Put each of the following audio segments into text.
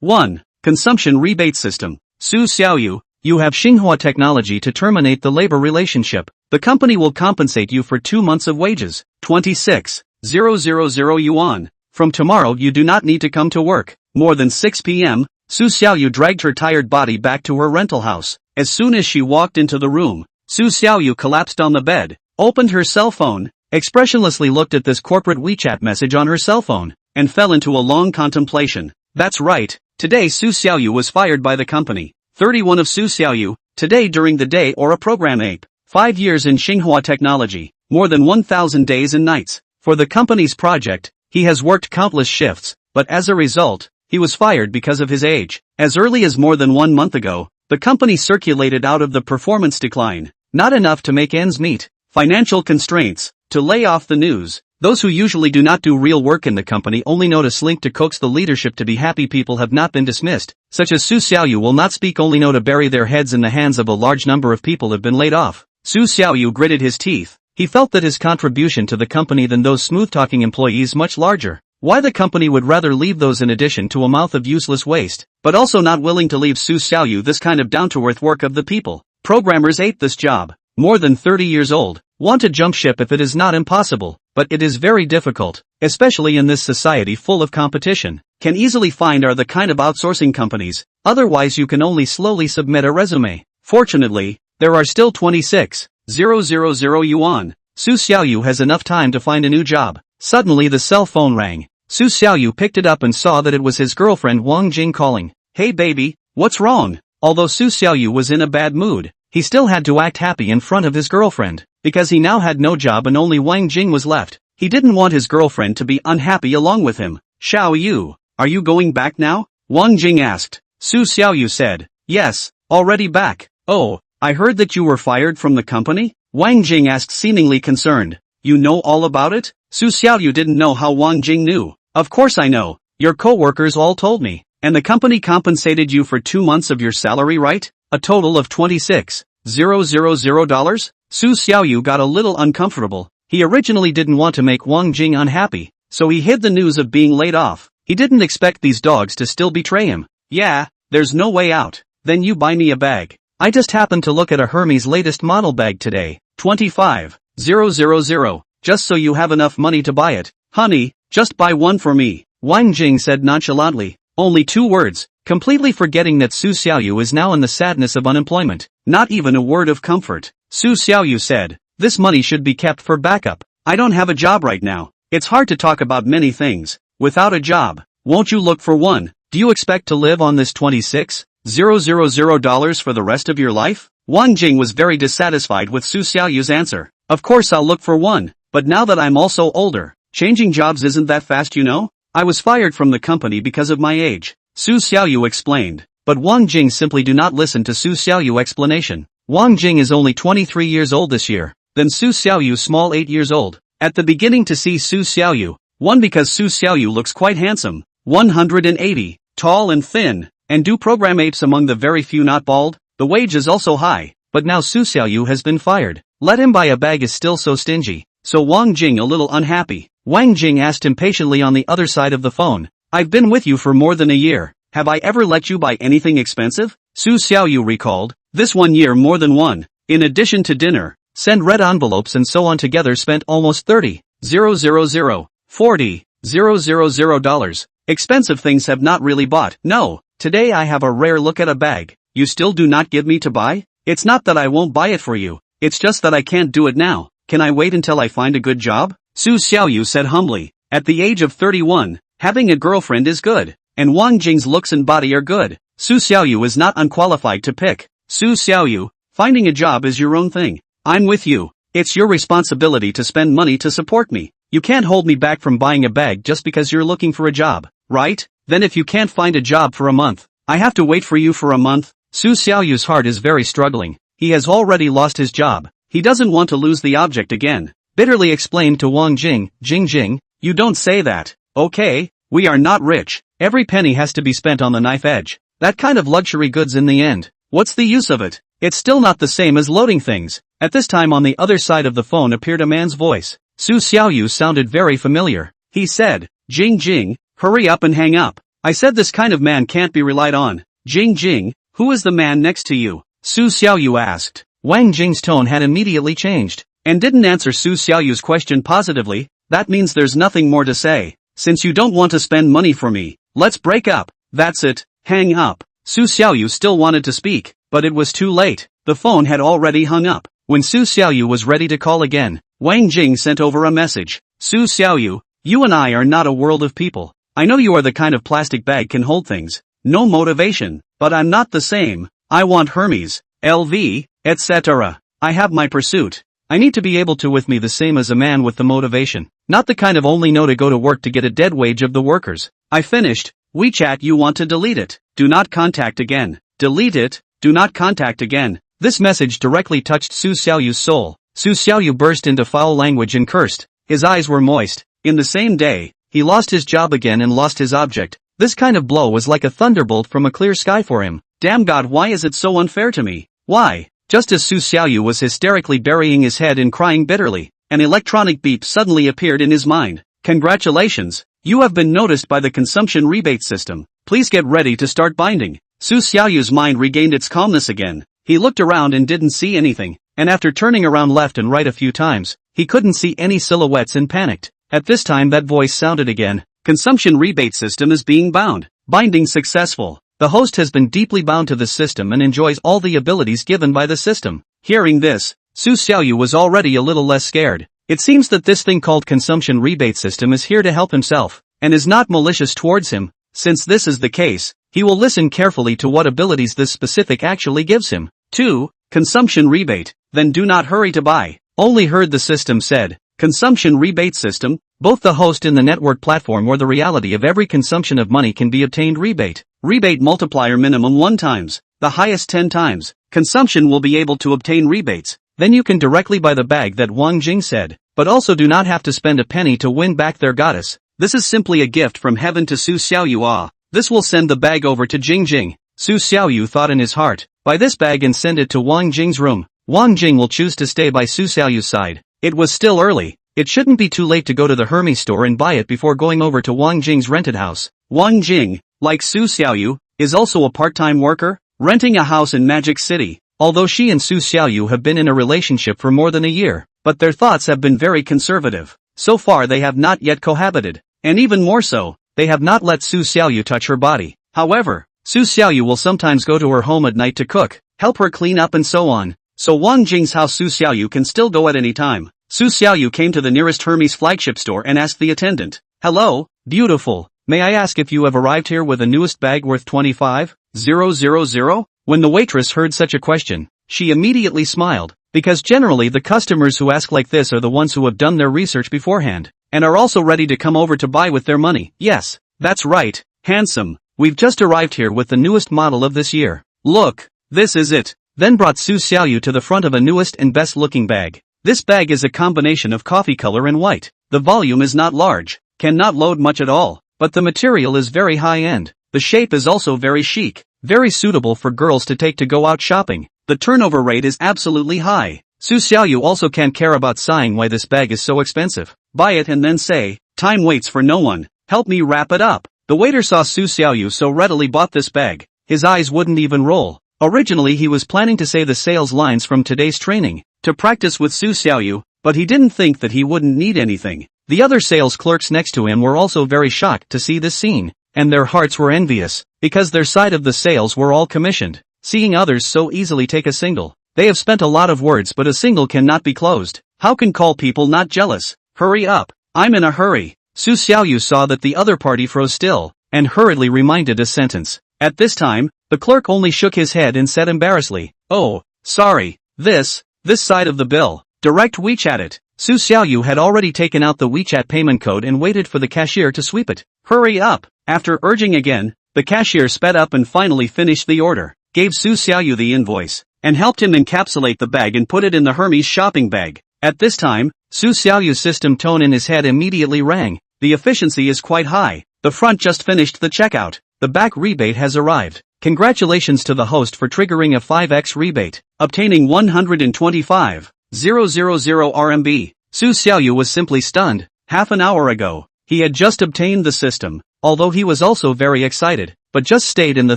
1. Consumption rebate system. Su Xiaoyu, you have Xinhua technology to terminate the labor relationship. The company will compensate you for 2 months of wages. 26,000 yuan. From tomorrow you do not need to come to work. More than 6 p.m., Su Xiaoyu dragged her tired body back to her rental house. As soon as she walked into the room, Su Xiaoyu collapsed on the bed, opened her cell phone, expressionlessly looked at this corporate WeChat message on her cell phone, and fell into a long contemplation. That's right, today Su Xiaoyu was fired by the company. 31 of Su Xiaoyu, today during the day or a program ape. 5 years in Xinhua technology, more than 1,000 days and nights. For the company's project, he has worked countless shifts, but as a result, he was fired because of his age. As early as more than 1 month ago, the company circulated out of the performance decline. Not enough to make ends meet. Financial constraints. To lay off the news. Those who usually do not do real work in the company only know to slink to coax the leadership to be happy people have not been dismissed, such as Su Xiaoyu will not speak only know to bury their heads in the hands of a large number of people have been laid off. Su Xiaoyu gritted his teeth. He felt that his contribution to the company than those smooth-talking employees much larger. Why the company would rather leave those in addition to a mouth of useless waste, but also not willing to leave Su Xiaoyu this kind of down-to-earth work of the people. Programmers hate this job. More than 30 years old. Want to jump ship if it is not impossible, but it is very difficult, especially in this society full of competition. Can easily find are the kind of outsourcing companies, otherwise you can only slowly submit a resume. Fortunately, there are still 26,000 yuan. Su Xiaoyu has enough time to find a new job. Suddenly the cell phone rang. Su Xiaoyu picked it up and saw that it was his girlfriend Wang Jing calling. Hey baby, what's wrong? Although Su Xiaoyu was in a bad mood, he still had to act happy in front of his girlfriend, because he now had no job and only Wang Jing was left. He didn't want his girlfriend to be unhappy along with him. Xiaoyu, are you going back now? Wang Jing asked. Su Xiaoyu said, yes, already back. Oh, I heard that you were fired from the company? Wang Jing asked seemingly concerned. You know all about it? Su Xiaoyu didn't know how Wang Jing knew. Of course I know. Your co-workers all told me. And the company compensated you for 2 months of your salary, right? A total of $26,000. Su Xiaoyu got a little uncomfortable. He originally didn't want to make Wang Jing unhappy, so he hid the news of being laid off. He didn't expect these dogs to still betray him. Yeah, there's no way out. Then you buy me a bag. I just happened to look at a Hermès latest model bag today. 25,000. Just so you have enough money to buy it. Honey, just buy one for me. Wang Jing said nonchalantly. Only 2 words, completely forgetting that Su Xiaoyu is now in the sadness of unemployment. Not even a word of comfort. Su Xiaoyu said, this money should be kept for backup. I don't have a job right now. It's hard to talk about many things. Without a job, won't you look for one? Do you expect to live on this $26,000 for the rest of your life? Wang Jing was very dissatisfied with Su Xiaoyu's answer. Of course I'll look for one, but now that I'm also older, changing jobs isn't that fast, you know? I was fired from the company because of my age. Su Xiaoyu explained, but Wang Jing simply do not listen to Su Xiaoyu explanation. Wang Jing is only 23 years old this year, then Su Xiaoyu small 8 years old. At the beginning to see Su Xiaoyu, 1 because Su Xiaoyu looks quite handsome, 180, tall and thin, and do program apes among the very few not bald. The wage is also high, but now Su Xiaoyu has been fired. Let him buy a bag is still so stingy. So Wang Jing a little unhappy. Wang Jing asked impatiently on the other side of the phone. I've been with you for more than a year. Have I ever let you buy anything expensive? Su Xiaoyu recalled. This 1 year more than one. In addition to dinner, send red envelopes and so on together spent almost $40,000. Expensive things have not really bought. No, today I have a rare look at a bag. You still do not give me to buy? It's not that I won't buy it for you. It's just that I can't do it now. Can I wait until I find a good job? Su Xiaoyu said humbly. At the age of 31, having a girlfriend is good. And Wang Jing's looks and body are good. Su Xiaoyu is not unqualified to pick. Su Xiaoyu, finding a job is your own thing. I'm with you. It's your responsibility to spend money to support me. You can't hold me back from buying a bag just because you're looking for a job, right? Then if you can't find a job for a month, I have to wait for you for a month. Su Xiaoyu's heart is very struggling. He has already lost his job. He doesn't want to lose the object again. Bitterly explained to Wang Jing, Jing, you don't say that. Okay, we are not rich. Every penny has to be spent on the knife edge. That kind of luxury goods in the end. What's the use of it? It's still not the same as loading things. At this time on the other side of the phone appeared a man's voice. Su Xiaoyu sounded very familiar. He said, Jing, hurry up and hang up. I said this kind of man can't be relied on. Jing Jing, who is the man next to you? Su Xiaoyu asked. Wang Jing's tone had immediately changed, and didn't answer Su Xiaoyu's question positively. That means there's nothing more to say. Since you don't want to spend money for me, let's break up. That's it. Hang up. Su Xiaoyu still wanted to speak, but it was too late. The phone had already hung up. When Su Xiaoyu was ready to call again, Wang Jing sent over a message. Su Xiaoyu, you and I are not a world of people. I know you are the kind of plastic bag can hold things. No motivation, but I'm not the same. I want Hermès, LV, etc. I have my pursuit. I need to be able to with me the same as a man with the motivation. Not the kind of only know to go to work to get a dead wage of the workers. I finished. WeChat you want to delete it. Do not contact again. Delete it. Do not contact again. This message directly touched Su Xiaoyu's soul. Su Xiaoyu burst into foul language and cursed. His eyes were moist. In the same day, he lost his job again and lost his object. This kind of blow was like a thunderbolt from a clear sky for him. Damn God, why is it so unfair to me? Why? Just as Su Xiaoyu was hysterically burying his head and crying bitterly, an electronic beep suddenly appeared in his mind. Congratulations! You have been noticed by the consumption rebate system. Please get ready to start binding. Su Xiaoyu's mind regained its calmness again. He looked around and didn't see anything, and after turning around left and right a few times, he couldn't see any silhouettes and panicked. At this time that voice sounded again. Consumption rebate system is being bound. Binding successful. The host has been deeply bound to the system and enjoys all the abilities given by the system. Hearing this, Su Xiaoyu was already a little less scared. It seems that this thing called consumption rebate system is here to help himself, and is not malicious towards him. Since this is the case, he will listen carefully to what abilities this specific actually gives him. 2. Consumption rebate. Then do not hurry to buy. Only heard the system said. Consumption rebate system. Both the host and the network platform or the reality of every consumption of money can be obtained rebate. Rebate multiplier minimum 1 times. The highest 10 times. Consumption will be able to obtain rebates. Then you can directly buy the bag that Wang Jing said. But also do not have to spend a penny to win back their goddess. This is simply a gift from heaven to Su Xiaoyu. This will send the bag over to Jing Jing. Su Xiaoyu thought in his heart. Buy this bag and send it to Wang Jing's room. Wang Jing will choose to stay by Su Xiaoyu's side. It was still early. It shouldn't be too late to go to the Hermès store and buy it before going over to Wang Jing's rented house. Wang Jing, like Su Xiaoyu, is also a part-time worker, renting a house in Magic City. Although she and Su Xiaoyu have been in a relationship for more than a year, but their thoughts have been very conservative. So far they have not yet cohabited. And even more so, they have not let Su Xiaoyu touch her body. However, Su Xiaoyu will sometimes go to her home at night to cook, help her clean up and so on. So Wang Jing's house Su Xiaoyu can still go at any time. Su Xiaoyu came to the nearest Hermès flagship store and asked the attendant. Hello, beautiful, may I ask if you have arrived here with the newest bag worth 25,000? When the waitress heard such a question, she immediately smiled, because generally the customers who ask like this are the ones who have done their research beforehand, and are also ready to come over to buy with their money. Yes, that's right, handsome, we've just arrived here with the newest model of this year. Look, this is it. Then brought Su Xiaoyu to the front of a newest and best looking bag. This bag is a combination of coffee color and white. The volume is not large, cannot load much at all, but the material is very high end. The shape is also very chic, very suitable for girls to take to go out shopping. The turnover rate is absolutely high. Su Xiaoyu also can't care about sighing why this bag is so expensive. Buy it and then say, time waits for no one, help me wrap it up. The waiter saw Su Xiaoyu so readily bought this bag, his eyes wouldn't even roll. Originally he was planning to say the sales lines from today's training, to practice with Su Xiaoyu, but he didn't think that he wouldn't need anything. The other sales clerks next to him were also very shocked to see this scene, and their hearts were envious, because their side of the sales were all commissioned. Seeing others so easily take a single, they have spent a lot of words but a single cannot be closed. How can call people not jealous? Hurry up, I'm in a hurry. Su Xiaoyu saw that the other party froze still, and hurriedly reminded a sentence. At this time, the clerk only shook his head and said embarrassedly, oh, sorry, this side of the bill. Direct WeChat it. Su Xiaoyu had already taken out the WeChat payment code and waited for the cashier to sweep it. Hurry up. After urging again, the cashier sped up and finally finished the order, gave Su Xiaoyu the invoice, and helped him encapsulate the bag and put it in the Hermès shopping bag. At this time, Su Xiaoyu's system tone in his head immediately rang. The efficiency is quite high. The front just finished the checkout. The back rebate has arrived. Congratulations to the host for triggering a 5x rebate, obtaining 125,000 RMB. Su Xiaoyu was simply stunned. Half an hour ago, He had just obtained the system, although he was also very excited, but just stayed in the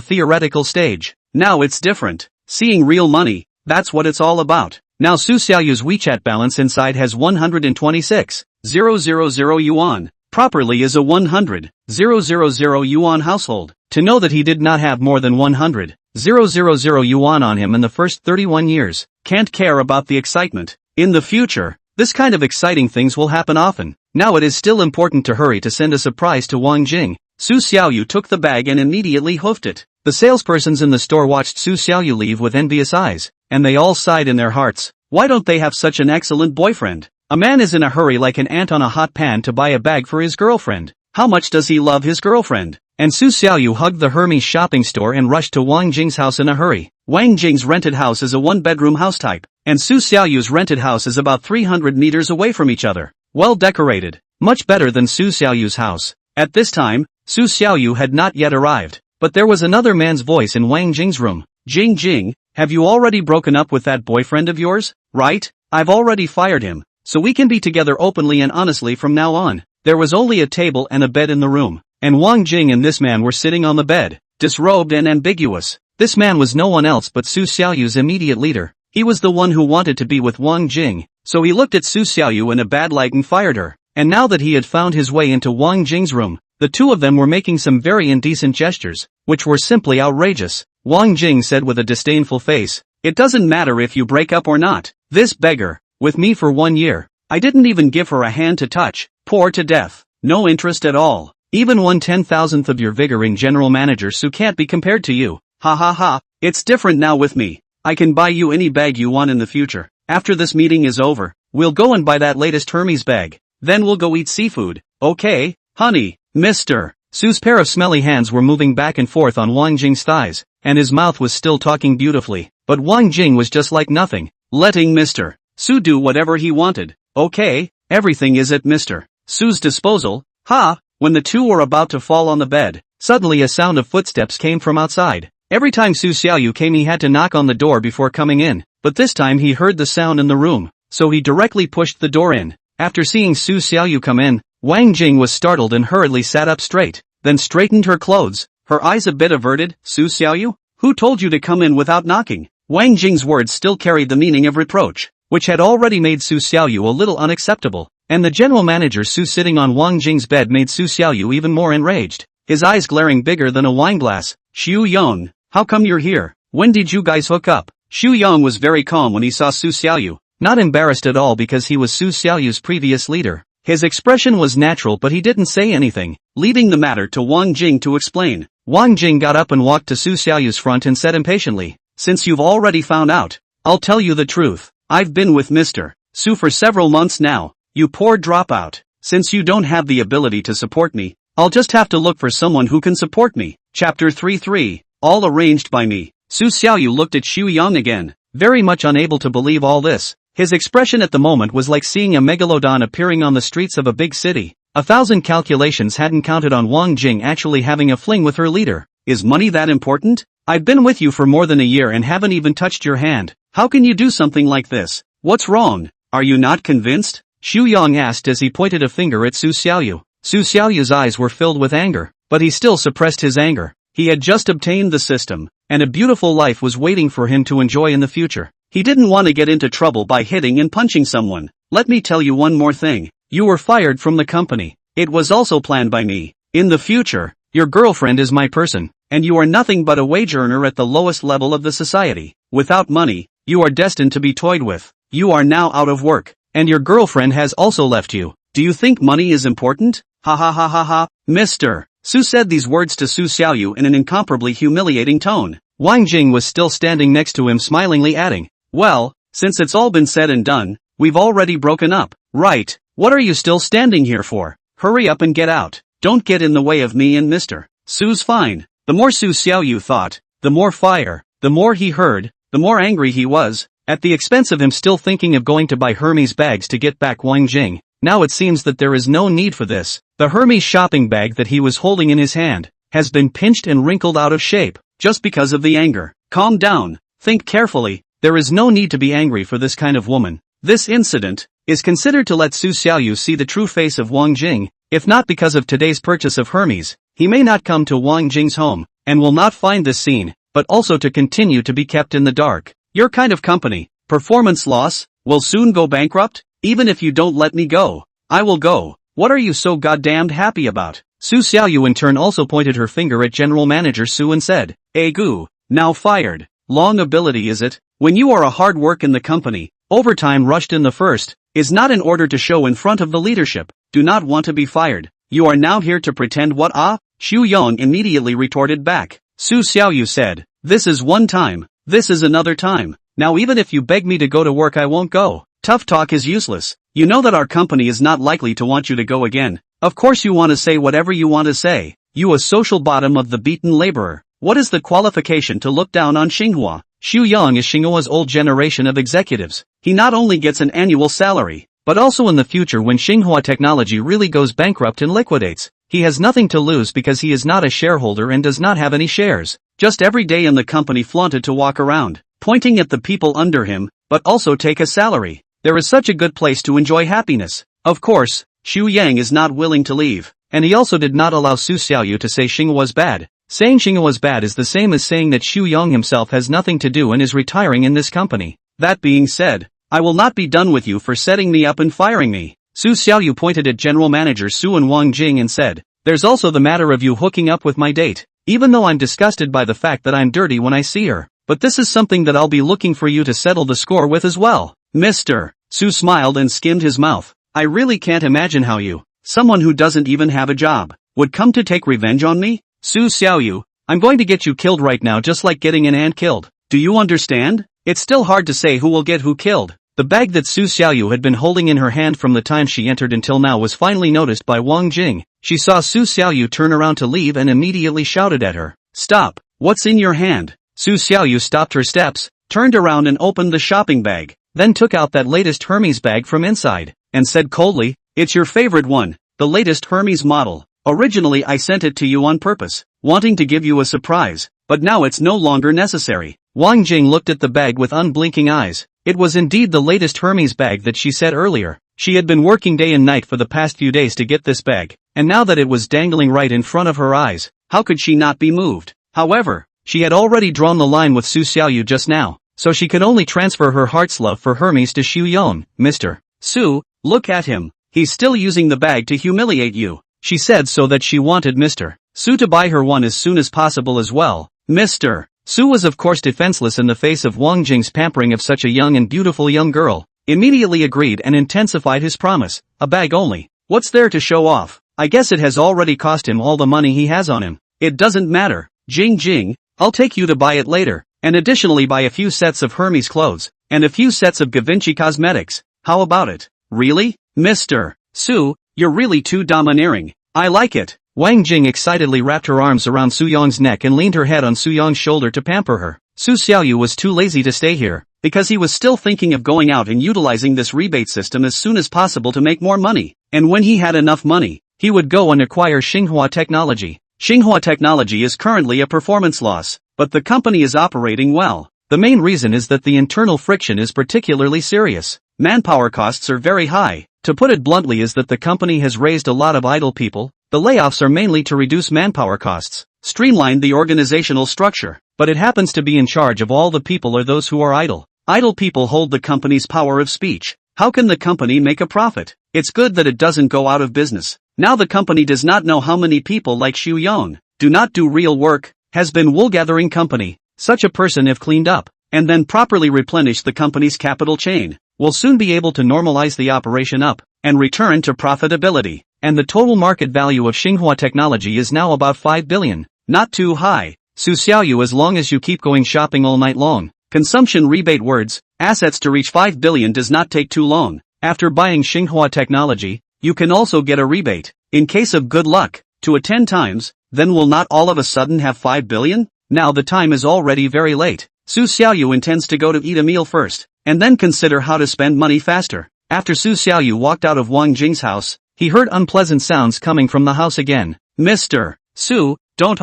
theoretical stage. Now it's different. Seeing real money, that's what it's all about. Now Su Xiaoyu's WeChat balance inside has 126,000 yuan. Properly is a 100,000 yuan household. To know that he did not have more than 100,000 yuan on him in the first 31 years, can't care about the excitement. In the future, this kind of exciting things will happen often. Now it is still important to hurry to send a surprise to Wang Jing. Su Xiaoyu took the bag and immediately hoofed it. The salespersons in the store watched Su Xiaoyu leave with envious eyes, and they all sighed in their hearts. Why don't they have such an excellent boyfriend? A man is in a hurry like an ant on a hot pan to buy a bag for his girlfriend. How much does he love his girlfriend? And Su Xiaoyu hugged the Hermès shopping store and rushed to Wang Jing's house in a hurry. Wang Jing's rented house is a one-bedroom house type, and Su Xiaoyu's rented house is about 300 meters away from each other. Well decorated. Much better than Su Xiaoyu's house. At this time, Su Xiaoyu had not yet arrived, but there was another man's voice in Wang Jing's room. Jing, have you already broken up with that boyfriend of yours? Right? I've already fired him, so we can be together openly and honestly from now on. There was only a table and a bed in the room, and Wang Jing and this man were sitting on the bed, disrobed and ambiguous. This man was no one else but Su Xiaoyu's immediate leader. He was the one who wanted to be with Wang Jing, so he looked at Su Xiaoyu in a bad light and fired her. And now that he had found his way into Wang Jing's room, the two of them were making some very indecent gestures, which were simply outrageous. Wang Jing said with a disdainful face, "It doesn't matter if you break up or not. This beggar, with me for 1 year. I didn't even give her a hand to touch. Poor to death. No interest at all. Even 1/10,000th of your vigoring general manager Su can't be compared to you. Ha ha ha, it's different now with me. I can buy you any bag you want in the future. After this meeting is over, we'll go and buy that latest Hermès bag. Then we'll go eat seafood. Okay, honey, mister." Su's pair of smelly hands were moving back and forth on Wang Jing's thighs, and his mouth was still talking beautifully. But Wang Jing was just like nothing, letting Mr. Su do whatever he wanted. Okay, everything is at Mr. Su's disposal. Ha! When the two were about to fall on the bed, suddenly a sound of footsteps came from outside. Every time Su Xiaoyu came he had to knock on the door before coming in, but this time he heard the sound in the room, so he directly pushed the door in. After seeing Su Xiaoyu come in, Wang Jing was startled and hurriedly sat up straight, then straightened her clothes, her eyes a bit averted. "Su Xiaoyu? Who told you to come in without knocking?" Wang Jing's words still carried the meaning of reproach, which had already made Su Xiaoyu a little unacceptable, and the general manager Su sitting on Wang Jing's bed made Su Xiaoyu even more enraged, his eyes glaring bigger than a wineglass. "Xu Yong, how come you're here? When did you guys hook up?" Xu Yong was very calm when he saw Su Xiaoyu, not embarrassed at all because he was Su Xiaoyu's previous leader. His expression was natural but he didn't say anything, leaving the matter to Wang Jing to explain. Wang Jing got up and walked to Su Xiaoyu's front and said impatiently, "Since you've already found out, I'll tell you the truth. I've been with Mr. Su for several months now. You poor dropout. Since you don't have the ability to support me, I'll just have to look for someone who can support me." Chapter 33, all arranged by me. Su Xiaoyu looked at Xu Yang again, very much unable to believe all this. His expression at the moment was like seeing a megalodon appearing on the streets of a big city. 1,000 calculations hadn't counted on Wang Jing actually having a fling with her leader. Is money that important? I've been with you for more than a year and haven't even touched your hand. How can you do something like this? What's wrong? Are you not convinced? Xu Yang asked as he pointed a finger at Su Xiaoyu. Su Xiaoyu's eyes were filled with anger, but he still suppressed his anger. He had just obtained the system, and a beautiful life was waiting for him to enjoy in the future. He didn't want to get into trouble by hitting and punching someone. Let me tell you one more thing. You were fired from the company. It was also planned by me. In the future, your girlfriend is my person, and you are nothing but a wage earner at the lowest level of the society. Without money, you are destined to be toyed with. You are now out of work, and your girlfriend has also left you. Do you think money is important? Ha ha ha ha ha. Mr. Su said these words to Su Xiaoyu in an incomparably humiliating tone. Wang Jing was still standing next to him smilingly adding, "Well, since it's all been said and done, we've already broken up, right? What are you still standing here for? Hurry up and get out. Don't get in the way of me and Mr. Su's fine." The more Su Xiaoyu thought, the more fire, the more he heard, the more angry he was, at the expense of him still thinking of going to buy Hermès bags to get back Wang Jing. Now it seems that there is no need for this. The Hermès shopping bag that he was holding in his hand has been pinched and wrinkled out of shape, just because of the anger. Calm down, think carefully. There is no need to be angry for this kind of woman. This incident is considered to let Su Xiaoyu see the true face of Wang Jing. If not because of today's purchase of Hermès, he may not come to Wang Jing's home, and will not find this scene, but also to continue to be kept in the dark. Your kind of company, performance loss, will soon go bankrupt? Even if you don't let me go, I will go. What are you so goddamned happy about? Su Xiaoyu in turn also pointed her finger at General Manager Su and said, Gu, now fired. Long ability is it? When you are a hard work in the company, overtime rushed in the first, is not in order to show in front of the leadership, do not want to be fired. You are now here to pretend what Xu Yong immediately retorted back. Su Xiaoyu said, this is one time, this is another time. Now even if you beg me to go to work I won't go. Tough talk is useless. You know that our company is not likely to want you to go again. Of course you want to say whatever you want to say. You a social bottom of the beaten laborer. What is the qualification to look down on Xinhua? Xu Yang is Xinghua's old generation of executives. He not only gets an annual salary, but also in the future when Xinhua Technology really goes bankrupt and liquidates. He has nothing to lose because he is not a shareholder and does not have any shares. Just every day in the company flaunted to walk around, pointing at the people under him, but also take a salary. There is such a good place to enjoy happiness. Of course, Xu Yang is not willing to leave, and he also did not allow Su Xiaoyu to say Xinghua's bad. Saying Xinghua's bad is the same as saying that Xu Yang himself has nothing to do and is retiring in this company. That being said, I will not be done with you for setting me up and firing me. Su Xiaoyu pointed at General Manager Su and Wang Jing and said, there's also the matter of you hooking up with my date. Even though I'm disgusted by the fact that I'm dirty when I see her, but this is something that I'll be looking for you to settle the score with as well. Mr. Su smiled and skimmed his mouth. I really can't imagine how you, someone who doesn't even have a job, would come to take revenge on me? Su Xiaoyu, I'm going to get you killed right now just like getting an ant killed. Do you understand? It's still hard to say who will get who killed. The bag that Su Xiaoyu had been holding in her hand from the time she entered until now was finally noticed by Wang Jing. She saw Su Xiaoyu turn around to leave and immediately shouted at her. Stop, what's in your hand? Su Xiaoyu stopped her steps, turned around and opened the shopping bag, then took out that latest Hermès bag from inside, and said coldly, it's your favorite one, the latest Hermès model. Originally I sent it to you on purpose, wanting to give you a surprise, but now it's no longer necessary. Wang Jing looked at the bag with unblinking eyes. It was indeed the latest Hermès bag that she said earlier. She had been working day and night for the past few days to get this bag, and now that it was dangling right in front of her eyes, how could she not be moved? However, she had already drawn the line with Su Xiaoyu just now, so she could only transfer her heart's love for Hermès to Xu Yong. Mr. Su, look at him. He's still using the bag to humiliate you. She said so that she wanted Mr. Su to buy her one as soon as possible as well. Mr. Su was of course defenseless in the face of Wang Jing's pampering of such a young and beautiful young girl, immediately agreed and intensified his promise, a bag only. What's there to show off? I guess it has already cost him all the money he has on him. It doesn't matter. Jing, I'll take you to buy it later, and additionally buy a few sets of Hermès clothes, and a few sets of Givenchy cosmetics. How about it? Really? Mr. Su, you're really too domineering. I like it. Wang Jing excitedly wrapped her arms around Su Yong's neck and leaned her head on Su Yong's shoulder to pamper her. Su Xiaoyu was too lazy to stay here, because he was still thinking of going out and utilizing this rebate system as soon as possible to make more money, and when he had enough money, he would go and acquire Xinhua Technology. Xinhua Technology is currently a performance loss, but the company is operating well. The main reason is that the internal friction is particularly serious. Manpower costs are very high. To put it bluntly is that the company has raised a lot of idle people. The layoffs are mainly to reduce manpower costs, streamline the organizational structure, but it happens to be in charge of all the people or those who are idle. Idle people hold the company's power of speech. How can the company make a profit? It's good that it doesn't go out of business. Now the company does not know how many people like Xu Yong do not do real work, has been wool gathering company. Such a person if cleaned up, and then properly replenished the company's capital chain, will soon be able to normalize the operation up, and return to profitability. And the total market value of Xinhua Technology is now about 5 billion. Not too high. Su Xiaoyu, as long as you keep going shopping all night long. Consumption rebate words, assets to reach 5 billion does not take too long. After buying Xinhua Technology, you can also get a rebate, in case of good luck, to a 10 times, then will not all of a sudden have 5 billion? Now the time is already very late. Su Xiaoyu intends to go to eat a meal first, and then consider how to spend money faster. After Su Xiaoyu walked out of Wang Jing's house, he heard unpleasant sounds coming from the house again. Mr. Su, don't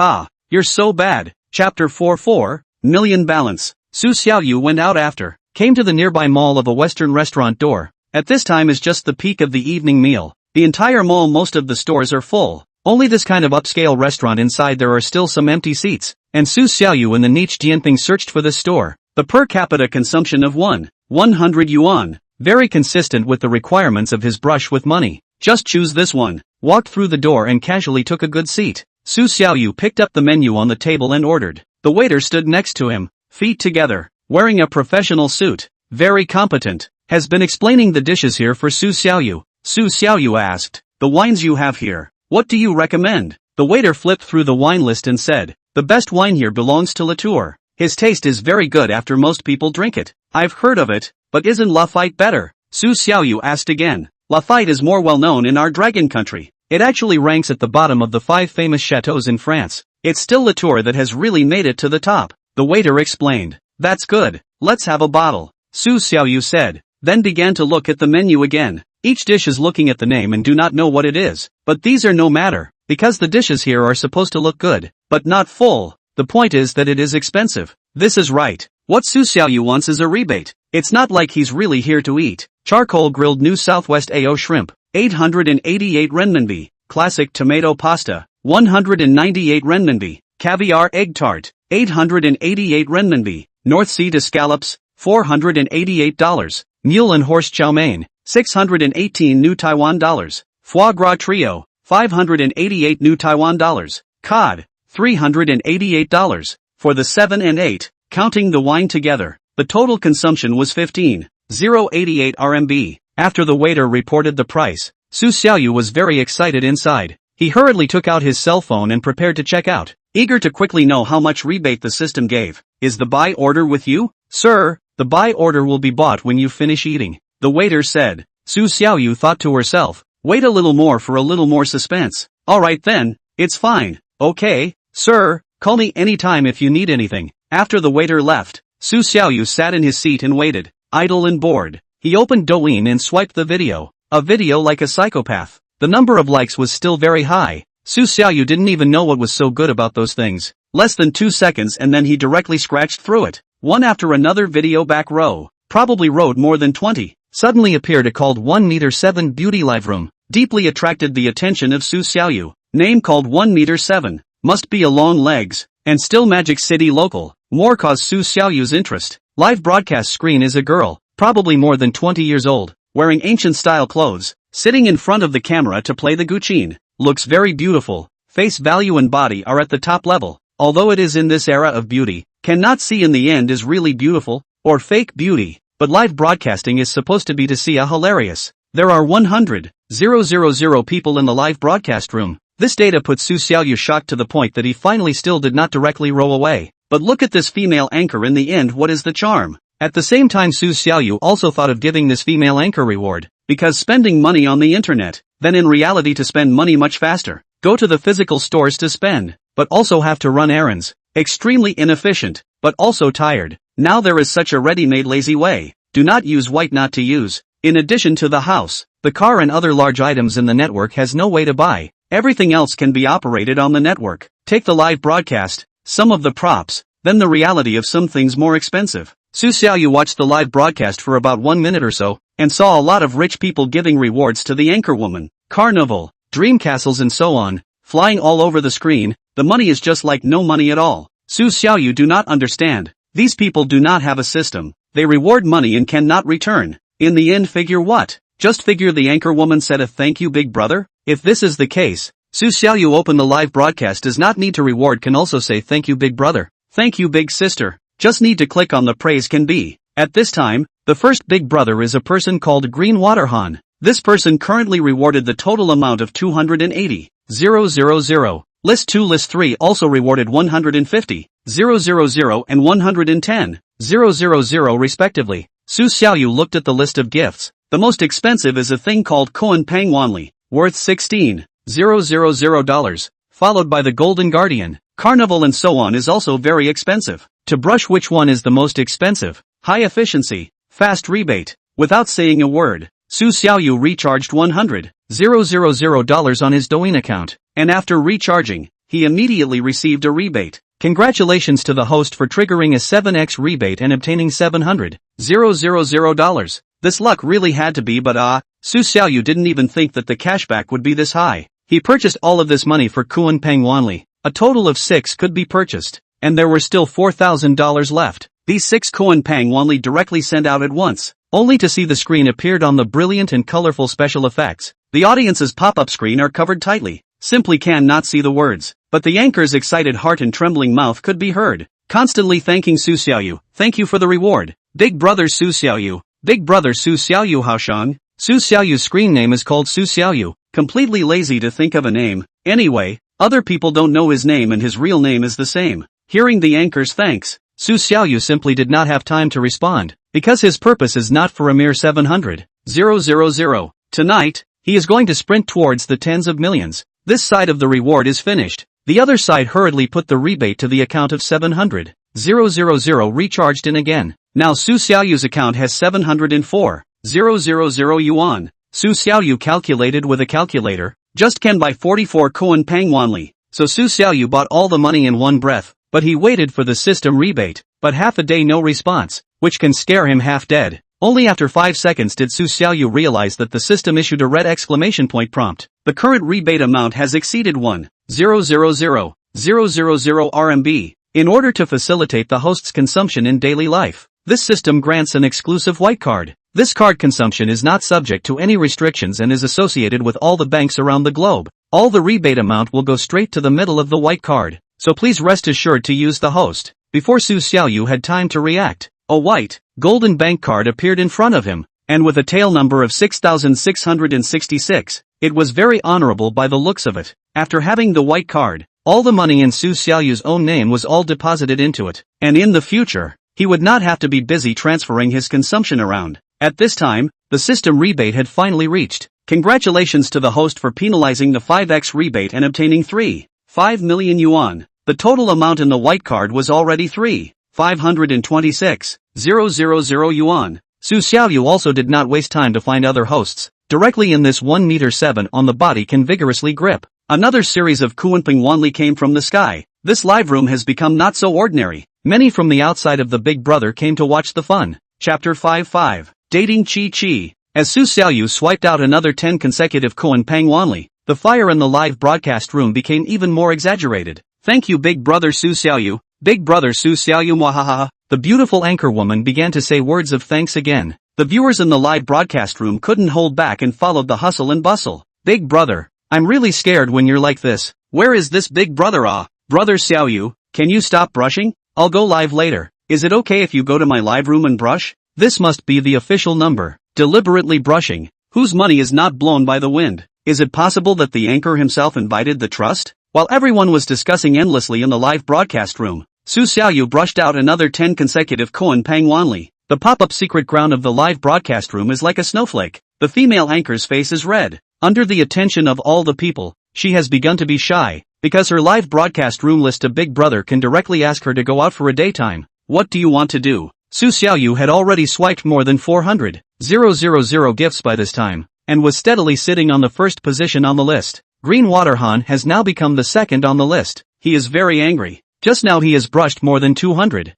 you're so bad. Chapter 44, Million Balance. Su Xiaoyu went out after, came to the nearby mall of a Western restaurant door. At this time is just the peak of the evening meal, The entire mall, most of the stores are full. Only this kind of upscale restaurant inside there are still some empty seats, and Su Xiaoyu and the niche Jianping searched for this store. The per capita consumption of 100 yuan, very consistent with the requirements of his brush with money. Just choose this one. Walked through the door and casually took a good seat. Su Xiaoyu picked up the menu on the table and ordered. The waiter stood next to him, feet together, wearing a professional suit. Very competent. Has been explaining the dishes here for Su Xiaoyu. Su Xiaoyu asked, "The wines you have here, what do you recommend?" The waiter flipped through the wine list and said, "The best wine here belongs to Latour. His taste is very good after most people drink it." "I've heard of it, but isn't Lafite better?" Su Xiaoyu asked again. "Lafite is more well known in our dragon country. It actually ranks at the bottom of the 5 famous chateaux in France. It's still Latour that has really made it to the top." The waiter explained. "That's good, let's have a bottle," Su Xiaoyu said, then began to look at the menu again. Each dish is looking at the name and do not know what it is, but these are no matter, because the dishes here are supposed to look good, but not full. The point is that it is expensive. This is right. What Su Xiaoyu wants is a rebate. It's not like he's really here to eat. Charcoal grilled New Southwest AO shrimp, 888 renminbi. Classic tomato pasta, 198 renminbi. Caviar egg tart, 888 renminbi. North Sea to scallops, $488. Mule and horse chow mein, 618 new Taiwan dollars. Foie gras trio, 588 new Taiwan dollars. Cod, $388. For the 7 and 8, counting the wine together, the total consumption was 15,088 RMB. After the waiter reported the price, Su Xiaoyu was very excited inside. He hurriedly took out his cell phone and prepared to check out, eager to quickly know how much rebate the system gave. "Is the buy order with you?" "Sir, the buy order will be bought when you finish eating," the waiter said. Su Xiaoyu thought to herself, "Wait a little more for a little more suspense." "Alright then, it's fine. Okay, sir, call me anytime if you need anything." After the waiter left, Su Xiaoyu sat in his seat and waited, idle and bored. He opened Douyin and swiped the video. A video like a psychopath. The number of likes was still very high. Su Xiaoyu didn't even know what was so good about those things. Less than 2 seconds and then he directly scratched through it. One after another video back row. Probably wrote more than 20. Suddenly appeared a called 1m7 beauty live room. Deeply attracted the attention of Su Xiaoyu. Name called 1m7. Must be a long legs. And still Magic City local. More caused Su Xiaoyu's interest. Live broadcast screen is a girl, probably more than 20 years old, wearing ancient style clothes, sitting in front of the camera to play the guqin. Looks very beautiful. Face value and body are at the top level. Although it is in this era of beauty, cannot see in the end is really beautiful, or fake beauty, but live broadcasting is supposed to be to see a hilarious. There are 100,000 people in the live broadcast room. This data put Su Xiaoyu shocked to the point that he finally still did not directly row away. But look at this female anchor in the end, what is the charm? At the same time Su Xiaoyu also thought of giving this female anchor reward, because spending money on the internet, then in reality to spend money much faster. Go to the physical stores to spend, but also have to run errands. Extremely inefficient, but also tired. Now there is such a ready-made lazy way. Do not use white not to use. In addition to the house, the car and other large items in the network has no way to buy. Everything else can be operated on the network. Take the live broadcast, some of the props, then the reality of some things more expensive. Su Xiaoyu watched the live broadcast for about 1 minute or so, and saw a lot of rich people giving rewards to the anchor woman. Carnival, dream castles and so on, flying all over the screen. The money is just like no money at all. Su Xiaoyu do not understand. These people do not have a system. They reward money and cannot return. In the end figure what? Just figure the anchor woman said a thank you big brother? If this is the case, Su Xiaoyu open the live broadcast does not need to reward, can also say thank you big brother. Thank you big sister. Just need to click on the praise can be. At this time, the first big brother is a person called Green Waterhan. This person currently rewarded the total amount of 280,000. List 2 list 3 also rewarded 150,000 and 110,000 respectively. Su Xiaoyu looked at the list of gifts. The most expensive is a thing called Kunpeng Wanli, worth $16,000, followed by the Golden Guardian. Carnival and so on is also very expensive. To brush which one is the most expensive? High efficiency, fast rebate. Without saying a word, Su Xiaoyu recharged $100,000 on his Douyin account, and after recharging, he immediately received a rebate. Congratulations to the host for triggering a 7x rebate and obtaining $700,000. This luck really had to be, but Su Xiaoyu didn't even think that the cashback would be this high. He purchased all of this money for Kunpeng Wanli. A total of 6 could be purchased, and there were still $4,000 left. These 6 Kunpeng Wanli directly sent out at once, only to see the screen appeared on the brilliant and colorful special effects. The audience's pop-up screen are covered tightly, simply cannot see the words, but the anchor's excited heart and trembling mouth could be heard, constantly thanking Su Xiaoyu. Thank you for the reward. Big brother Su Xiaoyu. Big brother Su Xiaoyu Haoshang. Su Xiaoyu's screen name is called Su Xiaoyu. Completely lazy to think of a name. Anyway, other people don't know his name and his real name is the same. Hearing the anchor's thanks, Su Xiaoyu simply did not have time to respond, because his purpose is not for a mere 700,000. Tonight, he is going to sprint towards the tens of millions. This side of the reward is finished. The other side hurriedly put the rebate to the account of 700,000 recharged in again. Now Su Xiaoyu's account has 704,000 yuan. Su Xiaoyu calculated with a calculator, just can buy 44 Kunpeng Wanli. So Su Xiaoyu bought all the money in one breath, but he waited for the system rebate, but half a day no response, which can scare him half dead. Only after 5 seconds did Su Xiaoyu realize that the system issued a red exclamation point prompt. The current rebate amount has exceeded 1,000,000 RMB. In order to facilitate the host's consumption in daily life, this system grants an exclusive white card. This card consumption is not subject to any restrictions and is associated with all the banks around the globe. All the rebate amount will go straight to the middle of the white card, so please rest assured to use the host. Before Su Xiaoyu had time to react, a white, golden bank card appeared in front of him, and with a tail number of 6,666, it was very honorable by the looks of it. After having the white card, all the money in Su Xiaoyu's own name was all deposited into it, and in the future, he would not have to be busy transferring his consumption around. At this time, the system rebate had finally reached. Congratulations to the host for penalizing the 5x rebate and obtaining 3.5 million yuan. The total amount in the white card was already 3,526,000 yuan. Su Xiaoyu also did not waste time to find other hosts. Directly in this 1.7 on the body can vigorously grip. Another series of Kunpeng Wanli came from the sky. This live room has become not so ordinary. Many from the outside of the Big Brother came to watch the fun. Chapter 5. Dating Chi Chi. As Su Xiaoyu swiped out another 10 consecutive Kunpeng Wanli, the fire in the live broadcast room became even more exaggerated. Thank you Big Brother Su Xiaoyu. Big Brother Su Xiaoyu mwahaha. The beautiful anchor woman began to say words of thanks again. The viewers in the live broadcast room couldn't hold back and followed the hustle and bustle. Big Brother, I'm really scared when you're like this. Where is this Big Brother? Brother Xiaoyu, can you stop brushing? I'll go live later. Is it okay if you go to my live room and brush? This must be the official number. Deliberately brushing. Whose money is not blown by the wind? Is it possible that the anchor himself invited the trust? While everyone was discussing endlessly in the live broadcast room, Su Xiaoyu brushed out another 10 consecutive Kunpeng Wanli. The pop-up secret ground of the live broadcast room is like a snowflake. The female anchor's face is red. Under the attention of all the people, she has begun to be shy, because her live broadcast room list to Big Brother can directly ask her to go out for a daytime. What do you want to do? Su Xiaoyu had already swiped more than 400,000 gifts by this time, and was steadily sitting on the first position on the list. Green Waterhan has now become the second on the list. He is very angry. Just now he has brushed more than 200,000.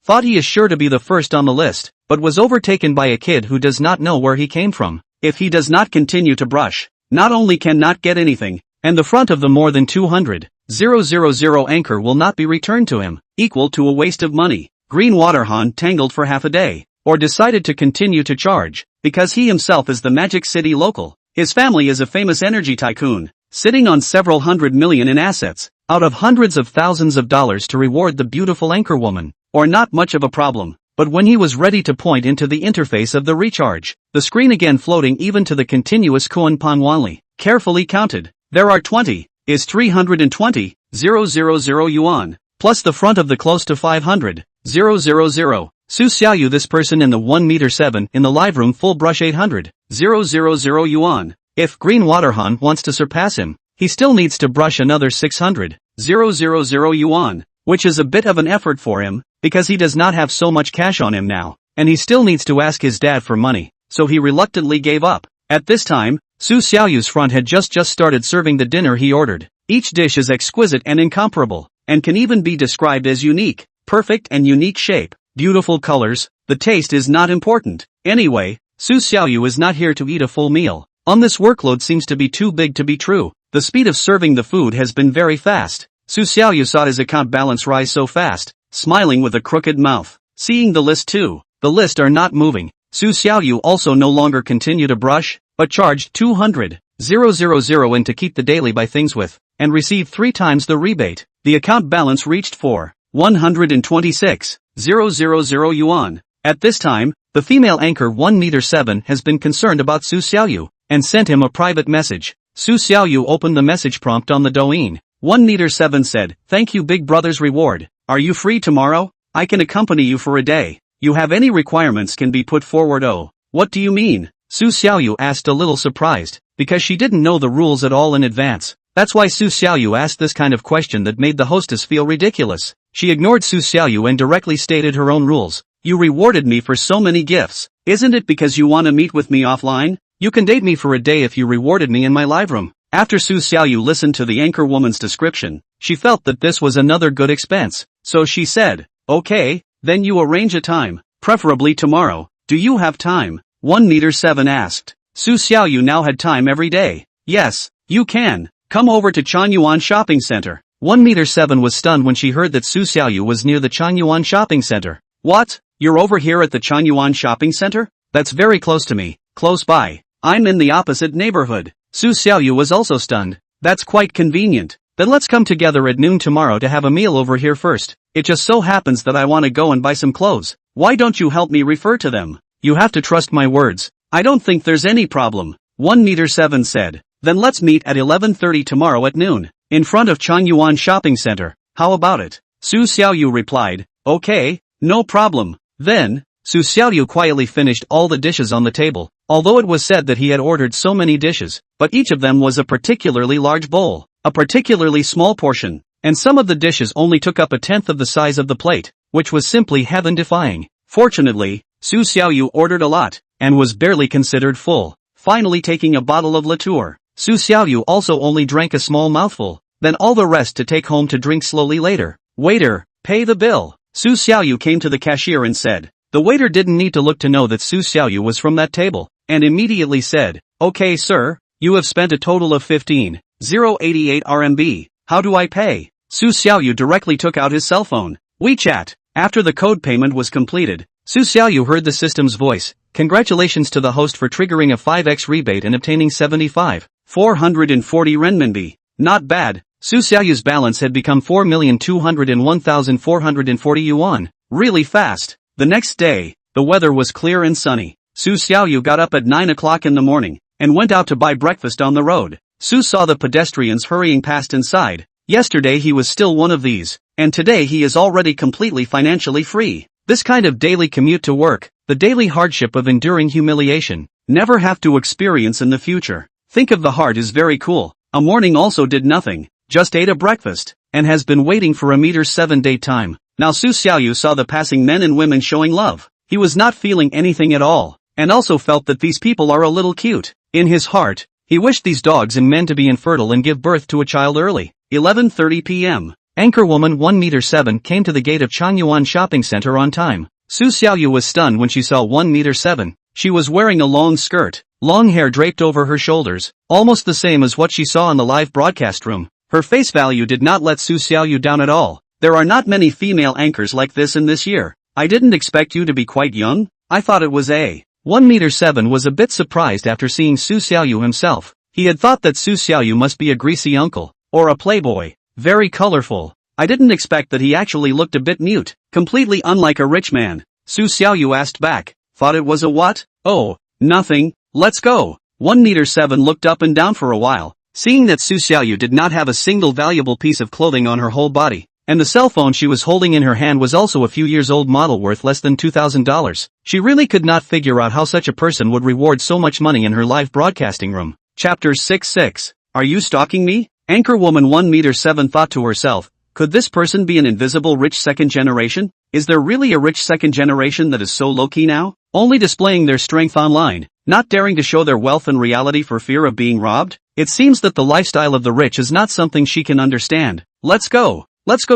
Thought he is sure to be the first on the list, but was overtaken by a kid who does not know where he came from. If he does not continue to brush, not only cannot get anything, and the front of the more than 200,000 anchor will not be returned to him, equal to a waste of money. Green Waterhan tangled for half a day, or decided to continue to charge, because he himself is the Magic City local. His family is a famous energy tycoon, sitting on several hundred million in assets, out of hundreds of thousands of dollars to reward the beautiful anchor woman, or not much of a problem. But when he was ready to point into the interface of the recharge, the screen again floating even to the continuous Kunpeng Wanli, carefully counted. There are 20, is 320,000 yuan, plus the front of the close to 500,000. Su Xiaoyu, this person in the 1.7 in the live room full brush 800,000 yuan. If Green Waterhan wants to surpass him, he still needs to brush another 600,000 yuan, which is a bit of an effort for him, because he does not have so much cash on him now, and he still needs to ask his dad for money, so he reluctantly gave up. At this time, Su Xiaoyu's front had just started serving the dinner he ordered. Each dish is exquisite and incomparable, and can even be described as unique, perfect and unique shape, beautiful colors. The taste is not important. Anyway, Su Xiaoyu is not here to eat a full meal. On this workload seems to be too big to be true. The speed of serving the food has been very fast. Su Xiaoyu saw his account balance rise so fast, smiling with a crooked mouth. Seeing the list too. The list are not moving. Su Xiaoyu also no longer continue to brush, but charged 200,000 in to keep the daily buy things with, and receive 3 times the rebate. The account balance reached 126,000 yuan. At this time, the female anchor 1m7 has been concerned about Su Xiaoyu, and sent him a private message. Su Xiaoyu opened the message prompt on the Douyin. 1m7 said, "Thank you big brother's reward. Are you free tomorrow? I can accompany you for a day. You have any requirements can be put forward." "Oh, what do you mean?" Su Xiaoyu asked a little surprised, because she didn't know the rules at all in advance. That's why Su Xiaoyu asked this kind of question that made the hostess feel ridiculous. She ignored Su Xiaoyu and directly stated her own rules. "You rewarded me for so many gifts. Isn't it because you want to meet with me offline? You can date me for a day if you rewarded me in my live room." After Su Xiaoyu listened to the anchor woman's description, she felt that this was another good expense. So she said, "Okay, then you arrange a time, preferably tomorrow. Do you have time?" 1m7 asked. Su Xiaoyu now had time every day. "Yes, you can. Come over to Chanyuan Shopping Center." 1m7 was stunned when she heard that Su Xiaoyu was near the Chanyuan Shopping Center. "What? You're over here at the Chanyuan Shopping Center? That's very close to me, close by. I'm in the opposite neighborhood." Su Xiaoyu was also stunned. "That's quite convenient. Then let's come together at noon tomorrow to have a meal over here first. It just so happens that I want to go and buy some clothes. Why don't you help me refer to them? You have to trust my words." "I don't think there's any problem," 1m7 said. "Then let's meet at 11:30 tomorrow at noon, in front of Chanyuan Shopping Center. How about it?" Su Xiaoyu replied, "Okay, no problem." Then, Su Xiaoyu quietly finished all the dishes on the table, although it was said that he had ordered so many dishes, but each of them was a particularly large bowl, a particularly small portion, and some of the dishes only took up a tenth of the size of the plate, which was simply heaven-defying. Fortunately, Su Xiaoyu ordered a lot, and was barely considered full, finally taking a bottle of liqueur. Su Xiaoyu also only drank a small mouthful, then all the rest to take home to drink slowly later. "Waiter, pay the bill." Su Xiaoyu came to the cashier and said. The waiter didn't need to look to know that Su Xiaoyu was from that table, and immediately said, "Okay sir, you have spent a total of 15,088 RMB. How do I pay?" Su Xiaoyu directly took out his cell phone. WeChat. After the code payment was completed, Su Xiaoyu heard the system's voice. "Congratulations to the host for triggering a 5x rebate and obtaining 75,440 renminbi. Not bad." Su Xiaoyu's balance had become 4,201,440 yuan. Really fast. The next day, the weather was clear and sunny. Su Xiaoyu got up at 9 o'clock in the morning, and went out to buy breakfast on the road. Su saw the pedestrians hurrying past inside. Yesterday he was still one of these, and today he is already completely financially free. This kind of daily commute to work, the daily hardship of enduring humiliation, never have to experience in the future. Think of the heart is very cool. A morning also did nothing, just ate a breakfast, and has been waiting for a meter 7-day time. Now Su Xiaoyu saw the passing men and women showing love. He was not feeling anything at all, and also felt that these people are a little cute. In his heart, he wished these dogs and men to be infertile and give birth to a child early. 11:30 p.m. Anchorwoman 1m7 came to the gate of Chanyuan Shopping Center on time. Su Xiaoyu was stunned when she saw 1m7. She was wearing a long skirt, long hair draped over her shoulders, almost the same as what she saw in the live broadcast room. Her face value did not let Su Xiaoyu down at all. "There are not many female anchors like this in this year. I didn't expect you to be quite young. I thought it was a..." 1m7 was a bit surprised after seeing Su Xiaoyu himself. He had thought that Su Xiaoyu must be a greasy uncle, or a playboy, very colorful. "I didn't expect that he actually looked a bit mute, completely unlike a rich man." Su Xiaoyu asked back, "Thought it was a what?" "Oh, nothing, let's go." 1m7 looked up and down for a while, seeing that Su Xiaoyu did not have a single valuable piece of clothing on her whole body, and the cell phone she was holding in her hand was also a few years old model worth less than $2,000. She really could not figure out how such a person would reward so much money in her live broadcasting room. Chapter 66. Are you stalking me? Anchorwoman 1m7 thought to herself, could this person be an invisible rich second generation? Is there really a rich second generation that is so low-key now? Only displaying their strength online, not daring to show their wealth in reality for fear of being robbed? It seems that the lifestyle of the rich is not something she can understand. Let's go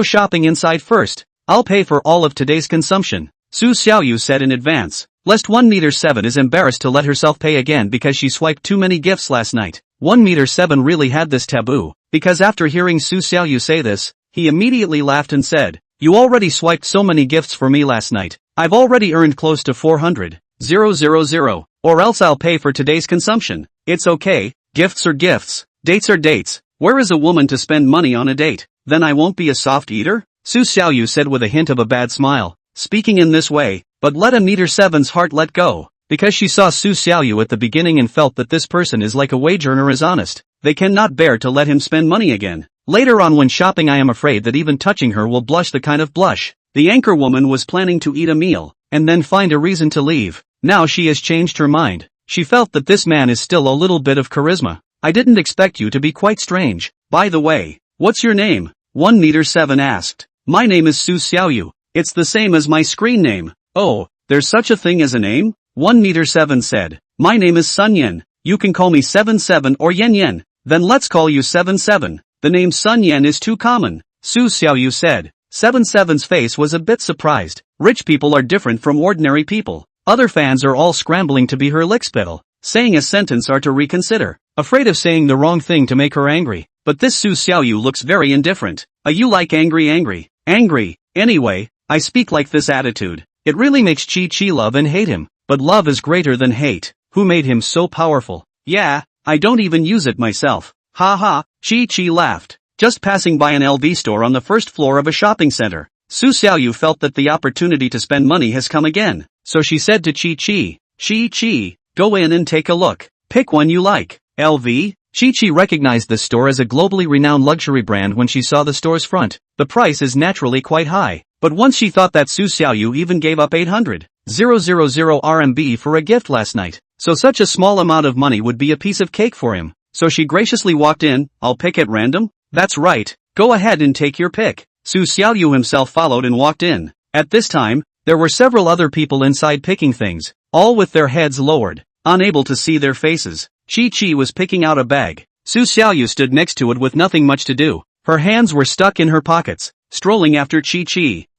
shopping inside first. I'll pay for all of today's consumption, Su Xiaoyu said in advance. lest 1m7 is embarrassed to let herself pay again because she swiped too many gifts last night. 1m7 really had this taboo, because after hearing Su Xiaoyu say this, he immediately laughed and said, "You already swiped so many gifts for me last night. I've already earned close to 400,000, or else I'll pay for today's consumption. It's okay, gifts are gifts, dates are dates. Where is a woman to spend money on a date? Then I won't be a soft eater?" Su Xiaoyu said with a hint of a bad smile, speaking in this way, but let 1m7's heart let go, because she saw Su Xiaoyu at the beginning and felt that this person is like a wage earner is honest. They cannot bear to let him spend money again. Later on when shopping I am afraid that even touching her will blush the kind of blush. The anchor woman was planning to eat a meal, and then find a reason to leave. Now she has changed her mind. She felt that this man is still a little bit of charisma. "I didn't expect you to be quite strange. By the way, what's your name?" 1m7 asked. "My name is Su Xiaoyu. It's the same as my screen name." "Oh, there's such a thing as a name?" 1m7 said. "My name is Sun Yen. You can call me 77 or Yen Yen. Then let's call you 77. The name Sun Yen is too common," Su Xiaoyu said. 77's face was a bit surprised. Rich people are different from ordinary people. Other fans are all scrambling to be her lickspittle, saying a sentence or to reconsider, afraid of saying the wrong thing to make her angry. But this Su Xiaoyu looks very indifferent. You like angry. Anyway, I speak like this attitude. It really makes Chi love and hate him. But love is greater than hate. Who made him so powerful? Yeah, I don't even use it myself. Ha ha, Chi laughed. Just passing by an LV store on the first floor of a shopping center, Su Xiaoyu felt that the opportunity to spend money has come again. So she said to Chi, go in and take a look. Pick one you like. LV? Chi recognized this store as a globally renowned luxury brand when she saw the store's front. The price is naturally quite high, but once she thought that Su Xiaoyu even gave up 800,000 RMB for a gift last night, so such a small amount of money would be a piece of cake for him. So she graciously walked in. "I'll pick at random?" "That's right, go ahead and take your pick." Su Xiaoyu himself followed and walked in. At this time, there were several other people inside picking things, all with their heads lowered, unable to see their faces. Chi was picking out a bag. Su Xiaoyu stood next to it with nothing much to do. Her hands were stuck in her pockets, strolling after Chi.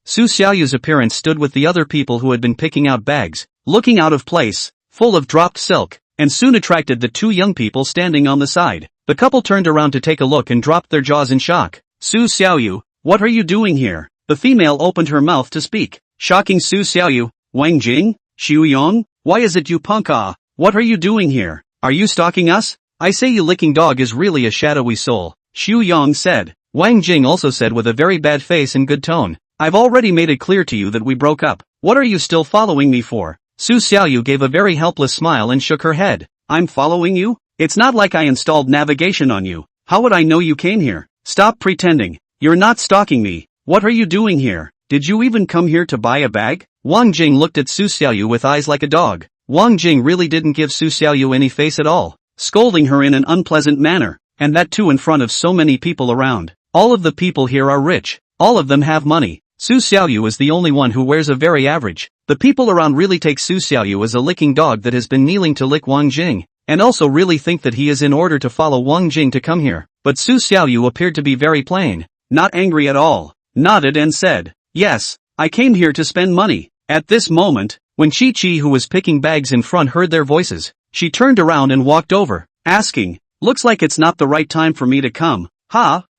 Su Xiaoyu's appearance stood with the other people who had been picking out bags, looking out of place, full of dropped silk, and soon attracted the two young people standing on the side. The couple turned around to take a look and dropped their jaws in shock. "Su Xiaoyu, what are you doing here?" The female opened her mouth to speak, shocking Su Xiaoyu. "Wang Jing? Xiuyong? Why is it you punk ah? What are you doing here? Are you stalking us? I say you licking dog is really a shadowy soul," Xiuyong said. Wang Jing also said with a very bad face and good tone, "I've already made it clear to you that we broke up. What are you still following me for?" Su Xiaoyu gave a very helpless smile and shook her head. "I'm following you? It's not like I installed navigation on you. How would I know you came here? Stop pretending. You're not stalking me. What are you doing here? Did you even come here to buy a bag?" Wang Jing looked at Su Xiaoyu with eyes like a dog. Wang Jing really didn't give Su Xiaoyu any face at all, scolding her in an unpleasant manner, and that too in front of so many people around. All of the people here are rich. All of them have money. Su Xiaoyu is the only one who wears a very average. The people around really take Su Xiaoyu as a licking dog that has been kneeling to lick Wang Jing, and also really think that he is in order to follow Wang Jing to come here. But Su Xiaoyu appeared to be very plain, not angry at all, nodded and said, "Yes, I came here to spend money." At this moment, when Chi, who was picking bags in front, heard their voices, she turned around and walked over, asking, "Looks like it's not the right time for me to come.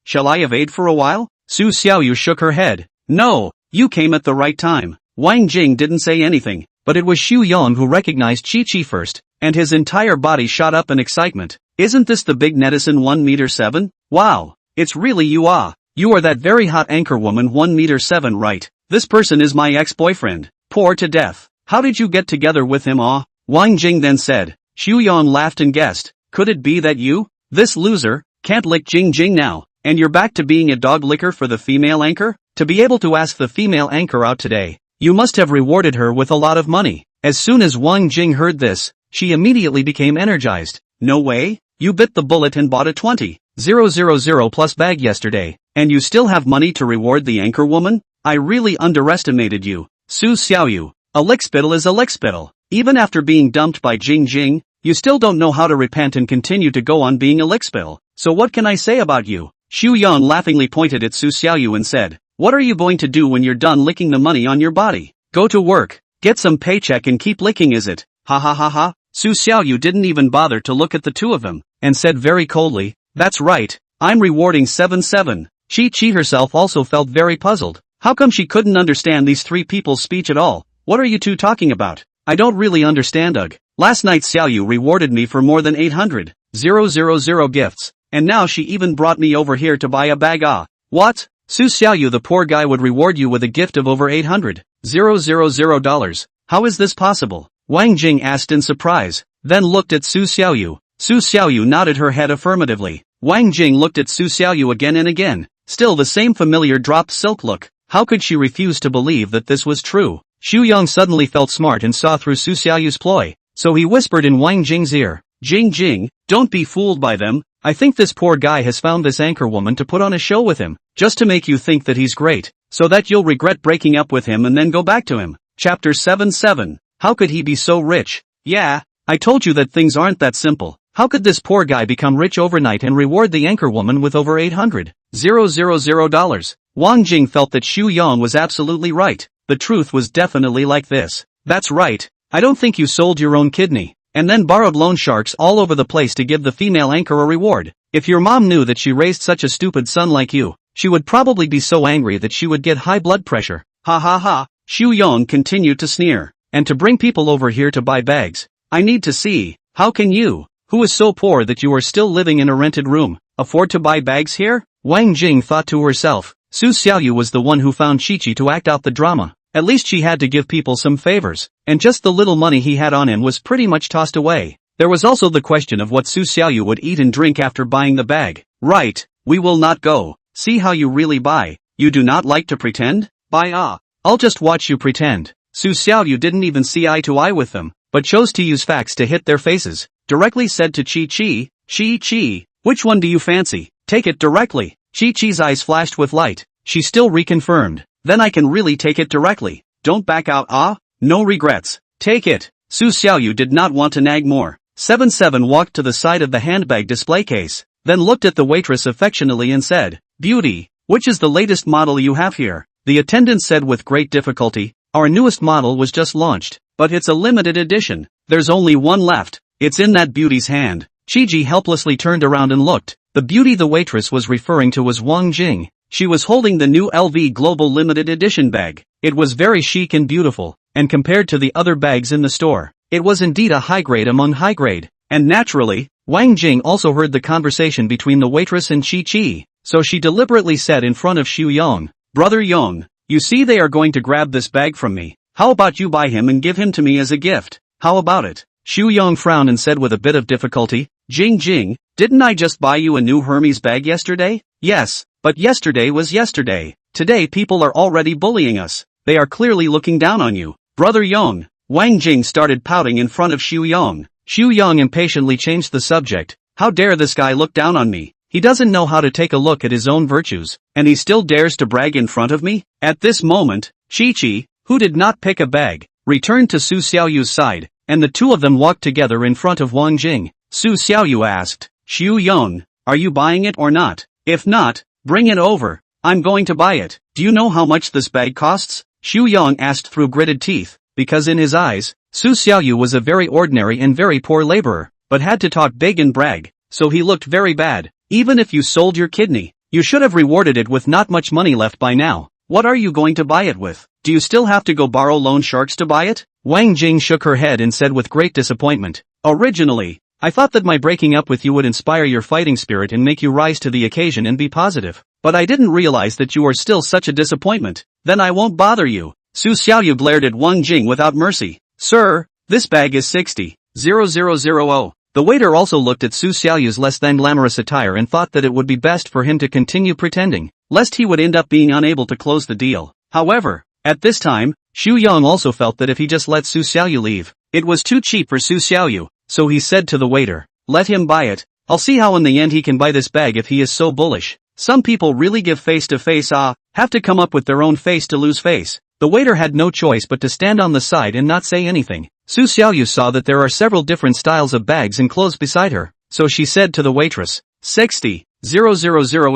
Shall I evade for a while?" Su Xiaoyu shook her head. "No, you came at the right time." Wang Jing didn't say anything, but it was Xiuyong who recognized Chi first, and his entire body shot up in excitement. "Isn't this the big netizen 1m7? Wow, it's really you ah. You are that very hot anchor woman 1m7 right? This person is my ex-boyfriend. Poor to death. How did you get together with him ah?" Wang Jing then said. Xiuyong laughed and guessed. "Could it be that you? This loser, can't lick Jing now, and you're back to being a dog licker for the female anchor? To be able to ask the female anchor out today, you must have rewarded her with a lot of money." As soon as Wang Jing heard this, she immediately became energized. "No way, you bit the bullet and bought a 20,000 plus bag yesterday, and you still have money to reward the anchor woman? I really underestimated you, Su Xiaoyu. A lickspittle is a lickspittle. Even after being dumped by Jing, you still don't know how to repent and continue to go on being a lickspittle. So what can I say about you?" Xiuyong laughingly pointed at Su Xiaoyu and said, "What are you going to do when you're done licking the money on your body? Go to work. Get some paycheck and keep licking, is it? Ha ha ha ha. Su Xiaoyu didn't even bother to look at the two of them, and said very coldly, that's right, I'm rewarding 7-7. Chi herself also felt very puzzled. How come she couldn't understand these three people's speech at all? What are you two talking about? I don't really understand, ugh. Last night Xiaoyu rewarded me for more than 800,000 gifts, and now she even brought me over here to buy a bag. Ah. What? Su Xiaoyu, the poor guy would reward you with a gift of over 800,000 dollars. How is this possible? Wang Jing asked in surprise, then looked at Su Xiaoyu. Su Xiaoyu nodded her head affirmatively. Wang Jing looked at Su Xiaoyu again and again, still the same familiar dropped silk look. How could she refuse to believe that this was true? Xu Yang suddenly felt smart and saw through Su Xiaoyu's ploy, so he whispered in Wang Jing's ear, Jing, don't be fooled by them. I think this poor guy has found this anchor woman to put on a show with him, just to make you think that he's great, so that you'll regret breaking up with him and then go back to him. Chapter 7-7. How could he be so rich? Yeah, I told you that things aren't that simple. How could this poor guy become rich overnight and reward the anchor woman with over 800,000 dollars? Wang Jing felt that Xu Yang was absolutely right. The truth was definitely like this. That's right. I don't think you sold your own kidney, and then borrowed loan sharks all over the place to give the female anchor a reward. If your mom knew that she raised such a stupid son like you, she would probably be so angry that she would get high blood pressure. Ha ha ha. Xu Yang continued to sneer. And to bring people over here to buy bags. I need to see, how can you, who is so poor that you are still living in a rented room, afford to buy bags here? Wang Jing thought to herself. Su Xiaoyu was the one who found Chi to act out the drama. At least she had to give people some favors, and just the little money he had on him was pretty much tossed away. There was also the question of what Su Xiaoyu would eat and drink after buying the bag. Right, we will not go. See how you really buy. You do not like to pretend? Buy ah. I'll just watch you pretend. Su Xiaoyu didn't even see eye to eye with them, but chose to use facts to hit their faces. Directly said to Chi, which one do you fancy? Take it directly. Chi's eyes flashed with light. She still reconfirmed. Then I can really take it directly. Don't back out, ah? No regrets. Take it. Su Xiaoyu did not want to nag more. 7-7 walked to the side of the handbag display case, then looked at the waitress affectionately and said, Beauty, which is the latest model you have here? The attendant said with great difficulty, our newest model was just launched, but it's a limited edition. There's only one left. It's in that beauty's hand. Chi helplessly turned around and looked. The beauty the waitress was referring to was Wang Jing. She was holding the new LV Global Limited Edition bag. It was very chic and beautiful, and compared to the other bags in the store, it was indeed a high grade among high grade. And naturally, Wang Jing also heard the conversation between the waitress and Chi, so she deliberately said in front of Xu Yang, Brother Yang, you see they are going to grab this bag from me. How about you buy him and give him to me as a gift? How about it? Xu Yang frowned and said with a bit of difficulty, Jing, didn't I just buy you a new Hermès bag yesterday? Yes, but yesterday was yesterday. Today people are already bullying us. They are clearly looking down on you. Brother Yang. Wang Jing started pouting in front of Xu Yang. Xu Yang impatiently changed the subject. How dare this guy look down on me? He doesn't know how to take a look at his own virtues, and he still dares to brag in front of me? At this moment, Chi, who did not pick a bag, returned to Su Xiaoyu's side, and the two of them walked together in front of Wang Jing. Su Xiaoyu asked, Xu Yang, are you buying it or not? If not, bring it over. I'm going to buy it. Do you know how much this bag costs? Xu Yang asked through gritted teeth, because in his eyes, Su Xiaoyu was a very ordinary and very poor laborer, but had to talk big and brag, so he looked very bad. Even if you sold your kidney, you should have rewarded it with not much money left by now. What are you going to buy it with? Do you still have to go borrow loan sharks to buy it? Wang Jing shook her head and said with great disappointment, Originally, I thought that my breaking up with you would inspire your fighting spirit and make you rise to the occasion and be positive. But I didn't realize that you are still such a disappointment. Then I won't bother you. Su Xiaoyu glared at Wang Jing without mercy. Sir, this bag is 60,000. The waiter also looked at Su Xiaoyu's less than glamorous attire and thought that it would be best for him to continue pretending, lest he would end up being unable to close the deal. However, at this time, Xu Yang also felt that if he just let Su Xiaoyu leave, it was too cheap for Su Xiaoyu, so he said to the waiter, let him buy it. I'll see how in the end he can buy this bag if he is so bullish. Some people really give face to face have to come up with their own face to lose face. The waiter had no choice but to stand on the side and not say anything. Su Xiaoyu saw that there are several different styles of bags and clothes beside her, so she said to the waitress, 60,000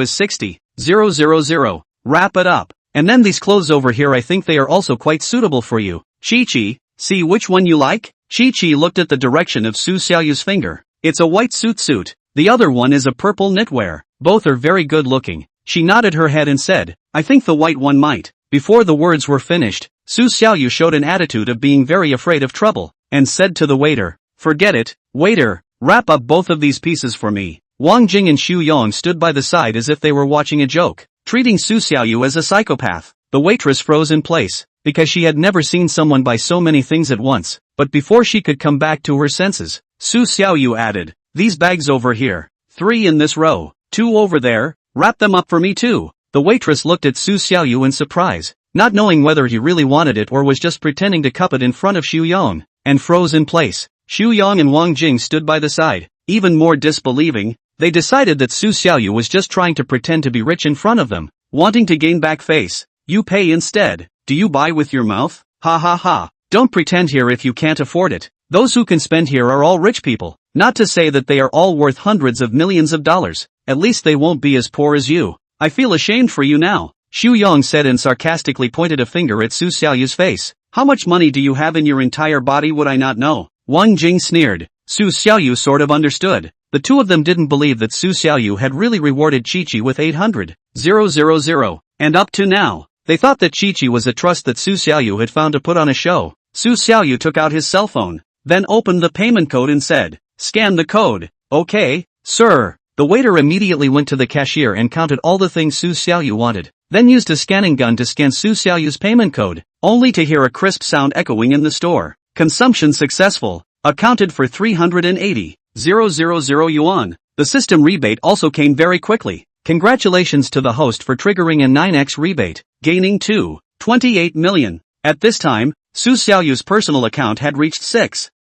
is 60,000. Wrap it up. And then these clothes over here, I think they are also quite suitable for you. Chi-Chi, see which one you like? Chi-Chi looked at the direction of Su Xiaoyu's finger. It's a white suit. The other one is a purple knitwear. Both are very good looking. She nodded her head and said, I think the white one might. Before the words were finished, Su Xiaoyu showed an attitude of being very afraid of trouble, and said to the waiter, forget it, waiter, wrap up both of these pieces for me. Wang Jing and Xu Yong stood by the side as if they were watching a joke, treating Su Xiaoyu as a psychopath. The waitress froze in place, because she had never seen someone buy so many things at once, but before she could come back to her senses, Su Xiaoyu added, these bags over here, 3 in this row, 2 over there, wrap them up for me too. The waitress looked at Su Xiaoyu in surprise, not knowing whether he really wanted it or was just pretending to cup it in front of Xu Yong, and froze in place. Xu Yong and Wang Jing stood by the side, even more disbelieving. They decided that Su Xiaoyu was just trying to pretend to be rich in front of them, wanting to gain back face. You pay instead. Do you buy with your mouth? Ha ha ha. Don't pretend here if you can't afford it. Those who can spend here are all rich people. Not to say that they are all worth hundreds of millions of dollars. At least they won't be as poor as you. I feel ashamed for you now, Xu Yong said and sarcastically pointed a finger at Su Xiaoyu's face. How much money do you have in your entire body would I not know? Wang Jing sneered. Su Xiaoyu sort of understood. The two of them didn't believe that Su Xiaoyu had really rewarded Chi-Chi with 800,000, and up to now, they thought that Chi-Chi was a trust that Su Xiaoyu had found to put on a show. Su Xiaoyu took out his cell phone, then opened the payment code and said, scan the code. Okay, sir. The waiter immediately went to the cashier and counted all the things Su Xiaoyu wanted, then used a scanning gun to scan Su Xiaoyu's payment code, only to hear a crisp sound echoing in the store. Consumption successful. Accounted for 380,000 yuan. The system rebate also came very quickly. Congratulations to the host for triggering a 9x rebate, gaining 28 million. At this time, Su Xiaoyu's personal account had reached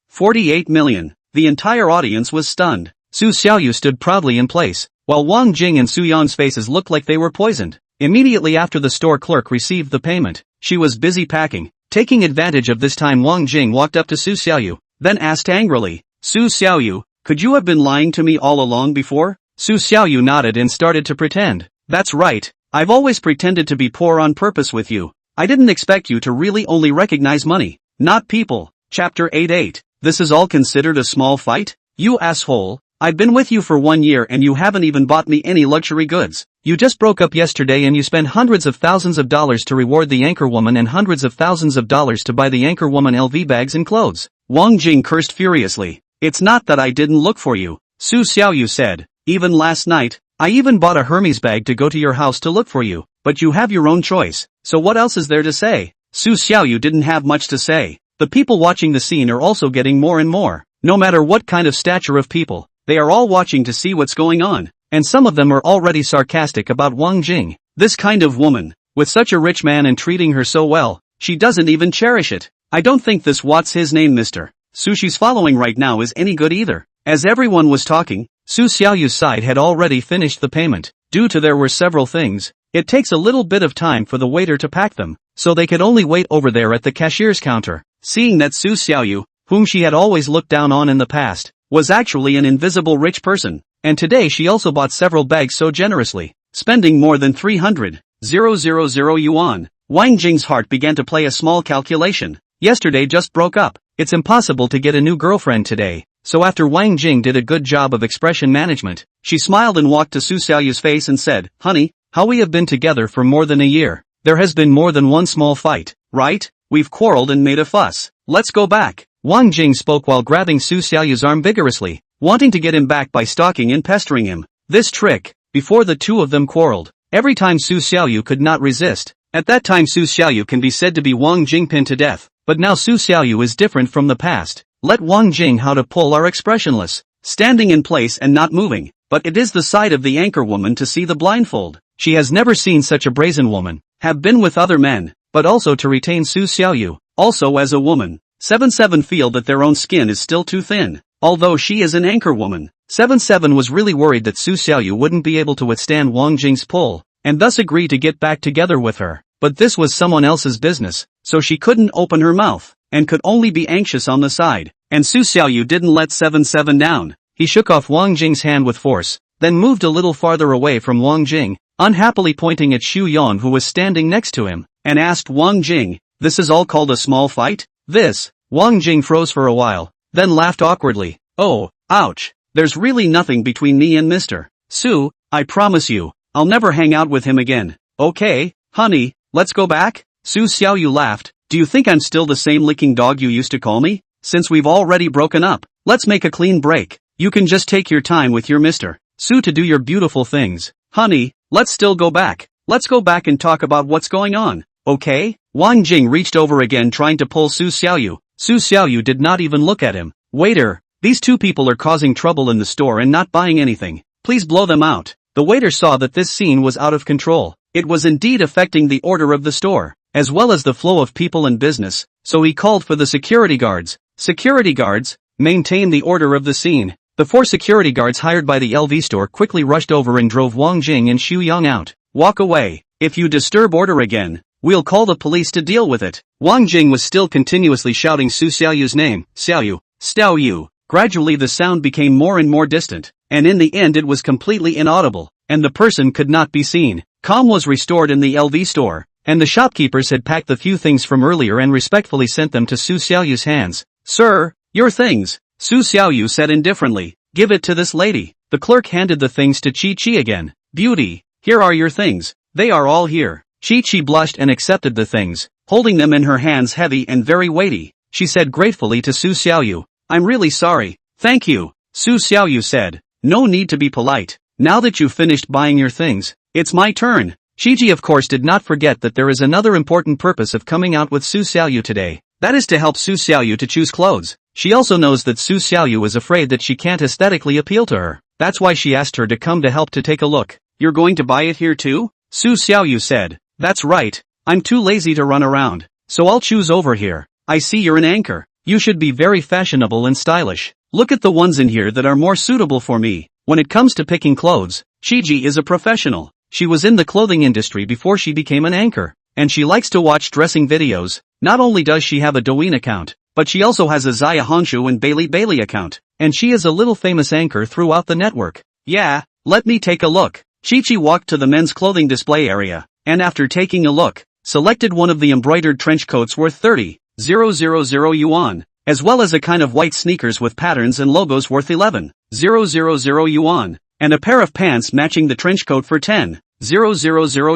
48 million. The entire audience was stunned. Su Xiaoyu stood proudly in place, while Wang Jing and Su Yong's faces looked like they were poisoned. Immediately after the store clerk received the payment, she was busy packing. Taking advantage of this time, Wang Jing walked up to Su Xiaoyu, then asked angrily, Su Xiaoyu, could you have been lying to me all along before? Su Xiaoyu nodded and started to pretend. That's right, I've always pretended to be poor on purpose with you. I didn't expect you to really only recognize money, not people. Chapter 88. This is all considered a small fight? You asshole. I've been with you for 1 year and you haven't even bought me any luxury goods. You just broke up yesterday and you spent hundreds of thousands of dollars to reward the anchor woman and hundreds of thousands of dollars to buy the anchor woman LV bags and clothes. Wang Jing cursed furiously. It's not that I didn't look for you, Su Xiaoyu said. Even last night, I even bought a Hermès bag to go to your house to look for you, but you have your own choice, so what else is there to say? Su Xiaoyu didn't have much to say. The people watching the scene are also getting more and more. No matter what kind of stature of people, they are all watching to see what's going on, and some of them are already sarcastic about Wang Jing. This kind of woman, with such a rich man and treating her so well, she doesn't even cherish it. I don't think this what's his name Mr. Sushi's following right now is any good either. As everyone was talking, Su Xiaoyu's side had already finished the payment. Due to there were several things, it takes a little bit of time for the waiter to pack them, so they could only wait over there at the cashier's counter. Seeing that Su Xiaoyu, whom she had always looked down on in the past, was actually an invisible rich person, and today she also bought several bags so generously, spending more than 300,000 yuan. Wang Jing's heart began to play a small calculation. Yesterday just broke up. It's impossible to get a new girlfriend today. So after Wang Jing did a good job of expression management, she smiled and walked to Su Xiaoyu's face and said, Honey, how we have been together for more than a year. There has been more than one small fight, right? We've quarreled and made a fuss. Let's go back. Wang Jing spoke while grabbing Su Xiaoyu's arm vigorously, wanting to get him back by stalking and pestering him. This trick, before the two of them quarreled, every time Su Xiaoyu could not resist. At that time Su Xiaoyu can be said to be Wang Jing pinned to death, but now Su Xiaoyu is different from the past. Let Wang Jing how to pull are expressionless, standing in place and not moving, but it is the side of the anchor woman to see the blindfold. She has never seen such a brazen woman, have been with other men, but also to retain Su Xiaoyu. Also as a woman, 77 feel that their own skin is still too thin. Although she is an anchor woman, 77 was really worried that Su Xiaoyu wouldn't be able to withstand Wang Jing's pull, and thus agreed to get back together with her. But this was someone else's business, so she couldn't open her mouth, and could only be anxious on the side. And Su Xiaoyu didn't let 77 down. He shook off Wang Jing's hand with force, then moved a little farther away from Wang Jing, unhappily pointing at Xu Yan who was standing next to him, and asked Wang Jing, This is all called a small fight? This. Wang Jing froze for a while, then laughed awkwardly. Oh, ouch. There's really nothing between me and Mr. Su, I promise you, I'll never hang out with him again. Okay, honey, let's go back? Su Xiaoyu laughed. Do you think I'm still the same licking dog you used to call me? Since we've already broken up, let's make a clean break. You can just take your time with your Mr. Su to do your beautiful things. Honey, let's still go back. Let's go back and talk about what's going on, okay? Wang Jing reached over again trying to pull Su Xiaoyu. Su Xiaoyu did not even look at him. Waiter, these two people are causing trouble in the store and not buying anything. Please blow them out. The waiter saw that this scene was out of control. It was indeed affecting the order of the store, as well as the flow of people and business, so he called for the security guards. Security guards, maintain the order of the scene. The 4 security guards hired by the LV store quickly rushed over and drove Wang Jing and Xu Yang out. Walk away. If you disturb order again, we'll call the police to deal with it. Wang Jing was still continuously shouting Su Xiaoyu's name, Xiaoyu, Xiaoyu. Gradually the sound became more and more distant, and in the end it was completely inaudible, and the person could not be seen. Calm was restored in the LV store, and the shopkeepers had packed the few things from earlier and respectfully sent them to Su Xiaoyu's hands. Sir, your things, Su Xiaoyu said indifferently. Give it to this lady. The clerk handed the things to Chi Chi again. Beauty, here are your things. They are all here. Chi Chi blushed and accepted the things, holding them in her hands heavy and very weighty. She said gratefully to Su Xiaoyu, I'm really sorry. Thank you. Su Xiaoyu said, no need to be polite. Now that you've finished buying your things, it's my turn. Chi Chi of course did not forget that there is another important purpose of coming out with Su Xiaoyu today. That is to help Su Xiaoyu to choose clothes. She also knows that Su Xiaoyu is afraid that she can't aesthetically appeal to her. That's why she asked her to come to help to take a look. You're going to buy it here too? Su Xiaoyu said. That's right. I'm too lazy to run around, so I'll choose over here. I see you're an anchor. You should be very fashionable and stylish. Look at the ones in here that are more suitable for me. When it comes to picking clothes, Shiji is a professional. She was in the clothing industry before she became an anchor, and she likes to watch dressing videos. Not only does she have a Douyin account, but she also has a Zaya Hanshu and Bailey account, and she is a little famous anchor throughout the network. Yeah, let me take a look. Chi-Chi walked to the men's clothing display area, and after taking a look, selected one of the embroidered trench coats worth 30,000 yuan, as well as a kind of white sneakers with patterns and logos worth 11,000 yuan, and a pair of pants matching the trench coat for 10,000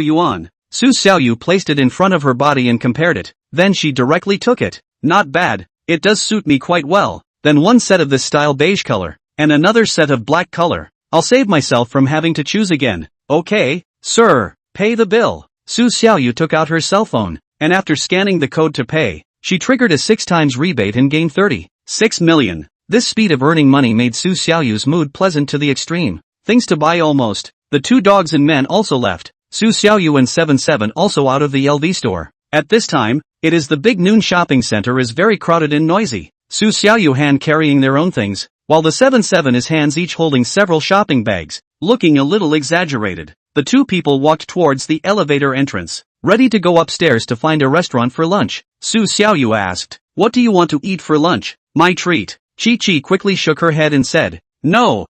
yuan. Su Xiaoyu placed it in front of her body and compared it, then she directly took it. Not bad, it does suit me quite well. Then one set of this style beige color, and another set of black color. I'll save myself from having to choose again. Okay, sir, pay the bill. Su Xiaoyu took out her cell phone, and after scanning the code to pay, she triggered a 6 times rebate and gained 36 million. This speed of earning money made Su Xiaoyu's mood pleasant to the extreme. Things to buy almost. The 2 dogs and men also left. Su Xiaoyu and 77 also out of the LV store. At this time, it is the big noon shopping center is very crowded and noisy. Su Xiaoyu hand carrying their own things, while the 77 is hands each holding several shopping bags, looking a little exaggerated. The 2 people walked towards the elevator entrance, ready to go upstairs to find a restaurant for lunch. Su Xiaoyu asked, what do you want to eat for lunch? My treat. Chi-Chi quickly shook her head and said, no,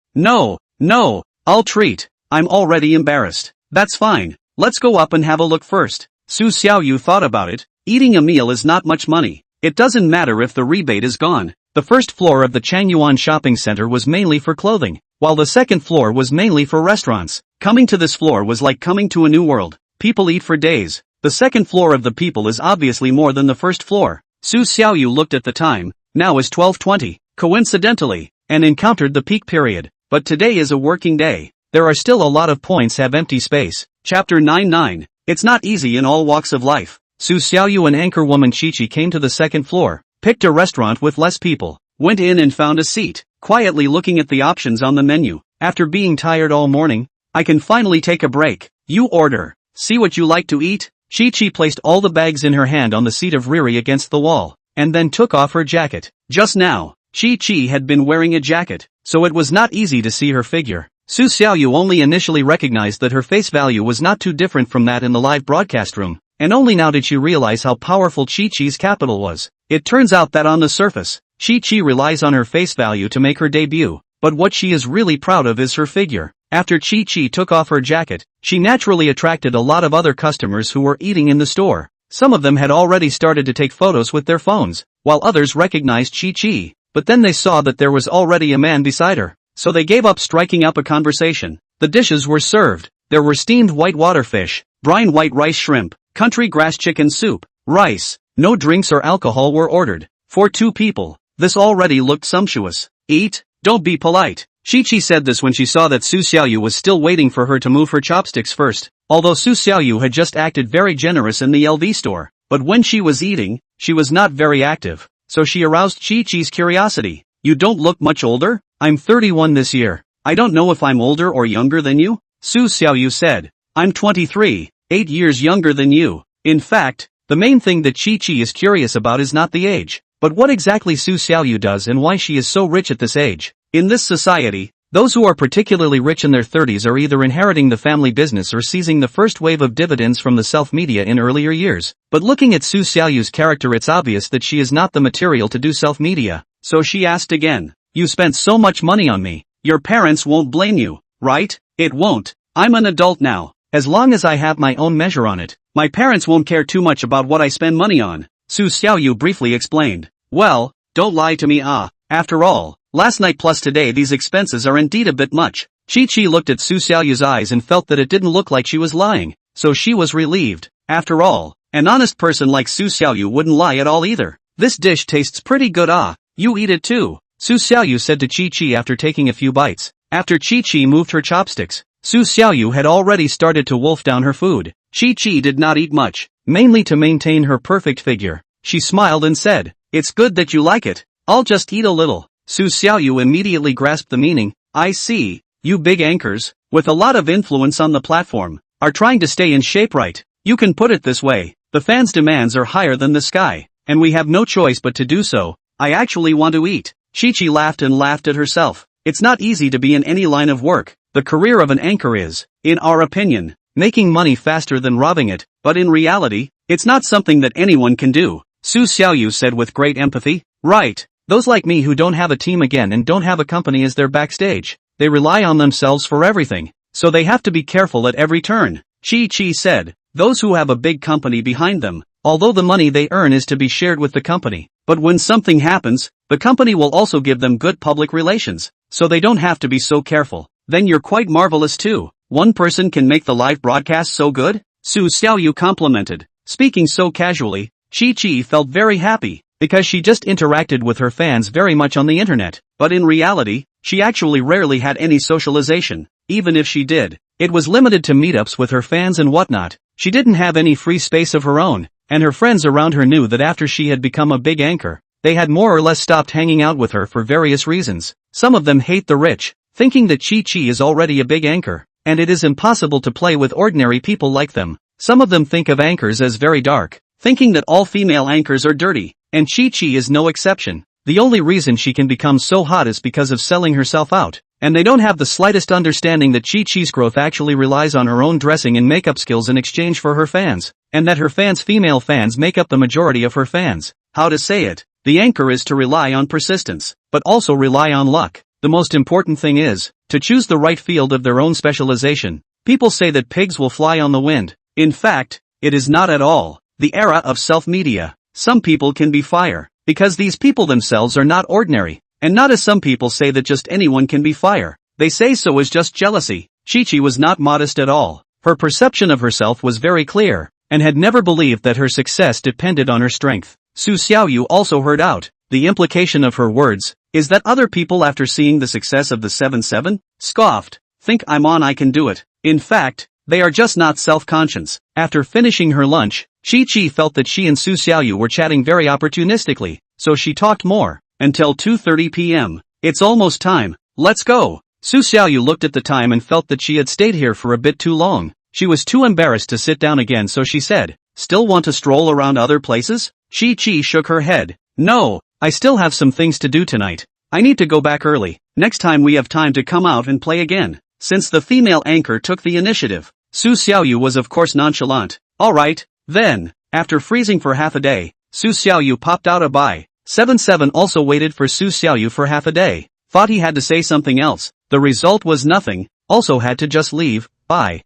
I'll treat. I'm already embarrassed. That's fine. Let's go up and have a look first. Su Xiaoyu thought about it. Eating a meal is not much money. It doesn't matter if the rebate is gone. The first floor of the Changyuan shopping center was mainly for clothing, while the second floor was mainly for restaurants. Coming to this floor was like coming to a new world. People eat for days. The second floor of the people is obviously more than the first floor. Su Xiaoyu looked at the time. Now is 12:20. Coincidentally, and encountered the peak period. But today is a working day. There are still a lot of points have empty space. Chapter 99. It's not easy in all walks of life. Su Xiaoyu and anchor woman Chi-Chi came to the second floor, picked a restaurant with less people, went in and found a seat, quietly looking at the options on the menu. After being tired all morning, I can finally take a break. You order. See what you like to eat? Chi-Chi placed all the bags in her hand on the seat of Riri against the wall, and then took off her jacket. Just now, Chi-Chi had been wearing a jacket, so it was not easy to see her figure. Su Xiaoyu only initially recognized that her face value was not too different from that in the live broadcast room, and only now did she realize how powerful Chi-Chi's capital was. It turns out that on the surface, Chi-Chi relies on her face value to make her debut, but what she is really proud of is her figure. After Chi-Chi took off her jacket, she naturally attracted a lot of other customers who were eating in the store. Some of them had already started to take photos with their phones, while others recognized Chi-Chi. But then they saw that there was already a man beside her, so they gave up striking up a conversation. The dishes were served. There were steamed whitewater fish, brine white rice shrimp, country grass chicken soup, rice. No drinks or alcohol were ordered. For 2 people, this already looked sumptuous. Eat, don't be polite. Chi-Chi said this when she saw that Su Xiaoyu was still waiting for her to move her chopsticks first, although Su Xiaoyu had just acted very generous in the LV store. But when she was eating, she was not very active, so she aroused Chi-Chi's curiosity. You don't look much older? I'm 31 this year. I don't know if I'm older or younger than you, Su Xiaoyu said. I'm 23, 8 years younger than you. In fact, the main thing that Chi-Chi is curious about is not the age, but what exactly Su Xiaoyu does and why she is so rich at this age. In this society, those who are particularly rich in their 30s are either inheriting the family business or seizing the first wave of dividends from the self-media in earlier years. But looking at Su Xiaoyu's character, it's obvious that she is not the material to do self-media. So she asked again, you spent so much money on me. Your parents won't blame you, right? It won't. I'm an adult now. As long as I have my own measure on it, my parents won't care too much about what I spend money on, Su Xiaoyu briefly explained. Well, don't lie to me. After all, last night plus today these expenses are indeed a bit much. Chi-Chi looked at Su Xiaoyu's eyes and felt that it didn't look like she was lying, so she was relieved. After all, an honest person like Su Xiaoyu wouldn't lie at all either. This dish tastes pretty good. You eat it too, Su Xiaoyu said to Chi-Chi after taking a few bites. After Chi-Chi moved her chopsticks, Su Xiaoyu had already started to wolf down her food. Chi-Chi did not eat much, mainly to maintain her perfect figure. She smiled and said, it's good that you like it. I'll just eat a little. Su Xiaoyu immediately grasped the meaning. I see, you big anchors, with a lot of influence on the platform, are trying to stay in shape, right? You can put it this way, the fans' demands are higher than the sky, and we have no choice but to do so. I actually want to eat. Chi-Chi laughed and laughed at herself. It's not easy to be in any line of work. The career of an anchor is, in our opinion, making money faster than robbing it, but in reality, it's not something that anyone can do, Su Xiaoyu said with great empathy. Right, those like me who don't have a team again and don't have a company as their backstage, they rely on themselves for everything, so they have to be careful at every turn, Chi-Chi said. Those who have a big company behind them, although the money they earn is to be shared with the company, but when something happens, the company will also give them good public relations, so they don't have to be so careful. Then you're quite marvelous too. One person can make the live broadcast so good? Su Xiaoyu complimented. Speaking so casually, Chi-Chi felt very happy, because she just interacted with her fans very much on the internet, but in reality, she actually rarely had any socialization. Even if she did, it was limited to meetups with her fans and whatnot. She didn't have any free space of her own, and her friends around her knew that after she had become a big anchor, they had more or less stopped hanging out with her for various reasons. Some of them hate the rich, thinking that Chi-Chi is already a big anchor, and it is impossible to play with ordinary people like them. Some of them think of anchors as very dark, thinking that all female anchors are dirty, and Chi-Chi is no exception. The only reason she can become so hot is because of selling herself out, and they don't have the slightest understanding that Chi-Chi's growth actually relies on her own dressing and makeup skills in exchange for her fans, and that her female fans make up the majority of her fans. How to say it? The anchor is to rely on persistence, but also rely on luck. The most important thing is to choose the right field of their own specialization. People say that pigs will fly on the wind. In fact, it is not at all the era of self-media. Some people can be fire, because these people themselves are not ordinary, and not as some people say that just anyone can be fire. They say so as just jealousy. Chi-Chi was not modest at all. Her perception of herself was very clear, and had never believed that her success depended on her strength. Su Xiaoyu also heard out the implication of her words, is that other people after seeing the success of the 7-7, scoffed, think I'm on, I can do it. In fact, they are just not self-conscious. After finishing her lunch, Chi-Chi felt that she and Su Xiaoyu were chatting very opportunistically, so she talked more, until 2:30 p.m. It's almost time, let's go. Su Xiaoyu looked at the time and felt that she had stayed here for a bit too long. She was too embarrassed to sit down again, so she said, still want to stroll around other places? Chi-Chi shook her head. No, I still have some things to do tonight. I need to go back early. Next time we have time to come out and play again. Since the female anchor took the initiative, Su Xiaoyu was of course nonchalant. Alright, then. After freezing for half a day, Su Xiaoyu popped out a bye. 7-7 also waited for Su Xiaoyu for half a day. Thought he had to say something else. The result was nothing. Also had to just leave. Bye.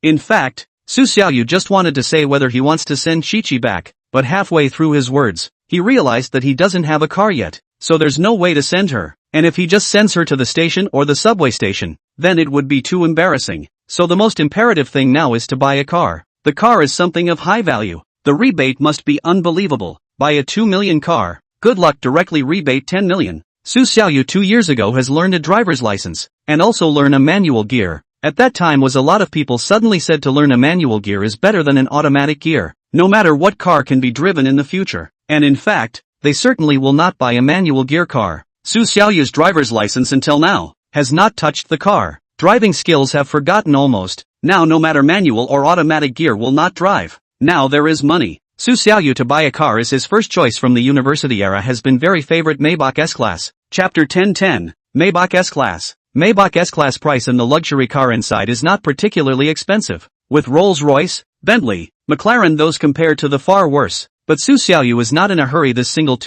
In fact, Su Xiaoyu just wanted to say whether he wants to send Chichi back, but halfway through his words, he realized that he doesn't have a car yet, so there's no way to send her, and if he just sends her to the station or the subway station, then it would be too embarrassing, so the most imperative thing now is to buy a car. The car is something of high value. The rebate must be unbelievable. Buy a 2 million car. Good luck directly rebate 10 million. Su Xiaoyu 2 years ago has learned a driver's license, and also learn a manual gear. At that time was a lot of people suddenly said to learn a manual gear is better than an automatic gear, no matter what car can be driven in the future, and in fact, they certainly will not buy a manual gear car. Su Xiaoyu's driver's license until now has not touched the car. Driving skills have forgotten almost. Now no matter manual or automatic gear will not drive. Now there is money. Su Xiaoyu to buy a car is his first choice from the university era has been very favorite Maybach S-Class. Chapter 10:10. Maybach S-Class. Maybach S-Class price and the luxury car inside is not particularly expensive. With Rolls-Royce, Bentley, McLaren those compared to the far worse. But Su Xiaoyu is not in a hurry this single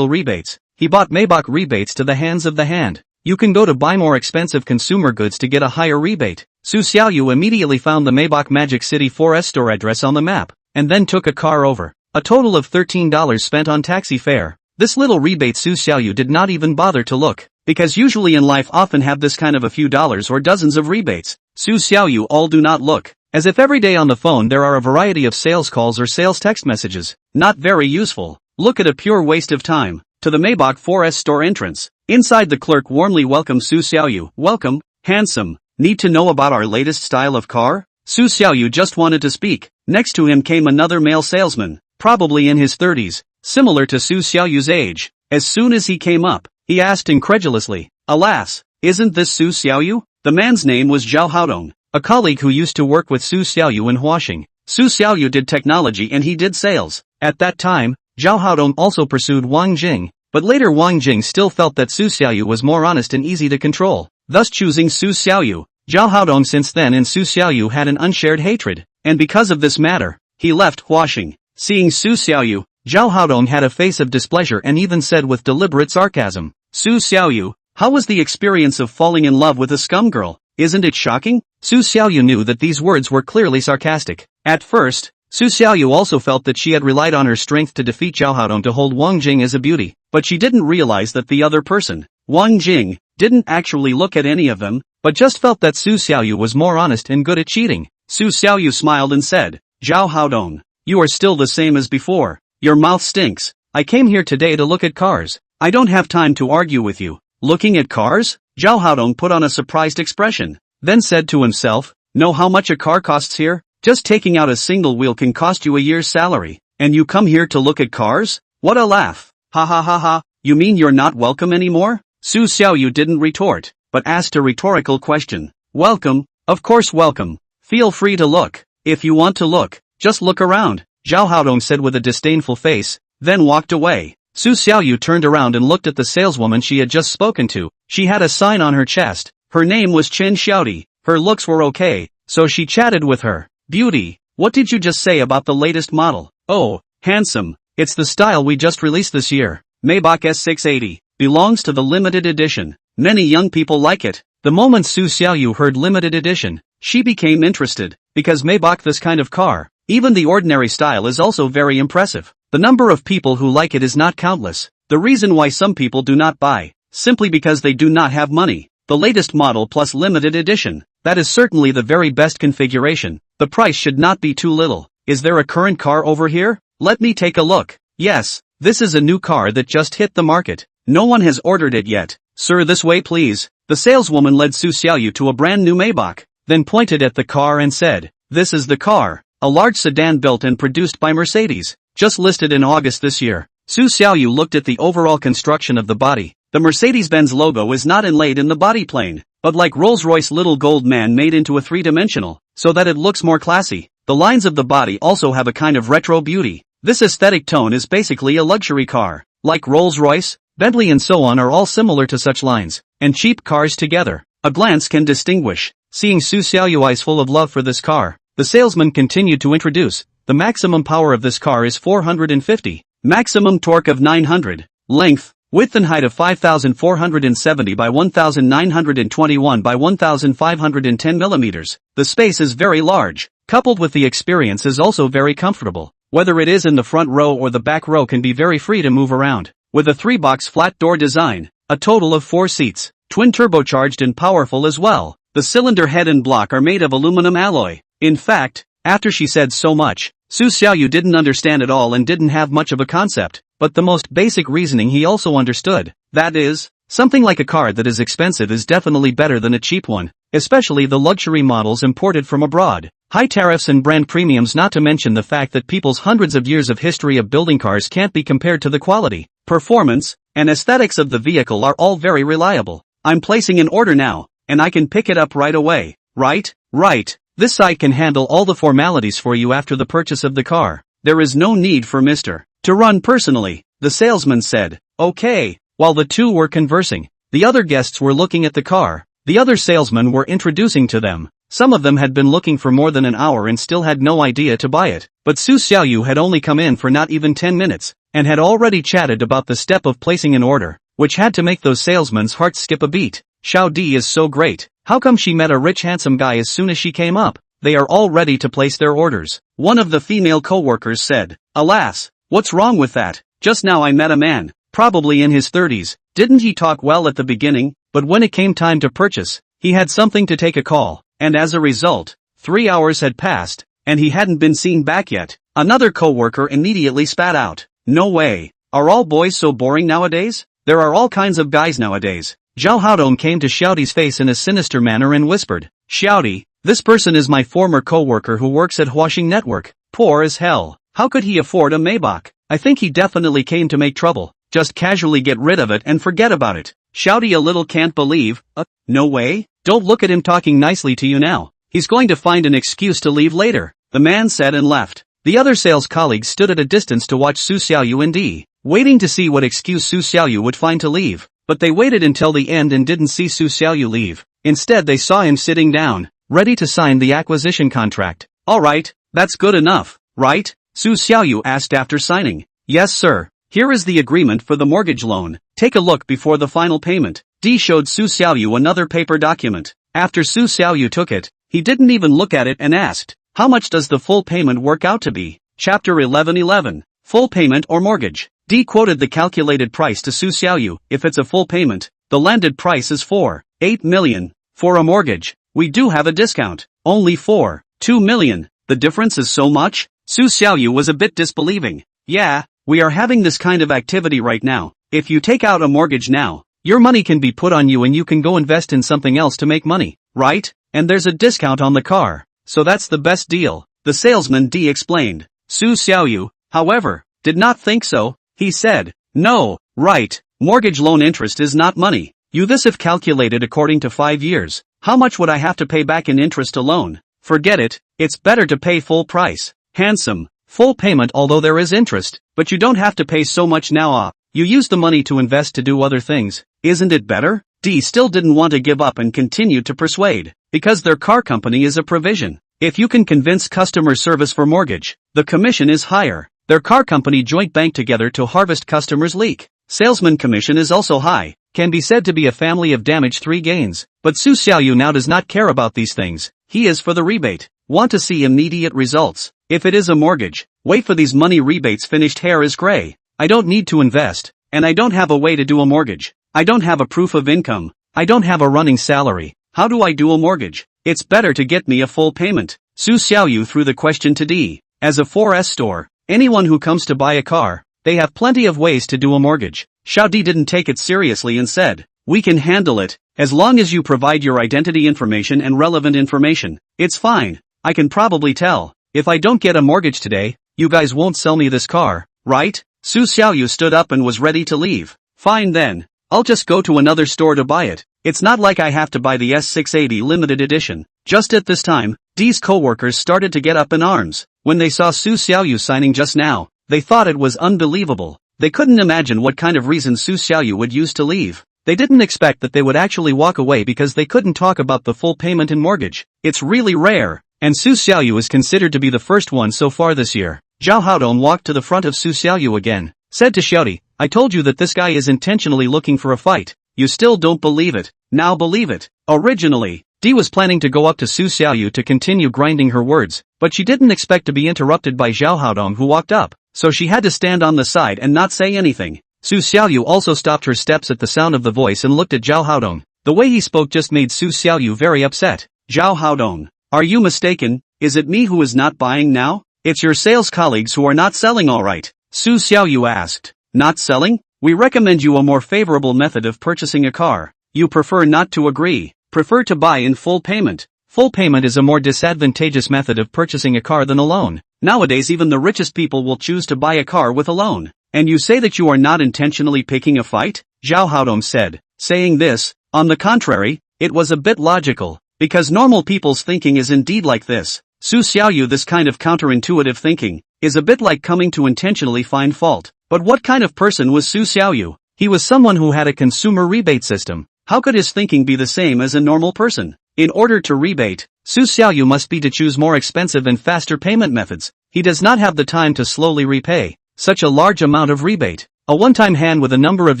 rebates. He bought Maybach rebates to the hands of the hand. You can go to buy more expensive consumer goods to get a higher rebate. Su Xiaoyu immediately found the Maybach Magic City 4S store address on the map, and then took a car over. A total of $13 spent on taxi fare. This little rebate Su Xiaoyu did not even bother to look, because usually in life often have this kind of a few dollars or dozens of rebates. Su Xiaoyu all do not look, as if every day on the phone there are a variety of sales calls or sales text messages. Not very useful. Look at a pure waste of time. To the Maybach 4S store entrance. Inside the clerk warmly welcomed Su Xiaoyu. Welcome, handsome. Need to know about our latest style of car? Su Xiaoyu just wanted to speak. Next to him came another male salesman, probably in his 30s, similar to Su Xiaoyu's age. As soon as he came up, he asked incredulously, alas, isn't this Su Xiaoyu? The man's name was Zhao Haodong, a colleague who used to work with Su Xiaoyu in Huaxing. Su Xiaoyu did technology and he did sales. At that time, Zhao Haodong also pursued Wang Jing, but later Wang Jing still felt that Su Xiaoyu was more honest and easy to control, thus choosing Su Xiaoyu. Zhao Haodong since then and Su Xiaoyu had an unshared hatred, and because of this matter, he left Huaxing. Seeing Su Xiaoyu, Zhao Haodong had a face of displeasure and even said with deliberate sarcasm, Su Xiaoyu, how was the experience of falling in love with a scum girl? Isn't it shocking? Su Xiaoyu knew that these words were clearly sarcastic. At first, Su Xiaoyu also felt that she had relied on her strength to defeat Zhao Haodong to hold Wang Jing as a beauty, but she didn't realize that the other person, Wang Jing, didn't actually look at any of them, but just felt that Su Xiaoyu was more honest and good at cheating. Su Xiaoyu smiled and said, Zhao Haodong, you are still the same as before. Your mouth stinks. I came here today to look at cars. I don't have time to argue with you. Looking at cars? Zhao Haodong put on a surprised expression, then said to himself, know how much a car costs here? Just taking out a single wheel can cost you a year's salary, and you come here to look at cars? What a laugh. Ha ha ha ha, you mean you're not welcome anymore? Su Xiaoyu didn't retort, but asked a rhetorical question. Welcome? Of course welcome. Feel free to look. If you want to look, just look around, Zhao Haodong said with a disdainful face, then walked away. Su Xiaoyu turned around and looked at the saleswoman she had just spoken to. She had a sign on her chest. Her name was Chen Xiaodi. Her looks were okay, so she chatted with her. Beauty, what did you just say about the latest model? Oh, handsome. It's the style we just released this year. Maybach S680. Belongs to the limited edition. Many young people like it. The moment Su Xiaoyu heard limited edition, she became interested, because Maybach this kind of car, even the ordinary style is also very impressive. The number of people who like it is not countless. The reason why some people do not buy, simply because they do not have money. The latest model plus limited edition, that is certainly the very best configuration. The price should not be too little. Is there a current car over here? Let me take a look. Yes, this is a new car that just hit the market. No one has ordered it yet. Sir, this way please. The saleswoman led Su Xiaoyu to a brand new Maybach, then pointed at the car and said, this is the car. A large sedan built and produced by Mercedes, just listed in August this year. Su Xiaoyu looked at the overall construction of the body. The Mercedes-Benz logo is not inlaid in the body plane, but like Rolls-Royce little gold man made into a three-dimensional, so that it looks more classy. The lines of the body also have a kind of retro beauty. This aesthetic tone is basically a luxury car. Like Rolls-Royce, Bentley and so on are all similar to such lines, and cheap cars together. A glance can distinguish. Seeing Su Xiaoyu eyes full of love for this car, the salesman continued to introduce. The maximum power of this car is 450. Maximum torque of 900. Length, Width and height of 5,470 by 1,921 by 1,510 millimeters. The space is very large, coupled with the experience is also very comfortable. Whether it is in the front row or the back row can be very free to move around. With a 3-box flat door design, a total of 4 seats, twin turbocharged and powerful as well. The cylinder head and block are made of aluminum alloy. In fact, after she said so much, Su Xiaoyu didn't understand it all and didn't have much of a concept, but the most basic reasoning he also understood. That is, something like a car that is expensive is definitely better than a cheap one, especially the luxury models imported from abroad. High tariffs and brand premiums, not to mention the fact that people's hundreds of years of history of building cars can't be compared to the quality, performance, and aesthetics of the vehicle are all very reliable. I'm placing an order now, and I can pick it up right away, right? Right. This site can handle all the formalities for you after the purchase of the car. There is no need for Mr. to run personally, the salesman said. Okay. While the two were conversing, the other guests were looking at the car. The other salesmen were introducing to them. Some of them had been looking for more than an hour and still had no idea to buy it. But Su Xiaoyu had only come in for not even 10 minutes, and had already chatted about the step of placing an order, which had to make those salesmen's hearts skip a beat. Xiao Di is so great. How come she met a rich handsome guy as soon as she came up? They are all ready to place their orders. One of the female co-workers said, Alas, what's wrong with that? Just now I met a man, probably in his 30s. Didn't he talk well at the beginning? But when it came time to purchase, he had something to take a call, and as a result, 3 hours had passed, and he hadn't been seen back yet. Another co-worker immediately spat out. No way. Are all boys so boring nowadays? There are all kinds of guys nowadays. Zhao Haodong came to Xiaodi's face in a sinister manner and whispered, Xiaodi, this person is my former co-worker who works at Huaxing Network. Poor as hell. How could he afford a Maybach? I think he definitely came to make trouble. Just casually get rid of it and forget about it. Xiaodi a little can't believe. No way? Don't look at him talking nicely to you now. He's going to find an excuse to leave later. The man said and left. The other sales colleagues stood at a distance to watch Su Xiaoyu and Di, waiting to see what excuse Su Xiaoyu would find to leave. But they waited until the end and didn't see Su Xiaoyu leave. Instead they saw him sitting down, ready to sign the acquisition contract. Alright, that's good enough, right? Su Xiaoyu asked after signing. Yes sir. Here is the agreement for the mortgage loan. Take a look before the final payment. Di showed Su Xiaoyu another paper document. After Su Xiaoyu took it, he didn't even look at it and asked, how much does the full payment work out to be? Chapter 11:11. Full payment or mortgage. Di quoted the calculated price to Su Xiaoyu. If it's a full payment, the landed price is 4.8 million. For a mortgage, we do have a discount. Only 4.2 million. The difference is so much? Su Xiaoyu was a bit disbelieving. Yeah, we are having this kind of activity right now. If you take out a mortgage now, your money can be put on you and you can go invest in something else to make money, right? And there's a discount on the car. So that's the best deal. The salesman Di explained. Su Xiaoyu, however, did not think so. He said, no, right, mortgage loan interest is not money. You this if calculated according to 5 years. How much would I have to pay back in interest alone? Forget it, it's better to pay full price. Handsome, full payment although there is interest, but you don't have to pay so much now. You use the money to invest to do other things. Isn't it better? Di still didn't want to give up and continued to persuade. Because their car company is a provision. If you can convince customer service for mortgage, the commission is higher. Their car company joint bank together to harvest customers' leak. Salesman commission is also high, can be said to be a family of damage 3 gains. But Su Xiaoyu now does not care about these things. He is for the rebate. Want to see immediate results. If it is a mortgage, wait for these money rebates. Finished hair is gray. I don't need to invest, and I don't have a way to do a mortgage. I don't have a proof of income. I don't have a running salary. How do I do a mortgage? It's better to get me a full payment. Su Xiaoyu threw the question to Di. As a 4S store, anyone who comes to buy a car, they have plenty of ways to do a mortgage. Xiao Di didn't take it seriously and said, we can handle it, as long as you provide your identity information and relevant information. It's fine. I can probably tell. If I don't get a mortgage today, you guys won't sell me this car, right? Su Xiaoyu stood up and was ready to leave. Fine then. I'll just go to another store to buy it. It's not like I have to buy the S680 limited edition. Just at this time, Di's co-workers started to get up in arms. When they saw Su Xiaoyu signing just now, they thought it was unbelievable. They couldn't imagine what kind of reason Su Xiaoyu would use to leave. They didn't expect that they would actually walk away because they couldn't talk about the full payment and mortgage. It's really rare, and Su Xiaoyu is considered to be the first one so far this year. Zhao Haodong walked to the front of Su Xiaoyu again, said to Xiaodi, I told you that this guy is intentionally looking for a fight. You still don't believe it. Now believe it. Originally, Dee was planning to go up to Su Xiaoyu to continue grinding her words, but she didn't expect to be interrupted by Zhao Haodong, who walked up, so she had to stand on the side and not say anything. Su Xiaoyu also stopped her steps at the sound of the voice and looked at Zhao Haodong. The way he spoke just made Su Xiaoyu very upset. Zhao Haodong, are you mistaken? Is it me who is not buying now? It's your sales colleagues who are not selling, alright? Su Xiaoyu asked. Not selling? We recommend you a more favorable method of purchasing a car. You prefer not to agree. Prefer to buy in full payment. Full payment is a more disadvantageous method of purchasing a car than a loan. Nowadays even the richest people will choose to buy a car with a loan. And you say that you are not intentionally picking a fight? Zhao Haodong said. Saying this, on the contrary, it was a bit logical, because normal people's thinking is indeed like this. Su Xiaoyu, this kind of counterintuitive thinking, is a bit like coming to intentionally find fault. But what kind of person was Su Xiaoyu? He was someone who had a consumer rebate system. How could his thinking be the same as a normal person? In order to rebate, Su Xiaoyu must be to choose more expensive and faster payment methods. He does not have the time to slowly repay such a large amount of rebate. A one-time hand with a number of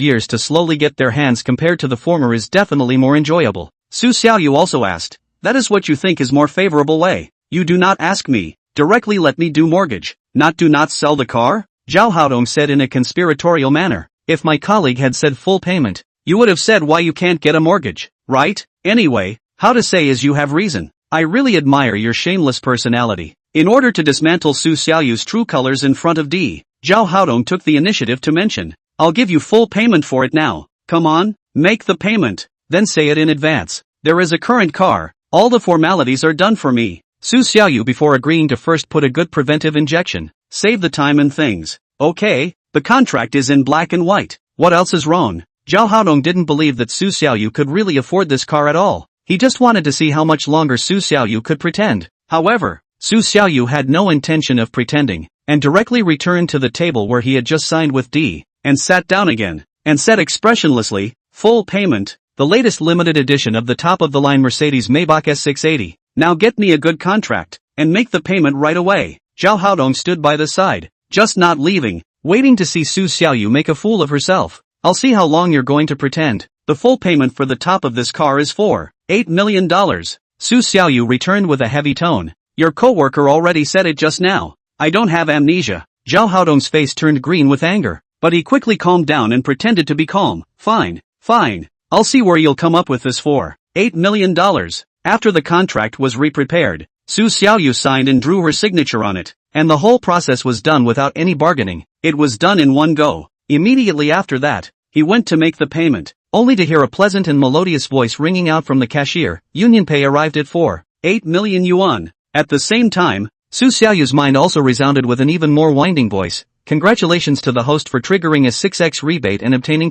years to slowly get their hands compared to the former is definitely more enjoyable. Su Xiaoyu also asked, that is what you think is more favorable way. You do not ask me, directly let me do mortgage, do not sell the car? Zhao Haodong said in a conspiratorial manner. If my colleague had said full payment, you would have said why you can't get a mortgage, right? Anyway, how to say is you have reason. I really admire your shameless personality. In order to dismantle Su Xiaoyu's true colors in front of Dee, Zhao Haodong took the initiative to mention, I'll give you full payment for it now. Come on, make the payment, then say it in advance. There is a current car, all the formalities are done for me. Su Xiaoyu before agreeing to first put a good preventive injection. Save the time and things. Okay, the contract is in black and white. What else is wrong? Zhao Haodong didn't believe that Su Xiaoyu could really afford this car at all. He just wanted to see how much longer Su Xiaoyu could pretend. However, Su Xiaoyu had no intention of pretending, and directly returned to the table where he had just signed with Dee, and sat down again, and said expressionlessly, full payment, the latest limited edition of the top-of-the-line Mercedes Maybach S680. Now get me a good contract, and make the payment right away. Zhao Haodong stood by the side, just not leaving, waiting to see Su Xiaoyu make a fool of herself. I'll see how long you're going to pretend. The full payment for the top of this car is $8 million. Su Xiaoyu returned with a heavy tone. Your coworker already said it just now. I don't have amnesia. Zhao Haodong's face turned green with anger, but he quickly calmed down and pretended to be calm. Fine. I'll see where you'll come up with this $8 million. After the contract was re-prepared, Su Xiaoyu signed and drew her signature on it, and the whole process was done without any bargaining. It was done in one go. Immediately after that, he went to make the payment, only to hear a pleasant and melodious voice ringing out from the cashier. UnionPay arrived at 8 million yuan. At the same time, Su Xiaoyu's mind also resounded with an even more winding voice. Congratulations to the host for triggering a 6x rebate and obtaining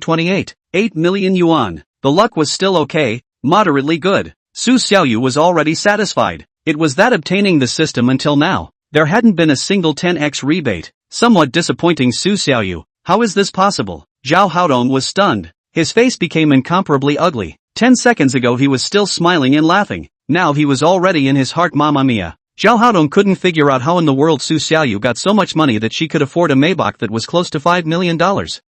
8 million yuan. The luck was still okay, moderately good. Su Xiaoyu was already satisfied. It was that obtaining the system until now, there hadn't been a single 10x rebate. Somewhat disappointing Su Xiaoyu. How is this possible? Zhao Haodong was stunned. His face became incomparably ugly. 10 seconds ago he was still smiling and laughing. Now he was already in his heart. Mamma mia. Zhao Haodong couldn't figure out how in the world Su Xiaoyu got so much money that she could afford a Maybach that was close to $5 million.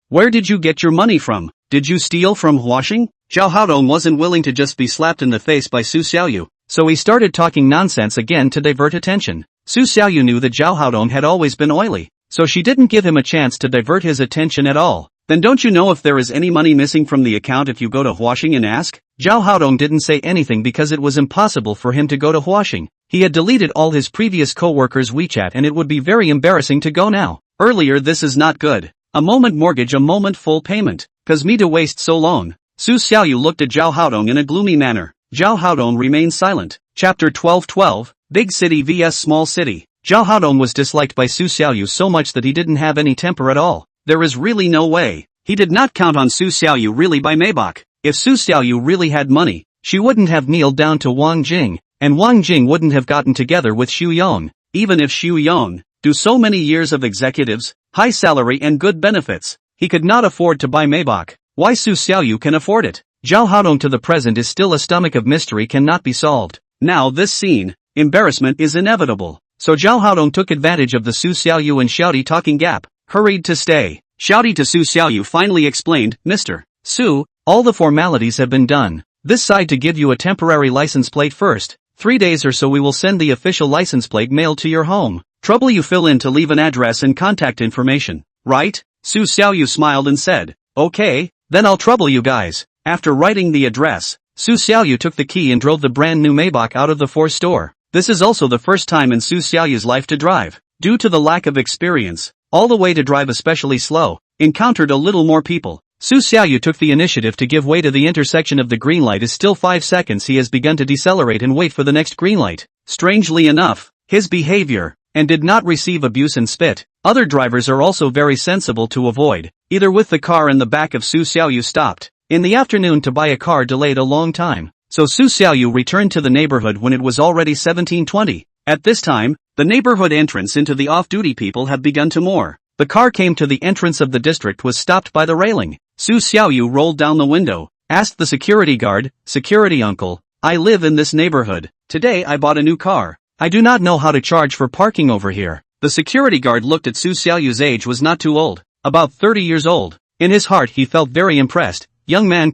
Where did you get your money from? Did you steal from Huaxing? Zhao Haodong wasn't willing to just be slapped in the face by Su Xiaoyu, so he started talking nonsense again to divert attention. Su Xiaoyu knew that Zhao Haodong had always been oily, so she didn't give him a chance to divert his attention at all. Then don't you know if there is any money missing from the account if you go to Huaxing and ask? Zhao Haodong didn't say anything because it was impossible for him to go to Huaxing. He had deleted all his previous co-workers' WeChat and it would be very embarrassing to go now. Earlier this is not good. A moment mortgage, a moment full payment. Cause me to waste so long. Su Xiaoyu looked at Zhao Haodong in a gloomy manner. Zhao Haodong remained silent. Chapter 12:12, Big City vs Small City. Zhao Haodong was disliked by Su Xiaoyu so much that he didn't have any temper at all. There is really no way. He did not count on Su Xiaoyu really by Maybach. If Su Xiaoyu really had money, she wouldn't have kneeled down to Wang Jing, and Wang Jing wouldn't have gotten together with Xu Yong. Even if Xu Yong, do so many years of executives, high salary and good benefits, he could not afford to buy Maybach. Why Su Xiaoyu can afford it? Zhao Haodong to the present is still a stomach of mystery cannot be solved. Now this scene, embarrassment is inevitable. So Zhao Haodong took advantage of the Su Xiaoyu and Xiaodi talking gap, hurried to stay. Shouty to Su Xiaoyu finally explained, Mr. Su, all the formalities have been done. This side to give you a temporary license plate first. 3 days or so we will send the official license plate mailed to your home. Trouble you fill in to leave an address and contact information, right? Su Xiaoyu smiled and said, okay, then I'll trouble you guys. After writing the address, Su Xiaoyu took the key and drove the brand new Maybach out of the Force store. This is also the first time in Su Xiaoyu's life to drive. Due to the lack of experience, all the way to drive especially slow, encountered a little more people. Su Xiaoyu took the initiative to give way to the intersection of the green light is still 5 seconds he has begun to decelerate and wait for the next green light. Strangely enough, his behavior, and did not receive abuse and spit. Other drivers are also very sensible to avoid, either with the car and the back of Su Xiaoyu stopped. In the afternoon to buy a car delayed a long time, so Su Xiaoyu returned to the neighborhood when it was already 17:20. At this time, the neighborhood entrance into the off-duty people have begun to moor. The car came to the entrance of the district was stopped by the railing. Su Xiaoyu rolled down the window, asked the security guard, security uncle, I live in this neighborhood. Today I bought a new car. I do not know how to charge for parking over here. The security guard looked at Su Xiaoyu's age was not too old, about 30 years old. In his heart he felt very impressed. Young man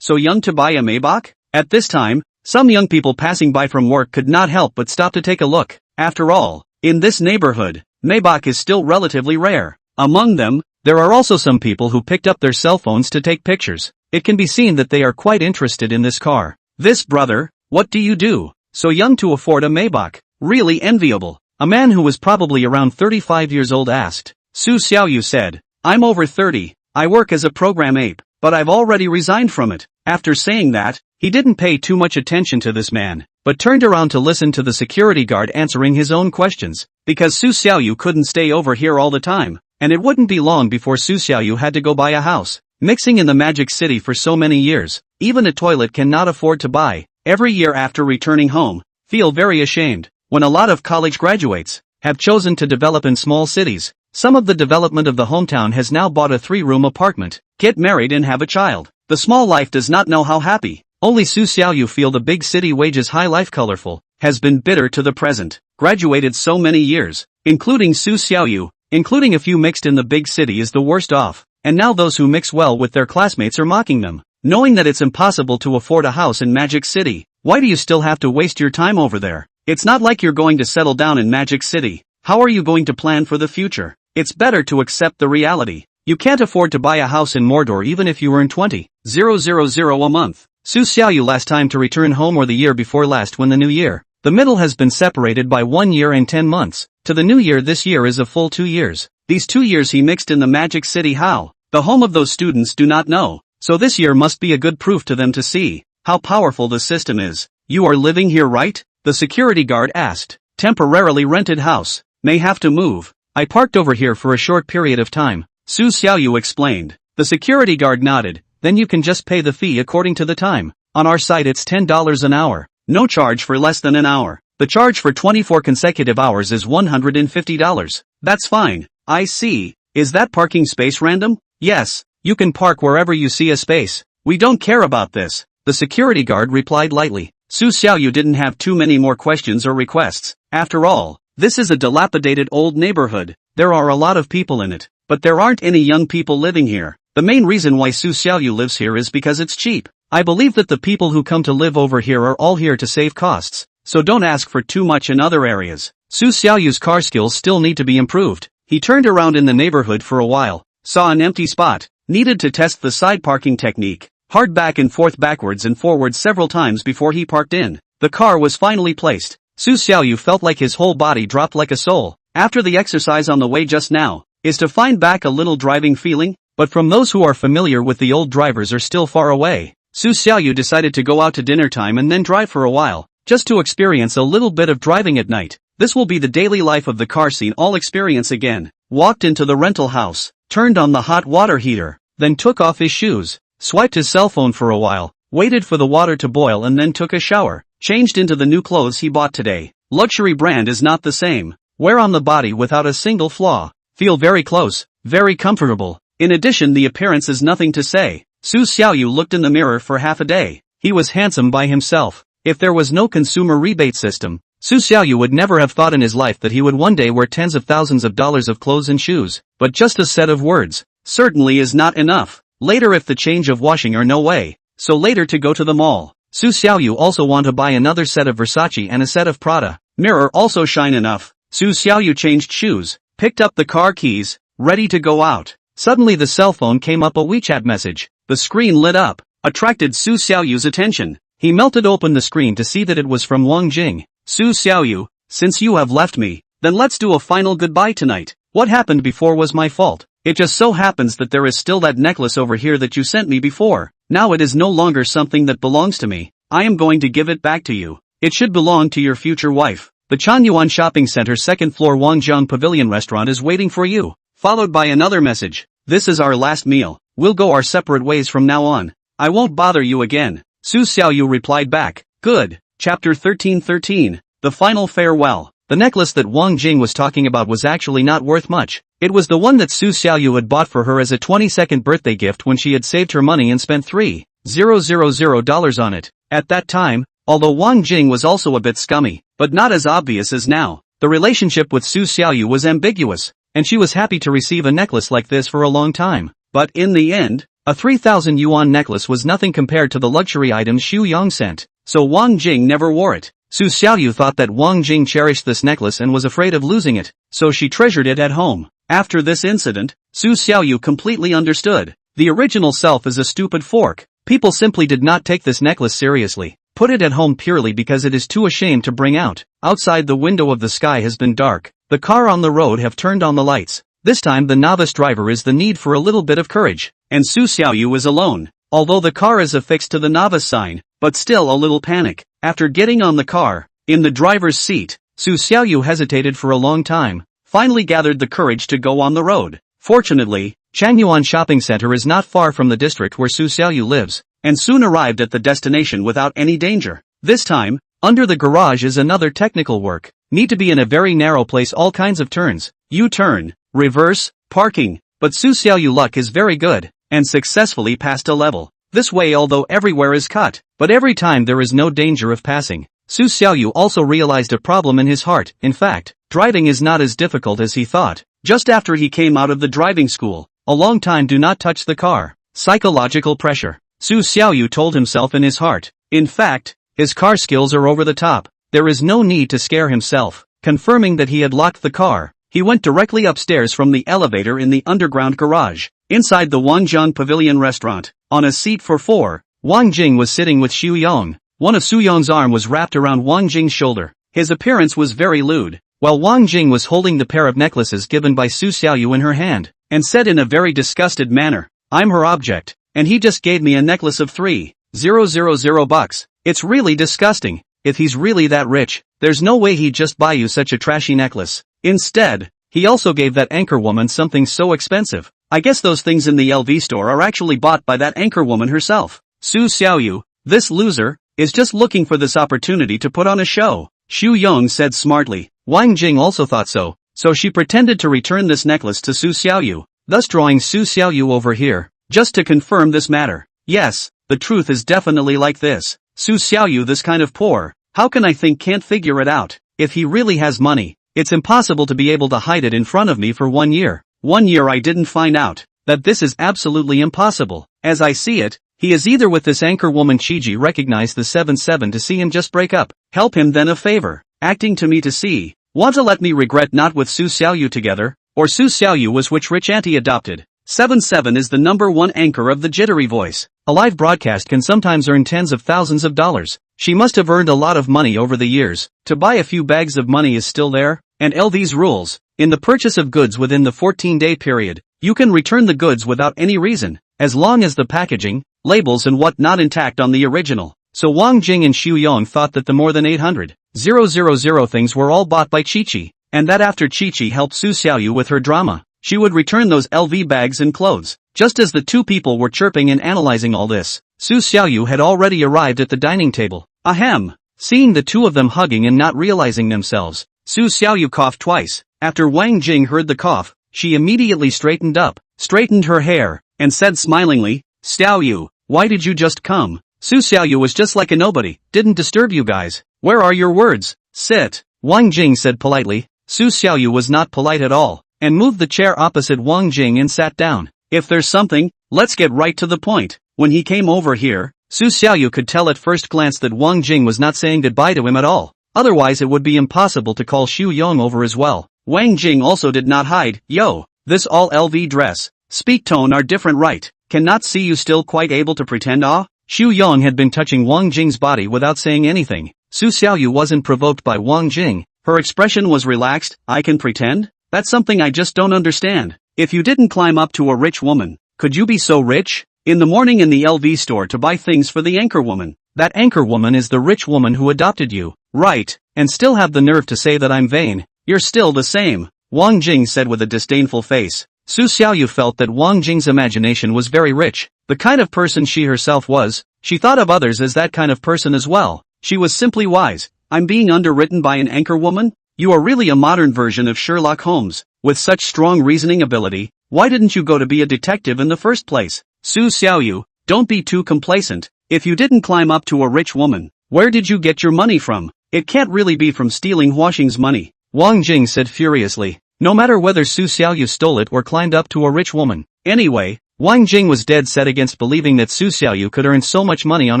so young to buy a Maybach? At this time, some young people passing by from work could not help but stop to take a look. After all, in this neighborhood, Maybach is still relatively rare. Among them, there are also some people who picked up their cell phones to take pictures. It can be seen that they are quite interested in this car. This brother, what do you do? So young to afford a Maybach. Really enviable. A man who was probably around 35 years old asked. Su Xiaoyu said, I'm over 30, I work as a program ape, but I've already resigned from it. After saying that, he didn't pay too much attention to this man, but turned around to listen to the security guard answering his own questions, because Su Xiaoyu couldn't stay over here all the time, and it wouldn't be long before Su Xiaoyu had to go buy a house. Mixing in the Magic City for so many years, even a toilet cannot afford to buy. Every year after returning home, feel very ashamed, when a lot of college graduates have chosen to develop in small cities. Some of the development of the hometown has now bought a 3-room apartment, get married and have a child. The small life does not know how happy. Only Su Xiaoyu feel the big city wages high life colorful, has been bitter to the present. Graduated so many years, including Su Xiaoyu, including a few mixed in the big city is the worst off, and now those who mix well with their classmates are mocking them. Knowing that it's impossible to afford a house in Magic City, why do you still have to waste your time over there? It's not like you're going to settle down in Magic City. How are you going to plan for the future? It's better to accept the reality. You can't afford to buy a house in Mordor even if you earn 20,000 a month. Su Xiaoyu last time to return home or the year before last when the new year. The middle has been separated by 1 year and 10 months. To the new year this year is a full 2 years. These 2 years he mixed in the Magic City how? The home of those students do not know. So this year must be a good proof to them to see how powerful the system is. You are living here right? The security guard asked. Temporarily rented house. May have to move. I parked over here for a short period of time. Su Xiaoyu explained. The security guard nodded. Then you can just pay the fee according to the time. On our site it's $10 an hour. No charge for less than an hour. The charge for 24 consecutive hours is $150. That's fine. I see. Is that parking space random? Yes. You can park wherever you see a space. We don't care about this. The security guard replied lightly. Su Xiaoyu didn't have too many more questions or requests. After all, this is a dilapidated old neighborhood. There are a lot of people in it, but there aren't any young people living here. The main reason why Su Xiaoyu lives here is because it's cheap. I believe that the people who come to live over here are all here to save costs, so don't ask for too much in other areas. Su Xiaoyu's car skills still need to be improved. He turned around in the neighborhood for a while, saw an empty spot, needed to test the side parking technique, hard back and forth backwards and forwards several times before he parked in. The car was finally placed. Su Xiaoyu felt like his whole body dropped like a soul. After the exercise on the way just now, is to find back a little driving feeling, but from those who are familiar with the old drivers are still far away. Su Xiaoyu decided to go out to dinner time and then drive for a while, just to experience a little bit of driving at night. This will be the daily life of the car scene all experience again. Walked into the rental house, turned on the hot water heater, then took off his shoes, swiped his cell phone for a while, waited for the water to boil and then took a shower, changed into the new clothes he bought today. Luxury brand is not the same. Wear on the body without a single flaw. Feel very close, very comfortable. In addition the appearance is nothing to say. Su Xiaoyu looked in the mirror for half a day. He was handsome by himself. If there was no consumer rebate system, Su Xiaoyu would never have thought in his life that he would one day wear tens of thousands of dollars of clothes and shoes, but just a set of words. certainly is not enough. Later if the change of washing or no way. So later to go to the mall. Su Xiaoyu also want to buy another set of Versace and a set of Prada. Mirror also shine enough. Su Xiaoyu changed shoes, picked up the car keys, ready to go out. Suddenly the cell phone came up a WeChat message. The screen lit up, attracted Su Xiaoyu's attention. He melted open the screen to see that it was from Wang Jing. Su Xiaoyu, since you have left me, then let's do a final goodbye tonight. What happened before was my fault. It just so happens that there is still that necklace over here that you sent me before. Now it is no longer something that belongs to me. I am going to give it back to you. It should belong to your future wife. The Chanyuan Shopping Center second floor Wangjiang Pavilion restaurant is waiting for you. Followed by another message. This is our last meal. We'll go our separate ways from now on. I won't bother you again. Su Xiaoyu replied back. Good. Chapter 1313. The final farewell. The necklace that Wang Jing was talking about was actually not worth much. It was the one that Su Xiaoyu had bought for her as a 22nd birthday gift when she had saved her money and spent $3,000 on it. At that time, although Wang Jing was also a bit scummy, but not as obvious as now, the relationship with Su Xiaoyu was ambiguous, and she was happy to receive a necklace like this for a long time. But in the end, a 3,000 yuan necklace was nothing compared to the luxury items Xu Yong sent, so Wang Jing never wore it. Su Xiaoyu thought that Wang Jing cherished this necklace and was afraid of losing it, so she treasured it at home. After this incident, Su Xiaoyu completely understood. The original self is a stupid fork. People simply did not take this necklace seriously. Put it at home purely because it is too ashamed to bring out. Outside the window of the sky has been dark. The car on the road have turned on the lights. This time the novice driver is the need for a little bit of courage. And Su Xiaoyu is alone. Although the car is affixed to the novice sign, but still a little panic. After getting on the car, in the driver's seat, Su Xiaoyu hesitated for a long time, finally gathered the courage to go on the road. Fortunately, Changyuan Shopping Center is not far from the district where Su Xiaoyu lives, and soon arrived at the destination without any danger. This time, under the garage is another technical work. Need to be in a very narrow place, all kinds of turns, U-turn, reverse, parking, but Su Xiaoyu luck is very good, and successfully passed a level. This way although everywhere is cut, but every time there is no danger of passing. Su Xiaoyu also realized a problem in his heart. In fact, driving is not as difficult as he thought. Just after he came out of the driving school, a long time do not touch the car. Psychological pressure. Su Xiaoyu told himself in his heart. In fact, his car skills are over the top. There is no need to scare himself. Confirming that he had locked the car, he went directly upstairs from the elevator in the underground garage. Inside the Wangjiang Pavilion restaurant, on a seat for four, Wang Jing was sitting with Xu Yong. One of Xu Yong's arm was wrapped around Wang Jing's shoulder. His appearance was very lewd, while Wang Jing was holding the pair of necklaces given by Su Xiaoyu in her hand, and said in a very disgusted manner, I'm her object, and he just gave me a necklace of $3,000 It's really disgusting. If he's really that rich, there's no way he'd just buy you such a trashy necklace. Instead, he also gave that anchor woman something so expensive. I guess those things in the LV store are actually bought by that anchor woman herself. Su Xiaoyu, this loser, is just looking for this opportunity to put on a show. Xu Yong said smartly. Wang Jing also thought so, so she pretended to return this necklace to Su Xiaoyu, thus drawing Su Xiaoyu over here, just to confirm this matter. Yes, the truth is definitely like this. Su Xiaoyu this kind of poor, how can I think can't figure it out? If he really has money, it's impossible to be able to hide it in front of me for 1 year. 1 year I didn't find out that this is absolutely impossible. As I see it, he is either with this anchor woman Chiji recognize the 7-7 to see him just break up, help him then a favor, acting to me to see, want to let me regret not with Su Xiaoyu together, or Su Xiaoyu was which rich auntie adopted. 7-7 is the #1 anchor of the jittery voice. A live broadcast can sometimes earn tens of thousands of dollars. She must have earned a lot of money over the years. To buy a few bags of money is still there, and LV's rules. In the purchase of goods within the 14-day period, you can return the goods without any reason, as long as the packaging, labels and what not intact on the original. So Wang Jing and Xu Yong thought that the more than 800,000 things were all bought by Chi-Chi, and that after Chi-Chi helped Su Xiaoyu with her drama, she would return those LV bags and clothes. Just as the two people were chirping and analyzing all this, Su Xiaoyu had already arrived at the dining table. Ahem! Seeing the two of them hugging and not realizing themselves, Su Xiaoyu coughed twice. After Wang Jing heard the cough, she immediately straightened up, straightened her hair, and said smilingly, Xiaoyu, why did you just come? Su Xiaoyu was just like a nobody, didn't disturb you guys. Where are your words? Sit. Wang Jing said politely. Su Xiaoyu was not polite at all, and moved the chair opposite Wang Jing and sat down. If there's something, let's get right to the point. When he came over here, Su Xiaoyu could tell at first glance that Wang Jing was not saying goodbye to him at all. Otherwise it would be impossible to call Xu Yong over as well. Wang Jing also did not hide. Yo, this all LV dress. Speak tone are different, right? Cannot see you still quite able to pretend ah? Xu Yong had been touching Wang Jing's body without saying anything. Su Xiaoyu wasn't provoked by Wang Jing. Her expression was relaxed. I can pretend? That's something I just don't understand. If you didn't climb up to a rich woman, could you be so rich? In the morning in the LV store to buy things for the anchor woman. That anchor woman is the rich woman who adopted you, right? And still have the nerve to say that I'm vain. You're still the same, Wang Jing said with a disdainful face. Su Xiaoyu felt that Wang Jing's imagination was very rich. The kind of person she herself was, she thought of others as that kind of person as well. She was simply wise. I'm being underwritten by an anchor woman? You are really a modern version of Sherlock Holmes. With such strong reasoning ability, why didn't you go to be a detective in the first place? Su Xiaoyu, don't be too complacent. If you didn't climb up to a rich woman, where did you get your money from? It can't really be from stealing Huaxing's money, Wang Jing said furiously. No matter whether Su Xiaoyu stole it or climbed up to a rich woman. Anyway, Wang Jing was dead set against believing that Su Xiaoyu could earn so much money on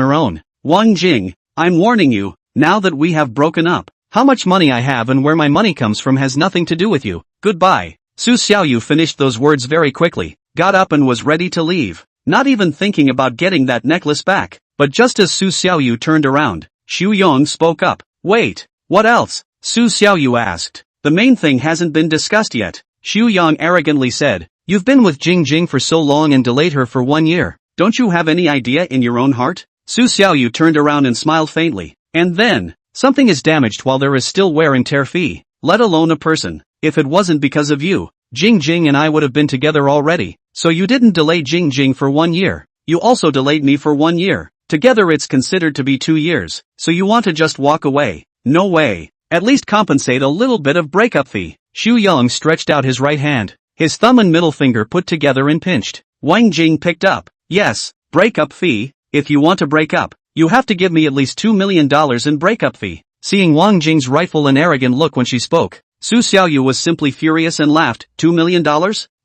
her own. Wang Jing, I'm warning you, now that we have broken up, how much money I have and where my money comes from has nothing to do with you. Goodbye. Su Xiaoyu finished those words very quickly, got up and was ready to leave. Not even thinking about getting that necklace back. But just as Su Xiaoyu turned around, Xu Yong spoke up. Wait, what else? Su Xiaoyu asked. The main thing hasn't been discussed yet. Xu Yong arrogantly said. You've been with Jing Jing for so long and delayed her for 1 year. Don't you have any idea in your own heart? Su Xiaoyu turned around and smiled faintly. And then, something is damaged while there is still wear and tear fee, let alone a person. If it wasn't because of you, Jing Jing and I would have been together already. So you didn't delay Jing Jing for 1 year. You also delayed me for 1 year. Together it's considered to be 2 years. So you want to just walk away? No way. At least compensate a little bit of breakup fee. Xu Yong stretched out his right hand. His thumb and middle finger put together and pinched. Wang Jing picked up. Yes, breakup fee. If you want to break up, you have to give me at least $2 million in breakup fee. Seeing Wang Jing's rightful and arrogant look when she spoke, Su Xiaoyu was simply furious and laughed. $2 million?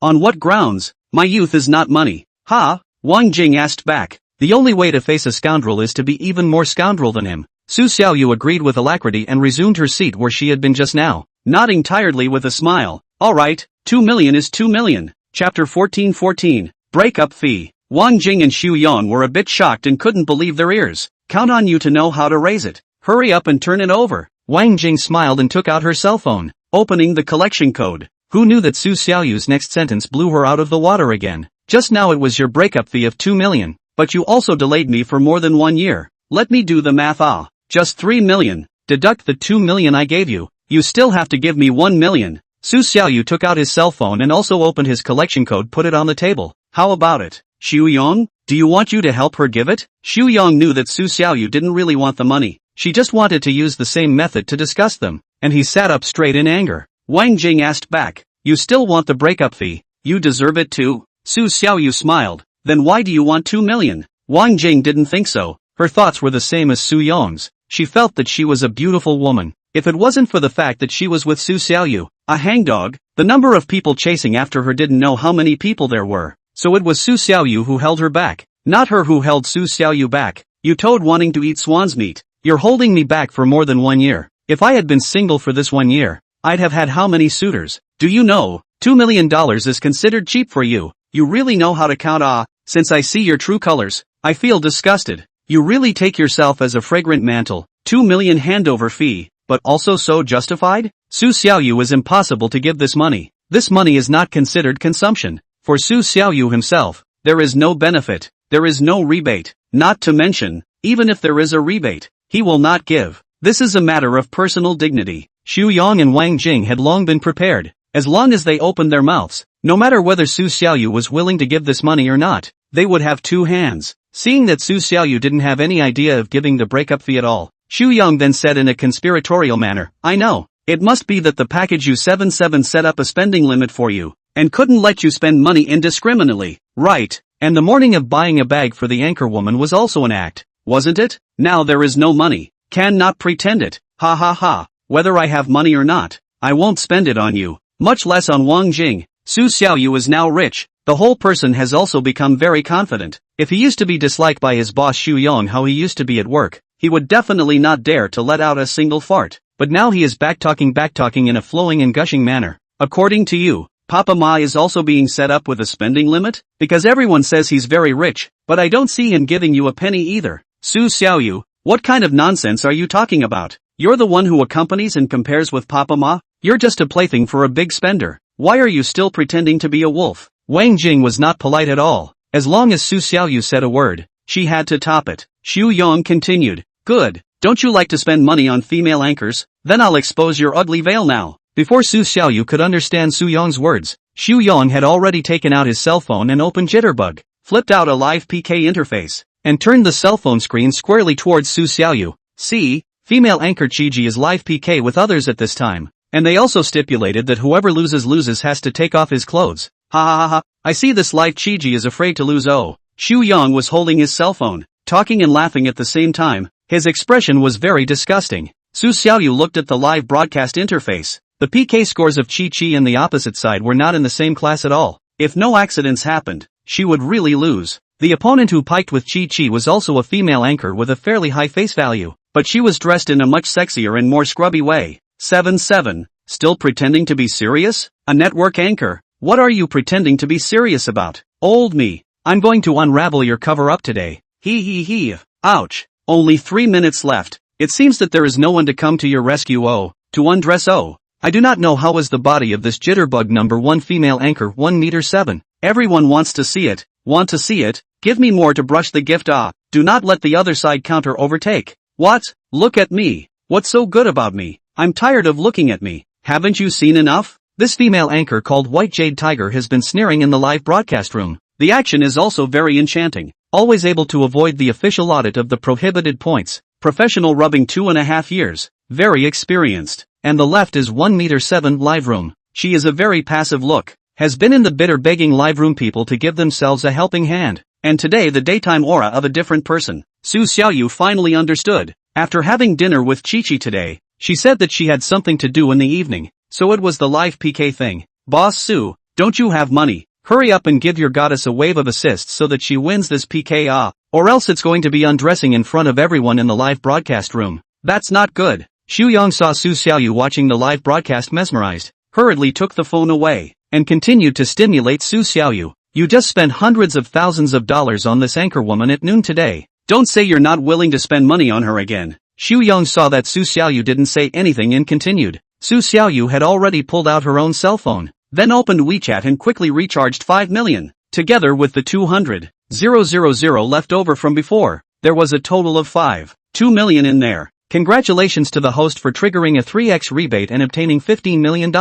On what grounds? My youth is not money. Ha? Wang Jing asked back. The only way to face a scoundrel is to be even more scoundrel than him. Su Xiaoyu agreed with alacrity and resumed her seat where she had been just now, nodding tiredly with a smile. Alright, 2 million is 2 million. Chapter 14:14. Breakup fee. Wang Jing and Xu Yong were a bit shocked and couldn't believe their ears. Count on you to know how to raise it. Hurry up and turn it over. Wang Jing smiled and took out her cell phone, opening the collection code. Who knew that Su Xiaoyu's next sentence blew her out of the water again? Just now it was your breakup fee of 2 million. But you also delayed me for more than 1 year. Let me do the math. Just 3 million. Deduct the 2 million I gave you. You still have to give me 1 million. Su Xiaoyu took out his cell phone and also opened his collection code, put it on the table. How about it? Xu Yong, do you want you to help her give it? Xu Yong knew that Su Xiaoyu didn't really want the money. She just wanted to use the same method to discuss them. And he sat up straight in anger. Wang Jing asked back. You still want the breakup fee? You deserve it too? Su Xiaoyu smiled. Then why do you want 2 million? Wang Jing didn't think so. Her thoughts were the same as Su Yong's. She felt that she was a beautiful woman. If it wasn't for the fact that she was with Su Xiaoyu, a hangdog, the number of people chasing after her didn't know how many people there were. So it was Su Xiaoyu who held her back, not her who held Su Xiaoyu back. You toad wanting to eat swan's meat. You're holding me back for more than 1 year. If I had been single for this 1 year, I'd have had how many suitors? Do you know, $2 million is considered cheap for you. You really know how to count. Since I see your true colors, I feel disgusted. You really take yourself as a fragrant mantle. 2 million handover fee, but also so justified? Su Xiaoyu is impossible to give this money. This money is not considered consumption. For Su Xiaoyu himself, there is no benefit, there is no rebate, not to mention, even if there is a rebate, he will not give. This is a matter of personal dignity. Xu Yong and Wang Jing had long been prepared. As long as they opened their mouths, no matter whether Su Xiaoyu was willing to give this money or not, they would have 2 hands. Seeing that Su Xiaoyu didn't have any idea of giving the breakup fee at all, Xu Yong then said in a conspiratorial manner, I know, it must be that the package U77 set up a spending limit for you, and couldn't let you spend money indiscriminately, right? And the morning of buying a bag for the anchor woman was also an act, wasn't it? Now there is no money, cannot pretend it, ha ha ha, whether I have money or not, I won't spend it on you, much less on Wang Jing. Su Xiaoyu is now rich, The whole person has also become very confident. If he used to be disliked by his boss Xu Yong how he used to be at work, he would definitely not dare to let out a single fart. But now he is backtalking in a flowing and gushing manner. According to you, Papa Ma is also being set up with a spending limit? Because everyone says he's very rich, but I don't see him giving you a penny either. Su Xiaoyu, what kind of nonsense are you talking about? You're the one who accompanies and compares with Papa Ma? You're just a plaything for a big spender. Why are you still pretending to be a wolf? Wang Jing was not polite at all. As long as Su Xiaoyu said a word, she had to top it. Xu Yong continued. Good. Don't you like to spend money on female anchors? Then I'll expose your ugly veil now. Before Su Xiaoyu could understand Su Yong's words, Xu Yong had already taken out his cell phone and opened Jitterbug, flipped out a live PK interface, and turned the cell phone screen squarely towards Su Xiaoyu. See, female anchor Chi-Ji is live PK with others at this time, and they also stipulated that whoever loses has to take off his clothes. Ha ha ha ha, I see this live Chi-Ji is afraid to lose. Oh, Xu Yong was holding his cell phone, talking and laughing at the same time. His expression was very disgusting. Su Xiaoyu looked at the live broadcast interface. The PK scores of Chi-Chi and the opposite side were not in the same class at all. If no accidents happened, she would really lose. The opponent who piked with Chi-Chi was also a female anchor with a fairly high face value, but she was dressed in a much sexier and more scrubby way. 7-7. Still pretending to be serious? A network anchor? What are you pretending to be serious about? Old me. I'm going to unravel your cover-up today. He. Ouch. Only 3 minutes left. It seems that there is no one to come to your rescue. Oh, to undress. Oh, I do not know how was the body of this Jitterbug number 1 female anchor 1m7. Everyone wants to see it. Want to see it? Give me more to brush the gift. Ah, do not let the other side counter overtake. What? Look at me. What's so good about me? I'm tired of looking at me. Haven't you seen enough? This female anchor called White Jade Tiger has been sneering in the live broadcast room. The action is also very enchanting. Always able to avoid the official audit of the prohibited points. Professional rubbing 2.5 years. Very experienced. And the left is 1m7 live room. She is a very passive look. Has been in the bitter begging live room people to give themselves a helping hand. And today the daytime aura of a different person. Su Xiaoyu finally understood. After having dinner with Chi-Chi today, she said that she had something to do in the evening. So it was the live PK thing. Boss Su, don't you have money? Hurry up and give your goddess a wave of assists so that she wins this PK, or else it's going to be undressing in front of everyone in the live broadcast room. That's not good. Xu Yong saw Su Xiaoyu watching the live broadcast mesmerized, hurriedly took the phone away, and continued to stimulate Su Xiaoyu. You just spent hundreds of thousands of dollars on this anchor woman at noon today. Don't say you're not willing to spend money on her again. Xu Yong saw that Su Xiaoyu didn't say anything and continued. Su Xiaoyu had already pulled out her own cell phone, then opened WeChat and quickly recharged 5 million. Together with the 200,000 left over from before, there was a total of 2 million in there. Congratulations to the host for triggering a 3x rebate and obtaining $15 million.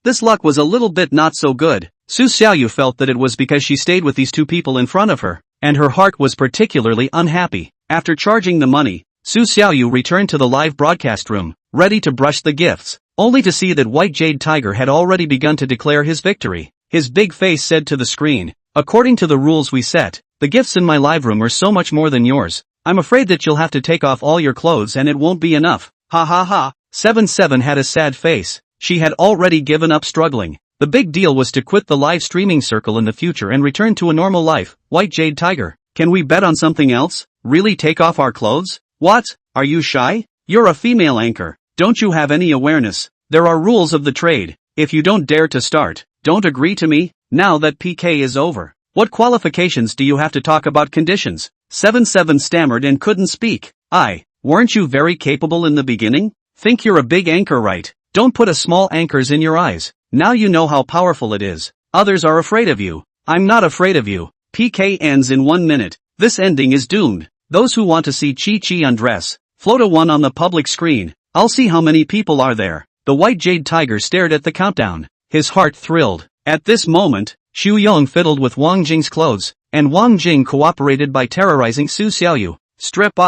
This luck was a little bit not so good. Su Xiaoyu felt that it was because she stayed with these two people in front of her, and her heart was particularly unhappy. After charging the money, Su Xiaoyu returned to the live broadcast room, ready to brush the gifts, only to see that White Jade Tiger had already begun to declare his victory. His big face said to the screen, "According to the rules we set, the gifts in my live room are so much more than yours. I'm afraid that you'll have to take off all your clothes and it won't be enough." Ha ha ha. 7-7 had a sad face. She had already given up struggling. The big deal was to quit the live streaming circle in the future and return to a normal life. White Jade Tiger, can we bet on something else? Really take off our clothes? What? Are you shy? You're a female anchor. Don't you have any awareness? There are rules of the trade. If you don't dare to start, don't agree to me. Now that PK is over, what qualifications do you have to talk about conditions? 7-7 stammered and couldn't speak. Weren't you very capable in the beginning? Think you're a big anchor, right? Don't put a small anchors in your eyes. Now you know how powerful it is. Others are afraid of you. I'm not afraid of you. PK ends in 1 minute. This ending is doomed. Those who want to see Chi-Chi undress, float a 1 on the public screen. I'll see how many people are there. The White Jade Tiger stared at the countdown. His heart thrilled. At this moment, Xu Yong fiddled with Wang Jing's clothes, and Wang Jing cooperated by terrorizing Su Xiaoyu. Strip.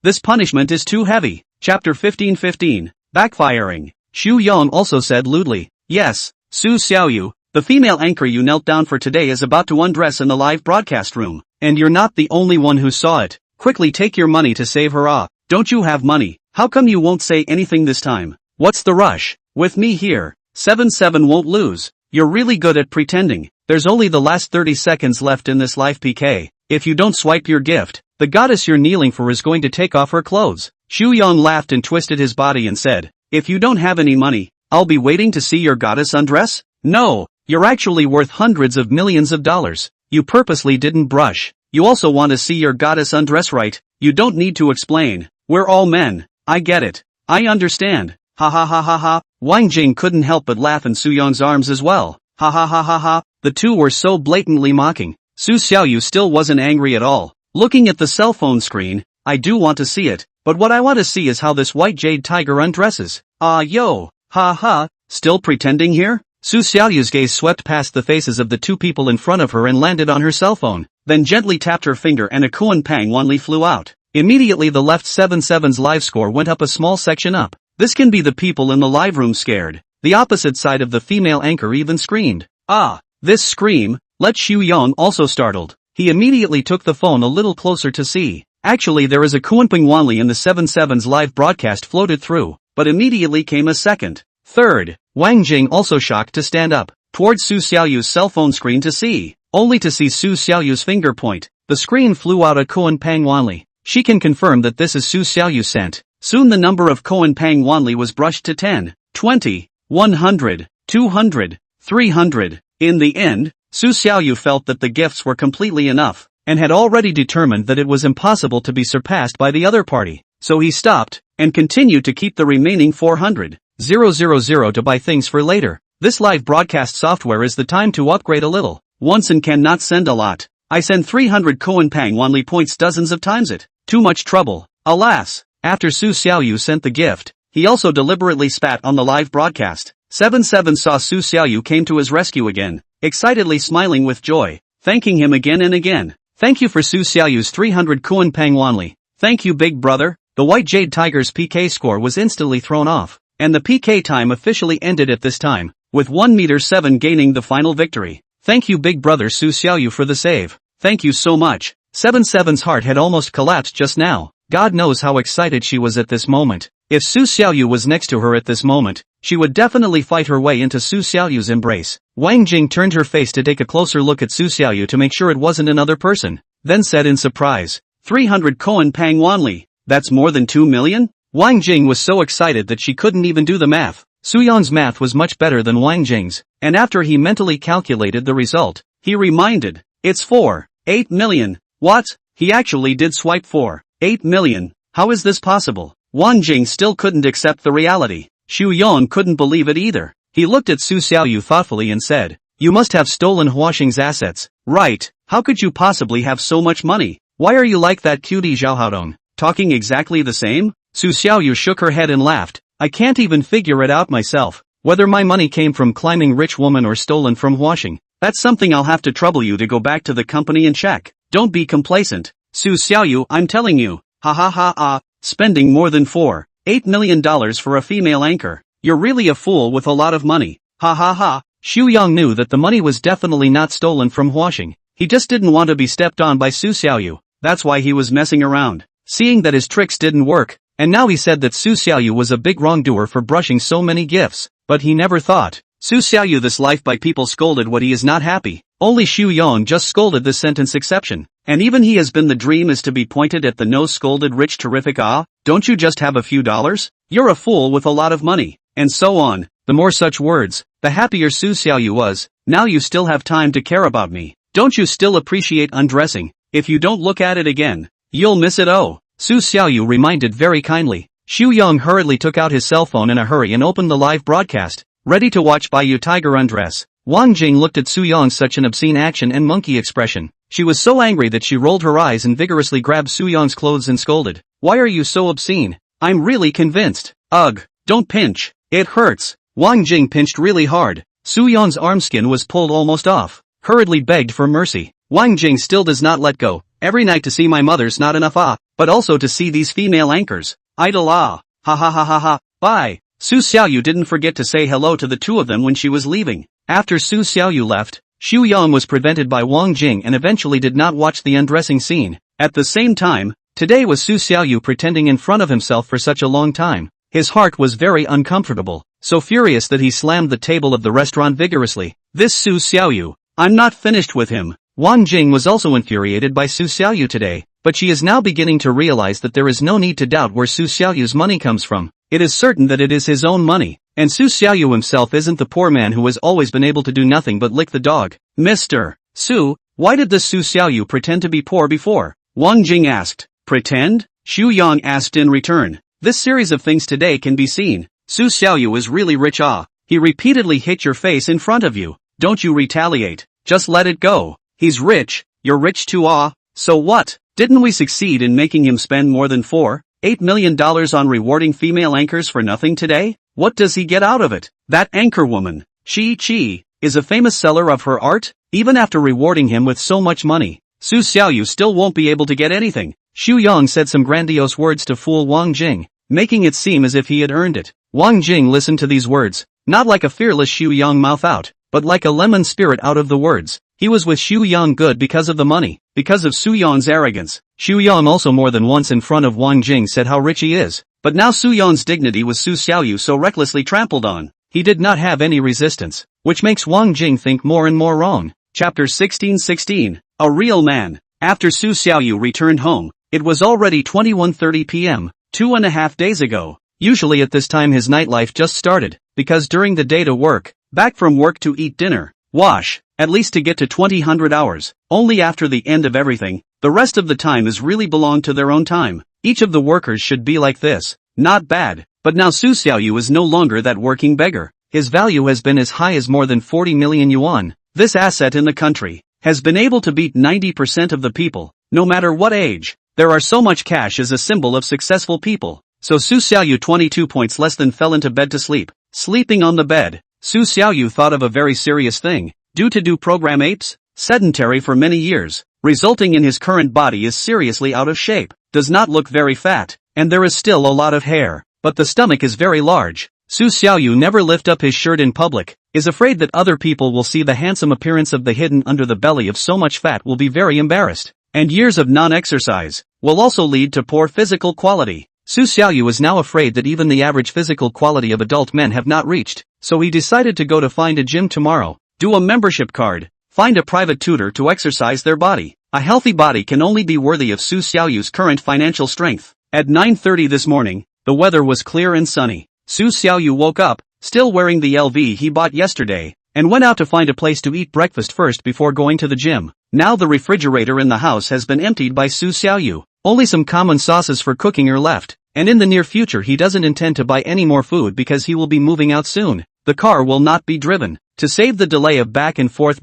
This punishment is too heavy. Chapter 15:15. Backfiring. Xu Yong also said lewdly, "Yes, Su Xiaoyu, the female anchor you knelt down for today is about to undress in the live broadcast room, and you're not the only one who saw it. Quickly take your money to save her. Don't you have money? How come you won't say anything this time? What's the rush? With me here, 7-7 won't lose. you're really good at pretending. There's only the last 30 seconds left in this live PK. If you don't swipe your gift, the goddess you're kneeling for is going to take off her clothes. Xiaoyu laughed and twisted his body and said, if you don't have any money, I'll be waiting to see your goddess undress? No, you're actually worth hundreds of millions of dollars. You purposely didn't brush. You also want to see your goddess undress, right? You don't need to explain. We're all men. I get it. I understand. Ha ha ha ha ha. Wang Jing couldn't help but laugh in Su Yong's arms as well. Ha ha ha ha ha. The two were so blatantly mocking. Su Xiaoyu still wasn't angry at all. Looking at the cell phone screen, I do want to see it, but what I want to see is how this white jade tiger undresses. Yo. Ha ha. Still pretending here? Su Xiaoyu's gaze swept past the faces of the two people in front of her and landed on her cell phone, then gently tapped her finger and a Kunpeng Wanli flew out. Immediately the left 77's live score went up a small section up. This can be the people in the live room scared. The opposite side of the female anchor even screamed. This scream let Xiaoyu also startled. He immediately took the phone a little closer to see. Actually there is a Kunpeng Wanli in the 77's live broadcast floated through, but immediately came a second, third. Wang Jing also shocked to stand up towards Su Xiaoyu's cell phone screen to see, only to see Su Xiaoyu's finger point. The screen flew out a Kunpeng Wanli. She can confirm that this is Su Xiaoyu sent. Soon the number of Kunpeng Wanli was brushed to 10, 20, 100, 200, 300. In the end, Su Xiaoyu felt that the gifts were completely enough, and had already determined that it was impossible to be surpassed by the other party. So he stopped, and continued to keep the remaining 400,000 to buy things for later. This live broadcast software is the time to upgrade a little. Once and cannot send a lot. I send 300 Kunpeng Wanli points dozens of times it. Too much trouble. Alas. After Su Xiaoyu sent the gift, he also deliberately spat on the live broadcast. 77 saw Su Xiaoyu came to his rescue again, excitedly smiling with joy, thanking him again and again. Thank you for Su Xiaoyu's 300 Kunpeng Wanli. Thank you big brother. The White Jade Tiger's PK score was instantly thrown off, and the PK time officially ended at this time, with 1m7 gaining the final victory. Thank you big brother Su Xiaoyu for the save. Thank you so much. 77's heart had almost collapsed just now. God knows how excited she was at this moment. If Su Xiaoyu was next to her at this moment, she would definitely fight her way into Su Xiaoyu's embrace. Wang Jing turned her face to take a closer look at Su Xiaoyu to make sure it wasn't another person, then said in surprise, 300 Kunpeng Wanli. That's more than 2 million? Wang Jing was so excited that she couldn't even do the math. Su Yong's math was much better than Wang Jing's, and after he mentally calculated the result, he reminded, it's 8 million. What? He actually did swipe 8 million. How is this possible? Wang Jing still couldn't accept the reality. Xu Yong couldn't believe it either. He looked at Su Xiaoyu thoughtfully and said, you must have stolen Huaxing's assets, right? How could you possibly have so much money? Why are you like that cutie Zhao Haodong, talking exactly the same? Su Xiaoyu shook her head and laughed. I can't even figure it out myself, whether my money came from climbing rich woman or stolen from Huaxing. That's something I'll have to trouble you to go back to the company and check. Don't be complacent. Su Xiaoyu, I'm telling you. Ha ha ha ha. Spending more than $8 million for a female anchor. You're really a fool with a lot of money. Ha ha ha. Xu Yang knew that the money was definitely not stolen from Huaxing. He just didn't want to be stepped on by Su Xiaoyu. That's why he was messing around. Seeing that his tricks didn't work, and now he said that Su Xiaoyu was a big wrongdoer for brushing so many gifts, but he never thought. Su Xiaoyu this life by people scolded what he is not happy. Only Xu Yang just scolded this sentence exception. And even he has been the dream is to be pointed at the nose scolded rich terrific don't you just have a few dollars? You're a fool with a lot of money. And so on. The more such words, the happier Su Xiaoyu was. Now you still have time to care about me. Don't you still appreciate undressing? If you don't look at it again, you'll miss it. Su Xiaoyu reminded very kindly. Xu Yang hurriedly took out his cell phone in a hurry and opened the live broadcast, ready to watch Baiyu Tiger undress. Wang Jing looked at Su Yang's such an obscene action and monkey expression. She was so angry that she rolled her eyes and vigorously grabbed Su Yang's clothes and scolded. Why are you so obscene? I'm really convinced. Ugh, don't pinch. It hurts. Wang Jing pinched really hard. Su Yang's arm skin was pulled almost off. Hurriedly begged for mercy. Wang Jing still does not let go. Every night to see my mother's not enough but also to see these female anchors. Idle Ha ha ha ha ha. Bye. Su Xiaoyu didn't forget to say hello to the two of them when she was leaving. After Su Xiaoyu left, Xu Yang was prevented by Wang Jing and eventually did not watch the undressing scene. At the same time, today was Su Xiaoyu pretending in front of himself for such a long time. His heart was very uncomfortable. so furious that he slammed the table of the restaurant vigorously. This Su Xiaoyu. I'm not finished with him. Wang Jing was also infuriated by Su Xiaoyu today, but she is now beginning to realize that there is no need to doubt where Su Xiaoyu's money comes from. It is certain that it is his own money, and Su Xiaoyu himself isn't the poor man who has always been able to do nothing but lick the dog. Mr. Su, why did this Su Xiaoyu pretend to be poor before? Wang Jing asked. Pretend? Xu Yang asked in return. This series of things today can be seen. Su Xiaoyu is really rich. He repeatedly hit your face in front of you. Don't you retaliate. Just let it go. He's rich, you're rich too. So what? Didn't we succeed in making him spend more than $4.8 million on rewarding female anchors for nothing today? What does he get out of it? That anchor woman, Chi, is a famous seller of her art? Even after rewarding him with so much money, Su Xiaoyu still won't be able to get anything. Xu Yang said some grandiose words to fool Wang Jing, making it seem as if he had earned it. Wang Jing listened to these words, not like a fearless Xu Yang mouth out, but like a lemon spirit out of the words. He was with Xu Yang good because of the money, because of Su Yang's arrogance. Xu Yang also more than once in front of Wang Jing said how rich he is, but now Su Yang's dignity was Su Xiaoyu so recklessly trampled on. He did not have any resistance, which makes Wang Jing think more and more wrong. Chapter 1616. A real man. After Su Xiaoyu returned home, it was already 21:30 p.m., 2.5 days ago. Usually at this time his nightlife just started, because during the day to work, back from work to eat dinner, wash, at least to get to 2000 hours, only after the end of everything, the rest of the time is really belonged to their own time. Each of the workers should be like this. Not bad, but now Su Xiaoyu is no longer that working beggar. His value has been as high as more than 40 million yuan. This asset in the country has been able to beat 90% of the people, no matter what age. There are so much cash as a symbol of successful people. So Su Xiaoyu 22 points less than fell into bed to sleep. Sleeping on the bed, Su Xiaoyu thought of a very serious thing. Due to do program apes, sedentary for many years, resulting in his current body is seriously out of shape, does not look very fat, and there is still a lot of hair, but the stomach is very large. Su Xiaoyu never lift up his shirt in public, is afraid that other people will see the handsome appearance of the hidden under the belly of so much fat will be very embarrassed, and years of non-exercise will also lead to poor physical quality. Su Xiaoyu is now afraid that even the average physical quality of adult men have not reached, so he decided to go to find a gym tomorrow. Do a membership card, find a private tutor to exercise their body. A healthy body can only be worthy of Su Xiaoyu's current financial strength. At 9:30 this morning, the weather was clear and sunny. Su Xiaoyu woke up, still wearing the LV he bought yesterday, and went out to find a place to eat breakfast first before going to the gym. Now the refrigerator in the house has been emptied by Su Xiaoyu. Only some common sauces for cooking are left, and in the near future he doesn't intend to buy any more food because he will be moving out soon. The car will not be driven. To save the delay of back and forth,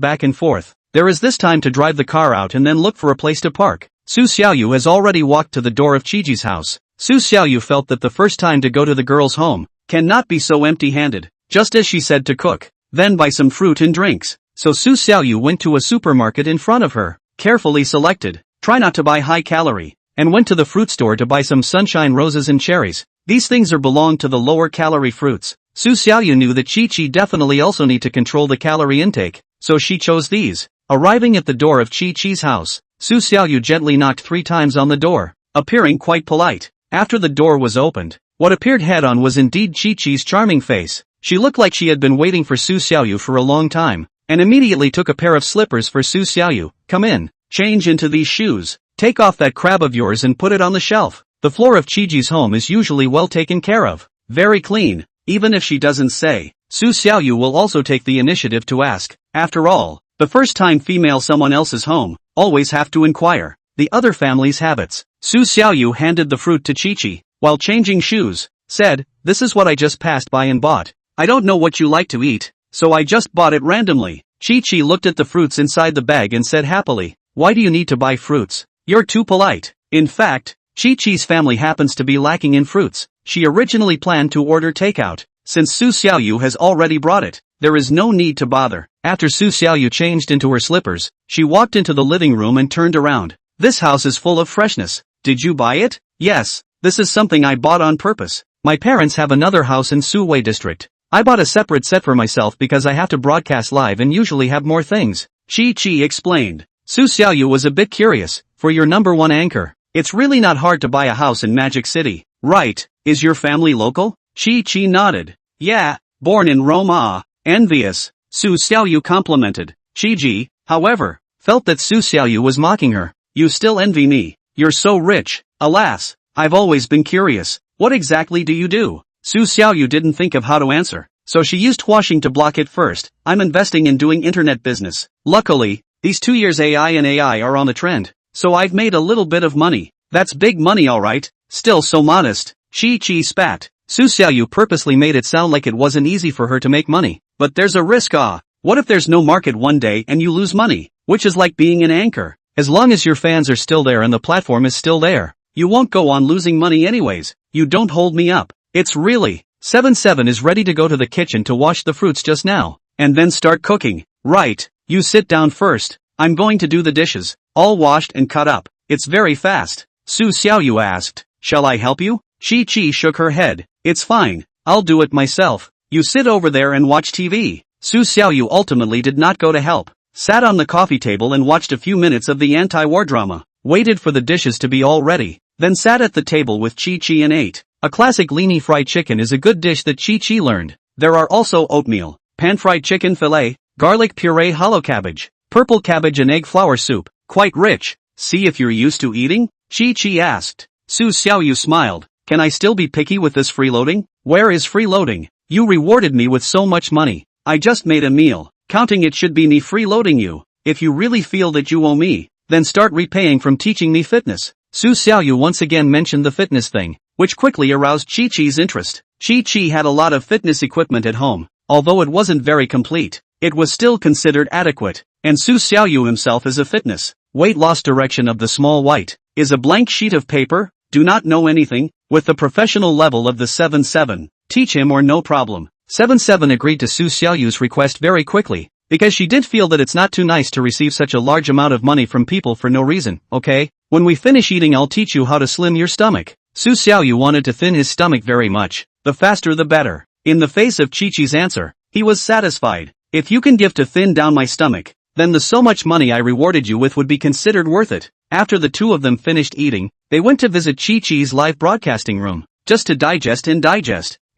there is this time to drive the car out and then look for a place to park. Su Xiaoyu has already walked to the door of Qiji's house. Su Xiaoyu felt that the first time to go to the girl's home cannot be so empty-handed, just as she said to cook, then buy some fruit and drinks. So Su Xiaoyu went to a supermarket in front of her, carefully selected, try not to buy high-calorie, and went to the fruit store to buy some sunshine roses and cherries. These things are belong to the lower-calorie fruits. Su Xiaoyu knew that Qi definitely also need to control the calorie intake, so she chose these. Arriving at the door of Qi's house, Su Xiaoyu gently knocked 3 times on the door, appearing quite polite. After the door was opened, what appeared head-on was indeed Qi's charming face. She looked like she had been waiting for Su Xiaoyu for a long time, and immediately took a pair of slippers for Su Xiaoyu. Come in, change into these shoes, take off that crab of yours and put it on the shelf. The floor of Qiji's home is usually well taken care of, very clean. Even if she doesn't say, Su Xiaoyu will also take the initiative to ask. After all, the first time female someone else's home, always have to inquire the other family's habits. Su Xiaoyu handed the fruit to Qi, while changing shoes, said, this is what I just passed by and bought. I don't know what you like to eat, so I just bought it randomly. Qi looked at the fruits inside the bag and said happily, why do you need to buy fruits? You're too polite. In fact, Qi's family happens to be lacking in fruits. She originally planned to order takeout. Since Su Xiaoyu has already brought it, there is no need to bother. After Su Xiaoyu changed into her slippers, she walked into the living room and turned around. This house is full of freshness. Did you buy it? Yes, this is something I bought on purpose. My parents have another house in Suwei district. I bought a separate set for myself because I have to broadcast live and usually have more things. Qi explained. Su Xiaoyu was a bit curious. For your number 1 anchor, it's really not hard to buy a house in Magic City, right? Is your family local? Qi nodded. Yeah, Born in Rome. Ah, envious, Su Xiaoyu complimented. Chi-ji, however, felt that Su Xiaoyu was mocking her. You still envy me. You're so rich. Alas, I've always been curious. What exactly do you do? Su Xiaoyu didn't think of how to answer, so she used washing to block it first. I'm investing in doing internet business. Luckily, these 2 years AI are on the trend, so I've made a little bit of money. That's big money alright. Still so modest. Chi spat. Su Xiaoyu purposely made it sound like it wasn't easy for her to make money. But there's a risk. What if there's no market one day and you lose money? Which is like being an anchor. As long as your fans are still there and the platform is still there, you won't go on losing money anyways. You don't hold me up. It's really. 77 is ready to go to the kitchen to wash the fruits just now, and then start cooking. Right. You sit down first. I'm going to do the dishes. All washed and cut up. It's very fast. Su Xiaoyu asked. Shall I help you? Chi shook her head. It's fine. I'll do it myself. You sit over there and watch TV. Su Xiaoyu ultimately did not go to help. Sat on the coffee table and watched a few minutes of the anti-war drama. Waited for the dishes to be all ready. Then sat at the table with Chi and ate. A classic leany fried chicken is a good dish that Chi learned. There are also oatmeal, pan-fried chicken fillet, garlic puree, hollow cabbage, purple cabbage and egg flour soup. Quite rich. See if you're used to eating? Chi asked. Su Xiaoyu smiled. Can I still be picky with this freeloading? Where is freeloading? You rewarded me with so much money. I just made a meal. Counting it should be me freeloading you. If you really feel that you owe me, then start repaying from teaching me fitness. Su Xiaoyu once again mentioned the fitness thing, which quickly aroused Chi-Chi's interest. Chi-Chi had a lot of fitness equipment at home. Although it wasn't very complete, it was still considered adequate. And Su Xiaoyu himself is a fitness. Weight loss direction of the small white is a blank sheet of paper. Do not know anything. With the professional level of the 7-7, teach him or no problem. 7-7 agreed to Su Xiaoyu's request very quickly, because she did feel that it's not too nice to receive such a large amount of money from people for no reason. Okay, when we finish eating I'll teach you how to slim your stomach. Su Xiaoyu wanted to thin his stomach very much. The faster the better. In the face of Chi-Chi's answer, he was satisfied. If you can give to thin down my stomach, then the so much money I rewarded you with would be considered worth it. After the two of them finished eating, they went to visit Chi-Chi's live broadcasting room, just to digest.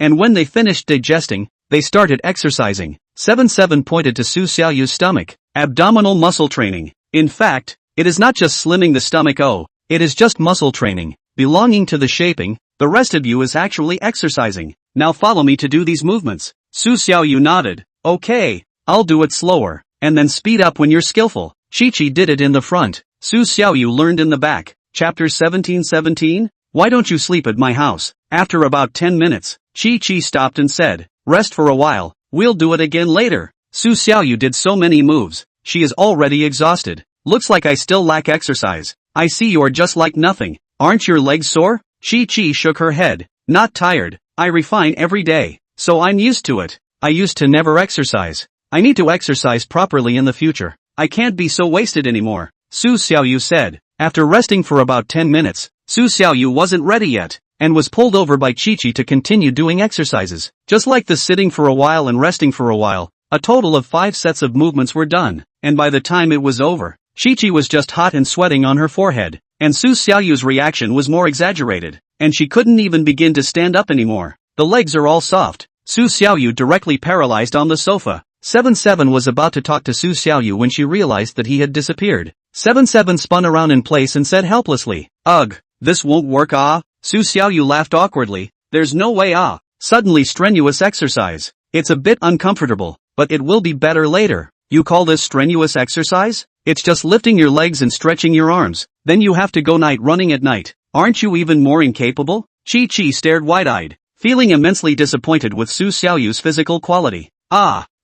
And when they finished digesting, they started exercising. 7-7 pointed to Su Xiaoyu's stomach. Abdominal muscle training. In fact, it is not just slimming the stomach. It is just muscle training, belonging to the shaping. The rest of you is actually exercising. Now follow me to do these movements. Su Xiaoyu nodded. Okay, I'll do it slower, and then speed up when you're skillful. Chi-Chi did it in the front. Su Xiaoyu learned in the back. Chapter 17:17? Why don't you sleep at my house? After about 10 minutes, Chi-Chi stopped and said, rest for a while, we'll do it again later. Su Xiaoyu did so many moves, she is already exhausted. Looks like I still lack exercise. I see you're just like nothing. Aren't your legs sore? Chi shook her head. Not tired. I refine every day, so I'm used to it. I used to never exercise. I need to exercise properly in the future. I can't be so wasted anymore. Su Xiaoyu said. After resting for about 10 minutes, Su Xiaoyu wasn't ready yet, and was pulled over by Chi-Chi to continue doing exercises. Just like the sitting for a while and resting for a while, a total of 5 sets of movements were done, and by the time it was over, Chi-Chi was just hot and sweating on her forehead, and Su Xiaoyu's reaction was more exaggerated, and she couldn't even begin to stand up anymore. The legs are all soft. Su Xiaoyu directly paralyzed on the sofa. 7-7 was about to talk to Su Xiaoyu when she realized that he had disappeared. 7-7 spun around in place and said helplessly, ugh, this won't work. Su Xiaoyu laughed awkwardly. There's no way. Suddenly strenuous exercise. It's a bit uncomfortable, but it will be better later. You call this strenuous exercise? It's just lifting your legs and stretching your arms. Then you have to go night running at night. Aren't you even more incapable? Chi stared wide-eyed, feeling immensely disappointed with Su Xiaoyu's physical quality.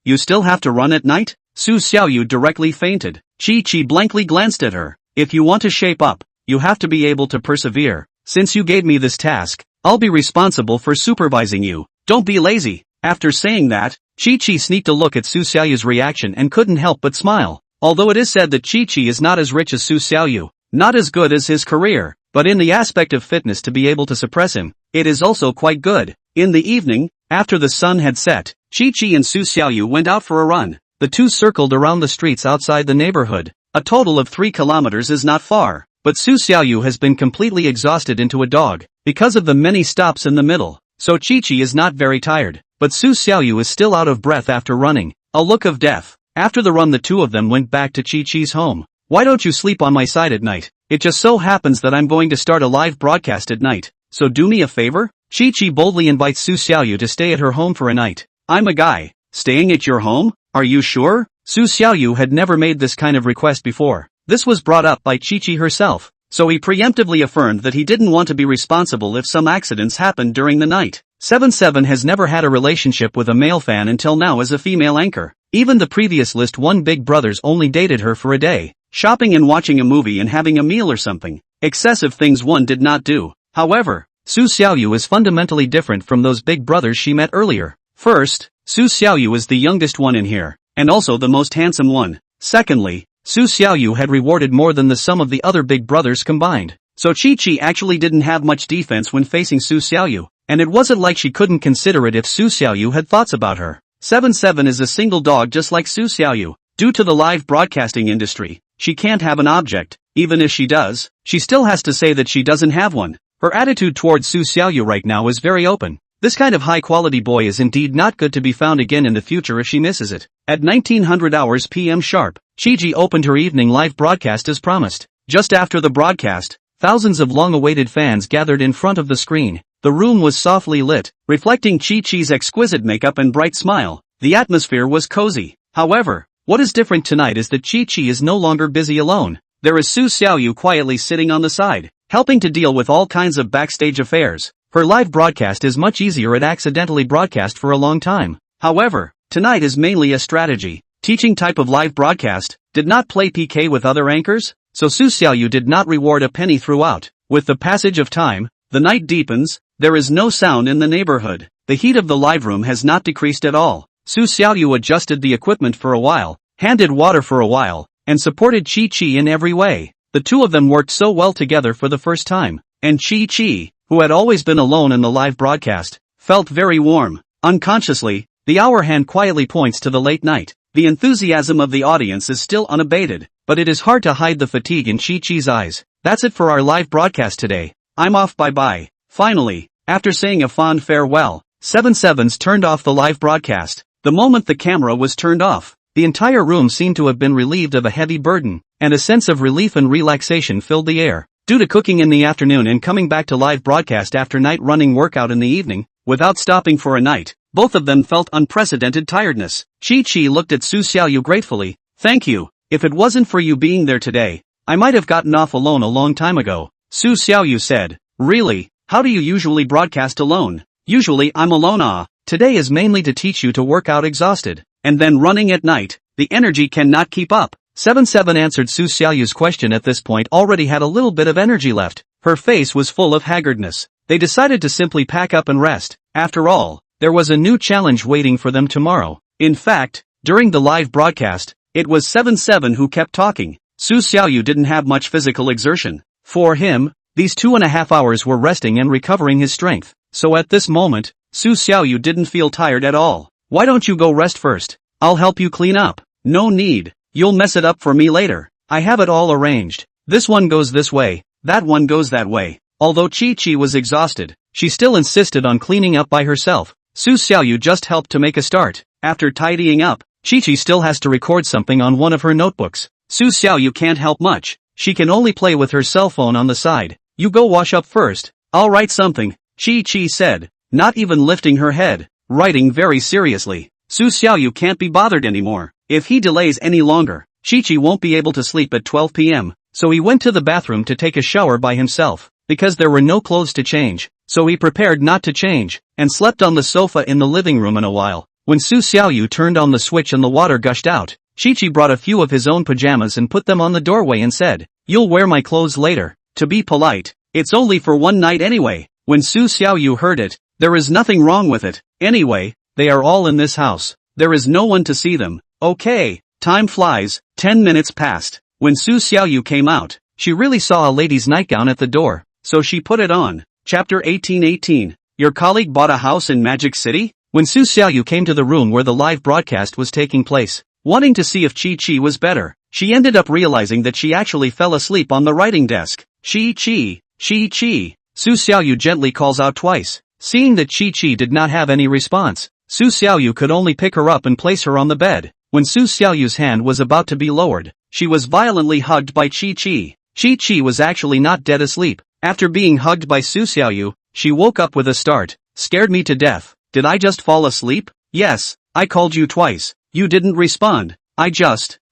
You still have to run at night? Su Xiaoyu directly fainted. Chi blankly glanced at her. If you want to shape up, you have to be able to persevere. Since you gave me this task, I'll be responsible for supervising you. Don't be lazy. After saying that, Chi sneaked a look at Su Xiaoyu's reaction and couldn't help but smile. Although it is said that Chi is not as rich as Su Xiaoyu, not as good as his career, but in the aspect of fitness to be able to suppress him, it is also quite good. In the evening, after the sun had set, Chi and Su Xiaoyu went out for a run. The two circled around the streets outside the neighborhood. A total of 3 kilometers is not far, but Su Xiaoyu has been completely exhausted into a dog, because of the many stops in the middle, so Chi is not very tired. but Su Xiaoyu is still out of breath after running. A look of death. After the run, the two of them went back to Chi-Chi's home. Why don't you sleep on my side at night? It just so happens that I'm going to start a live broadcast at night, so do me a favor? Chi-Chi boldly invites Su Xiaoyu to stay at her home for a night. I'm a guy. Staying at your home? Are you sure? Su Xiaoyu had never made this kind of request before. This was brought up by Chi-Chi herself, so he preemptively affirmed that he didn't want to be responsible if some accidents happened during the night. 77 has never had a relationship with a male fan until now as a female anchor. Even the previous list 1 Big Brothers only dated her for a day. Shopping and watching a movie and having a meal or something. Excessive things one did not do. However, Su Xiaoyu is fundamentally different from those Big Brothers she met earlier. First, Su Xiaoyu is the youngest one in here, and also the most handsome one. Secondly, Su Xiaoyu had rewarded more than the sum of the other Big Brothers combined. So Chi-Chi actually didn't have much defense when facing Su Xiaoyu, and it wasn't like she couldn't consider it if Su Xiaoyu had thoughts about her. 77 is a single dog just like Su Xiaoyu. Due to the live broadcasting industry, she can't have an object. Even if she does, she still has to say that she doesn't have one. Her attitude towards Su Xiaoyu right now is very open. This kind of high-quality boy is indeed not good to be found again in the future if she misses it. At 1900 hours PM sharp, Chi-Chi opened her evening live broadcast as promised. Just after the broadcast, thousands of long-awaited fans gathered in front of the screen. The room was softly lit, reflecting Chi-Chi's exquisite makeup and bright smile. The atmosphere was cozy. However, what is different tonight is that Chi-Chi is no longer busy alone. There is Su Xiaoyu quietly sitting on the side, helping to deal with all kinds of backstage affairs. Her live broadcast is much easier at accidentally broadcast for a long time. However, tonight is mainly a strategy, teaching type of live broadcast, did not play PK with other anchors, so Su Xiaoyu did not reward a penny throughout. With the passage of time, the night deepens, there is no sound in the neighborhood. The heat of the live room has not decreased at all. Su Xiaoyu adjusted the equipment for a while, handed water for a while, and supported Chi-Chi in every way. The two of them worked so well together for the first time, and Chi-Chi, who had always been alone in the live broadcast, felt very warm. Unconsciously, the hour hand quietly points to the late night. The enthusiasm of the audience is still unabated, but it is hard to hide the fatigue in Chi-Chi's eyes. That's it for our live broadcast today. I'm off, bye-bye. Finally, after saying a fond farewell, 77's turned off the live broadcast. The moment the camera was turned off, the entire room seemed to have been relieved of a heavy burden, and a sense of relief and relaxation filled the air. Due to cooking in the afternoon and coming back to live broadcast after night running workout in the evening, without stopping for a night, both of them felt unprecedented tiredness. Chi-Chi looked at Su Xiaoyu gratefully. Thank you. If it wasn't for you being there today, I might have gotten off alone a long time ago. Su Xiaoyu said. Really? How do you usually broadcast alone? Usually I'm alone. Today is mainly to teach you to work out exhausted, and then running at night, the energy cannot keep up. 77 answered Su Xiaoyu's question at this point already had a little bit of energy left. Her face was full of haggardness. They decided to simply pack up and rest. After all, there was a new challenge waiting for them tomorrow. In fact, during the live broadcast, it was 77 who kept talking. Su Xiaoyu didn't have much physical exertion. For him, these 2.5 hours were resting and recovering his strength. So at this moment, Su Xiaoyu didn't feel tired at all. Why don't you go rest first? I'll help you clean up. No need. You'll mess it up for me later. I have it all arranged. This one goes this way, that one goes that way. Although Chi-Chi was exhausted, she still insisted on cleaning up by herself. Su Xiaoyu just helped to make a start. After tidying up, Chi-Chi still has to record something on one of her notebooks. Su Xiaoyu can't help much. She can only play with her cell phone on the side. You go wash up first. I'll write something, Chi-Chi said, not even lifting her head, writing very seriously. Su Xiaoyu can't be bothered anymore. If he delays any longer, Chi-Chi won't be able to sleep at 12 p.m., so he went to the bathroom to take a shower by himself. Because there were no clothes to change, so he prepared not to change, and slept on the sofa in the living room in a while. When Su Xiaoyu turned on the switch and the water gushed out, Chi-Chi brought a few of his own pajamas and put them on the doorway and said, "You'll wear my clothes later." To be polite, it's only for one night anyway. When Su Xiaoyu heard it, there is nothing wrong with it. Anyway, they are all in this house. There is no one to see them. Okay, time flies. 10 minutes passed. When Su Xiaoyu came out, she really saw a lady's nightgown at the door, so she put it on. Chapter 1818. Your colleague bought a house in Magic City? When Su Xiaoyu came to the room where the live broadcast was taking place, wanting to see if Chi-Chi was better, she ended up realizing that she actually fell asleep on the writing desk. Chi-Chi, Chi-Chi. Su Xiaoyu gently calls out twice. Seeing that Chi-Chi did not have any response, Su Xiaoyu could only pick her up and place her on the bed. When Su Xiaoyu's hand was about to be lowered, she was violently hugged by Chi-Chi. Chi-Chi was actually not dead asleep. After being hugged by Su Xiaoyu, she woke up with a start. Scared me to death. Did I just fall asleep? Yes, I called you twice. You didn't respond.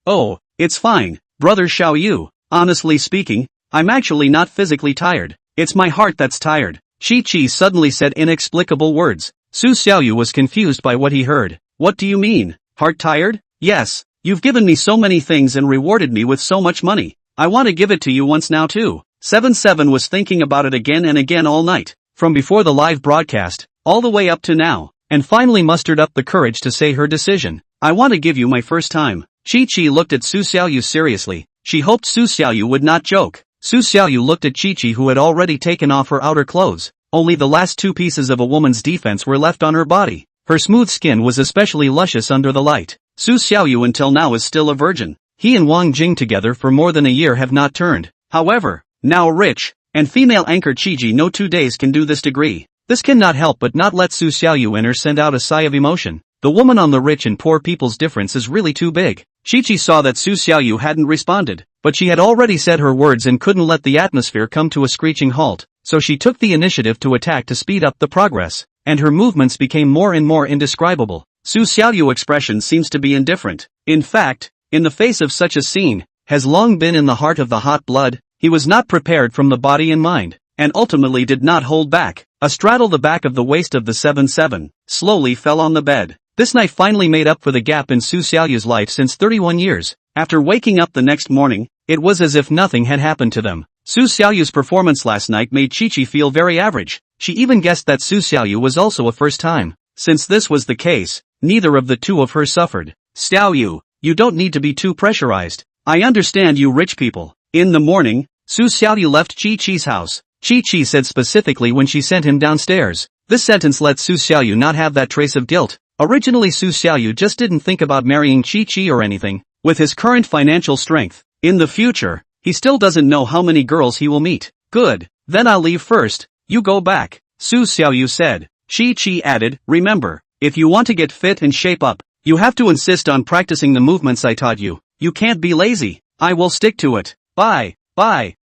Oh, it's fine, brother Xiaoyu. Honestly speaking, I'm actually not physically tired. It's my heart that's tired. Chi-Chi suddenly said inexplicable words. Su Xiaoyu was confused by what he heard. What do you mean? Heart tired? Yes, you've given me so many things and rewarded me with so much money. I want to give it to you once now too. 77 was thinking about it again and again all night, from before the live broadcast, all the way up to now, and finally mustered up the courage to say her decision. I want to give you my first time. Chi-Chi looked at Su Xiaoyu seriously. She hoped Su Xiaoyu would not joke. Su Xiaoyu looked at Chi-Chi, who had already taken off her outer clothes. Only the last two pieces of a woman's defense were left on her body. Her smooth skin was especially luscious under the light. Su Xiaoyu until now is still a virgin. He and Wang Jing together for more than a year have not turned. However, now rich, and female anchor Chi-Chi no 2 days can do this degree. This cannot help but not let Su Xiaoyu in her send out a sigh of emotion. The woman on the rich and poor people's difference is really too big. Chi-Chi saw that Su Xiaoyu hadn't responded, but she had already said her words and couldn't let the atmosphere come to a screeching halt, so she took the initiative to attack to speed up the progress, and her movements became more and more indescribable. Su Xiaoyu's expression seems to be indifferent. In fact, in the face of such a scene, has long been in the heart of the hot blood. He was not prepared from the body and mind, and ultimately did not hold back. Astraddle the back of the waist of the 7-7, slowly fell on the bed. This knife finally made up for the gap in Su Xiaoyu's life since 31 years. After waking up the next morning, it was as if nothing had happened to them. Su Xiaoyu's performance last night made Chi-Chi feel very average. She even guessed that Su Xiaoyu was also a first time. Since this was the case, neither of the two of her suffered. Xiaoyu, you don't need to be too pressurized. I understand you rich people. In the morning, Su Xiaoyu left Chi-Chi's house. Chi-Chi said specifically when she sent him downstairs. This sentence let Su Xiaoyu not have that trace of guilt. Originally Su Xiaoyu just didn't think about marrying Chi-Chi or anything. With his current financial strength, in the future, he still doesn't know how many girls he will meet. Good, then I'll leave first. You go back, Su Xiaoyu said. Chi-Chi added, remember, if you want to get fit and shape up, you have to insist on practicing the movements I taught you. You can't be lazy. I will stick to it. Bye.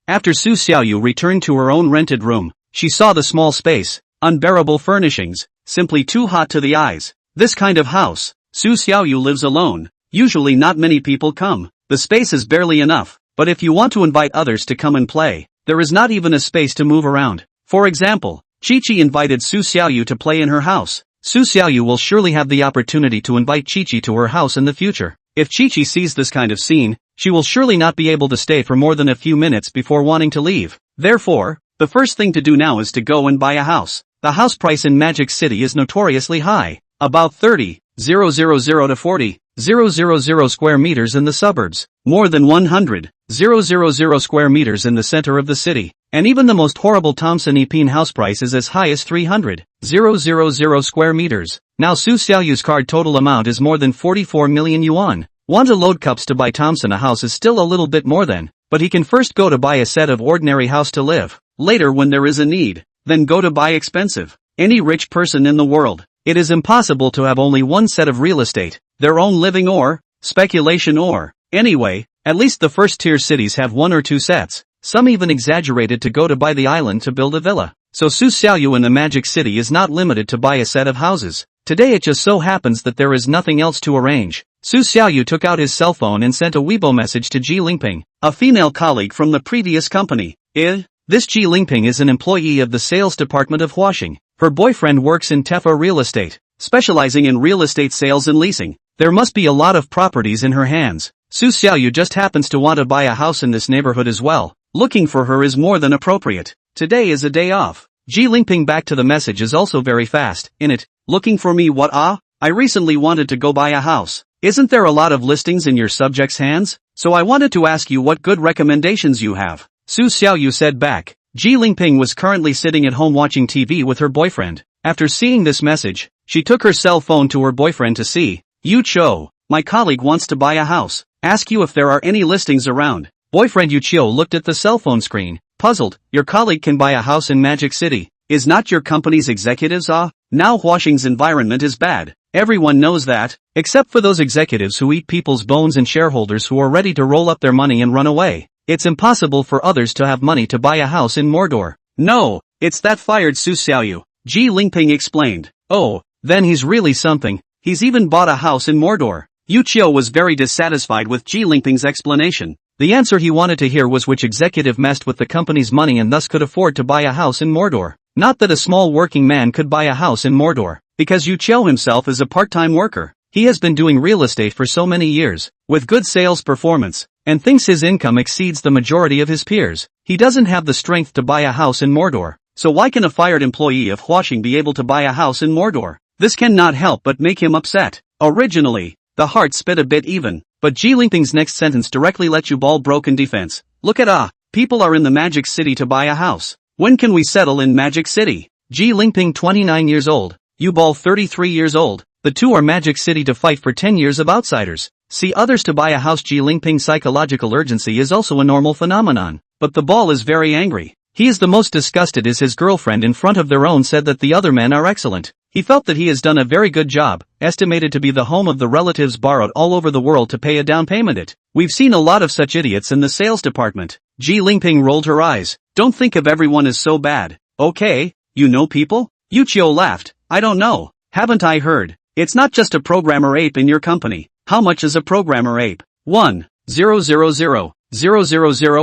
After Su Xiaoyu returned to her own rented room, she saw the small space, unbearable furnishings, simply too hot to the eyes. This kind of house, Su Xiaoyu lives alone. Usually not many people come. The space is barely enough, but if you want to invite others to come and play, there is not even a space to move around. For example, Chi-Chi invited Su Xiaoyu to play in her house. Su Xiaoyu will surely have the opportunity to invite Chi-Chi to her house in the future. If Chi-Chi sees this kind of scene, she will surely not be able to stay for more than a few minutes before wanting to leave. Therefore, the first thing to do now is to go and buy a house. The house price in Magic City is notoriously high, about 30,000 to 40,000 square meters in the suburbs, more than 100,000 square meters in the center of the city, and even the most horrible Thompson Epine house price is as high as 300,000 square meters. Now Su Xiaoyu's card total amount is more than 44 million yuan. Want to load cups to buy Thompson a house is still a little bit more than, but he can first go to buy a set of ordinary house to live. Later when there is a need, then go to buy expensive. Any rich person in the world, it is impossible to have only one set of real estate, their own living or speculation or, anyway, at least the first tier cities have one or two sets. Some even exaggerated to go to buy the island to build a villa. So Su Xiaoyu in the Magic City is not limited to buy a set of houses. Today it just so happens that there is nothing else to arrange. Su Xiaoyu took out his cell phone and sent a Weibo message to Ji Lingping, a female colleague from the previous company. This Ji Lingping is an employee of the sales department of Huaxing. Her boyfriend works in Tefa Real Estate, specializing in real estate sales and leasing. There must be a lot of properties in her hands. Su Xiaoyu just happens to want to buy a house in this neighborhood as well. Looking for her is more than appropriate. Today is a day off. Ji Lingping back to the message is also very fast. In it, looking for me what I recently wanted to go buy a house. Isn't there a lot of listings in your subject's hands? So I wanted to ask you what good recommendations you have. Su Xiaoyu said back. Ji Lingping was currently sitting at home watching TV with her boyfriend. After seeing this message, she took her cell phone to her boyfriend to see. Yu Cho, my colleague wants to buy a house. Ask you if there are any listings around. Boyfriend Yu Cho looked at the cell phone screen, puzzled. Your colleague can buy a house in Magic City. is not your company's executives Now Huaxing's environment is bad. Everyone knows that, except for those executives who eat people's bones and shareholders who are ready to roll up their money and run away. It's impossible for others to have money to buy a house in Mordor. No, it's that fired Su Xiaoyu, Ji Lingping explained. Oh, then he's really something. He's even bought a house in Mordor. Yu Qiu was very dissatisfied with Ji Lingping's explanation. The answer he wanted to hear was which executive messed with the company's money and thus could afford to buy a house in Mordor. Not that a small working man could buy a house in Mordor, because Yu Qiu himself is a part-time worker. He has been doing real estate for so many years, with good sales performance, and thinks his income exceeds the majority of his peers. He doesn't have the strength to buy a house in Mordor. So why can a fired employee of Huaxing be able to buy a house in Mordor? This cannot help but make him upset. Originally, the heart spit a bit even, but Ji Lingping's next sentence directly let you ball broken defense. Look at people are in the Magic City to buy a house. When can we settle in Magic City? Ji Lingping 29 years old, Yu Ball 33 years old. The two are Magic City to fight for 10 years of outsiders. See others to buy a house. Ji Lingping's psychological urgency is also a normal phenomenon, but the ball is very angry. He is the most disgusted as his girlfriend in front of their own said that the other men are excellent. He felt that he has done a very good job, estimated to be the home of the relatives borrowed all over the world to pay a down payment. We've seen a lot of such idiots in the sales department. Ji Lingping rolled her eyes. Don't think of everyone as so bad. Okay, you know people? Yu Qiu laughed. I don't know. Haven't I heard? It's not just a programmer ape in your company. How much is a programmer ape? 1, 000, 000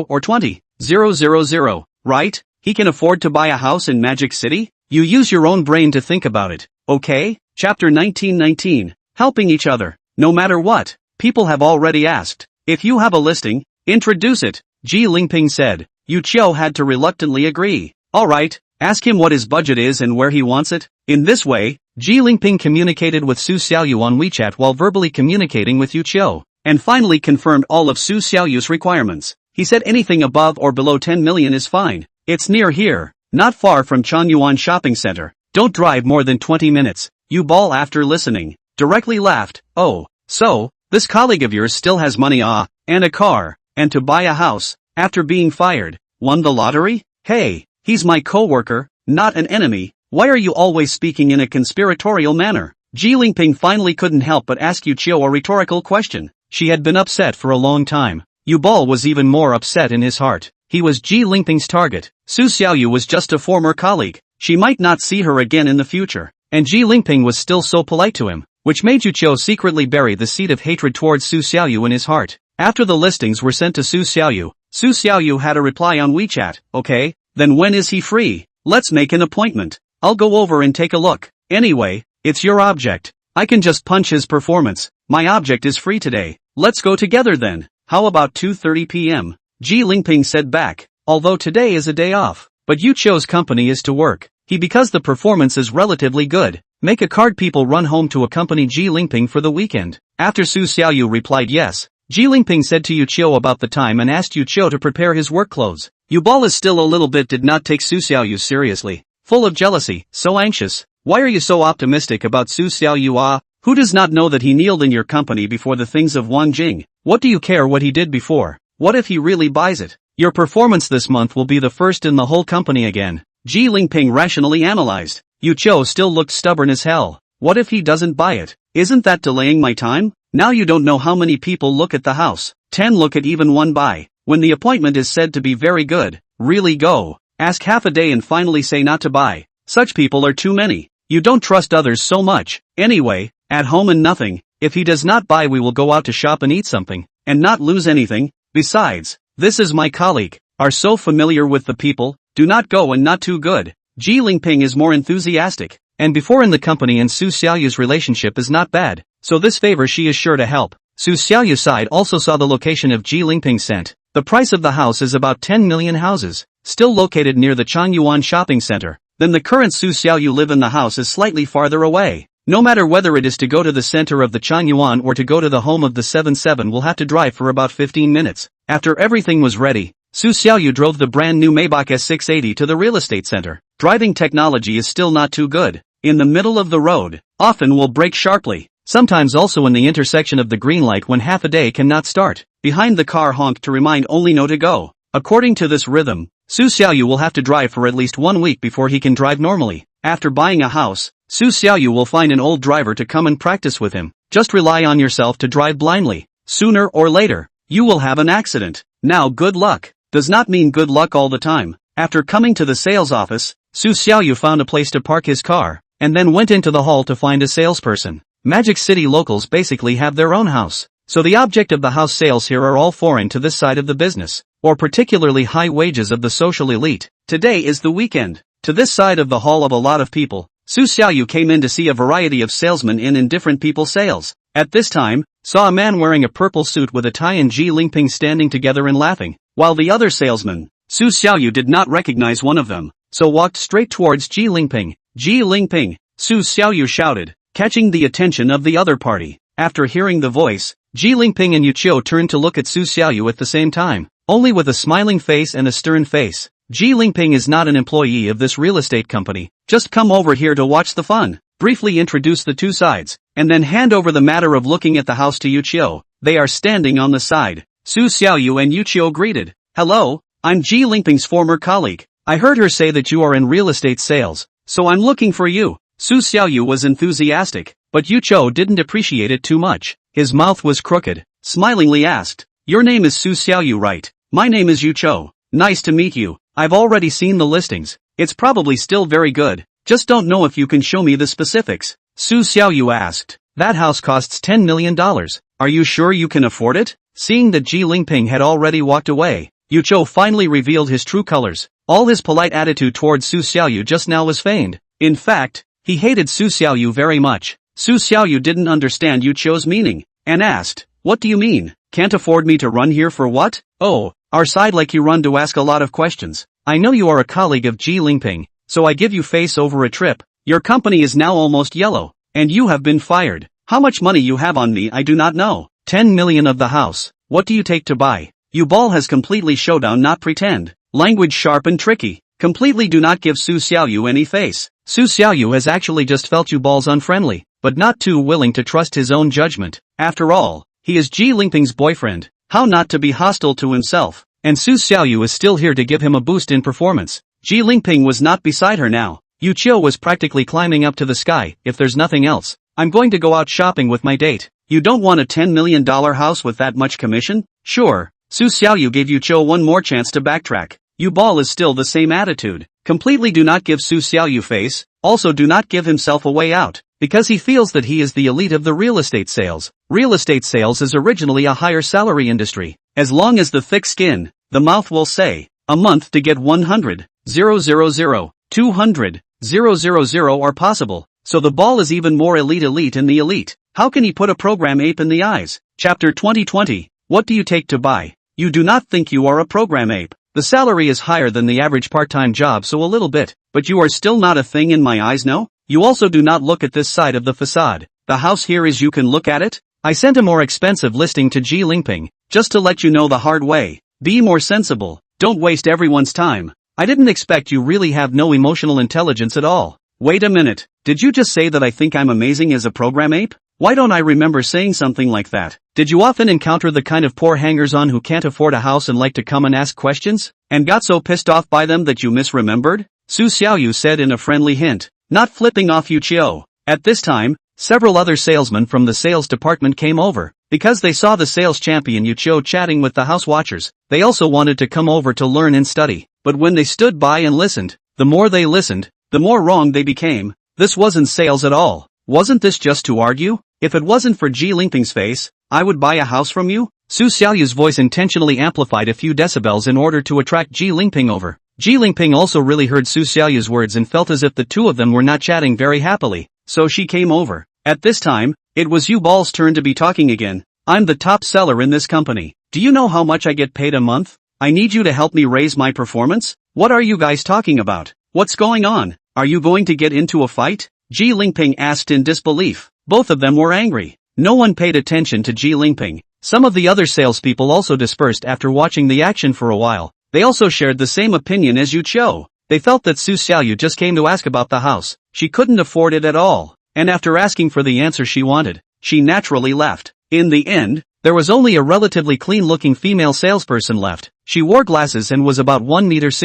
or 20, 000, right? He can afford to buy a house in Magic City? You use your own brain to think about it, okay? Chapter 1919. Helping each other. No matter what, people have already asked. If you have a listing, introduce it, Ji Lingping said. Yu Qiu had to reluctantly agree. Alright, ask him what his budget is and where he wants it. In this way, Ji Lingping communicated with Su Xiaoyu on WeChat while verbally communicating with Yu Qiu, and finally confirmed all of Su Xiaoyu's requirements. He said anything above or below 10 million is fine. It's near here, not far from Changyuan Shopping Center. Don't drive more than 20 minutes. Yu Ball after listening, directly laughed. Oh, so, this colleague of yours still has money and a car, and to buy a house, after being fired, won the lottery? Hey, he's my co-worker, not an enemy. Why are you always speaking in a conspiratorial manner? Ji Lingping finally couldn't help but ask Yu Qiu a rhetorical question. She had been upset for a long time. Yu Ball was even more upset in his heart. He was Ji Lingping's target. Su Xiaoyu was just a former colleague. She might not see her again in the future. And Ji Lingping was still so polite to him, which made Yu Qiu secretly bury the seed of hatred towards Su Xiaoyu in his heart. After the listings were sent to Su Xiaoyu had a reply on WeChat. Okay, then when is he free? Let's make an appointment. I'll go over and take a look. Anyway, it's your object. I can just punch his performance. My object is free today. Let's go together then. How about 2:30 p.m.? Ji Lingping said back. Although today is a day off, but Yu Qiu's company is to work. Because the performance is relatively good, make a card. People run home to accompany Ji Lingping for the weekend. After Su Xiaoyu replied yes, Ji Lingping said to Yu Qiu about the time and asked Yu Qiu to prepare his work clothes. Yu Ball is still a little bit did not take Su Xiaoyu seriously. Full of jealousy, so anxious. Why are you so optimistic about Su Xiaoyu? Who does not know that he kneeled in your company before the things of Wang Jing? What do you care what he did before? What if he really buys it? Your performance this month will be the first in the whole company again. Ji Lingping rationally analyzed. Yu Qiu still looked stubborn as hell. What if he doesn't buy it? Isn't that delaying my time? Now you don't know how many people look at the house. 10 look at even 1 buy. When the appointment is said to be very good, really go. Ask half a day and finally say not to buy. Such people are too many. You don't trust others so much. Anyway, at home and nothing. If he does not buy, we will go out to shop and eat something, and not lose anything. Besides, this is my colleague. Are so familiar with the people, do not go and not too good. Ji Lingping is more enthusiastic, and before in the company and Su Xiaoyu's relationship is not bad, so this favor she is sure to help. Su Xiaoyu's side also saw the location of Ji Lingping's scent. The price of the house is about 10 million houses, still located near the Changyuan shopping center. Then the current Su Xiaoyu live in the house is slightly farther away. No matter whether it is to go to the center of the Changyuan or to go to the home of the 7-7 will have to drive for about 15 minutes. After everything was ready, Su Xiaoyu drove the brand new Maybach S680 to the real estate center. Driving technology is still not too good. In the middle of the road, often will brake sharply. Sometimes also in the intersection of the green light when half a day cannot start. Behind the car honked to remind only no to go. According to this rhythm, Su Xiaoyu will have to drive for at least 1 week before he can drive normally. After buying a house, Su Xiaoyu will find an old driver to come and practice with him. Just rely on yourself to drive blindly. Sooner or later, you will have an accident. Now good luck does not mean good luck all the time. After coming to the sales office, Su Xiaoyu found a place to park his car, and then went into the hall to find a salesperson. Magic City locals basically have their own house, so the object of the house sales here are all foreign to this side of the business, or particularly high wages of the social elite. Today is the weekend. To this side of the hall of a lot of people, Su Xiaoyu came in to see a variety of salesmen in different people's sales. At this time, saw a man wearing a purple suit with a tie and Ji Lingping standing together and laughing, while the other salesman, Su Xiaoyu did not recognize one of them, so walked straight towards Ji Lingping. Ji Lingping, Su Xiaoyu shouted, catching the attention of the other party. After hearing the voice, Ji Lingping and Yu Qiu turned to look at Su Xiaoyu at the same time, only with a smiling face and a stern face. Ji Lingping is not an employee of this real estate company, just come over here to watch the fun. Briefly introduce the two sides, and then hand over the matter of looking at the house to Yu Qiu. They are standing on the side. Su Xiaoyu and Yu Qiu greeted. Hello, I'm Ji Lingping's former colleague. I heard her say that you are in real estate sales, so I'm looking for you. Su Xiaoyu was enthusiastic, but Yu Qiu didn't appreciate it too much. His mouth was crooked. Smilingly asked, your name is Su Xiaoyu, right? My name is Yu Qiu. Nice to meet you. I've already seen the listings. It's probably still very good. Just don't know if you can show me the specifics. Su Xiaoyu asked. That house costs $10 million. Are you sure you can afford it? Seeing that Ji Lingping had already walked away, Yu Qiu finally revealed his true colors. All his polite attitude towards Su Xiaoyu just now was feigned. In fact, he hated Su Xiaoyu very much. Su Xiaoyu didn't understand Yu Qiu's meaning, and asked, what do you mean? Can't afford me to run here for what? Oh, our side like you run to ask a lot of questions. I know you are a colleague of Ji Lingping, so I give you face over a trip. Your company is now almost yellow, and you have been fired. How much money you have on me I do not know. 10 million of the house. What do you take to buy? You ball has completely showdown, not pretend. Language sharp and tricky. Completely do not give Su Xiaoyu any face. Su Xiaoyu has actually just felt you balls unfriendly, but not too willing to trust his own judgment. After all, he is Ji Lingping's boyfriend. How not to be hostile to himself? And Su Xiaoyu is still here to give him a boost in performance. Ji Lingping was not beside her now. Yu Qiu was practically climbing up to the sky. If there's nothing else, I'm going to go out shopping with my date. You don't want a $10 million house with that much commission? Sure. Su Xiaoyu gave Yu Qiu one more chance to backtrack. Yu Ball is still the same attitude. Completely do not give Su Xiaoyu face, also do not give himself a way out, because he feels that he is the elite of the real estate sales. Real estate sales is originally a higher salary industry. As long as the thick skin, the mouth will say, a month to get 100, 000, 200, 000 are possible, so the ball is even more elite in the elite. How can he put a program ape in the eyes? Chapter 2020, what do you take to buy? You do not think you are a program ape. The salary is higher than the average part-time job, so a little bit, but you are still not a thing in my eyes, no? You also do not look at this side of the facade. The house here is you can look at it? I sent a more expensive listing to Ji Lingping, just to let you know the hard way. Be more sensible, don't waste everyone's time. I didn't expect you really have no emotional intelligence at all. Wait a minute, did you just say that I think I'm amazing as a program ape? Why don't I remember saying something like that? Did you often encounter the kind of poor hangers-on who can't afford a house and like to come and ask questions, and got so pissed off by them that you misremembered? Su Xiaoyu said in a friendly hint, not flipping off Yu Qiu. At this time, several other salesmen from the sales department came over. Because they saw the sales champion Yu Qiu chatting with the house watchers, they also wanted to come over to learn and study. But when they stood by and listened, the more they listened, the more wrong they became. This wasn't sales at all. Wasn't this just to argue? If it wasn't for Ji Lingping's face, I would buy a house from you? Su Xiaoyu's voice intentionally amplified a few decibels in order to attract Ji Lingping over. Ji Lingping also really heard Su Xiaoyu's words and felt as if the two of them were not chatting very happily, so she came over. At this time, it was Yu Ball's turn to be talking again. I'm the top seller in this company. Do you know how much I get paid a month? I need you to help me raise my performance? What are you guys talking about? What's going on? Are you going to get into a fight? Ji Lingping asked in disbelief. Both of them were angry. No one paid attention to Ji Lingping. Some of the other salespeople also dispersed after watching the action for a while. They also shared the same opinion as Yu Qiu. They felt that Su Xiaoyu just came to ask about the house. She couldn't afford it at all. And after asking for the answer she wanted, she naturally left. In the end, There was only a relatively clean-looking female salesperson left. She wore glasses and was about 1.65 meters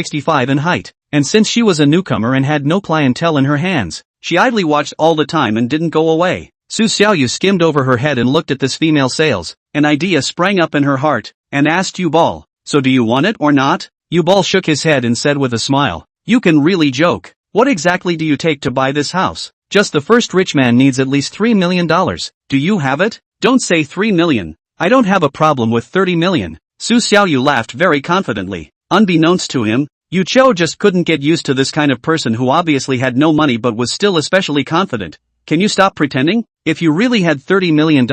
in height, and since she was a newcomer and had no clientele in her hands, she idly watched all the time and didn't go away. Su Xiaoyu skimmed over her head and looked at this female sales. An idea sprang up in her heart, and asked Yubal, "So do you want it or not?" Yubal shook his head and said with a smile, "You can really joke. What exactly do you take to buy this house? Just the first rich man needs at least $3 million. Do you have it? Don't say 3 million. I don't have a problem with 30 million. Su Xiaoyu laughed very confidently. Unbeknownst to him, Yu Qiu just couldn't get used to this kind of person who obviously had no money but was still especially confident. Can you stop pretending? If you really had $30 million,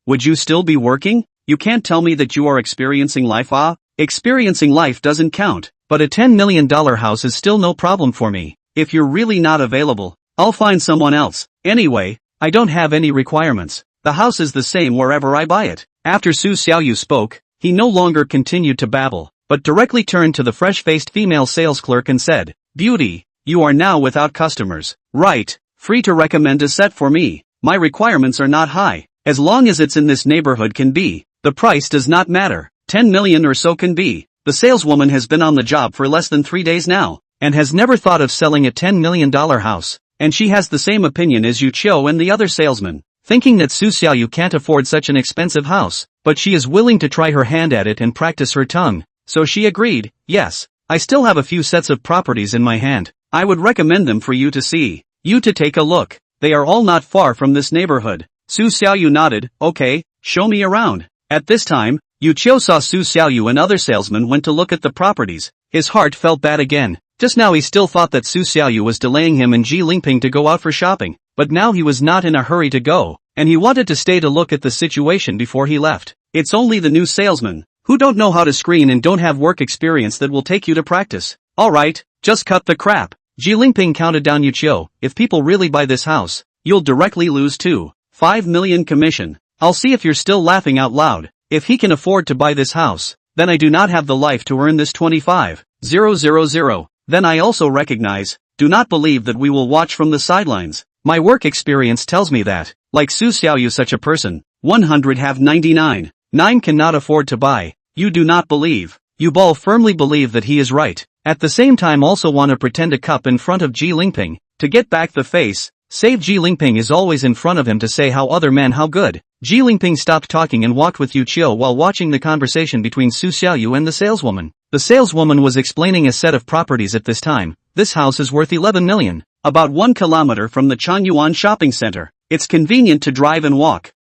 would you still be working? You can't tell me that you are experiencing life. Experiencing life doesn't count, but a $10 million house is still no problem for me. If you're really not available, I'll find someone else. Anyway, I don't have any requirements. The house is the same wherever I buy it. After Su Xiaoyu spoke, he no longer continued to babble, but directly turned to the fresh-faced female sales clerk and said, "Beauty, you are now without customers, right? Free to recommend a set for me. My requirements are not high. As long as it's in this neighborhood can be. The price does not matter. 10 million or so can be." The saleswoman has been on the job for less than 3 days now, and has never thought of selling a $10 million house, and she has the same opinion as Yu Qiu and the other salesman, thinking that Su Xiaoyu can't afford such an expensive house, but she is willing to try her hand at it and practice her tongue, so she agreed, "Yes, I still have a few sets of properties in my hand. I would recommend them for you to see. You to take a look. They are all not far from this neighborhood." Su Xiaoyu nodded, "Okay, show me around." At this time, Yu Qiu saw Su Xiaoyu and other salesmen went to look at the properties. His heart felt bad again. Just now he still thought that Su Xiaoyu was delaying him and Ji Lingping to go out for shopping, but now he was not in a hurry to go, and he wanted to stay to look at the situation before he left. It's only the new salesmen, who don't know how to screen and don't have work experience that will take you to practice. Alright, just cut the crap. Ji Lingping counted down Yu Qiu. "If people really buy this house, you'll directly lose 2.5 million commission. I'll see if you're still laughing out loud. If he can afford to buy this house, then I do not have the life to earn this 25,000. Then I also recognize, do not believe that we will watch from the sidelines. My work experience tells me that, like Su Xiaoyu such a person, 100 have 99. 9 cannot afford to buy. You do not believe." Yubal firmly believe that he is right. At the same time also want to pretend a cup in front of Ji Lingping, to get back the face, save Ji Lingping is always in front of him to say how other men how good. Ji Lingping stopped talking and walked with Yu Qiu while watching the conversation between Su Xiaoyu and the saleswoman. The saleswoman was explaining a set of properties at this time. This house is worth 11 million, about 1 kilometer from the Changyuan shopping center. It's convenient to drive and walk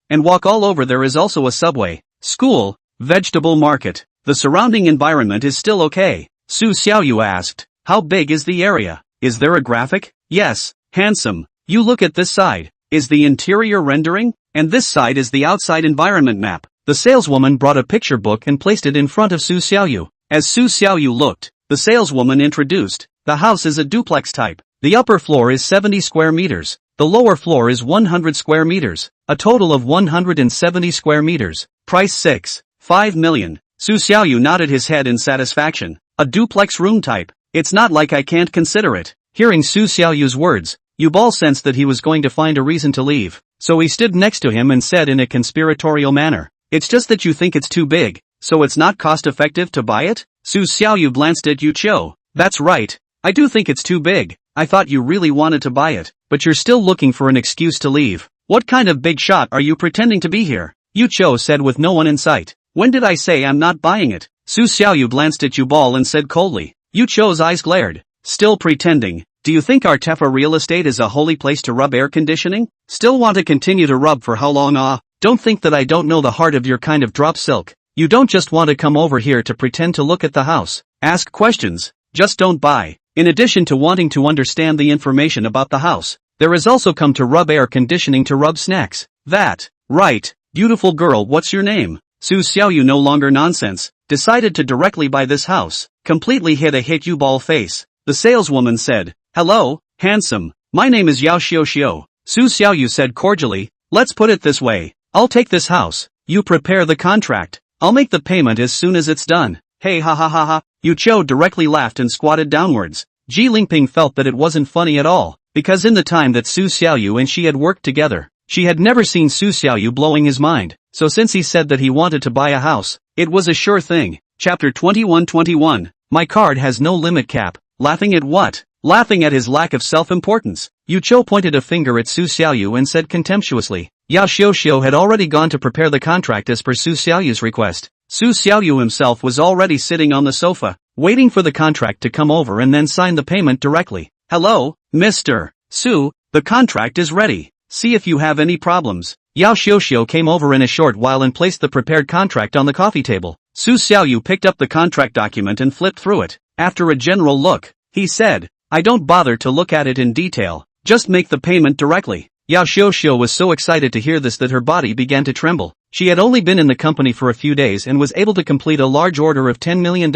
all over. There is also a subway, school, vegetable market. The surrounding environment is still okay. Su Xiaoyu asked, "How big is the area? Is there a graphic?" "Yes, handsome. You look at this side. Is the interior rendering? And this side is the outside environment map." The saleswoman brought a picture book and placed it in front of Su Xiaoyu. As Su Xiaoyu looked, the saleswoman introduced, "The house is a duplex type. The upper floor is 70 square meters. The lower floor is 100 square meters. A total of 170 square meters. Price 6.5 million. Su Xiaoyu nodded his head in satisfaction. "A duplex room type. It's not like I can't consider it." Hearing Su Xiaoyu's words, Yubal sensed that he was going to find a reason to leave, so he stood next to him and said in a conspiratorial manner, "It's just that you think it's too big, so it's not cost-effective to buy it?" Su Xiaoyu glanced at Yu Qiu. "That's right. I do think it's too big. I thought you really wanted to buy it, but you're still looking for an excuse to leave. What kind of big shot are you pretending to be here?" Yu Qiu said with no one in sight. "When did I say I'm not buying it?" Su Xiaoyu glanced at Yubal and said coldly. Yu Qiu's eyes glared. "Still pretending? Do you think Artefa real estate is a holy place to rub air conditioning? Still want to continue to rub for how long? Don't think that I don't know the heart of your kind of drop silk. You don't just want to come over here to pretend to look at the house, ask questions, just don't buy. In addition to wanting to understand the information about the house, there is also come to rub air conditioning to rub snacks. That, right, beautiful girl, what's your name?" Su Xiaoyu, no longer nonsense, decided to directly buy this house, completely hit Yubal face. The saleswoman said, "Hello, handsome, my name is Yao Xiao. Su Xiaoyu said cordially, "Let's put it this way, I'll take this house, you prepare the contract, I'll make the payment as soon as it's done." "Hey ha ha ha ha." Yu Qiu directly laughed and squatted downwards. Ji Lingping felt that it wasn't funny at all, because in the time that Su Xiaoyu and she had worked together, She had never seen Su Xiaoyu blowing his mind, so since he said that he wanted to buy a house, it was a sure thing. Chapter 21:21. My card has no limit cap. Laughing at what? Laughing at his lack of self-importance. Yu Qiu pointed a finger at Su Xiaoyu and said contemptuously. Yao Xiuxiu had already gone to prepare the contract as per Su Xiaoyu's request. Su Xiaoyu himself was already sitting on the sofa, waiting for the contract to come over and then sign the payment directly. Hello, Mr. Su, the contract is ready. See if you have any problems. Yao Xiuxiu came over in a short while and placed the prepared contract on the coffee table. Su Xiaoyu picked up the contract document and flipped through it. After a general look, he said, I don't bother to look at it in detail, just make the payment directly. Yao Xiuxiu was so excited to hear this that her body began to tremble. She had only been in the company for a few days and was able to complete a large order of $10 million,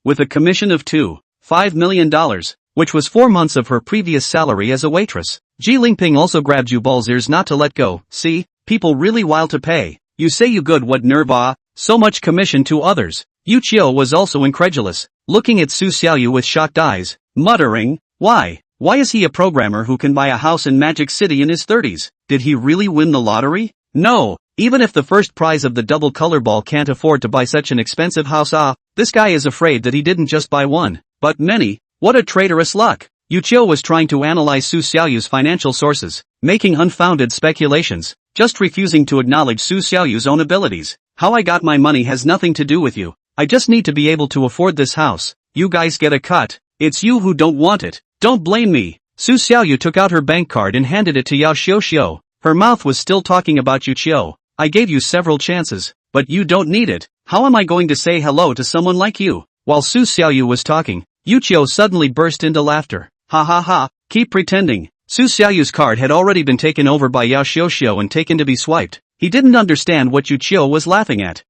with a commission of $5 million, which was 4 months of her previous salary as a waitress. Ji Lingping also grabbed Yu Bal's ears not to let go. See, people really wild to pay. You say you good, what nerve, ah? So much commission to others. Yu Qiu was also incredulous, looking at Su Xiaoyu with shocked eyes, muttering, Why is he a programmer who can buy a house in Magic City in his 30s? Did he really win the lottery? No, even if the first prize of the double color ball can't afford to buy such an expensive house, this guy is afraid that he didn't just buy one, but many. What a traitorous luck. Yu Qiu was trying to analyze Su Xiaoyu's financial sources, making unfounded speculations, just refusing to acknowledge Su Xiaoyu's own abilities. How I got my money has nothing to do with you. I just need to be able to afford this house. You guys get a cut. It's you who don't want it. Don't blame me. Su Xiaoyu took out her bank card and handed it to Yao Xiuxiu. Her mouth was still talking about Yu Qiu. I gave you several chances, but you don't need it. How am I going to say hello to someone like you? While Su Xiaoyu was talking, Yu Qiu suddenly burst into laughter. Ha ha ha, keep pretending. Su Xiaoyu's card had already been taken over by Yao Xiuxiu and taken to be swiped. He didn't understand what Yu Qiu was laughing at.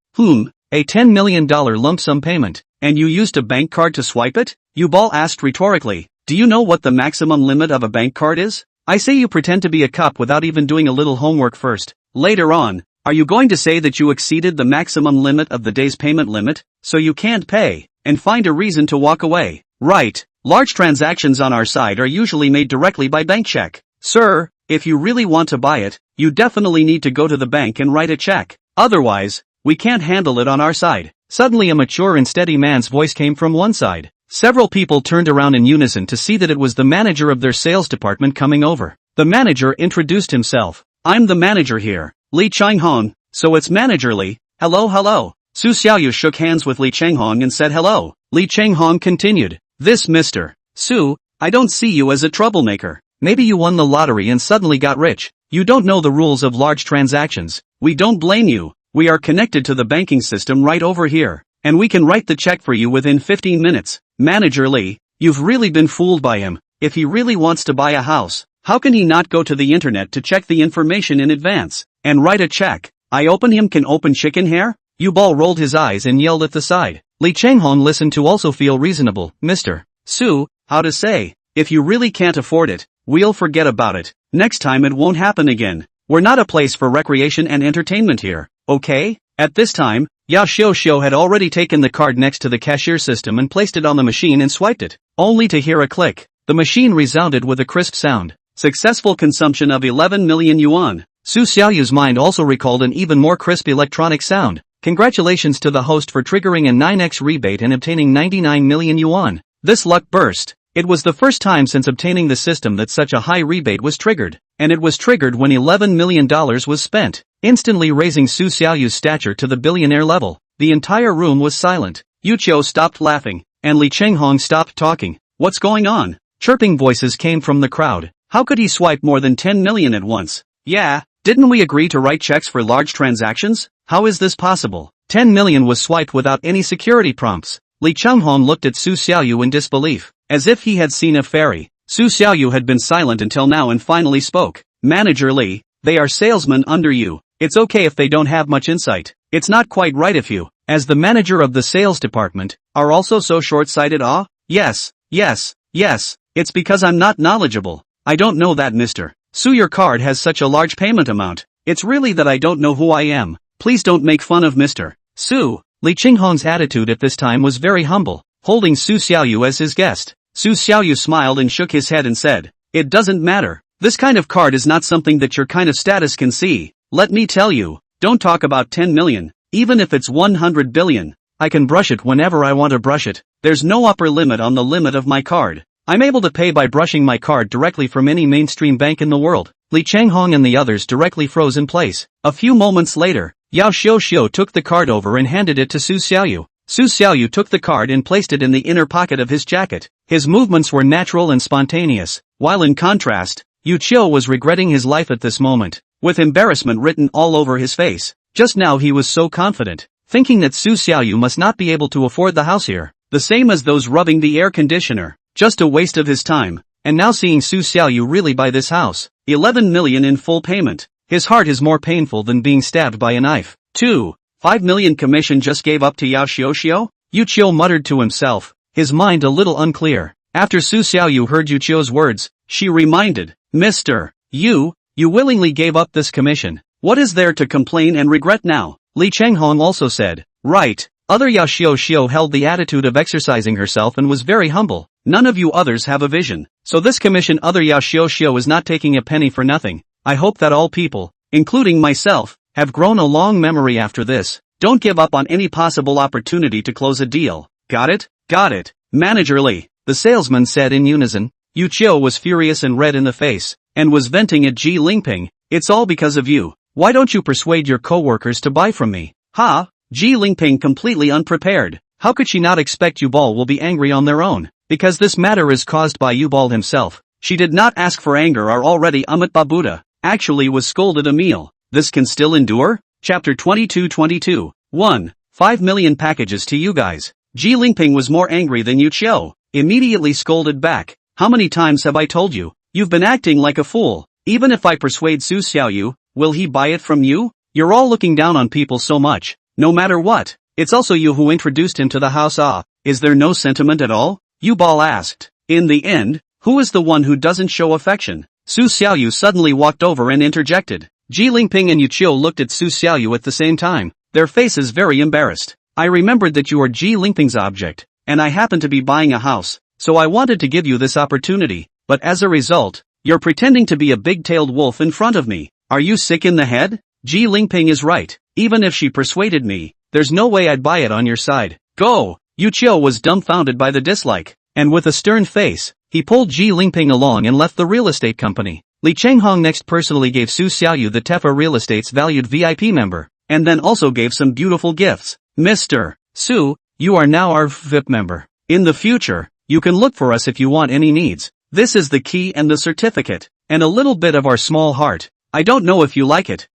A $10 million lump sum payment, and you used a bank card to swipe it? Yu Bal asked rhetorically. Do you know what the maximum limit of a bank card is? I say you pretend to be a cop without even doing a little homework first. Later on, are you going to say that you exceeded the maximum limit of the day's payment limit, so you can't pay, and find a reason to walk away? Right. Large transactions on our side are usually made directly by bank check. Sir, if you really want to buy it, you definitely need to go to the bank and write a check. Otherwise, we can't handle it on our side. Suddenly a mature and steady man's voice came from one side. Several people turned around in unison to see that it was the manager of their sales department coming over. The manager introduced himself. I'm the manager here, Li Changhong, so it's Manager Li. Hello. Su Xiaoyu shook hands with Li Changhong and said hello. Li Changhong continued. This Mr. Su, I don't see you as a troublemaker. Maybe you won the lottery and suddenly got rich. You don't know the rules of large transactions. We don't blame you. We are connected to the banking system right over here, and we can write the check for you within 15 minutes. Manager Li, you've really been fooled by him. If he really wants to buy a house, how can he not go to the internet to check the information in advance and write a check? I open him can open chicken hair? Yu Bal rolled his eyes and yelled at the side. Li Changhong listened to also feel reasonable. Mr. Su, how to say, if you really can't afford it, we'll forget about it. Next time it won't happen again. We're not a place for recreation and entertainment here, okay? At this time, Yao Xiuxiu had already taken the card next to the cashier system and placed it on the machine and swiped it, only to hear a click. The machine resounded with a crisp sound. Successful consumption of 11 million yuan. Su Xiaoyu's mind also recalled an even more crisp electronic sound. Congratulations to the host for triggering a 9x rebate and obtaining 99 million yuan. This luck burst. It was the first time since obtaining the system that such a high rebate was triggered, and it was triggered when $11 million was spent, instantly raising Su Xiaoyu's stature to the billionaire level. The entire room was silent. Yu Qiu stopped laughing, and Li Changhong stopped talking. What's going on? Chirping voices came from the crowd. How could he swipe more than 10 million at once? Yeah, didn't we agree to write checks for large transactions? How is this possible? 10 million was swiped without any security prompts. Li Changhong looked at Su Xiaoyu in disbelief, as if he had seen a fairy. Su Xiaoyu had been silent until now and finally spoke. Manager Li, they are salesmen under you. It's okay if they don't have much insight. It's not quite right if you, as the manager of the sales department, are also so short-sighted. Yes. It's because I'm not knowledgeable. I don't know that, Mr. Su, your card has such a large payment amount. It's really that I don't know who I am. Please don't make fun of Mr. Su. Li Changhong's attitude at this time was very humble, holding Su Xiaoyu as his guest. Su Xiaoyu smiled and shook his head and said, it doesn't matter. This kind of card is not something that your kind of status can see. Let me tell you, don't talk about 10 million, even if it's 100 billion. I can brush it whenever I want to brush it. There's no upper limit on the limit of my card. I'm able to pay by brushing my card directly from any mainstream bank in the world. Li Changhong and the others directly froze in place. A few moments later, Yao Xiao took the card over and handed it to Su Xiaoyu. Su Xiaoyu took the card and placed it in the inner pocket of his jacket. His movements were natural and spontaneous, while in contrast, Yu Qiu was regretting his life at this moment, with embarrassment written all over his face. Just now he was so confident, thinking that Su Xiaoyu must not be able to afford the house here, the same as those rubbing the air conditioner. Just a waste of his time, and now seeing Su Xiaoyu really buy this house, 11 million in full payment, his heart is more painful than being stabbed by a knife. 5 million commission just gave up to Yao Xiao? Yu Qiu muttered to himself, his mind a little unclear. After Su Xiaoyu heard Yu Qiu's words, she reminded, Mr. You willingly gave up this commission. What is there to complain and regret now? Li Changhong also said, right. Other Yao Xiao held the attitude of exercising herself and was very humble. None of you others have a vision, so this commission other Yao Xiao is not taking a penny for nothing. I hope that all people, including myself, have grown a long memory after this. Don't give up on any possible opportunity to close a deal. Got it? Got it. Manager Li, the salesman said in unison. Yu Qiu was furious and red in the face, and was venting at Ji Lingping. It's all because of you. Why don't you persuade your co-workers to buy from me? Ha! Ji Lingping completely unprepared. How could she not expect Yubal will be angry on their own? Because this matter is caused by Yubal himself. She did not ask for anger or already Amit Babuda, actually was scolded a meal. This can still endure? Chapter 22. 1. 5 million packages to you guys. Ji Lingping was more angry than Yu Qiu, immediately scolded back. How many times have I told you? You've been acting like a fool. Even if I persuade Su Xiaoyu, will he buy it from you? You're all looking down on people so much. No matter what, it's also you who introduced him to the house. Is there no sentiment at all? Yubal asked. In the end, who is the one who doesn't show affection? Su Xiaoyu suddenly walked over and interjected. Ji Lingping and Yu Qiu looked at Su Xiaoyu at the same time, their faces very embarrassed. I remembered that you are Ji Lingping's object, and I happen to be buying a house, so I wanted to give you this opportunity, but as a result, you're pretending to be a big-tailed wolf in front of me. Are you sick in the head? Ji Lingping is right. Even if she persuaded me, there's no way I'd buy it on your side. Go! Yu Qiu was dumbfounded by the dislike, and with a stern face, he pulled Ji Lingping along and left the real estate company. Li Changhong next personally gave Su Xiaoyu the Tefa Real Estate's valued VIP member, and then also gave some beautiful gifts. Mr. Su, you are now our VIP member. In the future, you can look for us if you want any needs. This is the key and the certificate, and a little bit of our small heart. I don't know if you like it.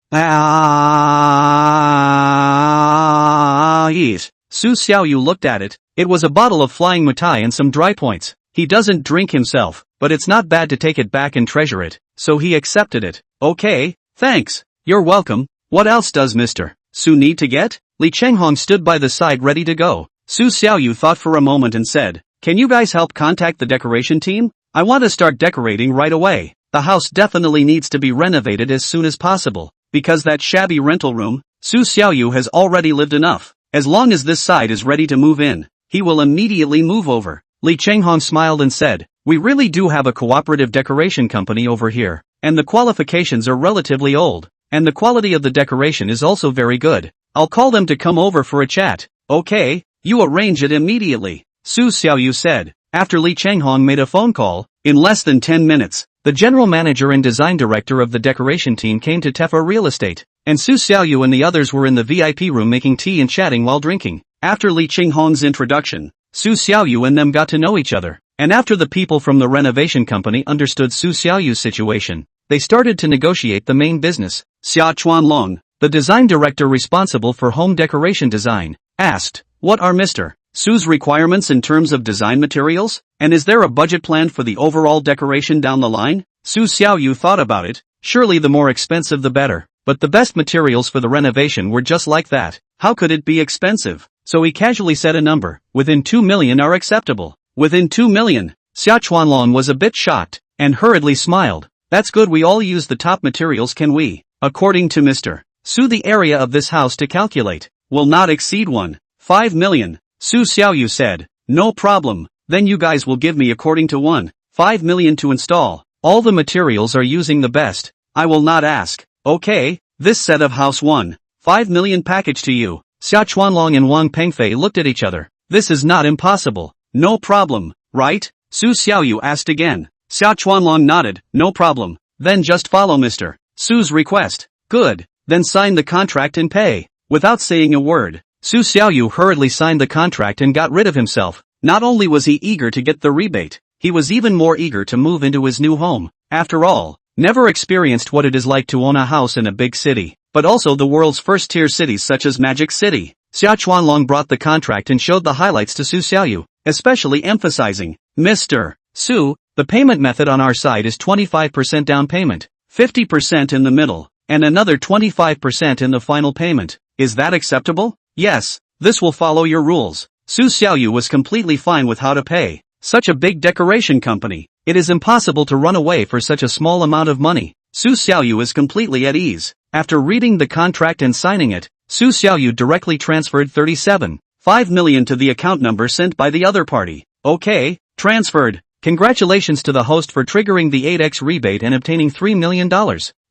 Yes. Su Xiaoyu looked at it. It was a bottle of flying Mutai and some dry points. He doesn't drink himself, but it's not bad to take it back and treasure it, so he accepted it. Okay, thanks. You're welcome. What else does Mr. Su need to get? Li Changhong stood by the side ready to go. Su Xiaoyu thought for a moment and said, can you guys help contact the decoration team? I want to start decorating right away. The house definitely needs to be renovated as soon as possible, because that shabby rental room, Su Xiaoyu has already lived enough. As long as this side is ready to move in, he will immediately move over. Li Changhong smiled and said, we really do have a cooperative decoration company over here, and the qualifications are relatively old, and the quality of the decoration is also very good. I'll call them to come over for a chat. Okay, you arrange it immediately, Su Xiaoyu said. After Li Changhong made a phone call, in less than 10 minutes, the general manager and design director of the decoration team came to Tefa Real Estate, and Su Xiaoyu and the others were in the VIP room making tea and chatting while drinking. After Li Changhong's introduction, Su Xiaoyu and them got to know each other, and after the people from the renovation company understood Su Xiaoyu's situation, they started to negotiate the main business. Xia Chuanlong, the design director responsible for home decoration design, asked, what are Mr. Su's requirements in terms of design materials, and is there a budget plan for the overall decoration down the line? Su Xiaoyu thought about it. Surely the more expensive the better, but the best materials for the renovation were just like that. How could it be expensive? So he casually said a number. Within 2 million are acceptable. Within 2 million. Xia Chuanlong was a bit shocked, and hurriedly smiled. That's good, we all use the top materials, can we? According to Mr. Su, the area of this house to calculate will not exceed 1.5 million. Su Xiaoyu said, no problem, then you guys will give me according to 1.5 million to install. All the materials are using the best. I will not ask. Okay, this set of house 1.5 million package to you. Xia Chuanlong and Wang Pengfei looked at each other. This is not impossible. No problem, right? Su Xiaoyu asked again. Xia Chuanlong nodded. No problem. Then just follow Mr. Su's request. Good. Then sign the contract and pay. Without saying a word, Su Xiaoyu hurriedly signed the contract and got rid of himself. Not only was he eager to get the rebate, he was even more eager to move into his new home. After all, never experienced what it is like to own a house in a big city, but also the world's first-tier cities such as Magic City. Xia Chuanlong brought the contract and showed the highlights to Su Xiaoyu, especially emphasizing, Mr. Su, the payment method on our side is 25% down payment, 50% in the middle, and another 25% in the final payment. Is that acceptable? Yes, this will follow your rules. Su Xiaoyu was completely fine with how to pay. Such a big decoration company, it is impossible to run away for such a small amount of money. Su Xiaoyu is completely at ease. After reading the contract and signing it, Su Xiaoyu directly transferred 37.5 million to the account number sent by the other party. Okay, transferred. Congratulations to the host for triggering the 8x rebate and obtaining $3 million.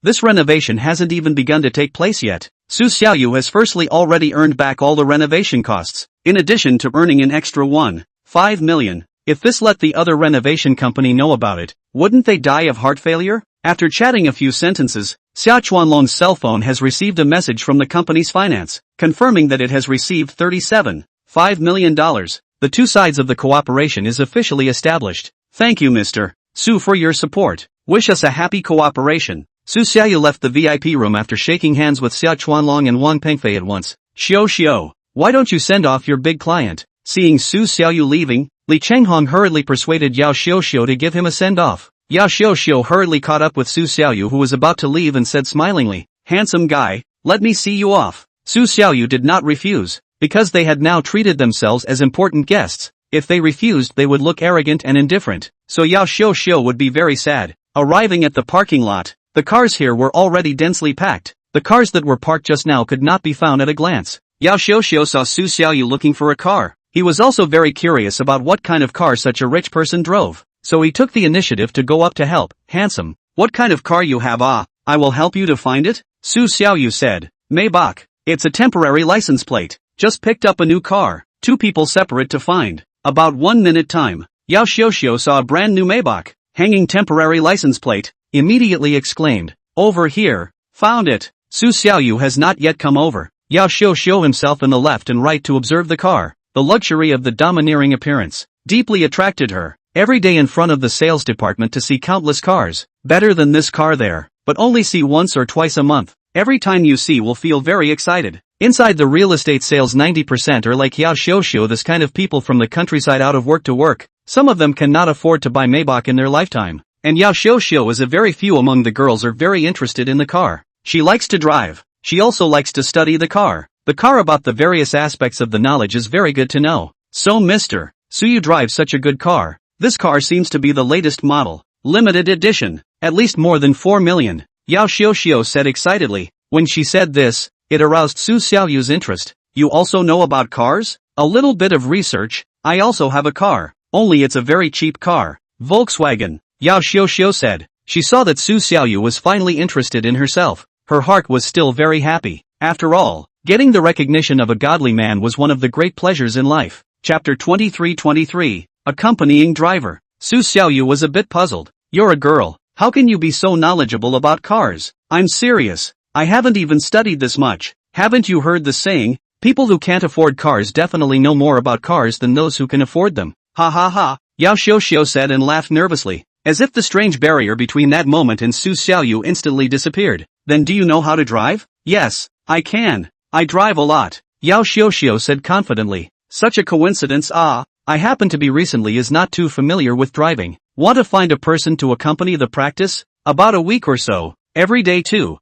This renovation hasn't even begun to take place yet. Su Xiaoyu has firstly already earned back all the renovation costs, in addition to earning an extra 1.5 million. If this let the other renovation company know about it, wouldn't they die of heart failure? After chatting a few sentences, Xia Chuanlong's cell phone has received a message from the company's finance, confirming that it has received $37.5 million. The two sides of the cooperation is officially established. Thank you Mr. Su for your support. Wish us a happy cooperation. Su Xiaoyu left the VIP room after shaking hands with Xia Chuanlong and Wang Pengfei at once. Xiao, why don't you send off your big client? Seeing Su Xiaoyu leaving, Li Chenghong hurriedly persuaded Yao Xiao to give him a send-off. Yao Xiao hurriedly caught up with Su Xiaoyu who was about to leave and said smilingly, handsome guy, let me see you off. Su Xiaoyu did not refuse, because they had now treated themselves as important guests. If they refused they would look arrogant and indifferent, so Yao Xiao would be very sad. Arriving at the parking lot, the cars here were already densely packed. The cars that were parked just now could not be found at a glance. Yao Xiao saw Su Xiaoyu looking for a car. He was also very curious about what kind of car such a rich person drove, so he took the initiative to go up to help. Handsome, what kind of car you have? Ah, I will help you to find it, Su Xiaoyu said. Maybach, it's a temporary license plate. Just picked up a new car. Two people separate to find. About 1 minute time. Yao Xiao saw a brand new Maybach, hanging temporary license plate, immediately exclaimed, over here, found it. Su Xiaoyu has not yet come over. Yao Xiao himself in the left and right to observe the car. The luxury of the domineering appearance deeply attracted her. Every day in front of the sales department to see countless cars. Better than this car there, but only see once or twice a month. Every time you see will feel very excited. Inside the real estate sales 90% are like Yao Xiao, this kind of people from the countryside out of work to work. Some of them cannot afford to buy Maybach in their lifetime. And Yao Xiao is a very few among the girls are very interested in the car. She likes to drive. She also likes to study the car. The car about the various aspects of the knowledge is very good to know. So Mr. Su, you drive such a good car. This car seems to be the latest model. Limited edition. At least more than 4 million. Yao Xiao said excitedly. When she said this, it aroused Su Xiaoyu's interest. You also know about cars? A little bit of research. I also have a car. Only it's a very cheap car. Volkswagen. Yao Xiao said. She saw that Su Xiaoyu was finally interested in herself. Her heart was still very happy. After all, getting the recognition of a godly man was one of the great pleasures in life. Chapter 23. Accompanying driver. Su Xiaoyu was a bit puzzled. You're a girl. How can you be so knowledgeable about cars? I'm serious. I haven't even studied this much. Haven't you heard the saying, people who can't afford cars definitely know more about cars than those who can afford them? Ha ha ha. Yao Xiao said and laughed nervously, as if the strange barrier between that moment and Su Xiaoyu instantly disappeared. Then do you know how to drive? Yes, I can. I drive a lot. Yao Xiao said confidently. Such a coincidence. Ah, I happen to be recently is not too familiar with driving. Want to find a person to accompany the practice? About a week or so. Every day 2-3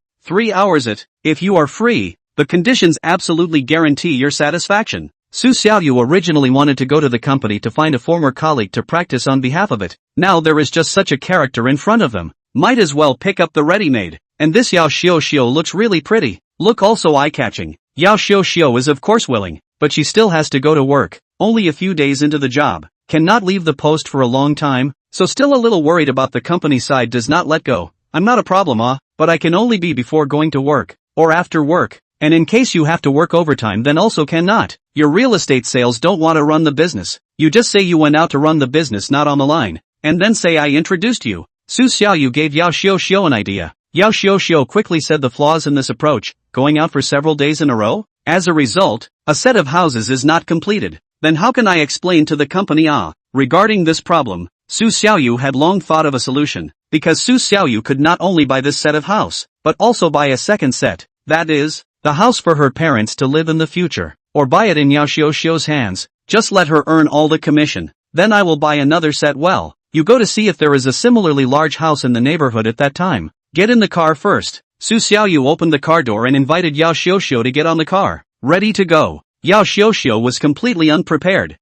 hours if you are free. The conditions absolutely guarantee your satisfaction. Su Xiaoyu originally wanted to go to the company to find a former colleague to practice on behalf of it. Now there is just such a character in front of them. Might as well pick up the ready-made. And this Yao Xiao looks really pretty. Look also eye-catching. Yao Xiao is of course willing, but she still has to go to work. Only a few days into the job. Cannot leave the post for a long time. So still a little worried about the company side does not let go. I'm not a problem, but I can only be before going to work, or after work, and in case you have to work overtime then also cannot. Your real estate sales don't want to run the business. You just say you went out to run the business not on the line, and then say I introduced you. Su Xiaoyu gave Yao Xiao an idea. Yao Xiao quickly said the flaws in this approach, going out for several days in a row? As a result, a set of houses is not completed. Then how can I explain to the company? Regarding this problem, Su Xiaoyu had long thought of a solution, because Su Xiaoyu could not only buy this set of house, but also buy a second set, that is, the house for her parents to live in the future, or buy it in Yao Xiao's hands. Just let her earn all the commission, then I will buy another set. Well, you go to see if there is a similarly large house in the neighborhood at that time. Get in the car first. Su Xiaoyu opened the car door and invited Yao Xiao to get on the car. Ready to go. Yao Xiao was completely unprepared.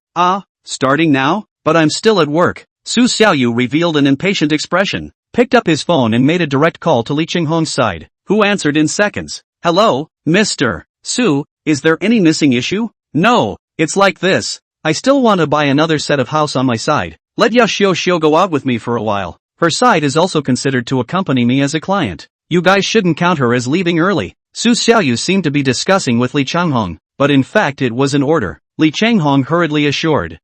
Starting now? But I'm still at work. Su Xiaoyu revealed an impatient expression, picked up his phone and made a direct call to Li Chenghong's side, who answered in seconds. Hello, Mr. Su, is there any missing issue? No, it's like this. I still want to buy another set of house on my side. Let Yao Xiao go out with me for a while. Her side is also considered to accompany me as a client. You guys shouldn't count her as leaving early. Su Xiaoyu seemed to be discussing with Li Chenghong, but in fact it was an order. Li Chenghong hurriedly assured.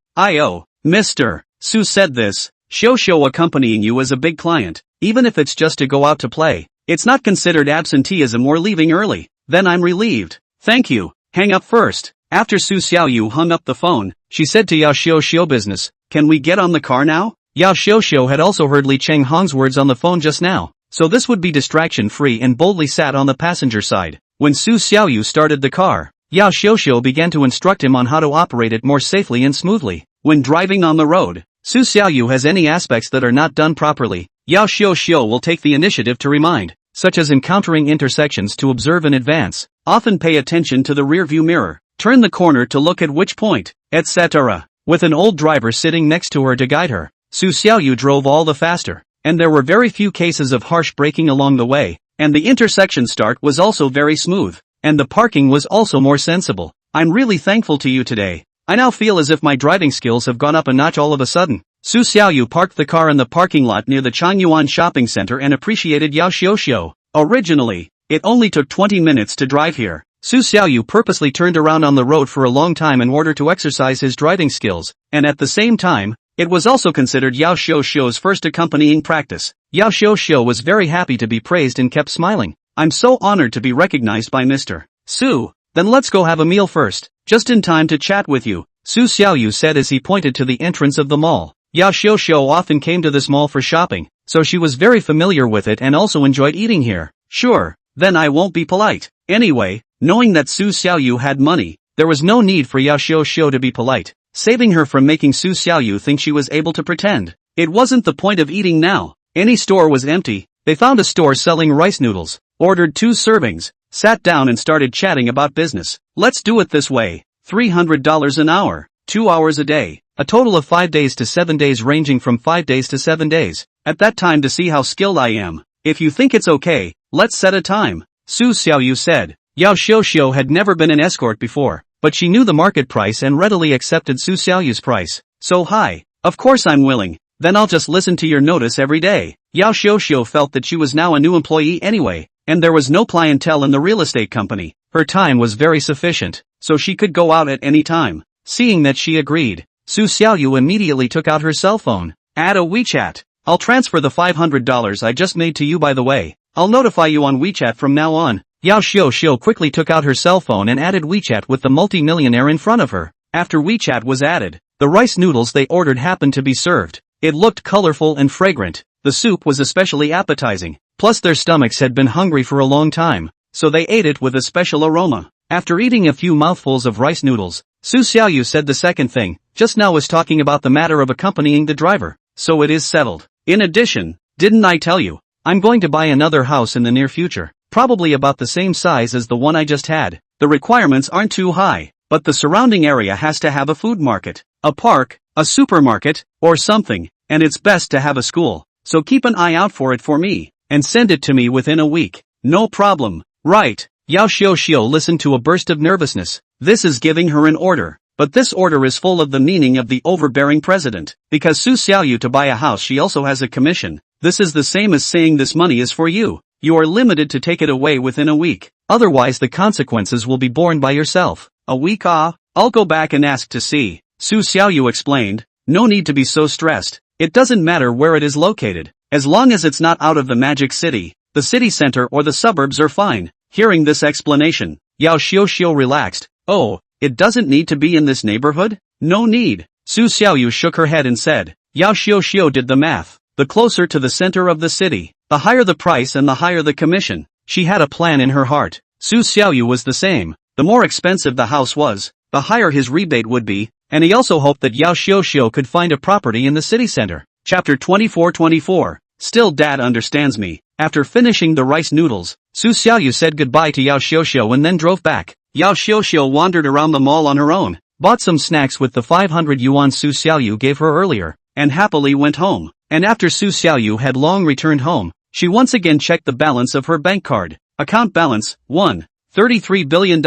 Mr. Su said this. Xiao accompanying you as a big client, even if it's just to go out to play. It's not considered absenteeism or leaving early. Then I'm relieved. Thank you. Hang up first. After Su Xiaoyu hung up the phone, she said to Yao Xiao business, can we get on the car now? Yao Xiao had also heard Li Chenghong's words on the phone just now, so this would be distraction-free and boldly sat on the passenger side. When Su Xiaoyu started the car, Yao Xiao began to instruct him on how to operate it more safely and smoothly. When driving on the road, Su Xiaoyu has any aspects that are not done properly, Yao Xiao will take the initiative to remind, such as encountering intersections to observe in advance, often pay attention to the rear-view mirror, turn the corner to look at which point, etc. With an old driver sitting next to her to guide her, Su Xiaoyu drove all the faster, and there were very few cases of harsh braking along the way, and the intersection start was also very smooth, and the parking was also more sensible. I'm really thankful to you today. I now feel as if my driving skills have gone up a notch all of a sudden. Su Xiaoyu parked the car in the parking lot near the Changyuan shopping center and appreciated Yao Xiao. Originally, it only took 20 minutes to drive here. Su Xiaoyu purposely turned around on the road for a long time in order to exercise his driving skills, and at the same time, it was also considered Yao Xiao's first accompanying practice. Yao Xiao was very happy to be praised and kept smiling. I'm so honored to be recognized by Mr. Su. Then let's go have a meal first. Just in time to chat with you, Su Xiaoyu said as he pointed to the entrance of the mall. Yao Xiao often came to this mall for shopping, so she was very familiar with it and also enjoyed eating here. Sure, then I won't be polite. Anyway, knowing that Su Xiaoyu had money, there was no need for Yao Xiao to be polite, saving her from making Su Xiaoyu think she was able to pretend. It wasn't the point of eating now. Any store was empty. They found a store selling rice noodles, ordered 2 servings, sat down and started chatting about business. Let's do it this way. $300 an hour, 2 hours a day, a total of 5 days to 7 days ranging from 5 days to 7 days. At that time to see how skilled I am. If you think it's okay, let's set a time. Su Xiaoyu said. Yao Xiao had never been an escort before, but she knew the market price and readily accepted Su Xiaoyu's price. So high. Of course I'm willing. Then I'll just listen to your notice every day. Yao Xiao felt that she was now a new employee anyway, and there was no clientele in the real estate company. Her time was very sufficient, so she could go out at any time. Seeing that she agreed, Su Xiaoyu immediately took out her cell phone. Add a WeChat. I'll transfer the $500 I just made to you by the way. I'll notify you on WeChat from now on. Yao Xiao quickly took out her cell phone and added WeChat with the multi-millionaire in front of her. After WeChat was added, the rice noodles they ordered happened to be served. It looked colorful and fragrant. The soup was especially appetizing. Plus their stomachs had been hungry for a long time, so they ate it with a special aroma. After eating a few mouthfuls of rice noodles, Su Xiaoyu said the second thing, just now was talking about the matter of accompanying the driver. So it is settled. In addition, didn't I tell you, I'm going to buy another house in the near future, probably about the same size as the one I just had. The requirements aren't too high, but the surrounding area has to have a food market, a park, a supermarket, or something, and it's best to have a school. So keep an eye out for it for me, and send it to me within a week. No problem. Right. Yao Xiao listened to a burst of nervousness. This is giving her an order. But this order is full of the meaning of the overbearing president. Because Su Xiaoyu to buy a house she also has a commission. This is the same as saying this money is for you. You are limited to take it away within a week. Otherwise the consequences will be borne by yourself. A week? I'll go back and ask to see. Su Xiaoyu explained. No need to be so stressed. It doesn't matter where it is located. As long as it's not out of the magic city, the city center or the suburbs are fine. Hearing this explanation, Yao Xiuxiu relaxed. Oh, it doesn't need to be in this neighborhood? No need. Su Xiaoyu shook her head and said. Yao Xiuxiu did the math. The closer to the center of the city, the higher the price and the higher the commission. She had a plan in her heart. Su Xiaoyu was the same. The more expensive the house was, the higher his rebate would be, and he also hoped that Yao Xiuxiu could find a property in the city center. Chapter 24. Still Dad understands me. After finishing the rice noodles, Su Xiaoyu said goodbye to Yao Xiuxiu and then drove back. Yao Xiuxiu wandered around the mall on her own, bought some snacks with the 500 yuan Su Xiaoyu gave her earlier, and happily went home. And after Su Xiaoyu had long returned home, she once again checked the balance of her bank card. Account balance, $1.33 billion.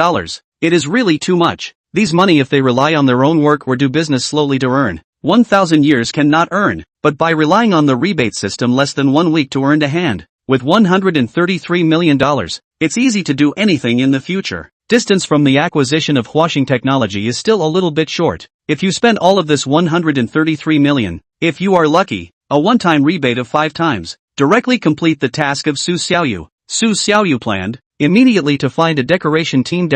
It is really too much. These money if they rely on their own work or do business slowly to earn, 1,000 years cannot earn, but by relying on the rebate system less than 1 week to earn to hand. With $133 million, it's easy to do anything in the future. Distance from the acquisition of washing technology is still a little bit short. If you spend all of this 133 million, if you are lucky, a one-time rebate of 5 times, directly complete the task of Su Xiaoyu. Su Xiaoyu planned, immediately to find a decoration team,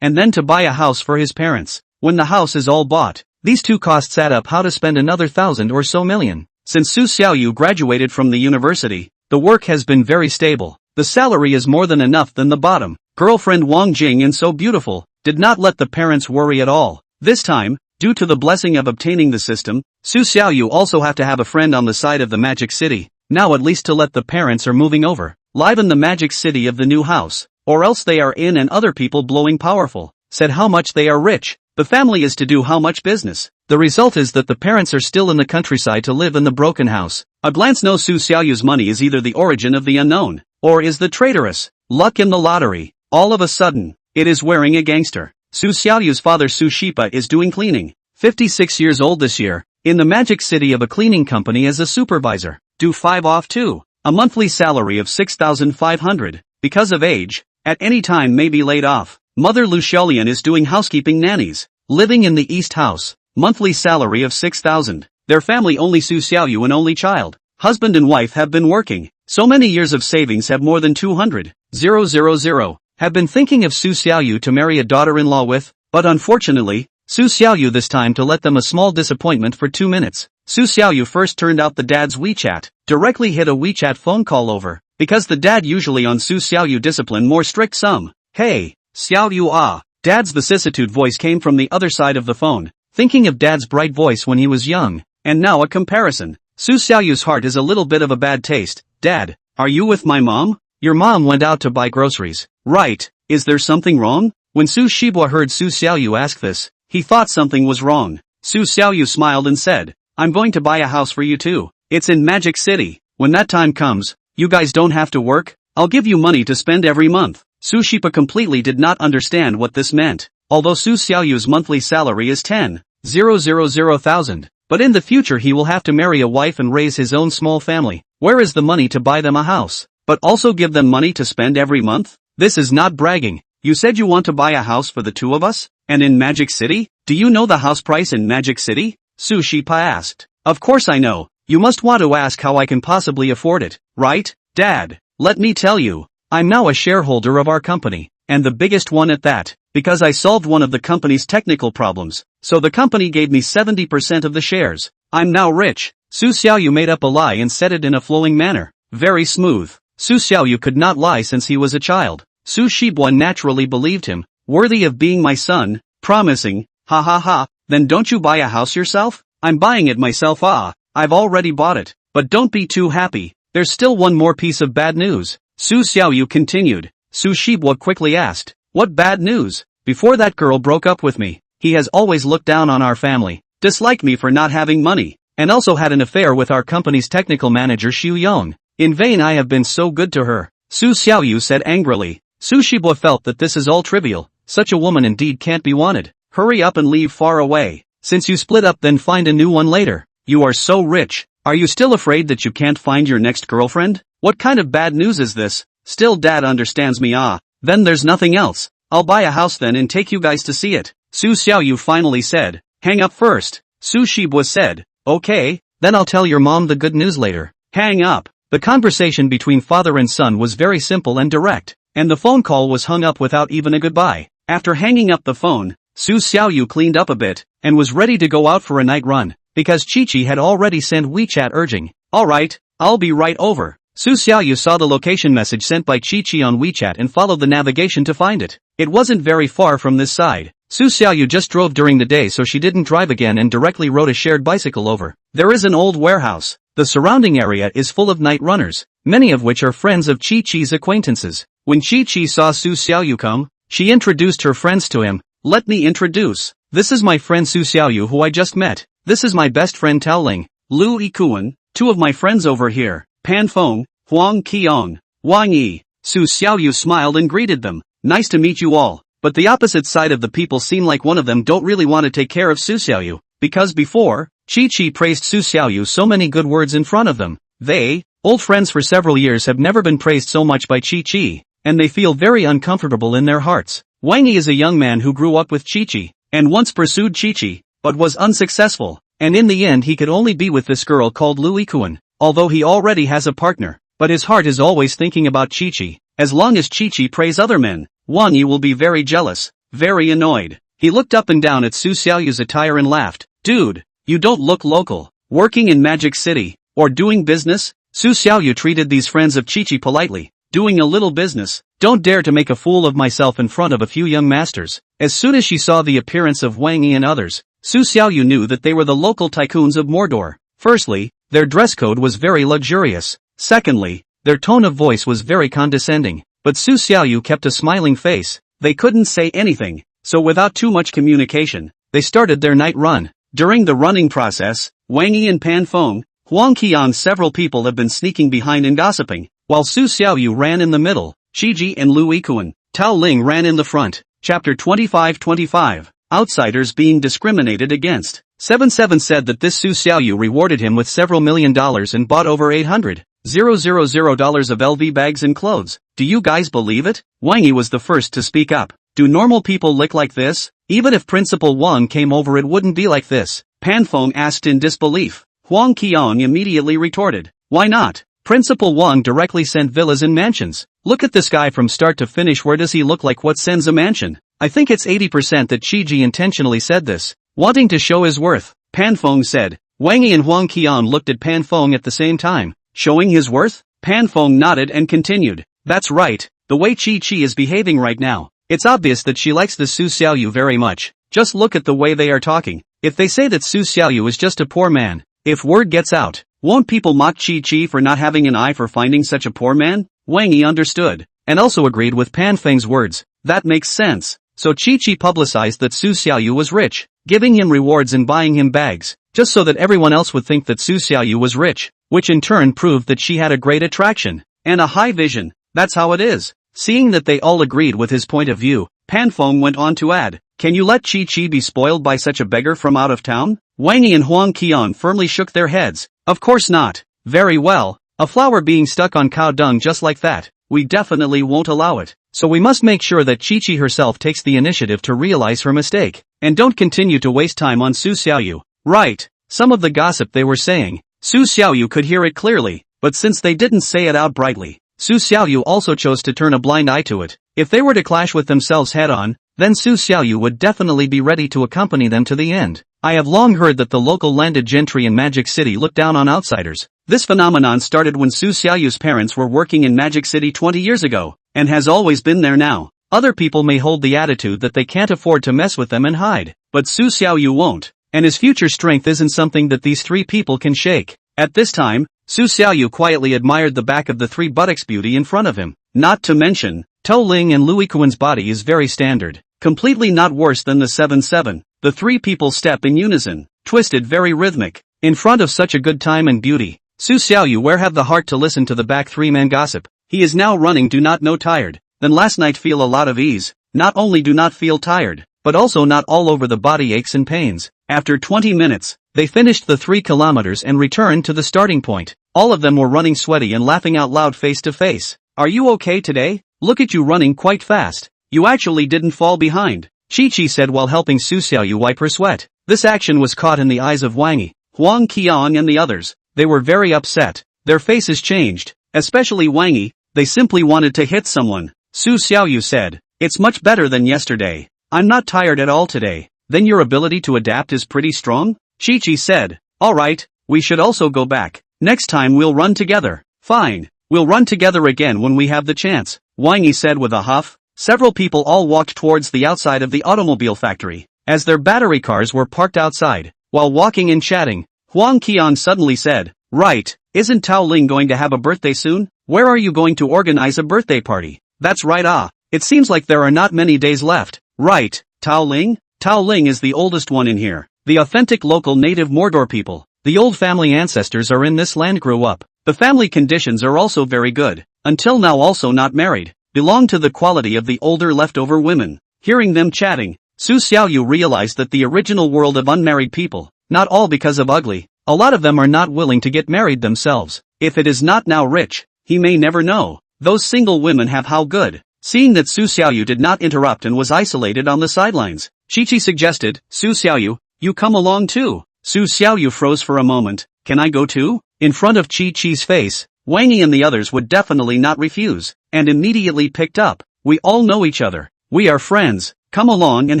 and then to buy a house for his parents. When the house is all bought, these two costs add up how to spend another 1,000 or so million. Since Su Xiaoyu graduated from the university, the work has been very stable. The salary is more than enough than the bottom. Girlfriend Wang Jing and so beautiful, did not let the parents worry at all. This time, due to the blessing of obtaining the system, Su Xiaoyu also have to have a friend on the side of the magic city. Now at least to let the parents are moving over. Live in the magic city of the new house, or else they are in and other people blowing powerful, said how much they are rich. The family is to do how much business. The result is that the parents are still in the countryside to live in the broken house. A glance knows Su Xiaoyu's money is either the origin of the unknown, or is the traitorous luck in the lottery. All of a sudden, it is wearing a gangster. Su Xiaoyu's father Su Shipa is doing cleaning. 56 years old this year, in the magic city of a cleaning company as a supervisor. Do 5 off 2. A monthly salary of 6,500. Because of age, at any time may be laid off. Mother Lu Xiaolian is doing housekeeping nannies. Living in the East House. Monthly salary of 6,000. Their family only Su Xiaoyu an only child. Husband and wife have been working. So many years of savings have more than 200,000. Have been thinking of Su Xiaoyu to marry a daughter-in-law with, but unfortunately, Su Xiaoyu this time to let them a small disappointment for 2 minutes. Su Xiaoyu first turned out the dad's WeChat, directly hit a WeChat phone call over, because the dad usually on Su Xiaoyu discipline more strict some. Hey, Xiaoyu Dad's vicissitude voice came from the other side of the phone, thinking of dad's bright voice when he was young, and now a comparison. Su Xiaoyu's heart is a little bit of a bad taste. Dad, are you with my mom? Your mom went out to buy groceries. Right, is there something wrong? When Su Shibua heard Su Xiaoyu ask this, he thought something was wrong. Su Xiaoyu smiled and said, I'm going to buy a house for you too. It's in Magic City. When that time comes, you guys don't have to work. I'll give you money to spend every month. Su Shipa completely did not understand what this meant. Although Su Xiaoyu's monthly salary is 10,000, but in the future he will have to marry a wife and raise his own small family. Where is the money to buy them a house, but also give them money to spend every month? This is not bragging. You said you want to buy a house for the two of us? And in Magic City? Do you know the house price in Magic City? Su Shipa asked. Of course I know. You must want to ask how I can possibly afford it, right, Dad? Let me tell you. I'm now a shareholder of our company, and the biggest one at that, because I solved one of the company's technical problems, so the company gave me 70% of the shares. I'm now rich. Su Xiaoyu made up a lie and said it in a flowing manner. Very smooth. Su Xiaoyu could not lie since he was a child. Su Shibua naturally believed him. Worthy of being my son, promising, ha ha ha, then don't you buy a house yourself? I'm buying it myself. I've already bought it, but don't be too happy. There's still one more piece of bad news. Su Xiaoyu continued. Su Shibua quickly asked, what bad news? Before that girl broke up with me, he has always looked down on our family, disliked me for not having money, and also had an affair with our company's technical manager Xu Yong. In vain I have been so good to her, Su Xiaoyu said angrily. Su Shibua felt that this is all trivial, such a woman indeed can't be wanted. hurry up and leave far away. Since you split up, then find a new one later. You are so rich. Are you still afraid that you can't find your next girlfriend? What kind of bad news is this? Still dad understands me. Then there's nothing else. I'll buy a house then and take you guys to see it. Su Xiaoyu finally said. Hang up first. Su Shibwa said. Okay, then I'll tell your mom the good news later. Hang up. The conversation between father and son was very simple and direct, and the phone call was hung up without even a goodbye. After hanging up the phone, Su Xiaoyu cleaned up a bit, and was ready to go out for a night run, because Chi-Chi had already sent WeChat urging. Alright, I'll be right over. Su Xiaoyu saw the location message sent by Chi-Chi on WeChat and followed the navigation to find it. It wasn't very far from this side. Su Xiaoyu just drove during the day, so she didn't drive again and directly rode a shared bicycle over. There is an old warehouse. The surrounding area is full of night runners, many of which are friends of Chi-Chi's acquaintances. When Chi-Chi saw Su Xiaoyu come, she introduced her friends to him. Let me introduce. This is my friend Su Xiaoyu who I just met. This is my best friend Tao Ling, Lu Yikuan, two of my friends over here, Pan Feng, Huang Qiong, Wang Yi. Su Xiaoyu smiled and greeted them. Nice to meet you all. But the opposite side of the people seem like one of them don't really want to take care of Su Xiaoyu, because before, Chi-Chi praised Su Xiaoyu so many good words in front of them. They, old friends for several years, have never been praised so much by Chi-Chi, and they feel very uncomfortable in their hearts. Wang Yi is a young man who grew up with Chi-Chi, and once pursued Chi-Chi, but was unsuccessful, and in the end he could only be with this girl called Lu Yikuan, although he already has a partner, but his heart is always thinking about Chi-Chi. As long as Chi-Chi praise other men, Wang Yi will be very jealous, very annoyed. He looked up and down at Su Xiaoyu's attire and laughed. Dude, you don't look local. Working in Magic City, or doing business? Su Xiaoyu treated these friends of Chi-Chi politely. Doing a little business. Don't dare to make a fool of myself in front of a few young masters. As soon as she saw the appearance of Wang Yi and others, Su Xiaoyu knew that they were the local tycoons of Mordor. Firstly, their dress code was very luxurious. Secondly, their tone of voice was very condescending. But Su Xiaoyu kept a smiling face. They couldn't say anything, so without too much communication, they started their night run. During the running process, Wang Yi and Pan Feng, Huang Qiong, several people have been sneaking behind and gossiping, while Su Xiaoyu ran in the middle. Shiji and Lu Yikuan, Tao Ling ran in the front. Chapter 25-25, Outsiders being discriminated against. 77 said that this Su Xiaoyu rewarded him with several $1 million and bought over $800,000 of LV bags and clothes. Do you guys believe it? Wang Yi was the first to speak up. Do normal people look like this? Even if Principal Wang came over, it wouldn't be like this. Pan Feng asked in disbelief. Huang Qiong immediately retorted. Why not? Principal Wang directly sent villas and mansions. Look at this guy from start to finish. Where does he look like what sends a mansion? I think it's 80% that Chi-Chi intentionally said this, wanting to show his worth. Pan Feng said. Wang Yi and Huang Qiong looked at Pan Feng at the same time. Showing his worth? Pan Feng nodded and continued. That's right, the way Chi-Chi is behaving right now. It's obvious that she likes the Su Xiaoyu very much. Just look at the way they are talking. If they say that Su Xiaoyu is just a poor man, if word gets out, won't people mock Chi-Chi for not having an eye for finding such a poor man? Wang Yi understood, and also agreed with Pan Feng's words. That makes sense. So Chi-Chi publicized that Su Xiaoyu was rich, giving him rewards and buying him bags, just so that everyone else would think that Su Xiaoyu was rich, which in turn proved that she had a great attraction, and a high vision. That's how it is. Seeing that they all agreed with his point of view, Pan Feng went on to add, can you let Chi-Chi be spoiled by such a beggar from out of town? Wang Yi and Huang Qiong firmly shook their heads. Of course not. Very well. A flower being stuck on cow dung just like that, we definitely won't allow it. So we must make sure that Chi-Chi herself takes the initiative to realize her mistake, and don't continue to waste time on Su Xiaoyu. Right. Some of the gossip they were saying, Su Xiaoyu could hear it clearly, but since they didn't say it out brightly, Su Xiaoyu also chose to turn a blind eye to it. If they were to clash with themselves head-on, then Su Xiaoyu would definitely be ready to accompany them to the end. I have long heard that the local landed gentry in Magic City look down on outsiders. This phenomenon started when Su Xiaoyu's parents were working in Magic City 20 years ago, and has always been there now. Other people may hold the attitude that they can't afford to mess with them and hide, but Su Xiaoyu won't, and his future strength isn't something that these three people can shake. At this time, Su Xiaoyu quietly admired the back of the three buttocks beauty in front of him. Not to mention, Tao Ling and Lu Yikuan's body is very standard, completely not worse than the 7-7. The three people step in unison, twisted very rhythmic, in front of such a good time and beauty. Su Xiaoyu where have the heart to listen to the back three-man gossip. He is now running do not know tired, then last night feel a lot of ease, not only do not feel tired, but also not all over the body aches and pains. After 20 minutes, they finished the 3 kilometers and returned to the starting point. All of them were running sweaty and laughing out loud face to face. Are you okay today? Look at you running quite fast. You actually didn't fall behind, Chi-Chi said while helping Su Xiaoyu wipe her sweat. This action was caught in the eyes of Wang, Huang Qiang and the others. They were very upset. Their faces changed, especially Wang. They simply wanted to hit someone. Su Xiaoyu said, "It's much better than yesterday. I'm not tired at all today." "Then your ability to adapt is pretty strong?" Chi-Chi said. "Alright, we should also go back. Next time we'll run together." "Fine, we'll run together again when we have the chance," Wang said with a huff. Several people all walked towards the outside of the automobile factory, as their battery cars were parked outside. While walking and chatting, Huang Qian suddenly said, "Right, isn't Tao Ling going to have a birthday soon? Where are you going to organize a birthday party?" "That's right, it seems like there are not many days left." "Right, Tao Ling? Tao Ling is the oldest one in here. The authentic local native Mordor people. The old family ancestors are in this land grew up. The family conditions are also very good. Until now also not married. Belong to the quality of the older leftover women." Hearing them chatting, Su Xiaoyu realized that the original world of unmarried people, not all because of ugly, a lot of them are not willing to get married themselves. If it is not now rich, he may never know. Those single women have how good. Seeing that Su Xiaoyu did not interrupt and was isolated on the sidelines, Chi-Chi suggested, "Su Xiaoyu, you come along too." Su Xiaoyu froze for a moment. "Can I go too?" In front of Chi-Chi's face, Wang and the others would definitely not refuse, and immediately picked up. "We all know each other. We are friends. Come along and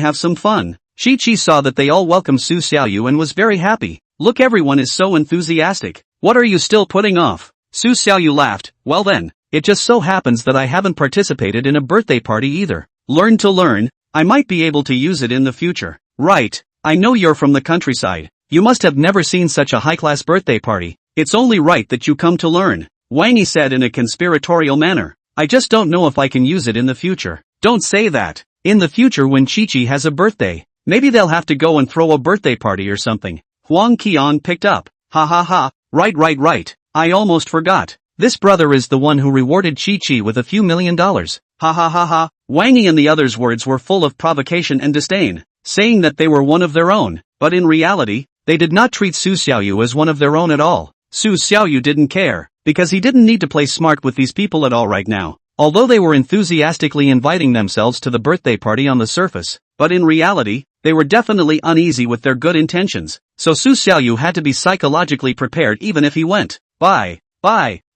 have some fun." Chi-Chi saw that they all welcomed Su Xiaoyu and was very happy. "Look, everyone is so enthusiastic. What are you still putting off?" Su Xiaoyu laughed. "Well then, it just so happens that I haven't participated in a birthday party either. Learn to learn, I might be able to use it in the future." "Right, I know you're from the countryside. You must have never seen such a high-class birthday party. It's only right that you come to learn," Wang said in a conspiratorial manner. "I just don't know if I can use it in the future." "Don't say that. In the future when Chi-Chi has a birthday, maybe they'll have to go and throw a birthday party or something." Huang Qian picked up. "Ha ha ha, right. I almost forgot. This brother is the one who rewarded Chi-Chi with a few $1 million. Ha ha ha ha." Wang and the others' words were full of provocation and disdain, saying that they were one of their own, but in reality, they did not treat Su Xiaoyu as one of their own at all. Su Xiaoyu didn't care, because he didn't need to play smart with these people at all right now. Although they were enthusiastically inviting themselves to the birthday party on the surface, but in reality, they were definitely uneasy with their good intentions, so Su Xiaoyu had to be psychologically prepared even if he went. Bye.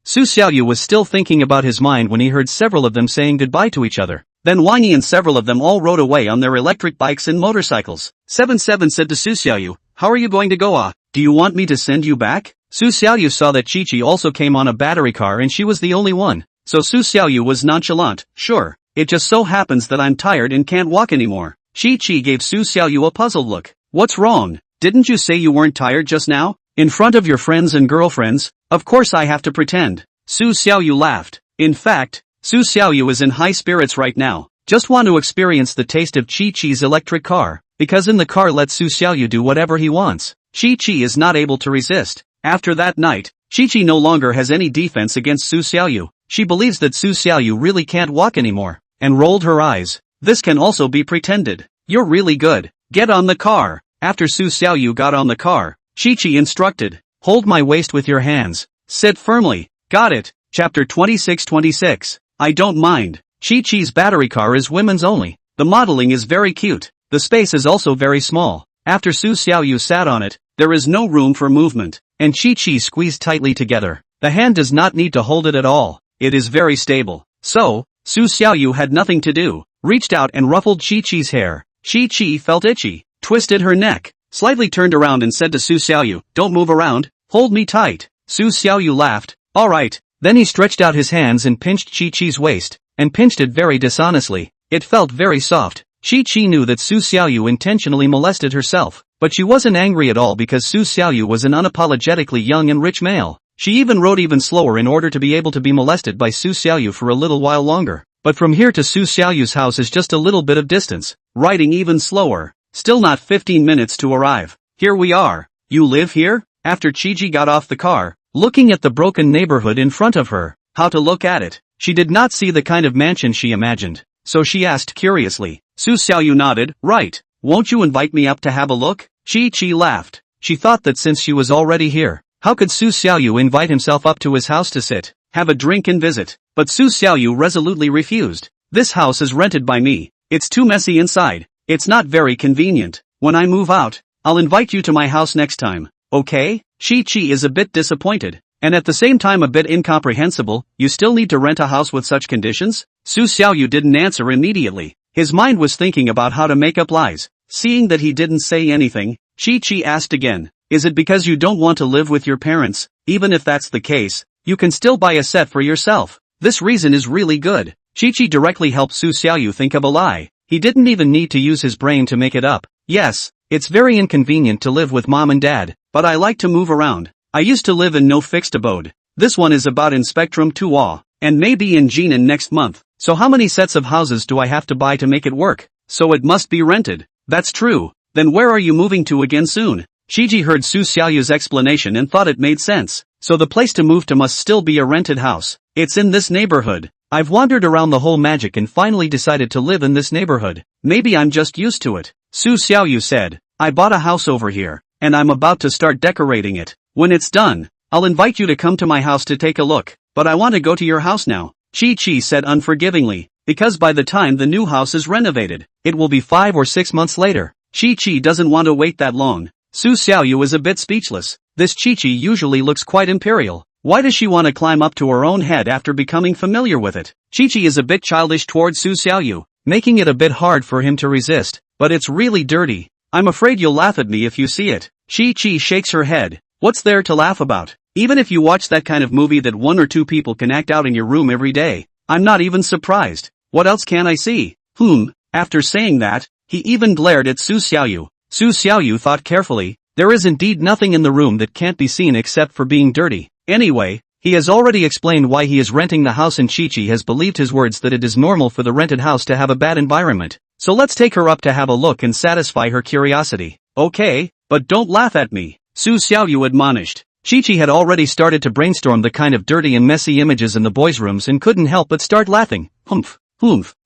Su Xiaoyu was still thinking about his mind when he heard several of them saying goodbye to each other. Then Wang and several of them all rode away on their electric bikes and motorcycles. 7-7 said to Su Xiaoyu, "How are you going to go? Do you want me to send you back?" Su Xiaoyu saw that Chi-Chi also came on a battery car and she was the only one. So Su Xiaoyu was nonchalant. "Sure, it just so happens that I'm tired and can't walk anymore." Chi-Chi gave Su Xiaoyu a puzzled look. "What's wrong? Didn't you say you weren't tired just now? In front of your friends and girlfriends? Of course I have to pretend." Su Xiaoyu laughed. In fact, Su Xiaoyu is in high spirits right now. Just want to experience the taste of Chi-Chi's electric car, because in the car lets Su Xiaoyu do whatever he wants. Chi-Chi is not able to resist. After that night, Chi-Chi no longer has any defense against Su Xiaoyu. She believes that Su Xiaoyu really can't walk anymore, and rolled her eyes. "This can also be pretended. You're really good. Get on the car." After Su Xiaoyu got on the car, Chi-Chi instructed, "Hold my waist with your hands. Sit firmly." "Got it." Chapter 26:26. I don't mind. Chi-Chi's battery car is women's only. The modeling is very cute. The space is also very small. After Su Xiaoyu sat on it, there is no room for movement, and Chi-Chi squeezed tightly together. The hand does not need to hold it at all. It is very stable. So, Su Xiaoyu had nothing to do, reached out and ruffled Chi-Chi's hair. Chi-Chi felt itchy, twisted her neck, slightly turned around and said to Su Xiaoyu, "Don't move around, hold me tight." Su Xiaoyu laughed. "Alright." Then he stretched out his hands and pinched Chi-Chi's waist, and pinched it very dishonestly. It felt very soft. Chi-Chi knew that Su Xiaoyu intentionally molested herself, but she wasn't angry at all because Su Xiaoyu was an unapologetically young and rich male. She even rode even slower in order to be able to be molested by Su Xiaoyu for a little while longer. But from here to Su Xiaoyu's house is just a little bit of distance, riding even slower. Still not 15 minutes to arrive. "Here we are. You live here?" After Chi-Chi got off the car, looking at the broken neighborhood in front of her, how to look at it, she did not see the kind of mansion she imagined. so she asked curiously. Su Xiaoyu nodded. Right. Won't you invite me up to have a look? Chi laughed. She thought that since she was already here, how could Su Xiaoyu invite himself up to his house to sit, have a drink and visit? But Su Xiaoyu resolutely refused. This house is rented by me. It's too messy inside. It's not very convenient. When I move out, I'll invite you to my house next time. Okay? Chi is a bit disappointed, and at the same time a bit incomprehensible. You still need to rent a house with such conditions? Su Xiaoyu didn't answer immediately. His mind was thinking about how to make up lies. Seeing that he didn't say anything, Chi asked again. Is it because you don't want to live with your parents? Even if that's the case, you can still buy a set for yourself. This reason is really good. Chi directly helped Su Xiaoyu think of a lie. He didn't even need to use his brain to make it up. Yes, it's very inconvenient to live with mom and dad, but I like to move around. I used to live in no fixed abode. This one is about in Spectrum 2A, and maybe in Jinan next month. So how many sets of houses do I have to buy to make it work? So it must be rented. That's true. Then where are you moving to again soon? Shiji heard Su Xiaoyu's explanation and thought it made sense. So the place to move to must still be a rented house. It's in this neighborhood. I've wandered around the whole magic and finally decided to live in this neighborhood. Maybe I'm just used to it. Su Xiaoyu said. I bought a house over here, and I'm about to start decorating it. When it's done, I'll invite you to come to my house to take a look. But I want to go to your house now. Chi said unforgivingly, because by the time the new house is renovated, it will be 5 or 6 months later. Chi doesn't want to wait that long. Su Xiaoyu is a bit speechless. This Chi usually looks quite imperial. Why does she want to climb up to her own head after becoming familiar with it? Chi is a bit childish towards Su Xiaoyu, making it a bit hard for him to resist. But it's really dirty. I'm afraid you'll laugh at me if you see it. Chi shakes her head. What's there to laugh about? Even if you watch that kind of movie that 1 or 2 people can act out in your room every day, I'm not even surprised. What else can I see? After saying that, he even glared at Su Xiaoyu. Su Xiaoyu thought carefully. There is indeed nothing in the room that can't be seen except for being dirty. Anyway, he has already explained why he is renting the house, and Chi has believed his words that it is normal for the rented house to have a bad environment. So let's take her up to have a look and satisfy her curiosity. Okay, but don't laugh at me, Su Xiaoyu admonished. Chi had already started to brainstorm the kind of dirty and messy images in the boys' rooms and couldn't help but start laughing.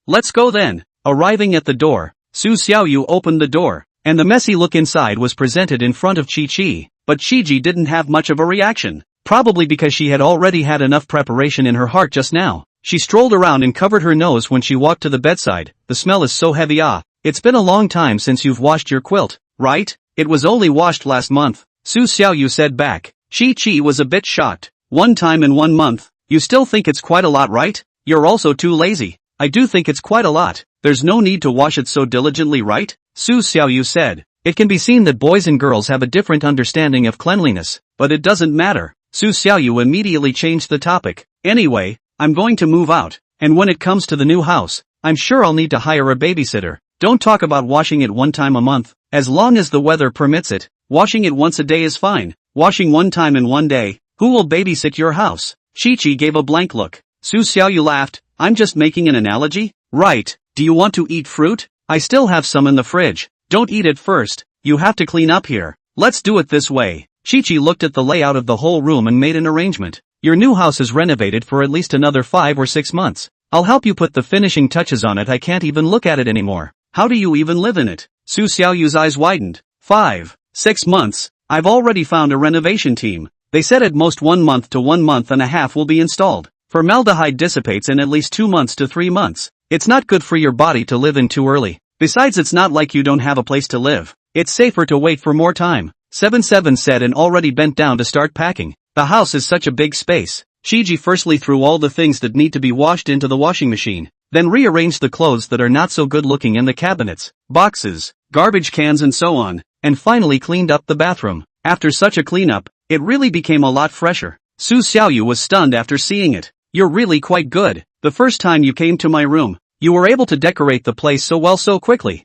Let's go then. Arriving at the door, Su Xiaoyu opened the door, and the messy look inside was presented in front of Chi. But Chi didn't have much of a reaction, probably because she had already had enough preparation in her heart just now. She strolled around and covered her nose when she walked to the bedside. The smell is so heavy. It's been a long time since you've washed your quilt, right? It was only washed last month, Su Xiaoyu said back. Chi was a bit shocked. 1 time in 1 month? You still think it's quite a lot, right? You're also too lazy. I do think it's quite a lot. There's no need to wash it so diligently, right? Su Xiaoyu said. It can be seen that boys and girls have a different understanding of cleanliness, but it doesn't matter. Su Xiaoyu immediately changed the topic. Anyway, I'm going to move out, and when it comes to the new house, I'm sure I'll need to hire a babysitter. Don't talk about washing it 1 time a month. As long as the weather permits it, washing it once a day is fine. Washing 1 time in 1 day, who will babysit your house? Chi gave a blank look. Su Xiaoyu laughed. I'm just making an analogy. Right, do you want to eat fruit? I still have some in the fridge. Don't eat it first. You have to clean up here. Let's do it this way. Chi looked at the layout of the whole room and made an arrangement. Your new house is renovated for at least another 5 or 6 months. I'll help you put the finishing touches on it. I can't even look at it anymore. How do you even live in it? Su Xiaoyu's eyes widened. 5, 6 months. I've already found a renovation team. They said at most 1 month to 1.5 months will be installed. Formaldehyde dissipates in at least 2 months to 3 months. It's not good for your body to live in too early. Besides, it's not like you don't have a place to live. It's safer to wait for more time. 77 said and already bent down to start packing. The house is such a big space. Shiji firstly threw all the things that need to be washed into the washing machine, then rearranged the clothes that are not so good looking in the cabinets, boxes, garbage cans and so on, and finally cleaned up the bathroom. After such a cleanup, it really became a lot fresher. Su Xiaoyu was stunned after seeing it. You're really quite good. The first time you came to my room, you were able to decorate the place so well so quickly.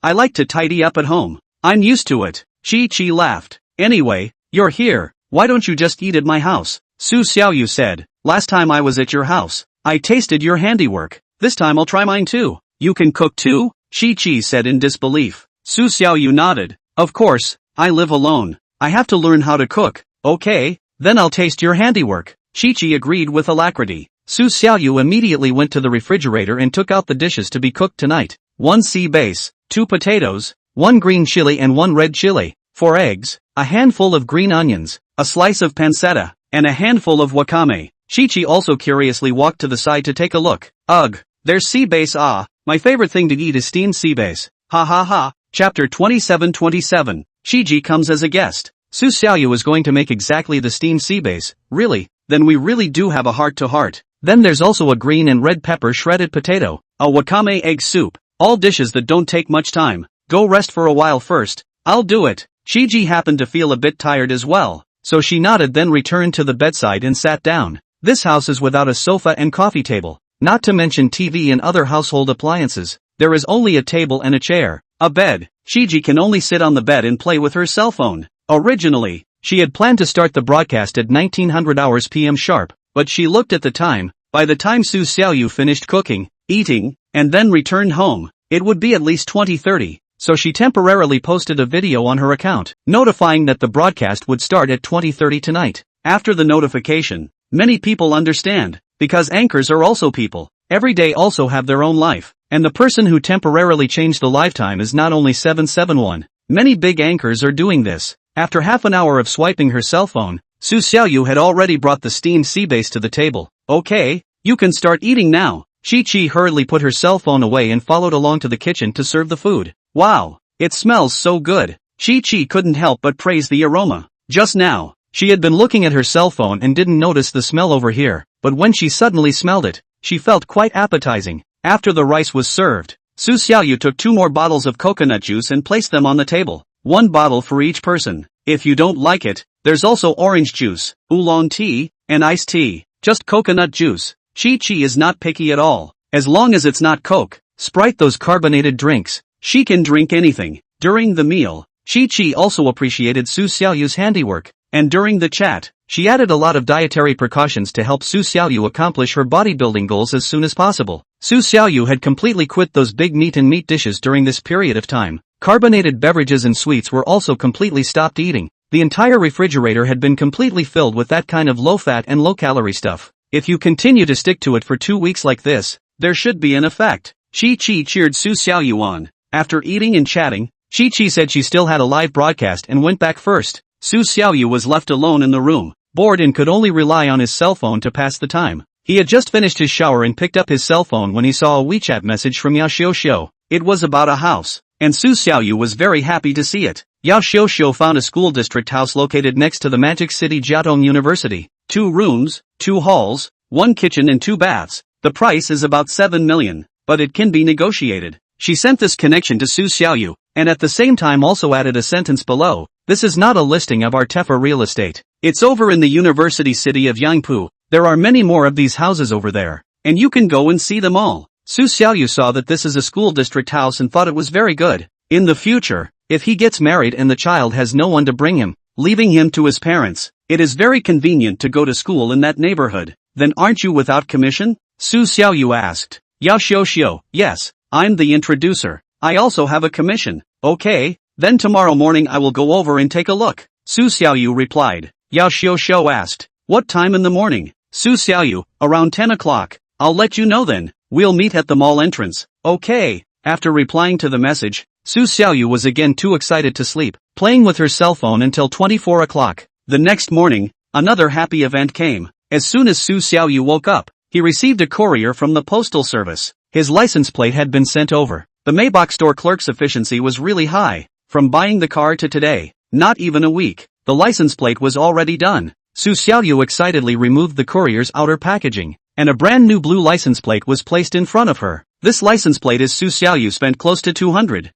I like to tidy up at home. I'm used to it. Chi laughed. Anyway, you're here. Why don't you just eat at my house? Su Xiaoyu said. Last time I was at your house, I tasted your handiwork. This time I'll try mine too. You can cook too? Chi said in disbelief. Su Xiaoyu nodded. Of course, I live alone. I have to learn how to cook. Okay, then I'll taste your handiwork. Chi agreed with alacrity. Su Xiaoyu immediately went to the refrigerator and took out the dishes to be cooked tonight. 1 sea bass, 2 potatoes, 1 green chili and 1 red chili, 4 eggs, a handful of green onions, a slice of pancetta, and a handful of wakame. Chi-Chi also curiously walked to the side to take a look. Ugh, there's sea bass. Ah, my favorite thing to eat is steamed sea bass. Ha ha ha. Chapter 27. Chi-Chi comes as a guest. Su Xiaoyu is going to make exactly the steamed sea bass. Really? Then we really do have a heart-to-heart. Then there's also a green and red pepper shredded potato, a wakame egg soup, all dishes that don't take much time. Go rest for a while first. I'll do it. Chi-Chi happened to feel a bit tired as well, so she nodded, then returned to the bedside and sat down. This house is without a sofa and coffee table, not to mention TV and other household appliances. There is only a table and a chair, a bed. Chi-Chi can only sit on the bed and play with her cell phone. Originally, she had planned to start the broadcast at 1900 hours PM sharp, but she looked at the time. By the time Su Xiaoyu finished cooking, eating, and then returned home, it would be at least 20:30, so she temporarily posted a video on her account, notifying that the broadcast would start at 20:30 tonight. After the notification, many people understand, because anchors are also people. Every day also have their own life, and the person who temporarily changed the live time is not only 771. Many big anchors are doing this. After half an hour of swiping her cell phone, Su Xiaoyu had already brought the steamed sea bass to the table. Okay, you can start eating now. Chi-Chi hurriedly put her cell phone away and followed along to the kitchen to serve the food. Wow, it smells so good. Chi-Chi couldn't help but praise the aroma. Just now, she had been looking at her cell phone and didn't notice the smell over here, but when she suddenly smelled it, she felt quite appetizing. After the rice was served, Su Xiaoyu took 2 more bottles of coconut juice and placed them on the table. 1 bottle for each person. If you don't like it, there's also orange juice, oolong tea, and iced tea. Just coconut juice. Chi-Chi is not picky at all. As long as it's not Coke, Sprite, those carbonated drinks, she can drink anything. During the meal, Chi-Chi also appreciated Su Xiaoyu's handiwork, and during the chat, she added a lot of dietary precautions to help Su Xiaoyu accomplish her bodybuilding goals as soon as possible. Su Xiaoyu had completely quit those big meat dishes during this period of time. Carbonated beverages and sweets were also completely stopped eating. The entire refrigerator had been completely filled with that kind of low-fat and low-calorie stuff. If you continue to stick to it for 2 weeks like this, there should be an effect. Chi-Chi cheered Su Xiaoyu on. After eating and chatting, Chi-Chi said she still had a live broadcast and went back first. Su Xiaoyu was left alone in the room, bored, and could only rely on his cell phone to pass the time. He had just finished his shower and picked up his cell phone when he saw a WeChat message from Yao Xiuxiu. It was about a house, and Su Xiaoyu was very happy to see it. Yao Xiuxiu found a school district house located next to the Magic City Jiaotong University. 2 rooms, 2 halls, 1 kitchen and 2 baths. The price is about 7 million, but it can be negotiated. She sent this connection to Su Xiaoyu, and at the same time also added a sentence below. This is not a listing of our Tefa real estate. It's over in the university city of Yangpu. There are many more of these houses over there, and you can go and see them all. Su Xiaoyu saw that this is a school district house and thought it was very good. In the future, if he gets married and the child has no one to bring him, leaving him to his parents, it is very convenient to go to school in that neighborhood. Then aren't you without commission? Su Xiaoyu asked. Yao Xiuxiu, yes, I'm the introducer. I also have a commission. Okay, then tomorrow morning I will go over and take a look. Su Xiaoyu replied. Yao Xiuxiu asked, what time in the morning? Su Xiaoyu, around 10 o'clock. I'll let you know then. We'll meet at the mall entrance. Okay. After replying to the message, Su Xiaoyu was again too excited to sleep, playing with her cell phone until 24 o'clock. The next morning, another happy event came. As soon as Su Xiaoyu woke up, he received a courier from the postal service. His license plate had been sent over. The Maybach store clerk's efficiency was really high. From buying the car to today, not even a week, the license plate was already done. Su Xiaoyu excitedly removed the courier's outer packaging, and a brand new blue license plate was placed in front of her. This license plate is Su Xiaoyu spent close to 200,000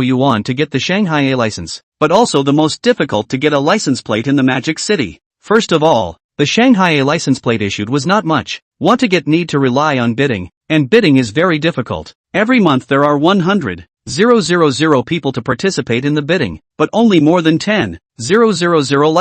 yuan to get the Shanghai A license, but also the most difficult to get a license plate in the Magic City. First of all, the Shanghai A license plate issued was not much. Want to get need to rely on bidding, and bidding is very difficult. Every month there are 100,000 people to participate in the bidding, but only more than 10,000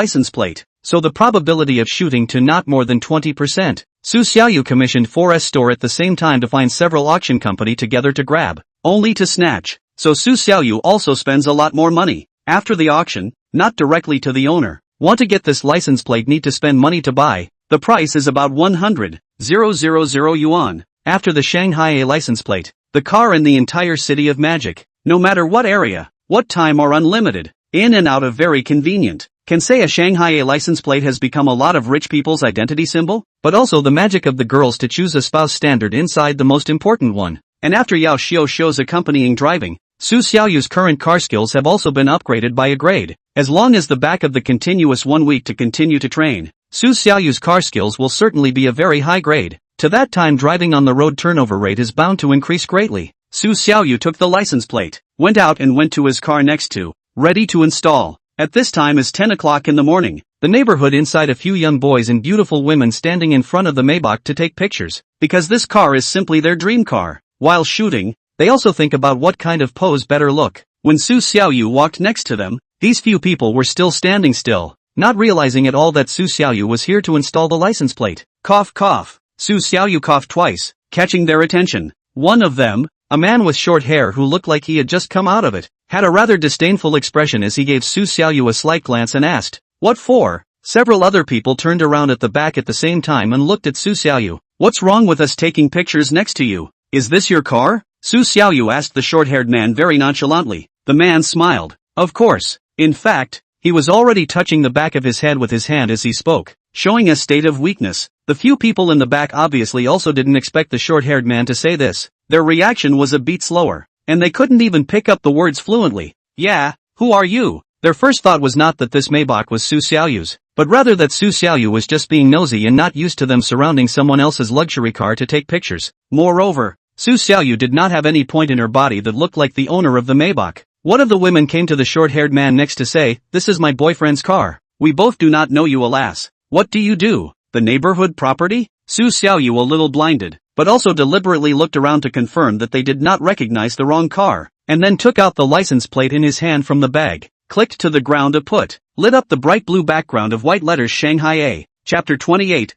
license plate, so the probability of shooting to not more than 20%. Su Xiaoyu commissioned 4S store at the same time to find several auction company together to grab, only to snatch, so Su Xiaoyu also spends a lot more money. After the auction, not directly to the owner. Want to get this license plate, need to spend money to buy. The price is about 100,000 000 yuan. After the Shanghai license plate, the car in the entire city of magic, no matter what area, what time are unlimited, in and out of very convenient. Can say a Shanghai license plate has become a lot of rich people's identity symbol, but also the magic of the girls to choose a spouse standard inside the most important one. And after Yao Xiu shows accompanying driving, Su Xiaoyu's current car skills have also been upgraded by a grade. As long as the back of the continuous 1 week to continue to train, Su Xiaoyu's car skills will certainly be a very high grade. To that time driving on the road turnover rate is bound to increase greatly. Su Xiaoyu took the license plate, went out and went to his car next to, ready to install. At this time is 10 o'clock in the morning. The neighborhood inside a few young boys and beautiful women standing in front of the Maybach to take pictures, because this car is simply their dream car. While shooting, they also think about what kind of pose better look. When Su Xiaoyu walked next to them, these few people were still standing still, not realizing at all that Su Xiaoyu was here to install the license plate. Cough cough. Su Xiaoyu coughed twice, catching their attention. One of them, a man with short hair who looked like he had just come out of it, had a rather disdainful expression as he gave Su Xiaoyu a slight glance and asked, "What for?" Several other people turned around at the back at the same time and looked at Su Xiaoyu. "What's wrong with us taking pictures next to you? Is this your car?" Su Xiaoyu asked the short-haired man very nonchalantly. The man smiled. Of course. In fact, he was already touching the back of his head with his hand as he spoke, showing a state of weakness. The few people in the back obviously also didn't expect the short-haired man to say this. Their reaction was a bit slower, and they couldn't even pick up the words fluently. "Yeah, who are you?" Their first thought was not that this Maybach was Su Xiaoyu's, but rather that Su Xiaoyu was just being nosy and not used to them surrounding someone else's luxury car to take pictures. Moreover, Su Xiaoyu did not have any point in her body that looked like the owner of the Maybach. One of the women came to the short-haired man next to say, "This is my boyfriend's car. We both do not know you, alas. What do you do? The neighborhood property?" Su Xiaoyu, a little blinded, but also deliberately looked around to confirm that they did not recognize the wrong car, and then took out the license plate in his hand from the bag, clicked to the ground a put, lit up the bright blue background of white letters Shanghai A. Chapter 28.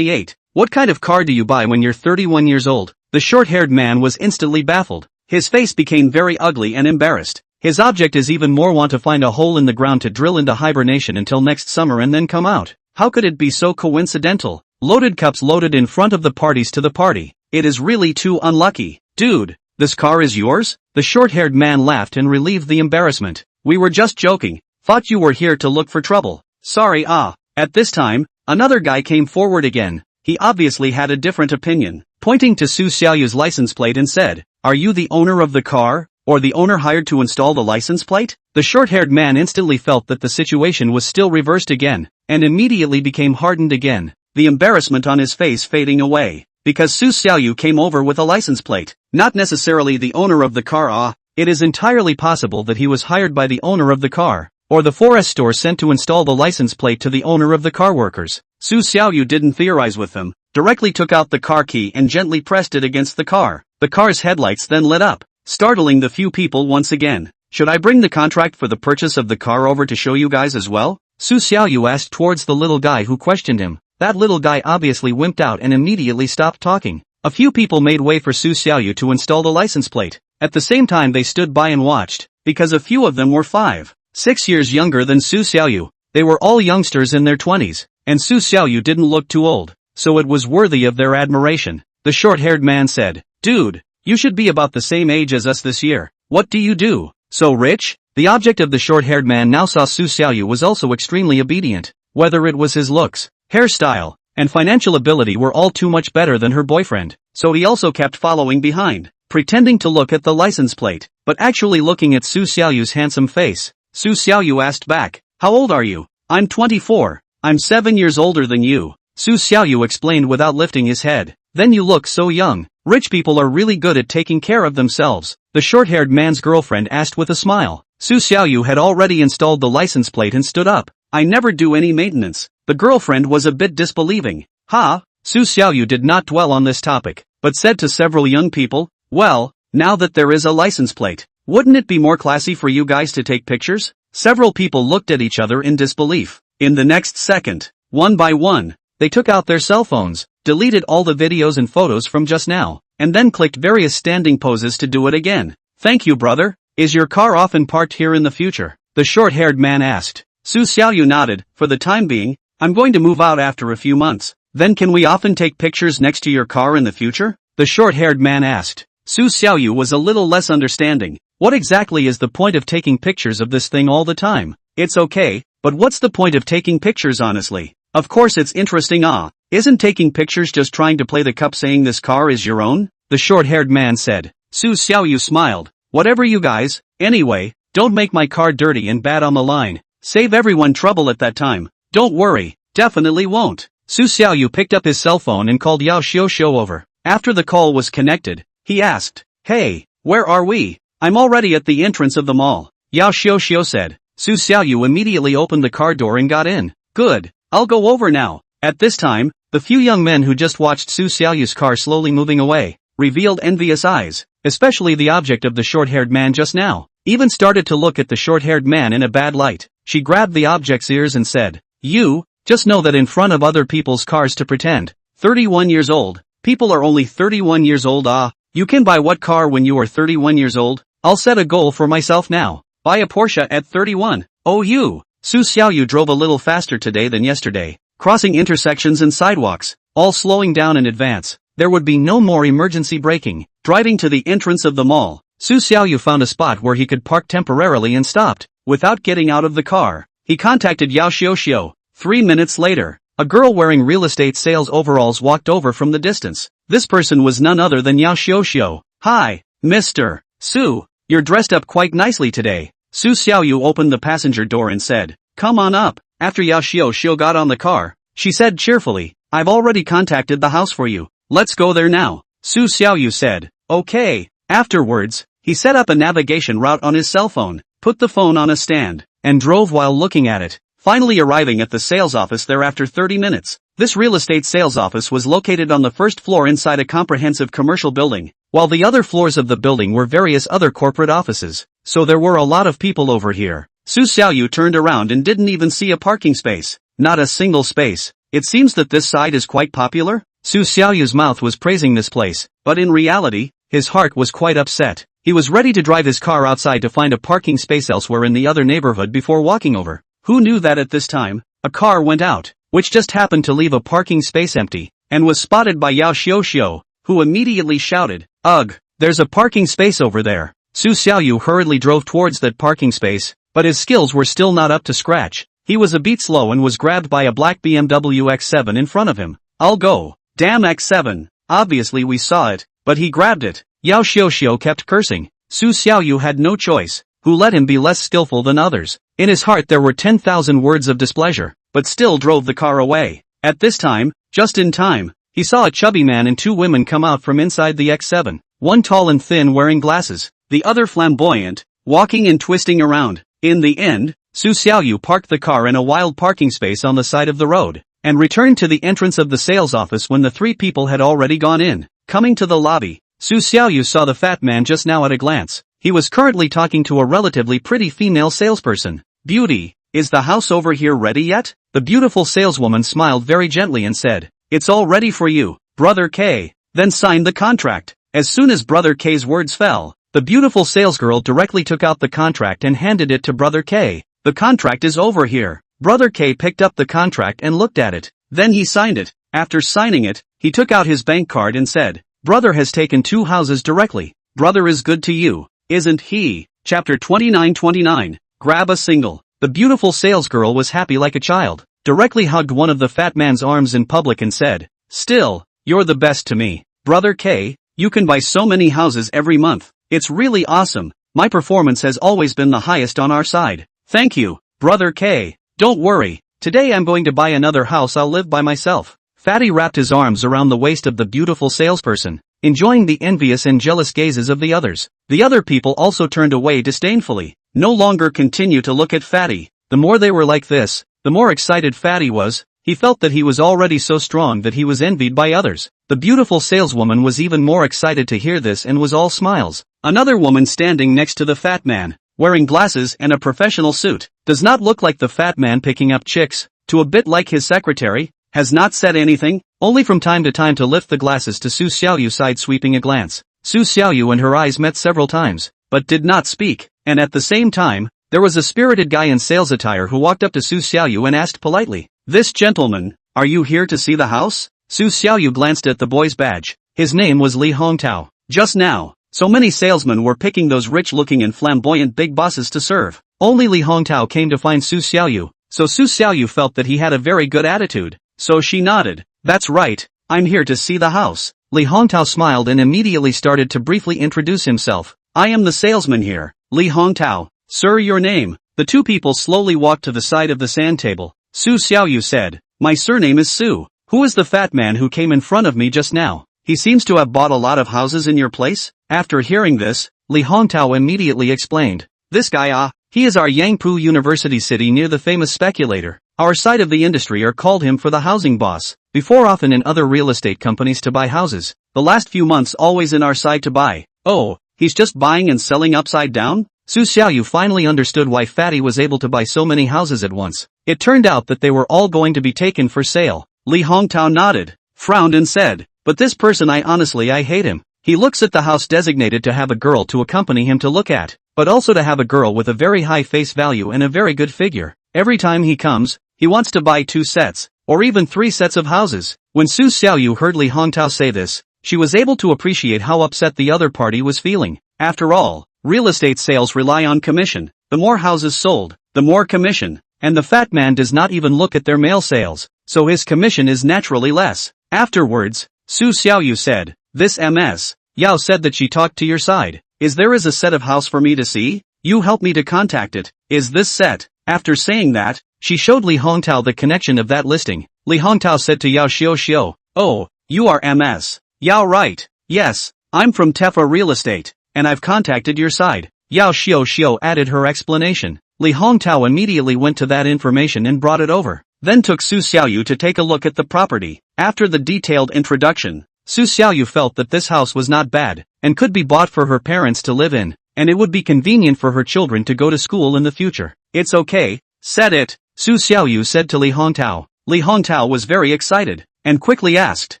What kind of car do you buy when you're 31 years old? The short-haired man was instantly baffled. His face became very ugly and embarrassed. His object is even more want to find a hole in the ground to drill into hibernation until next summer and then come out. How could it be so coincidental? Loaded cups loaded in front of the parties to the party. It is really too unlucky. Dude, this car is yours? The short-haired man laughed and relieved the embarrassment. We were just joking. Thought you were here to look for trouble. Sorry. At this time, another guy came forward again. He obviously had a different opinion, pointing to Su Xiaoyu's license plate and said, "Are you the owner of the car, or the owner hired to install the license plate?" The short-haired man instantly felt that the situation was still reversed again, and immediately became hardened again, the embarrassment on his face fading away, because Su Xiaoyu came over with a license plate, not necessarily the owner of the car. It is entirely possible that he was hired by the owner of the car, or the forest store sent to install the license plate to the owner of the car workers. Su Xiaoyu didn't theorize with them, directly took out the car key and gently pressed it against the car. The car's headlights then lit up, startling the few people once again. "Should I bring the contract for the purchase of the car over to show you guys as well?" Su Xiaoyu asked towards the little guy who questioned him. That little guy obviously wimped out and immediately stopped talking. A few people made way for Su Xiaoyu to install the license plate. At the same time they stood by and watched, because a few of them were 5-6 years younger than Su Xiaoyu. They were all youngsters in their 20s, and Su Xiaoyu didn't look too old, so it was worthy of their admiration. The short-haired man said, "Dude, you should be about the same age as us this year. What do you do? So rich?" The object of the short-haired man now saw Su Xiaoyu was also extremely obedient. Whether it was his looks, hairstyle, and financial ability were all too much better than her boyfriend, so he also kept following behind, pretending to look at the license plate, but actually looking at Su Xiaoyu's handsome face. Su Xiaoyu asked back, "How old are you?" "I'm 24. I'm 7 years older than you," Su Xiaoyu explained without lifting his head. "Then you look so young. Rich people are really good at taking care of themselves," the short-haired man's girlfriend asked with a smile. Su Xiaoyu had already installed the license plate and stood up. "I never do any maintenance." The girlfriend was a bit disbelieving. Su Xiaoyu did not dwell on this topic, but said to several young people, "Well, now that there is a license plate, wouldn't it be more classy for you guys to take pictures?" Several people looked at each other in disbelief. In the next second, one by one, they took out their cell phones, deleted all the videos and photos from just now, and then clicked various standing poses to do it again. "Thank you, brother. Is your car often parked here in the future?" the short-haired man asked. Su Xiaoyu nodded. "For the time being, I'm going to move out after a few months." Then can we often take pictures next to your car in the future? The short-haired man asked. Su Xiaoyu was a little less understanding. What exactly is the point of taking pictures of this thing all the time? It's okay, but what's the point of taking pictures honestly? Of course it's interesting. Isn't taking pictures just trying to play the cup saying this car is your own? The short-haired man said. Su Xiaoyu smiled. Whatever you guys. Anyway, don't make my car dirty and bad on the line. Save everyone trouble at that time. Don't worry, definitely won't. Su Xiaoyu picked up his cell phone and called Yao Xiaoxiao over. After the call was connected, he asked, "Hey, where are we?" "I'm already at the entrance of the mall," Yao Xiaoxiao said. Su Xiaoyu immediately opened the car door and got in. "Good, I'll go over now." At this time, the few young men who just watched Su Xiaoyu's car slowly moving away, revealed envious eyes, especially the object of the short-haired man just now, even started to look at the short-haired man in a bad light. She grabbed the object's ears and said, "You, just know that in front of other people's cars to pretend 31 years old, people are only 31 years old. You can buy what car when you are 31 years old? I'll set a goal for myself now. Buy a Porsche at 31. Oh you." Su Xiaoyu drove a little faster today than yesterday, crossing intersections and sidewalks, all slowing down in advance. There would be no more emergency braking. Driving to the entrance of the mall, Su Xiaoyu found a spot where he could park temporarily and stopped. Without getting out of the car, he contacted Yao Xiaoxiao. 3 minutes later, a girl wearing real estate sales overalls walked over from the distance. This person was none other than Yao Xiaoxiao. "Hi, Mr. Su, you're dressed up quite nicely today." Su Xiaoyu opened the passenger door and said, "Come on up." After Yao Xiaoxiao got on the car, she said cheerfully, "I've already contacted the house for you. Let's go there now." Su Xiaoyu said, "Okay." Afterwards, he set up a navigation route on his cell phone, put the phone on a stand, and drove while looking at it, finally arriving at the sales office there after 30 minutes. This real estate sales office was located on the first floor inside a comprehensive commercial building, while the other floors of the building were various other corporate offices, so there were a lot of people over here. Su Xiaoyu turned around and didn't even see a parking space. Not a single space. It seems that this side is quite popular? Su Xiaoyu's mouth was praising this place, but in reality, his heart was quite upset. He was ready to drive his car outside to find a parking space elsewhere in the other neighborhood before walking over. Who knew that at this time, a car went out, which just happened to leave a parking space empty, and was spotted by Yao Xiaoxiao, who immediately shouted, "Ugh, there's a parking space over there." Su Xiaoyu hurriedly drove towards that parking space, but his skills were still not up to scratch. He was a bit slow and was grabbed by a black BMW X7 in front of him. "I'll go." "Damn X7, obviously we saw it, but he grabbed it." Yao Xiaoxiao kept cursing. Su Xiaoyu had no choice. Who let him be less skillful than others? In his heart there were 10,000 words of displeasure, but still drove the car away. At this time, just in time, he saw a chubby man and 2 women come out from inside the X7, one tall and thin wearing glasses, the other flamboyant, walking and twisting around. In the end, Su Xiaoyu parked the car in a wild parking space on the side of the road, and returned to the entrance of the sales office when the 3 people had already gone in. Coming to the lobby, Su Xiaoyu saw the fat man just now at a glance. He was currently talking to a relatively pretty female salesperson. "Beauty, is the house over here ready yet?" The beautiful saleswoman smiled very gently and said, "It's all ready for you, Brother K." Then signed the contract. As soon as Brother K's words fell, the beautiful salesgirl directly took out the contract and handed it to Brother K. "The contract is over here." Brother K picked up the contract and looked at it. Then he signed it. After signing it, he took out his bank card and said, "Brother has taken 2 houses directly. Brother is good to you, isn't he?" Chapter 29. Grab a single. The beautiful salesgirl was happy like a child, directly hugged one of the fat man's arms in public and said, "Still, you're the best to me. Brother K, you can buy so many houses every month. It's really awesome. My performance has always been the highest on our side. Thank you, Brother K. Don't worry, today I'm going to buy another house. I'll live by myself." Fatty wrapped his arms around the waist of the beautiful salesperson, enjoying the envious and jealous gazes of the others. The other people also turned away disdainfully. No longer continue to look at Fatty. The more they were like this, the more excited Fatty was. He felt that he was already so strong that he was envied by others. The beautiful saleswoman was even more excited to hear this and was all smiles. Another woman standing next to the fat man, wearing glasses and a professional suit, does not look like the fat man picking up chicks, to a bit like his secretary, has not said anything, only from time to time to lift the glasses to Su Xiaoyu side sweeping a glance. Su Xiaoyu and her eyes met several times, but did not speak, and at the same time, there was a spirited guy in sales attire who walked up to Su Xiaoyu and asked politely, "This gentleman, are you here to see the house? Su Xiaoyu glanced at the boy's badge. His name was Li Hongtao. Just now, so many salesmen were picking those rich-looking and flamboyant big bosses to serve. Only Li Hongtao came to find Su Xiaoyu, so Su Xiaoyu felt that he had a very good attitude. So she nodded. That's right, I'm here to see the house. Li Hongtao smiled and immediately started to briefly introduce himself. I am the salesman here, Li Hongtao. Sir, your name? The two people slowly walked to the side of the sand table. Su Xiaoyu said, my surname is Su. Who is the fat man who came in front of me just now? He seems to have bought a lot of houses in your place? After hearing this, Li Hongtao immediately explained. This guy he is our Yangpu University city near the famous speculator. Our side of the industry are called him for the housing boss. Before often in other real estate companies to buy houses. The last few months always in our side to buy. Oh, he's just buying and selling upside down? Su Xiaoyu finally understood why Fatty was able to buy so many houses at once. It turned out that they were all going to be taken for sale. Li Hongtao nodded, frowned and said, but this person I hate him. He looks at the house designated to have a girl to accompany him to look at, but also to have a girl with a very high face value and a very good figure. Every time he comes, he wants to buy 2 sets, or even 3 sets of houses. When Su Xiaoyu heard Li Hongtao say this, she was able to appreciate how upset the other party was feeling. After all, real estate sales rely on commission. The more houses sold, the more commission, and the fat man does not even look at their mail sales, so his commission is naturally less. Afterwards, Su Xiaoyu said, this Ms. Yao said that she talked to your side. Is there a set of house for me to see? You help me to contact it. Is this set? After saying that, she showed Li Hongtao the connection of that listing. Li Hongtao said to Yao Xiao, oh, you are Ms. Yao, right? Yes, I'm from Tefa Real Estate, and I've contacted your side. Yao Xiao added her explanation. Li Hongtao immediately went to that information and brought it over. Then took Su Xiaoyu to take a look at the property. After the detailed introduction, Su Xiaoyu felt that this house was not bad, and could be bought for her parents to live in, and it would be convenient for her children to go to school in the future. It's okay, said it, Su Xiaoyu said to Li Hongtao. Li Hongtao was very excited, and quickly asked,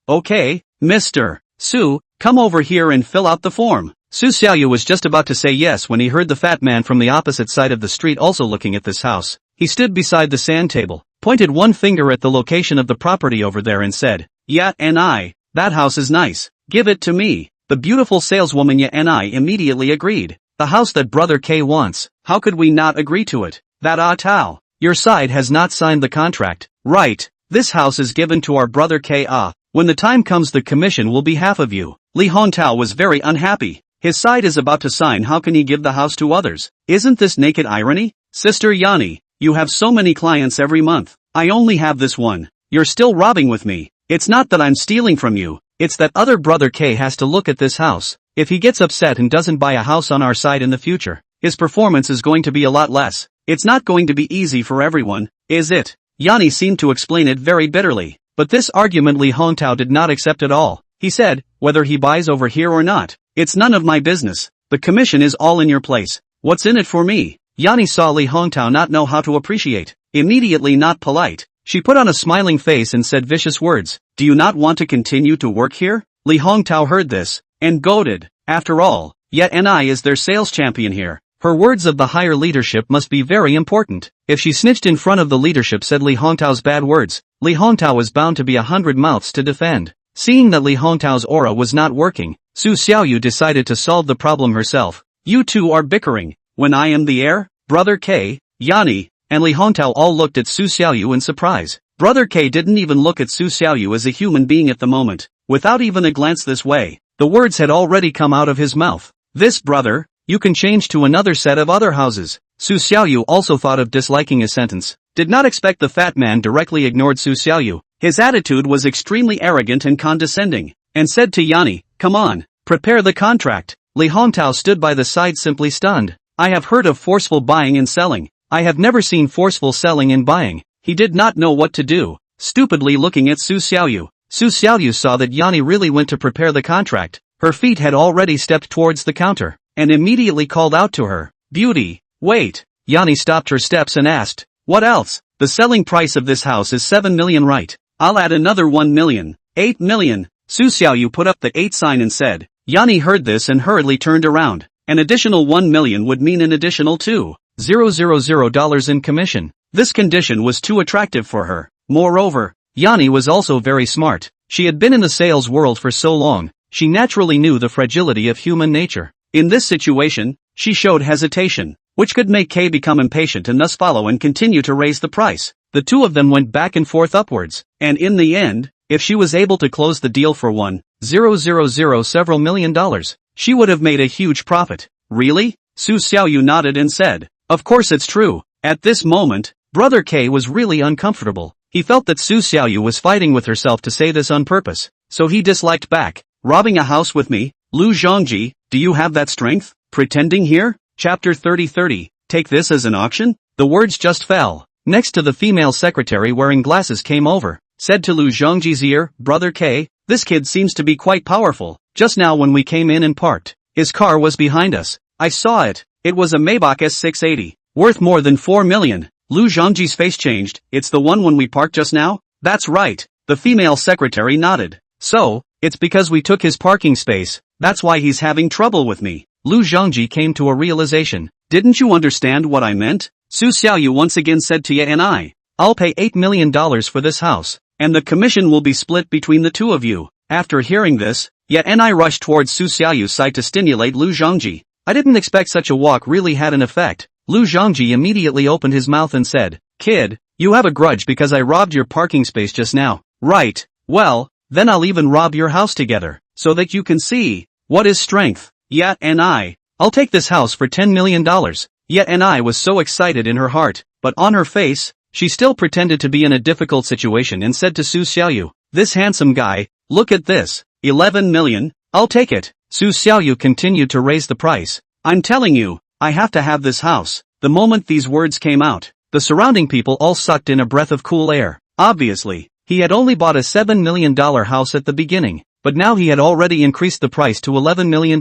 okay, Mr. Su, come over here and fill out the form. Su Xiaoyu was just about to say yes when he heard the fat man from the opposite side of the street also looking at this house. He stood beside the sand table, pointed one finger at the location of the property over there and said, yeah, that house is nice. Give it to me. The beautiful saleswoman Ya and I immediately agreed. The house that Brother K wants. How could we not agree to it? That Tao. Your side has not signed the contract. Right. This house is given to our Brother K. When the time comes the commission will be half of you. Li Hongtao was very unhappy. His side is about to sign. How can he give the house to others? Isn't this naked irony? Sister Yani, you have so many clients every month. I only have this one. You're still robbing with me. It's not that I'm stealing from you. It's that other Brother K has to look at this house. If he gets upset and doesn't buy a house on our side in the future, his performance is going to be a lot less. It's not going to be easy for everyone, is it? Yani seemed to explain it very bitterly. But this argument Li Hongtao did not accept at all. He said, whether he buys over here or not, it's none of my business. The commission is all in your place. What's in it for me? Yani saw Li Hongtao not know how to appreciate. Immediately not polite. She put on a smiling face and said vicious words. Do you not want to continue to work here? Li Hongtao heard this, and goaded. After all, yet Ni is their sales champion here. Her words of the higher leadership must be very important. If she snitched in front of the leadership said Li Hongtao's bad words, Li Hongtao was bound to be 100 mouths to defend. Seeing that Li Hongtao's aura was not working, Su Xiaoyu decided to solve the problem herself. You two are bickering, when I am the heir? Brother K, Yani, and Li Hongtao all looked at Su Xiaoyu in surprise. Brother K didn't even look at Su Xiaoyu as a human being at the moment. Without even a glance this way, the words had already come out of his mouth. This brother, you can change to another set of other houses. Su Xiaoyu also thought of disliking his sentence. Did not expect the fat man directly ignored Su Xiaoyu. His attitude was extremely arrogant and condescending, and said to Yani, come on, prepare the contract. Li Hongtao stood by the side simply stunned. I have heard of forceful buying and selling. I have never seen forceful selling and buying. He did not know what to do, stupidly looking at Su Xiaoyu. Su Xiaoyu saw that Yani really went to prepare the contract. Her feet had already stepped towards the counter, and immediately called out to her, Beauty, wait. Yani stopped her steps and asked, what else? The selling price of this house is 7 million, right? I'll add another 1 million, 8 million. Su Xiaoyu put up the 8 sign and said. Yani heard this and hurriedly turned around. An additional 1 million would mean an additional $2,000 in commission. This condition was too attractive for her. Moreover, Yanni was also very smart. She had been in the sales world for so long, she naturally knew the fragility of human nature. In this situation, she showed hesitation, which could make Kay become impatient and thus follow and continue to raise the price. The two of them went back and forth upwards, and in the end, if she was able to close the deal for 1,000 several million dollars, she would have made a huge profit. Really? Su Xiaoyu nodded and said, of course it's true. At this moment, Brother K was really uncomfortable. He felt that Su Xiaoyu was fighting with herself to say this on purpose, so he disliked back. Robbing a house with me? Lu Zhongji, do you have that strength? Pretending here? Chapter 30. Take this as an auction? The words just fell. Next to the female secretary wearing glasses came over, said to Lu Zhongji's ear, Brother K, this kid seems to be quite powerful. Just now when we came in and parked, his car was behind us. I saw it. It was a Maybach S680, worth more than 4 million. Lu Zhongji's face changed. It's the one when we parked just now? That's right. The female secretary nodded. So, it's because we took his parking space, that's why he's having trouble with me. Lu Zhongji came to a realization. Didn't you understand what I meant? Su Xiaoyu once again said to Yanni, I'll pay $8 million for this house, and the commission will be split between the two of you. After hearing this, Yanni rushed towards Su Xiaoyu's side to stimulate Lu Zhongji. I didn't expect such a walk really had an effect. Lu Zhongji immediately opened his mouth and said, Kid, you have a grudge because I robbed your parking space just now. Right, well, then I'll even rob your house together, so that you can see what is strength. Yanni, I'll take this house for $10 million. Yanni was so excited in her heart, but on her face, she still pretended to be in a difficult situation and said to Su Xiaoyu, this handsome guy, look at this, 11 million, I'll take it. Su Xiaoyu continued to raise the price. I'm telling you, I have to have this house. The moment these words came out, the surrounding people all sucked in a breath of cool air. Obviously, he had only bought a $7 million house at the beginning, but now he had already increased the price to $11 million.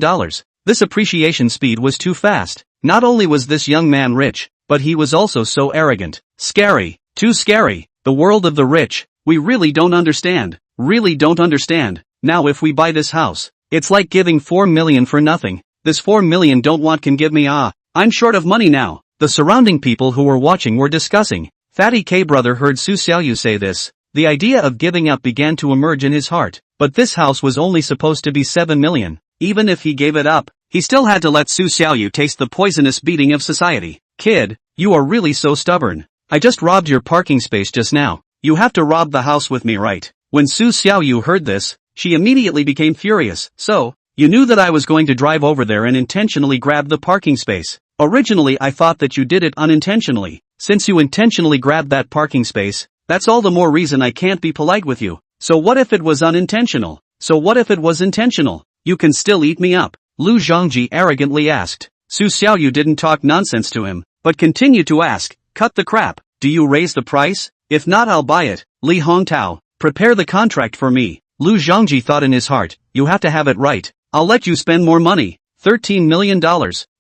This appreciation speed was too fast. Not only was this young man rich, but he was also so arrogant. Scary. Too scary. The world of the rich. We really don't understand. Really don't understand. Now if we buy this house, it's like giving 4 million for nothing. This 4 million don't want can give me I'm short of money now. The surrounding people who were watching were discussing. Fatty K brother heard Su Xiaoyu say this. The idea of giving up began to emerge in his heart, but this house was only supposed to be 7 million. Even if he gave it up, he still had to let Su Xiaoyu taste the poisonous beating of society. Kid, you are really so stubborn. I just robbed your parking space just now. You have to rob the house with me, right? When Su Xiaoyu heard this, she immediately became furious. So, you knew that I was going to drive over there and intentionally grab the parking space. Originally I thought that you did it unintentionally. Since you intentionally grabbed that parking space, that's all the more reason I can't be polite with you. So what if it was unintentional? So what if it was intentional? You can still eat me up. Lu Zhongji arrogantly asked. Su Xiaoyu didn't talk nonsense to him, but continued to ask, cut the crap. Do you raise the price? If not, I'll buy it. Li Hongtao, prepare the contract for me. Lu Zhongji thought in his heart, you have to have it right. I'll let you spend more money. $13 million.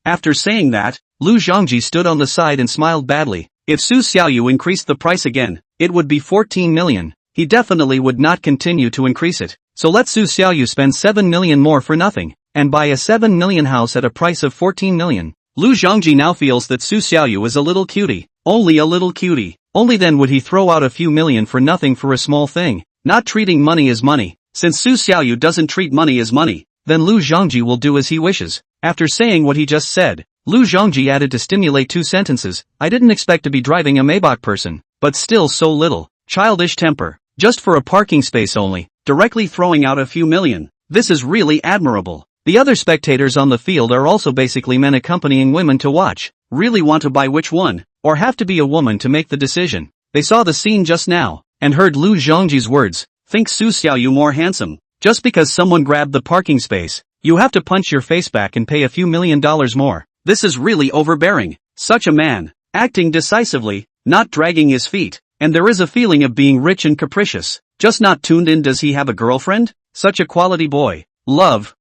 After saying that, Lu Zhongji stood on the side and smiled badly. If Su Xiaoyu increased the price again, it would be 14 million. He definitely would not continue to increase it. So let Su Xiaoyu spend 7 million more for nothing, and buy a 7 million house at a price of 14 million. Lu Zhongji now feels that Su Xiaoyu is a little cutie. Only a little cutie. Only then would he throw out a few million for nothing for a small thing. Not treating money as money. Since Su Xiaoyu doesn't treat money as money, then Lu Zhongji will do as he wishes. After saying what he just said, Lu Zhongji added to stimulate 2 sentences. I didn't expect to be driving a Maybach person, but still so little. Childish temper. Just for a parking space only, directly throwing out a few million. This is really admirable. The other spectators on the field are also basically men accompanying women to watch. Really want to buy which one, or have to be a woman to make the decision. They saw the scene just now, and heard Lu Zhongji's words. Think Su Xiaoyu more handsome. Just because someone grabbed the parking space, you have to punch your face back and pay a few $1 million more. This is really overbearing. Such a man, acting decisively, not dragging his feet. And there is a feeling of being rich and capricious. Just not tuned in. Does he have a girlfriend? Such a quality boy. Love.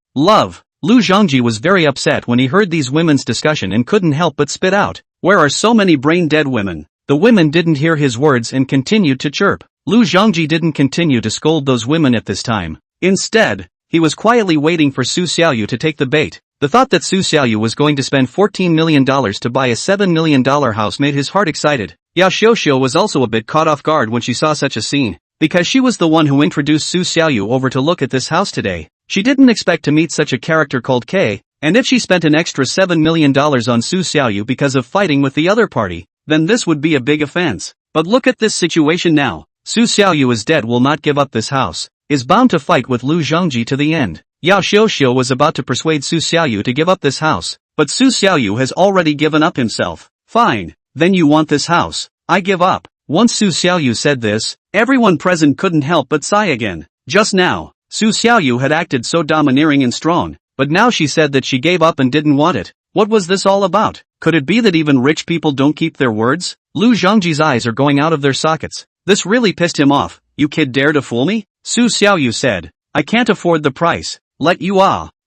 Lu Zhongji was very upset when he heard these women's discussion and couldn't help but spit out. Where are so many brain-dead women? The women didn't hear his words and continued to chirp. Lu Zhongji didn't continue to scold those women at this time. Instead, he was quietly waiting for Su Xiaoyu to take the bait. The thought that Su Xiaoyu was going to spend $14 million to buy a $7 million house made his heart excited. Yao Xiaoxiu was also a bit caught off guard when she saw such a scene. because she was the one who introduced Su Xiaoyu over to look at this house today. She didn't expect to meet such a character called K, and if she spent an extra $7 million on Su Xiaoyu because of fighting with the other party, then this would be a big offense. But look at this situation now. Su Xiaoyu is dead, will not give up this house, is bound to fight with Lu Zhongji to the end. Yao Xiuxiu was about to persuade Su Xiaoyu to give up this house, but Su Xiaoyu has already given up himself. Fine, then you want this house. I give up. Once Su Xiaoyu said this, everyone present couldn't help but sigh again. Just now, Su Xiaoyu had acted so domineering and strong, but now she said that she gave up and didn't want it. What was this all about? Could it be that even rich people don't keep their words? Lu Zhongji's eyes are going out of their sockets. This really pissed him off. You kid dare to fool me? Su Xiaoyu said. I can't afford the price. Let you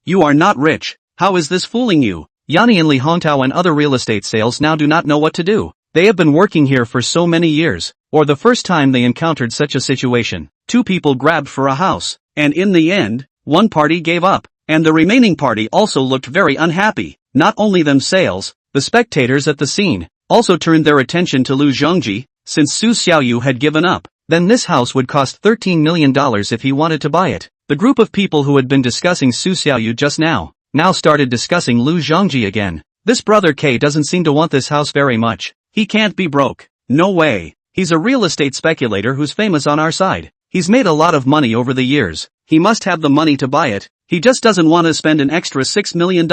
You are not rich. How is this fooling you? Yanni and Li Hongtao and other real estate sales now do not know what to do. They have been working here for so many years, or the first time they encountered such a situation. Two people grabbed for a house, and in the end, one party gave up, and the remaining party also looked very unhappy. Not only them sales, the spectators at the scene also turned their attention to Lu Zhongji. Since Su Xiaoyu had given up, then this house would cost $13 million if he wanted to buy it. The group of people who had been discussing Su Xiaoyu just now started discussing Lu Zhongji again. This brother K doesn't seem to want this house very much. He can't be broke. No way. He's a real estate speculator who's famous on our side. He's made a lot of money over the years. He must have the money to buy it. He just doesn't want to spend an extra $6 million.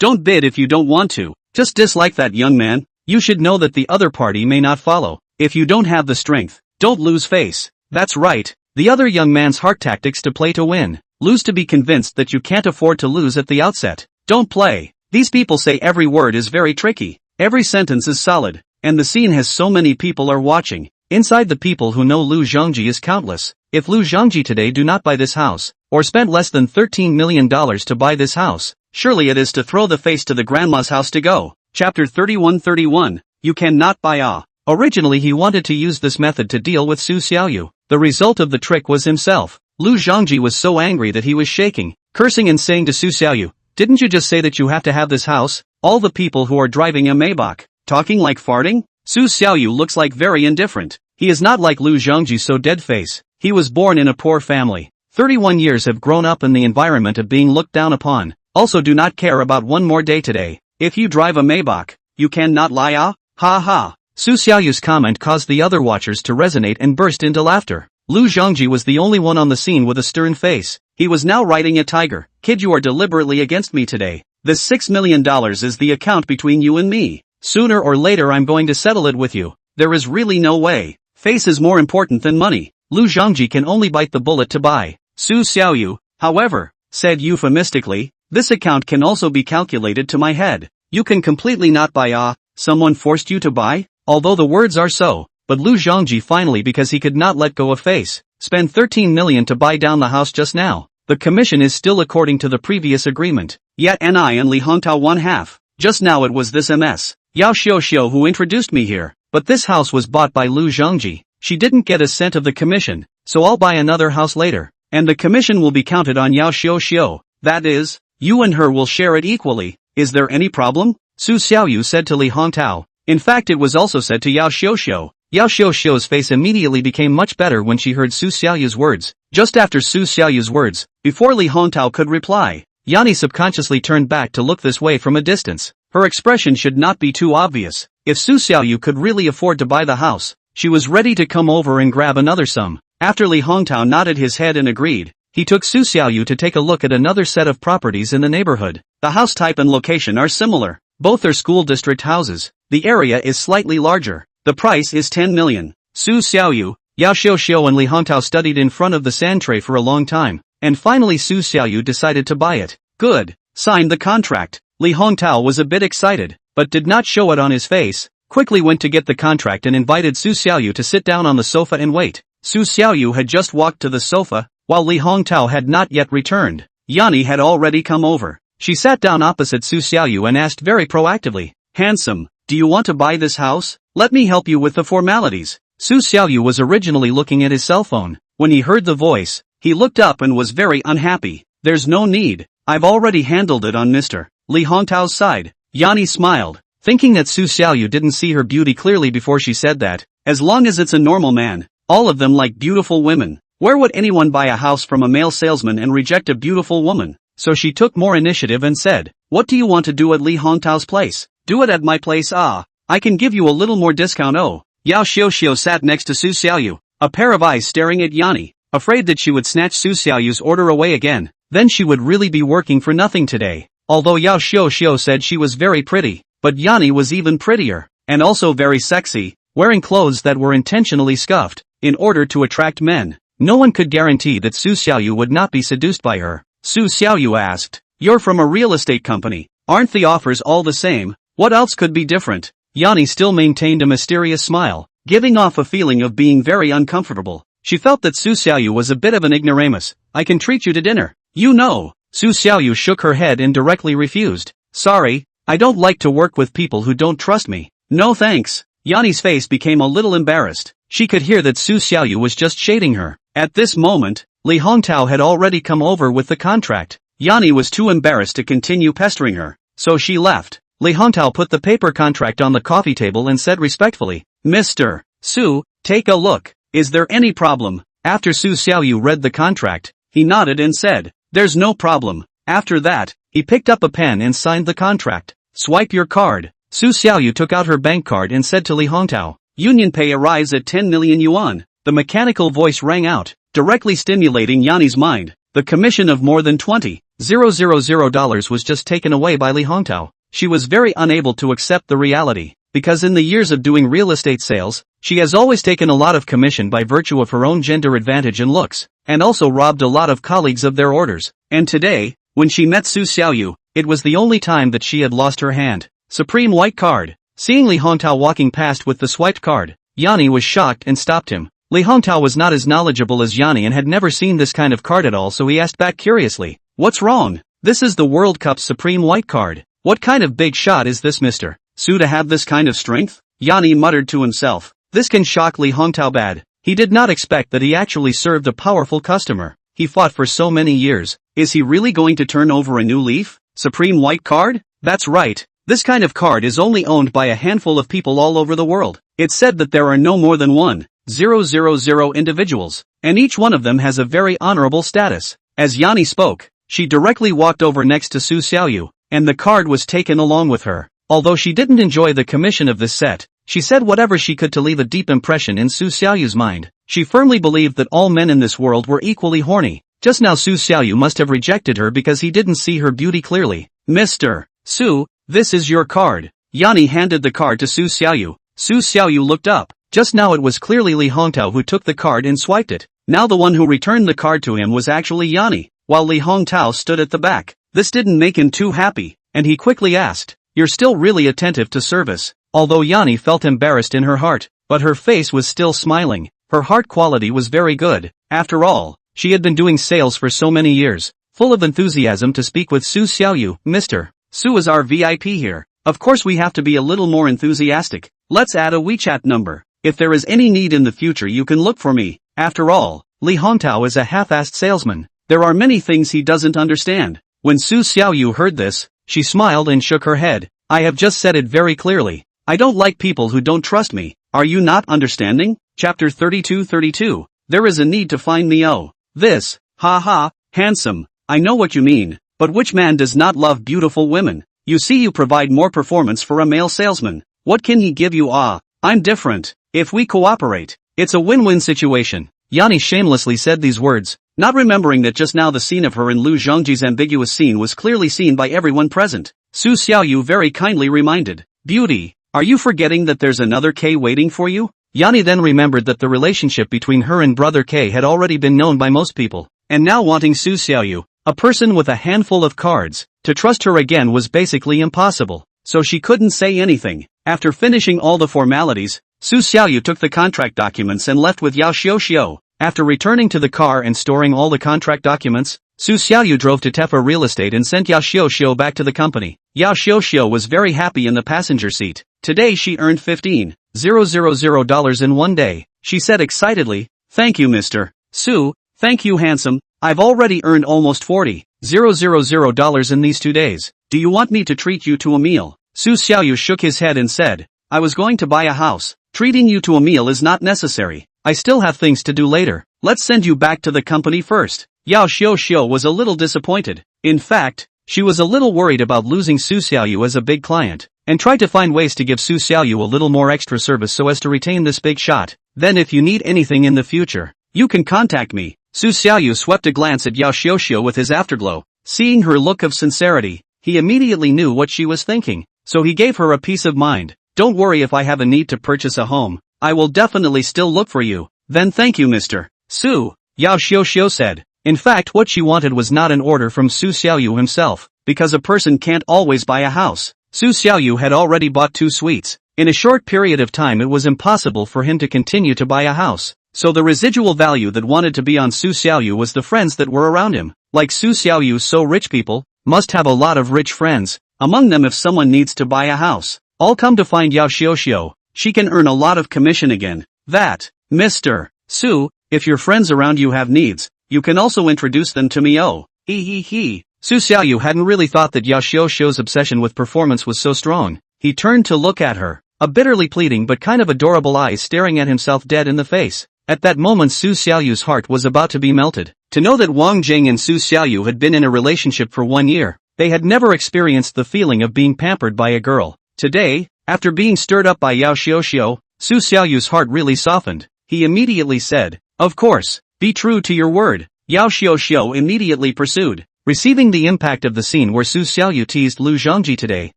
Don't bid if you don't want to. Just dislike that young man. You should know that the other party may not follow. If you don't have the strength, don't lose face. That's right. The other young man's heart tactics to play to win. Lose to be convinced that you can't afford to lose at the outset. Don't play. These people say every word is very tricky. Every sentence is solid, and the scene has so many people are watching. Inside the people who know Lu Zhongji is countless. If Lu Zhongji today do not buy this house, or spend less than $13 million to buy this house, surely it is to throw the face to the grandma's house to go. Chapter 31:31. You cannot buy Originally he wanted to use this method to deal with Su Xiaoyu. The result of the trick was himself. Lu Zhongji was so angry that he was shaking, cursing and saying to Su Xiaoyu, didn't you just say that you have to have this house? All the people who are driving a Maybach, talking like farting? Su Xiaoyu looks like very indifferent. He is not like Lu Zhongji so dead face. He was born in a poor family. 31 years have grown up in the environment of being looked down upon. Also do not care about one more day today. If you drive a Maybach, you cannot lie Ha ha. Su Xiaoyu's comment caused the other watchers to resonate and burst into laughter. Lu Zhongji was the only one on the scene with a stern face. He was now riding a tiger. Kid, you are deliberately against me today. This $6 million is the account between you and me. Sooner or later I'm going to settle it with you. There is really no way. Face is more important than money. Lu Zhongji can only bite the bullet to buy. Su Xiaoyu, however, said euphemistically, this account can also be calculated to my head. You can completely not buy someone forced you to buy? Although the words are so, but Lu Zhongji finally, because he could not let go of face, spend $13 million to buy down the house just now. The commission is still according to the previous agreement. Yet Ni and Li Hongtao won half. Just now it was this Ms. Yao Xiuxiu who introduced me here, but this house was bought by Lu Zhongji. She didn't get a cent of the commission, so I'll buy another house later, and the commission will be counted on Yao Xiuxiu. That is, you and her will share it equally. Is there any problem? Su Xiaoyu said to Li Hongtao. In fact, it was also said to Yao Xiuxiu. Yao Xiuxiu's face immediately became much better when she heard Su Xiaoyu's words. Just after Su Xiaoyu's words, before Li Hongtao could reply, Yanni subconsciously turned back to look this way from a distance. Her expression should not be too obvious. If Su Xiaoyu could really afford to buy the house, she was ready to come over and grab another sum. After Li Hongtao nodded his head and agreed, he took Su Xiaoyu to take a look at another set of properties in the neighborhood. The house type and location are similar. Both are school district houses. The area is slightly larger. The price is 10 million. Su Xiaoyu, Yao Xiuxiu and Li Hongtao studied in front of the sand tray for a long time, and finally Su Xiaoyu decided to buy it. Good. Signed the contract. Li Hongtao was a bit excited, but did not show it on his face, quickly went to get the contract and invited Su Xiaoyu to sit down on the sofa and wait. Su Xiaoyu had just walked to the sofa, while Li Hongtao had not yet returned. Yanni had already come over. She sat down opposite Su Xiaoyu and asked very proactively, handsome, do you want to buy this house? Let me help you with the formalities. Su Xiaoyu was originally looking at his cell phone. When he heard the voice, he looked up and was very unhappy. There's no need. I've already handled it on Mr. Li Hongtao's side. Yanni smiled, thinking that Su Xiaoyu didn't see her beauty clearly before she said that. As long as it's a normal man, all of them like beautiful women. Where would anyone buy a house from a male salesman and reject a beautiful woman? So she took more initiative and said, "What do you want to do at Li Hongtao's place?" "Do it at my place. I can give you a little more discount." Oh. Yao Xiaoxiao sat next to Su Xiaoyu, a pair of eyes staring at Yanni, afraid that she would snatch Su Xiaoyu's order away again. Then she would really be working for nothing today. Although Yao Xiaoxiao said she was very pretty, but Yanni was even prettier, and also very sexy, wearing clothes that were intentionally scuffed, in order to attract men. No one could guarantee that Su Xiaoyu would not be seduced by her. Su Xiaoyu asked, "You're from a real estate company. Aren't the offers all the same? What else could be different?" Yanni still maintained a mysterious smile, giving off a feeling of being very uncomfortable. She felt that Su Xiaoyu was a bit of an ignoramus. "I can treat you to dinner." "You know." Su Xiaoyu shook her head and directly refused. "Sorry, I don't like to work with people who don't trust me." "No thanks." Yanni's face became a little embarrassed. She could hear that Su Xiaoyu was just shading her. At this moment, Li Hongtao had already come over with the contract. Yanni was too embarrassed to continue pestering her, so she left. Li Hongtao put the paper contract on the coffee table and said respectfully, "Mr. Su, take a look. Is there any problem?" After Su Xiaoyu read the contract, he nodded and said, "There's no problem." After that, he picked up a pen and signed the contract. "Swipe your card." Su Xiaoyu took out her bank card and said to Li Hongtao, "Union pay arrives at 10 million yuan. The mechanical voice rang out, directly stimulating Yanni's mind. The commission of more than $20,000 was just taken away by Li Hongtao. She was very unable to accept the reality, because in the years of doing real estate sales, she has always taken a lot of commission by virtue of her own gender advantage and looks, and also robbed a lot of colleagues of their orders. And today, when she met Su Xiaoyu, it was the only time that she had lost her hand. Supreme white card. Seeing Li Hongtao walking past with the swiped card, Yanni was shocked and stopped him. Li Hongtao was not as knowledgeable as Yanni and had never seen this kind of card at all, so he asked back curiously, "What's wrong?" "This is the World Cup Supreme White card. What kind of big shot is this, Mr. Su, to have this kind of strength?" Yanni muttered to himself. This can shock Li Hongtao bad. He did not expect that he actually served a powerful customer. He fought for so many years. Is he really going to turn over a new leaf? Supreme White card? That's right. This kind of card is only owned by a handful of people all over the world. It's said that there are no more than 1,000 individuals, and each one of them has a very honorable status. As Yanni spoke, she directly walked over next to Su Xiaoyu, and the card was taken along with her. Although she didn't enjoy the commission of this set, she said whatever she could to leave a deep impression in Su Xiaoyu's mind. She firmly believed that all men in this world were equally horny. Just now Su Xiaoyu must have rejected her because he didn't see her beauty clearly. "Mr. Su, this is your card." Yanni handed the card to Su Xiaoyu. Su Xiaoyu looked up. Just now it was clearly Li Hongtao who took the card and swiped it. Now the one who returned the card to him was actually Yanni, while Li Hongtao stood at the back. This didn't make him too happy, and he quickly asked, "You're still really attentive to service?" Although Yanni felt embarrassed in her heart, but her face was still smiling. Her heart quality was very good. After all, she had been doing sales for so many years. Full of enthusiasm to speak with Su Xiaoyu, "Mr. Su is our VIP here. Of course we have to be a little more enthusiastic. Let's add a WeChat number. If there is any need in the future you can look for me." After all, Li Hongtao is a half-assed salesman. There are many things he doesn't understand. When Su Xiaoyu heard this, she smiled and shook her head. "I have just said it very clearly. I don't like people who don't trust me. Are you not understanding?" Chapter 32. There is a need to find me. Oh. This. Ha, handsome. I know what you mean. But which man does not love beautiful women? You see, you provide more performance for a male salesman. What can he give you? I'm different. If we cooperate, it's a win-win situation. Yanni shamelessly said these words, not remembering that just now the scene of her and Lu Zhongji's ambiguous scene was clearly seen by everyone present. Su Xiaoyu very kindly reminded, "Beauty, are you forgetting that there's another K waiting for you?" Yanni then remembered that the relationship between her and brother K had already been known by most people, and now wanting Su Xiaoyu, a person with a handful of cards, to trust her again was basically impossible, so she couldn't say anything. After finishing all the formalities, Su Xiaoyu took the contract documents and left with Yao Xiaoxiao. After returning to the car and storing all the contract documents, Su Xiaoyu drove to Tefa Real Estate and sent Yao Xiaoxiao back to the company. Yao Xiaoxiao was very happy in the passenger seat. Today she earned $15,000 in one day. She said excitedly, "Thank you, Mr. Su, thank you, handsome. I've already earned almost $40,000 in these 2 days. Do you want me to treat you to a meal?" Su Xiaoyu shook his head and said, "I was going to buy a house. Treating you to a meal is not necessary. I still have things to do later. Let's send you back to the company first. Yao Xiaoyu was a little disappointed. In fact, she was a little worried about losing Su Xiaoyu as a big client, and tried to find ways to give Su Xiaoyu a little more extra service so as to retain this big shot. Then if you need anything in the future, you can contact me. Su Xiaoyu swept a glance at Yao Xiaoyu with his afterglow. Seeing her look of sincerity, he immediately knew what she was thinking, so he gave her a peace of mind. Don't worry if I have a need to purchase a home, I will definitely still look for you. Then thank you Mr. Su, Yao Xiaoyu said. In fact what she wanted was not an order from Su Xiaoyu himself, because a person can't always buy a house. Su Xiaoyu had already bought 2 suites. In a short period of time it was impossible for him to continue to buy a house, so the residual value that wanted to be on Su Xiaoyu was the friends that were around him. Like Su Xiaoyu, so rich people must have a lot of rich friends. Among them if someone needs to buy a house, all come to find Yao Xiaoyu. She can earn a lot of commission again. That, Mr. Su, if your friends around you have needs, you can also introduce them to me. Oh, he. Su Xiaoyu hadn't really thought that Yao Xiaoyu's obsession with performance was so strong. He turned to look at her, a bitterly pleading but kind of adorable eyes staring at himself dead in the face. At that moment Su Xiaoyu's heart was about to be melted. To know that Wang Jing and Su Xiaoyu had been in a relationship for 1 year, they had never experienced the feeling of being pampered by a girl. Today, after being stirred up by Yao Xiaoyu, Su Xiaoyu's heart really softened. He immediately said, "Of course, be true to your word." Yao Xiaoyu immediately pursued. Receiving the impact of the scene where Su Xiaoyu teased Lu Zhongji today,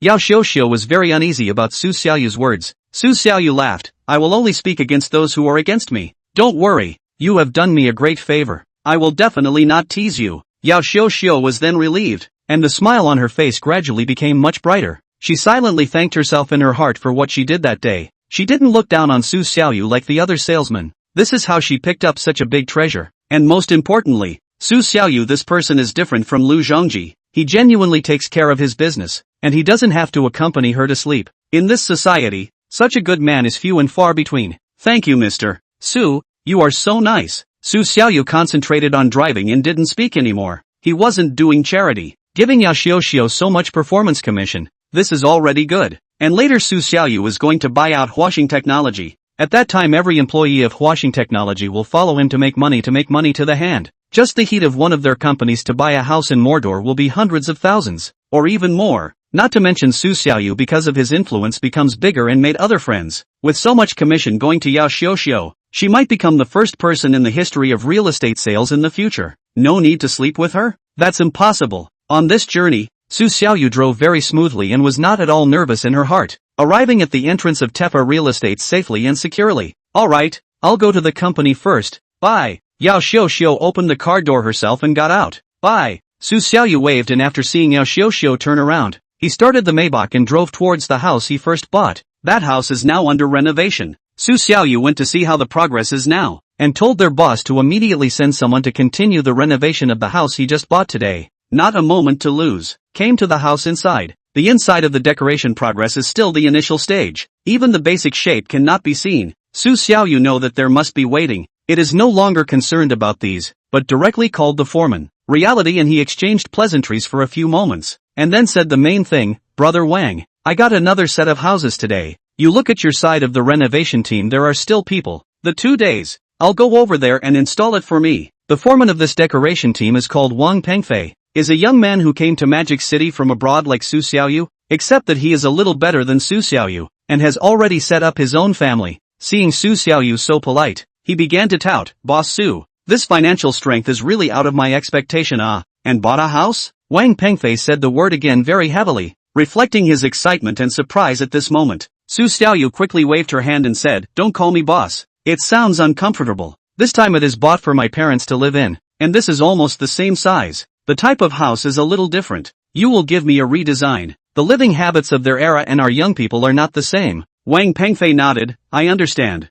Yao Xiaoyu was very uneasy about Su Xiaoyu's words. Su Xiaoyu laughed. "I will only speak against those who are against me. Don't worry, you have done me a great favor. I will definitely not tease you." Yao Xiaoyu was then relieved, and the smile on her face gradually became much brighter. She silently thanked herself in her heart for what she did that day. She didn't look down on Su Xiaoyu like the other salesmen. This is how she picked up such a big treasure. And most importantly, Su Xiaoyu, this person is different from Lu Zhongji. He genuinely takes care of his business, and he doesn't have to accompany her to sleep. In this society, such a good man is few and far between. Thank you Mr. Su, you are so nice. Su Xiaoyu concentrated on driving and didn't speak anymore. He wasn't doing charity, giving Yao Xiaoyu so much performance commission. This is already good. And later Su Xiaoyu was going to buy out Huaxing Technology. At that time every employee of Huaxing Technology will follow him to make money to the hand. Just the heat of one of their companies to buy a house in Mordor will be hundreds of thousands, or even more. Not to mention Su Xiaoyu, because of his influence, becomes bigger and made other friends. With so much commission going to Yao Xiaoyu, she might become the first person in the history of real estate sales in the future. No need to sleep with her? That's impossible. On this journey, Su Xiaoyu drove very smoothly and was not at all nervous in her heart, arriving at the entrance of Tepa Real Estate safely and securely. Alright, I'll go to the company first. Bye. Yao Xiaoyu opened the car door herself and got out. Bye. Su Xiaoyu waved, and after seeing Yao Xiaoyu turn around, he started the Maybach and drove towards the house he first bought. That house is now under renovation. Su Xiaoyu went to see how the progress is now, and told their boss to immediately send someone to continue the renovation of the house he just bought today. Not a moment to lose. Came to the house inside. The inside of the decoration progress is still the initial stage. Even the basic shape cannot be seen. Su Xiaoyu know that there must be waiting. It is no longer concerned about these, but directly called the foreman. Reality, and he exchanged pleasantries for a few moments, and then said the main thing, "Brother Wang, I got another set of houses today. You look at your side of the renovation team, there are still people. The 2 days, I'll go over there and install it for me." The foreman of this decoration team is called Wang Pengfei, is a young man who came to Magic City from abroad like Su Xiaoyu, except that he is a little better than Su Xiaoyu, and has already set up his own family. Seeing Su Xiaoyu so polite, he began to tout, "Boss Su, this financial strength is really out of my expectation." "Ah, and bought a house?" Wang Pengfei said the word again very heavily, reflecting his excitement and surprise at this moment. Su Xiaoyu quickly waved her hand and said, "Don't call me boss. It sounds uncomfortable. This time it is bought for my parents to live in, and this is almost the same size. The type of house is a little different. You will give me a redesign. The living habits of their era and our young people are not the same." Wang Pengfei nodded. I understand.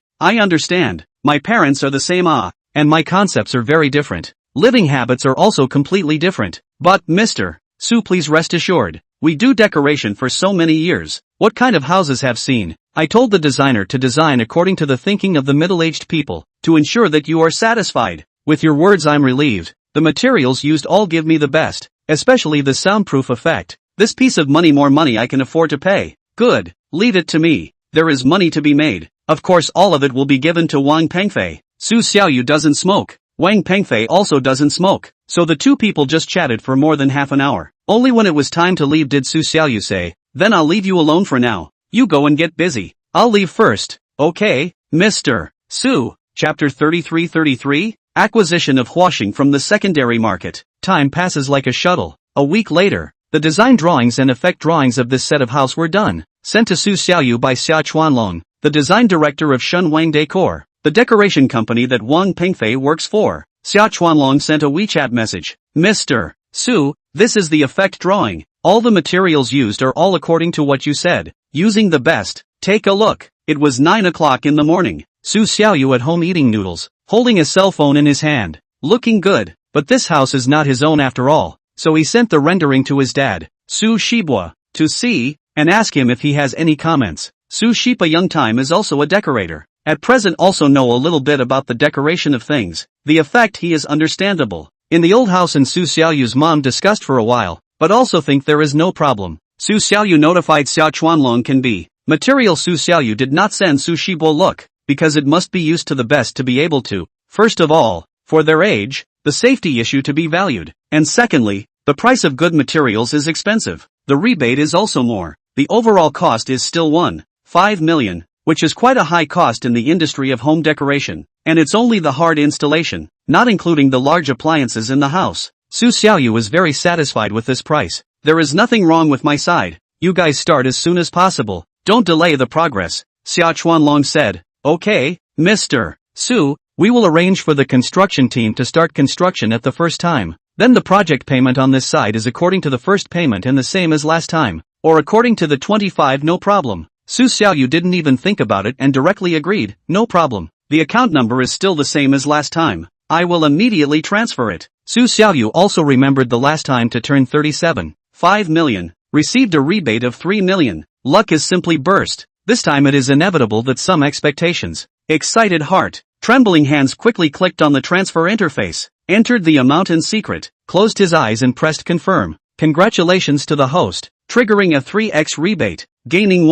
My parents are the same, and my concepts are very different. Living habits are also completely different. But, Mr. Su, please rest assured, we do decoration for so many years. What kind of houses have seen? I told the designer to design according to the thinking of the middle-aged people, to ensure that you are satisfied. With your words I'm relieved. The materials used all give me the best, especially the soundproof effect. This piece of money, more money I can afford to pay. Good, leave it to me. there is money to be made. Of course all of it will be given to Wang Pengfei. Su Xiaoyu doesn't smoke. Wang Pengfei also doesn't smoke. So the two people just chatted for more than half an hour. Only when it was time to leave did Su Xiaoyu say, "Then I'll leave you alone for now. You go and get busy. I'll leave first. Okay, Mr. Su." Chapter 33-33, Acquisition of Huaxing from the Secondary Market. Time passes like a shuttle. A week later, the design drawings and effect drawings of this set of house were done, sent to Su Xiaoyu by Xia Chuanlong, the design director of Shunwang Decor, the decoration company that Wang Pengfei works for. Xia Chuanlong sent a WeChat message. "Mr. Su, this is the effect drawing. All the materials used are all according to what you said. Using the best. Take a look." It was 9 o'clock in the morning. Su Xiaoyu at home eating noodles, holding a cell phone in his hand. Looking good. But this house is not his own after all. So he sent the rendering to his dad, Su Shibua, to see, and ask him if he has any comments. Su Shipa Youngtime is also a decorator. At present also know a little bit about the decoration of things. The effect he is understandable. In the old house and Su Xiaoyu's mom discussed for a while, but also think there is no problem. Su Xiaoyu notified Xia Chuanlong can be. Material Su Xiaoyu did not send Su Shibo look, because it must be used to the best to be able to, first of all, for their age, the safety issue to be valued, and secondly, the price of good materials is expensive. The rebate is also more. The overall cost is still 1.5 million, which is quite a high cost in the industry of home decoration, and it's only the hard installation, not including the large appliances in the house. Su Xiaoyu is very satisfied with this price. There is nothing wrong with my side. You guys start as soon as possible. Don't delay the progress, Xia Chuanlong said. Okay, Mr. Su, we will arrange for the construction team to start construction at the first time. Then the project payment on this side is according to the first payment and the same as last time, or according to the 25 no problem. Su Xiaoyu didn't even think about it and directly agreed, no problem. The account number is still the same as last time. I will immediately transfer it. Su Xiaoyu also remembered the last time to turn 37.5 million, received a rebate of 3 million. Luck is simply burst. This time it is inevitable that some expectations. Excited heart, trembling hands quickly clicked on the transfer interface, entered the amount in secret, closed his eyes and pressed confirm. Congratulations to the host, triggering a 3x rebate, gaining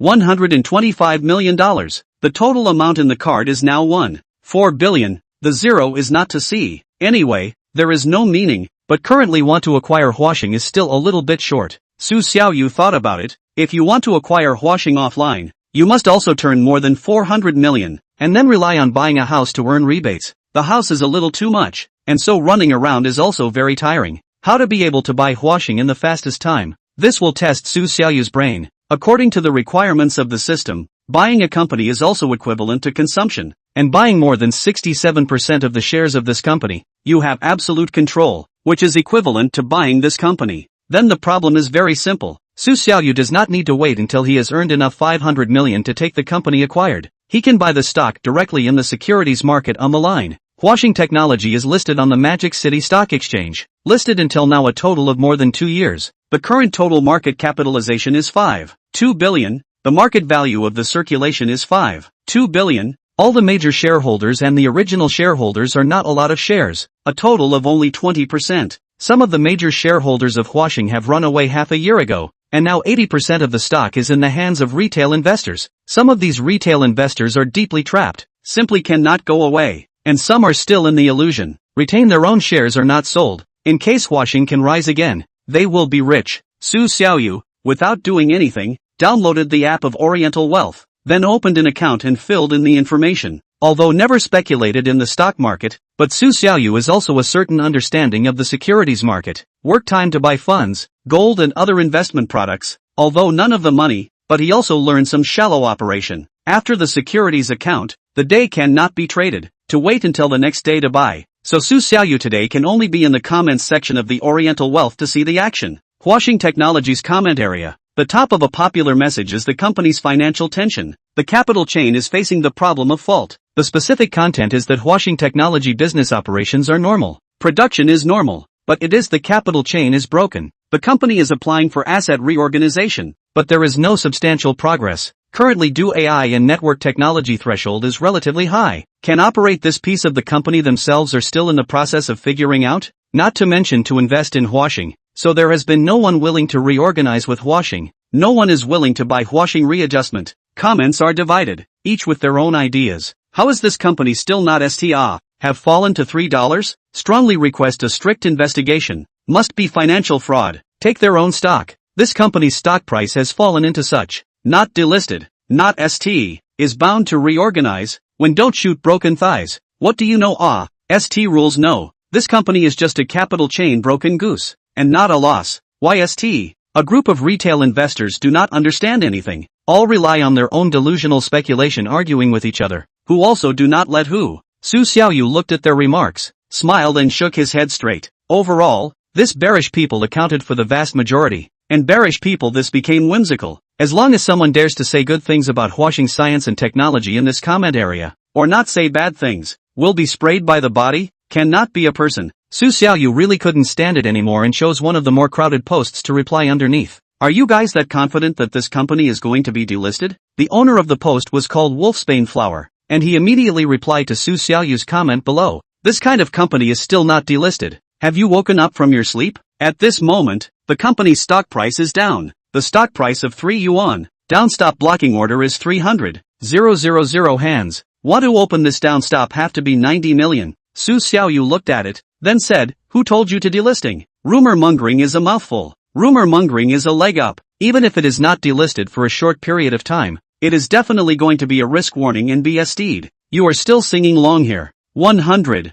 $125 million. The total amount in the card is now 1.4 billion. The zero is not to see. Anyway, there is no meaning, but currently want to acquire Huaxing is still a little bit short. Su Xiaoyu thought about it. If you want to acquire Huaxing offline, you must also turn more than 400 million, and then rely on buying a house to earn rebates. The house is a little too much, and so running around is also very tiring. How to be able to buy Huaxing in the fastest time? This will test Su Xiaoyu's brain. According to the requirements of the system, buying a company is also equivalent to consumption, and buying more than 67% of the shares of this company, you have absolute control, which is equivalent to buying this company. Then the problem is very simple. Su Xiaoyu does not need to wait until he has earned enough 500 million to take the company acquired. He can buy the stock directly in the securities market on the line. Huaxing Technology is listed on the Magic City Stock Exchange, listed until now a total of more than 2 years. The current total market capitalization is 5.2 billion. The market value of the circulation is 5.2 billion. All the major shareholders and the original shareholders are not a lot of shares, a total of only 20%. Some of the major shareholders of Huaxing have run away half a year ago, and now 80% of the stock is in the hands of retail investors. Some of these retail investors are deeply trapped, simply cannot go away, and some are still in the illusion, retain their own shares or not sold. In case Huaxing can rise again, they will be rich. Su Xiaoyu, without doing anything, downloaded the app of Oriental Wealth, then opened an account and filled in the information. Although never speculated in the stock market, but Su Xiaoyu is also a certain understanding of the securities market. Work time to buy funds, gold and other investment products, although none of the money, but he also learned some shallow operation. After the securities account, the day cannot be traded, to wait until the next day to buy. So Su Xiaoyu today can only be in the comments section of the Oriental Wealth to see the action. Huaxing Technology's comment area. The top of a popular message is the company's financial tension. The capital chain is facing the problem of fault. The specific content is that Huaxing Technology business operations are normal. Production is normal, but it is the capital chain is broken. The company is applying for asset reorganization, but there is no substantial progress. Currently due AI and network technology threshold is relatively high. Can operate this piece of the company themselves are still in the process of figuring out, not to mention to invest in Huaxing. So there has been no one willing to reorganize with Huaxing. No one is willing to buy Huaxing readjustment. Comments are divided, each with their own ideas. How is this company still not STA? Have fallen to $3? Strongly request a strict investigation. Must be financial fraud. Take their own stock. This company's stock price has fallen into such. Not delisted. Not ST. Is bound to reorganize. When don't shoot broken thighs. What do you know? ST rules no. This company is just a capital chain broken goose. And not a loss. Why ST? A group of retail investors do not understand anything. All rely on their own delusional speculation arguing with each other. Who also do not let who. Su Xiaoyu looked at their remarks, smiled and shook his head straight. Overall, this bearish people accounted for the vast majority. And bearish people this became whimsical. As long as someone dares to say good things about washing science and technology in this comment area, or not say bad things, will be sprayed by the body, cannot be a person. Su Xiaoyu really couldn't stand it anymore and chose one of the more crowded posts to reply underneath. Are you guys that confident that this company is going to be delisted? The owner of the post was called Wolfsbane Flower, and he immediately replied to Su Xiaoyu's comment below. This kind of company is still not delisted. Have you woken up from your sleep? At this moment, the company's stock price is down. The stock price of 3 yuan. Downstop blocking order is 300,000 hands. Want to open this downstop have to be 90 million. Su Xiaoyu looked at it, then said, who told you to delisting? Rumor mongering is a mouthful. Rumor mongering is a leg up. Even if it is not delisted for a short period of time, it is definitely going to be a risk warning and be ST'd. You are still singing long here. 100,000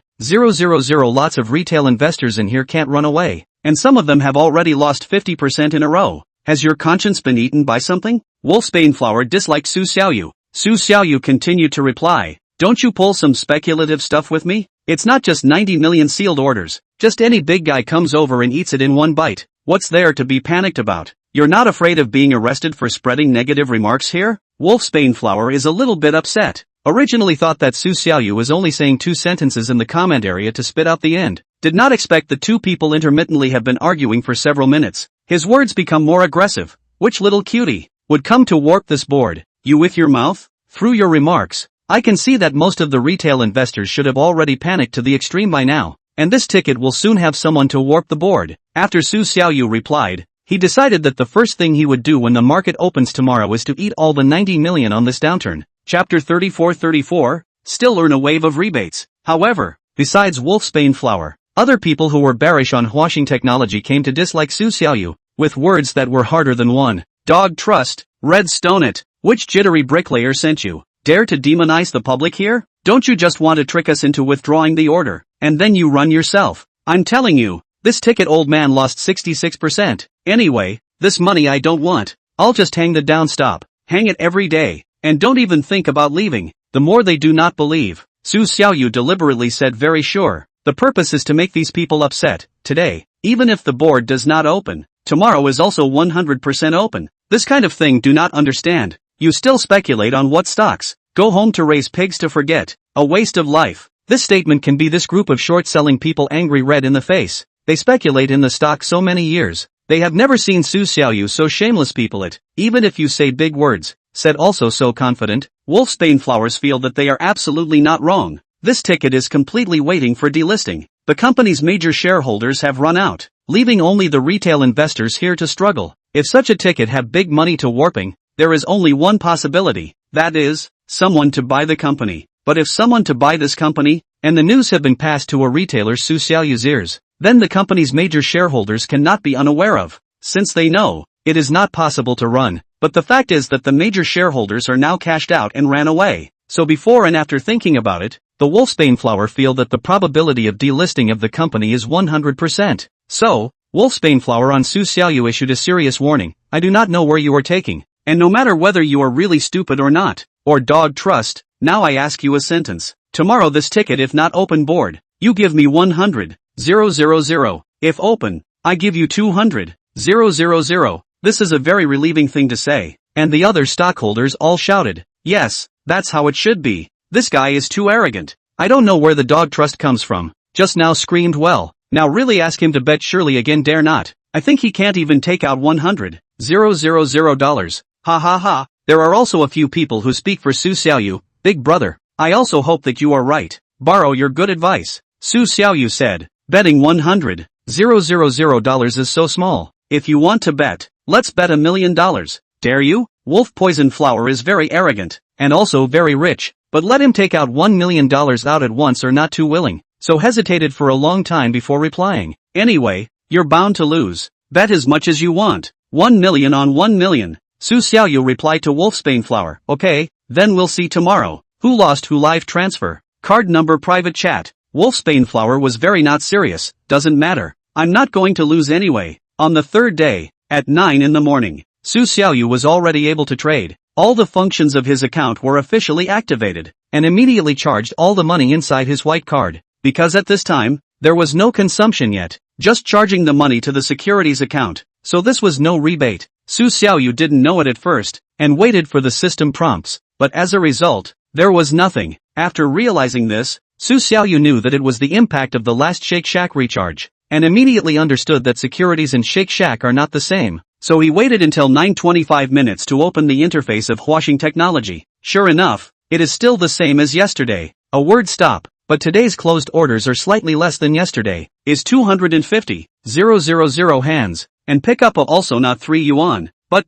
lots of retail investors in here can't run away, and some of them have already lost 50% in a row. Has your conscience been eaten by something? Wolfsbane Flower disliked Su Xiaoyu. Su Xiaoyu continued to reply, don't you pull some speculative stuff with me? It's not just 90 million sealed orders, just any big guy comes over and eats it in one bite. What's there to be panicked about? You're not afraid of being arrested for spreading negative remarks here? Wolfsbane Flower is a little bit upset. Originally thought that Su Xiaoyu was only saying 2 sentences in the comment area to spit out the end. Did not expect the two people intermittently have been arguing for several minutes. His words become more aggressive. Which little cutie would come to warp this board? You with your mouth? Through your remarks, I can see that most of the retail investors should have already panicked to the extreme by now. And this ticket will soon have someone to warp the board. After Su Xiaoyu replied, he decided that the first thing he would do when the market opens tomorrow is to eat all the 90 million on this downturn. Chapter 34. Still earn a wave of rebates. However, besides Wolfsbane Flower, other people who were bearish on washing technology came to dislike Su Xiaoyu, with words that were harder than one. Dog trust, red stone it. Which jittery bricklayer sent you? Dare to demonize the public here? Don't you just want to trick us into withdrawing the order, and then you run yourself? I'm telling you, this ticket old man lost 66%. Anyway, this money I don't want. I'll just hang the downstop. Hang it every day. And don't even think about leaving. The more they do not believe. Su Xiaoyu deliberately said very sure. The purpose is to make these people upset. Today, even if the board does not open, tomorrow is also 100% open. This kind of thing do not understand. You still speculate on what stocks. Go home to raise pigs to forget. A waste of life. This statement can be this group of short-selling people angry red in the face. They speculate in the stock so many years. They have never seen Su Xiaoyu so shameless people it. Even if you say big words, said also so confident, Wolfsbane Flowers feel that they are absolutely not wrong. This ticket is completely waiting for delisting. The company's major shareholders have run out, leaving only the retail investors here to struggle. If such a ticket have big money to warping, there is only one possibility, that is, someone to buy the company. But if someone to buy this company, and the news have been passed to a retailer Su Xiaoyu's ears, then the company's major shareholders cannot be unaware of, since they know, it is not possible to run. But the fact is that the major shareholders are now cashed out and ran away. So before and after thinking about it, the Wolfsbane Flower feel that the probability of delisting of the company is 100%. So, Wolfsbane Flower on Su Xiaoyu issued a serious warning. I do not know where you are taking. And no matter whether you are really stupid or not, or dog trust, now I ask you a sentence. Tomorrow this ticket if not open board, you give me 100,000. If open, I give you 200,000. This is a very relieving thing to say. And the other stockholders all shouted, yes, that's how it should be. This guy is too arrogant. I don't know where the dog trust comes from. Just now screamed well. Now really ask him to bet surely again dare not. I think he can't even take out $100,000. Ha ha ha. There are also a few people who speak for Su Xiaoyu. Big brother, I also hope that you are right. Borrow your good advice. Su Xiaoyu said, betting $100,000 is so small. If you want to bet, let's bet $1 million. Dare you? Wolf Poison Flower is very arrogant, and also very rich, but let him take out $1 million out at once or not too willing, so hesitated for a long time before replying. Anyway, you're bound to lose. Bet as much as you want. 1 million on 1 million. Su Xiaoyu replied to Wolfsbane Flower. Okay, then we'll see tomorrow. Who lost who live transfer. Card number private chat. Wolfsbane Flower was very not serious. Doesn't matter. I'm not going to lose anyway. On the third day, at 9 in the morning, Su Xiaoyu was already able to trade. All the functions of his account were officially activated, and immediately charged all the money inside his white card. Because at this time, there was no consumption yet, just charging the money to the securities account, so this was no rebate. Su Xiaoyu didn't know it at first, and waited for the system prompts, but as a result, there was nothing. After realizing this, Su Xiaoyu knew that it was the impact of the last Shake Shack recharge, and immediately understood that securities and Shake Shack are not the same, so he waited until 9:25 minutes to open the interface of Huashing Technology. Sure enough, it is still the same as yesterday. A word stop, but today's closed orders are slightly less than yesterday, is 250,000 hands, and pickup also not 3 yuan, but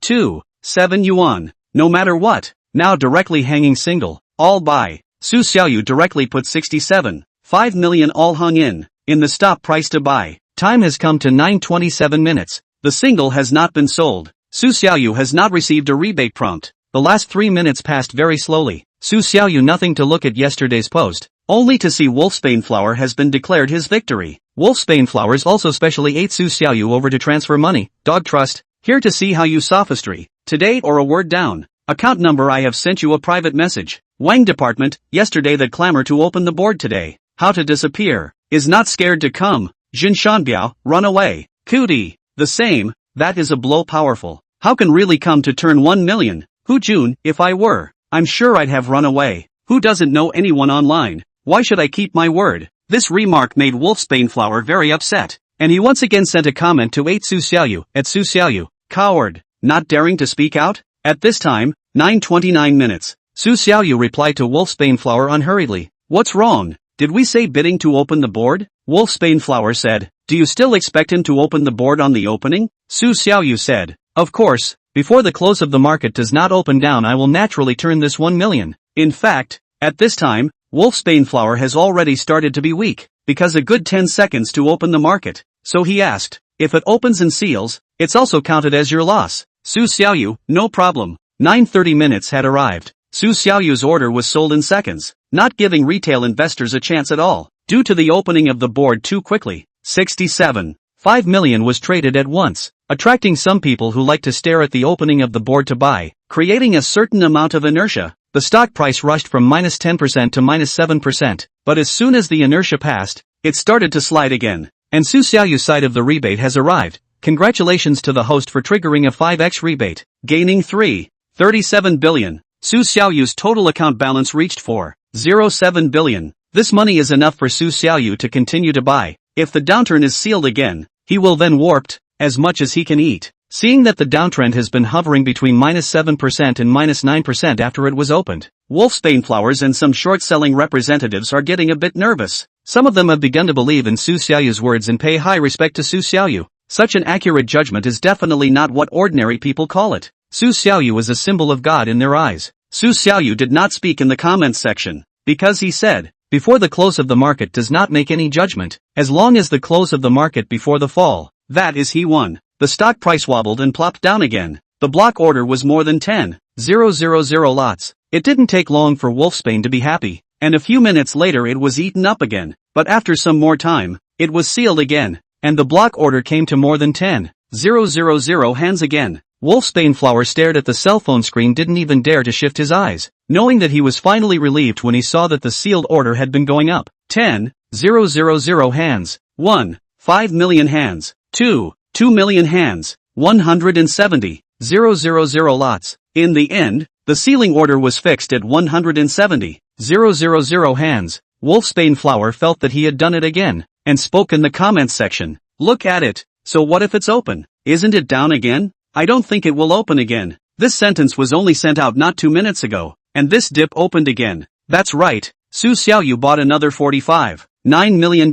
7 yuan, no matter what. Now directly hanging single, all buy. Su Xiaoyu directly put 67.5 million all hung in the stop price to buy. Time has come to 9:27 minutes. The single has not been sold. Su Xiaoyu has not received a rebate prompt. The last 3 minutes passed very slowly. Su Xiaoyu nothing to look at yesterday's post, only to see Wolfsbane Flower has been declared his victory. Wolfsbane Flowers also specially ate Su Xiaoyu over to transfer money. Dog trust, here to see how you sophistry. Today or a word down. Account number I have sent you a private message. Wang Department, yesterday that clamor to open the board today. How to disappear. Is not scared to come. Jin Shanbiao, run away. Cootie. The same, that is a blow powerful. How can really come to turn 1 million? Hu Jun, if I were, I'm sure I'd have run away. Who doesn't know anyone online? Why should I keep my word? This remark made Wolfsbane Flower very upset, and he once again sent a comment to 8 Su Xiaoyu, at Su Xiaoyu, coward, not daring to speak out? At this time, 9:29 minutes, Su Xiaoyu replied to Wolfsbane Flower unhurriedly. What's wrong? Did we say bidding to open the board? Wolfsbane Flower said. Do you still expect him to open the board on the opening? Su Xiaoyu said. Of course, before the close of the market does not open down I will naturally turn this 1 million. In fact, at this time, Wolfsbane Flower has already started to be weak, because a good 10 seconds to open the market. So he asked, if it opens and seals, it's also counted as your loss. Su Xiaoyu, no problem. 9:30 minutes had arrived. Su Xiaoyu's order was sold in seconds, not giving retail investors a chance at all, due to the opening of the board too quickly. 67.5 million was traded at once, attracting some people who like to stare at the opening of the board to buy, creating a certain amount of inertia. The stock price rushed from -10% to -7%, but as soon as the inertia passed, it started to slide again, and Su Xiaoyu's side of the rebate has arrived. Congratulations to the host for triggering a 5x rebate, gaining 3.37 billion. Su Xiaoyu's total account balance reached 4.07 billion. This money is enough for Su Xiaoyu to continue to buy. If the downturn is sealed again, he will then warped as much as he can eat. Seeing that the downtrend has been hovering between -7% and -9% after it was opened, Wolfsbane Flowers and some short-selling representatives are getting a bit nervous. Some of them have begun to believe in Su Xiaoyu's words and pay high respect to Su Xiaoyu. Such an accurate judgment is definitely not what ordinary people call it. Su Xiaoyu is a symbol of God in their eyes. Su Xiaoyu did not speak in the comments section, because he said, before the close of the market does not make any judgment, as long as the close of the market before the fall, that is he won. The stock price wobbled and plopped down again. The block order was more than 10,000 lots. It didn't take long for Wolfsbane to be happy, and a few minutes later it was eaten up again, but after some more time, it was sealed again, and the block order came to more than 10,000 hands again. Wolfsbane Flower stared at the cell phone screen, didn't even dare to shift his eyes, knowing that he was finally relieved when he saw that the sealed order had been going up. 10,000 hands. 1. 5 million hands. 2 million hands. 170,000 lots. In the end, the sealing order was fixed at 170,000 hands. Wolfsbane Flower felt that he had done it again, and spoke in the comments section. Look at it. So what if it's open? Isn't it down again? I don't think it will open again. This sentence was only sent out not 2 minutes ago, and this dip opened again. That's right. Su Xiaoyu bought another $45.9 million.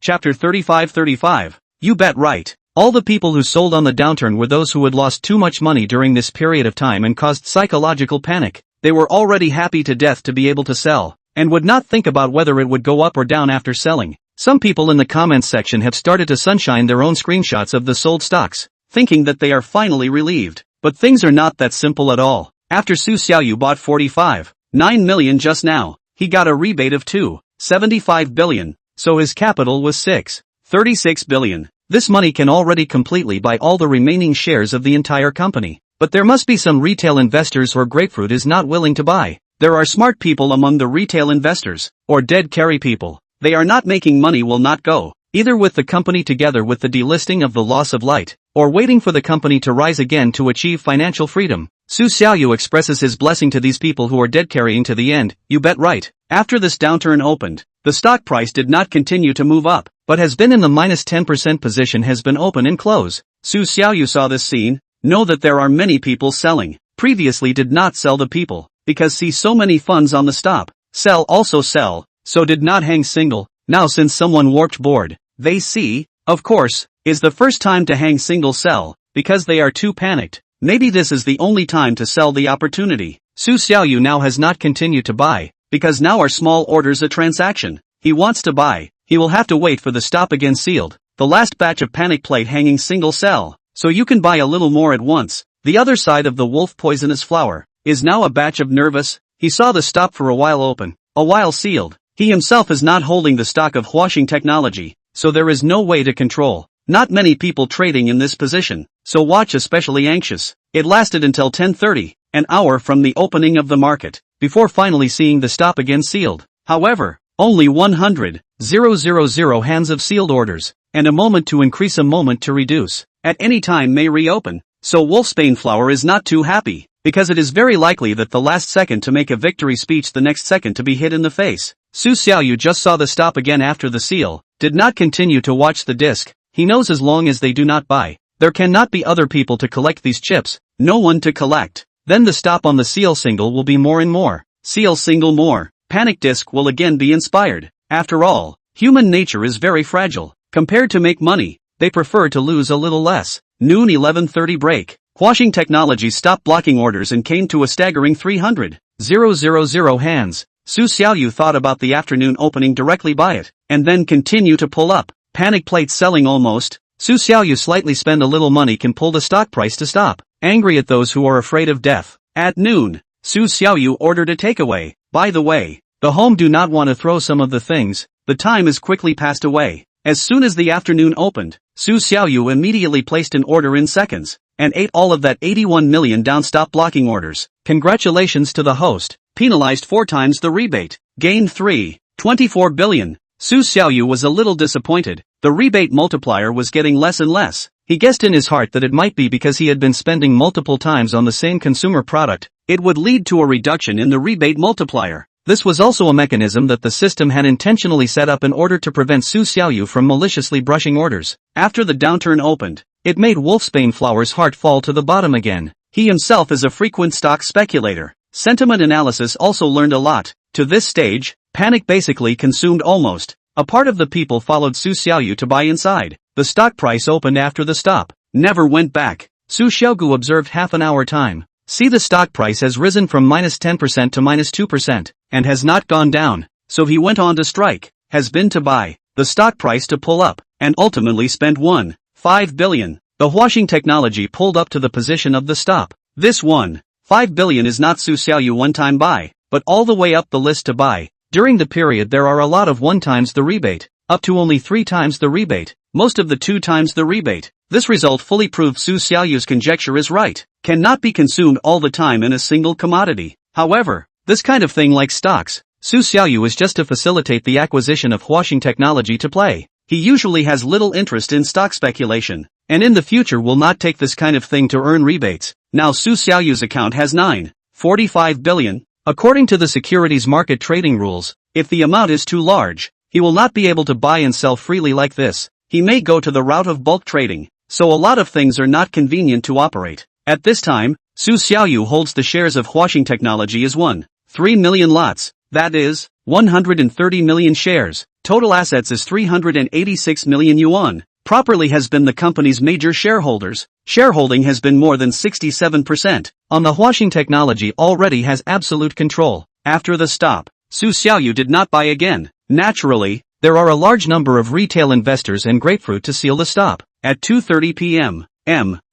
Chapter 35. You bet right. All the people who sold on the downturn were those who had lost too much money during this period of time and caused psychological panic. They were already happy to death to be able to sell, and would not think about whether it would go up or down after selling. Some people in the comments section have started to sunshine their own screenshots of the sold stocks, thinking that they are finally relieved. But things are not that simple at all. After Su Xiaoyu bought 45.9 million just now, he got a rebate of 2.75 billion, so his capital was 6.36 billion. This money can already completely buy all the remaining shares of the entire company. But there must be some retail investors or grapefruit is not willing to buy. There are smart people among the retail investors, or dead carry people. They are not making money will not go, either with the company together with the delisting of the loss of light, or waiting for the company to rise again to achieve financial freedom. Su Xiaoyu expresses his blessing to these people who are dead carrying to the end. You bet right. After this downturn opened, the stock price did not continue to move up, but has been in the minus 10% position, has been open and close. Su Xiaoyu saw this scene, know that there are many people selling, previously did not sell the people, because see so many funds on the stop, sell also sell, so did not hang single. Now since someone warped board, they see, of course, is the first time to hang single sell, because they are too panicked. Maybe this is the only time to sell the opportunity. Su Xiaoyu now has not continued to buy, because now are small orders a transaction. He wants to buy, he will have to wait for the stop again sealed, the last batch of panic plate hanging single sell, so you can buy a little more at once. The other side of the wolf poisonous flower, is now a batch of nervous. He saw the stop for a while open, a while sealed. He himself is not holding the stock of washing technology, so there is no way to control. Not many people trading in this position, so watch especially anxious. It lasted until 10:30, an hour from the opening of the market, before finally seeing the stop again sealed. However, only 100,000 hands of sealed orders, and a moment to increase, a moment to reduce, at any time may reopen. So Wolfsbane Flower is not too happy, because it is very likely that the last second to make a victory speech, the next second to be hit in the face. Su Xiaoyu just saw the stop again after the seal, did not continue to watch the disc. He knows as long as they do not buy, there cannot be other people to collect these chips, no one to collect. Then the stop on the seal single will be more and more. Seal single more. Panic disc will again be inspired. After all, human nature is very fragile. Compared to make money, they prefer to lose a little less. Noon 11:30 break. Quashing Technology stopped blocking orders and came to a staggering 300,000 hands. Su Xiaoyu thought about the afternoon opening directly by it, and then continue to pull up. Panic plate selling almost. Su Xiaoyu slightly spend a little money can pull the stock price to stop. Angry at those who are afraid of death. At noon, Su Xiaoyu ordered a takeaway. By the way, the home do not want to throw some of the things. The time is quickly passed away. As soon as the afternoon opened, Su Xiaoyu immediately placed an order in seconds, and ate all of that 81 million down stop blocking orders. Congratulations to the host, penalized 4 times the rebate, gained 3.24 billion. Su Xiaoyu was a little disappointed. The rebate multiplier was getting less and less. He guessed in his heart that it might be because he had been spending multiple times on the same consumer product. It would lead to a reduction in the rebate multiplier. This was also a mechanism that the system had intentionally set up in order to prevent Su Xiaoyu from maliciously brushing orders. After the downturn opened, it made Wolfsbane Flower's heart fall to the bottom again. He himself is a frequent stock speculator. Sentiment analysis also learned a lot. To this stage, panic basically consumed almost a part of the people followed Su Xiaoyu to buy inside. The stock price opened after the stop, never went back. Su Xiaoyu observed half an hour time. See, the stock price has risen from minus 10% to minus 2%, and has not gone down, so he went on to strike, has been to buy, the stock price to pull up, and ultimately spent 1.5 billion. The washing technology pulled up to the position of the stop. This 1.5 billion is not Su Xiaoyu one-time buy, but all the way up the list to buy. During the period there are a lot of 1 times the rebate, up to only 3 times the rebate, most of the 2 times the rebate. This result fully proved Su Xiaoyu's conjecture is right, cannot be consumed all the time in a single commodity. However, this kind of thing like stocks, Su Xiaoyu is just to facilitate the acquisition of washing technology to play. He usually has little interest in stock speculation, and in the future will not take this kind of thing to earn rebates. Now Su Xiaoyu's account has 9.45 billion. According to the securities market trading rules, if the amount is too large, he will not be able to buy and sell freely like this. He may go to the route of bulk trading, so a lot of things are not convenient to operate. At this time, Su Xiaoyu holds the shares of washing technology as 1.3 million lots, that is, 130 million shares. Total assets is 386 million yuan. properly has been the company's major shareholders. Shareholding has been more than 67%. On the washing technology already has absolute control. After the stop, Su Xiaoyu did not buy again. Naturally, there are a large number of retail investors and grapefruit to seal the stop. At 2:30 p.m.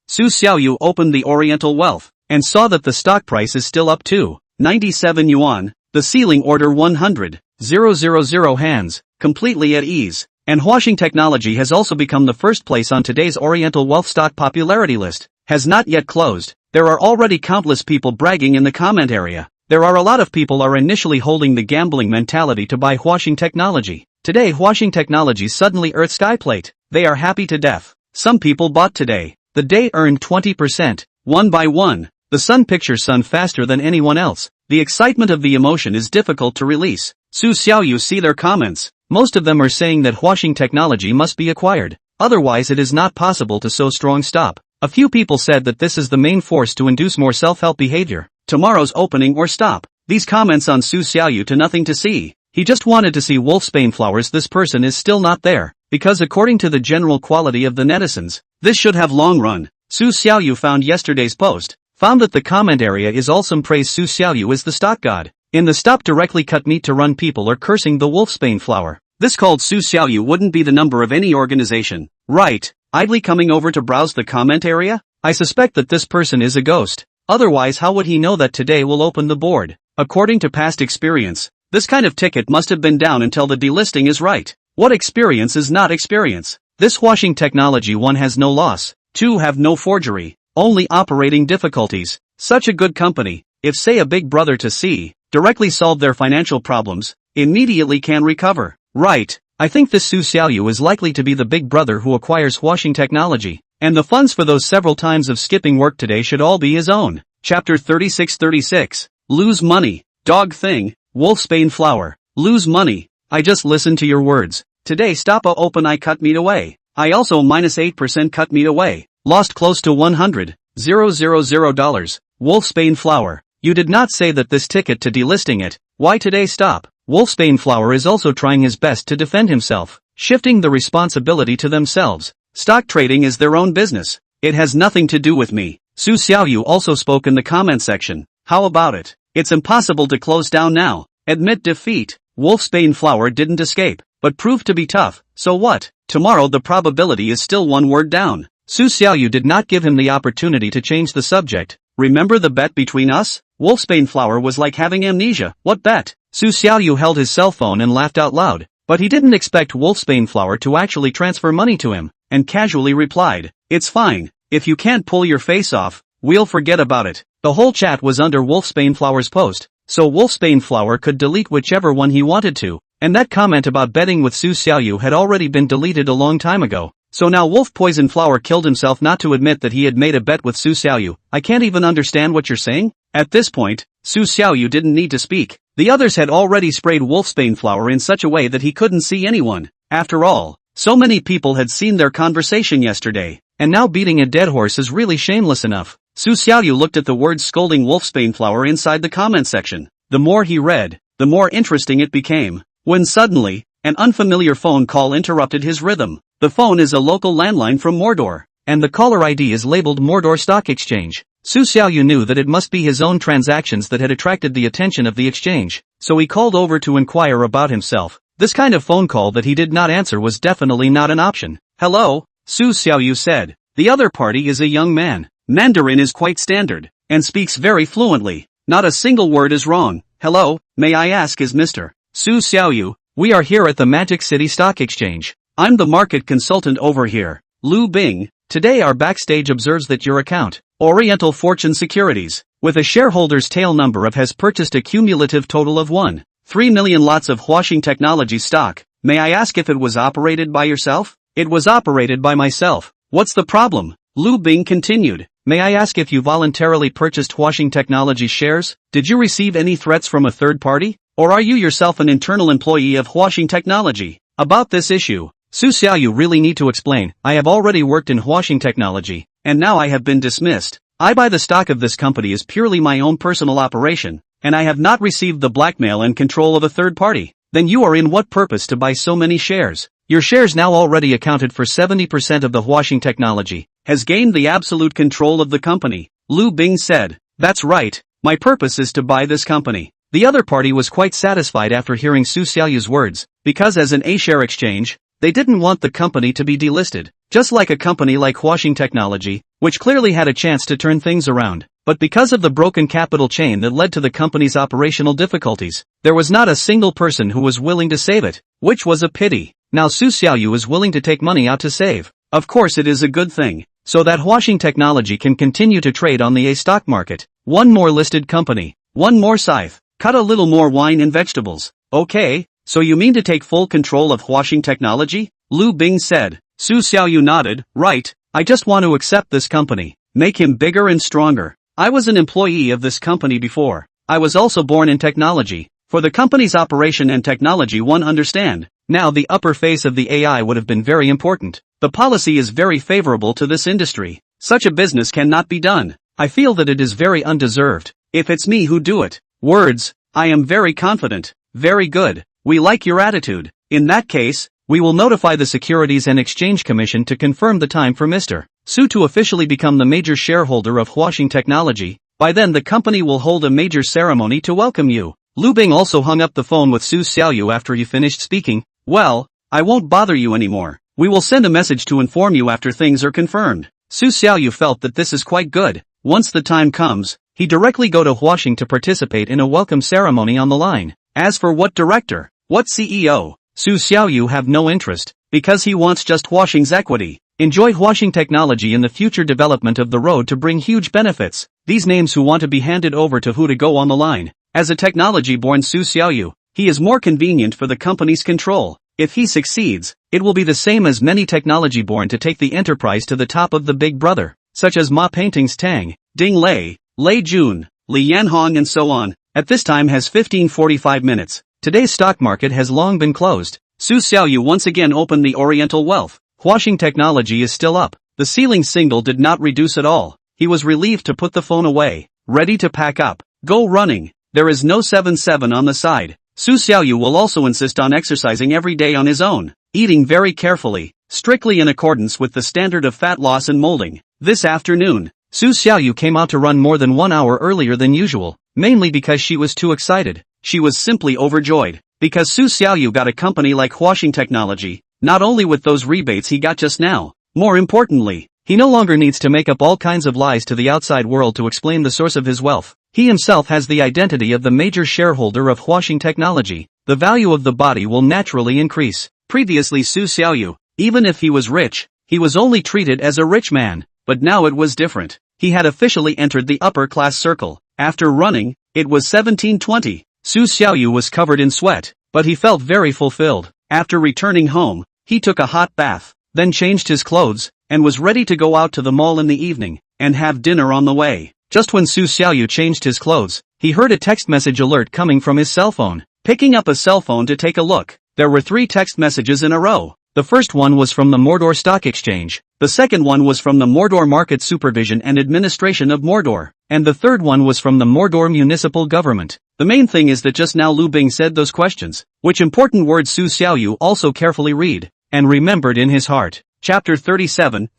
Su Xiaoyu opened the Oriental Wealth and saw that the stock price is still up to 97 yuan. The ceiling order 100,000 hands, completely at ease. And washing technology has also become the first place on today's Oriental Wealth stock popularity list. Has not yet closed. There are already countless people bragging in the comment area. There are a lot of people are initially holding the gambling mentality to buy washing technology. Today washing technology suddenly earth skyplate. They are happy to death. Some people bought today. The day earned 20%, one by one. The sun pictures sun faster than anyone else. The excitement of the emotion is difficult to release. Su Xiaoyu see their comments. Most of them are saying that washing technology must be acquired. Otherwise it is not possible to so strong stop. A few people said that this is the main force to induce more self-help behavior. Tomorrow's opening or stop. These comments on Su Xiaoyu to nothing to see. He just wanted to see Wolfsbane flowers. This person is still not there. Because according to the general quality of the netizens, this should have long run. Su Xiaoyu found yesterday's post. Found that the comment area is awesome. Praise Su Xiaoyu is the stock god. In the stop directly cut meat to run people are cursing the Wolfsbane flower. This called Su Xiaoyu wouldn't be the number of any organization. Right. Idly coming over to browse the comment area? I suspect that this person is a ghost. Otherwise how would he know that today will open the board? According to past experience, this kind of ticket must have been down until the delisting is right. What experience is not experience? This washing technology 1 has no loss, 2 have no forgery, only operating difficulties. Such a good company, if say a big brother to see, directly solve their financial problems, immediately can recover. Right, I think this Su Xiaoyu is likely to be the big brother who acquires washing technology, and the funds for those several times of skipping work today should all be his own. Chapter 36. Lose money. Dog thing, Wolfsbane flower. Lose money. I just listened to your words. Today stop a open I cut meat away. I also -8% cut meat away. Lost close to $100,000. Wolfsbane flower. You did not say that this ticket to delisting it. Why today stop? Wolfsbane flower is also trying his best to defend himself, shifting the responsibility to themselves. Stock trading is their own business. It has nothing to do with me. Su Xiaoyu also spoke in the comment section. How about it? It's impossible to close down now. Admit defeat. Wolfsbane flower didn't escape, but proved to be tough. So what? Tomorrow the probability is still one word down. Su Xiaoyu did not give him the opportunity to change the subject. Remember the bet between us? Wolfsbane flower was like having amnesia. What bet? Su Xiaoyu held his cell phone and laughed out loud, but he didn't expect Wolfsbane flower to actually transfer money to him, and casually replied, "It's fine. If you can't pull your face off, we'll forget about it." The whole chat was under Wolfsbane flower's post, so Wolfsbane flower could delete whichever one he wanted to, and that comment about betting with Su Xiaoyu had already been deleted a long time ago. So now Wolf Poison Flower killed himself not to admit that he had made a bet with Su Xiaoyu. I can't even understand what you're saying? At this point, Su Xiaoyu didn't need to speak. The others had already sprayed Wolfsbane Flower in such a way that he couldn't see anyone. After all, so many people had seen their conversation yesterday, and now beating a dead horse is really shameless enough. Su Xiaoyu looked at the words scolding Wolfsbane Flower inside the comment section. The more he read, the more interesting it became. When suddenly, an unfamiliar phone call interrupted his rhythm. The phone is a local landline from Mordor, and the caller ID is labeled Mordor Stock Exchange. Su Xiaoyu knew that it must be his own transactions that had attracted the attention of the exchange, so he called over to inquire about himself. This kind of phone call that he did not answer was definitely not an option. "Hello," Su Xiaoyu said. The other party is a young man. Mandarin is quite standard, and speaks very fluently. Not a single word is wrong. "Hello, may I ask is Mr. Su Xiaoyu? We are here at the Magic City Stock Exchange. I'm the market consultant over here, Lu Bing. Today our backstage observes that your account, Oriental Fortune Securities, with a shareholder's tail number of has purchased a cumulative total of 1.3 million lots of washing technology stock. May I ask if it was operated by yourself?" "It was operated by myself. What's the problem?" Lu Bing continued. "May I ask if you voluntarily purchased washing technology shares? Did you receive any threats from a third party? Or are you yourself an internal employee of washing technology?" About this issue, Su Xiaoyu really need to explain. "I have already worked in washing technology, and now I have been dismissed. I buy the stock of this company as purely my own personal operation, and I have not received the blackmail and control of a third party." "Then you are in what purpose to buy so many shares? Your shares now already accounted for 70% of the washing technology, has gained the absolute control of the company. Lu Bing said, "That's right, my purpose is to buy this company." The other party was quite satisfied after hearing Su Xiaoyu's words, because as an A-share exchange, they didn't want the company to be delisted, just like a company like Washing Technology, which clearly had a chance to turn things around. But because of the broken capital chain that led to the company's operational difficulties, there was not a single person who was willing to save it, which was a pity. Now Su Xiaoyu is willing to take money out to save. Of course it is a good thing, so that Washing Technology can continue to trade on the A stock market. One more listed company, one more scythe, cut a little more wine and vegetables. Okay, so you mean to take full control of Washing Technology? Lu Bing said. Su Xiaoyu nodded, right, I just want to accept this company, make him bigger and stronger. I was an employee of this company before. I was also born in technology. For the company's operation and technology one understand. Now the upper face of the AI would have been very important. The policy is very favorable to this industry. Such a business cannot be done. I feel that it is very undeserved. If it's me who do it. Words, I am very confident. Very good. We like your attitude. In that case, we will notify the Securities and Exchange Commission to confirm the time for Mr. Su to officially become the major shareholder of Washing Technology. By then the company will hold a major ceremony to welcome you. Lu Bing also hung up the phone with Su Xiaoyu after he finished speaking. Well, I won't bother you anymore. We will send a message to inform you after things are confirmed. Su Xiaoyu felt that this is quite good. Once the time comes, he directly go to Washing to participate in a welcome ceremony on the line. As for what director, what CEO, Su Xiaoyu have no interest, because he wants just Washing's equity. Enjoy Washing Technology in the future development of the road to bring huge benefits. These names who want to be handed over to who to go on the line. As a technology-born Su Xiaoyu, he is more convenient for the company's control. If he succeeds, it will be the same as many technology-born to take the enterprise to the top of the big brother, such as Ma Paintings Tang, Ding Lei, Lei Jun, Li Yanhong and so on. At this time has 15:45 minutes. Today's stock market has long been closed. Su Xiaoyu once again opened the Oriental Wealth. Washing Technology is still up. The ceiling signal did not reduce at all. He was relieved to put the phone away, ready to pack up, go running. There is no 77 on the side. Su Xiaoyu will also insist on exercising every day on his own, eating very carefully, strictly in accordance with the standard of fat loss and molding. This afternoon, Su Xiaoyu came out to run more than 1 hour earlier than usual, mainly because she was too excited. She was simply overjoyed, because Su Xiaoyu got a company like Washing Technology, not only with those rebates he got just now. More importantly, he no longer needs to make up all kinds of lies to the outside world to explain the source of his wealth. He himself has the identity of the major shareholder of Washing Technology. The value of the body will naturally increase. Previously Su Xiaoyu, even if he was rich, he was only treated as a rich man, but now it was different. He had officially entered the upper class circle. After running, it was 17:20. Su Xiaoyu was covered in sweat, but he felt very fulfilled. After returning home, he took a hot bath, then changed his clothes, and was ready to go out to the mall in the evening, and have dinner on the way. Just when Su Xiaoyu changed his clothes, he heard a text message alert coming from his cell phone. Picking up a cell phone to take a look, there were 3 text messages in a row. The first one was from the Mordor Stock Exchange, the second one was from the Mordor Market Supervision and Administration of Mordor, and the third one was from the Mordor Municipal Government. The main thing is that just now Lu Bing said those questions, which important words Su Xiaoyu also carefully read, and remembered in his heart. Chapter 37,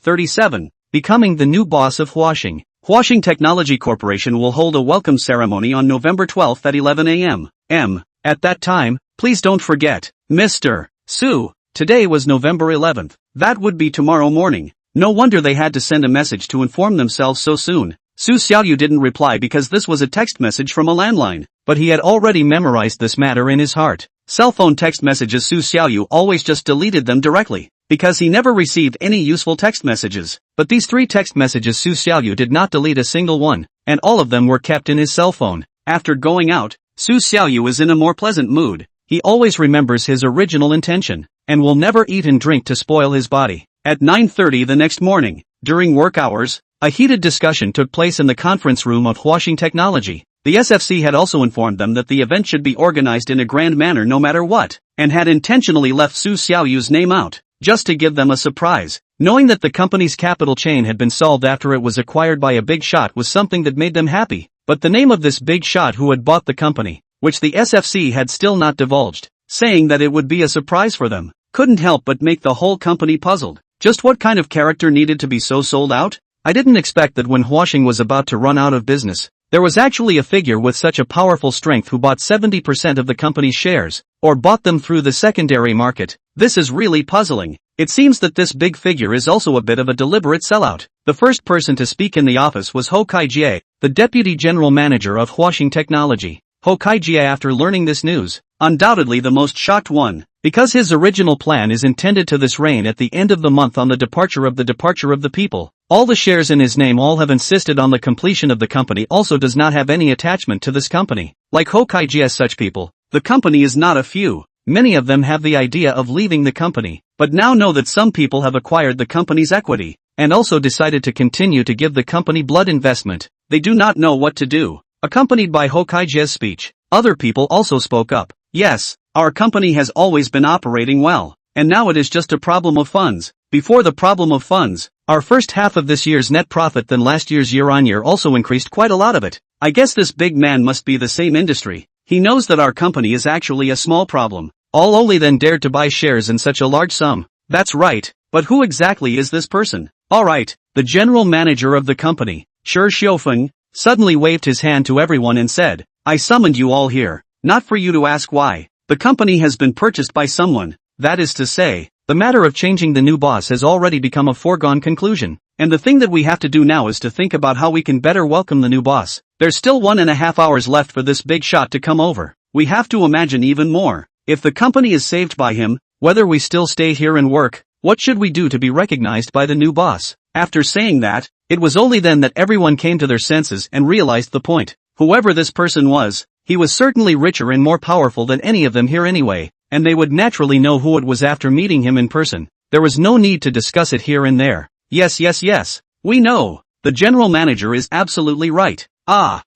Becoming the New Boss of Washing. Washing Technology Corporation will hold a welcome ceremony on November 12th at 11 a.m. At that time, please don't forget, Mr. Su. Today was November 11th. That would be tomorrow morning. No wonder they had to send a message to inform themselves so soon. Su Xiaoyu didn't reply because this was a text message from a landline, but he had already memorized this matter in his heart. Cell phone text messages Su Xiaoyu always just deleted them directly, because he never received any useful text messages. But these 3 text messages Su Xiaoyu did not delete a single one, and all of them were kept in his cell phone. After going out, Su Xiaoyu is in a more pleasant mood. He always remembers his original intention, and will never eat and drink to spoil his body. At 9:30 the next morning, during work hours, a heated discussion took place in the conference room of Washing Technology. The SFC had also informed them that the event should be organized in a grand manner no matter what, and had intentionally left Su Xiaoyu's name out, just to give them a surprise. Knowing that the company's capital chain had been solved after it was acquired by a big shot was something that made them happy, but the name of this big shot who had bought the company, which the SFC had still not divulged, saying that it would be a surprise for them. couldn't help but make the whole company puzzled. Just what kind of character needed to be so sold out? I didn't expect that when Huaxing was about to run out of business, there was actually a figure with such a powerful strength who bought 70% of the company's shares, or bought them through the secondary market. This is really puzzling. It seems that this big figure is also a bit of a deliberate sellout. The first person to speak in the office was Hou Kaijie, the deputy general manager of Huaxing Technology. Hou Kaijie, after learning this news, undoubtedly the most shocked one, because his original plan is intended to this reign at the end of the month on the departure of the people. All the shares in his name all have insisted on the completion of the company also does not have any attachment to this company. Like Hou Kaijie as such people, the company is not a few. Many of them have the idea of leaving the company, but now know that some people have acquired the company's equity, and also decided to continue to give the company blood investment. They do not know what to do. Accompanied by Hou Kaijie's speech, other people also spoke up. Yes, our company has always been operating well, and now it is just a problem of funds. Before the problem of funds, our first half of this year's net profit than last year's year-on-year also increased quite a lot of it. I guess this big man must be the same industry. He knows that our company is actually a small problem. All only then dared to buy shares in such a large sum. That's right, but who exactly is this person? Alright, the general manager of the company, Shi Xiufeng, suddenly waved his hand to everyone and said, I summoned you all here, not for you to ask why. The company has been purchased by someone, that is to say, the matter of changing the new boss has already become a foregone conclusion, and the thing that we have to do now is to think about how we can better welcome the new boss. There's still 1.5 hours left for this big shot to come over. We have to imagine even more. If the company is saved by him, whether we still stay here and work, what should we do to be recognized by the new boss? After saying that, it was only then that everyone came to their senses and realized the point. Whoever this person was, he was certainly richer and more powerful than any of them here anyway, and they would naturally know who it was after meeting him in person. There was no need to discuss it here and there. Yes, we know. The general manager is absolutely right.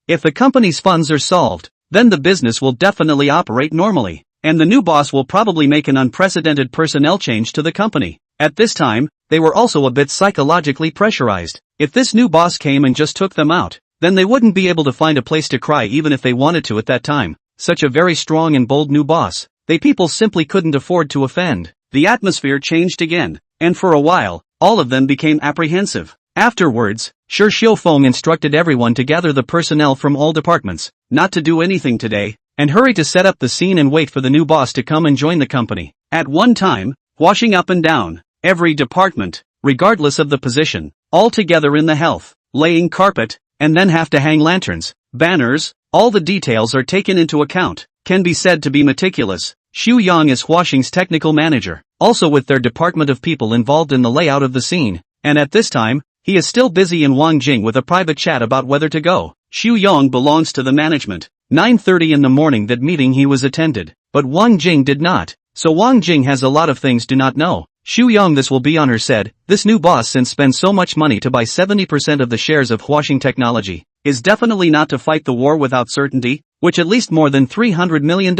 If the company's funds are solved, then the business will definitely operate normally, and the new boss will probably make an unprecedented personnel change to the company. At this time, they were also a bit psychologically pressurized. If this new boss came and just took them out, then they wouldn't be able to find a place to cry even if they wanted to at that time. Such a very strong and bold new boss, they people simply couldn't afford to offend. The atmosphere changed again, and for a while, all of them became apprehensive. Afterwards, Shi Xiufeng instructed everyone to gather the personnel from all departments, not to do anything today, and hurry to set up the scene and wait for the new boss to come and join the company. At one time, washing up and down, every department, regardless of the position, all together in the health, laying carpet, and then have to hang lanterns, banners, all the details are taken into account, can be said to be meticulous. Xu Yang is Huaxing's technical manager, also with their department of people involved in the layout of the scene, and at this time, he is still busy in Wang Jing with a private chat about whether to go. Xu Yang belongs to the management. 9:30 in the morning that meeting he was attended, but Wang Jing did not, so Wang Jing has a lot of things do not know. Xu Yang this will be on her said, this new boss since spends so much money to buy 70% of the shares of Huaxing Technology, is definitely not to fight the war without certainty, which at least more than $300 million.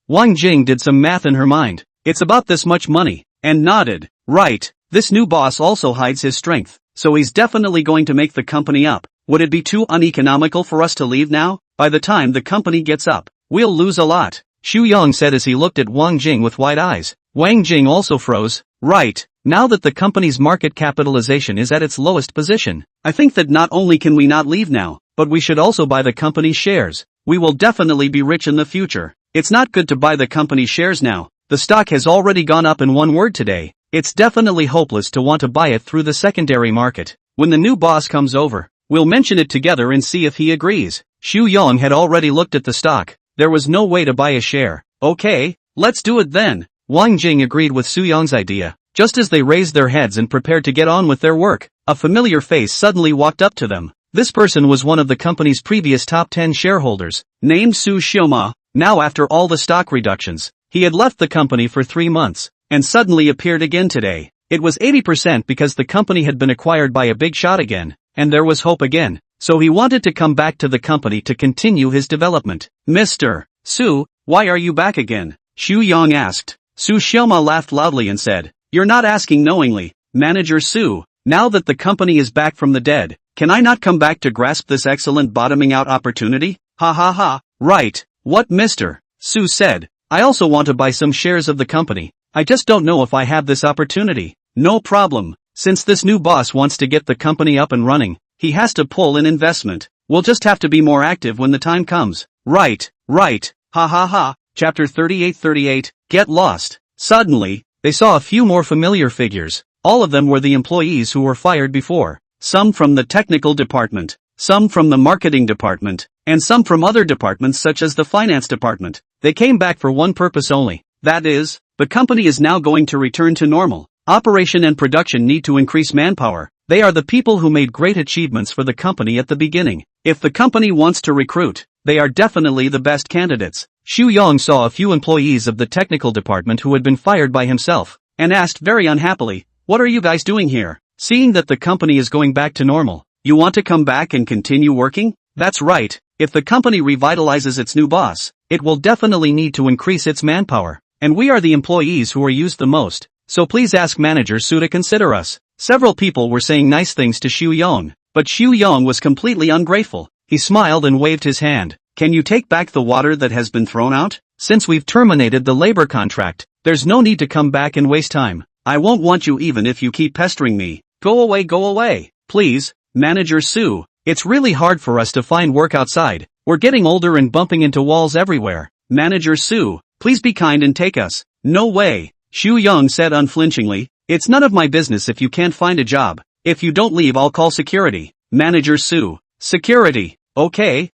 Wang Jing did some math in her mind. It's about this much money, and nodded. Right, this new boss also hides his strength, so he's definitely going to make the company up. Would it be too uneconomical for us to leave now? By the time the company gets up, we'll lose a lot. Xu Yang said as he looked at Wang Jing with wide eyes. Wang Jing also froze. Right, now that the company's market capitalization is at its lowest position, I think that not only can we not leave now, but we should also buy the company's shares. We will definitely be rich in the future. It's not good to buy the company's shares now. The stock has already gone up in one word today. It's definitely hopeless to want to buy it through the secondary market. When the new boss comes over, we'll mention it together and see if he agrees. Xu Yang had already looked at the stock. There was no way to buy a share. Okay, let's do it then. Wang Jing agreed with Xu Yang's idea. Just as they raised their heads and prepared to get on with their work, a familiar face suddenly walked up to them. This person was one of the company's previous top 10 shareholders, named Su Xioma. Now after all the stock reductions, he had left the company for 3 months, and suddenly appeared again today. It was 80% because the company had been acquired by a big shot again, and there was hope again, so he wanted to come back to the company to continue his development. Mr. Su, why are you back again? Xu Yang asked. Su Xioma laughed loudly and said, you're not asking knowingly, Manager Su. Now that the company is back from the dead, can I not come back to grasp this excellent bottoming out opportunity? Ha ha ha. Right. What Mr. Su said, I also want to buy some shares of the company. I just don't know if I have this opportunity. No problem. Since this new boss wants to get the company up and running, he has to pull in investment. We'll just have to be more active when the time comes. Right. Ha ha ha. Chapter 38. Get lost. Suddenly, they saw a few more familiar figures. All of them were the employees who were fired before. Some from the technical department, some from the marketing department, and some from other departments such as the finance department. They came back for one purpose only. That is, the company is now going to return to normal. Operation and production need to increase manpower. They are the people who made great achievements for the company at the beginning. If the company wants to recruit, they are definitely the best candidates. Xu Yong saw a few employees of the technical department who had been fired by himself, and asked very unhappily, "What are you guys doing here? Seeing that the company is going back to normal, you want to come back and continue working?" That's right. If the company revitalizes its new boss, it will definitely need to increase its manpower. And we are the employees who are used the most. So please ask Manager Su to consider us. Several people were saying nice things to Xu Yong, but Xu Yong was completely ungrateful. He smiled and waved his hand. "Can you take back the water that has been thrown out? Since we've terminated the labor contract, there's no need to come back and waste time. I won't want you even if you keep pestering me. Go away. Please, Manager Su. It's really hard for us to find work outside. We're getting older and bumping into walls everywhere. Manager Su, please be kind and take us." "No way," Xu Yong said unflinchingly. "It's none of my business if you can't find a job. If you don't leave, I'll call security." Manager Su, "Security. Okay,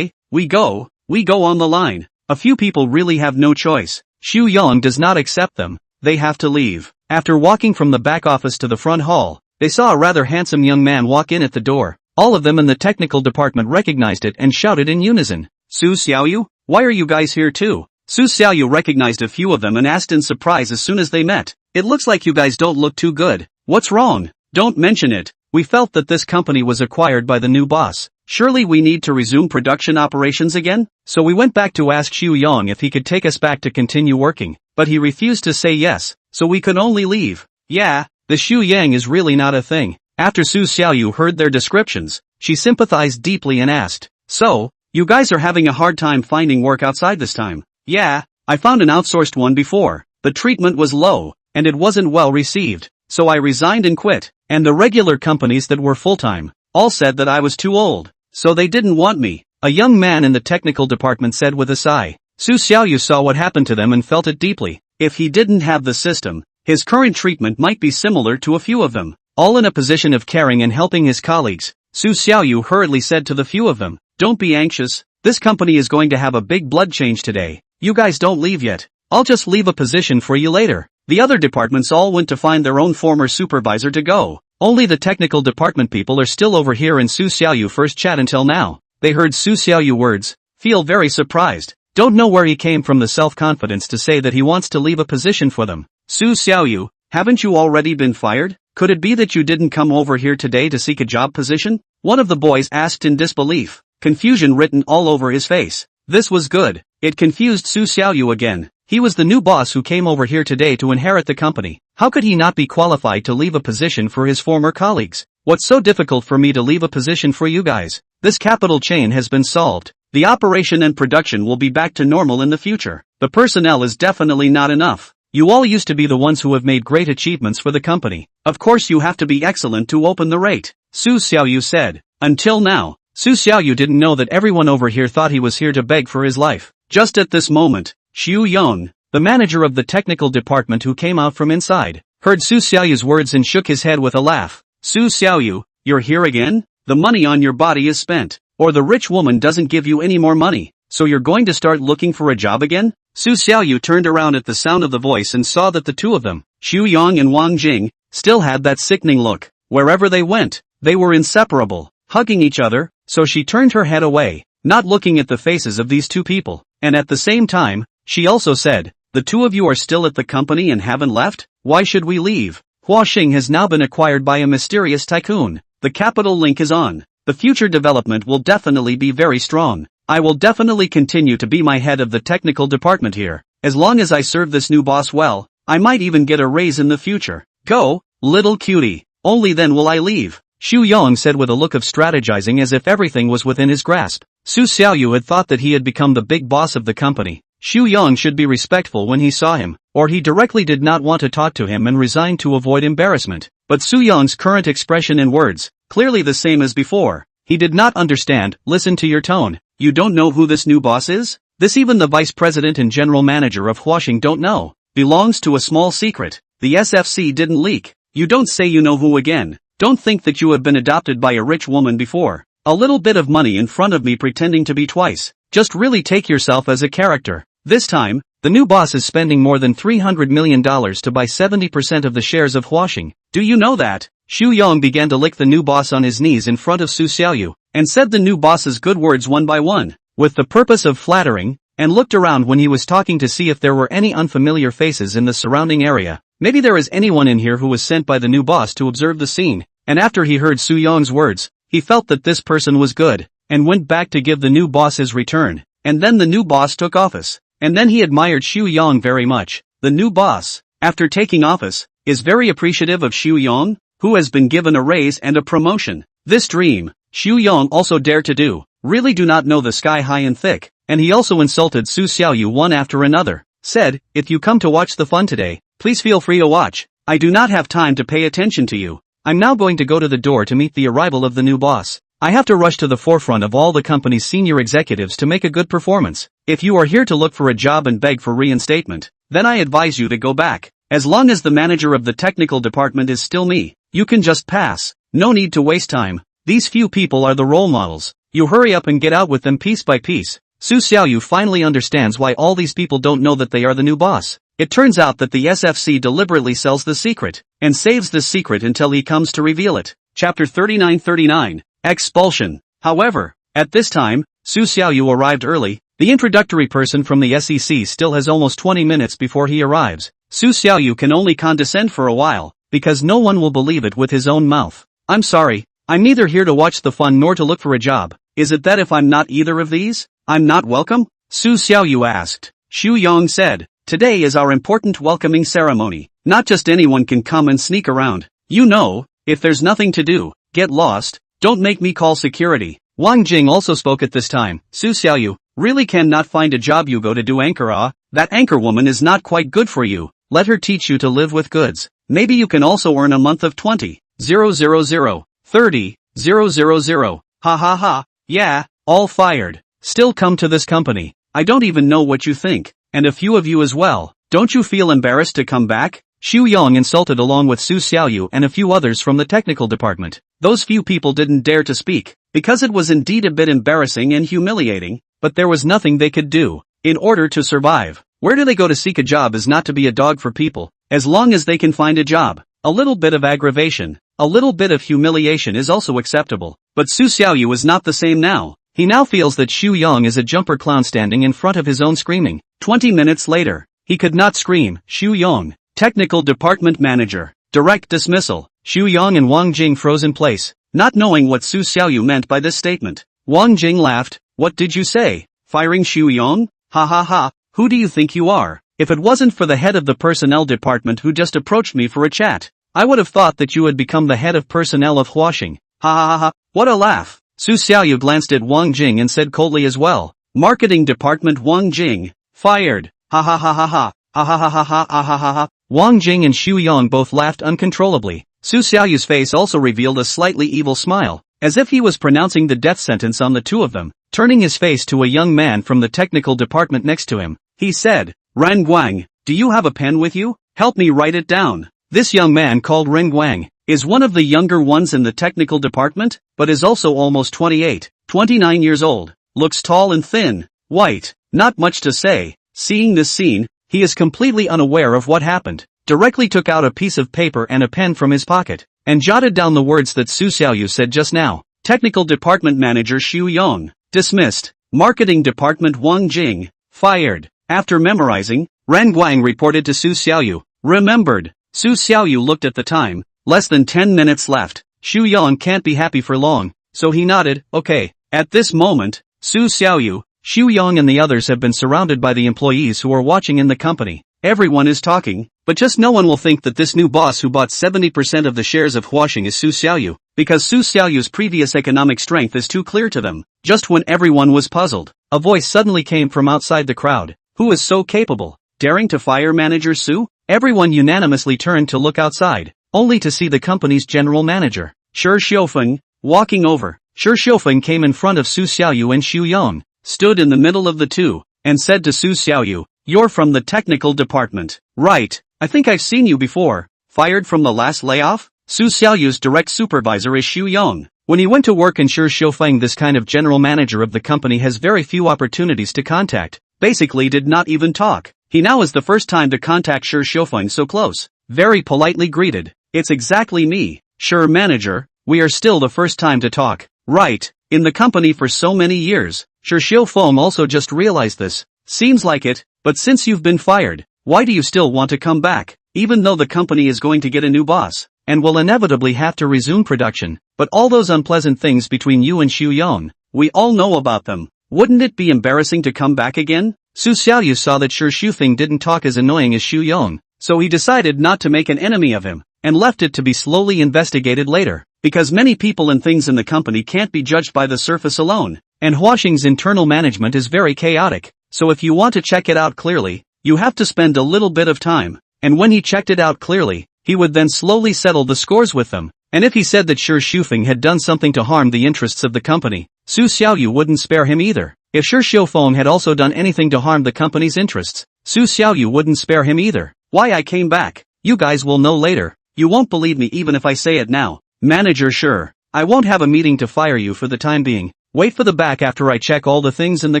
we go on the line." A few people really have no choice. Xu Yong does not accept them. They have to leave. After walking from the back office to the front hall, they saw a rather handsome young man walk in at the door. All of them in the technical department recognized it and shouted in unison, "Su Xiaoyu? Why are you guys here too?" Su Xiaoyu recognized a few of them and asked in surprise as soon as they met, "It looks like you guys don't look too good. What's wrong?" "Don't mention it. We felt that this company was acquired by the new boss. Surely we need to resume production operations again? So we went back to ask Xu Yong if he could take us back to continue working, but he refused to say yes, so we could only leave." Yeah, the Xu Yang is really not a thing. After Su Xiaoyu heard their descriptions, she sympathized deeply and asked, "So, you guys are having a hard time finding work outside this time?" "Yeah, I found an outsourced one before. The treatment was low, and it wasn't well received, so I resigned and quit. And the regular companies that were full-time all said that I was too old, so they didn't want me," a young man in the technical department said with a sigh. Su Xiaoyu saw what happened to them and felt it deeply. If he didn't have the system, his current treatment might be similar to a few of them. All in a position of caring and helping his colleagues, Su Xiaoyu hurriedly said to the few of them, "Don't be anxious, this company is going to have a big blood change today. You guys don't leave yet. I'll just leave a position for you later." The other departments all went to find their own former supervisor to go. Only the technical department people are still over here in Su Xiaoyu first chat until now. They heard Su Xiaoyu words, feel very surprised, don't know where he came from the self-confidence to say that he wants to leave a position for them. "Su Xiaoyu, haven't you already been fired? Could it be that you didn't come over here today to seek a job position?" One of the boys asked in disbelief, confusion written all over his face. This was good. It confused Su Xiaoyu again. He was the new boss who came over here today to inherit the company. How could he not be qualified to leave a position for his former colleagues? What's so difficult for me to leave a position for you guys? This capital chain has been solved. The operation and production will be back to normal in the future. The personnel is definitely not enough. You all used to be the ones who have made great achievements for the company. Of course you have to be excellent to open the rate, Su Xiaoyu said. Until now, Su Xiaoyu didn't know that everyone over here thought he was here to beg for his life. Just at this moment, Xu Yong, the manager of the technical department who came out from inside, heard Su Xiaoyu's words and shook his head with a laugh. "Su Xiaoyu, you're here again? The money on your body is spent, or the rich woman doesn't give you any more money, so you're going to start looking for a job again?" Su Xiaoyu turned around at the sound of the voice and saw that the two of them, Xu Yong and Wang Jing, still had that sickening look. Wherever they went, they were inseparable, hugging each other, so she turned her head away, not looking at the faces of these two people, and at the same time, she also said, "The two of you are still at the company and haven't left? Why should we leave? Huaxing has now been acquired by a mysterious tycoon. The capital link is on. The future development will definitely be very strong. I will definitely continue to be my head of the technical department here. As long as I serve this new boss well, I might even get a raise in the future. Go, little cutie. Only then will I leave," Xu Yong said with a look of strategizing as if everything was within his grasp. Su Xiaoyu had thought that he had become the big boss of the company, Xu Yang should be respectful when he saw him, or he directly did not want to talk to him and resigned to avoid embarrassment. But Xu Yang's current expression and words, clearly the same as before. He did not understand. Listen to your tone. You don't know who this new boss is? This even the vice president and general manager of Huaxing don't know. Belongs to a small secret. The SFC didn't leak. You don't say you know who again. Don't think that you have been adopted by a rich woman before. A little bit of money in front of me pretending to be twice. Just really take yourself as a character. This time, the new boss is spending more than $300 million to buy 70% of the shares of Huaxing. Do you know that? Xu Yang began to lick the new boss on his knees in front of Su Xiaoyu, and said the new boss's good words one by one, with the purpose of flattering, and looked around when he was talking to see if there were any unfamiliar faces in the surrounding area. Maybe there is anyone in here who was sent by the new boss to observe the scene. And after he heard Xu Yang's words, he felt that this person was good, and went back to give the new boss his return. And then the new boss took office. And then he admired Xu Yang very much. The new boss, after taking office, is very appreciative of Xu Yang, who has been given a raise and a promotion. This dream, Xu Yang also dared to do. Really do not know the sky high and thick. And he also insulted Su Xiaoyu one after another. Said, if you come to watch the fun today, please feel free to watch. I do not have time to pay attention to you. I'm now going to go to the door to meet the arrival of the new boss. I have to rush to the forefront of all the company's senior executives to make a good performance. If you are here to look for a job and beg for reinstatement, then I advise you to go back. As long as the manager of the technical department is still me, you can just pass. No need to waste time. These few people are the role models. You hurry up and get out with them piece by piece. Su Xiaoyu finally understands why all these people don't know that they are the new boss. It turns out that the SFC deliberately sells the secret, and saves the secret until he comes to reveal it. Chapter 3939. Expulsion. However, at this time, Su Xiaoyu arrived early. The introductory person from the SEC still has almost 20 minutes before he arrives. Su Xiaoyu can only condescend for a while, because no one will believe it with his own mouth. I'm sorry, I'm neither here to watch the fun nor to look for a job. Is it that if I'm not either of these, I'm not welcome? Su Xiaoyu asked. Xu Yang said, today is our important welcoming ceremony. Not just anyone can come and sneak around. You know, if there's nothing to do, get lost. Don't make me call security. Wang Jing also spoke at this time. Su Xiaoyu, really cannot find a job you go to do anchor that anchor woman is not quite good for you. Let her teach you to live with goods. Maybe you can also earn a month of 20,000, 30,000. Ha ha ha, yeah, all fired. Still come to this company. I don't even know what you think. And a few of you as well. Don't you feel embarrassed to come back? Xu Yang insulted along with Su Xiaoyu and a few others from the technical department. Those few people didn't dare to speak, because it was indeed a bit embarrassing and humiliating, but there was nothing they could do. In order to survive, where do they go to seek a job is not to be a dog for people, as long as they can find a job. A little bit of aggravation, a little bit of humiliation is also acceptable. But Su Xiaoyu is not the same now. He now feels that Xu Yang is a jumper clown standing in front of his own screaming. 20 minutes later, he could not scream. Xu Yang, technical department manager, direct dismissal. Xu Yang and Wang Jing froze in place, not knowing what Su Xiaoyu meant by this statement. Wang Jing laughed. What did you say? Firing Xu Yang? Ha ha ha, who do you think you are? If it wasn't for the head of the personnel department who just approached me for a chat, I would have thought that you had become the head of personnel of Huaxing. Ha ha ha ha, what a laugh. Su Xiaoyu glanced at Wang Jing and said coldly as well. Marketing department Wang Jing, fired. Ha ha ha ha ha, ha ha ha ha ha ha ha ha ha. Wang Jing and Xu Yang both laughed uncontrollably. Su Xiaoyu's face also revealed a slightly evil smile, as if he was pronouncing the death sentence on the two of them. Turning his face to a young man from the technical department next to him, he said, Ren Guang, do you have a pen with you? Help me write it down. This young man called Ren Guang is one of the younger ones in the technical department, but is also almost 28, 29 years old, looks tall and thin, white, not much to say. Seeing this scene, he is completely unaware of what happened, directly took out a piece of paper and a pen from his pocket, and jotted down the words that Su Xiaoyu said just now. Technical department manager Xu Yang, dismissed. Marketing department Wang Jing, fired. After memorizing, Ren Guang reported to Su Xiaoyu, remembered. Su Xiaoyu looked at the time, less than 10 minutes left. Xu Yang can't be happy for long, so he nodded, okay. At this moment, Su Xiaoyu, Xu Yang and the others have been surrounded by the employees who are watching in the company. Everyone is talking, but just no one will think that this new boss who bought 70% of the shares of Huaxing is Su Xiaoyu, because Su Xiaoyu's previous economic strength is too clear to them. Just when everyone was puzzled, a voice suddenly came from outside the crowd. Who is so capable, daring to fire Manager Su? Everyone unanimously turned to look outside, only to see the company's general manager, Shi Xiufeng, walking over. Shi Xiufeng came in front of Su Xiaoyu and Xu Yong, stood in the middle of the two, and said to Su Xiaoyu, "You're from the technical department, right? I think I've seen you before. Fired from the last layoff?" Su Xiaoyu's direct supervisor is Xu Yong. When he went to work in Shi Xiufeng, this kind of general manager of the company has very few opportunities to contact, basically did not even talk. He now is the first time to contact Shi Xiufeng so close, very politely greeted. "It's exactly me, Shi manager, we are still the first time to talk, right? In the company for so many years." Shi Xiufeng also just realized this. "Seems like it, but since you've been fired, why do you still want to come back? Even though the company is going to get a new boss, and will inevitably have to resume production, but all those unpleasant things between you and Xu Yong, we all know about them. Wouldn't it be embarrassing to come back again?" Su Xiaoyu saw that Shi Xiufeng didn't talk as annoying as Xu Yong, so he decided not to make an enemy of him, and left it to be slowly investigated later, because many people and things in the company can't be judged by the surface alone, and Huaxing's internal management is very chaotic, so if you want to check it out clearly, you have to spend a little bit of time, and when he checked it out clearly, he would then slowly settle the scores with them, and if he said that Shi Xiufeng had done something to harm the interests of the company, Su Xiaoyu wouldn't spare him either. If Shi Xiufeng had also done anything to harm the company's interests, Su Xiaoyu wouldn't spare him either. "Why I came back, you guys will know later. You won't believe me even if I say it now. Manager Shi, I won't have a meeting to fire you for the time being. Wait for the back after I check all the things in the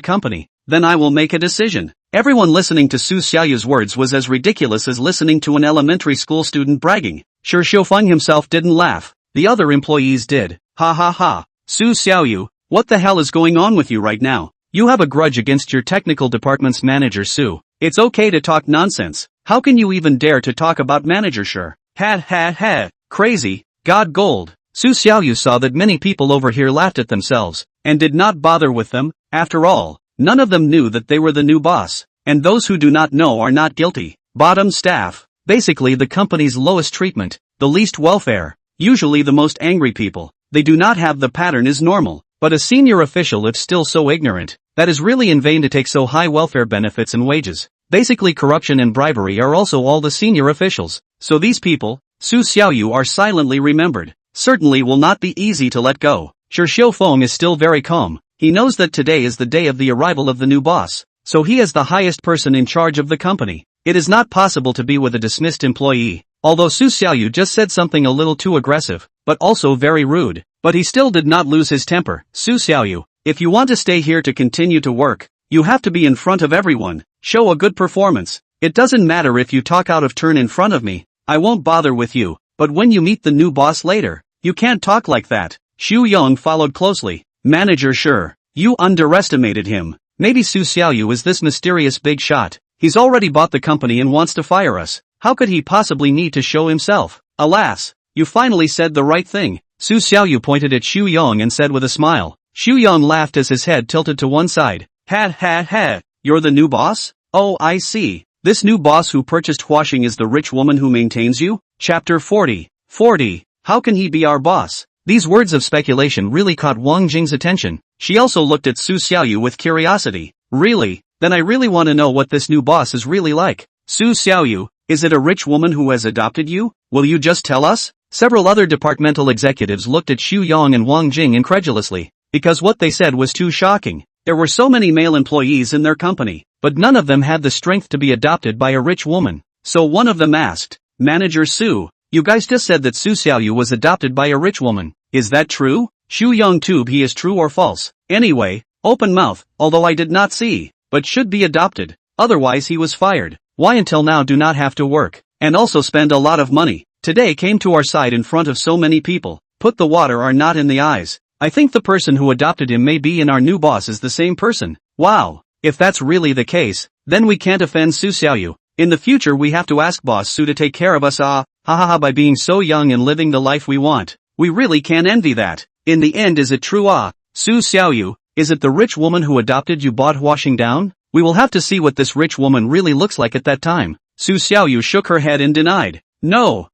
company, then I will make a decision." Everyone listening to Su Xiaoyu's words was as ridiculous as listening to an elementary school student bragging. Shi Xiufeng himself didn't laugh, the other employees did. "Ha ha ha, Su Xiaoyu, what the hell is going on with you right now? You have a grudge against your technical department's manager Su. It's okay to talk nonsense. How can you even dare to talk about Manager Shi? Ha ha ha, crazy, God gold." Su Xiaoyu saw that many people over here laughed at themselves, and did not bother with them. After all, none of them knew that they were the new boss, and those who do not know are not guilty. Bottom staff, basically the company's lowest treatment, the least welfare, usually the most angry people. They do not have the pattern is normal, but a senior official if still so ignorant, that is really in vain to take so high welfare benefits and wages. Basically corruption and bribery are also all the senior officials, so these people, Su Xiaoyu are silently remembered, certainly will not be easy to let go. Shi Xiufeng is still very calm. He knows that today is the day of the arrival of the new boss, so he is the highest person in charge of the company. It is not possible to be with a dismissed employee, although Su Xiaoyu just said something a little too aggressive, but also very rude, but he still did not lose his temper. "Su Xiaoyu, if you want to stay here to continue to work, you have to be in front of everyone, show a good performance. It doesn't matter if you talk out of turn in front of me, I won't bother with you, but when you meet the new boss later, you can't talk like that." Xu Yong followed closely. "Manager Shi, you underestimated him. Maybe Su Xiaoyu is this mysterious big shot. He's already bought the company and wants to fire us. How could he possibly need to show himself? Alas, you finally said the right thing." Su Xiaoyu pointed at Xu Yong and said with a smile. Xu Yong laughed as his head tilted to one side. "Ha ha ha, you're the new boss? Oh I see. This new boss who purchased Huaxing is the rich woman who maintains you?" Chapter 40. How can he be our boss? These words of speculation really caught Wang Jing's attention. She also looked at Su Xiaoyu with curiosity. "Really? Then I really want to know what this new boss is really like. Su Xiaoyu, is it a rich woman who has adopted you? Will you just tell us?" Several other departmental executives looked at Xu Yong and Wang Jing incredulously, because what they said was too shocking. There were so many male employees in their company, but none of them had the strength to be adopted by a rich woman. So one of them asked, "Manager Su, you guys just said that Su Xiaoyu was adopted by a rich woman. Is that true?" Xu Yong tube he is true or false. Anyway, open mouth, although I did not see, but should be adopted, otherwise he was fired. Why until now do not have to work, and also spend a lot of money. Today came to our side in front of so many people, put the water are not in the eyes. I think the person who adopted him may be in our new boss is the same person. Wow, if that's really the case, then we can't offend Su Xiaoyu. In the future we have to ask Boss Su to take care of us by being so young and living the life we want. We really can't envy that. In the end is it true Su Xiaoyu, is it the rich woman who adopted you bought washing down? We will have to see what this rich woman really looks like at that time. Su Xiaoyu shook her head and denied. No.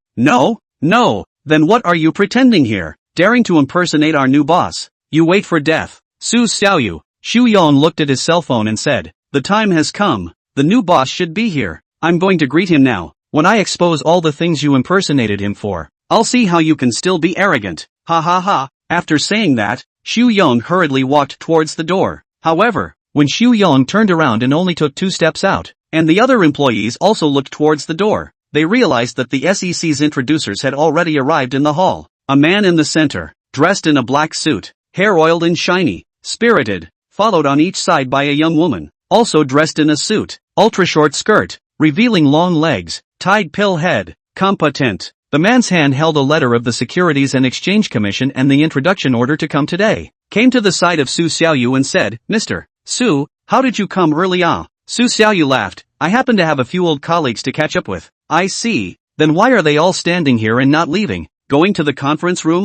Then what are you pretending here? Daring to impersonate our new boss? You wait for death. Su Xiaoyu. Xu Yong looked at his cell phone and said, "The time has come. the new boss should be here. I'm going to greet him now. When I expose all the things you impersonated him for, I'll see how you can still be arrogant. Ha ha ha. After saying that, Xu Yong hurriedly walked towards the door. However, when Xu Yong turned around and only took 2 steps out, and the other employees also looked towards the door, they realized that the SEC's introducers had already arrived in the hall. A man in the center, dressed in a black suit, hair oiled and shiny, spirited, followed on each side by a young woman, also dressed in a suit, ultra-short skirt, revealing long legs, tied pill head, competent. The man's hand held a letter of the Securities and Exchange Commission and the introduction order to come today. Came to the side of Su Xiaoyu and said, Mr. Su, how did you come early? Su Xiaoyu laughed. I happen to have a few old colleagues to catch up with. I see. Then why are they all standing here and not leaving? Going to the conference room?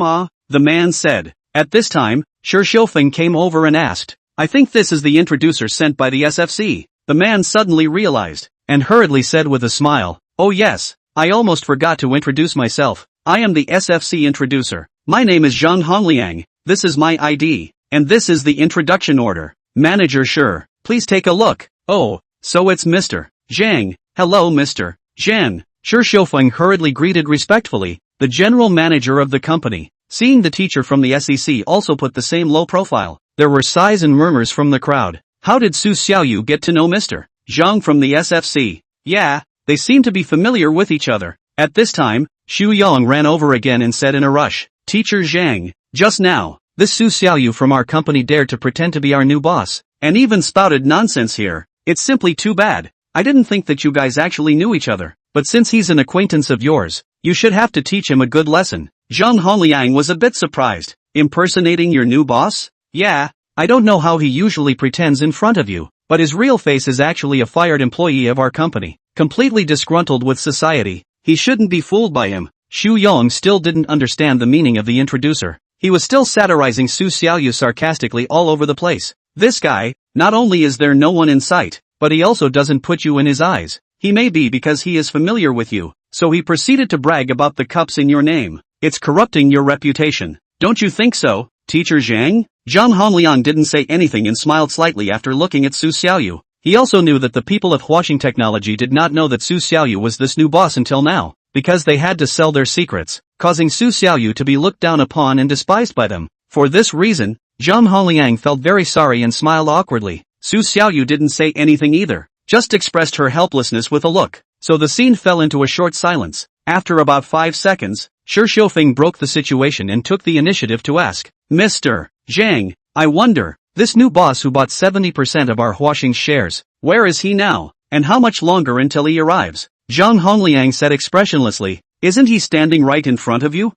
The man said. At this time, Shi Xiufeng came over and asked, I think this is the introducer sent by the SFC. The man suddenly realized, and hurriedly said with a smile, oh yes, I almost forgot to introduce myself. I am the SFC introducer. My name is Zhang Hongliang. This is my ID, and this is the introduction order. Manager sure, please take a look. Oh, so it's Mr. Zhang. Hello Mr. Zhang. Shi Xiufeng hurriedly greeted respectfully, the general manager of the company. Seeing the teacher from the SEC also put the same low profile, there were sighs and murmurs from the crowd. How did Su Xiaoyu get to know Mr. Zhang from the SFC? Yeah, they seem to be familiar with each other. At this time, Xu Yong ran over again and said in a rush, Teacher Zhang, just now, this Su Xiaoyu from our company dared to pretend to be our new boss, and even spouted nonsense here. It's simply too bad. I didn't think that you guys actually knew each other, but since he's an acquaintance of yours, you should have to teach him a good lesson. Zhang Hongliang was a bit surprised. Impersonating your new boss? Yeah, I don't know how he usually pretends in front of you, but his real face is actually a fired employee of our company, completely disgruntled with society. He shouldn't be fooled by him. Xu Yong still didn't understand the meaning of the introducer. He was still satirizing Su Xiaoyu sarcastically all over the place. This guy, not only is there no one in sight, but he also doesn't put you in his eyes. He may be because he is familiar with you, so he proceeded to brag about the cups in your name. It's corrupting your reputation. Don't you think so, Teacher Zhang? Zhang Hongliang didn't say anything and smiled slightly after looking at Su Xiaoyu. He also knew that the people of Huaxing Technology did not know that Su Xiaoyu was this new boss until now, because they had to sell their secrets, causing Su Xiaoyu to be looked down upon and despised by them. For this reason, Zhang Hongliang felt very sorry and smiled awkwardly. Su Xiaoyu didn't say anything either, just expressed her helplessness with a look. So the scene fell into a short silence. After about 5 seconds, Shi Xiufeng broke the situation and took the initiative to ask, Mr. Zhang, I wonder, this new boss who bought 70% of our Huaxing shares, where is he now, and how much longer until he arrives? Zhang Hongliang said expressionlessly, isn't he standing right in front of you?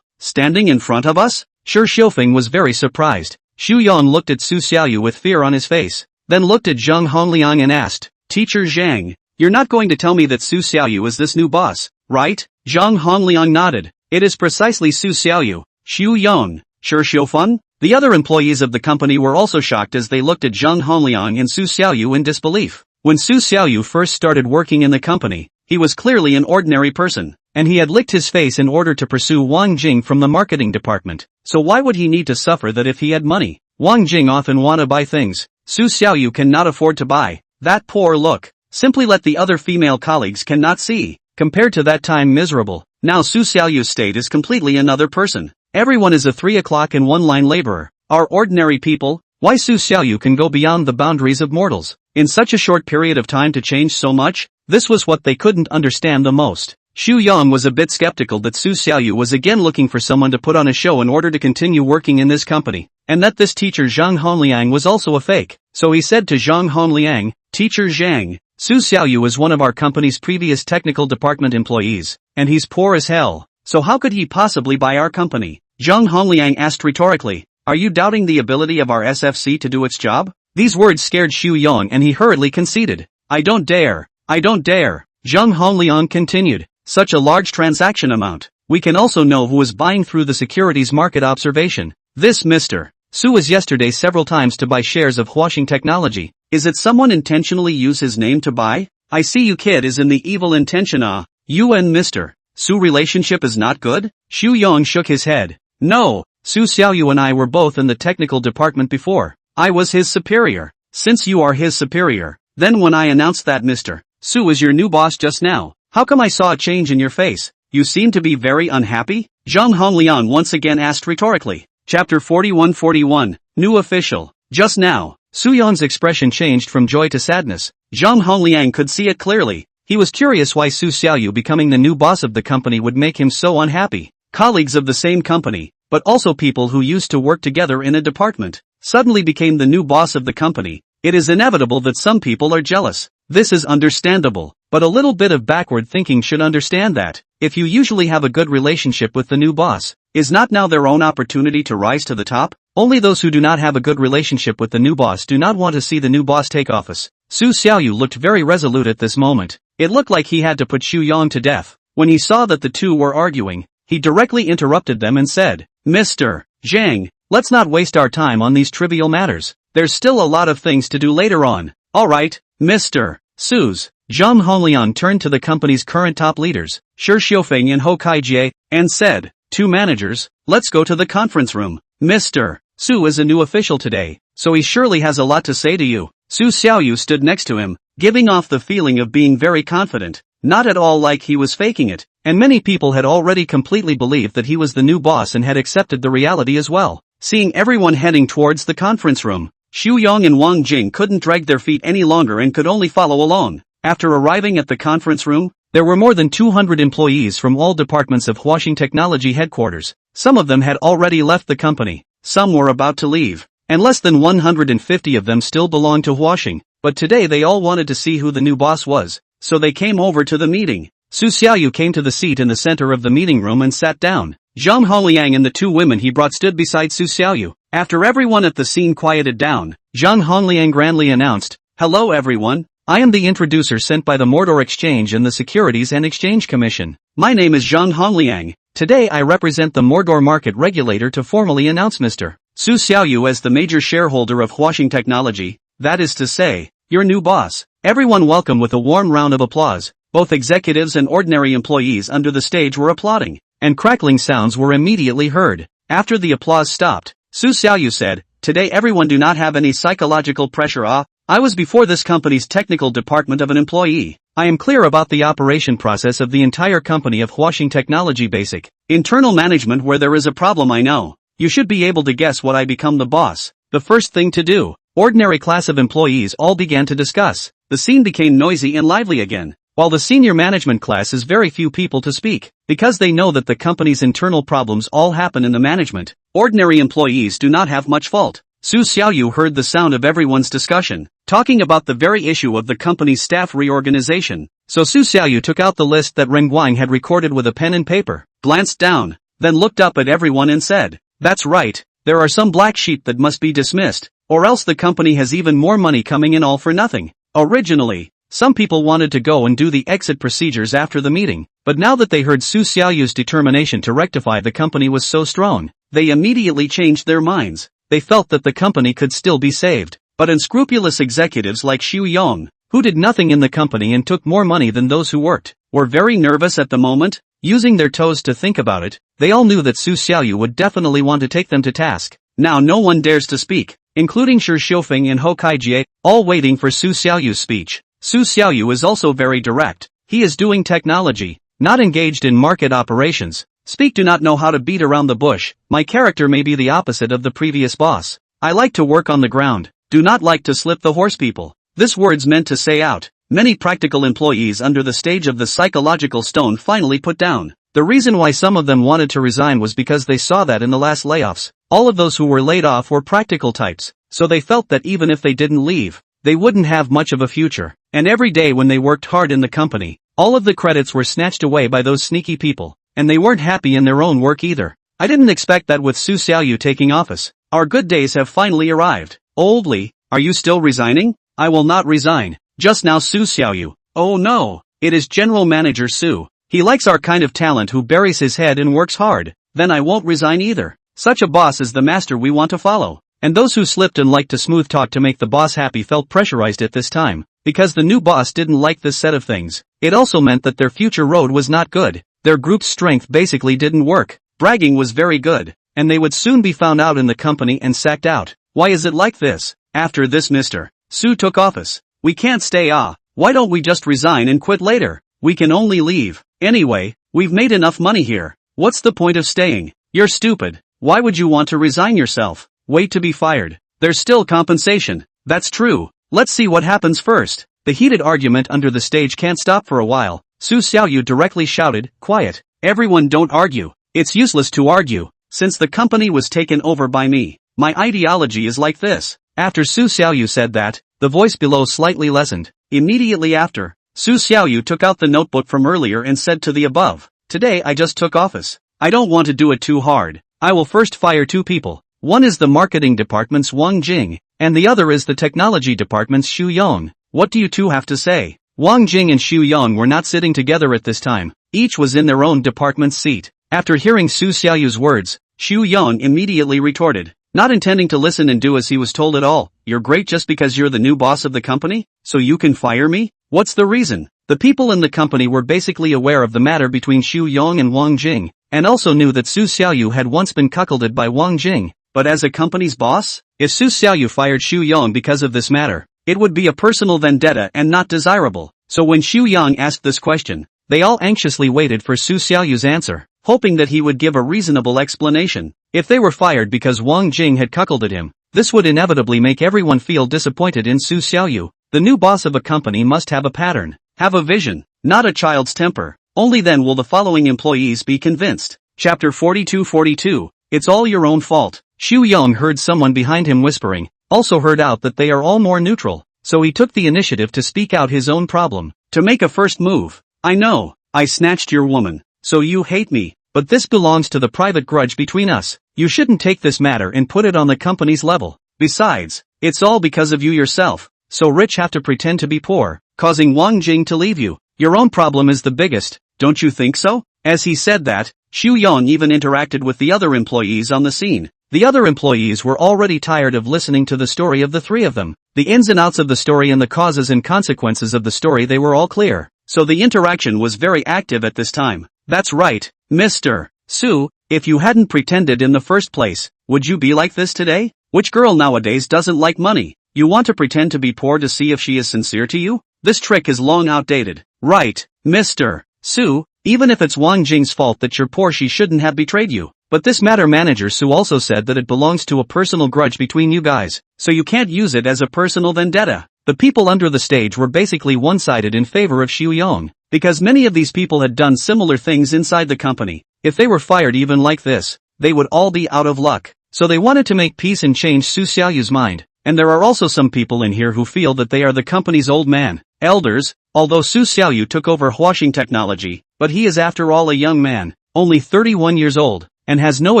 Standing in front of us? Shi Xiufeng was very surprised. Xu Yong looked at Su Xiaoyu with fear on his face, then looked at Zhang Hongliang and asked, Teacher Zhang, you're not going to tell me that Su Xiaoyu is this new boss, right? Zhang Hongliang nodded. It is precisely Su Xiaoyu. Xu Yong, Shi Xiufeng? The other employees of the company were also shocked as they looked at Zhang Hongliang and Su Xiaoyu in disbelief. When Su Xiaoyu first started working in the company, he was clearly an ordinary person, and he had licked his face in order to pursue Wang Jing from the marketing department. So why would he need to suffer that if he had money? Wang Jing often want to buy things Su Xiaoyu cannot afford to buy. That poor look. Simply let the other female colleagues cannot see. Compared to that time miserable, now Su Xiaoyu's state is completely another person. Everyone is a 3 o'clock and one-line laborer. Are ordinary people? Why Su Xiaoyu can go beyond the boundaries of mortals in such a short period of time to change so much? This was what they couldn't understand the most. Xu Yong was a bit skeptical that Su Xiaoyu was again looking for someone to put on a show in order to continue working in this company, and that this teacher Zhang Hongliang was also a fake. So he said to Zhang Hongliang, Teacher Zhang, Su Xiaoyu is one of our company's previous technical department employees, and he's poor as hell, so how could he possibly buy our company? Zhang Hongliang asked rhetorically, are you doubting the ability of our SFC to do its job? These words scared Xu Yong and he hurriedly conceded. I don't dare. I don't dare. Zhang Hongliang continued. Such a large transaction amount. We can also know who is buying through the securities market observation. This Mr. Su was yesterday several times to buy shares of Huaxing Technology. Is it someone intentionally use his name to buy? I see you kid is in the evil intention. You and Mr. Su relationship is not good? Xu Yong shook his head. No, Su Xiaoyu and I were both in the technical department before. I was his superior. Since you are his superior, Then when I announced that Mr. Su is your new boss just now, how come I saw a change in your face? You seem to be very unhappy? Zhang Hongliang once again asked rhetorically. Chapter 41-41, New Official. Just now, Su Yong's expression changed from joy to sadness. Zhang Hongliang could see it clearly. He was curious why Su Xiaoyu becoming the new boss of the company would make him so unhappy. Colleagues of the same company, but also people who used to work together in a department, suddenly became the new boss of the company. It is inevitable that some people are jealous. This is understandable, but a little bit of backward thinking should understand that, if you usually have a good relationship with the new boss, is not now their own opportunity to rise to the top? Only those who do not have a good relationship with the new boss do not want to see the new boss take office. Su Xiaoyu looked very resolute at this moment. It looked like he had to put Xu Yang to death. When he saw that the two were arguing, he directly interrupted them and said, Mr. Zhang, let's not waste our time on these trivial matters. There's still a lot of things to do later on. Alright, Mr. Su's. Zhang Hongliang turned to the company's current top leaders, Shi Xiufeng and Hou Kaijie, and said, two managers, let's go to the conference room. Mr. Su is a new official today, so he surely has a lot to say to you. Su Xiaoyu stood next to him, giving off the feeling of being very confident, not at all like he was faking it, and many people had already completely believed that he was the new boss and had accepted the reality as well. Seeing everyone heading towards the conference room, Xu Yang and Wang Jing couldn't drag their feet any longer and could only follow along. After arriving at the conference room, there were more than 200 employees from all departments of Huaxing Technology headquarters. Some of them had already left the company, some were about to leave, and less than 150 of them still belonged to Huaxing, but today they all wanted to see who the new boss was, so they came over to the meeting. Su Xiaoyu came to the seat in the center of the meeting room and sat down. Zhang Hongliang and the two women he brought stood beside Su Xiaoyu. After everyone at the scene quieted down, Zhang Hongliang grandly announced, Hello everyone, I am the introducer sent by the Mordor Exchange and the Securities and Exchange Commission. My name is Zhang Hongliang. Today I represent the Mordor Market Regulator to formally announce Mr. Su Xiaoyu as the major shareholder of Huaxing Technology, that is to say, your new boss. Everyone welcomed with a warm round of applause. Both executives and ordinary employees under the stage were applauding, and crackling sounds were immediately heard. After the applause stopped, Su Xiaoyu said, Today everyone do not have any psychological pressure. I was before this company's technical department of an employee. I am clear about the operation process of the entire company of Huaxing Technology Basic. Internal management where there is a problem I know. You should be able to guess what I become the boss. The first thing to do. Ordinary class of employees all began to discuss. The scene became noisy and lively again. While the senior management class is very few people to speak, because they know that the company's internal problems all happen in the management, ordinary employees do not have much fault. Su Xiaoyu heard the sound of everyone's discussion, talking about the very issue of the company's staff reorganization. So Su Xiaoyu took out the list that Ren Guang had recorded with a pen and paper, glanced down, then looked up at everyone and said, That's right, there are some black sheep that must be dismissed, or else the company has even more money coming in all for nothing. Originally, some people wanted to go and do the exit procedures after the meeting, but now that they heard Su Xiaoyu's determination to rectify the company was so strong, they immediately changed their minds. They felt that the company could still be saved, but unscrupulous executives like Xu Yang, who did nothing in the company and took more money than those who worked, were very nervous at the moment. Using their toes to think about it, they all knew that Su Xiaoyu would definitely want to take them to task. Now no one dares to speak, including Shi Xiufeng and Hou Kaijie, all waiting for Su Xiaoyu's speech. Su Xiaoyu is also very direct. He is doing technology, not engaged in market operations. Speak do not know how to beat around the bush. My character may be the opposite of the previous boss. I like to work on the ground, do not like to slip the horse people. This words meant to say out. Many practical employees under the stage of the psychological stone finally put down. The reason why some of them wanted to resign was because they saw that in the last layoffs, all of those who were laid off were practical types, so they felt that even if they didn't leave, they wouldn't have much of a future. And every day when they worked hard in the company, all of the credits were snatched away by those sneaky people, and they weren't happy in their own work either. I didn't expect that with Su Xiaoyu taking office. Our good days have finally arrived. Old Li, are you still resigning? I will not resign. Just now Su Xiaoyu. Oh no, it is General Manager Su. He likes our kind of talent who buries his head and works hard. Then I won't resign either. Such a boss is the master we want to follow. And those who slipped and liked to smooth talk to make the boss happy felt pressurized at this time, because the new boss didn't like this set of things. It also meant that their future road was not good. Their group's strength basically didn't work. Bragging was very good, and they would soon be found out in the company and sacked out. Why is it like this? After this Mr. Su took office. We can't stay. Why don't we just resign and quit later? We can only leave. Anyway, we've made enough money here. What's the point of staying? You're stupid. Why would you want to resign yourself? Wait to be fired. There's still compensation. That's true. Let's see what happens first. The heated argument under the stage can't stop for a while. Su Xiaoyu directly shouted, "Quiet. Everyone, don't argue. It's useless to argue. Since the company was taken over by me, my ideology is like this." After Su Xiaoyu said that, the voice below slightly lessened. Immediately after, Su Xiaoyu took out the notebook from earlier and said to the above, "Today I just took office. I don't want to do it too hard. I will first fire 2 people. One is the marketing department's Wang Jing, and the other is the technology department's Xu Yong. What do you two have to say?" Wang Jing and Xu Yong were not sitting together at this time. Each was in their own department's seat. After hearing Su Xiaoyu's words, Xu Yong immediately retorted, not intending to listen and do as he was told at all. "You're great just because you're the new boss of the company? So you can fire me? What's the reason?" The people in the company were basically aware of the matter between Xu Yong and Wang Jing, and also knew that Su Xiaoyu had once been cuckolded by Wang Jing. But as a company's boss, if Su Xiaoyu fired Xu Yong because of this matter, it would be a personal vendetta and not desirable. So when Xu Yong asked this question, they all anxiously waited for Su Xiaoyu's answer, hoping that he would give a reasonable explanation. If they were fired because Wang Jing had cuckolded him, this would inevitably make everyone feel disappointed in Su Xiaoyu. The new boss of a company must have a pattern, have a vision, not a child's temper. Only then will the following employees be convinced. Chapter 42. It's all your own fault. Xu Yong heard someone behind him whispering, also heard out that they are all more neutral, so he took the initiative to speak out his own problem, to make a first move. "I know, I snatched your woman, so you hate me, but this belongs to the private grudge between us. You shouldn't take this matter and put it on the company's level. Besides, it's all because of you yourself, so rich have to pretend to be poor, causing Wang Jing to leave you. Your own problem is the biggest, don't you think so?" As he said that, Xu Yong even interacted with the other employees on the scene. The other employees were already tired of listening to the story of the 3 of them. The ins and outs of the story and the causes and consequences of the story, they were all clear. So the interaction was very active at this time. "That's right, Mr. Su, if you hadn't pretended in the first place, would you be like this today? Which girl nowadays doesn't like money? You want to pretend to be poor to see if she is sincere to you? This trick is long outdated." "Right, Mr. Su, even if it's Wang Jing's fault that you're poor, she shouldn't have betrayed you. But this matter, Manager Su also said that it belongs to a personal grudge between you guys, so you can't use it as a personal vendetta." The people under the stage were basically one-sided in favor of Xu Yong, because many of these people had done similar things inside the company. If they were fired even like this, they would all be out of luck. So they wanted to make peace and change Su Xiaoyu's mind. And there are also some people in here who feel that they are the company's old man, elders, although Su Xiaoyu took over washing technology, but he is after all a young man, only 31 years old, and has no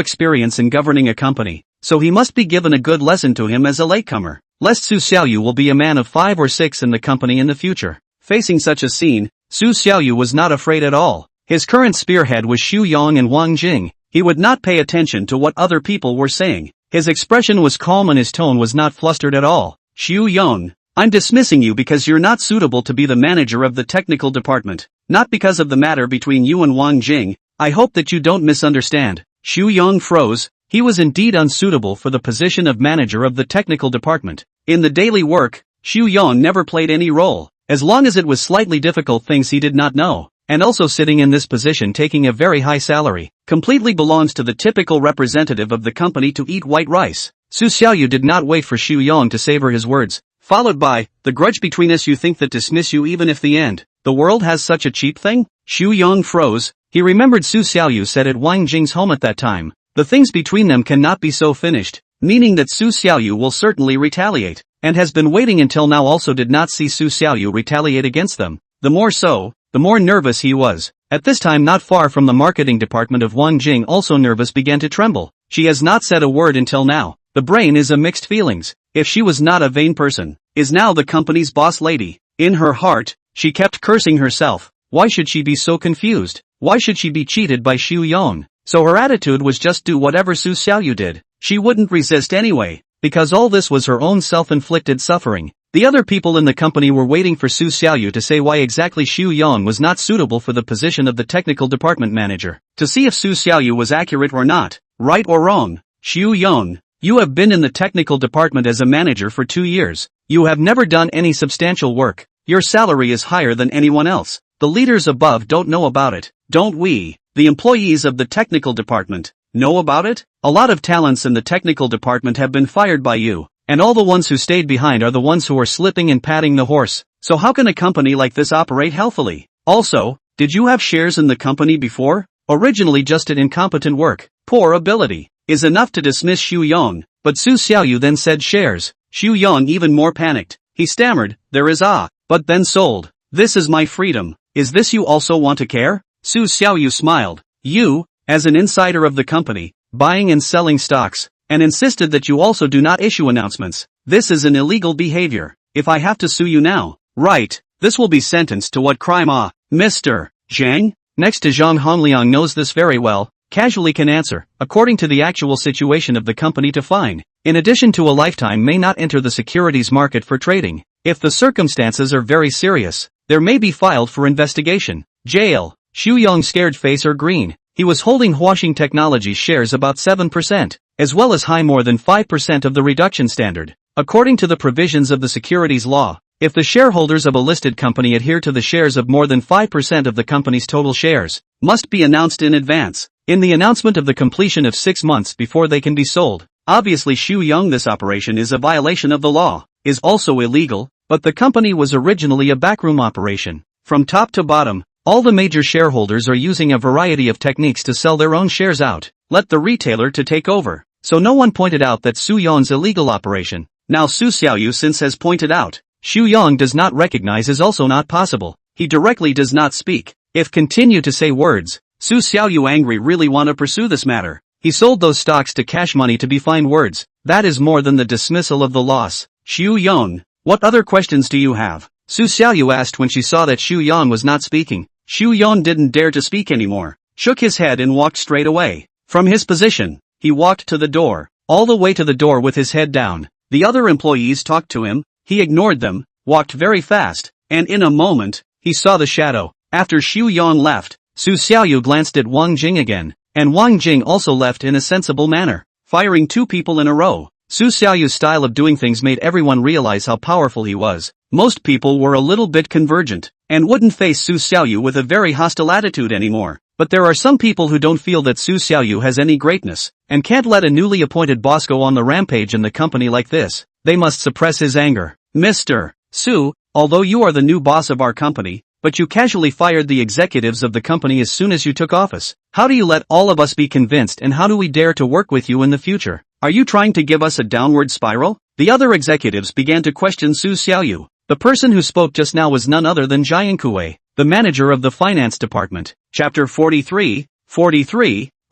experience in governing a company, so he must be given a good lesson to him as a latecomer, lest Su Xiaoyu will be a man of 5 or 6 in the company in the future. Facing such a scene, Su Xiaoyu was not afraid at all. His current spearhead was Xu Yong and Wang Jing. He would not pay attention to what other people were saying. His expression was calm and his tone was not flustered at all. "Xu Yong, I'm dismissing you because you're not suitable to be the manager of the technical department, not because of the matter between you and Wang Jing. I hope that you don't misunderstand." Xu Yong froze. He was indeed unsuitable for the position of manager of the technical department. In the daily work, Xu Yong never played any role, as long as it was slightly difficult things he did not know, and also sitting in this position taking a very high salary, completely belongs to the typical representative of the company to eat white rice. Su Xiaoyu did not wait for Xu Yong to savor his words, followed by, "The grudge between us, you think that dismiss you even if the end, the world has such a cheap thing?" Xu Yong froze. He remembered Su Xiaoyu said at Wang Jing's home at that time, the things between them cannot be so finished, meaning that Su Xiaoyu will certainly retaliate, and has been waiting until now. Also did not see Su Xiaoyu retaliate against them. The more so, the more nervous he was. At this time, not far from the marketing department of Wang Jing, also nervous, began to tremble. She has not said a word until now. The brain is a mixed feelings. If she was not a vain person, is now the company's boss lady. In her heart, she kept cursing herself. Why should she be so confused? Why should she be cheated by Xu Yong? So her attitude was just do whatever Su Xiaoyu did. She wouldn't resist anyway, because all this was her own self-inflicted suffering. The other people in the company were waiting for Su Xiaoyu to say why exactly Xu Yong was not suitable for the position of the technical department manager, to see if Su Xiaoyu was accurate or not, right or wrong. "Xu Yong, You have been in the technical department as a manager for 2 years. You have never done any substantial work. Your salary is higher than anyone else. The leaders above don't know about it. Don't we, the employees of the technical department, know about it? A lot of talents in the technical department have been fired by you, and all the ones who stayed behind are the ones who are slipping and patting the horse. So how can a company like this operate healthily? Also, did you have shares in the company before? Originally just an incompetent work. Poor ability is enough to dismiss Xu Yong, but Su Xiaoyu then said shares. Xu Yong even more panicked. He stammered, there is but then sold. This is my freedom. Is this you also want to care? Su Xiaoyu smiled. You, as an insider of the company, buying and selling stocks, and insisted that you also do not issue announcements. This is an illegal behavior. If I have to sue you now, right, this will be sentenced to what crime? Mr. Zhang, next to Zhang Hongliang knows this very well, casually can answer, according to the actual situation of the company to fine, in addition to a lifetime may not enter the securities market for trading. If the circumstances are very serious, there may be filed for investigation. Jail. Xu Yong's scared face are green. He was holding Huaxing Technologies shares about 7%, as well as high more than 5% of the reduction standard. According to the provisions of the securities law, if the shareholders of a listed company adhere to the shares of more than 5% of the company's total shares, must be announced in advance, in the announcement of the completion of 6 months before they can be sold. Obviously Xu Yong, this operation is a violation of the law, is also illegal, but the company was originally a backroom operation. From top to bottom, all the major shareholders are using a variety of techniques to sell their own shares out, let the retailer to take over. So no one pointed out that Xu Yong's illegal operation. Now Su Xiaoyu since has pointed out, Xu Yong does not recognize is also not possible. He directly does not speak. If continue to say words, Su Xiaoyu angry really want to pursue this matter. He sold those stocks to cash money to be fine words. That is more than the dismissal of the loss. Xu Yong, what other questions do you have? Su Xiaoyu asked when she saw that Xu Yong was not speaking. Xu Yong didn't dare to speak anymore, shook his head and walked straight away. From his position, he walked to the door, all the way to the door with his head down. The other employees talked to him, he ignored them, walked very fast, and in a moment, he saw the shadow. After Xu Yong left, Su Xiaoyu glanced at Wang Jing again, and Wang Jing also left in a sensible manner, firing 2 people in a row. Su Xiaoyu's style of doing things made everyone realize how powerful he was. Most people were a little bit convergent, and wouldn't face Su Xiaoyu with a very hostile attitude anymore. But there are some people who don't feel that Su Xiaoyu has any greatness, and can't let a newly appointed boss go on the rampage in the company like this. They must suppress his anger. Mr. Su, although you are the new boss of our company, but you casually fired the executives of the company as soon as you took office. How do you let all of us be convinced, and how do we dare to work with you in the future? Are you trying to give us a downward spiral? The other executives began to question Su Xiaoyu. The person who spoke just now was none other than Jian Kuei, the manager of the finance department. Chapter 43,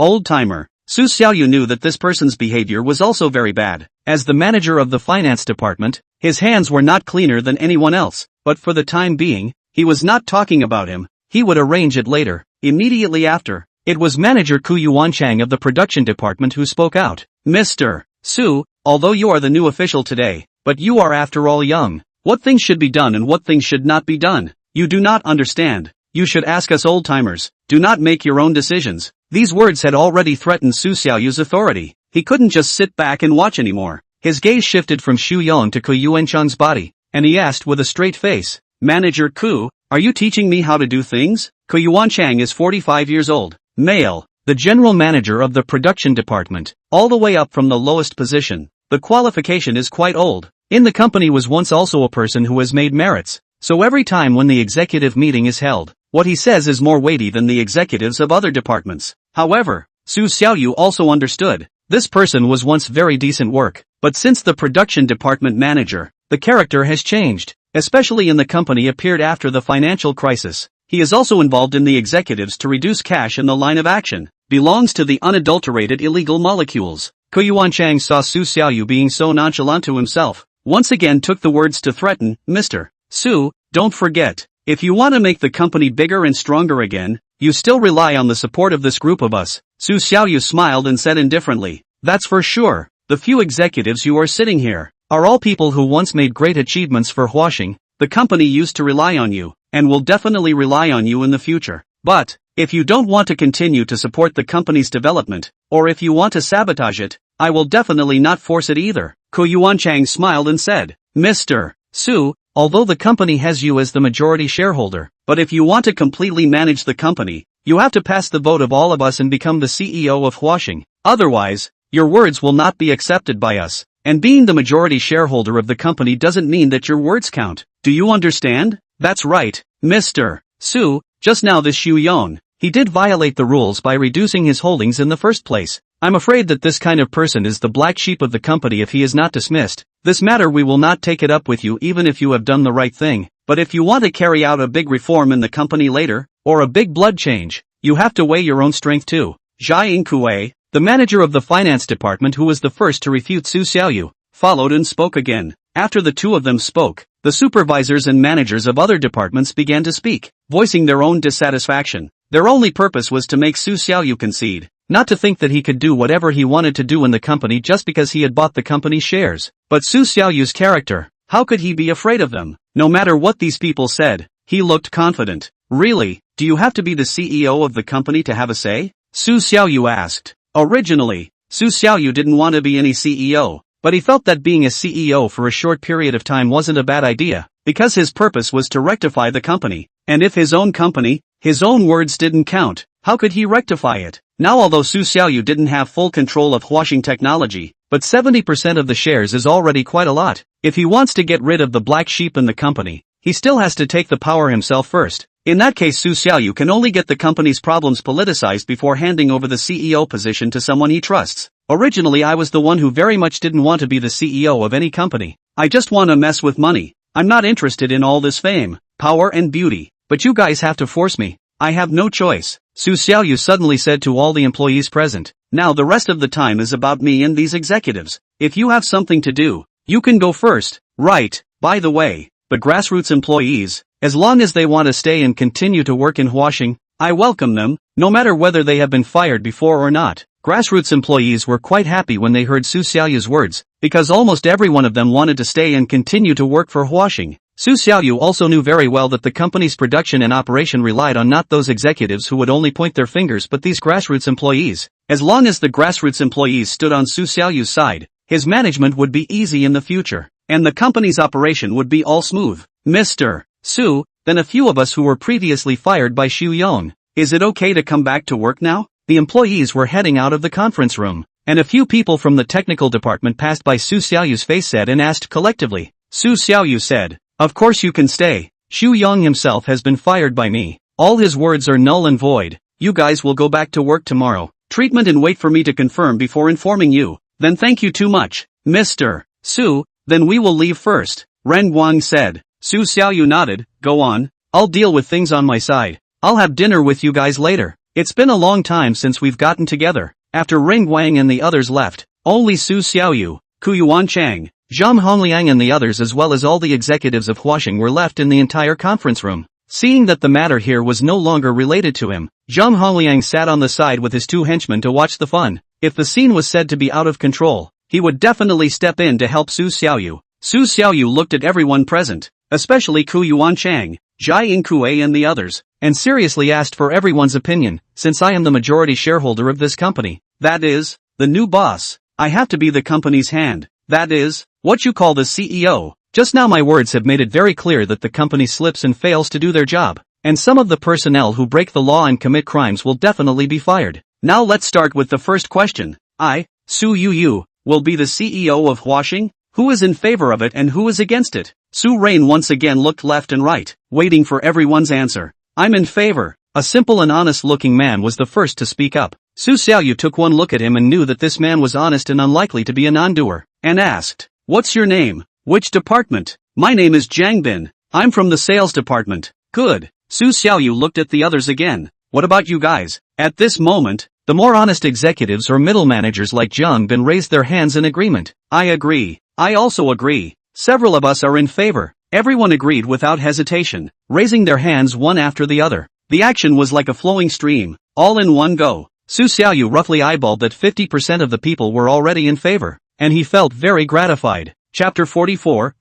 Old Timer. Su Xiaoyu knew that this person's behavior was also very bad. As the manager of the finance department, his hands were not cleaner than anyone else, but for the time being, he was not talking about him. He would arrange it later. Immediately after, it was manager Ku Yuanchang of the production department who spoke out. Mr. Su, although you are the new official today, but you are after all young. What things should be done and what things should not be done? You do not understand. You should ask us old-timers. Do not make your own decisions. These words had already threatened Su Xiaoyu's authority. He couldn't just sit back and watch anymore. His gaze shifted from Xu Yong to Ku Yuanchang's body, and he asked with a straight face, Manager Ku, are you teaching me how to do things? Ku Yuanchang is 45 years old, male, the general manager of the production department, all the way up from the lowest position. The qualification is quite old. In the company was once also a person who has made merits. So every time when the executive meeting is held, what he says is more weighty than the executives of other departments. However, Su Xiaoyu also understood. This person was once very decent work, but since the production department manager, the character has changed, especially in the company appeared after the financial crisis. He is also involved in the executives to reduce cash in the line of action, belongs to the unadulterated illegal molecules. Ku Yuanchang saw Su Xiaoyu being so nonchalant to himself, once again took the words to threaten, Mr. Su, don't forget, if you want to make the company bigger and stronger again, you still rely on the support of this group of us. Su Xiaoyu smiled and said indifferently, that's for sure. The few executives who are sitting here are all people who once made great achievements for Huaxing. The company used to rely on you, and will definitely rely on you in the future. But, if you don't want to continue to support the company's development, or if you want to sabotage it, I will definitely not force it either. Ko Yuanchang smiled and said, Mr. Su, although the company has you as the majority shareholder, but if you want to completely manage the company, you have to pass the vote of all of us and become the CEO of Huaxing. Otherwise, your words will not be accepted by us. And being the majority shareholder of the company doesn't mean that your words count. Do you understand? That's right, Mr. Su. Just now this Xu Yong, he did violate the rules by reducing his holdings in the first place. I'm afraid that this kind of person is the black sheep of the company if he is not dismissed. This matter we will not take it up with you even if you have done the right thing. But if you want to carry out a big reform in the company later, or a big blood change, you have to weigh your own strength too. Zhai Inkue, the manager of the finance department who was the first to refute Su Xiaoyu, followed and spoke again. After the two of them spoke, the supervisors and managers of other departments began to speak, voicing their own dissatisfaction. Their only purpose was to make Su Xiaoyu concede, not to think that he could do whatever he wanted to do in the company just because he had bought the company's shares. But Su Xiaoyu's character, how could he be afraid of them? No matter what these people said, he looked confident. Really, do you have to be the CEO of the company to have a say? Su Xiaoyu asked. Originally, Su Xiaoyu didn't want to be any CEO, but he felt that being a CEO for a short period of time wasn't a bad idea, because his purpose was to rectify the company. And if his own company, his own words didn't count, how could he rectify it? Now although Su Xiaoyu didn't have full control of Huaxing technology, but 70% of the shares is already quite a lot. If he wants to get rid of the black sheep in the company, he still has to take the power himself first. In that case Su Xiaoyu can only get the company's problems politicized before handing over the CEO position to someone he trusts. Originally I was the one who very much didn't want to be the CEO of any company. I just want to mess with money. I'm not interested in all this fame, power and beauty. But you guys have to force me. I have no choice. Su Xiaoyu suddenly said to all the employees present. Now the rest of the time is about me and these executives. If you have something to do, you can go first. Right, by the way, the grassroots employees, as long as they want to stay and continue to work in Huaxing, I welcome them, no matter whether they have been fired before or not. Grassroots employees were quite happy when they heard Su Xiaoyu's words, because almost every one of them wanted to stay and continue to work for Huaxing. Su Xiaoyu also knew very well that the company's production and operation relied on not those executives who would only point their fingers but these grassroots employees. As long as the grassroots employees stood on Su Xiaoyu's side, his management would be easy in the future, and the company's operation would be all smooth. Mr. Su, then a few of us who were previously fired by Xu Yong, is it okay to come back to work now? The employees were heading out of the conference room, and a few people from the technical department passed by Su Xiaoyu's face set and asked collectively. Su Xiaoyu said, of course you can stay. Xu Yong himself has been fired by me. All his words are null and void. You guys will go back to work tomorrow. Treatment and wait for me to confirm before informing you. Then thank you too much, Mr. Su, then we will leave first. Ren Guang said. Su Xiaoyu nodded, go on. I'll deal with things on my side. I'll have dinner with you guys later. It's been a long time since we've gotten together. After Ring Guang and the others left, only Su Xiaoyu, Ku Yuanchang, Zhang Hongliang and the others as well as all the executives of Huaxing were left in the entire conference room. Seeing that the matter here was no longer related to him, Zhang Hongliang sat on the side with his two henchmen to watch the fun. If the scene was said to be out of control, he would definitely step in to help Su Xiaoyu. Su Xiaoyu looked at everyone present, especially Ku Yuanchang, Zhai Inkue and the others, and seriously asked for everyone's opinion. Since I am the majority shareholder of this company, that is, the new boss, I have to be the company's hand. That is, what you call the CEO. Just now my words have made it very clear that the company slips and fails to do their job, and some of the personnel who break the law and commit crimes will definitely be fired. Now let's start with the first question. I, Su Yu, will be the CEO of Huaxing? Who is in favor of it and who is against it? Su Rain once again looked left and right, waiting for everyone's answer. I'm in favor. A simple and honest-looking man was the first to speak up. Su Xiaoyu took one look at him and knew that this man was honest and unlikely to be a non-doer, and asked, what's your name? Which department? My name is Jiang Bin. I'm from the sales department. Good. Su Xiaoyu looked at the others again. What about you guys? At this moment, the more honest executives or middle managers like Jiang Bin raised their hands in agreement. I agree. I also agree. Several of us are in favor. Everyone agreed without hesitation, raising their hands one after the other. The action was like a flowing stream, all in one go. Su Xiaoyu roughly eyeballed that 50% of the people were already in favor, and he felt very gratified. Chapter 44,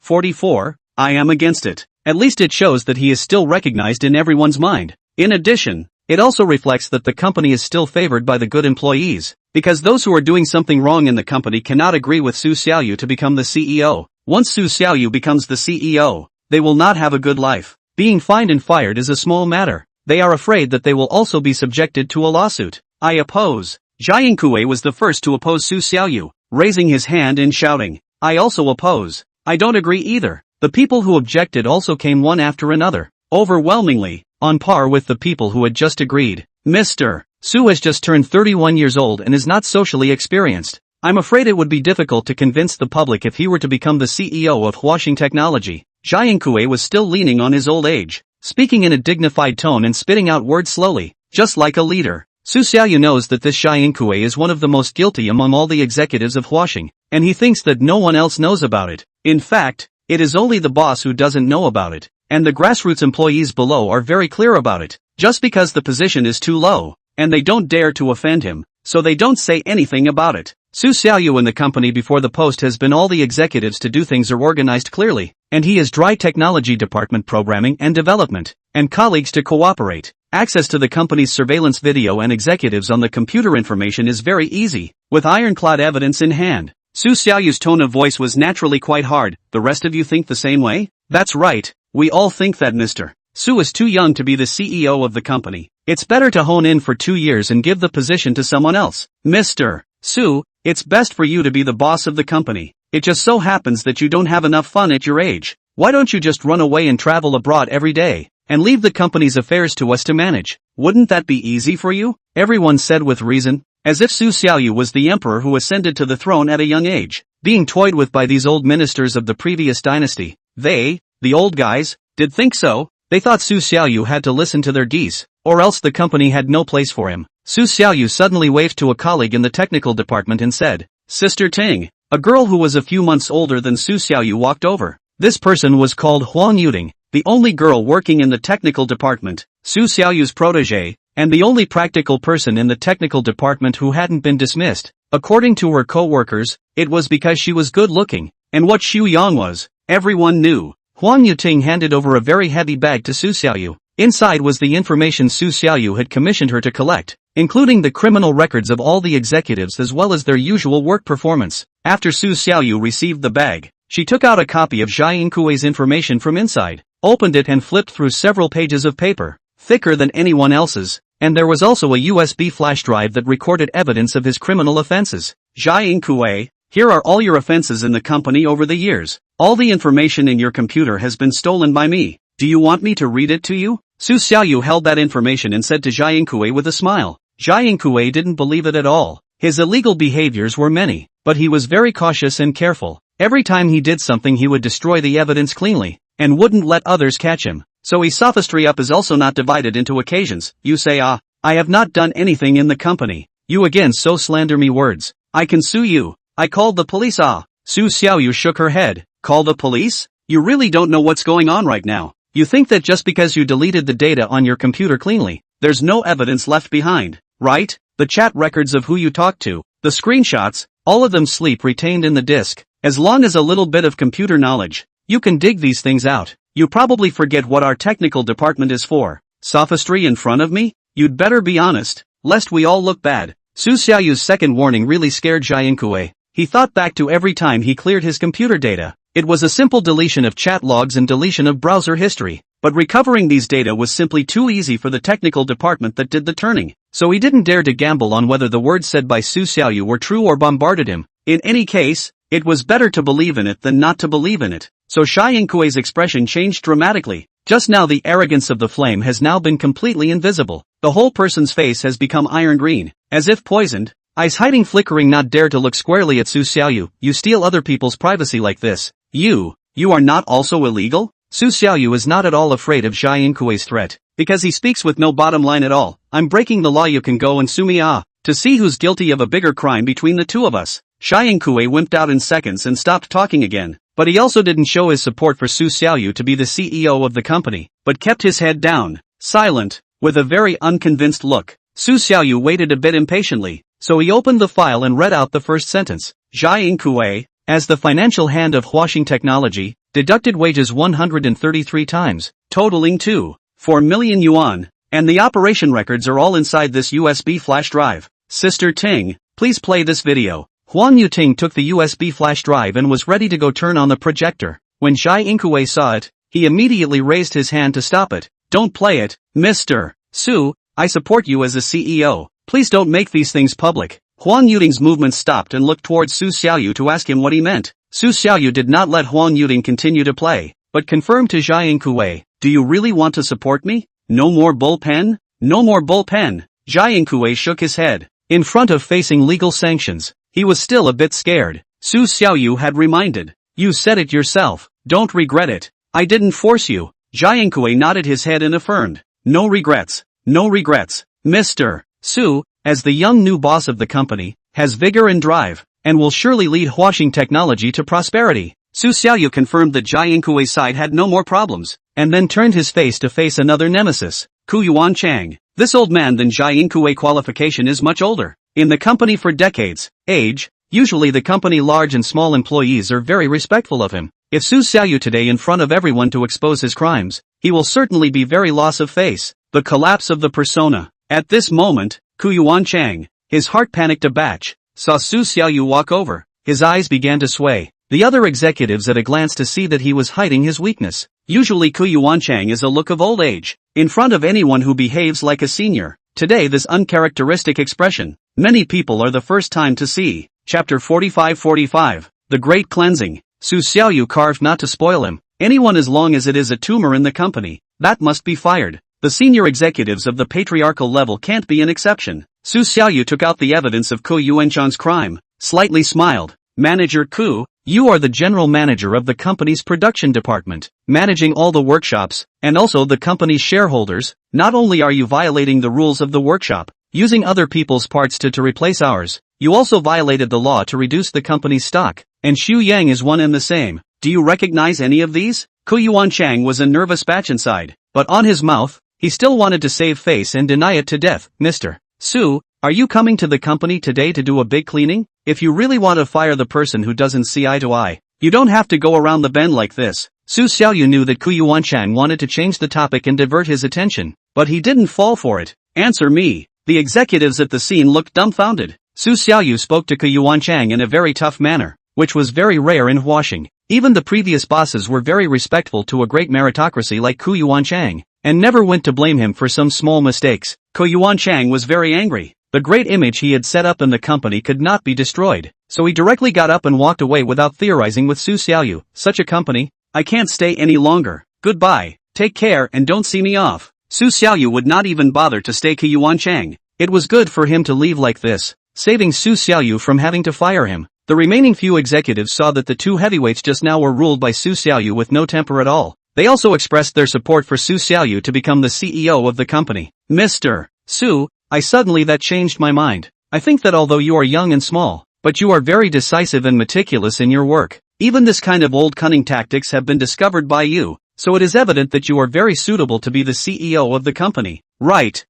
I am against it. At least it shows that he is still recognized in everyone's mind. In addition, it also reflects that the company is still favored by the good employees. Because those who are doing something wrong in the company cannot agree with Su Xiaoyu to become the CEO. Once Su Xiaoyu becomes the CEO, they will not have a good life. Being fined and fired is a small matter. They are afraid that they will also be subjected to a lawsuit. I oppose. Zhai Yingkui was the first to oppose Su Xiaoyu, raising his hand and shouting, I also oppose. I don't agree either. The people who objected also came one after another, overwhelmingly, on par with the people who had just agreed. Mr. Su has just turned 31 years old and is not socially experienced. I'm afraid it would be difficult to convince the public if he were to become the CEO of Huaxing Technology. Zhai Yingkui was still leaning on his old age, speaking in a dignified tone and spitting out words slowly, just like a leader. Su Xiaoyu knows that this Zhai Yingkui is one of the most guilty among all the executives of Huaxing, and he thinks that no one else knows about it. In fact, it is only the boss who doesn't know about it, and the grassroots employees below are very clear about it. Just because the position is too low, and they don't dare to offend him, so they don't say anything about it. Su Xiaoyu in the company before the post has been all the executives to do things are organized clearly, and he has dry technology department programming and development, and colleagues to cooperate. Access to the company's surveillance video and executives on the computer information is very easy, with ironclad evidence in hand. Su Xiaoyu's tone of voice was naturally quite hard. The rest of you think the same way? That's right, we all think that Mr. Su is too young to be the CEO of the company. It's better to hone in for 2 years and give the position to someone else. Mr. Su, it's best for you to be the boss of the company. It just so happens that you don't have enough fun at your age. Why don't you just run away and travel abroad every day, and leave the company's affairs to us to manage? Wouldn't that be easy for you? Everyone said with reason, as if Su Xiaoyu was the emperor who ascended to the throne at a young age, being toyed with by these old ministers of the previous dynasty. They, the old guys, did think so. They thought Su Xiaoyu had to listen to their geese, or else the company had no place for him. Su Xiaoyu suddenly waved to a colleague in the technical department and said, Sister Ting. A girl who was a few months older than Su Xiaoyu walked over. This person was called Huang Yuding, the only girl working in the technical department, Su Xiaoyu's protege, and the only practical person in the technical department who hadn't been dismissed. According to her co-workers, it was because she was good-looking, and what Xu Yang was, everyone knew. Huang Yuting handed over a very heavy bag to Su Xiaoyu. Inside was the information Su Xiaoyu had commissioned her to collect, including the criminal records of all the executives as well as their usual work performance. After Su Xiaoyu received the bag, she took out a copy of Zhai Yingkui's information from inside, opened it and flipped through several pages of paper, thicker than anyone else's, and there was also a USB flash drive that recorded evidence of his criminal offenses. Zhai Yingkui, here are all your offenses in the company over the years. All the information in your computer has been stolen by me. Do you want me to read it to you? Su Xiaoyu held that information and said to Zhai Yingkui with a smile. Zhai Yingkui didn't believe it at all. His illegal behaviors were many, but he was very cautious and careful. Every time he did something he would destroy the evidence cleanly, and wouldn't let others catch him. So his sophistry up is also not divided into occasions. You say I have not done anything in the company. You again so slander me words. I can sue you. I called the police. Su Xiaoyu shook her head. Call the police? You really don't know what's going on right now. You think that just because you deleted the data on your computer cleanly, there's no evidence left behind, right? The chat records of who you talked to, the screenshots, all of them sleep retained in the disk. As long as a little bit of computer knowledge, you can dig these things out. You probably forget what our technical department is for. Sophistry in front of me? You'd better be honest, lest we all look bad. Su Xiaoyu's second warning really scared Zhai Yingkui. He thought back to every time he cleared his computer data. It was a simple deletion of chat logs and deletion of browser history, but recovering these data was simply too easy for the technical department that did the turning, so he didn't dare to gamble on whether the words said by Su Xiaoyu were true or bombarded him. In any case, it was better to believe in it than not to believe in it, so Zhai Yingkui's expression changed dramatically. Just now the arrogance of the flame has now been completely invisible. The whole person's face has become iron green, as if poisoned. Eyes hiding flickering, not dare to look squarely at Su Xiaoyu. You steal other people's privacy like this. You are not also illegal? Su Xiaoyu is not at all afraid of Zhai Yingkui's threat, because he speaks with no bottom line at all. I'm breaking the law, you can go and sue me to see who's guilty of a bigger crime between the two of us. Zhai Yingkui wimped out in seconds and stopped talking again, but he also didn't show his support for Su Xiaoyu to be the CEO of the company, but kept his head down, silent, with a very unconvinced look. Su Xiaoyu waited a bit impatiently, so he opened the file and read out the first sentence. Zhai Yingkui, as the financial hand of Huaxing Technology, deducted wages 133 times, totaling 2.4 million yuan, and the operation records are all inside this USB flash drive. Sister Ting, Please play this video. Huang Yuting took the USB flash drive and was ready to go turn on the projector. When Zhai Inkue saw it, he immediately raised his hand to stop it. Don't play it, Mr. Su, I support you as a CEO. Please don't make these things public. Huang Yuting's movement stopped and looked towards Su Xiaoyu to ask him what he meant. Su Xiaoyu did not let Huang Yuting continue to play, but confirmed to Zhai Inkue, do you really want to support me? No more bullpen? No more bullpen. Zhai Inkue shook his head. In front of facing legal sanctions, he was still a bit scared. Su Xiaoyu had reminded, you said it yourself, don't regret it. I didn't force you. Zhai Inkue nodded his head and affirmed, no regrets, no regrets. Mr. Su, as the young new boss of the company, has vigor and drive, and will surely lead Huaxing Technology to prosperity. Su Xiaoyu confirmed that Zhai Inkue's side had no more problems, and then turned his face to face another nemesis, Ku Yuanchang. This old man than Zhai Inkue qualification is much older. In the company for decades, age, usually the company large and small employees are very respectful of him. If Su Xiaoyu today in front of everyone to expose his crimes, he will certainly be very loss of face. The collapse of the persona. At this moment, Ku Yuanchang, his heart panicked a batch, saw Su Xiaoyu walk over. His eyes began to sway. The other executives at a glance to see that he was hiding his weakness. Usually Ku Yuanchang is a look of old age, in front of anyone who behaves like a senior. Today this uncharacteristic expression, many people are the first time to see. Chapter 45-45, The Great Cleansing. Su Xiaoyu carved not to spoil him. Anyone as long as it is a tumor in the company, that must be fired. The senior executives of the patriarchal level can't be an exception. Su Xiaoyu took out the evidence of Ku Yuanchang's crime, slightly smiled. Manager Ku, you are the general manager of the company's production department, managing all the workshops, and also the company's shareholders. Not only are you violating the rules of the workshop, using other people's parts to replace ours, you also violated the law to reduce the company's stock, and Xu Yang is one and the same. Do you recognize any of these? Ku Yuanchang was a nervous batch inside, but on his mouth, he still wanted to save face and deny it to death. Mr. Su, are you coming to the company today to do a big cleaning? If you really want to fire the person who doesn't see eye to eye, you don't have to go around the bend like this. Su Xiaoyu knew that Ku Yuanchang wanted to change the topic and divert his attention, but he didn't fall for it. Answer me. The executives at the scene looked dumbfounded. Su Xiaoyu spoke to Ku Yuanchang in a very tough manner, which was very rare in Huaxing. Even the previous bosses were very respectful to a great meritocracy like Ku Yuanchang, and never went to blame him for some small mistakes. Ku Yuanchang was very angry. The great image he had set up in the company could not be destroyed, so he directly got up and walked away without theorizing with Su Xiaoyu. Such a company? I can't stay any longer. Goodbye, take care and don't see me off. Su Xiaoyu would not even bother to stay Ku Yuanchang. It was good for him to leave like this, saving Su Xiaoyu from having to fire him. The remaining few executives saw that the two heavyweights just now were ruled by Su Xiaoyu with no temper at all. They also expressed their support for Su Xiaoyu to become the CEO of the company. Mr. Su, I suddenly that changed my mind. I think that although you are young and small, but you are very decisive and meticulous in your work. Even this kind of old cunning tactics have been discovered by you, so it is evident that you are very suitable to be the CEO of the company. Right.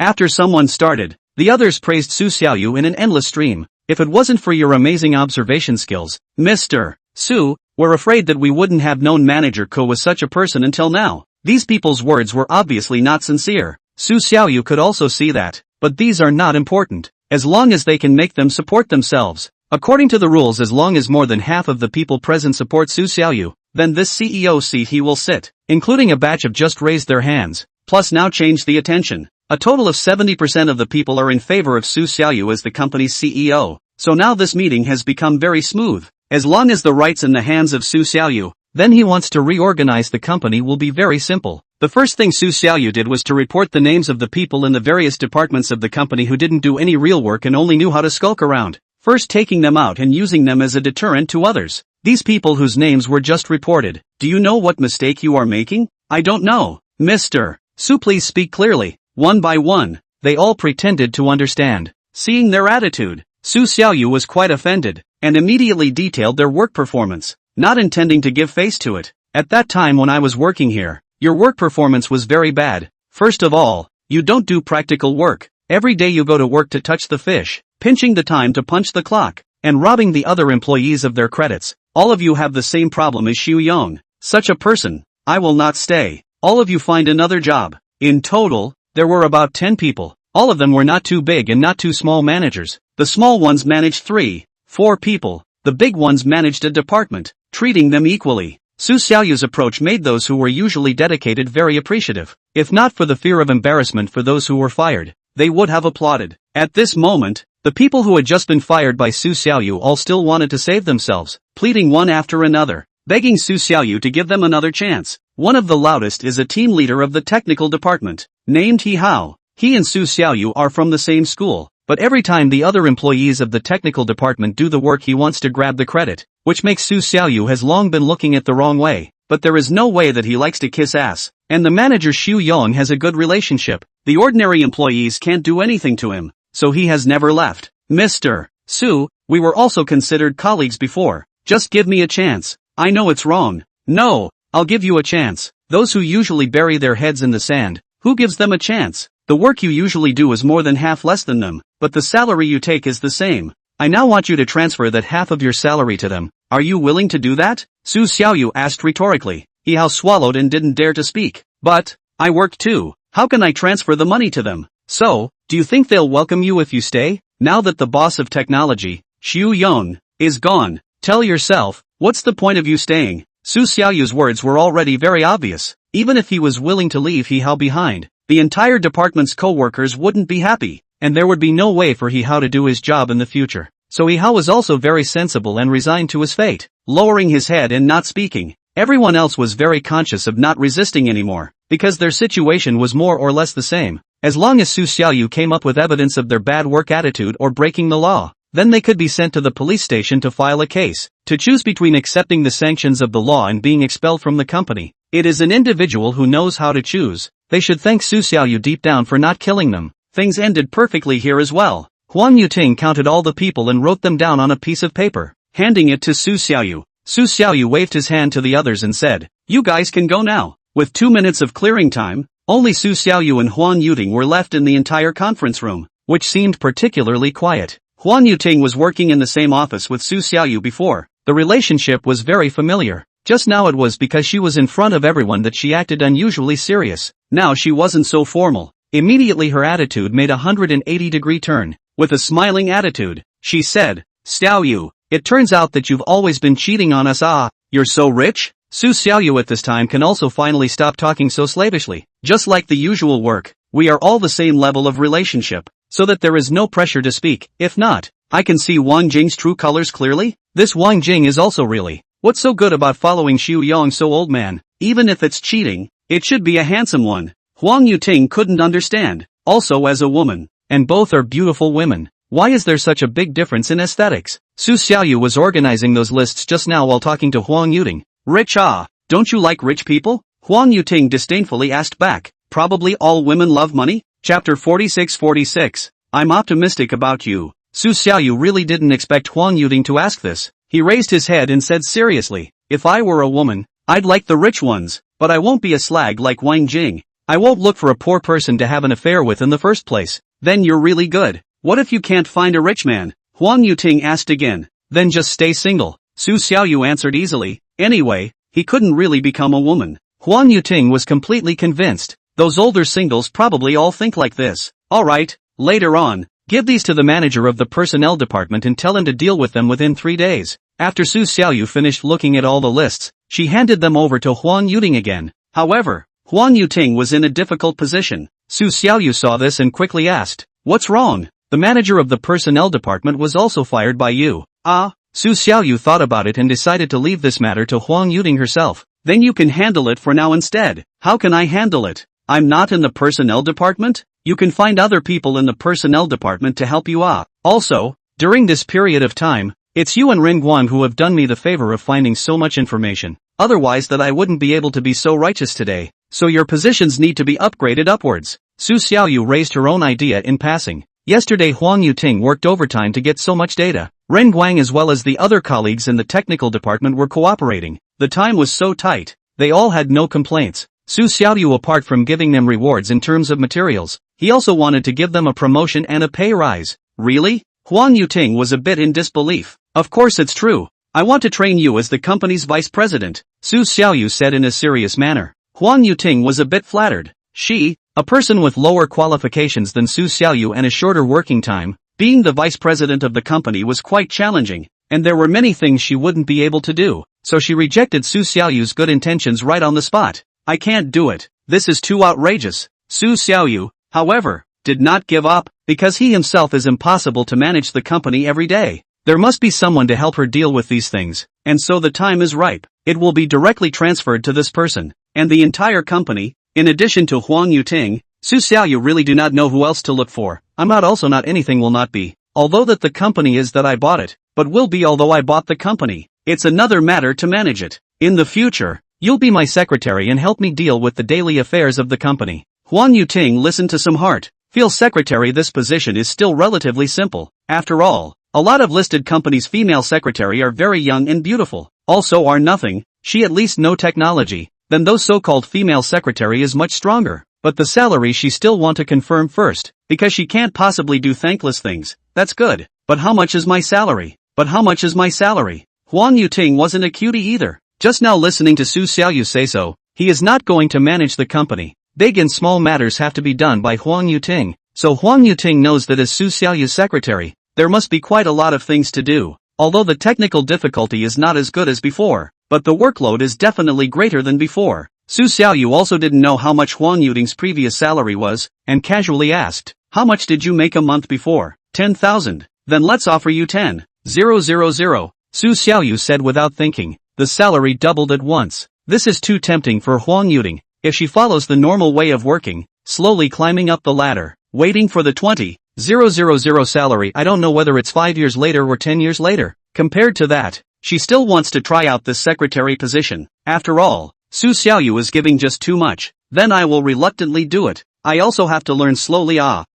After someone started, the others praised Su Xiaoyu in an endless stream. If it wasn't for your amazing observation skills, Mr. Su, we're afraid that we wouldn't have known Manager Ko was such a person until now. These people's words were obviously not sincere. Su Xiaoyu could also see that, but these are not important, as long as they can make them support themselves. According to the rules, as long as more than half of the people present support Su Xiaoyu, then this CEO seat he will sit, including a batch of just raised their hands, plus now change the attention. A total of 70% of the people are in favor of Su Xiaoyu as the company's CEO, so now this meeting has become very smooth. As long as the right's in the hands of Su Xiaoyu, then he wants to reorganize the company will be very simple. The first thing Su Xiaoyu did was to report the names of the people in the various departments of the company who didn't do any real work and only knew how to skulk around, first taking them out and using them as a deterrent to others. These people whose names were just reported. Do you know what mistake you are making? I don't know. Mr. Su, please speak clearly. One by one, they all pretended to understand. Seeing their attitude, Su Xiaoyu was quite offended, and immediately detailed their work performance, not intending to give face to it. At that time when I was working here, your work performance was very bad. First of all, you don't do practical work. Every day you go to work to touch the fish, pinching the time to punch the clock, and robbing the other employees of their credits. All of you have the same problem as Xu Yong. Such a person, I will not stay. All of you find another job. In total, there were about 10 people. All of them were not too big and not too small managers. The small ones managed 3, 4 people. The big ones managed a department, treating them equally. Su Xiaoyu's approach made those who were usually dedicated very appreciative. If not for the fear of embarrassment for those who were fired, they would have applauded. At this moment, the people who had just been fired by Su Xiaoyu all still wanted to save themselves, pleading one after another, begging Su Xiaoyu to give them another chance. One of the loudest is a team leader of the technical department, named He Hao. He and Su Xiaoyu are from the same school, but every time the other employees of the technical department do the work he wants to grab the credit, which makes Su Xiaoyu has long been looking at the wrong way, but there is no way that he likes to kiss ass, and the manager Xu Yong has a good relationship. The ordinary employees can't do anything to him, so he has never left. Mr. Su, we were also considered colleagues before. Just give me a chance. I know it's wrong. No, I'll give you a chance. Those who usually bury their heads in the sand, who gives them a chance? The work you usually do is more than half less than them, but the salary you take is the same. I now want you to transfer that half of your salary to them. Are you willing to do that? Su Xiaoyu asked rhetorically. He Hao swallowed and didn't dare to speak. But, I work too. How can I transfer the money to them? So, do you think they'll welcome you if you stay? Now that the boss of technology, Xu Yong, is gone, tell yourself, what's the point of you staying? Su Xiaoyu's words were already very obvious. Even if he was willing to leave He Hao behind, the entire department's co-workers wouldn't be happy, and there would be no way for He Hao to do his job in the future. So He Hao was also very sensible and resigned to his fate, lowering his head and not speaking. Everyone else was very conscious of not resisting anymore, because their situation was more or less the same. As long as Su Xiaoyu came up with evidence of their bad work attitude or breaking the law, then they could be sent to the police station to file a case. To choose between accepting the sanctions of the law and being expelled from the company, it is an individual who knows how to choose. They should thank Su Xiaoyu deep down for not killing them. Things ended perfectly here as well. Huang Yuting counted all the people and wrote them down on a piece of paper, handing it to Su Xiaoyu. Su Xiaoyu waved his hand to the others and said, "You guys can go now." With 2 minutes of clearing time, only Su Xiaoyu and Huang Yuting were left in the entire conference room, which seemed particularly quiet. Huang Yuting was working in the same office with Su Xiaoyu before. The relationship was very familiar. Just now it was because she was in front of everyone that she acted unusually serious. Now she wasn't so formal. Immediately her attitude made a 180-degree turn. With a smiling attitude, she said, "Xiaoyu, it turns out that you've always been cheating on us. Ah, you're so rich?" Su Xiaoyu at this time can also finally stop talking so slavishly. Just like the usual work, we are all the same level of relationship, so that there is no pressure to speak. If not, I can see Wang Jing's true colors clearly. This Wang Jing is also really. What's so good about following Xu Yong so old man? Even if it's cheating, it should be a handsome one. Huang Yuting couldn't understand. Also as a woman, and both are beautiful women. Why is there such a big difference in aesthetics? Su Xiaoyu was organizing those lists just now while talking to Huang Yuting. Rich? Ah, don't you like rich people? Huang Yuting disdainfully asked back. Probably all women love money? Chapter 46. I'm optimistic about you. Su Xiaoyu really didn't expect Huang Yuting to ask this. He raised his head and said seriously, "If I were a woman, I'd like the rich ones, but I won't be a slag like Wang Jing. I won't look for a poor person to have an affair with in the first place." "Then you're really good. What if you can't find a rich man?" Huang Yuting asked again. "Then just stay single." Su Xiaoyu answered easily. Anyway, he couldn't really become a woman. Huang Yuting was completely convinced. Those older singles probably all think like this. Alright, later on, give these to the manager of the personnel department and tell him to deal with them within 3 days. After Su Xiaoyu finished looking at all the lists, she handed them over to Huang Yuting again. However, Huang Yuting was in a difficult position. Su Xiaoyu saw this and quickly asked, "What's wrong? The manager of the personnel department was also fired by you." "Ah." Su Xiaoyu thought about it and decided to leave this matter to Huang Yuting herself. "Then you can handle it for now instead." "How can I handle it? I'm not in the personnel department?" "You can find other people in the personnel department to help you out. Also, during this period of time, it's you and Ren Guan who have done me the favor of finding so much information. Otherwise that I wouldn't be able to be so righteous today. So your positions need to be upgraded upwards." Su Xiaoyu raised her own idea in passing. Yesterday Huang Yuting worked overtime to get so much data. Ren Guang as well as the other colleagues in the technical department were cooperating. The time was so tight, they all had no complaints. Su Xiaoyu, apart from giving them rewards in terms of materials, he also wanted to give them a promotion and a pay rise. "Really?" Huang Yuting was a bit in disbelief. "Of course it's true. I want to train you as the company's vice president," Su Xiaoyu said in a serious manner. Huang Yuting was a bit flattered. She, A person with lower qualifications than Su Xiaoyu and a shorter working time, being the vice president of the company was quite challenging, and there were many things she wouldn't be able to do, so she rejected Su Xiaoyu's good intentions right on the spot. I can't do it. This is too outrageous. Su Xiaoyu, however, did not give up, because he himself is impossible to manage the company every day. There must be someone to help her deal with these things, and so the time is ripe. It will be directly transferred to this person, and the entire company, in addition to Huang Yuting, Su Xiaoyu really do not know who else to look for. I'm not also not anything will not be. Although that the company is that I bought it, but will be although I bought the company. It's another matter to manage it. In the future, you'll be my secretary and help me deal with the daily affairs of the company. Huang Yuting listened to some heart. Feel secretary. This position is still relatively simple. After all, a lot of listed companies' female secretary are very young and beautiful. Also are nothing, she at least know technology. Then those so-called female secretary is much stronger. But the salary she still want to confirm first, because she can't possibly do thankless things. That's good. But how much is my salary? But how much is my salary? Huang Yuting wasn't a cutie either. Just now listening to Su Xiaoyu say so, he is not going to manage the company. Big and small matters have to be done by Huang Yuting. So Huang Yuting knows that as Su Xiaoyu's secretary, there must be quite a lot of things to do. Although the technical difficulty is not as good as before, but the workload is definitely greater than before. Su Xiaoyu also didn't know how much Huang Yuting's previous salary was, and casually asked, how much did you make a month before? 10,000. Then let's offer you 10,000. Su Xiaoyu said without thinking. The salary doubled at once. This is too tempting for Huang Yuting. If she follows the normal way of working, slowly climbing up the ladder, waiting for the 20,000 salary, I don't know whether it's 5 years later or 10 years later. Compared to that, she still wants to try out this secretary position. After all, Su Xiaoyu is giving just too much. Then I will reluctantly do it. I also have to learn slowly.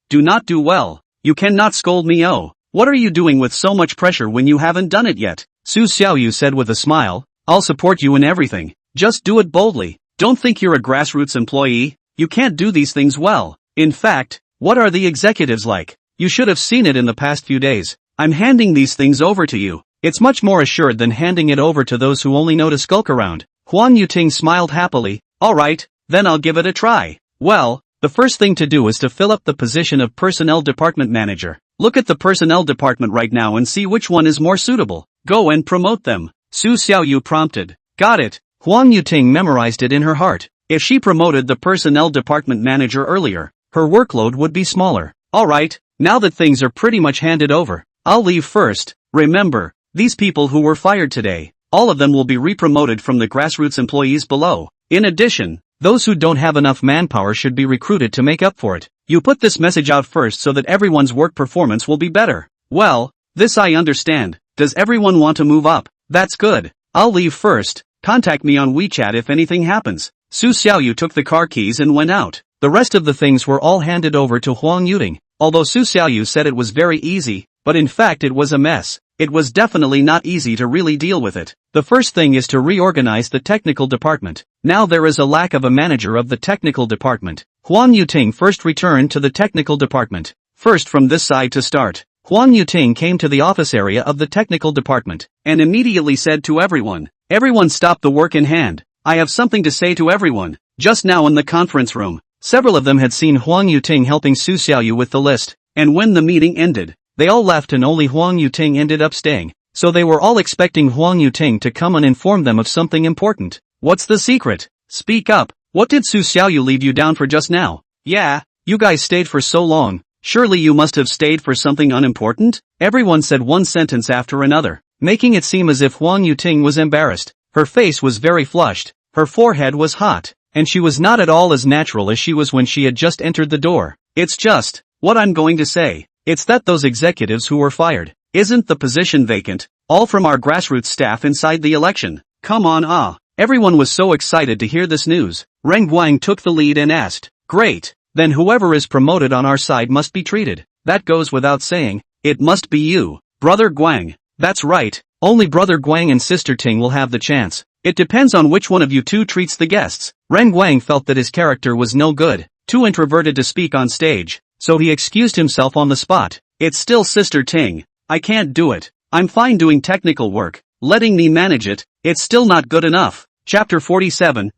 Do not do well. You cannot scold me. Oh, what are you doing with so much pressure when you haven't done it yet? Su Xiaoyu said with a smile, I'll support you in everything. Just do it boldly. Don't think you're a grassroots employee. You can't do these things well. In fact, what are the executives like? You should have seen it in the past few days. I'm handing these things over to you. It's much more assured than handing it over to those who only know to skulk around. Huang Yuting smiled happily. Alright, then I'll give it a try. Well, the first thing to do is to fill up the position of personnel department manager. Look at the personnel department right now and see which one is more suitable. Go and promote them. Su Xiaoyu prompted. Got it. Huang Yuting memorized it in her heart. If she promoted the personnel department manager earlier, her workload would be smaller. Alright, now that things are pretty much handed over, I'll leave first. Remember, these people who were fired today, all of them will be re-promoted from the grassroots employees below. In addition, those who don't have enough manpower should be recruited to make up for it. You put this message out first so that everyone's work performance will be better. Well, this I understand. Does everyone want to move up? That's good. I'll leave first. Contact me on WeChat if anything happens. Su Xiaoyu took the car keys and went out. The rest of the things were all handed over to Huang Yuting. Although Su Xiaoyu said it was very easy, but in fact it was a mess. It was definitely not easy to really deal with it. The first thing is to reorganize the technical department. Now there is a lack of a manager of the technical department. Huang Yuting first returned to the technical department. First from this side to start. Huang Yuting came to the office area of the technical department, and immediately said to everyone, everyone stop the work in hand. I have something to say to everyone. Just now in the conference room, several of them had seen Huang Yuting helping Su Xiaoyu with the list, and when the meeting ended, they all left and only Huang Yuting ended up staying. So they were all expecting Huang Yuting to come and inform them of something important. What's the secret? Speak up. What did Su Xiaoyu leave you down for just now? Yeah, you guys stayed for so long. Surely you must have stayed for something unimportant? Everyone said one sentence after another, making it seem as if Huang Yuting was embarrassed. Her face was very flushed, her forehead was hot, and she was not at all as natural as she was when she had just entered the door. It's just, what I'm going to say. It's that those executives who were fired, isn't the position vacant, all from our grassroots staff inside the election. Come on. Everyone was so excited to hear this news. Ren Guang took the lead and asked, great, then whoever is promoted on our side must be treated. That goes without saying, it must be you, Brother Guang. That's right, only Brother Guang and Sister Ting will have the chance. It depends on which one of you two treats the guests. Ren Guang felt that his character was no good, too introverted to speak on stage. So he excused himself on the spot. It's still Sister Ting. I can't do it. I'm fine doing technical work. Letting me manage it, it's still not good enough. Chapter 47,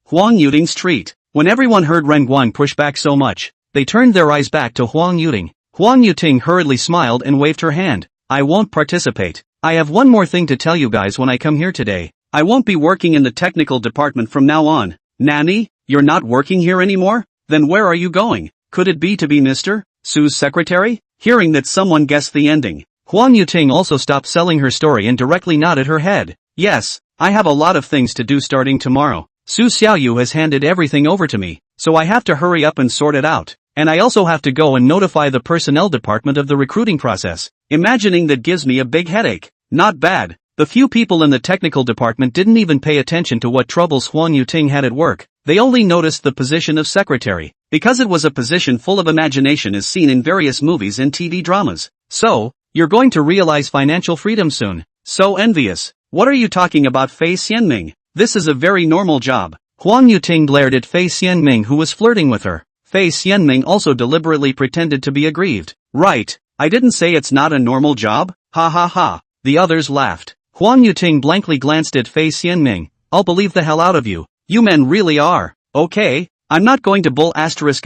Huang Yuting's treat. When everyone heard Ren Guang push back so much, they turned their eyes back to Huang Yuting. Huang Yuting hurriedly smiled and waved her hand. I won't participate. I have one more thing to tell you guys when I come here today. I won't be working in the technical department from now on. Nani? You're not working here anymore? Then where are you going? Could it be to be Mr. Su's secretary? Hearing that someone guessed the ending, Huang Yuting also stopped selling her story and directly nodded her head. Yes, I have a lot of things to do starting tomorrow. Su Xiaoyu has handed everything over to me, so I have to hurry up and sort it out. And I also have to go and notify the personnel department of the recruiting process. Imagining that gives me a big headache. Not bad. The few people in the technical department didn't even pay attention to what troubles Huang Yuting had at work. They only noticed the position of secretary, because it was a position full of imagination as seen in various movies and TV dramas. So, you're going to realize financial freedom soon. So envious. What are you talking about, Fei Xianming? This is a very normal job. Huang Yuting glared at Fei Xianming, who was flirting with her. Fei Xianming also deliberately pretended to be aggrieved. Right, I didn't say it's not a normal job? Ha ha ha. The others laughed. Huang Yuting blankly glanced at Fei Xianming. I'll believe the hell out of you. You men really are. Okay, I'm not going to bull asterisk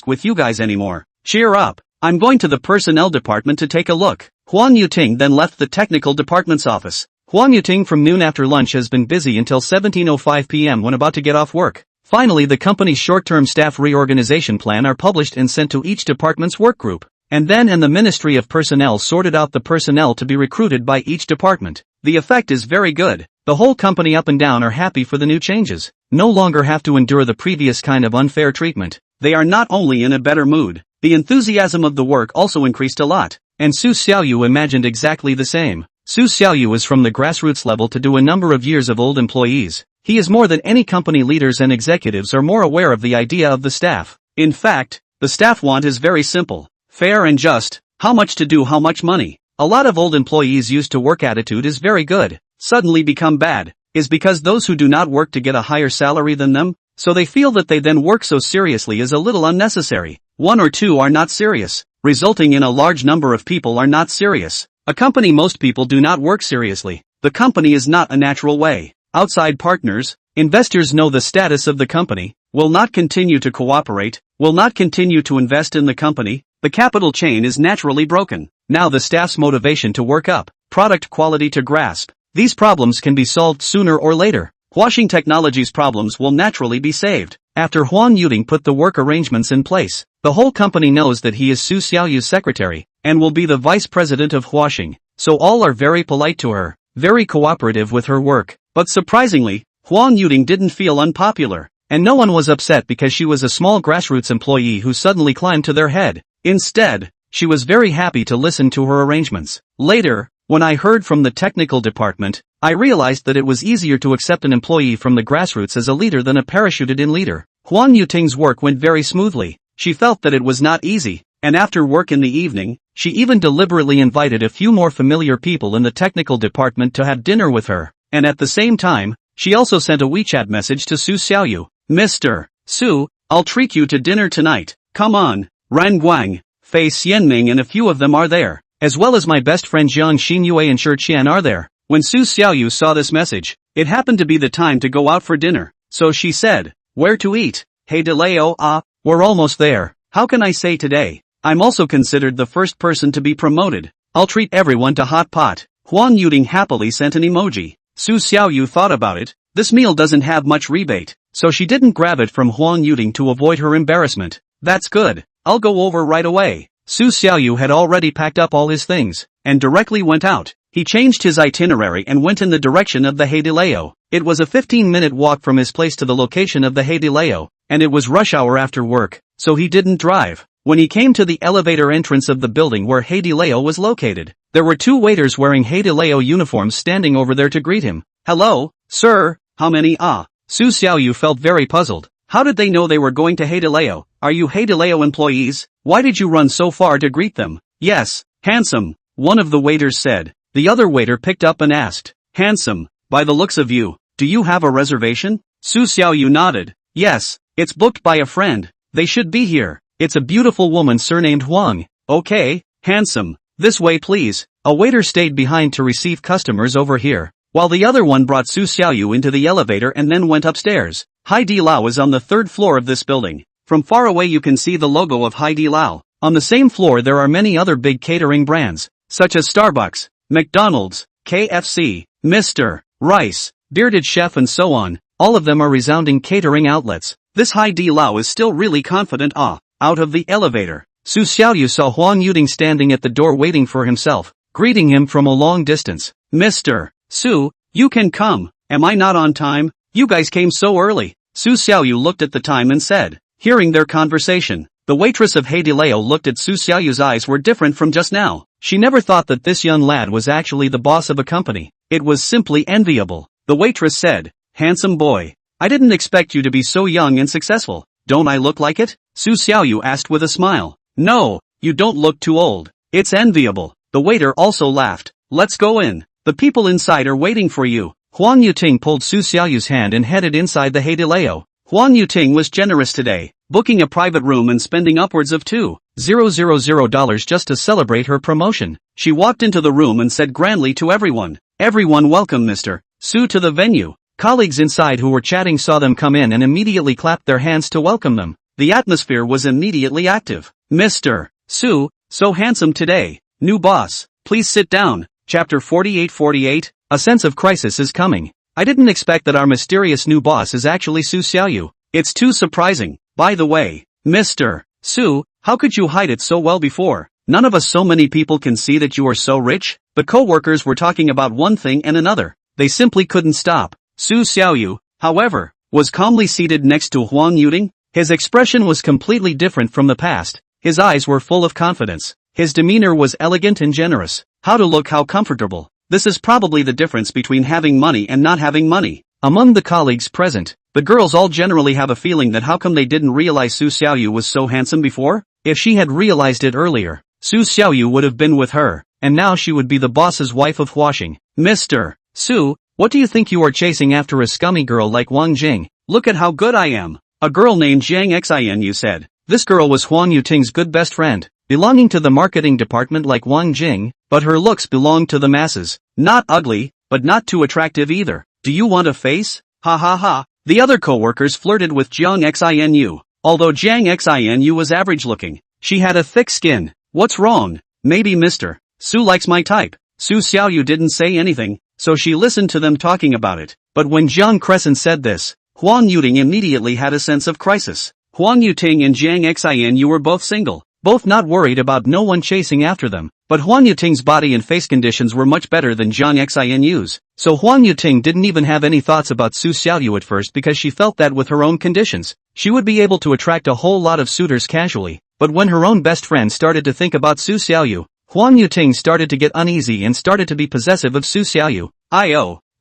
with you guys anymore. Cheer up. I'm going to the personnel department to take a look. Huang Yuting then left the technical department's office. Huang Yuting from noon after lunch has been busy until 17:05 p.m. when about to get off work. Finally, the company's short-term staff reorganization plan are published and sent to each department's work group. And then the Ministry of Personnel sorted out the personnel to be recruited by each department. The effect is very good. The whole company up and down are happy for the new changes. No longer have to endure the previous kind of unfair treatment. They are not only in a better mood, the enthusiasm of the work also increased a lot. And Su Xiaoyu imagined exactly the same. Su Xiaoyu is from the grassroots level to do a number of years of old employees. He is more than any company leaders and executives are more aware of the idea of the staff. In fact, the staff want is very simple. Fair and just. How much to do, how much money. A lot of old employees used to work attitude is very good. Suddenly become bad, is because those who do not work to get a higher salary than them, so they feel that they then work so seriously is a little unnecessary. One or two are not serious, resulting in a large number of people are not serious. A company most people do not work seriously. The company is not a natural way. Outside partners, investors know the status of the company, will not continue to cooperate, will not continue to invest in the company. The capital chain is naturally broken. Now the staff's motivation to work up, product quality to grasp. These problems can be solved sooner or later. Washing Technologies problems will naturally be saved. After Huang Yuting put the work arrangements in place, the whole company knows that he is Su Xiaoyu's secretary, and will be the vice president of Washing. So all are very polite to her, very cooperative with her work. But surprisingly, Huang Yuting didn't feel unpopular, and no one was upset because she was a small grassroots employee who suddenly climbed to their head. Instead, she was very happy to listen to her arrangements. Later, when I heard from the technical department, I realized that it was easier to accept an employee from the grassroots as a leader than a parachuted-in leader. Huang Yuting's work went very smoothly. She felt that it was not easy, and after work in the evening, she even deliberately invited a few more familiar people in the technical department to have dinner with her. And at the same time, she also sent a WeChat message to Su Xiaoyu. Mr. Su, I'll treat you to dinner tonight. Come on. Ran Guang, Fei Xianming and a few of them are there, as well as my best friend Jiang Xinyue and Shi Qian are there. When Su Xiaoyu saw this message, it happened to be the time to go out for dinner, so she said, where to eat? Hey Deleo, we're almost there. How can I say today? I'm also considered the first person to be promoted. I'll treat everyone to hot pot. Huang Yuting happily sent an emoji. Su Xiaoyu thought about it. This meal doesn't have much rebate, so she didn't grab it from Huang Yuting to avoid her embarrassment. That's good. I'll go over right away. Su Xiaoyu had already packed up all his things, and directly went out. He changed his itinerary and went in the direction of the He de Leo. It was a 15-minute walk from his place to the location of the He de Leo, and it was rush hour after work, so he didn't drive. When he came to the elevator entrance of the building where He de Leo was located, there were two waiters wearing He de Leo uniforms standing over there to greet him. Hello, sir, how many? Su Xiaoyu felt very puzzled. How did they know they were going to He de Leo? Are you He de Leo employees? Why did you run so far to greet them? Yes, handsome, one of the waiters said. The other waiter picked up and asked, handsome, by the looks of you, do you have a reservation? Su Xiaoyu nodded. Yes, it's booked by a friend. They should be here. It's a beautiful woman surnamed Huang. Okay, handsome, this way please. A waiter stayed behind to receive customers over here. while the other one brought Su Xiaoyu into the elevator and then went upstairs. Haidi Lao is on the 3rd floor of this building. From far away you can see the logo of Haidi Lao. On the same floor there are many other big catering brands, such as Starbucks, McDonald's, KFC, Mr. Rice, Bearded Chef and so on. All of them are resounding catering outlets. This Haidi Lao is still really confident. Out of the elevator, Su Xiaoyu saw Huang Yuting standing at the door waiting for himself, greeting him from a long distance. Mr. Su, you can come. Am I not on time? You guys came so early. Su Xiaoyu looked at the time and said, hearing their conversation. The waitress of Haidi Lao looked at Su Xiaoyu's eyes were different from just now. She never thought that this young lad was actually the boss of a company. It was simply enviable. The waitress said, handsome boy. I didn't expect you to be so young and successful. Don't I look like it? Su Xiaoyu asked with a smile. No, you don't look too old. It's enviable. The waiter also laughed. Let's go in. The people inside are waiting for you. Huang Yuting pulled Su Xiaoyu's hand and headed inside the Haidi Lao. Huang Yuting was generous today, booking a private room and spending upwards of $2,000 just to celebrate her promotion. She walked into the room and said grandly to everyone, everyone welcome Mr. Su to the venue. Colleagues inside who were chatting saw them come in and immediately clapped their hands to welcome them. The atmosphere was immediately active. Mr. Su, so handsome today. New boss, please sit down. Chapter 48. A sense of crisis is coming. I didn't expect that our mysterious new boss is actually Su Xiaoyu. It's too surprising. By the way, Mr. Su, how could you hide it so well before? None of us so many people can see that you are so rich. The co-workers were talking about one thing and another. They simply couldn't stop. Su Xiaoyu, however, was calmly seated next to Huang Yuting. His expression was completely different from the past. His eyes were full of confidence. His demeanor was elegant and generous. How comfortable. This is probably the difference between having money and not having money. Among the colleagues present, the girls all generally have a feeling that how come they didn't realize Su Xiaoyu was so handsome before? If she had realized it earlier, Su Xiaoyu would have been with her, and now she would be the boss's wife of Huaxing. Mr. Su, what do you think you are chasing after a scummy girl like Wang Jing? Look at how good I am. A girl named Jiang Xin said. This girl was Huang Yuting's good best friend, belonging to the marketing department like Wang Jing, but her looks belonged to the masses. Not ugly, but not too attractive either. Do you want a face? Ha ha ha. The other co-workers flirted with Jiang Xin. Although Jiang Xin was average looking, she had a thick skin. What's wrong? Maybe Mr. Su likes my type. Su Xiaoyu didn't say anything, so she listened to them talking about it. But when Jiang Crescent said this, Huang Yuting immediately had a sense of crisis. Huang Yuting and Jiang Xin were both single, both not worried about no one chasing after them. But Huang Yuting's body and face conditions were much better than Jiang Xin's. So Huang Yuting didn't even have any thoughts about Su Xiaoyu at first because she felt that with her own conditions, she would be able to attract a whole lot of suitors casually. But when her own best friend started to think about Su Xiaoyu, Huang Yuting started to get uneasy and started to be possessive of Su Xiaoyu.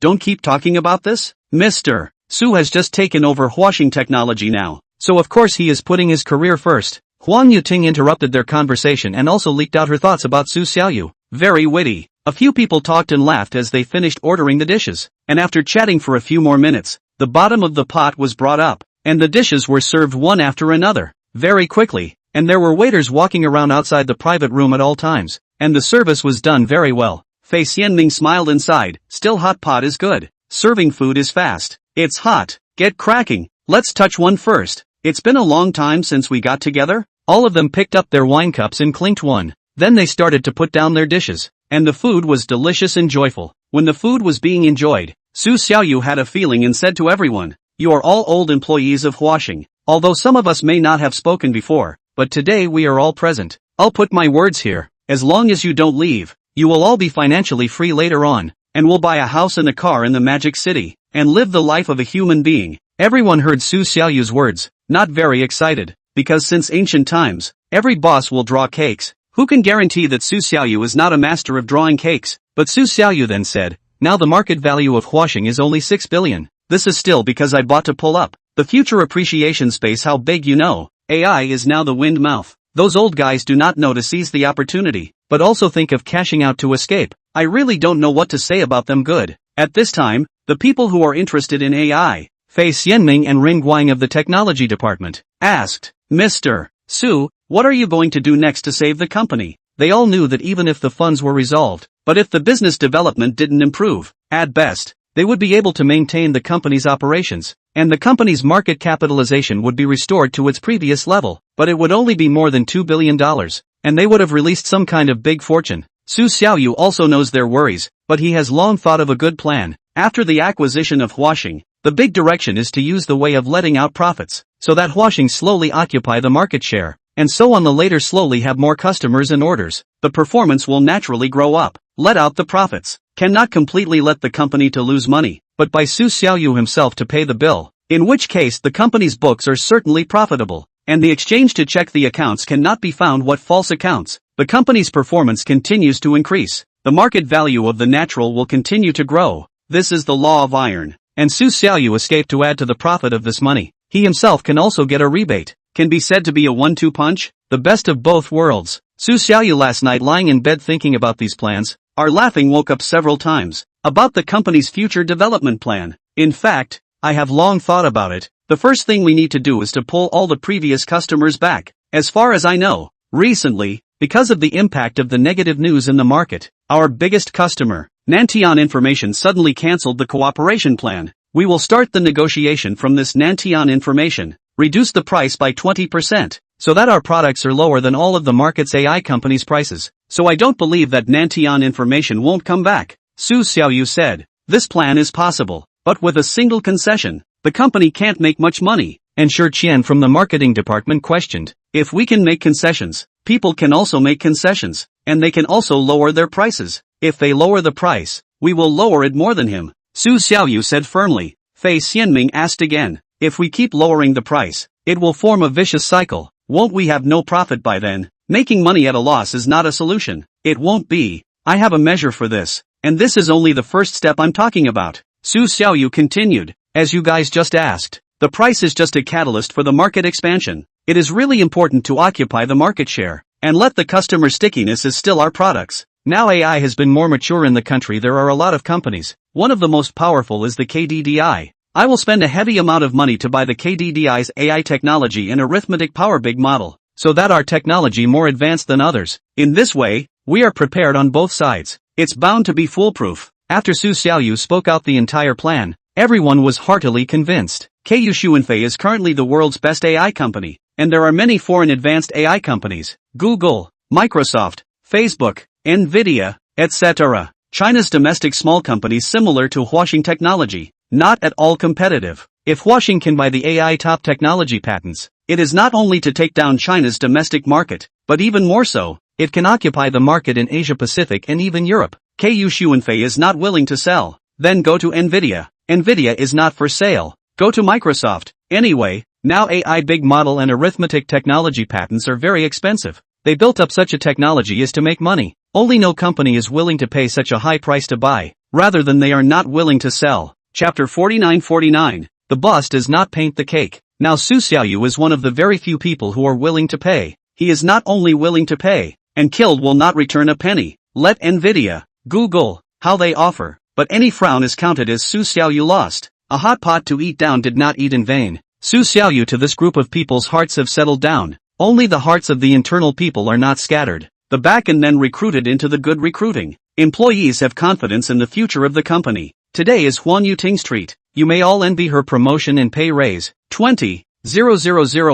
Don't keep talking about this. Mr. Su has just taken over Huaxing technology now, so of course he is putting his career first. Huang Yuting interrupted their conversation and also leaked out her thoughts about Su Xiaoyu. Very witty. A few people talked and laughed as they finished ordering the dishes, and after chatting for a few more minutes, the bottom of the pot was brought up, and the dishes were served one after another, very quickly, and there were waiters walking around outside the private room at all times, and the service was done very well. Fei Xianming smiled inside. Still hot pot is good. Serving food is fast. It's hot. Get cracking. Let's touch one first. It's been a long time since we got together. All of them picked up their wine cups and clinked one. Then they started to put down their dishes, and the food was delicious and joyful. When the food was being enjoyed, Su Xiaoyu had a feeling and said to everyone, "You are all old employees of Huaxing. Although some of us may not have spoken before, but today we are all present. I'll put my words here. As long as you don't leave, you will all be financially free later on, and will buy a house and a car in the Magic City, and live the life of a human being." Everyone heard Su Xiaoyu's words, not very excited, because since ancient times, every boss will draw cakes. Who can guarantee that Su Xiaoyu is not a master of drawing cakes? But Su Xiaoyu then said, "Now the market value of Huaxing is only 6 billion. This is still because I bought to pull up the future appreciation space. How big you know? AI is now the wind mouth. Those old guys do not know to seize the opportunity, but also think of cashing out to escape. I really don't know what to say about them. Good." At this time, the people who are interested in AI, Fei Xianming and Ring Guang of the technology department, asked, "Mr. Su, what are you going to do next to save the company?" They all knew that even if the funds were resolved, but if the business development didn't improve, At best, they would be able to maintain the company's operations, and the company's market capitalization would be restored to its previous level, but it would only be more than $2 billion, and they would have released some kind of big fortune. Su Xiaoyu also knows their worries, but he has long thought of a good plan. After the acquisition of Huaxing, the big direction is to use the way of letting out profits, so that Huaxing slowly occupy the market share, and so on the later slowly have more customers and orders. The performance will naturally grow up. Let out the profits. Cannot completely let the company to lose money, but by Su Xiaoyu himself to pay the bill, in which case the company's books are certainly profitable, and the exchange to check the accounts cannot be found what false accounts. The company's performance continues to increase. The market value of the natural will continue to grow. This is the law of iron. And Su Xiaoyu escaped to add to the profit of this money. He himself can also get a rebate. Can be said to be a 1-2 punch? The best of both worlds. Su Xiaoyu last night lying in bed thinking about these plans, laughing woke up several times, about the company's future development plan. In fact, I have long thought about it. The first thing we need to do is to pull all the previous customers back. As far as I know, recently, because of the impact of the negative news in the market, our biggest customer, Nantian Information suddenly cancelled the cooperation plan. We will start the negotiation from this Nantian Information, reduce the price by 20%, so that our products are lower than all of the market's AI companies' prices. So I don't believe that Nantian Information won't come back. Su Xiaoyu said, this plan is possible, but with a single concession. The company can't make much money. And Shi Qian from the marketing department questioned, if we can make concessions, people can also make concessions, and they can also lower their prices. If they lower the price, we will lower it more than him. Su Xiaoyu said firmly. Fei Xianming asked again, if we keep lowering the price, it will form a vicious cycle. Won't we have no profit by then? Making money at a loss is not a solution. It won't be. I have a measure for this, and this is only the first step I'm talking about. Su Xiaoyu continued, as you guys just asked. The price is just a catalyst for the market expansion. It is really important to occupy the market share, and let the customer stickiness is still our products. Now AI has been more mature in the country. There are a lot of companies. One of the most powerful is the KDDI. I will spend a heavy amount of money to buy the KDDI's AI technology and arithmetic power big model, so that our technology more advanced than others. In this way, we are prepared on both sides. It's bound to be foolproof. After Su Xiaoyu spoke out the entire plan, everyone was heartily convinced. KU Xuanfei is currently the world's best AI company, and there are many foreign advanced AI companies, Google, Microsoft, Facebook, Nvidia, etc. China's domestic small companies similar to Huaxing technology, not at all competitive. If Huaxing can buy the AI top technology patents, it is not only to take down China's domestic market, but even more so, it can occupy the market in Asia Pacific and even Europe. KU Xuanfei is not willing to sell. Then go to Nvidia. Nvidia is not for sale. Go to Microsoft. Anyway, now AI big model and arithmetic technology patents are very expensive. They built up such a technology is to make money. Only no company is willing to pay such a high price to buy, rather than they are not willing to sell. Chapter 49. The boss does not paint the cake. Now Su Xiaoyu is one of the very few people who are willing to pay. He is not only willing to pay, and killed will not return a penny. Let Nvidia, Google, how they offer, but any frown is counted as Su Xiaoyu lost. A hot pot to eat down did not eat in vain. Su Xiaoyu to this group of people's hearts have settled down. Only the hearts of the internal people are not scattered. The back and then recruited into the good recruiting. Employees have confidence in the future of the company. Today is Huan Yuting's treat. You may all envy her promotion and pay raise. 20,000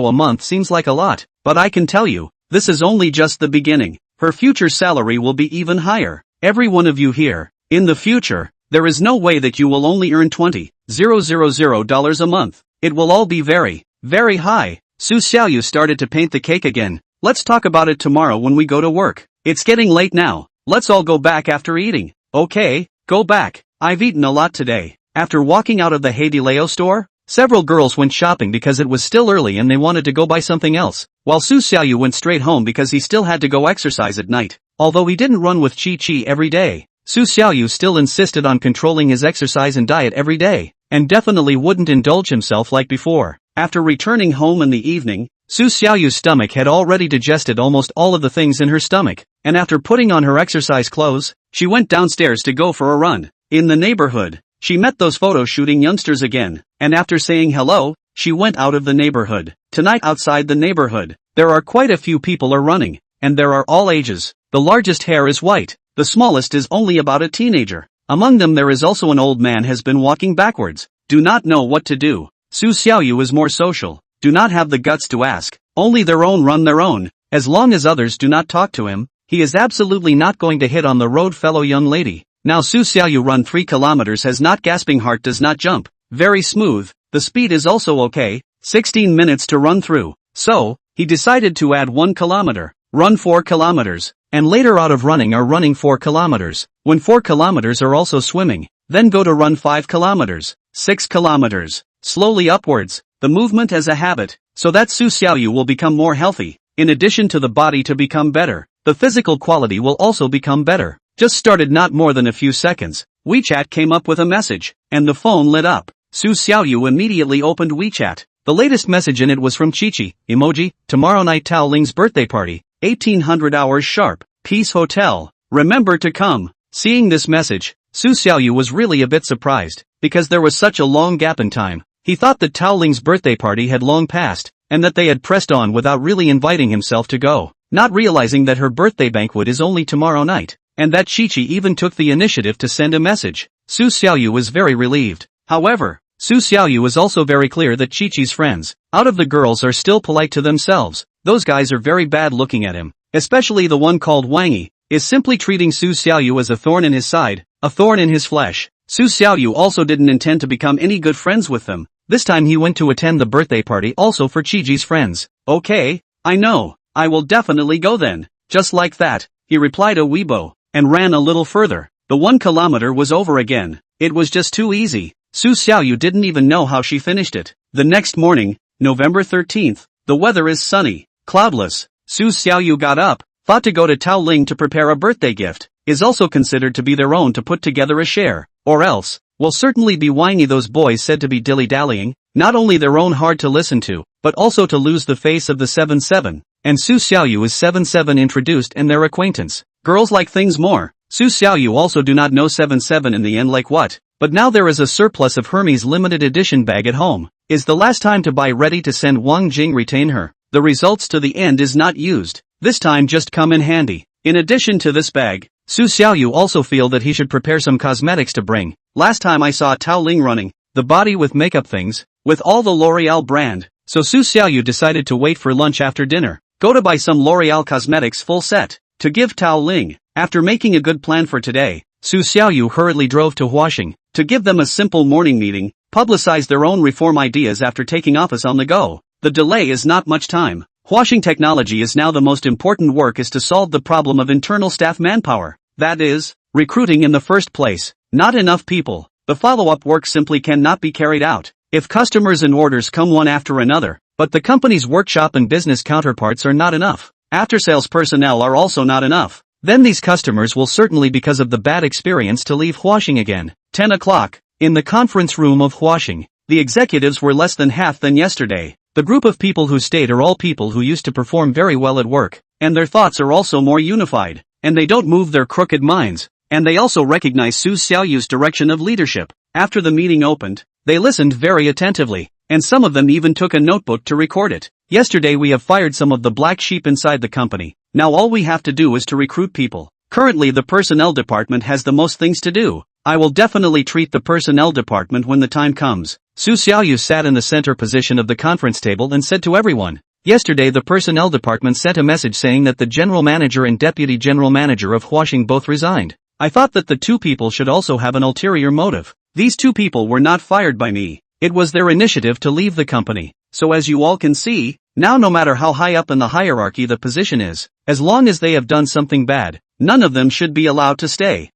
a month seems like a lot, but I can tell you, this is only just the beginning. Her future salary will be even higher. Every one of you here, in the future, there is no way that you will only earn $20,000 a month. It will all be very, very high. Su Xiaoyu started to paint the cake again. Let's talk about it tomorrow when we go to work. It's getting late now. Let's all go back after eating. Okay, go back. I've eaten a lot today. After walking out of the Heidileo store, several girls went shopping because it was still early and they wanted to go buy something else, while Su Xiaoyu went straight home because he still had to go exercise at night. Although he didn't run with Chi Chi every day, Su Xiaoyu still insisted on controlling his exercise and diet every day, and definitely wouldn't indulge himself like before. After returning home in the evening, Su Xiaoyu's stomach had already digested almost all of the things in her stomach, and after putting on her exercise clothes, she went downstairs to go for a run. In the neighborhood, she met those photo shooting youngsters again, and after saying hello, she went out of the neighborhood. Tonight outside the neighborhood, there are quite a few people are running, and there are all ages. The largest hair is white, the smallest is only about a teenager. Among them there is also an old man has been walking backwards. Do not know what to do. Su Xiaoyu is more social. Do not have the guts to ask. Only their own run their own. As long as others do not talk to him, he is absolutely not going to hit on the road fellow young lady. Now Su Xiaoyu run 3 kilometers has not gasping heart does not jump. Very smooth. The speed is also okay. 16 minutes to run through. So, he decided to add 1 kilometer. Run 4 kilometers. And later out of running are running 4 kilometers. When 4 kilometers are also swimming. Then go to run 5 kilometers. 6 kilometers. Slowly upwards. The movement as a habit. So that Su Xiaoyu will become more healthy. In addition to the body to become better, the physical quality will also become better. Just started not more than a few seconds. WeChat came up with a message, and the phone lit up. Su Xiaoyu immediately opened WeChat. The latest message in it was from Chichi, emoji, tomorrow night Tao Ling's birthday party, 1800 hours sharp, Peace Hotel, remember to come. Seeing this message, Su Xiaoyu was really a bit surprised, because there was such a long gap in time. He thought that Tao Ling's birthday party had long passed, and that they had pressed on without really inviting himself to go, not realizing that her birthday banquet is only tomorrow night, and that Chichi even took the initiative to send a message. Su Xiaoyu was very relieved. However, Su Xiaoyu is also very clear that Chichi's friends, out of the girls, are still polite to themselves. Those guys are very bad looking at him, especially the one called Wangi, is simply treating Su Xiaoyu as a thorn in his side, a thorn in his flesh. Su Xiaoyu also didn't intend to become any good friends with them. This time he went to attend the birthday party also for Chichi's friends. Okay, I know, I will definitely go then. Just like that, he replied a Weibo, and ran a little further. The 1 kilometer was over again. It was just too easy. Su Xiaoyu didn't even know how she finished it. The next morning, November 13th, the weather is sunny, cloudless. Su Xiaoyu got up, thought to go to Tao Ling to prepare a birthday gift, is also considered to be their own to put together a share, or else, will certainly be whiny those boys said to be dilly-dallying, not only their own hard to listen to, but also to lose the face of the 7-7, and Su Xiaoyu is 7-7 introduced and their acquaintance. Girls like things more. Su Xiaoyu also do not know 7-7 in the end like what, but now there is a surplus of Hermès limited edition bag at home. Is the last time to buy ready to send Wang Jing retain her. The results to the end is not used. This time just come in handy. In addition to this bag, Su Xiaoyu also feel that he should prepare some cosmetics to bring. Last time I saw Tao Ling running, the body with makeup things, with all the L'Oreal brand, so Su Xiaoyu decided to wait for lunch after dinner, go to buy some L'Oreal cosmetics full set, to give Tao Ling. After making a good plan for today, Su Xiaoyu hurriedly drove to Huaxing, to give them a simple morning meeting, publicize their own reform ideas after taking office on the go. The delay is not much time. Huaxing technology is now the most important work is to solve the problem of internal staff manpower. That is, recruiting in the first place. Not enough people. The follow-up work simply cannot be carried out. If customers and orders come one after another, but the company's workshop and business counterparts are not enough. After-sales personnel are also not enough. Then these customers will certainly because of the bad experience to leave Huaxing again. 10 o'clock. In the conference room of Huaxing, the executives were less than half than yesterday. The group of people who stayed are all people who used to perform very well at work, and their thoughts are also more unified, and they don't move their crooked minds, and they also recognize Su Xiaoyu's direction of leadership. After the meeting opened, they listened very attentively, and some of them even took a notebook to record it. Yesterday we have fired some of the black sheep inside the company. Now all we have to do is to recruit people. Currently the personnel department has the most things to do. I will definitely treat the personnel department when the time comes. Su Xiaoyu sat in the center position of the conference table and said to everyone, yesterday the personnel department sent a message saying that the general manager and deputy general manager of Huaxing both resigned. I thought that the two people should also have an ulterior motive. These two people were not fired by me. It was their initiative to leave the company. So as you all can see, now no matter how high up in the hierarchy the position is, as long as they have done something bad, none of them should be allowed to stay.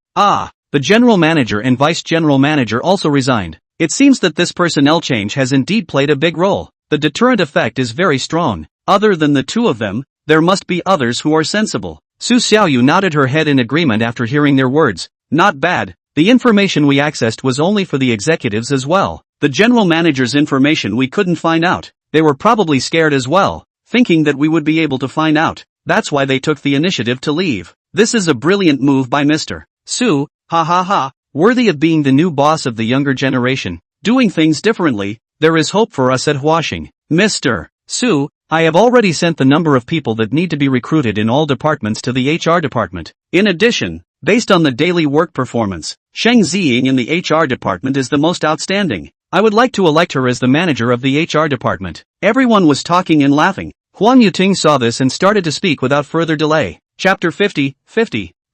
The general manager and vice general manager also resigned. It seems that this personnel change has indeed played a big role. The deterrent effect is very strong. Other than the two of them, there must be others who are sensible. Su Xiaoyu nodded her head in agreement after hearing their words. Not bad. The information we accessed was only for the executives as well. The general manager's information we couldn't find out. They were probably scared as well, thinking that we would be able to find out. That's why they took the initiative to leave. This is a brilliant move by Mr. Su, worthy of being the new boss of the younger generation. Doing things differently, there is hope for us at Huaxing. Mr. Su, I have already sent the number of people that need to be recruited in all departments to the HR department. In addition, Based on the daily work performance, Sheng Ziying in the HR department is the most outstanding. I would like to elect her as the manager of the HR department. Everyone was talking and laughing. Huang Yuting saw this and started to speak without further delay. Chapter 50,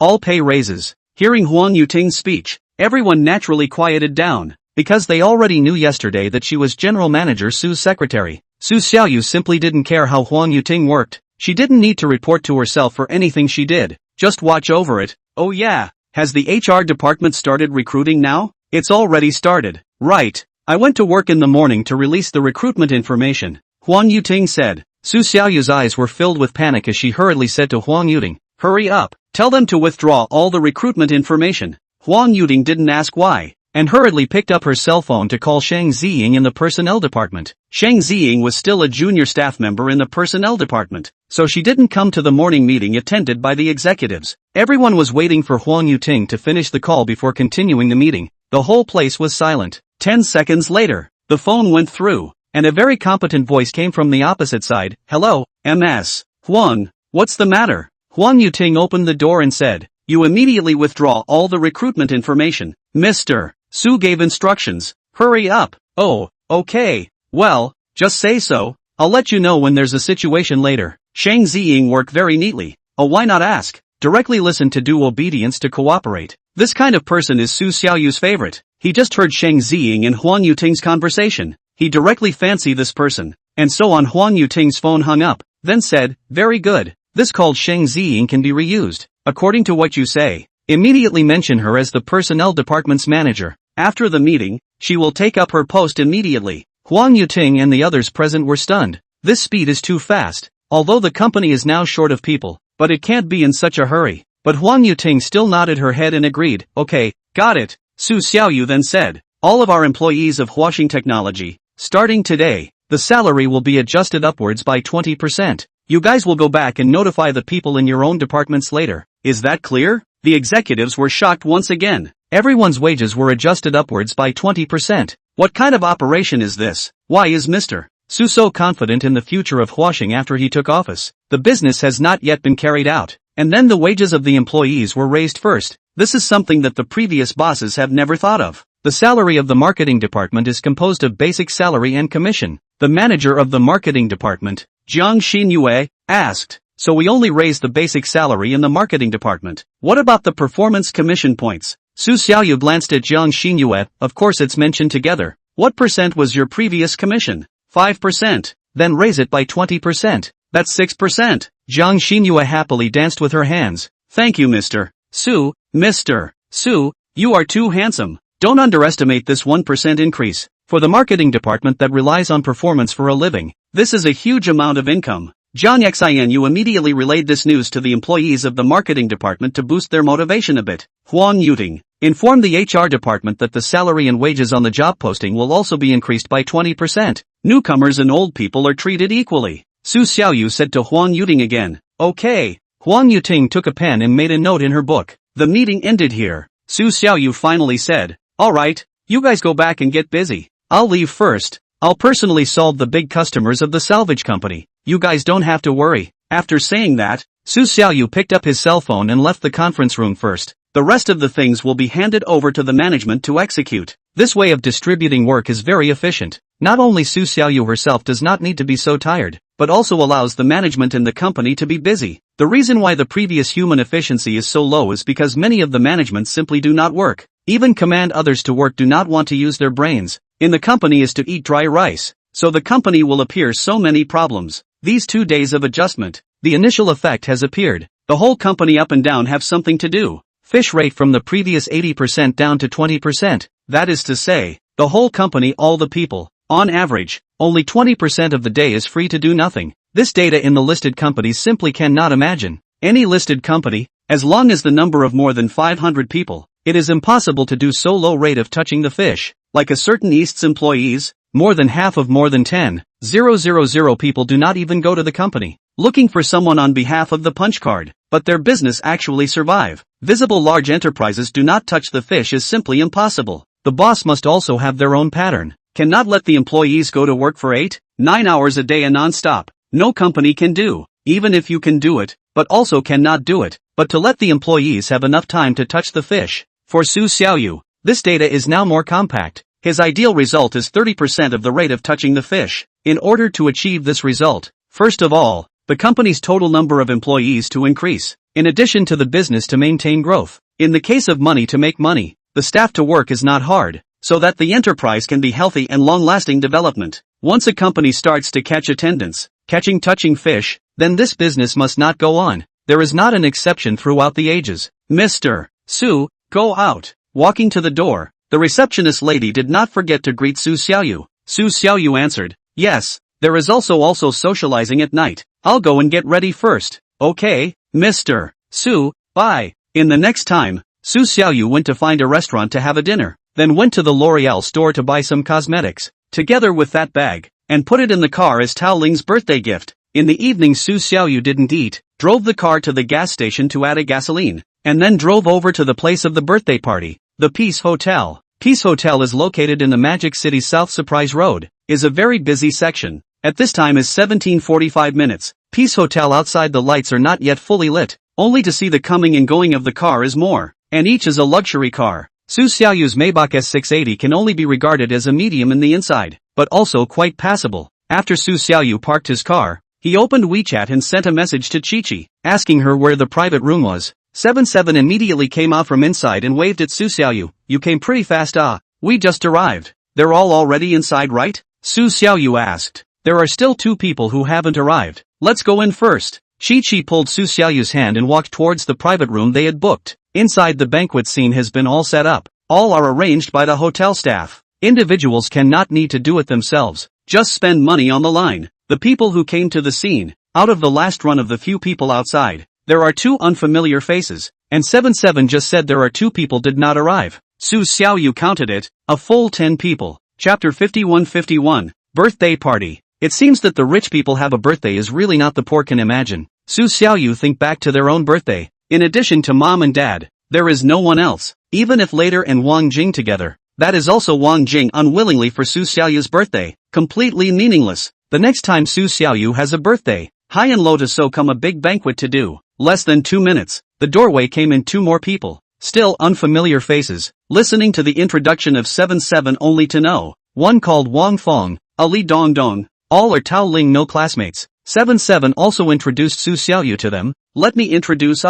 All pay raises. Hearing Huang Yuting's speech, everyone naturally quieted down, because they already knew yesterday that she was General Manager Su's secretary. Su Xiaoyu simply didn't care how Huang Yuting worked. She didn't need to report to herself for anything she did. Just watch over it. Oh yeah, has the HR department started recruiting now? It's already started. Right. I went to work in the morning to release the recruitment information, Huang Yuting said. Su Xiaoyu's eyes were filled with panic as she hurriedly said to Huang Yuting, hurry up, tell them to withdraw all the recruitment information. Huang Yuting didn't ask why, and hurriedly picked up her cell phone to call Sheng Ziying in the personnel department. Sheng Ziying was still a junior staff member in the personnel department, so she didn't come to the morning meeting attended by the executives. Everyone was waiting for Huang Yuting to finish the call before continuing the meeting. The whole place was silent. 10 seconds later, the phone went through, and a very competent voice came from the opposite side. Hello, MS. Huang, what's the matter? Huang Yuting opened the door and said, you immediately withdraw all the recruitment information. Mr. Su gave instructions. Hurry up. Oh, okay. Well, just say so. I'll let you know when there's a situation later. Sheng Ziying worked very neatly. Oh, why not ask? Directly listen to do obedience to cooperate. This kind of person is Su Xiaoyu's favorite. He just heard Sheng Ziying and Huang Yuting's conversation. He directly fancied this person. And so on Huang Yuting's phone hung up, then said, very good. This called Sheng Ziying can be reused. According to what you say, immediately mention her as the personnel department's manager. After the meeting, she will take up her post immediately. Huang Yuting and the others present were stunned. This speed is too fast. Although the company is now short of people, but it can't be in such a hurry. But Huang Yuting still nodded her head and agreed. Okay, got it. Su Xiaoyu then said, all of our employees of Huaxing Technology, starting today, the salary will be adjusted upwards by 20%. You guys will go back and notify the people in your own departments later. Is that clear? The executives were shocked once again. Everyone's wages were adjusted upwards by 20%. What kind of operation is this? Why is Mr. Su so confident in the future of Huaxing after he took office? The business has not yet been carried out. And then the wages of the employees were raised first. This is something that the previous bosses have never thought of. The salary of the marketing department is composed of basic salary and commission. The manager of the marketing department, Jiang Xinyue, asked, so we only raise the basic salary in the marketing department. What about the performance commission points? Su Xiaoyu glanced at Jiang Xinyue. Of course it's mentioned together. What percent was your previous commission? 5%. Then raise it by 20%. That's 6%. Jiang Xinyue happily danced with her hands. Thank you Mr. Su. Mr. Su, you are too handsome. Don't underestimate this 1% increase. For the marketing department that relies on performance for a living, this is a huge amount of income. Jiang Xinu immediately relayed this news to the employees of the marketing department to boost their motivation a bit. Huang Yuting informed the HR department that the salary and wages on the job posting will also be increased by 20%. Newcomers and old people are treated equally. Su Xiaoyu said to Huang Yuting again. Okay. Huang Yuting took a pen and made a note in her book. The meeting ended here. Su Xiaoyu finally said, alright, you guys go back and get busy. I'll leave first. I'll personally solve the big customers of the salvage company. You guys don't have to worry. After saying that, Su Xiaoyu picked up his cell phone and left the conference room first. The rest of the things will be handed over to the management to execute. This way of distributing work is very efficient. Not only Su Xiaoyu herself does not need to be so tired, but also allows the management and the company to be busy. The reason why the previous human efficiency is so low is because many of the management simply do not work. Even command others to work do not want to use their brains. In the company is to eat dry rice. So the company will appear so many problems. These 2 days of adjustment, the initial effect has appeared. The whole company up and down have something to do. Fish rate from the previous 80% down to 20%. That is to say, the whole company, all the people, on average, only 20% of the day is free to do nothing. This data in the listed companies simply cannot imagine. Any listed company, as long as the number of more than 500 people, it is impossible to do so low rate of touching the fish. Like a certain East's employees, more than half of more than 10,000 people do not even go to the company, looking for someone on behalf of the punch card, but their business actually survive. Visible large enterprises do not touch the fish is simply impossible. The boss must also have their own pattern. Cannot let the employees go to work for 8, 9 hours a day and non-stop. No company can do. Even if you can do it, but also cannot do it, but to let the employees have enough time to touch the fish. For Su Xiaoyu, this data is now more compact. His ideal result is 30% of the rate of touching the fish. In order to achieve this result, first of all, the company's total number of employees to increase, in addition to the business to maintain growth. In the case of money to make money, the staff to work is not hard, so that the enterprise can be healthy and long-lasting development. Once a company starts to catch attendance, touching fish, then this business must not go on. There is not an exception throughout the ages. Mr. Su, go out. Walking to the door, the receptionist lady did not forget to greet Su Xiaoyu. Su Xiaoyu answered, yes, there is also socializing at night. I'll go and get ready first. Okay, Mr. Su, bye. In the next time, Su Xiaoyu went to find a restaurant to have a dinner, then went to the L'Oreal store to buy some cosmetics, together with that bag, and put it in the car as Tao Ling's birthday gift. In the evening Su Xiaoyu didn't eat, drove the car to the gas station to add a gasoline, and then drove over to the place of the birthday party, the Peace Hotel. Peace Hotel is located in the Magic City South Surprise Road, is a very busy section. At this time is 17:45 minutes. Peace Hotel outside the lights are not yet fully lit, only to see the coming and going of the car is more, and each is a luxury car. Su Xiaoyu's Maybach S680 can only be regarded as a medium in the inside, but also quite passable. After Su Xiaoyu parked his car, he opened WeChat and sent a message to Chi-Chi, asking her where the private room was. 77 immediately came out from inside and waved at Su Xiaoyu. You came pretty fast. We just arrived. They're all already inside, right? Su Xiaoyu asked. There are still 2 people who haven't arrived. Let's go in first. Chi-Chi pulled Su Xiaoyu's hand and walked towards the private room they had booked. Inside the banquet scene has been all set up. All are arranged by the hotel staff. Individuals cannot need to do it themselves. Just spend money on the line. The people who came to the scene, out of the last run of the few people outside, there are 2 unfamiliar faces, and 77 just said there are 2 people did not arrive. Su Xiaoyu counted it, a full 10 people. Chapter 51:51, Birthday Party. It seems that the rich people have a birthday is really not the poor can imagine. Su Xiaoyu think back to their own birthday. In addition to mom and dad, there is no one else, even if later and Wang Jing together. That is also Wang Jing unwillingly for Su Xiaoyu's birthday, completely meaningless. The next time Su Xiaoyu has a birthday, high and low to so come a big banquet to do. Less than 2 minutes, the doorway came in 2 more people, still unfamiliar faces, listening to the introduction of 77 only to know. One called Wang Fong, Ali Dongdong, all are Tao Ling no classmates. 77 also introduced Su Xiaoyu to them. Let me introduce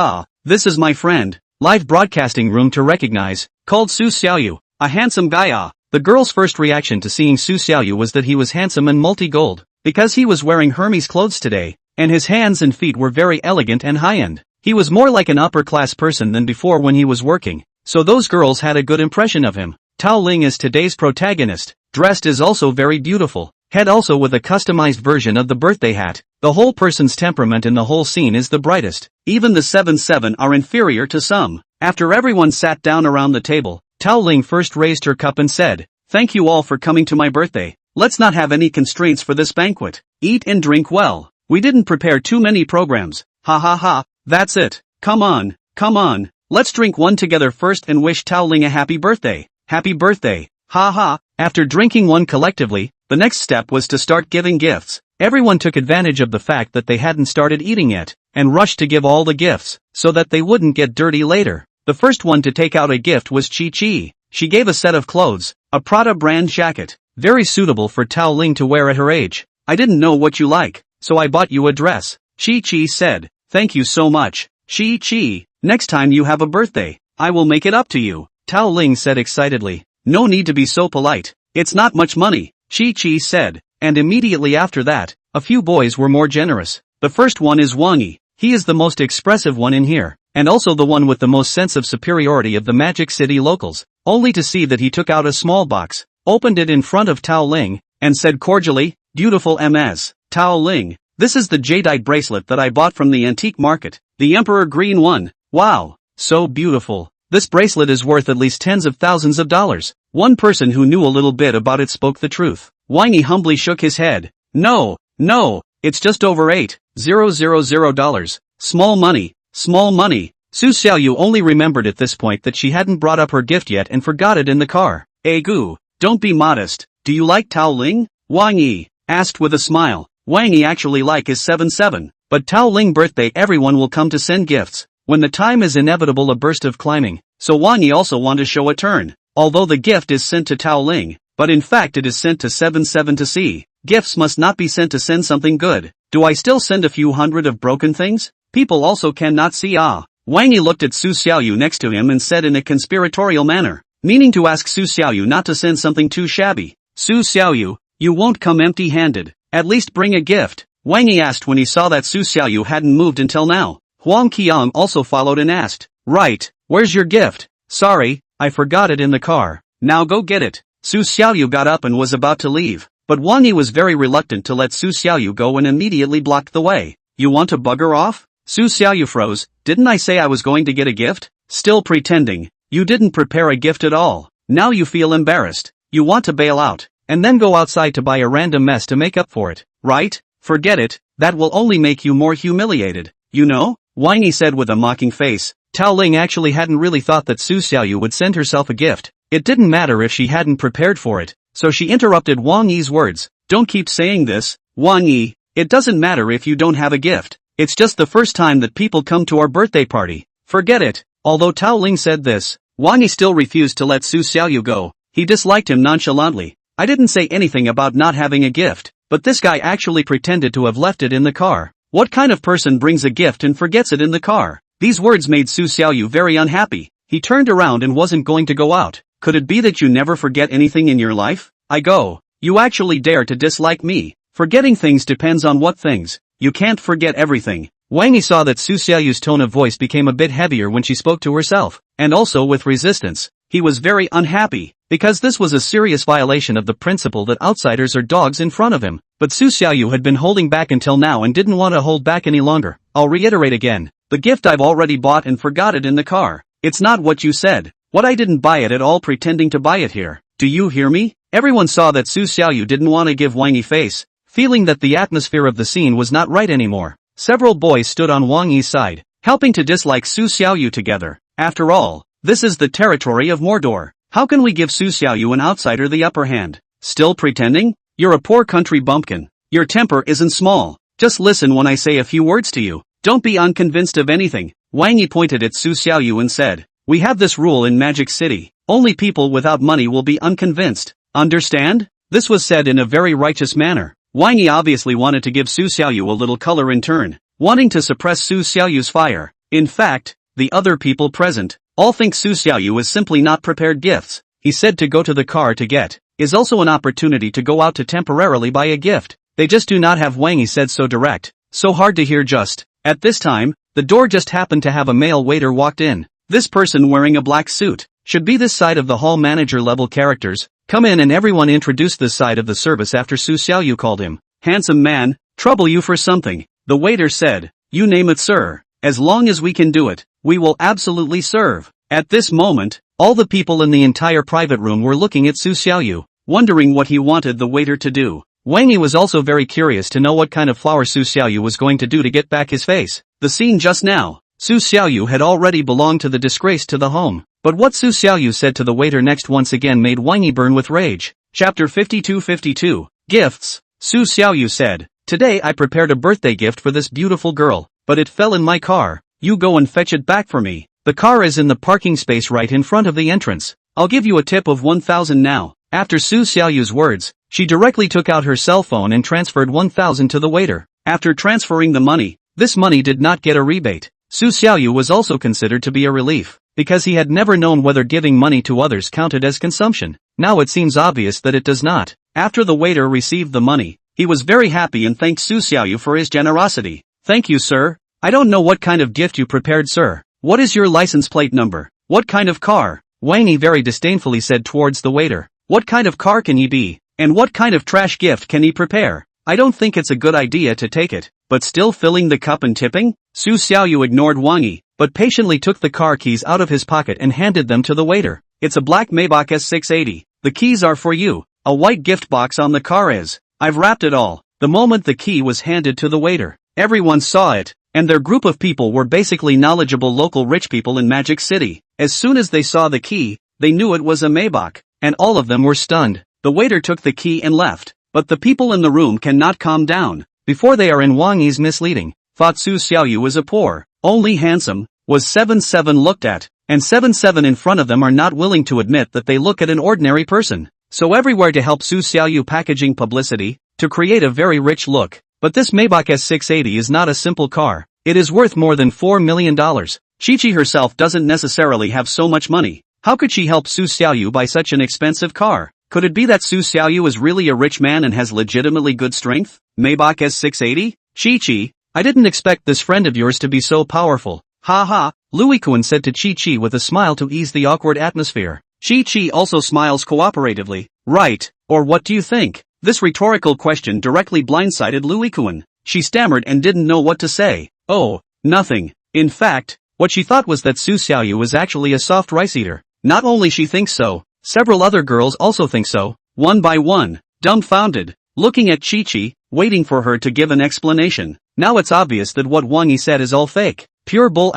this is my friend. Live broadcasting room to recognize, called Su Xiaoyu, a handsome guy. The girl's first reaction to seeing Su Xiaoyu was that he was handsome and multi-gold, because he was wearing Hermès clothes today, and his hands and feet were very elegant and high-end. He was more like an upper-class person than before when he was working, so those girls had a good impression of him. Tao Ling is today's protagonist, dressed is also very beautiful, head also with a customized version of the birthday hat. The whole person's temperament in the whole scene is the brightest. Even the 77 are inferior to some. After everyone sat down around the table, Tao Ling first raised her cup and said, "Thank you all for coming to my birthday. Let's not have any constraints for this banquet. Eat and drink well. We didn't prepare too many programs. Ha ha ha, that's it. Come on. Let's drink one together first and wish Tao Ling a happy birthday. Happy birthday. Ha ha." After drinking one collectively, the next step was to start giving gifts. Everyone took advantage of the fact that they hadn't started eating yet, and rushed to give all the gifts, so that they wouldn't get dirty later. The first one to take out a gift was Chi-Chi. She gave a set of clothes, a Prada brand jacket, very suitable for Tao Ling to wear at her age. "I didn't know what you like, so I bought you a dress," Chi-Chi said. "Thank you so much, Chi-Chi. Next time you have a birthday, I will make it up to you," Tao Ling said excitedly. "No need to be so polite. It's not much money," Chi-Chi said. And immediately after that, a few boys were more generous. The first one is Wang Yi. He is the most expressive one in here, and also the one with the most sense of superiority of the Magic City locals, only to see that he took out a small box, opened it in front of Tao Ling, and said cordially, "Beautiful Ms. Tao Ling, this is the jadeite bracelet that I bought from the antique market, the emperor green one. Wow, so beautiful. This bracelet is worth at least tens of thousands of dollars." One person who knew a little bit about it spoke the truth. Wang Yi humbly shook his head. No, it's just over $8,000. Small money. Su Xiaoyu only remembered at this point that she hadn't brought up her gift yet and forgot it in the car. "Gu, don't be modest. Do you like Tao Ling?" Wang Yi asked with a smile. Wang Yi actually like his 77. But Tao Ling birthday everyone will come to send gifts. When the time is inevitable a burst of climbing. So Wang Yi also want to show a turn. Although the gift is sent to Tao Ling, but in fact it is sent to 77 to see. Gifts must not be sent to send something good. Do I still send a few hundred of broken things? People also cannot see. Wang Yi looked at Su Xiaoyu next to him and said in a conspiratorial manner, meaning to ask Su Xiaoyu not to send something too shabby. Su Xiaoyu, you won't come empty-handed. At least bring a gift. Wang Yi asked when he saw that Su Xiaoyu hadn't moved until now. Huang Qiang also followed and asked, right, where's your gift? Sorry, I forgot it in the car. Now go get it. Su Xiaoyu got up and was about to leave, but Wang Yi was very reluctant to let Su Xiaoyu go and immediately blocked the way. You want to bugger off? Su Xiaoyu froze. Didn't I say I was going to get a gift? Still pretending. You didn't prepare a gift at all. Now you feel embarrassed. You want to bail out, and then go outside to buy a random mess to make up for it, right? Forget it, that will only make you more humiliated. You know? Wang Yi said with a mocking face. Tao Ling actually hadn't really thought that Su Xiaoyu would send herself a gift. It didn't matter if she hadn't prepared for it, so she interrupted Wang Yi's words. Don't keep saying this, Wang Yi. It doesn't matter if you don't have a gift. It's just the first time that people come to our birthday party. Forget it. Although Tao Ling said this, Wang Yi still refused to let Su Xiaoyu go. He disliked him nonchalantly. I didn't say anything about not having a gift, but this guy actually pretended to have left it in the car. What kind of person brings a gift and forgets it in the car? These words made Su Xiaoyu very unhappy. He turned around and wasn't going to go out. Could it be that you never forget anything in your life? I go. You actually dare to dislike me. Forgetting things depends on what things. You can't forget everything. Wang Yi saw that Su Xiaoyu's tone of voice became a bit heavier when she spoke to herself, and also with resistance. He was very unhappy, because this was a serious violation of the principle that outsiders are dogs in front of him. But Su Xiaoyu had been holding back until now and didn't want to hold back any longer. I'll reiterate again. The gift I've already bought and forgot it in the car. It's not what you said. What I didn't buy it at all pretending to buy it here. Do you hear me? Everyone saw that Su Xiaoyu didn't want to give Wang Yi face, feeling that the atmosphere of the scene was not right anymore. Several boys stood on Wang Yi's side, helping to dislike Su Xiaoyu together. After all, this is the territory of Mordor. How can we give Su Xiaoyu an outsider the upper hand? Still pretending? You're a poor country bumpkin. Your temper isn't small. Just listen when I say a few words to you. Don't be unconvinced of anything. Wang Yi pointed at Su Xiaoyu and said, we have this rule in Magic City. Only people without money will be unconvinced. Understand? This was said in a very righteous manner. Wang Yi obviously wanted to give Su Xiaoyu a little color in turn, wanting to suppress Su Xiaoyu's fire. In fact, the other people present all think Su Xiaoyu is simply not prepared gifts. He said to go to the car to get is also an opportunity to go out to temporarily buy a gift. They just do not have. Wang Yi said so direct, so hard to hear. Just at this time, the door just happened to have a male waiter walked in. This person wearing a black suit should be this side of the hall manager level characters. Come in, and everyone introduced this side of the service after Su Xiaoyu called him. Handsome man, trouble you for something? The waiter said. You name it, sir. As long as we can do it, we will absolutely serve. At this moment, all the people in the entire private room were looking at Su Xiaoyu, wondering what he wanted the waiter to do. Wang Yi was also very curious to know what kind of flower Su Xiaoyu was going to do to get back his face. The scene just now, Su Xiaoyu had already belonged to the disgrace to the home. But what Su Xiaoyu said to the waiter next once again made Wang Yi burn with rage. Chapter 52-52. Gifts. Su Xiaoyu said, today I prepared a birthday gift for this beautiful girl, but it fell in my car. You go and fetch it back for me. The car is in the parking space right in front of the entrance. I'll give you a tip of 1,000 now. After Su Xiaoyu's words, she directly took out her cell phone and transferred 1,000 to the waiter. After transferring the money, this money did not get a rebate. Su Xiaoyu was also considered to be a relief, because he had never known whether giving money to others counted as consumption. Now it seems obvious that it does not. After the waiter received the money, he was very happy and thanked Su Xiaoyu for his generosity. Thank you, sir. I don't know what kind of gift you prepared, sir. What is your license plate number? What kind of car? Wang Yi very disdainfully said towards the waiter. What kind of car can he be? And what kind of trash gift can he prepare? I don't think it's a good idea to take it, but still filling the cup and tipping? Su Xiaoyu ignored Wang Yi, but patiently took the car keys out of his pocket and handed them to the waiter. It's a black Maybach S680. The keys are for you. A white gift box on the car is. I've wrapped it all. The moment the key was handed to the waiter, everyone saw it, and their group of people were basically knowledgeable local rich people in Magic City. As soon as they saw the key, they knew it was a Maybach, and all of them were stunned. The waiter took the key and left, but the people in the room cannot calm down before they are in Wang Yi's misleading. thought Su Xiaoyu was a poor, only handsome, was 7-7 looked at, and 7-7 in front of them are not willing to admit that they look at an ordinary person. So everywhere to help Su Xiaoyu packaging publicity, to create a very rich look. But this Maybach S680 is not a simple car. It is worth more than $4 million. Chi herself doesn't necessarily have so much money. How could she help Su Xiaoyu buy such an expensive car? Could it be that Su Xiaoyu is really a rich man and has legitimately good strength? Maybach S680? Chi, I didn't expect this friend of yours to be so powerful. Ha ha, Louis said to Chi with a smile to ease the awkward atmosphere. Chi also smiles cooperatively. Right, or what do you think? This rhetorical question directly blindsided Louis. She stammered and didn't know what to say. Oh, nothing. In fact, what she thought was that Su Xiaoyu was actually a soft rice eater. Not only she thinks so, several other girls also think so. One by one, dumbfounded, looking at Chi, waiting for her to give an explanation. Now it's obvious that what Wang Yi said is all fake. Pure bull ********.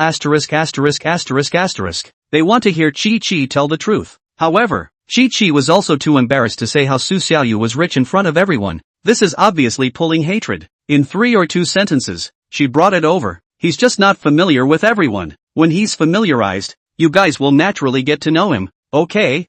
They want to hear Chi tell the truth. However, Chi was also too embarrassed to say how Su Xiaoyu was rich in front of everyone. This is obviously pulling hatred. In 3 or 2 sentences, she brought it over. He's just not familiar with everyone. When he's familiarized, you guys will naturally get to know him. Okay,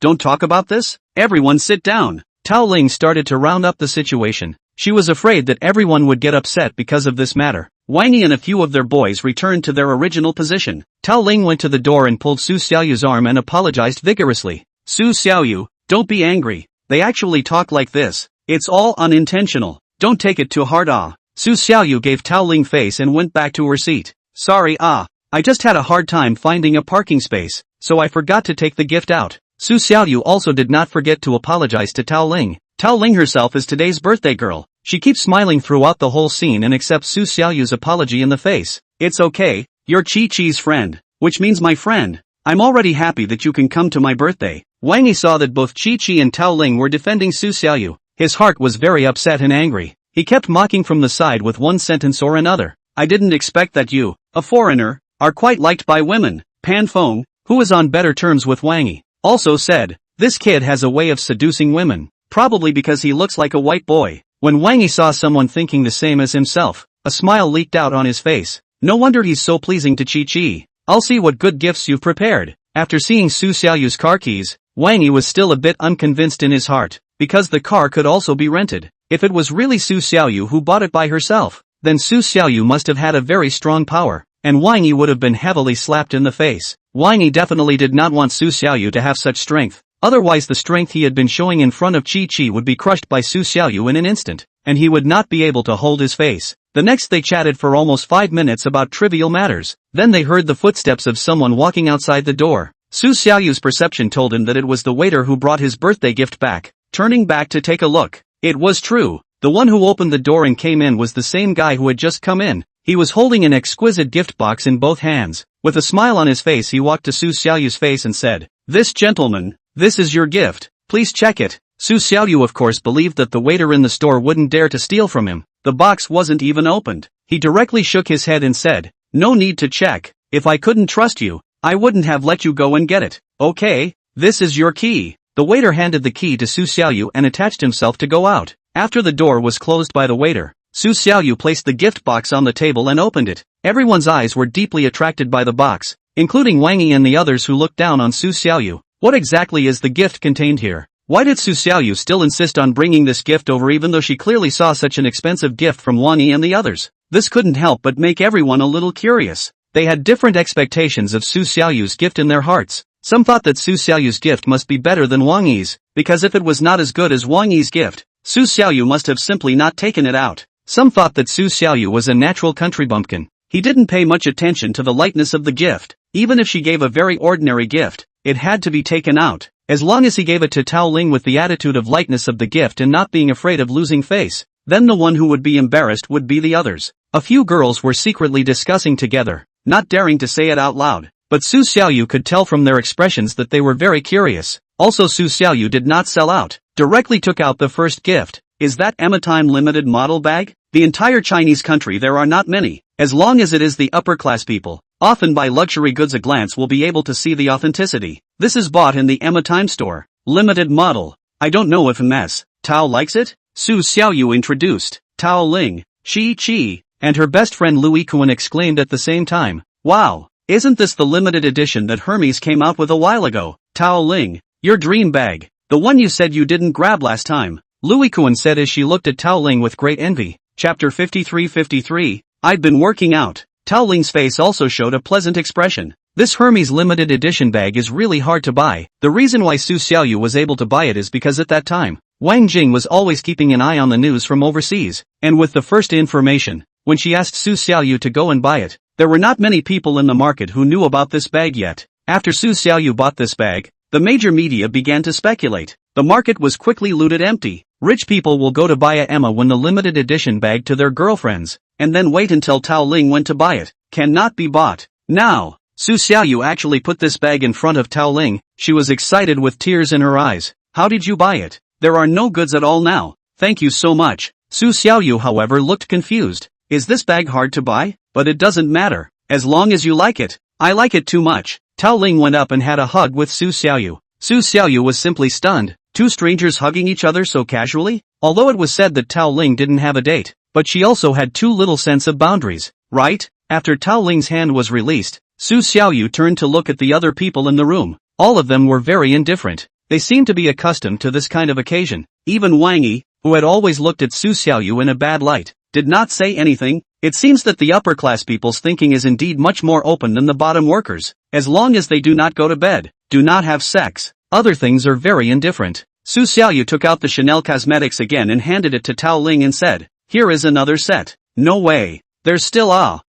don't talk about this. Everyone sit down. Tao Ling started to round up the situation. She was afraid that everyone would get upset because of this matter. Wang Yi and a few of their boys returned to their original position. Tao Ling went to the door and pulled Su Xiaoyu's arm and apologized vigorously. Su Xiaoyu, don't be angry. They actually talk like this. It's all unintentional. Don't take it too hard. Su Xiaoyu gave Tao Ling face and went back to her seat. Sorry, I just had a hard time finding a parking space, so I forgot to take the gift out. Su Xiaoyu also did not forget to apologize to Tao Ling. Tao Ling herself is today's birthday girl. She keeps smiling throughout the whole scene and accepts Su Xiaoyu's apology in the face. It's okay, you're Chi-Chi's friend, which means my friend. I'm already happy that you can come to my birthday. Wang Yi saw that both Chi-Chi and Tao Ling were defending Su Xiaoyu. His heart was very upset and angry. He kept mocking from the side with one sentence or another. I didn't expect that you, a foreigner, are quite liked by women. Pan Feng, who is on better terms with Wang Yi, also said, this kid has a way of seducing women, probably because he looks like a white boy. When Wang Yi saw someone thinking the same as himself, a smile leaked out on his face. No wonder he's so pleasing to Chi-Chi. I'll see what good gifts you've prepared. After seeing Su Xiaoyu's car keys, Wang Yi was still a bit unconvinced in his heart, because the car could also be rented. If it was really Su Xiaoyu who bought it by herself, then Su Xiaoyu must have had a very strong power, and Wang Yi would have been heavily slapped in the face. Wang Yi definitely did not want Su Xiaoyu to have such strength. Otherwise the strength he had been showing in front of Chi-Chi would be crushed by Su Xiaoyu in an instant, and he would not be able to hold his face. The next they chatted for almost 5 minutes about trivial matters. Then they heard the footsteps of someone walking outside the door. Su Xiaoyu's perception told him that it was the waiter who brought his birthday gift back. Turning back to take a look, it was true. The one who opened the door and came in was the same guy who had just come in. He was holding an exquisite gift box in both hands. With a smile on his face he walked to Su Xiaoyu's face and said, "This gentleman, this is your gift, please check it." Su Xiaoyu of course believed that the waiter in the store wouldn't dare to steal from him. The box wasn't even opened. He directly shook his head and said, "No need to check. If I couldn't trust you, I wouldn't have let you go and get it. Okay, this is your key." The waiter handed the key to Su Xiaoyu and attached himself to go out. After the door was closed by the waiter, Su Xiaoyu placed the gift box on the table and opened it. Everyone's eyes were deeply attracted by the box, including Wang Yi and the others who looked down on Su Xiaoyu. What exactly is the gift contained here? Why did Su Xiaoyu still insist on bringing this gift over even though she clearly saw such an expensive gift from Wang Yi and the others? This couldn't help but make everyone a little curious. They had different expectations of Su Xiaoyu's gift in their hearts. Some thought that Su Xiaoyu's gift must be better than Wang Yi's, because if it was not as good as Wang Yi's gift, Su Xiaoyu must have simply not taken it out. Some thought that Su Xiaoyu was a natural country bumpkin. He didn't pay much attention to the lightness of the gift. Even if she gave a very ordinary gift, it had to be taken out. As long as he gave it to Tao Ling with the attitude of lightness of the gift and not being afraid of losing face, then the one who would be embarrassed would be the others. A few girls were secretly discussing together, not daring to say it out loud. But Su Xiaoyu could tell from their expressions that they were very curious. Also Su Xiaoyu did not sell out, directly took out the first gift. Is that Time limited model bag? The entire Chinese country there are not many. As long as it is the upper class people, often buy luxury goods, a glance will be able to see the authenticity. This is bought in the Time store. Limited model. I don't know if Hermès, Tao likes it? Su Xiaoyu introduced. Tao Ling, Chi, and her best friend Louis Kuan exclaimed at the same time, "Wow! Isn't this the limited edition that Hermès came out with a while ago? Tao Ling, your dream bag. The one you said you didn't grab last time," Louis Kuan said as she looked at Tao Ling with great envy. Chapter 53. I've been working out. Tao Ling's face also showed a pleasant expression. This Hermès limited edition bag is really hard to buy. The reason why Su Xiaoyu was able to buy it is because at that time, Wang Jing was always keeping an eye on the news from overseas, and with the first information, when she asked Su Xiaoyu to go and buy it, there were not many people in the market who knew about this bag yet. After Su Xiaoyu bought this bag, the major media began to speculate. The market was quickly looted empty. Rich people will go to buy a Emma when the limited edition bag to their girlfriends, and then wait until Tao Ling went to buy it. Cannot be bought. Now, Su Xiaoyu actually put this bag in front of Tao Ling. She was excited with tears in her eyes. "How did you buy it? There are no goods at all now. Thank you so much." Su Xiaoyu however looked confused. "Is this bag hard to buy? But it doesn't matter. As long as you like it. I like it too much." Tao Ling went up and had a hug with Su Xiaoyu. Su Xiaoyu was simply stunned. Two strangers hugging each other so casually? Although it was said that Tao Ling didn't have a date, but she also had too little sense of boundaries, right? After Tao Ling's hand was released, Su Xiaoyu turned to look at the other people in the room. All of them were very indifferent. They seemed to be accustomed to this kind of occasion. Even Wang Yi, who had always looked at Su Xiaoyu in a bad light, did not say anything. It seems that the upper class people's thinking is indeed much more open than the bottom workers. As long as they do not go to bed, do not have sex, other things are very indifferent. Su Xiaoyu took out the Chanel cosmetics again and handed it to Tao Ling and said, "Here is another set." "No way. There's still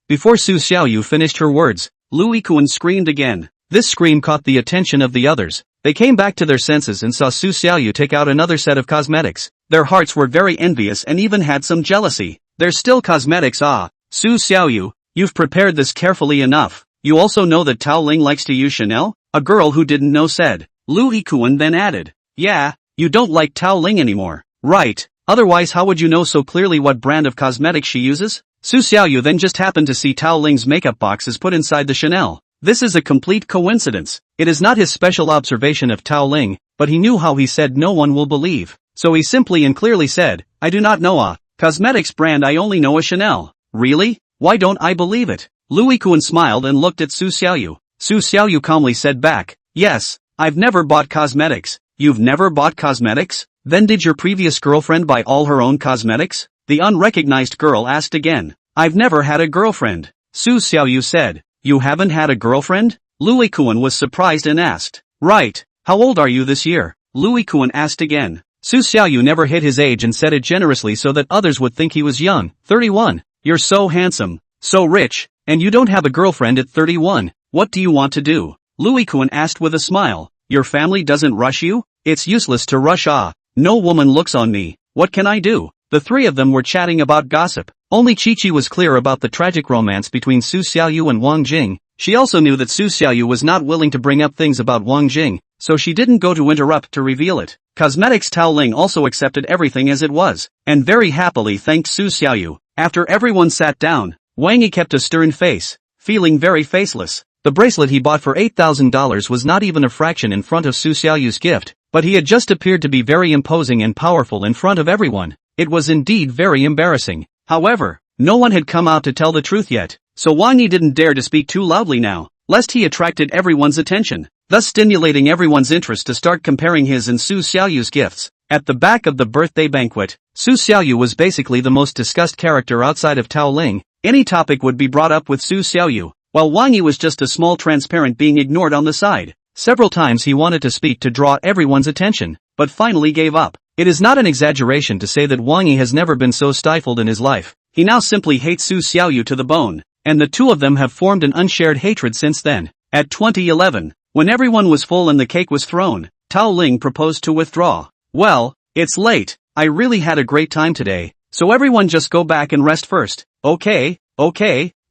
Before Su Xiaoyu finished her words, Louis Kuan screamed again. This scream caught the attention of the others. They came back to their senses and saw Su Xiaoyu take out another set of cosmetics. Their hearts were very envious and even had some jealousy. "There's still cosmetics Su Xiaoyu, you've prepared this carefully enough. You also know that Tao Ling likes to use Chanel?" A girl who didn't know said. Louis Kuan then added, "Yeah, you don't like Tao Ling anymore, right? Otherwise how would you know so clearly what brand of cosmetics she uses?" Su Xiaoyu then just happened to see Tao Ling's makeup boxes put inside the Chanel. This is a complete coincidence. It is not his special observation of Tao Ling, but he knew how he said no one will believe. So he simply and clearly said, "I do not know a cosmetics brand, I only know a Chanel." "Really? Why don't I believe it?" Louis Kuan smiled and looked at Su Xiaoyu. Su Xiaoyu calmly said back, "Yes, I've never bought cosmetics." "You've never bought cosmetics? Then did your previous girlfriend buy all her own cosmetics?" the unrecognized girl asked again. "I've never had a girlfriend," Su Xiaoyu said. "You haven't had a girlfriend?" Louis Kuan was surprised and asked. "Right. How old are you this year?" Louis Kuan asked again. Su Xiaoyu never hid his age and said it generously so that others would think he was young. 31. "You're so handsome, so rich, and you don't have a girlfriend at 31. What do you want to do?" Louis Kuan asked with a smile. "Your family doesn't rush you?" "It's useless to rush. No woman looks on me. What can I do?" The three of them were chatting about gossip. Only Chi-Chi was clear about the tragic romance between Su Xiaoyu and Wang Jing. She also knew that Su Xiaoyu was not willing to bring up things about Wang Jing, so she didn't go to interrupt to reveal it. Cosmetics Tao Ling also accepted everything as it was, and very happily thanked Su Xiaoyu. After everyone sat down, Wang Yi kept a stern face, feeling very faceless. The bracelet he bought for $8,000 was not even a fraction in front of Su Xiaoyu's gift, but he had just appeared to be very imposing and powerful in front of everyone. It was indeed very embarrassing. However, no one had come out to tell the truth yet, so Wang Yi didn't dare to speak too loudly now, lest he attracted everyone's attention, thus stimulating everyone's interest to start comparing his and Su Xiaoyu's gifts. At the back of the birthday banquet, Su Xiaoyu was basically the most discussed character outside of Tao Ling. Any topic would be brought up with Su Xiaoyu, while Wang Yi was just a small transparent being ignored on the side. Several times he wanted to speak to draw everyone's attention, but finally gave up. It is not an exaggeration to say that Wang Yi has never been so stifled in his life. He now simply hates Su Xiaoyu to the bone, and the two of them have formed an unshared hatred since then. At 2011, when everyone was full and the cake was thrown, Tao Ling proposed to withdraw. "Well, it's late. I really had a great time today, so everyone just go back and rest first." Okay,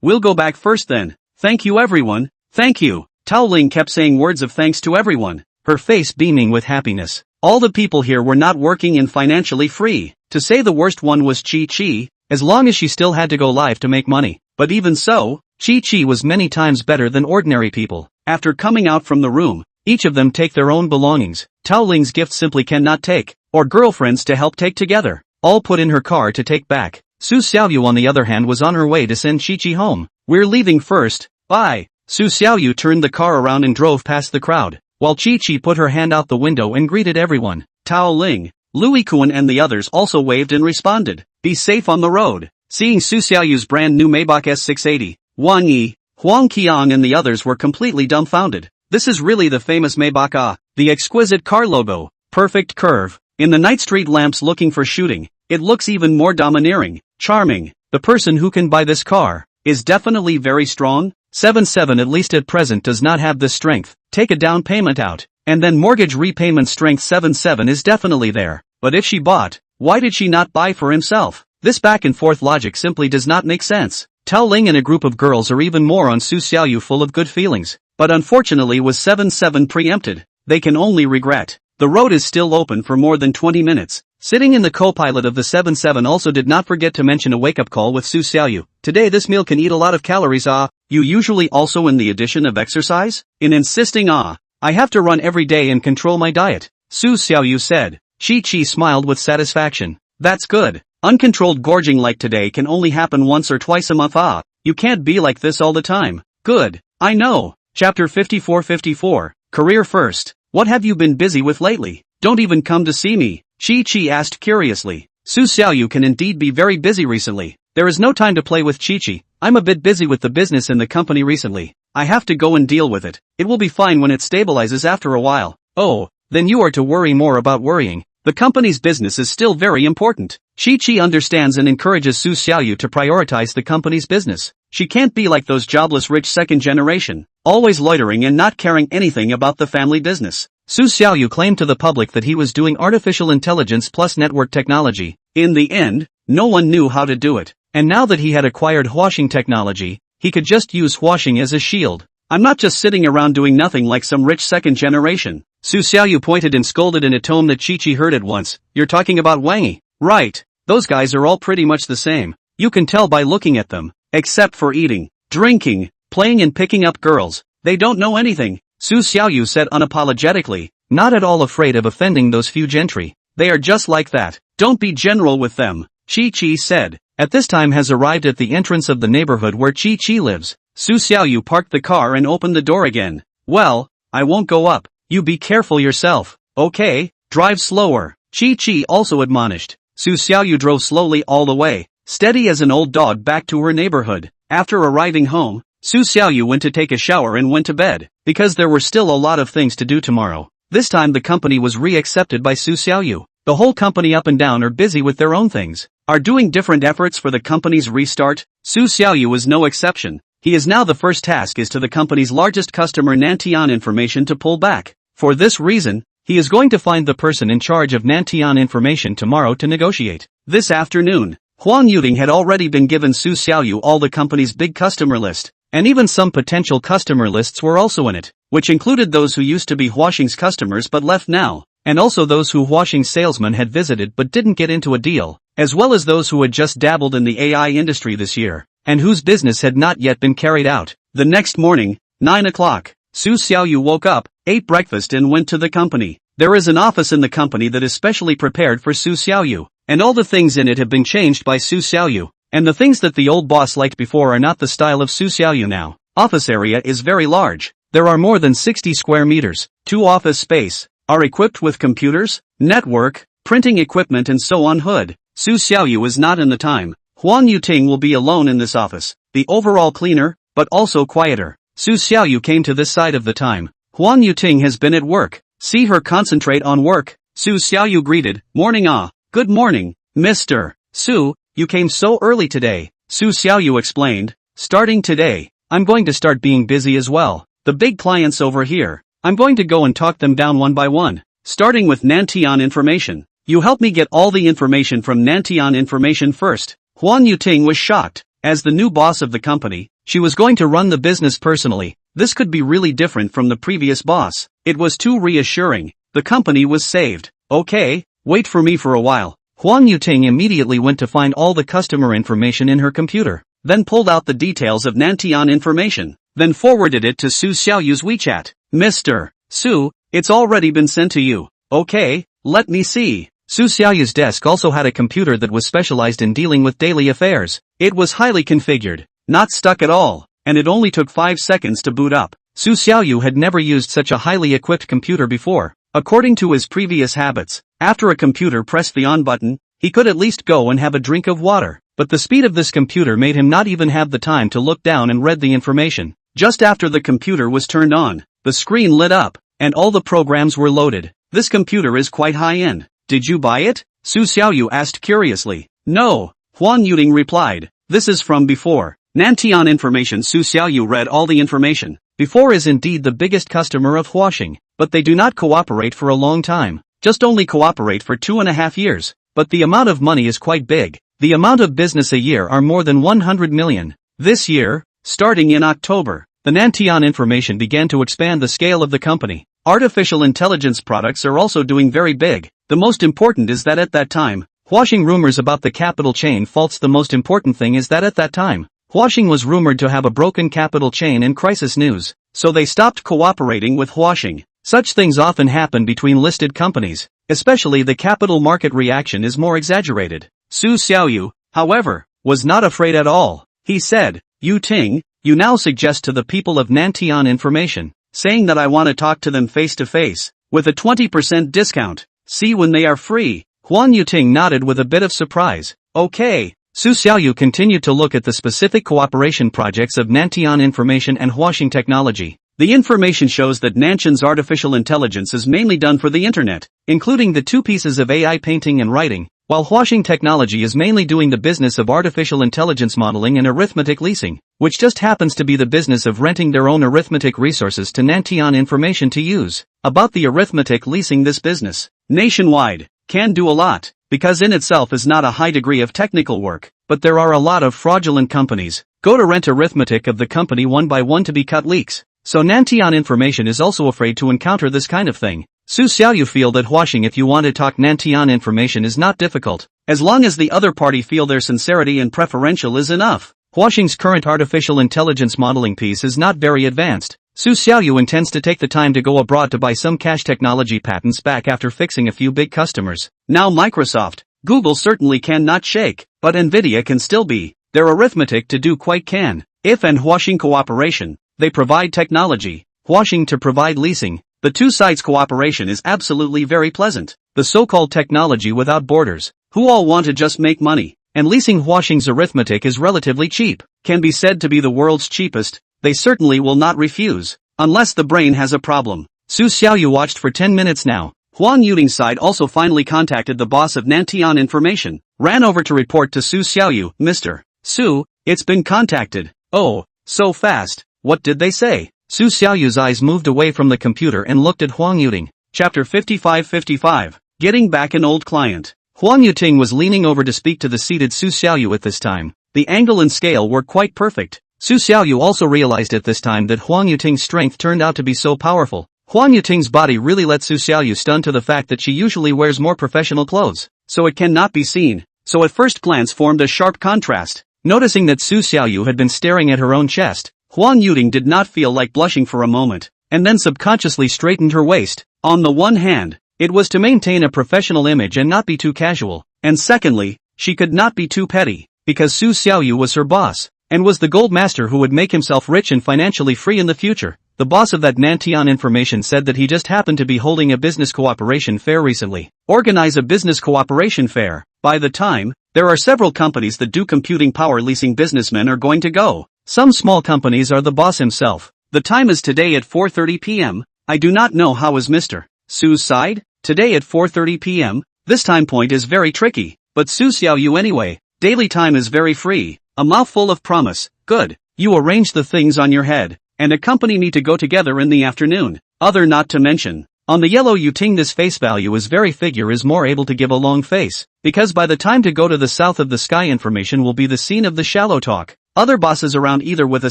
we'll go back first then. Thank you everyone, thank you." Tao Ling kept saying words of thanks to everyone, her face beaming with happiness. All the people here were not working and financially free. To say the worst one was Chi-Chi, as long as she still had to go live to make money. But even so, Chi-Chi was many times better than ordinary people. After coming out from the room, each of them take their own belongings. Tao Ling's gift simply cannot take, or girlfriends to help take together. All put in her car to take back. Su Xiaoyu on the other hand was on her way to send Chi-Chi home. "We're leaving first, bye." Su Xiaoyu turned the car around and drove past the crowd, while Chi-Chi put her hand out the window and greeted everyone. Tao Ling, Louis Kuan and the others also waved and responded. "Be safe on the road." Seeing Su Xiaoyu's brand new Maybach S680, Wang Yi, Huang Qiang and the others were completely dumbfounded. This is really the famous Maybach A, the exquisite car logo, perfect curve. In the night street lamps looking for shooting, it looks even more domineering, charming. The person who can buy this car is definitely very strong. 77 at least at present does not have this strength. Take a down payment out, and then mortgage repayment strength 77 is definitely there. But if she bought, why did she not buy for himself? This back and forth logic simply does not make sense. Tao Ling and a group of girls are even more on Su Xiaoyu full of good feelings. But unfortunately was 77 preempted. They can only regret. The road is still open for more than 20 minutes. Sitting in the co-pilot of the 77 also did not forget to mention a wake-up call with Su Xiaoyu. "Today this meal can eat a lot of calories. You usually also in the addition of exercise?" In insisting I have to run every day and control my diet, Su Xiaoyu said. Chi-Chi smiled with satisfaction. "That's good. Uncontrolled gorging like today can only happen once or twice a month. You can't be like this all the time." "Good. I know." Chapter 54. Career first. "What have you been busy with lately? Don't even come to see me?" Chi-Chi asked curiously. Su Xiaoyu can indeed be very busy recently. "There is no time to play with Chi-Chi. I'm a bit busy with the business in the company recently. I have to go and deal with it. It will be fine when it stabilizes after a while." "Oh, then you are to worry more about worrying. The company's business is still very important." Chi-Chi understands and encourages Su Xiaoyu to prioritize the company's business. She can't be like those jobless rich second generation, always loitering and not caring anything about the family business. Su Xiaoyu claimed to the public that he was doing artificial intelligence plus network technology. In the end, no one knew how to do it. And now that he had acquired Huashing technology, he could just use Huashing as a shield. "I'm not just sitting around doing nothing like some rich second generation." Su Xiaoyu pointed and scolded in a tone that Chi-Chi heard at once. "You're talking about Wang Yi, right? Those guys are all pretty much the same. You can tell by looking at them. Except for eating, drinking, playing and picking up girls. They don't know anything," Su Xiaoyu said unapologetically, not at all afraid of offending those few gentry. "They are just like that. Don't be general with them," Chi-Chi said. At this time has arrived at the entrance of the neighborhood where Chi-Chi lives. Su Xiaoyu parked the car and opened the door again. "Well, I won't go up. You be careful yourself, okay? Drive slower," Chi-Chi also admonished. Su Xiaoyu drove slowly all the way, steady as an old dog back to her neighborhood. After arriving home, Su Xiaoyu went to take a shower and went to bed, because there were still a lot of things to do tomorrow. This time the company was re-accepted by Su Xiaoyu. The whole company up and down are busy with their own things, are doing different efforts for the company's restart. Su Xiaoyu was no exception. He is now the first task is to the company's largest customer Nantian information to pull back. For this reason, he is going to find the person in charge of Nantian information tomorrow to negotiate. This afternoon, Huang Yuting had already been given Su Xiaoyu all the company's big customer list, and even some potential customer lists were also in it, which included those who used to be Huashing's customers but left now, and also those who Huashing's salesman had visited but didn't get into a deal, as well as those who had just dabbled in the AI industry this year, and whose business had not yet been carried out. The next morning, 9 o'clock, Su Xiaoyu woke up, ate breakfast and went to the company. There is an office in the company that is specially prepared for Su Xiaoyu, and all the things in it have been changed by Su Xiaoyu, and the things that the old boss liked before are not the style of Su Xiaoyu now. Office area is very large. There are more than 60 square meters. 2 office space are equipped with computers, network, printing equipment and so on. Hood. Su Xiaoyu is not in the time. Huang Yuting will be alone in this office. The overall cleaner, but also quieter. Su Xiaoyu came to this side of the time. Huang Yuting has been at work. See her concentrate on work. Su Xiaoyu greeted. Morning. Good morning, Mr. Su, you came so early today. Su Xiaoyu explained. Starting today, I'm going to start being busy as well. The big clients over here, I'm going to go and talk them down one by one. Starting with Nantian information. You help me get all the information from Nantian information first. Huang Yuting was shocked. As the new boss of the company, she was going to run the business personally. This could be really different from the previous boss. It was too reassuring. The company was saved. Okay, wait for me for a while. Huang Yuting immediately went to find all the customer information in her computer, then pulled out the details of Nantian information, then forwarded it to Su Xiaoyu's WeChat. Mr. Su, it's already been sent to you. Okay, let me see. Su Xiaoyu's desk also had a computer that was specialized in dealing with daily affairs. It was highly configured, not stuck at all, and it only took 5 seconds to boot up. Su Xiaoyu had never used such a highly equipped computer before. According to his previous habits, after a computer pressed the on button, he could at least go and have a drink of water. But the speed of this computer made him not even have the time to look down and read the information. Just after the computer was turned on, the screen lit up, and all the programs were loaded. This computer is quite high-end. Did you buy it? Su Xiaoyu asked curiously. No, Huang Yuting replied. This is from before. Nantian Information. Su Xiaoyu read all the information. Before is indeed the biggest customer of Huaxing, but they do not cooperate for a long time. Just only cooperate for 2.5 years. But the amount of money is quite big. The amount of business a year are more than 100 million. This year, starting in October, the Nantian Information began to expand the scale of the company. Artificial intelligence products are also doing very big. The most important is that at that time, Huaxing rumors about the capital chain faults. The most important thing is that at that time, Huaxing was rumored to have a broken capital chain and crisis news, so they stopped cooperating with Huaxing. Such things often happen between listed companies, especially the capital market reaction is more exaggerated. Su Xiaoyu, however, was not afraid at all. He said, Yu Ting, you now suggest to the people of Nantian Information, saying that I want to talk to them face to face, with a 20% discount. See when they are free. Huang Yuting nodded with a bit of surprise. Okay. Su Xiaoyu continued to look at the specific cooperation projects of Nantian Information and Huaxing Technology. The information shows that Nantian's artificial intelligence is mainly done for the internet, including the 2 pieces of AI painting and writing, while Huaxing Technology is mainly doing the business of artificial intelligence modeling and arithmetic leasing, which just happens to be the business of renting their own arithmetic resources to Nantian Information to use. About the arithmetic leasing, this business, nationwide, can do a lot, because in itself is not a high degree of technical work, but there are a lot of fraudulent companies, go to rent arithmetic of the company one by one to be cut leaks. So Nantian Information is also afraid to encounter this kind of thing. Su Xiaoyu feel that Huaxing, if you want to talk Nantian Information, is not difficult, as long as the other party feel their sincerity and preferential is enough. Huaxing's current artificial intelligence modeling piece is not very advanced. Su Xiaoyu intends to take the time to go abroad to buy some cash technology patents back after fixing a few big customers. Now Microsoft, Google certainly cannot shake, but Nvidia can still be. Their arithmetic to do quite can. If and Huaxing cooperation, they provide technology, Huaxing to provide leasing. The 2 sides' cooperation is absolutely very pleasant. The so-called technology without borders, who all want to just make money, and leasing Huaxing's arithmetic is relatively cheap, can be said to be the world's cheapest. They certainly will not refuse, unless the brain has a problem. Su Xiaoyu watched for 10 minutes now. Huang Yuting's side also finally contacted the boss of Nantian Information, ran over to report to Su Xiaoyu. Mr. Su, it's been contacted. Oh, so fast. What did they say? Su Xiaoyu's eyes moved away from the computer and looked at Huang Yuting. Chapter 55. Getting back an old client. Huang Yuting was leaning over to speak to the seated Su Xiaoyu at this time. The angle and scale were quite perfect. Su Xiaoyu also realized at this time that Huang Yuting's strength turned out to be so powerful. Huang Yuting's body really let Su Xiaoyu stun to the fact that she usually wears more professional clothes, so it cannot be seen. So at first glance formed a sharp contrast. Noticing that Su Xiaoyu had been staring at her own chest, Huang Yuting did not feel like blushing for a moment, and then subconsciously straightened her waist. On the one hand, it was to maintain a professional image and not be too casual, and secondly, she could not be too petty, because Su Xiaoyu was her boss, and was the gold master who would make himself rich and financially free in the future. The boss of that Nantian Information said that he just happened to be holding a business cooperation fair recently. Organize a business cooperation fair. By the time, there are several companies that do computing power leasing businessmen are going to go. Some small companies are the boss himself. The time is today at 4:30 p.m. I do not know how is Mr. Su's side. Today at 4:30 p.m. This time point is very tricky, but Su Xiaoyu anyway. Daily time is very free. A mouthful of promise. Good. You arrange the things on your head, and accompany me to go together in the afternoon. Other not to mention. On the yellow Yuting, this face value is very figure is more able to give a long face, because by the time to go to the south of the sky information will be the scene of the shallow talk. Other bosses around either with a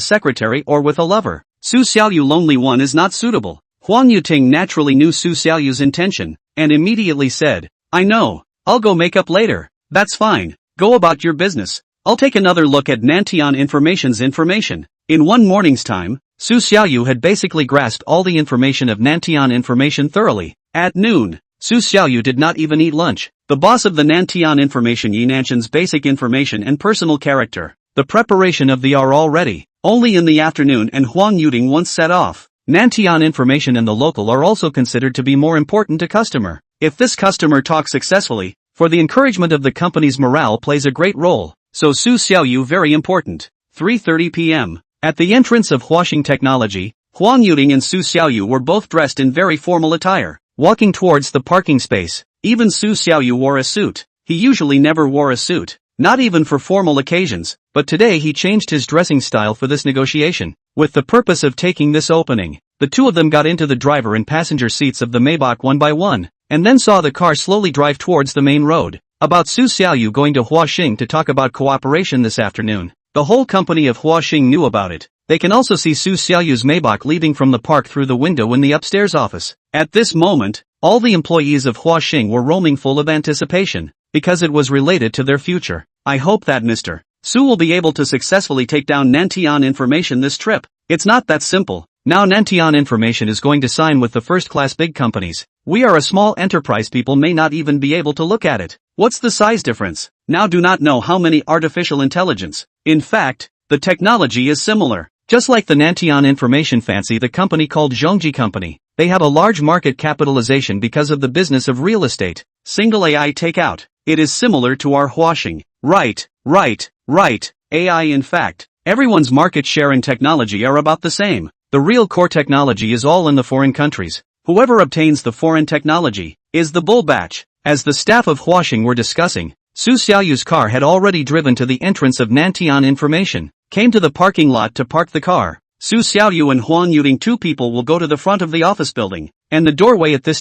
secretary or with a lover. Su Xiaoyu lonely one is not suitable. Huang Yuting naturally knew Su Xiaoyu's intention, and immediately said, I know. I'll go make up later. That's fine. Go about your business. I'll take another look at Nantian Information's information. In one morning's time, Su Xiaoyu had basically grasped all the information of Nantian Information thoroughly. At noon, Su Xiaoyu did not even eat lunch. The boss of the Nantian information Yi Nanshan's basic information and personal character. The preparation of the are all ready. Only in the afternoon and Huang Yuding once set off. Nantian information and the local are also considered to be more important to customer. If this customer talks successfully, for the encouragement of the company's morale plays a great role. So Su Xiaoyu very important. 3:30 p.m. At the entrance of Huaxing Technology, Huang Yuding and Su Xiaoyu were both dressed in very formal attire, walking towards the parking space. Even Su Xiaoyu wore a suit. He usually never wore a suit, not even for formal occasions, but today he changed his dressing style for this negotiation, with the purpose of taking this opening. The two of them got into the driver and passenger seats of the Maybach one by one, and then saw the car slowly drive towards the main road. About Su Xiaoyu going to Huaxing to talk about cooperation this afternoon. The whole company of Huaxing knew about it. They can also see Su Xiaoyu's Maybach leaving from the park through the window in the upstairs office. At this moment, all the employees of Huaxing were roaming full of anticipation, because it was related to their future. I hope that Mr. Su will be able to successfully take down Nantian information this trip. It's not that simple. Now Nantian information is going to sign with the first-class big companies. We are a small enterprise, people may not even be able to look at it. What's the size difference? Now do not know how many artificial intelligence. In fact, the technology is similar. Just like the Nantian information fancy the company called Zhongji Company. They have a large market capitalization because of the business of real estate. Single AI takeout. It is similar to our Huaxing. Right. AI in fact, everyone's market share and technology are about the same. The real core technology is all in the foreign countries. Whoever obtains the foreign technology is the bull batch. As the staff of Huaxing were discussing, Su Xiaoyu's car had already driven to the entrance of Nantian information, came to the parking lot to park the car. Su Xiaoyu and Huang Yuding, two people, will go to the front of the office building, and the doorway at the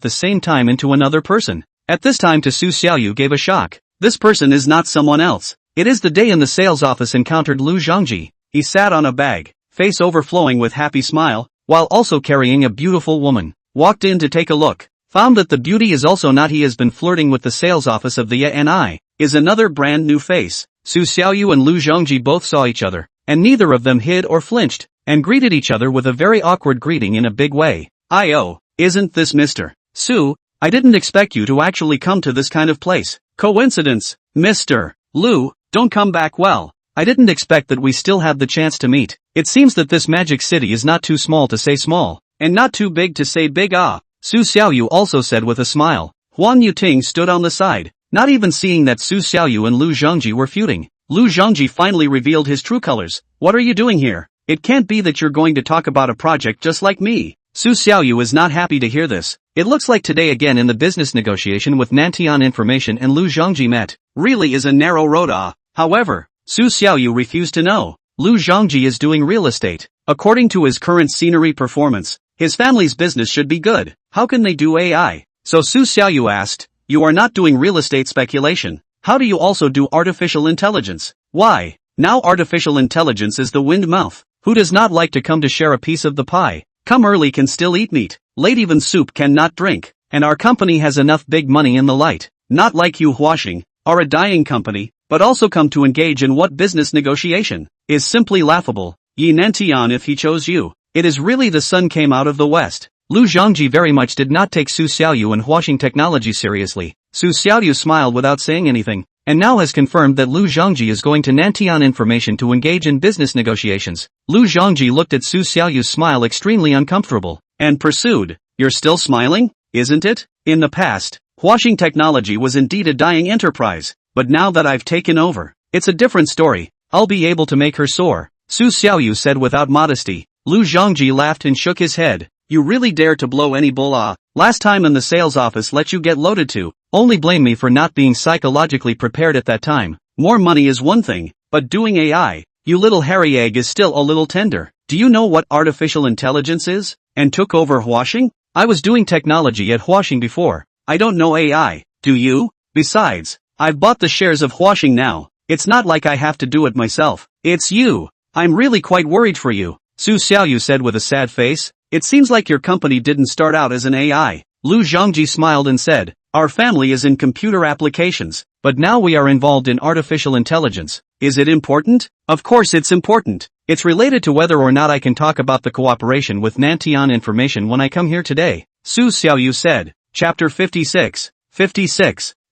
same time into another person. At this time to Su Xiaoyu gave a shock. This person is not someone else. It is the day in the sales office encountered Lu Zhongji. He sat on a bag, face overflowing with happy smile, while also carrying a beautiful woman. Walked in to take a look. Found that the beauty is also not he has been flirting with the sales office of the Ni, is another brand new face. Su Xiaoyu and Lu Zhongji both saw each other, and neither of them hid or flinched, and greeted each other with a very awkward greeting in a big way. Isn't this Mr. Su? I didn't expect you to actually come to this kind of place. Coincidence, Mr. Lu, don't come back. Well, I didn't expect that we still have the chance to meet. It seems that this magic city is not too small to say small, and not too big to say big. Su Xiaoyu also said with a smile. Huang Yuting stood on the side, not even seeing that Su Xiaoyu and Lu Zhongji were feuding. Lu Zhongji finally revealed his true colors. What are you doing here? It can't be that you're going to talk about a project just like me. Su Xiaoyu is not happy to hear this. It looks like today again in the business negotiation with Nantian Information and Lu Zhongji met. Really is a narrow road. However, Su Xiaoyu refused to know. Lu Zhongji is doing real estate. According to his current scenery performance, his family's business should be good. How can they do AI? So Su Xiaoyu asked, you are not doing real estate speculation. How do you also do artificial intelligence? Why? Now artificial intelligence is the wind mouth. Who does not like to come to share a piece of the pie? Come early can still eat meat. Late even soup cannot drink. And our company has enough big money in the light. Not like you Huaxing, are a dying company, but also come to engage in what business negotiation is simply laughable. Yi Nantian if he chose you. It is really the sun came out of the west. Lu Zhongji very much did not take Su Xiaoyu and Huaxing technology seriously. Su Xiaoyu smiled without saying anything, and now has confirmed that Lu Zhongji is going to Nantian Information to engage in business negotiations. Lu Zhongji looked at Su Xiaoyu's smile extremely uncomfortable, and pursued, you're still smiling, isn't it? In the past, Huaxing Technology was indeed a dying enterprise, but now that I've taken over, it's a different story. I'll be able to make her soar, Su Xiaoyu said without modesty. Lu Zhongji laughed and shook his head. You really dare to blow any bull? Last time in the sales office let you get loaded too. Only blame me for not being psychologically prepared at that time. More money is one thing, but doing AI, you little hairy egg, is still a little tender. Do you know what artificial intelligence is? And took over Huaxing? I was doing technology at Huaxing before. I don't know AI, do you? Besides, I've bought the shares of Huaxing now. It's not like I have to do it myself. It's you. I'm really quite worried for you, Su Xiaoyu said with a sad face. It seems like your company didn't start out as an AI. Lu Zhongji smiled and said, our family is in computer applications, but now we are involved in artificial intelligence. Is it important? Of course it's important. It's related to whether or not I can talk about the cooperation with Nantian Information when I come here today, Su Xiaoyu said. Chapter 56.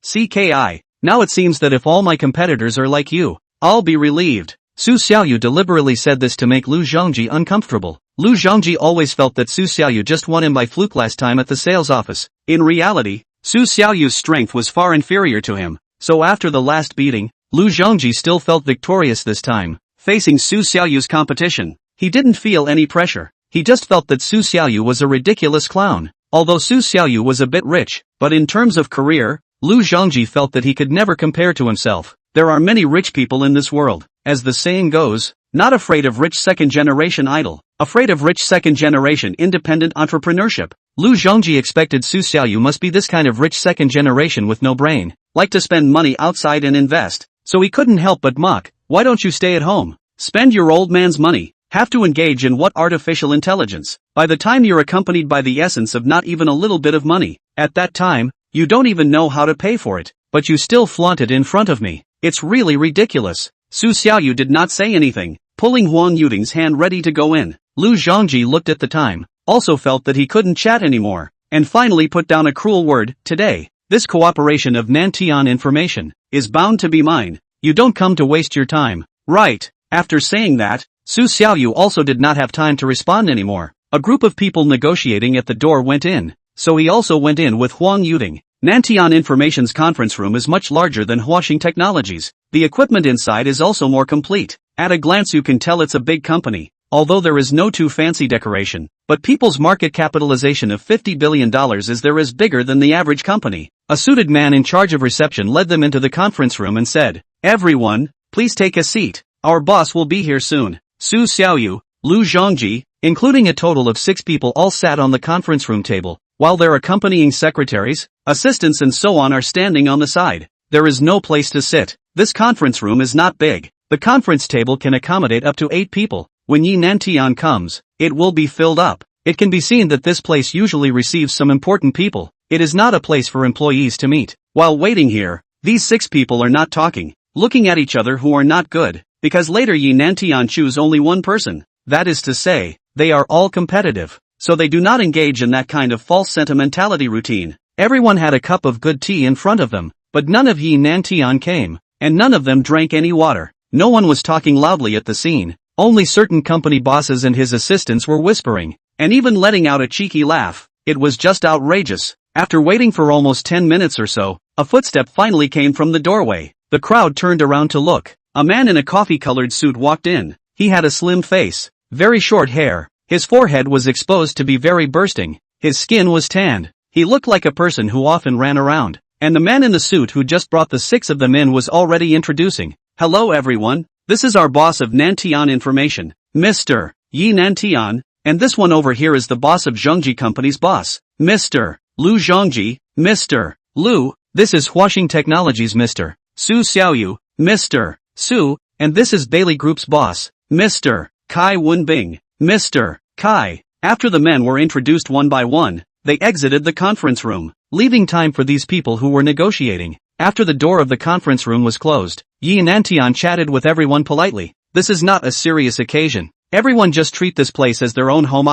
CKI. Now it seems that if all my competitors are like you, I'll be relieved. Su Xiaoyu deliberately said this to make Lu Zhongji uncomfortable. Lu Zhongji always felt that Su Xiaoyu just won him by fluke last time at the sales office. In reality, Su Xiaoyu's strength was far inferior to him, so after the last beating, Lu Zhongji still felt victorious this time. Facing Su Xiaoyu's competition, he didn't feel any pressure. He just felt that Su Xiaoyu was a ridiculous clown. Although Su Xiaoyu was a bit rich, but in terms of career, Lu Zhongji felt that he could never compare to himself. There are many rich people in this world. As the saying goes, not afraid of rich second-generation idol, afraid of rich second-generation independent entrepreneurship. Lu Zhongji expected Su Xiaoyu must be this kind of rich second generation with no brain, like to spend money outside and invest, so he couldn't help but mock. Why don't you stay at home? Spend your old man's money. Have to engage in what artificial intelligence? By the time you're accompanied by the essence of not even a little bit of money, at that time, you don't even know how to pay for it, but you still flaunt it in front of me. It's really ridiculous. Su Xiaoyu did not say anything, pulling Huang Yuding's hand ready to go in. Lu Zhongji looked at the time, also felt that he couldn't chat anymore, and finally put down a cruel word. Today, this cooperation of Nantian information is bound to be mine. You don't come to waste your time, right? After saying that, Su Xiaoyu also did not have time to respond anymore. A group of people negotiating at the door went in, so he also went in with Huang Yuding. Nantian Information's conference room is much larger than Huaxing Technologies. The equipment inside is also more complete. At a glance you can tell it's a big company, although there is no too fancy decoration, but people's market capitalization of $50 billion is bigger than the average company. A suited man in charge of reception led them into the conference room and said, "Everyone, please take a seat. Our boss will be here soon." Su Xiaoyu, Lu Zhongji, including a total of 6 people all sat on the conference room table, while their accompanying secretaries, assistants and so on are standing on the side. There is no place to sit. This conference room is not big. The conference table can accommodate up to 8 people. When Yi Nantian comes, it will be filled up. It can be seen that this place usually receives some important people. It is not a place for employees to meet. While waiting here, these 6 people are not talking, looking at each other who are not good, because later Yi Nantian choose only one person. That is to say, they are all competitive, so they do not engage in that kind of false sentimentality routine. Everyone had a cup of good tea in front of them, but none of Yi Nantian came, and none of them drank any water. No one was talking loudly at the scene. Only certain company bosses and his assistants were whispering, and even letting out a cheeky laugh. It was just outrageous. After waiting for almost 10 minutes or so, a footstep finally came from the doorway. The crowd turned around to look. A man in a coffee-colored suit walked in. He had a slim face, very short hair. His forehead was exposed to be very bursting. His skin was tanned. He looked like a person who often ran around. And the man in the suit who just brought the 6 of them in was already introducing. "Hello everyone. This is our boss of Nantian Information, Mr. Yi Nantian, and this one over here is the boss of Zhongji Company's boss, Mr. Lu Zhongji. Mr. Lu, this is Huaxing Technologies Mr. Su Xiaoyu, Mr. Su, and this is Bailey Group's boss, Mr. Kai Wenbing, Mr. Kai." After the men were introduced one by one, they exited the conference room, leaving time for these people who were negotiating. After the door of the conference room was closed, Yi Nantian chatted with everyone politely. "This is not a serious occasion. Everyone just treat this place as their own home.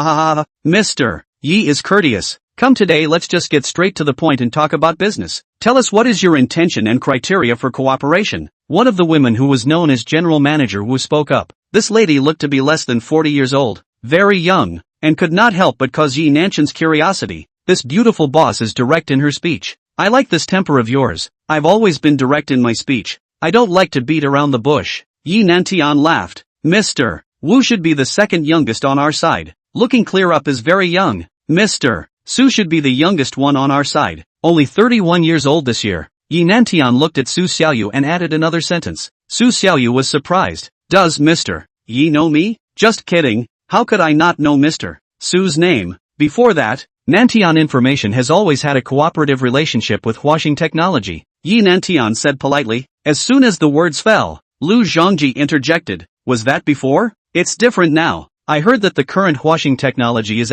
Mr. Yi is courteous. Come today, let's just get straight to the point and talk about business. Tell us what is your intention and criteria for cooperation." One of the women who was known as General Manager Wu spoke up. This lady looked to be less than 40 years old, very young, and could not help but cause Yi Nantian's curiosity. This beautiful boss is direct in her speech. "I like this temper of yours. I've always been direct in my speech. I don't like to beat around the bush." Yi Nantian laughed. "Mr. Wu should be the second youngest on our side. Looking clear up is very young. Mr. Su should be the youngest one on our side, only 31 years old this year." Yi Nantian looked at Su Xiaoyu and added another sentence. Su Xiaoyu was surprised. "Does Mr. Yi know me?" "Just kidding. How could I not know Mr. Su's name?" Before that, Nantian Information has always had a cooperative relationship with Huaxing Technology, Yi Nantian said politely. As soon as the words fell, Lu Zhongji interjected. "Was that before? It's different now. I've heard that the current Huaxing Technology is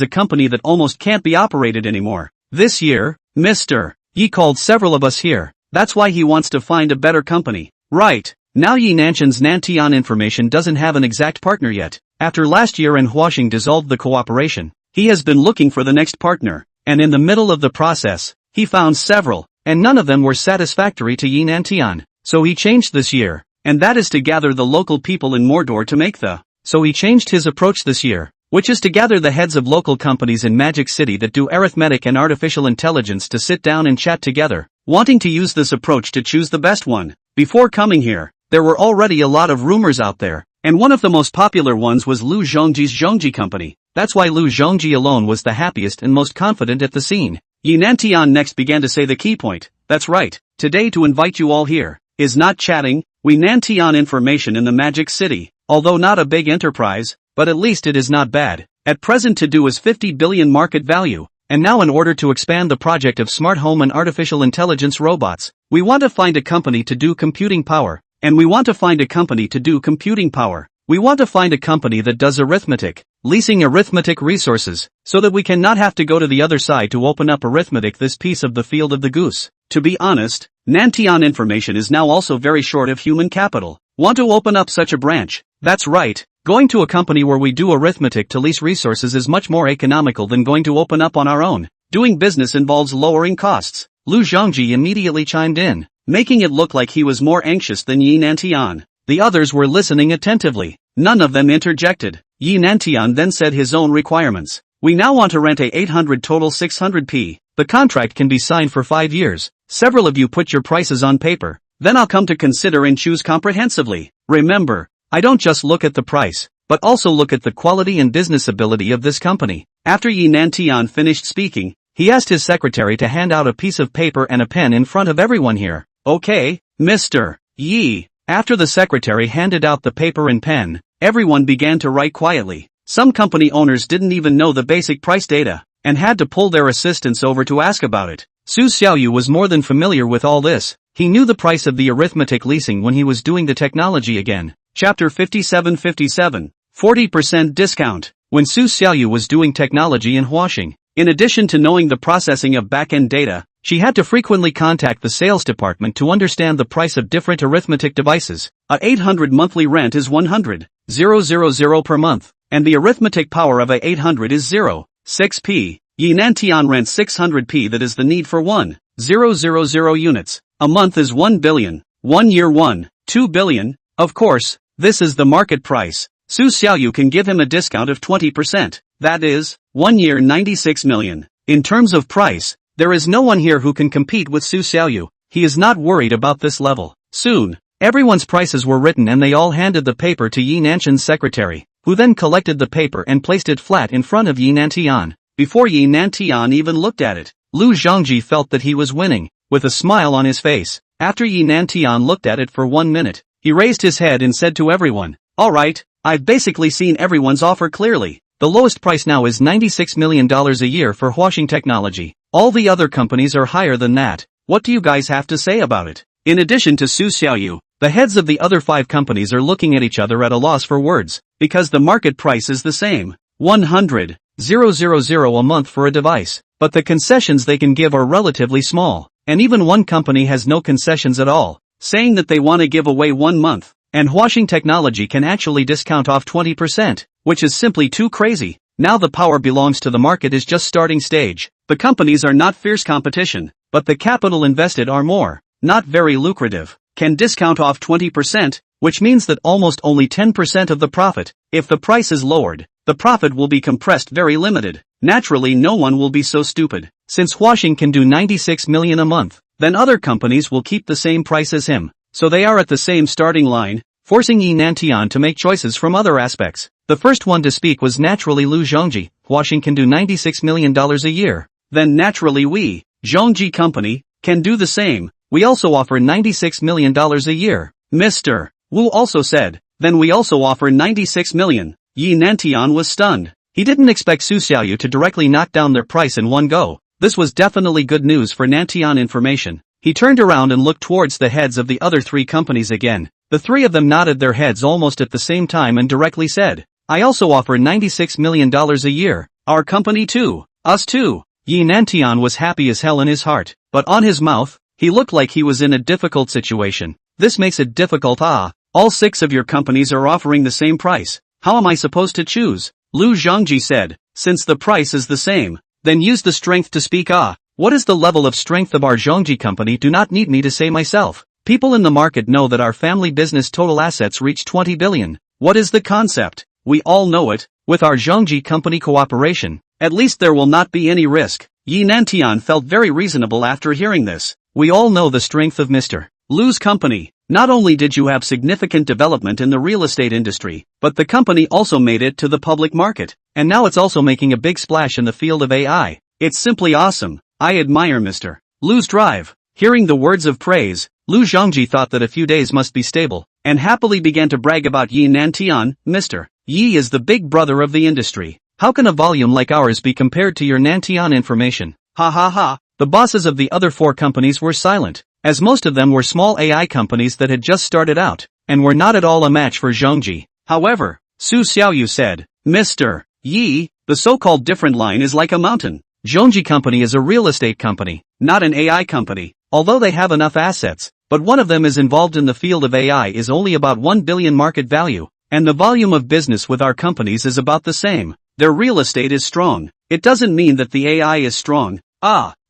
a company that almost can't be operated anymore. This year, Mr. Yi called several of us here. That's why he wants to find a better company." Right. Now Yi Nantian's Nantian Information doesn't have an exact partner yet. After last year and Huaxing dissolved the cooperation, he has been looking for the next partner. and in the middle of the process, he found several, and none of them were satisfactory to Yi Nantian. So he changed this year, and that is to gather the local people in Mordor to make the. So he changed his approach this year, which is to gather the heads of local companies in Magic City that do arithmetic and artificial intelligence to sit down and chat together, wanting to use this approach to choose the best one. Before coming here, there were already a lot of rumors out there, and one of the most popular ones was Lu Zhongji's Zhongji company. That's why Lu Zhongji alone was the happiest and most confident at the scene. Yi Nantian next began to say the key point. That's right, today to invite you all here, is not chatting, we Nantian information in the Magic City, although not a big enterprise, but at least it is not bad. At present to do is 50 billion market value, and now in order to expand the project of smart home and artificial intelligence robots, we want to find a company to do computing power, and we want to find a company to do computing power. We want to find a company that does arithmetic, leasing arithmetic resources, so that we can not have to go to the other side to open up arithmetic this piece of the field of the goose. To be honest, Nantian information is now also very short of human capital. Want to open up such a branch? That's right. Going to a company where we do arithmetic to lease resources is much more economical than going to open up on our own. Doing business involves lowering costs. Lu Zhongji immediately chimed in, making it look like he was more anxious than Yi Nantian. The others were listening attentively. None of them interjected. Yi Nantian then said his own requirements. We now want to rent a 800 total 600p. The contract can be signed for 5 years. Several of you put your prices on paper. Then I'll come to consider and choose comprehensively. Remember, I don't just look at the price, but also look at the quality and business ability of this company. After Yi Nantian finished speaking, he asked his secretary to hand out a piece of paper and a pen in front of everyone here. Okay, Mr. Yi. After the secretary handed out the paper and pen, everyone began to write quietly. Some company owners didn't even know the basic price data, and had to pull their assistants over to ask about it. Su Xiaoyu was more than familiar with all this. He knew the price of the arithmetic leasing when he was doing the technology again. Chapter 5757, 40% discount. When Su Xiaoyu was doing technology in Huaxing, in addition to knowing the processing of back-end data, she had to frequently contact the sales department to understand the price of different arithmetic devices. A 800 monthly rent is 100,000 per month, and the arithmetic power of a 800 is 0.6p. Yi Nantian rents 600p, that is the need for 1,000 units. A month is 1 billion, 1 year 1.2 billion. Of course, this is the market price. Su Xiaoyu can give him a discount of 20%. That is, 1 year 96 million. In terms of price, there is no one here who can compete with Su Xiaoyu. He is not worried about this level. Soon, everyone's prices were written and they all handed the paper to Yi Nantian's secretary, who then collected the paper and placed it flat in front of Yi Nantian. Before Yi Nantian even looked at it, Lu Zhongji felt that he was winning, with a smile on his face. After Yi Nantian looked at it for 1 minute, he raised his head and said to everyone, "Alright, I've basically seen everyone's offer clearly. The lowest price now is $96 million a year for Huaxing Technology. All the other companies are higher than that. What do you guys have to say about it?" In addition to Su Xiaoyu, the heads of the other 5 companies are looking at each other at a loss for words, because the market price is the same, 100,000 a month for a device. But the concessions they can give are relatively small, and even one company has no concessions at all, saying that they want to give away 1 month, and Huaxing Technology can actually discount off 20%, which is simply too crazy. Now the power belongs to the market is just starting stage. The companies are not fierce competition, but the capital invested are more, not very lucrative, can discount off 20%, which means that almost only 10% of the profit. If the price is lowered, the profit will be compressed very limited. Naturally no one will be so stupid. Since Huaxing can do 96 million a month, then other companies will keep the same price as him. So they are at the same starting line, forcing Yi Nantian to make choices from other aspects. The first one to speak was naturally Lu Zhongji. Huaxing can do $96 million a year. Then naturally we, Zhongji Company, can do the same. We also offer $96 million a year. Mr. Wu also said, then we also offer 96 million. Yi Nantian was stunned. He didn't expect Su Xiaoyu to directly knock down their price in one go. This was definitely good news for Nantian information. He turned around and looked towards the heads of the other 3 companies again. The 3 of them nodded their heads almost at the same time and directly said, I also offer $96 million a year. Our company too. Us too. Yi Nantian was happy as hell in his heart, but on his mouth, he looked like he was in a difficult situation. This makes it difficult. All 6 of your companies are offering the same price. How am I supposed to choose? Lu Zhongji said, since the price is the same, Then use the strength to speak. What is the level of strength of our Zhongji company? Do not need me to say myself. People in the market know that our family business total assets reach 20 billion. What is the concept? We all know it. With our Zhongji company cooperation, at least there will not be any risk. Yi Nantian felt very reasonable after hearing this. We all know the strength of Mr. Lu's company. Not only did you have significant development in the real estate industry, but the company also made it to the public market, and now it's also making a big splash in the field of AI. It's simply awesome. I admire Mr. Lu's drive. Hearing the words of praise, Lu Zhongji thought that a few days must be stable, and happily began to brag about Yi Nantian. Mr. Yi is the big brother of the industry. How can a volume like ours be compared to your Nantian information? Ha ha ha. The bosses of the other 4 companies were silent, as most of them were small AI companies that had just started out, and were not at all a match for Zhongji. However, Su Xiaoyu said, Mr. Yi, the so-called different line is like a mountain. Zhongji company is a real estate company, not an AI company, although they have enough assets, but one of them is involved in the field of AI is only about 1 billion market value, and the volume of business with our companies is about the same. Their real estate is strong. It doesn't mean that the AI is strong.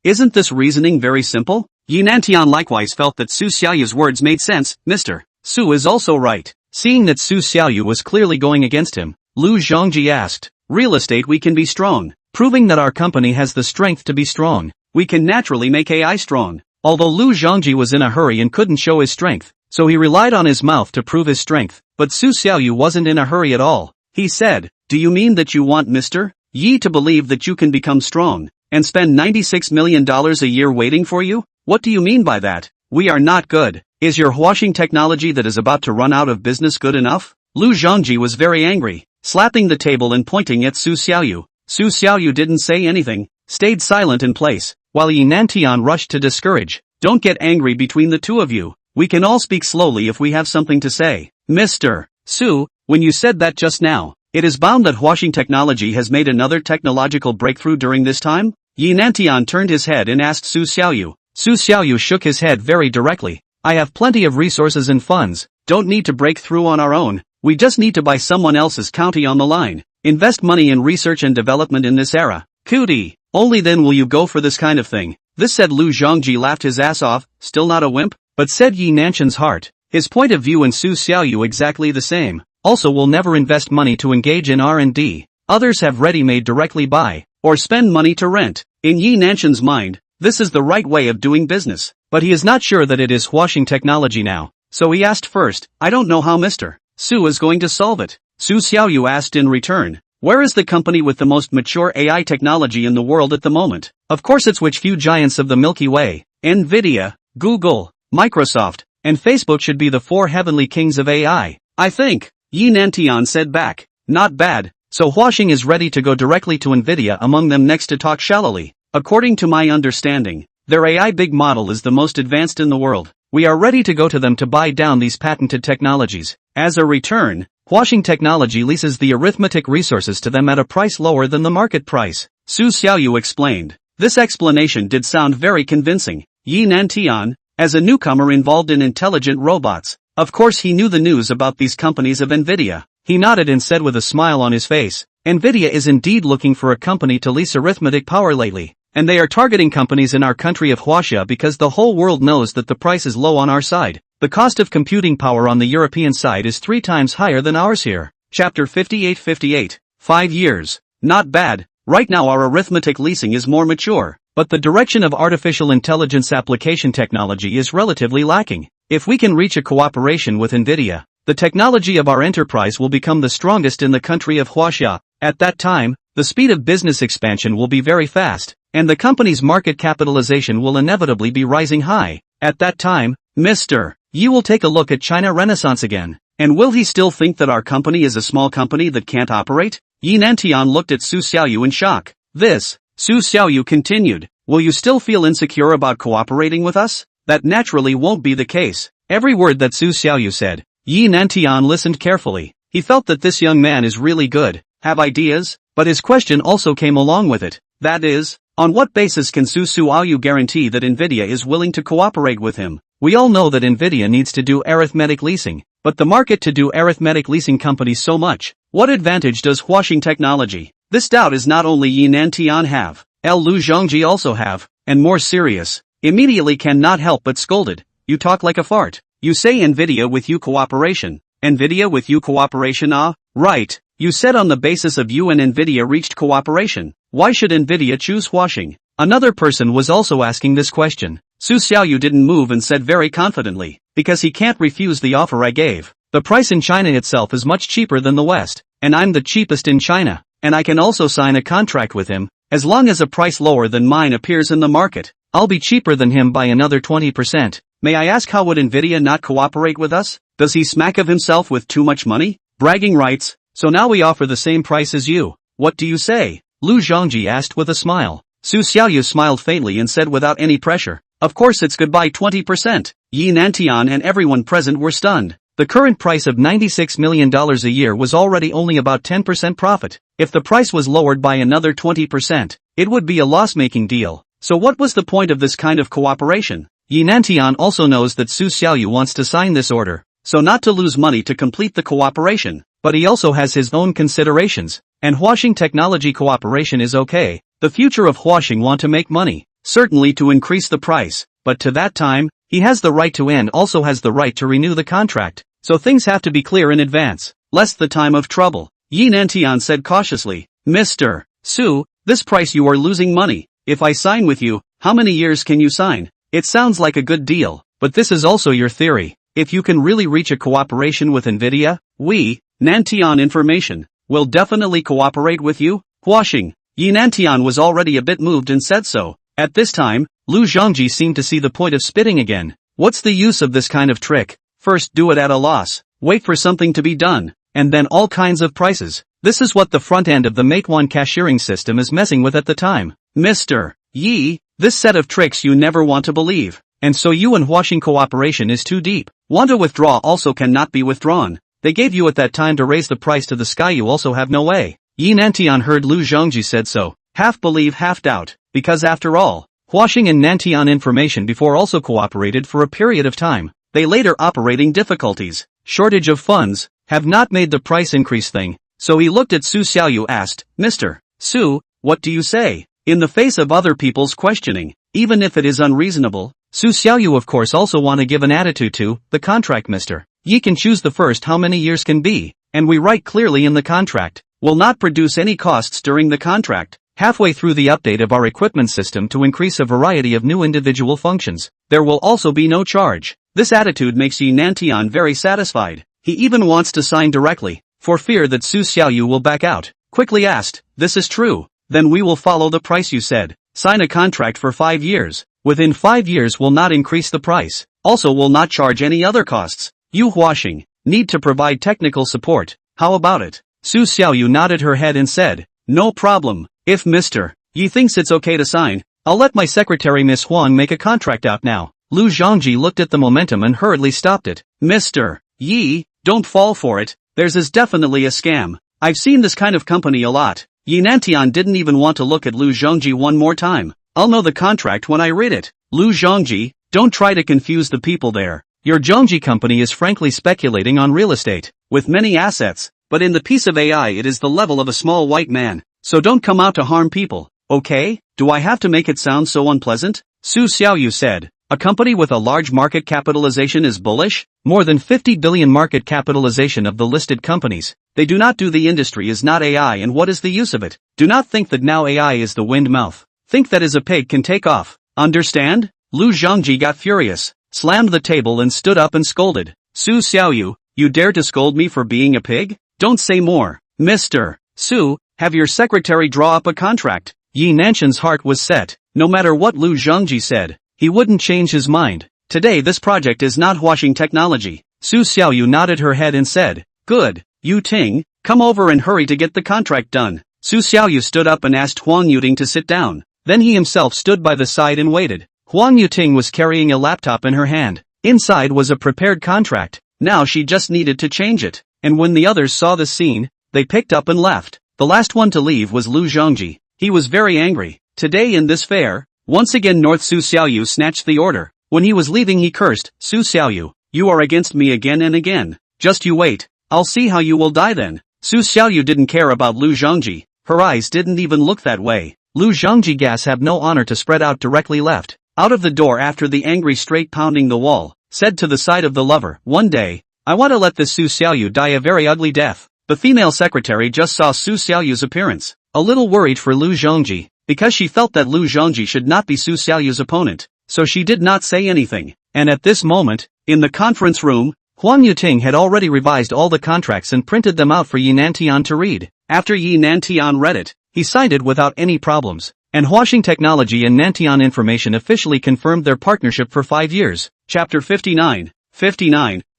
Isn't this reasoning very simple? Yi Nantian likewise felt that Su Xiaoyu's words made sense. Mr. Su is also right. Seeing that Su Xiaoyu was clearly going against him, Lu Zhongji asked, real estate we can be strong, proving that our company has the strength to be strong. We can naturally make AI strong. Although Lu Zhongji was in a hurry and couldn't show his strength, so he relied on his mouth to prove his strength, but Su Xiaoyu wasn't in a hurry at all. He said, do you mean that you want Mr. Yi to believe that you can become strong, and spend $96 million a year waiting for you? What do you mean by that? We are not good. Is your washing technology that is about to run out of business good enough? Lu Zhongji was very angry, slapping the table and pointing at Su Xiaoyu. Su Xiaoyu didn't say anything, stayed silent in place, while Yi Nantian rushed to discourage. Don't get angry between the two of you. We can all speak slowly if we have something to say. Mr. Su, when you said that just now, it is bound that washing technology has made another technological breakthrough during this time? Yi Nantian turned his head and asked Su Xiaoyu. Su Xiaoyu shook his head very directly. I have plenty of resources and funds, don't need to break through on our own, we just need to buy someone else's county on the line. Invest money in research and development in this era. Cootie, only then will you go for this kind of thing. This said Lu Zhongji laughed his ass off, still not a wimp, but said Yi Nantian's heart. His point of view and Su Xiaoyu exactly the same. Also will never invest money to engage in R&D. Others have ready-made directly buy, or spend money to rent. In Yi Nantian's mind, this is the right way of doing business, but he is not sure that it is washing technology now. So he asked first, I don't know how Mr. Su is going to solve it. Su Xiaoyu asked in return, where is the company with the most mature AI technology in the world at the moment? Of course it's which few giants of the Milky Way, Nvidia, Google, Microsoft, and Facebook should be the 4 heavenly kings of AI. I think, Yi Nantian said back, not bad, so Huaxing is ready to go directly to Nvidia among them next to talk shallowly. According to my understanding, their AI big model is the most advanced in the world. We are ready to go to them to buy down these patented technologies. As a return, Huaxing Technology leases the arithmetic resources to them at a price lower than the market price. Su Xiaoyu explained. This explanation did sound very convincing. Yi Nantian, as a newcomer involved in intelligent robots, of course he knew the news about these companies of Nvidia. He nodded and said with a smile on his face, Nvidia is indeed looking for a company to lease arithmetic power lately. And they are targeting companies in our country of Huaxia because the whole world knows that the price is low on our side. The cost of computing power on the European side is 3 times higher than ours here. Chapter 58. 5 years. Not bad. Right now our arithmetic leasing is more mature, but the direction of artificial intelligence application technology is relatively lacking. If we can reach a cooperation with Nvidia, the technology of our enterprise will become the strongest in the country of Huaxia. At that time, the speed of business expansion will be very fast, and the company's market capitalization will inevitably be rising high. At that time, Mr. Yi will take a look at China Renaissance again. And will he still think that our company is a small company that can't operate? Yi Nantian looked at Su Xiaoyu in shock. Su Xiaoyu continued, will you still feel insecure about cooperating with us? That naturally won't be the case. Every word that Su Xiaoyu said, Yi Nantian listened carefully. He felt that this young man is really good, have ideas, but his question also came along with it. That is, on what basis can Su Xiaoyu guarantee that Nvidia is willing to cooperate with him? We all know that Nvidia needs to do arithmetic leasing, but the market to do arithmetic leasing companies so much. What advantage does Huaxing Technology? This doubt is not only Yi Nantian have, Lu Zhongji also have, and more serious. Immediately cannot help but scolded. You talk like a fart. You say Nvidia with you cooperation. Nvidia with you cooperation right. You said on the basis of you and Nvidia reached cooperation. Why should Nvidia choose Huaxing? Another person was also asking this question. Su Xiaoyu didn't move and said very confidently, because he can't refuse the offer I gave. The price in China itself is much cheaper than the West, and I'm the cheapest in China, and I can also sign a contract with him, as long as a price lower than mine appears in the market. I'll be cheaper than him by another 20%. May I ask how would Nvidia not cooperate with us? Does he smack of himself with too much money? Bragging rights. So now we offer the same price as you. What do you say? Lu Zhongji asked with a smile. Su Xiaoyu smiled faintly and said without any pressure. Of course it's goodbye 20%. Yi Nantian and everyone present were stunned. The current price of $96 million a year was already only about 10% profit. If the price was lowered by another 20%, it would be a loss-making deal. So what was the point of this kind of cooperation? Yi Nantian also knows that Su Xiaoyu wants to sign this order, so not to lose money to complete the cooperation, but he also has his own considerations, and Huaxing technology cooperation is okay. The future of Huaxing want to make money, certainly to increase the price, but to that time, he has the right to and also has the right to renew the contract, so things have to be clear in advance, lest the time of trouble. Yi Nantian said cautiously, Mr. Su, this price you are losing money. If I sign with you, how many years can you sign? It sounds like a good deal, but this is also your theory. If you can really reach a cooperation with Nvidia, we, Nantian Information, will definitely cooperate with you. Huaxing. Yi Nantian was already a bit moved and said so. At this time, Lu Zhongji seemed to see the point of spitting again. What's the use of this kind of trick? First do it at a loss, wait for something to be done, and then all kinds of prices. This is what the front end of the Meituan cashiering system is messing with at the time. Mr. Yi, this set of tricks you never want to believe. And so you and Huaxing cooperation is too deep. Want to withdraw also cannot be withdrawn. They gave you at that time to raise the price to the sky, you also have no way. Yi Nantian heard Lu Zhongji said so, half believe half doubt, because after all, Huaxing and Nantian Information before also cooperated for a period of time. They later operating difficulties, shortage of funds, have not made the price increase thing. So he looked at Su Xiaoyu asked, Mr. Su, what do you say? In the face of other people's questioning, even if it is unreasonable, Su Xiaoyu of course also want to give an attitude to the contract. Mr. Yi can choose the first how many years can be, and we write clearly in the contract, will not produce any costs during the contract. Halfway through the update of our equipment system to increase a variety of new individual functions, there will also be no charge. This attitude makes Yi Nantian very satisfied. He even wants to sign directly, for fear that Su Xiaoyu will back out. Quickly asked, this is true, then we will follow the price you said. Sign a contract for 5 years. Within 5 years will not increase the price, also will not charge any other costs. You Huaxing, need to provide technical support, how about it? Su Xiaoyu nodded her head and said, no problem. If Mr. Yi thinks it's okay to sign, I'll let my secretary Miss Huang make a contract out now. Lu Zhongji looked at the momentum and hurriedly stopped it. Mr. Yi, don't fall for it, theirs is definitely a scam. I've seen this kind of company a lot. Yi Nantian didn't even want to look at Lu Zhongji one more time. I'll know the contract when I read it. Lu Zhongji, don't try to confuse the people there. Your Zhongji company is frankly speculating on real estate, with many assets, but in the piece of AI it is the level of a small white man. So don't come out to harm people, okay? Do I have to make it sound so unpleasant? Su Xiaoyu said, a company with a large market capitalization is bullish? More than 50 billion market capitalization of the listed companies. They do not do the industry is not AI and what is the use of it? Do not think that now AI is the wind mouth. Think that as a pig can take off. Understand? Lu Zhongji got furious, slammed the table and stood up and scolded. Su Xiaoyu, you dare to scold me for being a pig? Don't say more. Mr. Su, have your secretary draw up a contract. Yi Nantian's heart was set. No matter what Lu Zhongji said, he wouldn't change his mind. Today this project is not Huaxing technology. Su Xiaoyu nodded her head and said, good. Yu Ting, come over and hurry to get the contract done. Su Xiaoyu stood up and asked Huang Yuting to sit down. Then he himself stood by the side and waited. Huang Yuting was carrying a laptop in her hand. Inside was a prepared contract. Now she just needed to change it. And when the others saw the scene, they picked up and left. The last one to leave was Lu Zhongji. He was very angry. Today in this fair, once again North Su Xiaoyu snatched the order. When he was leaving he cursed, Su Xiaoyu, you are against me again and again. Just you wait. I'll see how you will die then. Su Xiaoyu didn't care about Lu Zhongji. Her eyes didn't even look that way. Lu Zhongji gas have no honor to spread out directly left. Out of the door after the angry straight pounding the wall, said to the side of the lover, one day, I want to let this Su Xiaoyu die a very ugly death. The female secretary just saw Su Xiaoyu's appearance, a little worried for Lu Zhongji, because she felt that Lu Zhongji should not be Su Xiaoyu's opponent, so she did not say anything. And at this moment, in the conference room, Huang Yuting had already revised all the contracts and printed them out for Yi Nantian to read. After Yi Nantian read it, he signed it without any problems, and Huaxing Technology and Nantian Information officially confirmed their partnership for 5 years. Chapter 59.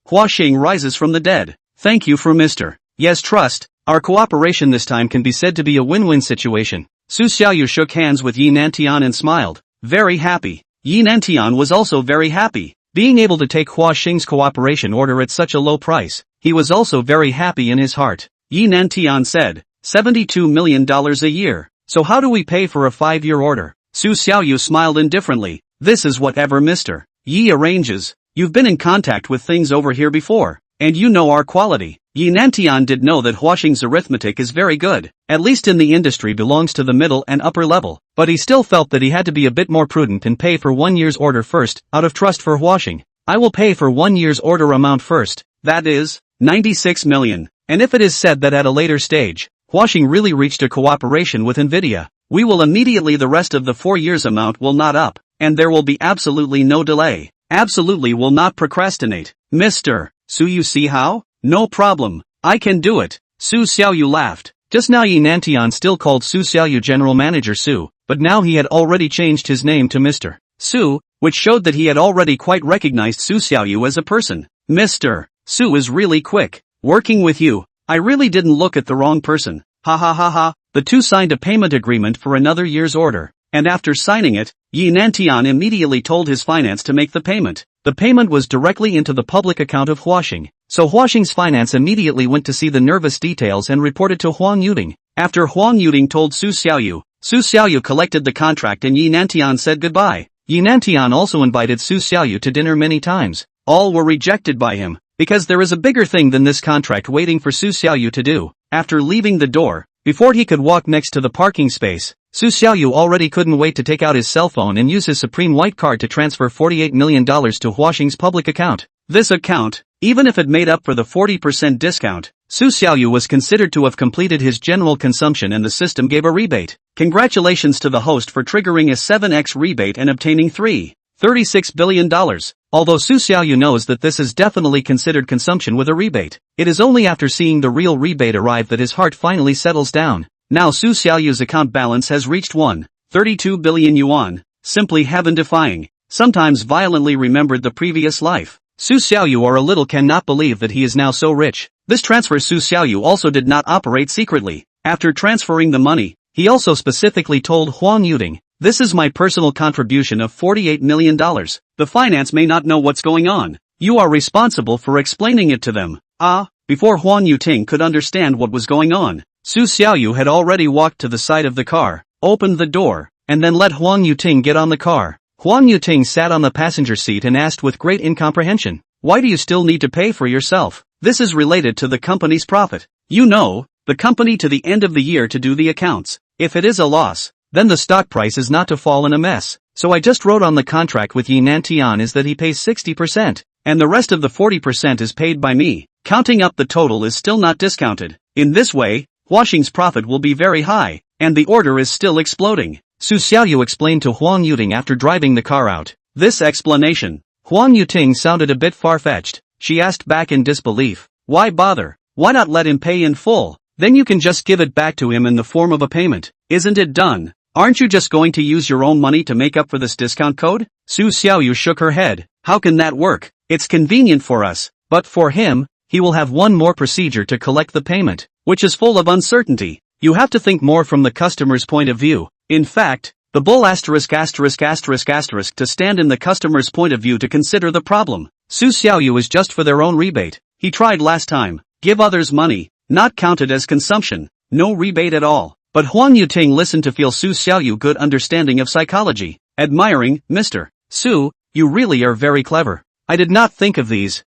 Huaxing rises from the dead. Thank you for Mr. Yes trust. Our cooperation this time can be said to be a win-win situation. Su Xiaoyu shook hands with Yi Nantian and smiled. Very happy. Yi Nantian was also very happy. Being able to take Huaxing's cooperation order at such a low price, he was also very happy in his heart. Yi Nantian said, $72 million a year. So how do we pay for a 5-year order? Su Xiaoyu smiled indifferently. This is whatever Mr. Yi arranges. You've been in contact with things over here before, and you know our quality. Yi Nantian did know that Huaxing's arithmetic is very good, at least in the industry belongs to the middle and upper level, but he still felt that he had to be a bit more prudent and pay for 1 year's order first, out of trust for Huaxing. I will pay for 1 year's order amount first, that is, 96 million, and if it is said that at a later stage, Huaxing really reached a cooperation with NVIDIA, we will immediately the rest of the 4 years amount will not up, and there will be absolutely no delay. Absolutely will not procrastinate. Mr. Su, you see how? No problem. I can do it. Su Xiaoyu laughed. Just now Yi Nantian still called Su Xiaoyu General Manager Su, but now he had already changed his name to Mr. Su, which showed that he had already quite recognized Su Xiaoyu as a person. Mr. Su is really quick. Working with you. I really didn't look at the wrong person. Ha ha ha ha. The two signed a payment agreement for another year's order. And after signing it, Yi Nantian immediately told his finance to make the payment. The payment was directly into the public account of Huaxing, so Huaxing's finance immediately went to see the nervous details and reported to Huang Yuting. After Huang Yuting told Su Xiaoyu collected the contract and Yi Nantian said goodbye. Yi Nantian also invited Su Xiaoyu to dinner many times. All were rejected by him, because there is a bigger thing than this contract waiting for Su Xiaoyu to do. After leaving the door, before he could walk next to the parking space, Su Xiaoyu already couldn't wait to take out his cell phone and use his Supreme White card to transfer $48 million to Huaxing's public account. This account, even if it made up for the 40% discount, Su Xiaoyu was considered to have completed his general consumption and the system gave a rebate. Congratulations to the host for triggering a 7x rebate and obtaining $36 billion. Although Su Xiaoyu knows that this is definitely considered consumption with a rebate, it is only after seeing the real rebate arrive that his heart finally settles down. Now Su Xiaoyu's account balance has reached 32 billion yuan, simply heaven-defying, sometimes violently remembered the previous life. Su Xiaoyu or a little cannot believe that he is now so rich. This transfer Su Xiaoyu also did not operate secretly. After transferring the money, he also specifically told Huang Yuting, this is my personal contribution of $48 million. The finance may not know what's going on. You are responsible for explaining it to them. Before Huang Yuting could understand what was going on, Su Xiaoyu had already walked to the side of the car, opened the door, and then let Huang Yuting get on the car. Huang Yuting sat on the passenger seat and asked with great incomprehension, why do you still need to pay for yourself? This is related to the company's profit. You know, the company to the end of the year to do the accounts. If it is a loss, then the stock price is not to fall in a mess. So I just wrote on the contract with Yi Nantian is that he pays 60%, and the rest of the 40% is paid by me. Counting up the total is still not discounted. In this way, Huaxing's profit will be very high, and the order is still exploding. Su Xiaoyu explained to Huang Yuting after driving the car out. This explanation, Huang Yuting sounded a bit far-fetched. She asked back in disbelief, why bother? Why not let him pay in full? Then you can just give it back to him in the form of a payment. Isn't it done? Aren't you just going to use your own money to make up for this discount code? Su Xiaoyu shook her head. How can that work? It's convenient for us, but for him, he will have one more procedure to collect the payment, which is full of uncertainty. You have to think more from the customer's point of view. In fact, the bull **** to stand in the customer's point of view to consider the problem. Su Xiaoyu is just for their own rebate. He tried last time. Give others money, not counted as consumption. No rebate at all. But Huang Yuting listened to feel Su Xiaoyu good understanding of psychology. Admiring, Mr. Su, you really are very clever. I did not think of these.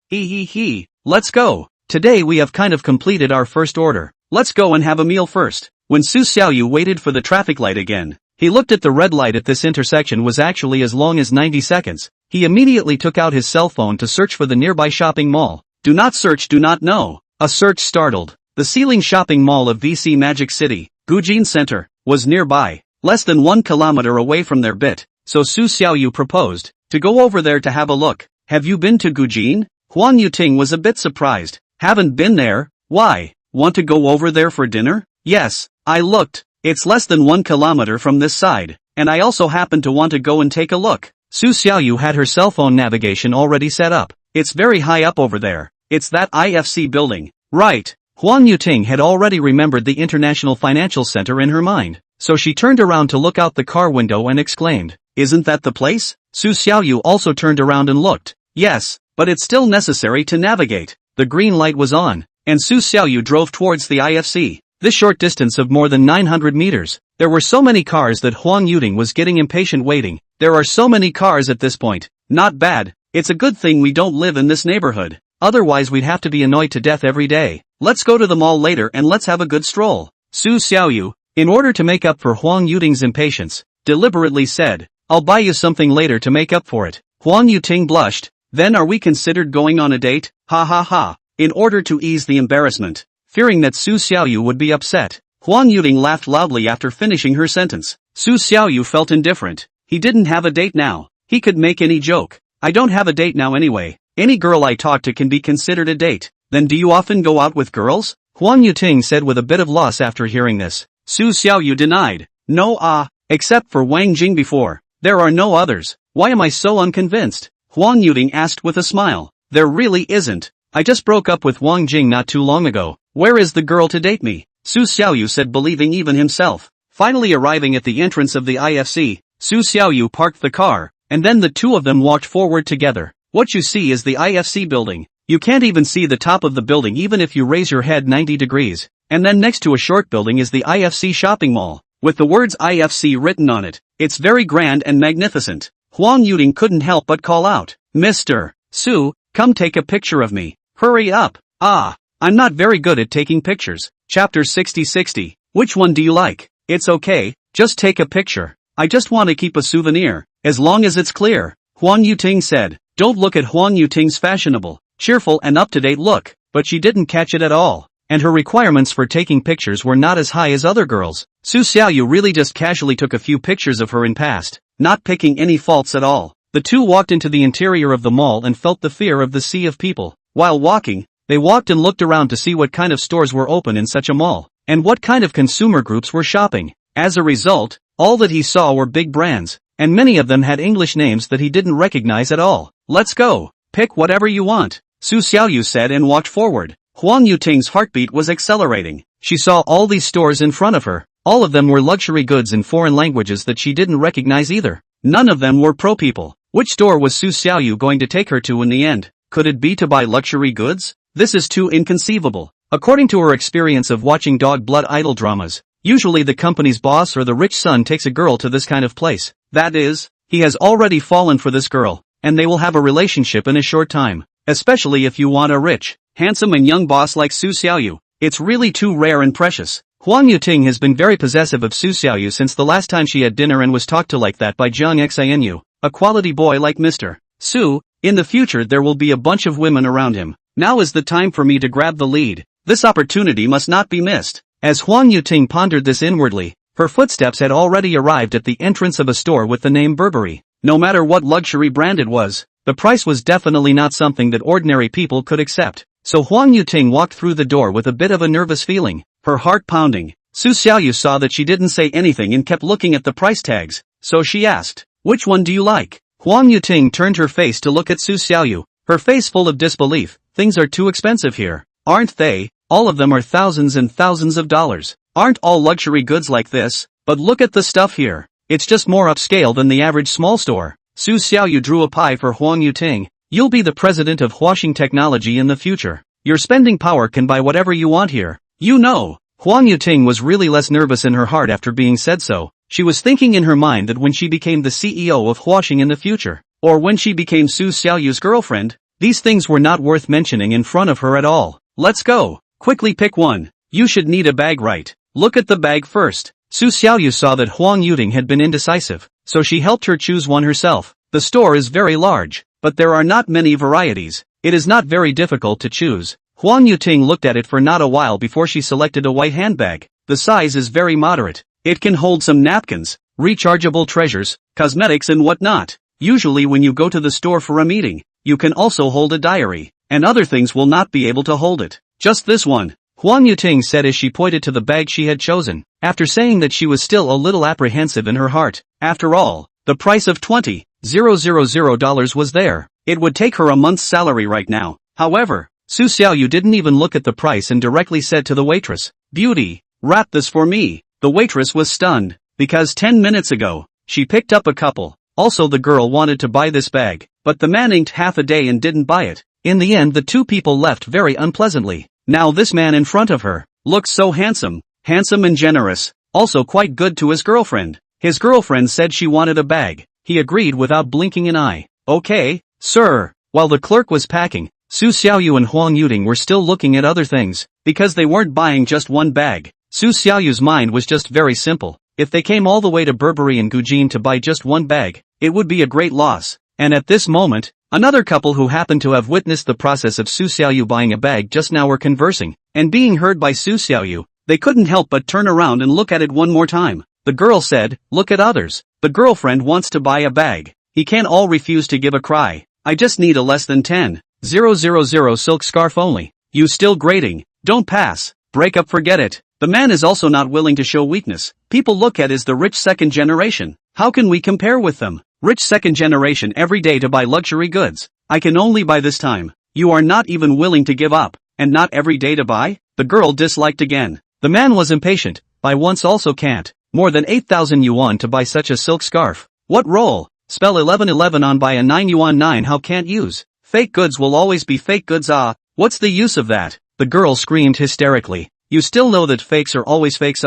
Let's go. Today we have kind of completed our first order. Let's go and have a meal first. When Su Xiaoyu waited for the traffic light again, He looked at the red light at this intersection was actually as long as 90 seconds. He immediately took out his cell phone to search for the nearby shopping mall. Do not search, do not know. A search startled. The ceiling shopping mall of VC Magic City, Gujin Center, was nearby, less than 1 kilometer away from their bit, so Su Xiaoyu proposed to go over there to have a look. Have you been to Gujin? Huang Yuting was a bit surprised. Haven't been there? Why? Want to go over there for dinner? Yes, I looked. It's less than 1 kilometer from this side, and I also happen to want to go and take a look. Su Xiaoyu had her cell phone navigation already set up. It's very high up over there. It's that IFC building. Right. Huang Yuting had already remembered the International Financial Center in her mind, so she turned around to look out the car window and exclaimed, "Isn't that the place?" Su Xiaoyu also turned around and looked. Yes, but it's still necessary to navigate. The green light was on, and Su Xiaoyu drove towards the IFC. This short distance of more than 900 meters. There were so many cars that Huang Yuting was getting impatient waiting. There are so many cars at this point. Not bad. It's a good thing we don't live in this neighborhood. Otherwise we'd have to be annoyed to death every day. Let's go to the mall later and let's have a good stroll. Su Xiaoyu, in order to make up for Huang Yuting's impatience, deliberately said, "I'll buy you something later to make up for it." Huang Yuting blushed. Then are we considered going on a date? Ha ha ha. In order to ease the embarrassment, fearing that Su Xiaoyu would be upset, Huang Yuting laughed loudly after finishing her sentence. Su Xiaoyu felt indifferent. He didn't have a date now. He could make any joke. I don't have a date now anyway. Any girl I talk to can be considered a date. Then do you often go out with girls? Huang Yuting said with a bit of loss after hearing this. Su Xiaoyu denied. No, except for Wang Jing before. There are no others. Why am I so unconvinced? Huang Yuting asked with a smile. There really isn't. I just broke up with Wang Jing not too long ago. Where is the girl to date me? Su Xiaoyu said, believing even himself. Finally arriving at the entrance of the IFC, Su Xiaoyu parked the car, and then the two of them walked forward together. What you see is the IFC building. You can't even see the top of the building even if you raise your head 90 degrees. And then next to a short building is the IFC shopping mall, with the words IFC written on it. It's very grand and magnificent. Huang Yuting couldn't help but call out, "Mr. Su, come take a picture of me. Hurry up." I'm not very good at taking pictures. Chapter 6060. Which one do you like? It's okay, just take a picture. I just want to keep a souvenir, as long as it's clear. Huang Yuting said. Don't look at Huang Yuting's fashionable, cheerful and up-to-date look, but she didn't catch it at all. And her requirements for taking pictures were not as high as other girls. Su Xiaoyu really just casually took a few pictures of her in past, not picking any faults at all. The two walked into the interior of the mall and felt the fear of the sea of people. While walking, they walked and looked around to see what kind of stores were open in such a mall, and what kind of consumer groups were shopping. As a result, all that he saw were big brands, and many of them had English names that he didn't recognize at all. Let's go. Pick whatever you want, Su Xiaoyu said and walked forward. Huang Yuting's heartbeat was accelerating. She saw all these stores in front of her. All of them were luxury goods in foreign languages that she didn't recognize either. None of them were pro people. Which store was Su Xiaoyu going to take her to in the end? Could it be to buy luxury goods? This is too inconceivable. According to her experience of watching dog blood idol dramas, usually the company's boss or the rich son takes a girl to this kind of place. That is, he has already fallen for this girl, and they will have a relationship in a short time. Especially if you want a rich, handsome and young boss like Su Xiaoyu. It's really too rare and precious. Huang Yuting has been very possessive of Su Xiaoyu since the last time she had dinner and was talked to like that by Jiang Xinu, a quality boy like Mr. Su. In the future there will be a bunch of women around him. Now is the time for me to grab the lead. This opportunity must not be missed. As Huang Yuting pondered this inwardly, her footsteps had already arrived at the entrance of a store with the name Burberry. No matter what luxury brand it was, the price was definitely not something that ordinary people could accept. So Huang Yuting walked through the door with a bit of a nervous feeling, her heart pounding. Su Xiaoyu saw that she didn't say anything and kept looking at the price tags, so she asked, "Which one do you like?" Huang Yuting turned her face to look at Su Xiaoyu, her face full of disbelief. Things are too expensive here, aren't they? All of them are thousands and thousands of dollars. Aren't all luxury goods like this? But look at the stuff here. It's just more upscale than the average small store. Su Xiaoyu drew a pie for Huang Yuting. You'll be the president of washing technology in the future. Your spending power can buy whatever you want here. You know. Huang Yuting was really less nervous in her heart after being said so. She was thinking in her mind that when she became the CEO of washing in the future, or when she became Su Xiaoyu's girlfriend, these things were not worth mentioning in front of her at all. Let's go. Quickly pick one. You should need a bag, right? Look at the bag first. Su Xiaoyu saw that Huang Yuting had been indecisive, so she helped her choose one herself. The store is very large, but there are not many varieties. It is not very difficult to choose. Huang Yuting looked at it for not a while before she selected a white handbag. The size is very moderate. It can hold some napkins, rechargeable treasures, cosmetics and whatnot. Usually when you go to the store for a meeting, you can also hold a diary, and other things will not be able to hold it. Just this one, Huang Yuting said as she pointed to the bag she had chosen, after saying that she was still a little apprehensive in her heart. After all, the price of $20,000 was there. It would take her a month's salary right now. However, Su Xiaoyu didn't even look at the price and directly said to the waitress, "Beauty, wrap this for me." The waitress was stunned, because 10 minutes ago, she picked up a couple. Also the girl wanted to buy this bag, but the man inked half a day and didn't buy it. In the end the two people left very unpleasantly. Now this man in front of her, looks so handsome and generous, also quite good to his girlfriend. His girlfriend said she wanted a bag. He agreed without blinking an eye. "Okay, sir." While the clerk was packing, Su Xiaoyu and Huang Yuting were still looking at other things, because they weren't buying just one bag. Su Xiaoyu's mind was just very simple. If they came all the way to Burberry and Gujin to buy just one bag, it would be a great loss. And at this moment, another couple who happened to have witnessed the process of Su Xiaoyu buying a bag just now were conversing, and being heard by Su Xiaoyu, they couldn't help but turn around and look at it one more time. The girl said, "Look at others. The girlfriend wants to buy a bag. He can't all refuse to give a cry. I just need a less than 10,000 silk scarf only. You still grading? Don't pass. Break up, forget it." The man is also not willing to show weakness. People look at is the rich second generation. How can we compare with them? Rich second generation every day to buy luxury goods. I can only buy this time. You are not even willing to give up, and not every day to buy? The girl disliked again. The man was impatient. Buy once also can't. More than 8,000 yuan to buy such a silk scarf. What roll? Spell 1111 on buy a 9 yuan 9 how can't use. Fake goods will always be fake goods what's the use of that? The girl screamed hysterically. You still know that fakes are always fakes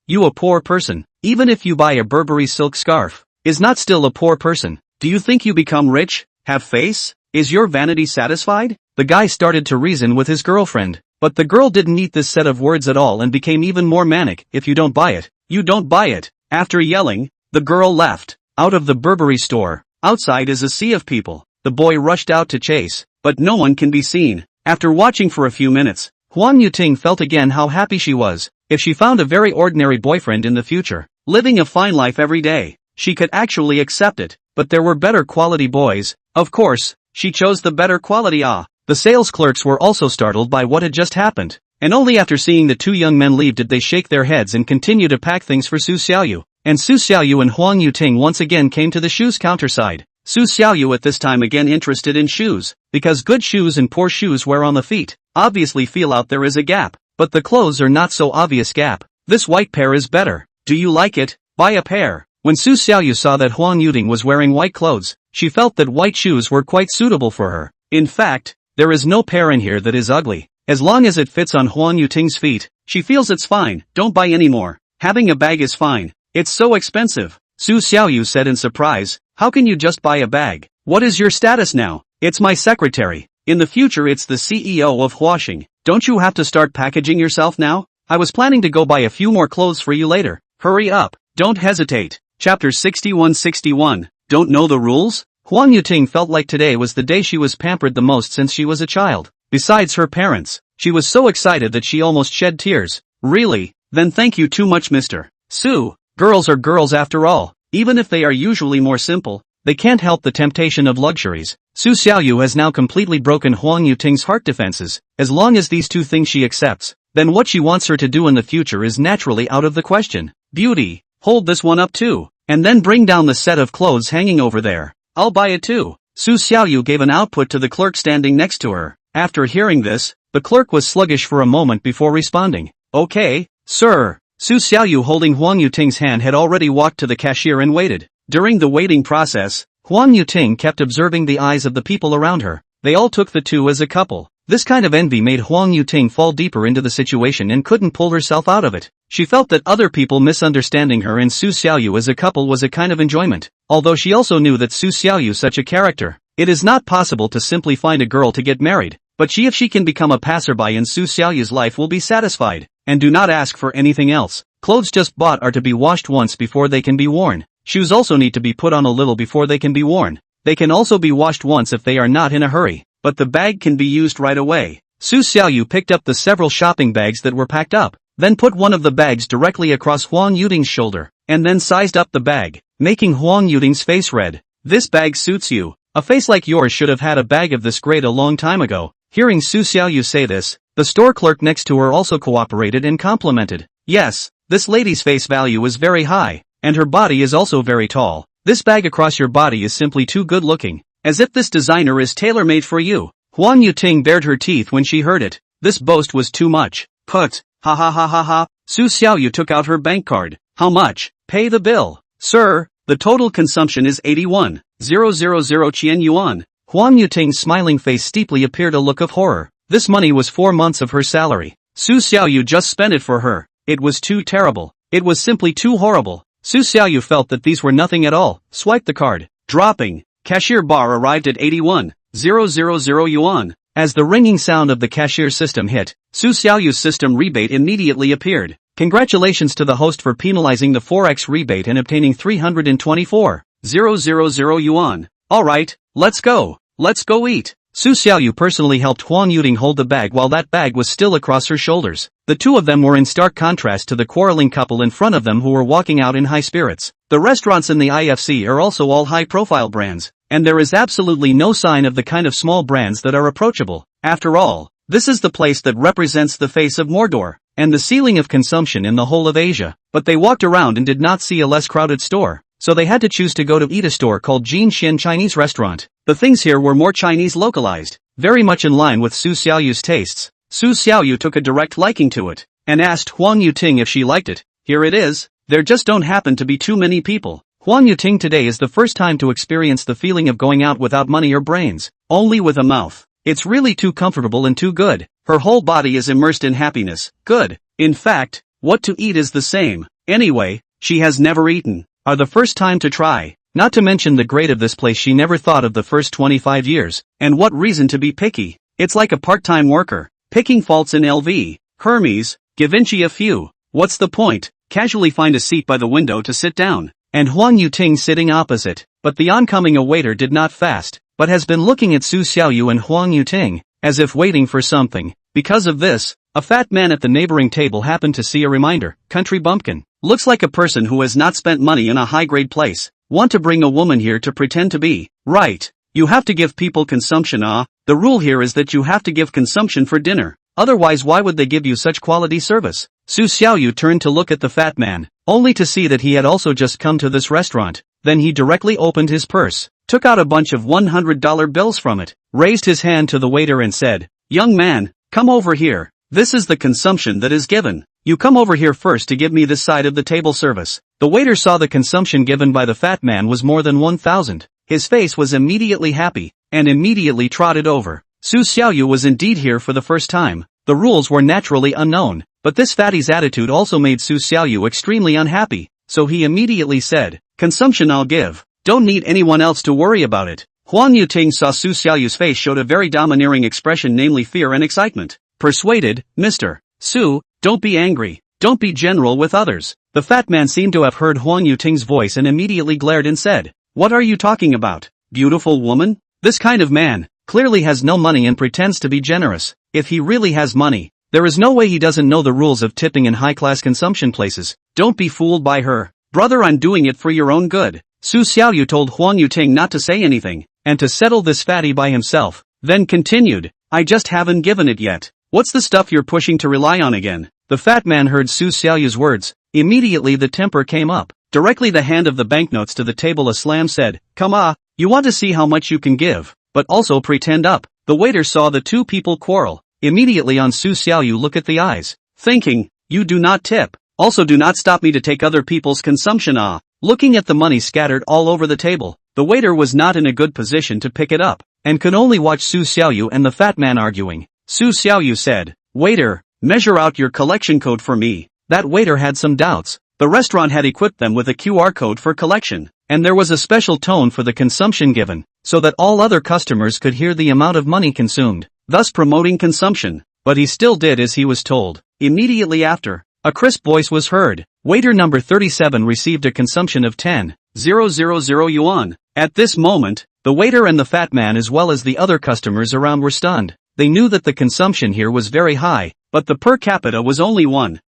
you a poor person, even if you buy a Burberry silk scarf, is not still a poor person. Do you think you become rich, have face? Is your vanity satisfied? The guy started to reason with his girlfriend, but the girl didn't eat this set of words at all and became even more manic. If you don't buy it, you don't buy it. After yelling, the girl left, out of the Burberry store. Outside is a sea of people. The boy rushed out to chase, but no one can be seen. After watching for a few minutes, Huang Yuting felt again how happy she was. If she found a very ordinary boyfriend in the future, living a fine life every day, she could actually accept it. But there were better quality boys. Of course, she chose the better quality. The sales clerks were also startled by what had just happened, and only after seeing the two young men leave did they shake their heads and continue to pack things for Su Xiaoyu. And Su Xiaoyu and Huang Yuting once again came to the shoes counter side. Su Xiaoyu at this time again interested in shoes, because good shoes and poor shoes wear on the feet. Obviously feel out there is a gap, but the clothes are not so obvious gap. This white pair is better. Do you like it? Buy a pair. When Su Xiaoyu saw that Huang Yuting was wearing white clothes, she felt that white shoes were quite suitable for her. In fact, there is no pair in here that is ugly. As long as it fits on Huang Yuting's feet, she feels it's fine. Don't buy any more. Having a bag is fine. It's so expensive. Su Xiaoyu said in surprise, "How can you just buy a bag? What is your status now?" "It's my secretary. In the future it's the CEO of Huaxing. Don't you have to start packaging yourself now? I was planning to go buy a few more clothes for you later. Hurry up. Don't hesitate." Chapter 61. Don't know the rules? Huang Yuting felt like today was the day she was pampered the most since she was a child. Besides her parents, she was so excited that she almost shed tears. "Really? Then thank you too much, Mr. Su. Girls are girls after all. Even if they are usually more simple, they can't help the temptation of luxuries." Su Xiaoyu has now completely broken Huang Yuting's heart defenses. As long as these two things she accepts, then what she wants her to do in the future is naturally out of the question. "Beauty, hold this one up too, and then bring down the set of clothes hanging over there. I'll buy it too." Su Xiaoyu gave an output to the clerk standing next to her. After hearing this, the clerk was sluggish for a moment before responding. "Okay, sir." Su Xiaoyu holding Huang Yuting's hand had already walked to the cashier and waited. During the waiting process, Huang Yuting kept observing the eyes of the people around her. They all took the two as a couple. This kind of envy made Huang Yuting fall deeper into the situation and couldn't pull herself out of it. She felt that other people misunderstanding her and Su Xiaoyu as a couple was a kind of enjoyment. Although she also knew that Su Xiaoyu such a character. It is not possible to simply find a girl to get married, but if she can become a passerby in Su Xiaoyu's life will be satisfied, and do not ask for anything else. Clothes just bought are to be washed once before they can be worn. Shoes also need to be put on a little before they can be worn. They can also be washed once if they are not in a hurry, but the bag can be used right away. Su Xiaoyu picked up the several shopping bags that were packed up, then put one of the bags directly across Huang Yuting's shoulder, and then sized up the bag, making Huang Yuting's face red. This bag suits you. A face like yours should have had a bag of this grade a long time ago. Hearing Su Xiaoyu say this, the store clerk next to her also cooperated and complimented. Yes, this lady's face value is very high, and her body is also very tall. This bag across your body is simply too good looking, as if this designer is tailor-made for you. Huang Yuting bared her teeth when she heard it. This boast was too much. Put. Ha ha ha ha ha. Su Xiaoyu took out her bank card. How much? Pay the bill. Sir, the total consumption is 81,000 Qian yuan. Huang Yuting's smiling face steeply appeared a look of horror. This money was 4 months of her salary. Su Xiaoyu just spent it for her. It was too terrible. It was simply too horrible. Su Xiaoyu felt that these were nothing at all. Swiped the card. Dropping. Cashier bar arrived at 81,000 yuan. As the ringing sound of the cashier system hit, Su Xiaoyu's system rebate immediately appeared. Congratulations to the host for penalizing the forex rebate and obtaining 324,000 yuan. Alright, let's go. Let's go eat. Su Xiaoyu personally helped Huang Yuting hold the bag while that bag was still across her shoulders. The two of them were in stark contrast to the quarreling couple in front of them who were walking out in high spirits. The restaurants in the IFC are also all high-profile brands, and there is absolutely no sign of the kind of small brands that are approachable. After all, this is the place that represents the face of Mordor, and the ceiling of consumption in the whole of Asia. But they walked around and did not see a less crowded store, so they had to choose to go to eat a store called Jin Xin Chinese Restaurant. The things here were more Chinese localized, very much in line with Su Xiaoyu's tastes. Su Xiaoyu took a direct liking to it, and asked Huang Yuting if she liked it. Here it is. There just don't happen to be too many people. Huang Yuting today is the first time to experience the feeling of going out without money or brains, only with a mouth. It's really too comfortable and too good. Her whole body is immersed in happiness. Good. In fact, what to eat is the same. Anyway, she has never eaten. Are the first time to try. Not to mention the grade of this place she never thought of the first 25 years. And what reason to be picky? It's like a part-time worker, picking faults in LV, Hermès, Givenchy a few. What's the point? Casually find a seat by the window to sit down. And Huang Yuting sitting opposite. But the oncoming waiter did not fast, but has been looking at Su Xiaoyu and Huang Yuting, as if waiting for something. Because of this, a fat man at the neighboring table happened to see a reminder. Country bumpkin. Looks like a person who has not spent money in a high-grade place. Want to bring a woman here to pretend to be. Right. You have to give people consumption. The rule here is that you have to give consumption for dinner. Otherwise why would they give you such quality service? Su Xiaoyu turned to look at the fat man, only to see that he had also just come to this restaurant. Then he directly opened his purse, took out a bunch of $100 bills from it, raised his hand to the waiter and said, "Young man, come over here. This is the consumption that is given. You come over here first to give me this side of the table service." The waiter saw the consumption given by the fat man was more than 1,000. His face was immediately happy, and immediately trotted over. Su Xiaoyu was indeed here for the first time. The rules were naturally unknown, but this fatty's attitude also made Su Xiaoyu extremely unhappy, so he immediately said, "Consumption I'll give. Don't need anyone else to worry about it." Huang Yuting saw Su Xiaoyu's face showed a very domineering expression, namely fear and excitement. Persuaded, "Mr. Su, don't be angry. Don't be general with others." The fat man seemed to have heard Huang Yuting's voice and immediately glared and said, "What are you talking about, beautiful woman? This kind of man clearly has no money and pretends to be generous. If he really has money, there is no way he doesn't know the rules of tipping in high-class consumption places. Don't be fooled by her. Brother, I'm doing it for your own good." Su Xiaoyu told Huang Yuting not to say anything, and to settle this fatty by himself, then continued, "I just haven't given it yet. What's the stuff you're pushing to rely on again?" The fat man heard Su Xiaoyu's words. Immediately the temper came up. Directly the hand of the banknotes to the table a slam said, "Come you want to see how much you can give, but also pretend up." The waiter saw the two people quarrel. Immediately on Su Xiaoyu look at the eyes, thinking, "You do not tip. Also do not stop me to take other people's consumption." Looking at the money scattered all over the table, the waiter was not in a good position to pick it up, and could only watch Su Xiaoyu and the fat man arguing. Su Xiaoyu said, "Waiter, measure out your collection code for me." That waiter had some doubts. The restaurant had equipped them with a QR code for collection, and there was a special tone for the consumption given, so that all other customers could hear the amount of money consumed, thus promoting consumption. But he still did as he was told. Immediately after, a crisp voice was heard, Waiter number 37 received a consumption of 10,000 yuan. At this moment, the waiter and the fat man as well as the other customers around were stunned. They knew that the consumption here was very high, but the per capita was only 1,000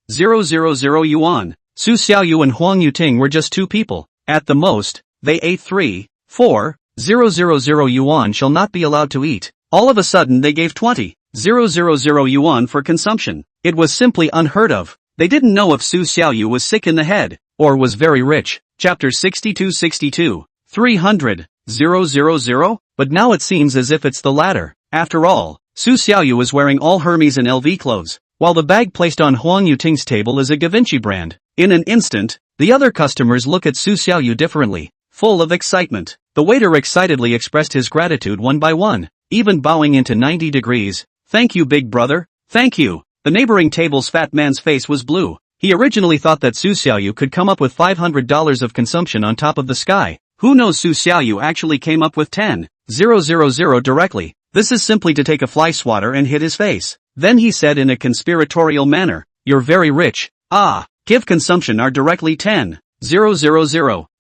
yuan. Su Xiaoyu and Huang Yuting were just two people. At the most, they ate 3,4,000 yuan shall not be allowed to eat. All of a sudden they gave 20,000 yuan for consumption. It was simply unheard of. They didn't know if Su Xiaoyu was sick in the head, or was very rich. Chapter 62-62. 300,000? But now it seems as if it's the latter. After all, Su Xiaoyu was wearing all Hermès and LV clothes, while the bag placed on Huang Yuting's table is a Givenchy brand. In an instant, the other customers look at Su Xiaoyu differently, full of excitement. The waiter excitedly expressed his gratitude one by one, even bowing into 90 degrees. Thank you, big brother. Thank you. The neighboring table's fat man's face was blue. He originally thought that Su Xiaoyu could come up with $500 of consumption on top of the sky. Who knows, Su Xiaoyu actually came up with 10,000 directly. This is simply to take a fly swatter and hit his face. Then he said in a conspiratorial manner, "You're very rich. Give consumption are directly 10,000.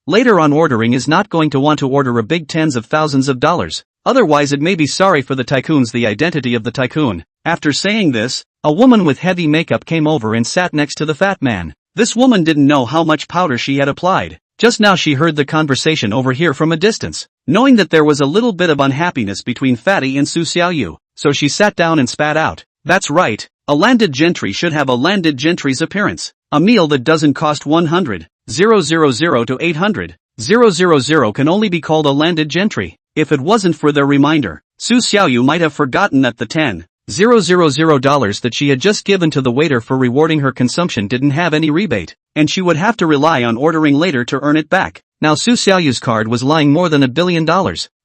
Later on ordering is not going to want to order a big tens of thousands of dollars. Otherwise it may be sorry for the tycoons." The identity of the tycoon. After saying this, a woman with heavy makeup came over and sat next to the fat man. This woman didn't know how much powder she had applied. Just now she heard the conversation over here from a distance, knowing that there was a little bit of unhappiness between Fatty and Su Xiaoyu, so she sat down and spat out. That's right, a landed gentry should have a landed gentry's appearance. A meal that doesn't cost 100,000 to 800,000 can only be called a landed gentry. If it wasn't for their reminder, Su Xiaoyu might have forgotten that the $10,000 that she had just given to the waiter for rewarding her consumption didn't have any rebate, and she would have to rely on ordering later to earn it back. Now Su Xiaoyu's card was lying more than $1 billion,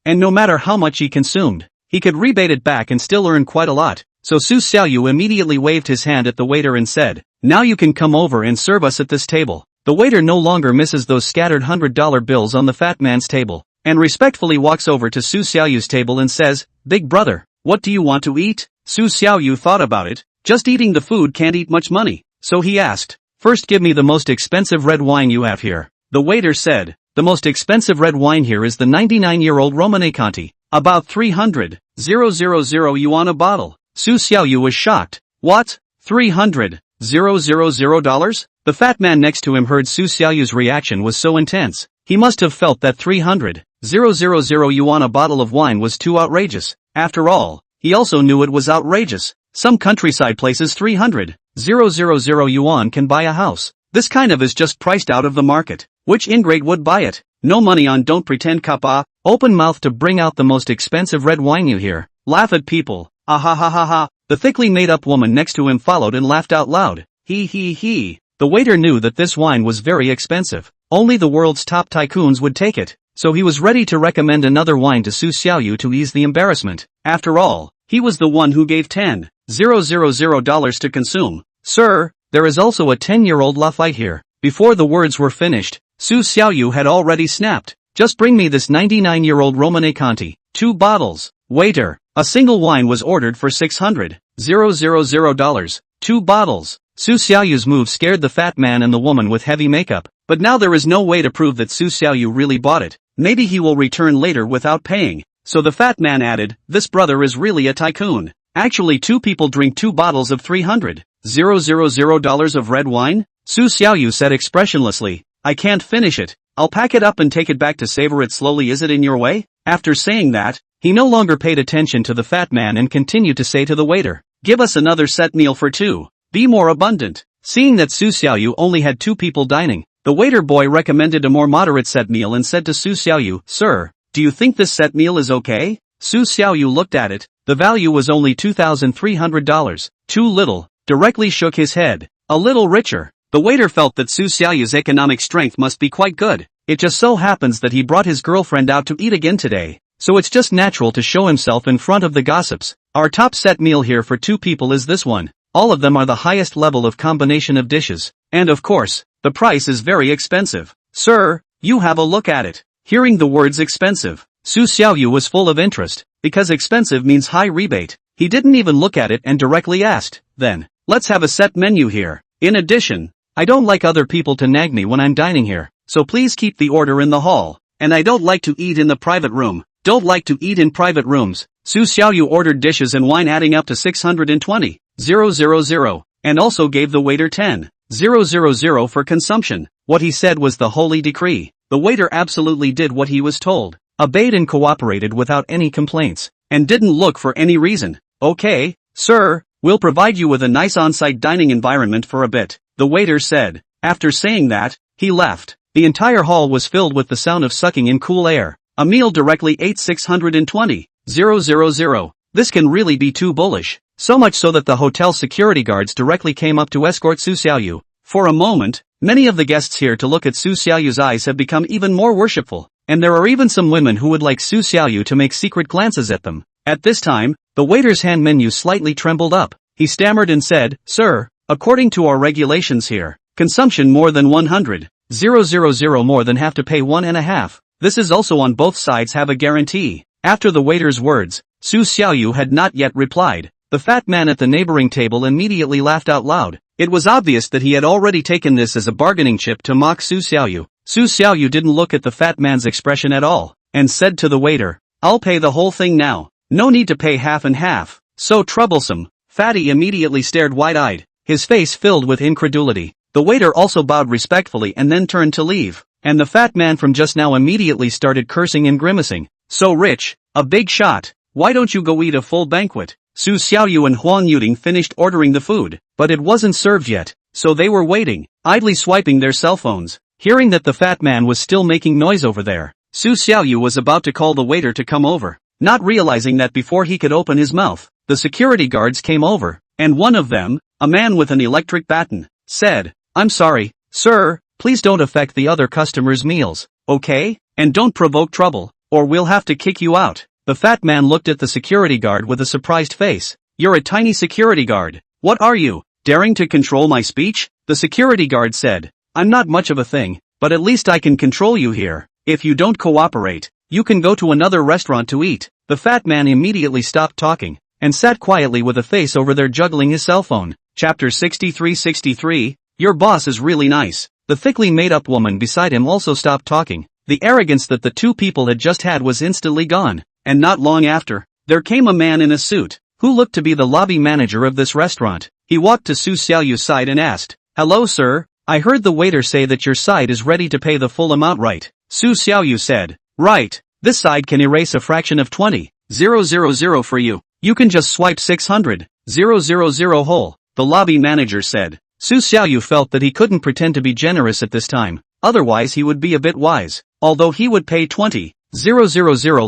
and no matter how much he consumed, he could rebate it back and still earn quite a lot. So Su Xiaoyu immediately waved his hand at the waiter and said, "Now you can come over and serve us at this table." The waiter no longer misses those scattered $100 bills on the fat man's table, and respectfully walks over to Su Xiaoyu's table and says, "Big brother, what do you want to eat?" Su Xiaoyu thought about it. Just eating the food can't eat much money, so he asked, "First give me the most expensive red wine you have here." The waiter said, "The most expensive red wine here is the 99-year-old Romane Conti, about 300,000 yuan a bottle." Su Xiaoyu was shocked. "What? $300,000? The fat man next to him heard Su Xiaoyu's reaction was so intense, he must have felt that 300,000 yuan a bottle of wine was too outrageous. After all, he also knew it was outrageous. Some countryside places 300,000 yuan can buy a house. This kind of is just priced out of the market. Which ingrate would buy it? No money on don't pretend kappa. Open mouth to bring out the most expensive red wine you hear. Laugh at people. Ah ha ha ha ha. The thickly made up woman next to him followed and laughed out loud. He. The waiter knew that this wine was very expensive. Only the world's top tycoons would take it. So he was ready to recommend another wine to Su Xiaoyu to ease the embarrassment. After all, he was the one who gave $10,000 to consume. "Sir, there is also a 10-year-old Lafite here." Before the words were finished, Su Xiaoyu had already snapped. "Just bring me this 99-year-old Romane Conti, 2 bottles. Waiter." A single wine was ordered for $600,000. 2 bottles. Su Xiaoyu's move scared the fat man and the woman with heavy makeup, but now there is no way to prove that Su Xiaoyu really bought it. Maybe he will return later without paying. So the fat man added, "This brother is really a tycoon. Actually 2 people drink 2 bottles of $300,000 of red wine?" Su Xiaoyu said expressionlessly, "I can't finish it. I'll pack it up and take it back to savor it slowly. Is it in your way?" After saying that, he no longer paid attention to the fat man and continued to say to the waiter, "Give us another set meal for 2. Be more abundant." Seeing that Su Xiaoyu only had 2 people dining, the waiter boy recommended a more moderate set meal and said to Su Xiaoyu, "Sir, do you think this set meal is okay?" Su Xiaoyu looked at it. The value was only $2,300. Too little. Directly shook his head. A little richer. The waiter felt that Su Xiaoyu's economic strength must be quite good. It just so happens that he brought his girlfriend out to eat again today, so it's just natural to show himself in front of the gossips. "Our top set meal here for 2 people is this one. All of them are the highest level of combination of dishes, and of course, the price is very expensive. Sir, you have a look at it." Hearing the words expensive, Su Xiaoyu was full of interest, because expensive means high rebate. He didn't even look at it and directly asked, "Then, let's have a set menu here. In addition, I don't like other people to nag me when I'm dining here, so please keep the order in the hall. And I don't like to eat in the private room. Don't like to eat in private rooms. Su Xiaoyu ordered dishes and wine adding up to 620,000, and also gave the waiter 10,000 for consumption. What he said was the holy decree. The waiter absolutely did what he was told, obeyed and cooperated without any complaints, and didn't look for any reason. Okay, sir, we'll provide you with a nice on-site dining environment for a bit, the waiter said. After saying that, he left. The entire hall was filled with the sound of sucking in cool air. A meal directly ate 620,000. This can really be too bullish. So much so that the hotel security guards directly came up to escort Su Xiaoyu. For a moment, many of the guests here to look at Su Xiaoyu's eyes have become even more worshipful, and there are even some women who would like Su Xiaoyu to make secret glances at them. At this time, the waiter's hand menu slightly trembled up. He stammered and said, "Sir, according to our regulations here, consumption more than 100,000 more than have to pay 1.5. This is also on both sides have a guarantee." After the waiter's words, Su Xiaoyu had not yet replied. The fat man at the neighboring table immediately laughed out loud. It was obvious that he had already taken this as a bargaining chip to mock Su Xiaoyu. Su Xiaoyu didn't look at the fat man's expression at all, and said to the waiter, "I'll pay the whole thing now. No need to pay half and half. So troublesome." Fatty immediately stared wide-eyed, his face filled with incredulity. The waiter also bowed respectfully and then turned to leave, and the fat man from just now immediately started cursing and grimacing. "So rich, a big shot, why don't you go eat a full banquet?" Su Xiaoyu and Huang Yuting finished ordering the food, but it wasn't served yet, so they were waiting, idly swiping their cell phones. Hearing that the fat man was still making noise over there, Su Xiaoyu was about to call the waiter to come over, not realizing that before he could open his mouth, the security guards came over, and one of them, a man with an electric baton, said, "I'm sorry, sir, please don't affect the other customers' meals, okay? And don't provoke trouble, or we'll have to kick you out." The fat man looked at the security guard with a surprised face. "You're a tiny security guard. What are you, daring to control my speech?" The security guard said, "I'm not much of a thing, but at least I can control you here. If you don't cooperate, you can go to another restaurant to eat." The fat man immediately stopped talking, and sat quietly with a face over there juggling his cell phone. Chapter 63. Your boss is really nice. The thickly made-up woman beside him also stopped talking. The arrogance that the two people had just had was instantly gone. And not long after, there came a man in a suit, who looked to be the lobby manager of this restaurant. He walked to Su Xiaoyu's side and asked, "Hello sir, I heard the waiter say that your side is ready to pay the full amount, right?" Su Xiaoyu said, "Right, this side can erase a fraction of 20,000 for you. You can just swipe 600,000 whole," the lobby manager said. Su Xiaoyu felt that he couldn't pretend to be generous at this time, otherwise he would be a bit wise, although he would pay 20,000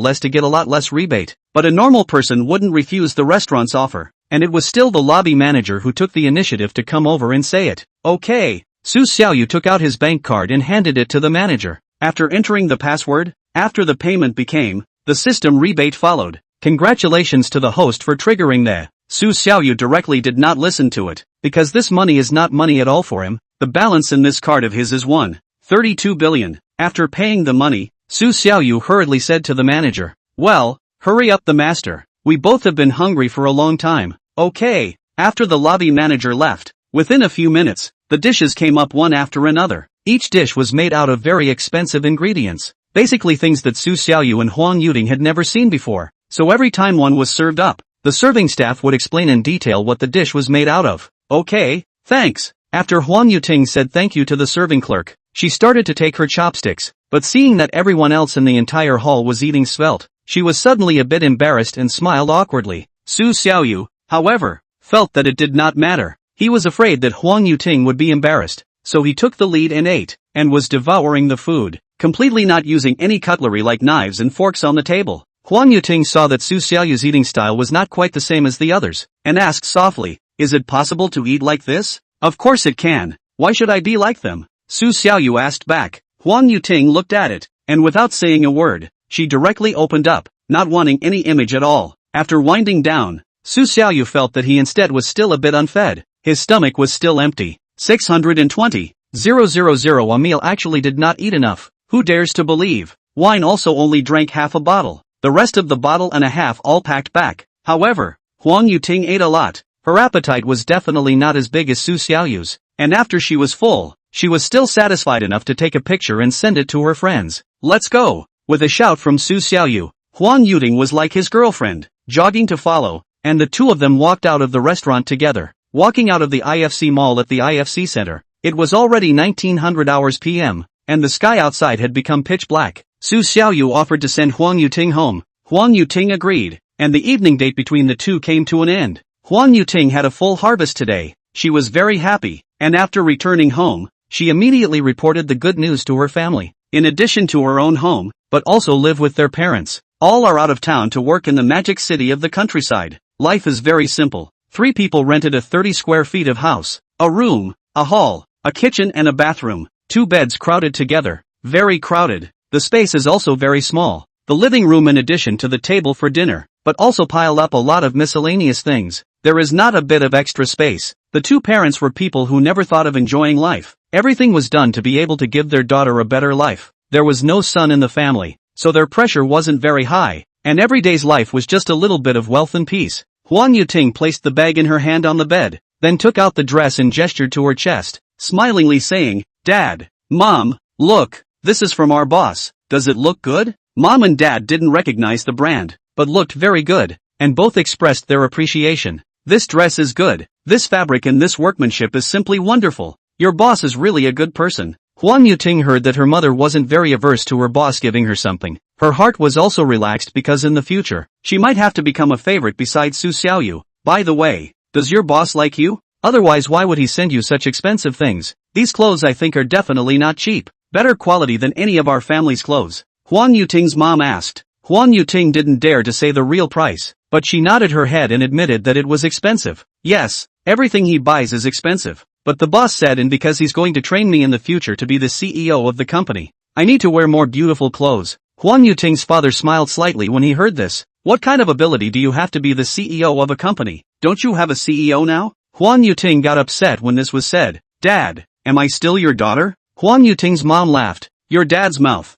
less to get a lot less rebate, but a normal person wouldn't refuse the restaurant's offer, and it was still the lobby manager who took the initiative to come over and say it. "Okay." Su Xiaoyu took out his bank card and handed it to the manager. After entering the password, after the payment became, the system rebate followed. Congratulations to the host for triggering the. Su Xiaoyu directly did not listen to it, because this money is not money at all for him. The balance in this card of his is 132 billion. After paying the money, Su Xiaoyu hurriedly said to the manager, "Well, hurry up the master. We both have been hungry for a long time." "Okay." After the lobby manager left, within a few minutes, the dishes came up one after another. Each dish was made out of very expensive ingredients, basically things that Su Xiaoyu and Huang Yuting had never seen before. So every time one was served up, the serving staff would explain in detail what the dish was made out of. "Okay, thanks." After Huang Yuting said thank you to the serving clerk, she started to take her chopsticks, but seeing that everyone else in the entire hall was eating svelte, she was suddenly a bit embarrassed and smiled awkwardly. Su Xiaoyu, however, felt that it did not matter. He was afraid that Huang Yuting would be embarrassed, so he took the lead and ate, and was devouring the food, completely not using any cutlery like knives and forks on the table. Huang Yuting saw that Su Xiaoyu's eating style was not quite the same as the others, and asked softly, "Is it possible to eat like this?" "Of course it can. Why should I be like them?" Su Xiaoyu asked back. Huang Yuting looked at it, and without saying a word, she directly opened up, not wanting any image at all. After winding down, Su Xiaoyu felt that he instead was still a bit unfed. His stomach was still empty. 620,000 a meal actually did not eat enough. Who dares to believe? Wine also only drank half a bottle. The rest of the bottle and a half all packed back. However, Huang Yuting ate a lot. Her appetite was definitely not as big as Su Xiaoyu's. and after she was full, she was still satisfied enough to take a picture and send it to her friends. Let's go! With a shout from Su Xiaoyu, Huang Yuting was like his girlfriend, jogging to follow, and the two of them walked out of the restaurant together. Walking out of the IFC mall at the IFC center, it was already 1900 hours PM, and the sky outside had become pitch black. Su Xiaoyu offered to send Huang Yuting home. Huang Yuting agreed, and the evening date between the two came to an end. Huang Yuting had a full harvest today. She was very happy, and after returning home, she immediately reported the good news to her family. In addition to her own home, but also live with their parents. All are out of town to work in the magic city of the countryside. Life is very simple. 3 people rented a 30 square feet of house, a room, a hall, a kitchen and a bathroom, 2 beds crowded together, very crowded. The space is also very small. The living room in addition to the table for dinner, but also pile up a lot of miscellaneous things. There is not a bit of extra space. The 2 parents were people who never thought of enjoying life. Everything was done to be able to give their daughter a better life. There was no son in the family, so their pressure wasn't very high, and every day's life was just a little bit of wealth and peace. Huang Yuting placed the bag in her hand on the bed, then took out the dress and gestured to her chest, smilingly saying, "Dad, Mom, look, this is from our boss. Does it look good?" Mom and Dad didn't recognize the brand, but looked very good, and both expressed their appreciation. "This dress is good. This fabric and this workmanship is simply wonderful. Your boss is really a good person." Huang Yuting heard that her mother wasn't very averse to her boss giving her something. Her heart was also relaxed because in the future, she might have to become a favorite besides Su Xiaoyu. "By the way, does your boss like you? Otherwise why would he send you such expensive things? These clothes I think are definitely not cheap. Better quality than any of our family's clothes." Huang Yuting's mom asked. Huang Yuting didn't dare to say the real price, but she nodded her head and admitted that it was expensive. "Yes, everything he buys is expensive. But the boss said and because he's going to train me in the future to be the CEO of the company, I need to wear more beautiful clothes." Huang Yuting's father smiled slightly when he heard this. "What kind of ability do you have to be the CEO of a company? Don't you have a CEO now?" Huang Yuting got upset when this was said. "Dad, am I still your daughter?" Huang Yuting's mom laughed. "Your dad's mouth.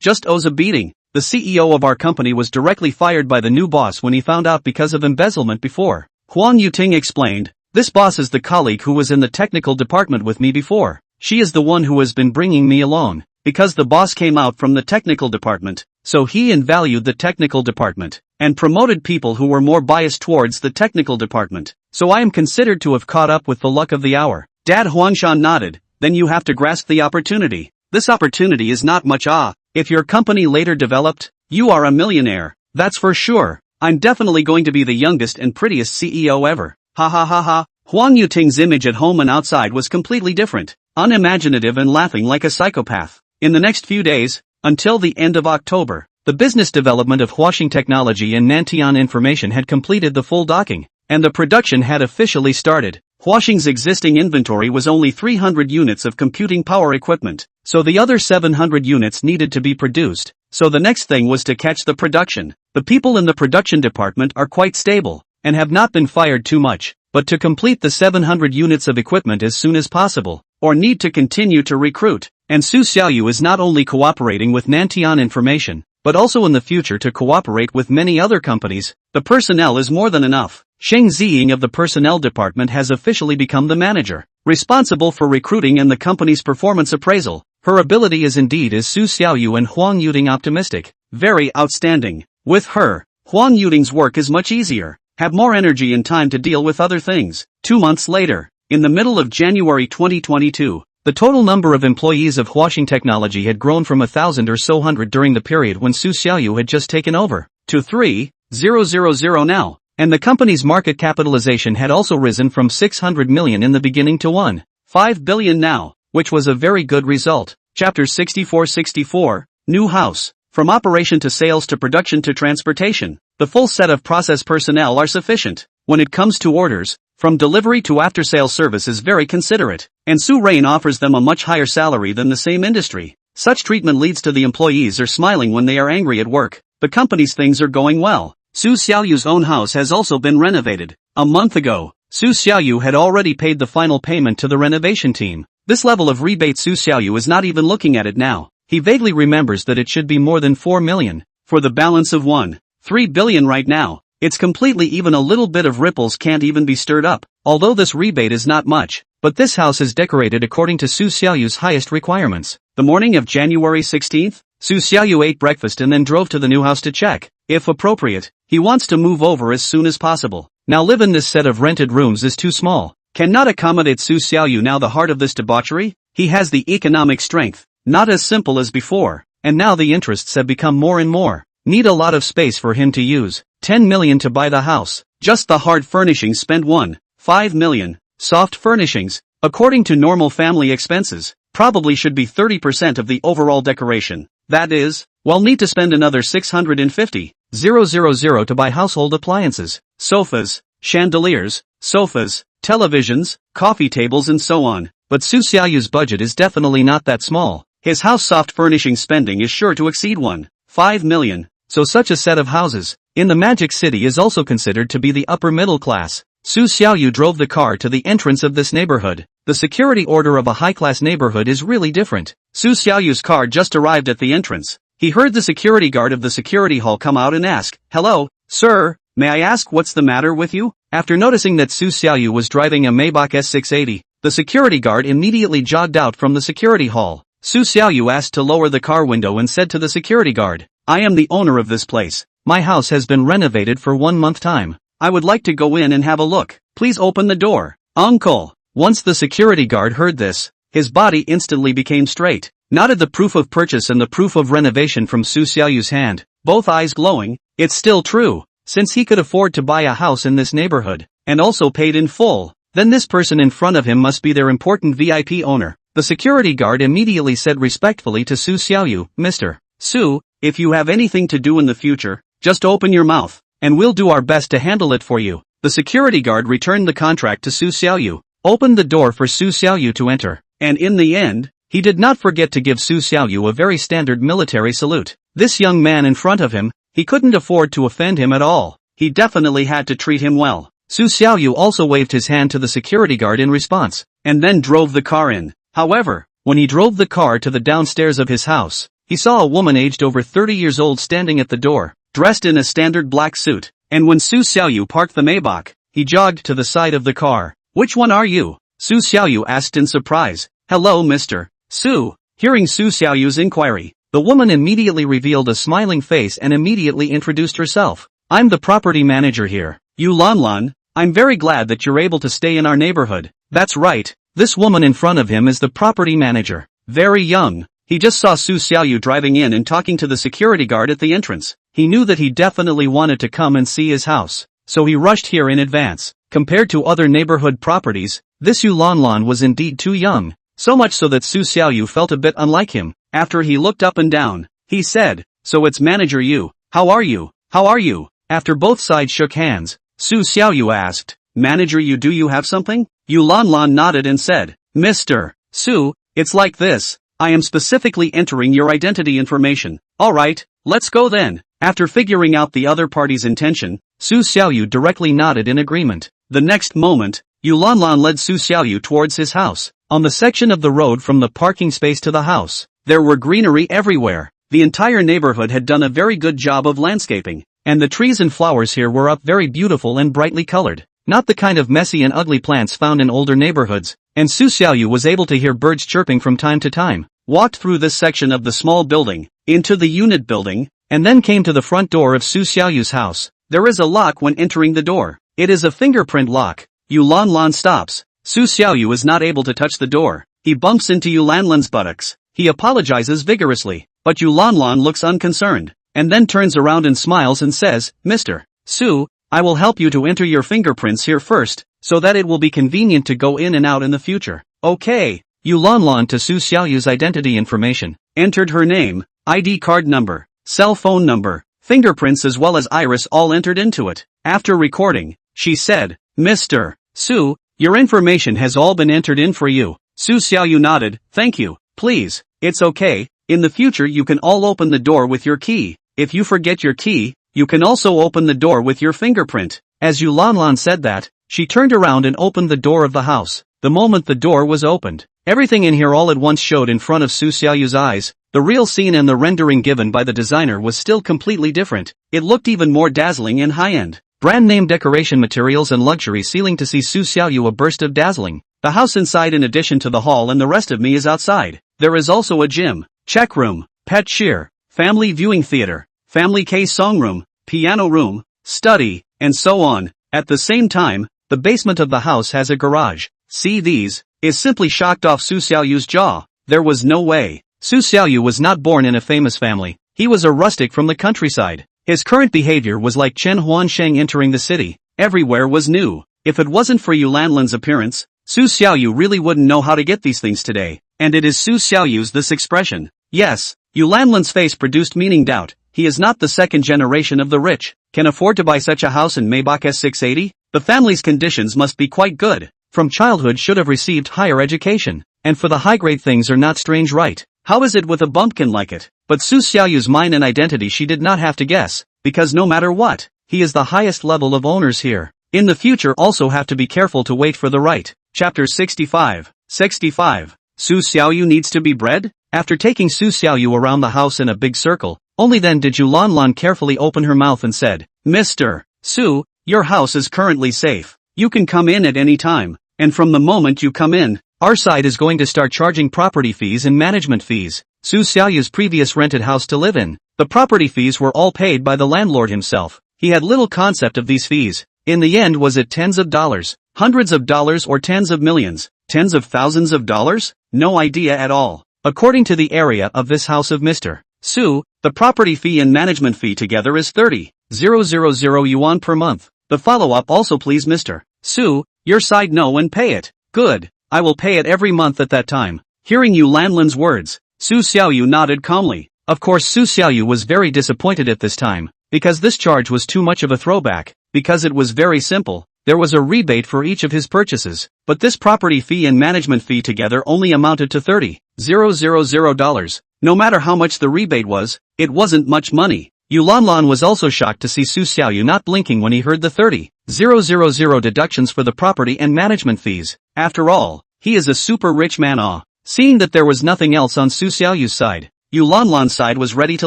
Just owes a beating. The CEO of our company was directly fired by the new boss when he found out because of embezzlement before." Huang Yuting explained. "This boss is the colleague who was in the technical department with me before. She is the one who has been bringing me along. Because the boss came out from the technical department, so he invalued the technical department, and promoted people who were more biased towards the technical department. So I am considered to have caught up with the luck of the hour." Dad Huangshan nodded. "Then you have to grasp the opportunity. This opportunity is not much. If your company later developed, you are a millionaire. That's for sure. I'm definitely going to be the youngest and prettiest CEO ever. Ha ha ha ha." Huang Yuting's image at home and outside was completely different, unimaginative and laughing like a psychopath. In the next few days, until the end of October, the business development of Huaxing Technology and Nantian Information had completed the full docking, and the production had officially started. Huaxing's existing inventory was only 300 units of computing power equipment, so the other 700 units needed to be produced. So the next thing was to catch the production. The people in the production department are quite stable, and have not been fired too much, but to complete the 700 units of equipment as soon as possible, or need to continue to recruit. And Su Xiaoyu is not only cooperating with Nantian Information, but also in the future to cooperate with many other companies. The personnel is more than enough. Sheng Ziying of the personnel department has officially become the manager, responsible for recruiting and the company's performance appraisal. Her ability is indeed as Su Xiaoyu and Huang Yuting optimistic, very outstanding. With her, Huang Yuting's work is much easier, have more energy and time to deal with other things. 2 months later, in the middle of January 2022, the total number of employees of Huaxing Technology had grown from 1,000 or so hundred during the period when Su Xiaoyu had just taken over, to 3,000 now, and the company's market capitalization had also risen from 600 million in the beginning to 1.5 billion now, which was a very good result. Chapter 64 New House. From operation to sales to production to transportation, the full set of process personnel are sufficient. When it comes to orders, from delivery to after-sales service is very considerate, and Su Rain offers them a much higher salary than the same industry. Such treatment leads to the employees are smiling when they are angry at work. The company's things are going well. Su Xiaoyu's own house has also been renovated. A month ago, Su Xiaoyu had already paid the final payment to the renovation team. This level of rebate Su Xiaoyu is not even looking at it now. He vaguely remembers that it should be more than 4 million. For the balance of 1.3 billion right now, it's completely even. A little bit of ripples can't even be stirred up. Although this rebate is not much, but this house is decorated according to Su Xiaoyu's highest requirements. The morning of January 16th, Su Xiaoyu ate breakfast and then drove to the new house to check, if appropriate. He wants to move over as soon as possible. Now live in this set of rented rooms is too small. Cannot accommodate Su Xiaoyu now the heart of this debauchery? He has the economic strength, not as simple as before, and now the interests have become more and more. Need a lot of space for him to use. 10 million to buy the house. Just the hard furnishings spent 1.5 million. Soft furnishings, according to normal family expenses, probably should be 30% of the overall decoration. That is, well, need to spend another 650,000 to buy household appliances, sofas, chandeliers, sofas, televisions, coffee tables and so on. But Su Xiaoyu's budget is definitely not that small. His house soft furnishing spending is sure to exceed 1.5 million. So such a set of houses in the Magic City is also considered to be the upper middle class. Su Xiaoyu drove the car to the entrance of this neighborhood. The security order of a high-class neighborhood is really different. Su Xiaoyu's car just arrived at the entrance. He heard the security guard of the security hall come out and ask, "Hello, sir, may I ask what's the matter with you?" After noticing that Su Xiaoyu was driving a Maybach S680, the security guard immediately jogged out from the security hall. Su Xiaoyu asked to lower the car window and said to the security guard, "I am the owner of this place. My house has been renovated for 1 month time. I would like to go in and have a look. Please open the door, uncle." Once the security guard heard this, his body instantly became straight, nodded the proof of purchase and the proof of renovation from Su Xiaoyu's hand, both eyes glowing. It's still true, since he could afford to buy a house in this neighborhood, and also paid in full, then this person in front of him must be their important VIP owner. The security guard immediately said respectfully to Su Xiaoyu, "Mr. Su, if you have anything to do in the future, just open your mouth, and we'll do our best to handle it for you." The security guard returned the contract to Su Xiaoyu, opened the door for Su Xiaoyu to enter, and in the end, he did not forget to give Su Xiaoyu a very standard military salute. This young man in front of him, he couldn't afford to offend him at all. He definitely had to treat him well. Su Xiaoyu also waved his hand to the security guard in response, and then drove the car in. However, when he drove the car to the downstairs of his house, he saw a woman aged over 30 years old standing at the door, dressed in a standard black suit, and when Su Xiaoyu parked the Maybach, he jogged to the side of the car. "Which one are you?" Su Xiaoyu asked in surprise. "Hello, Mr. Su." Hearing Su Xiaoyu's inquiry, the woman immediately revealed a smiling face and immediately introduced herself. "I'm the property manager here, Yu Lanlan. I'm very glad that you're able to stay in our neighborhood." That's right, this woman in front of him is the property manager. Very young. He just saw Su Xiaoyu driving in and talking to the security guard at the entrance. He knew that he definitely wanted to come and see his house, so he rushed here in advance. Compared to other neighborhood properties, this Yu Lanlan was indeed too young, so much so that Su Xiaoyu felt a bit unlike him. After he looked up and down, he said, "So it's Manager Yu. How are you? How are you?" After both sides shook hands, Su Xiaoyu asked, "Manager Yu, do you have something?" Yu Lanlan nodded and said, "Mr. Su, it's like this. I am specifically entering your identity information. Alright, let's go then." After figuring out the other party's intention, Su Xiaoyu directly nodded in agreement. The next moment, Yu Lanlan led Su Xiaoyu towards his house. On the section of the road from the parking space to the house, there were greenery everywhere. The entire neighborhood had done a very good job of landscaping, and the trees and flowers here were up very beautiful and brightly colored. Not the kind of messy and ugly plants found in older neighborhoods, and Su Xiaoyu was able to hear birds chirping from time to time. Walked through this section of the small building, into the unit building, and then came to the front door of Su Xiaoyu's house. There is a lock when entering the door. It is a fingerprint lock. Yu Lanlan stops. Su Xiaoyu is not able to touch the door. He bumps into Yu Lanlan's buttocks. He apologizes vigorously, but Yu Lanlan looks unconcerned, and then turns around and smiles and says, "Mr. Su, I will help you to enter your fingerprints here first, so that it will be convenient to go in and out in the future." Okay. Yu Lanlan to Su Xiaoyu's identity information, entered her name, ID card number, cell phone number, fingerprints as well as iris all entered into it. After recording, she said, "Mr. Su, your information has all been entered in for you." Su Xiaoyu nodded, "Thank you, please, it's okay, in the future you can all open the door with your key. If you forget your key, you can also open the door with your fingerprint." As Yu Lanlan said that, she turned around and opened the door of the house. The moment the door was opened, everything in here all at once showed in front of Su Xiaoyu's eyes. The real scene and the rendering given by the designer was still completely different. It looked even more dazzling and high-end. Brand name decoration materials and luxury ceiling to see Su Xiaoyu a burst of dazzling. The house inside in addition to the hall and the rest of me is outside. There is also a gym, check room, pet shear, family viewing theater, family K-song room, piano room, study, and so on. At the same time, the basement of the house has a garage. See these? Is simply shocked off Su Xiaoyu's jaw. There was no way. Su Xiaoyu was not born in a famous family. He was a rustic from the countryside. His current behavior was like Chen Huansheng entering the city. Everywhere was new. If it wasn't for Yu Lanlan's appearance, Su Xiaoyu really wouldn't know how to get these things today. And it is Su Xiaoyu's this expression. Yes, Yu Lanlan's face produced meaning doubt. He is not the second generation of the rich, can afford to buy such a house in Maybach S680? The family's conditions must be quite good. From childhood should have received higher education. And for the high-grade things are not strange, right? How is it with a bumpkin like it? But Su Xiaoyu's mind and identity she did not have to guess, because no matter what, he is the highest level of owners here. In the future also have to be careful to wait for the right. Chapter 65. 65. Su Xiaoyu needs to be bred? After taking Su Xiaoyu around the house in a big circle, only then did Yu Lanlan carefully open her mouth and said, Mr. Su, your house is currently safe. You can come in at any time, and from the moment you come in, our side is going to start charging property fees and management fees. Su Xiaoyu's previous rented house to live in. The property fees were all paid by the landlord himself. He had little concept of these fees. In the end, was it tens of dollars, hundreds of dollars, or tens of millions, tens of thousands of dollars? No idea at all. According to the area of this house of Mr. Su, the property fee and management fee together is 30,000 yuan per month. The follow-up also, please Mr. Su, your side know and pay it. Good. I will pay it every month at that time. Hearing Yu Lanlan's words, Su Xiaoyu nodded calmly. Of course Su Xiaoyu was very disappointed at this time, because this charge was too much of a throwback, because it was very simple. There was a rebate for each of his purchases, but this property fee and management fee together only amounted to $30,000. No matter how much the rebate was, it wasn't much money. Yu Lanlan was also shocked to see Su Xiaoyu not blinking when he heard the 30,000 deductions for the property and management fees. After all, he is a super rich man. Seeing that there was nothing else on Su Xiaoyu's side, Yu Lanlan's side was ready to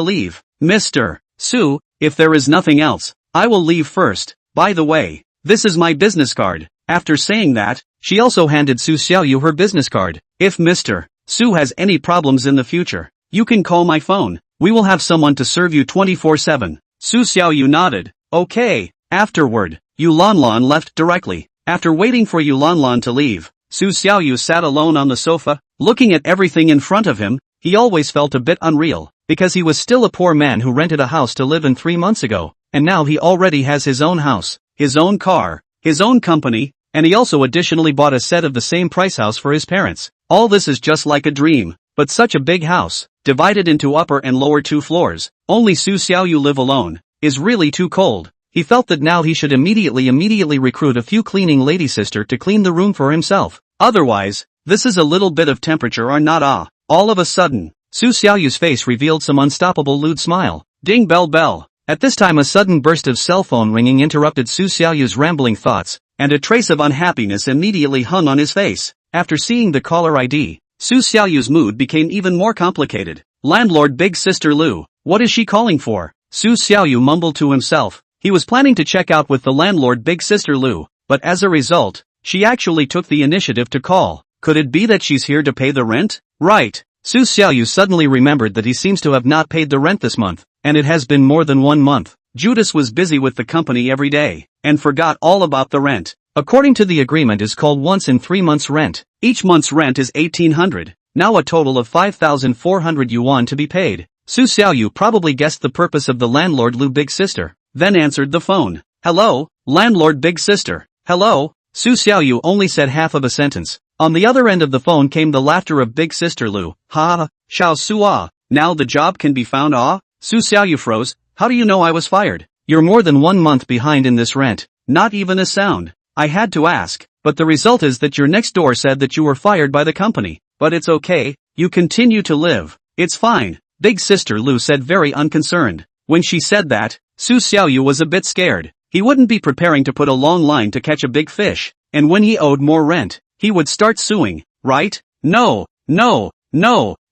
leave. Mr. Su, if there is nothing else, I will leave first. By the way, this is my business card. After saying that, she also handed Su Xiaoyu her business card. If Mr. Su has any problems in the future, you can call my phone. We will have someone to serve you 24/7. Su Xiaoyu nodded. Okay. Afterward, Yu Lanlan left directly. After waiting for Yu Lanlan to leave, Su Xiaoyu sat alone on the sofa, looking at everything in front of him. He always felt a bit unreal, because he was still a poor man who rented a house to live in 3 months ago, and now he already has his own house, his own car, his own company, and he also additionally bought a set of the same price house for his parents. All this is just like a dream, but such a big house, divided into upper and lower 2 floors, only Su Xiaoyu live alone, is really too cold. He felt that now he should immediately recruit a few cleaning lady sister to clean the room for himself. Otherwise, this is a little bit of temperature or not. All of a sudden, Su Xiaoyu's face revealed some unstoppable lewd smile. Ding bell bell. At this time a sudden burst of cell phone ringing interrupted Su Xiaoyu's rambling thoughts, and a trace of unhappiness immediately hung on his face. After seeing the caller ID, Su Xiaoyu's mood became even more complicated. Landlord Big Sister Lu, what is she calling for? Su Xiaoyu mumbled to himself. He was planning to check out with the landlord Big Sister Lu, but as a result, she actually took the initiative to call. Could it be that she's here to pay the rent? Right. Su Xiaoyu suddenly remembered that he seems to have not paid the rent this month, and it has been more than 1 month. Judas was busy with the company every day, and forgot all about the rent. According to the agreement is called once in 3 months rent. Each month's rent is 1,800, now a total of 5,400 yuan to be paid. Su Xiaoyu probably guessed the purpose of the landlord Lu Big Sister, then answered the phone. Hello, landlord Big Sister. Hello? Su Xiaoyu only said half of a sentence. On the other end of the phone came the laughter of Big Sister Lu. Ha, Xiao Su now the job can be found Su Xiaoyu froze. How do you know I was fired? You're more than 1 month behind in this rent. Not even a sound. I had to ask, but the result is that your next door said that you were fired by the company. But it's okay, you continue to live. It's fine, Big Sister Lu said very unconcerned. When she said that, Su Xiaoyu was a bit scared. He wouldn't be preparing to put a long line to catch a big fish, and when he owed more rent, he would start suing, right? No,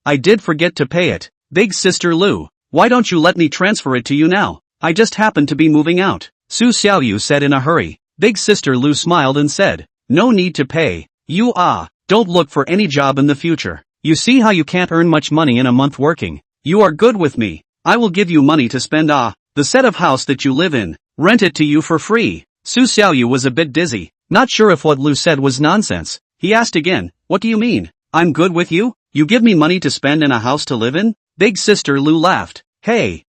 I did forget to pay it. Big Sister Lu, why don't you let me transfer it to you now? I just happen to be moving out, Su Xiaoyu said in a hurry. Big Sister Lu smiled and said, no need to pay, Don't look for any job in the future. You see how you can't earn much money in a month working. You are good with me. I will give you money to spend the set of house that you live in. Rent it to you for free. Su Xiaoyu was a bit dizzy, not sure if what Lu said was nonsense. He asked again, what do you mean? I'm good with you? You give me money to spend in a house to live in? Big sister Lu laughed. Hey,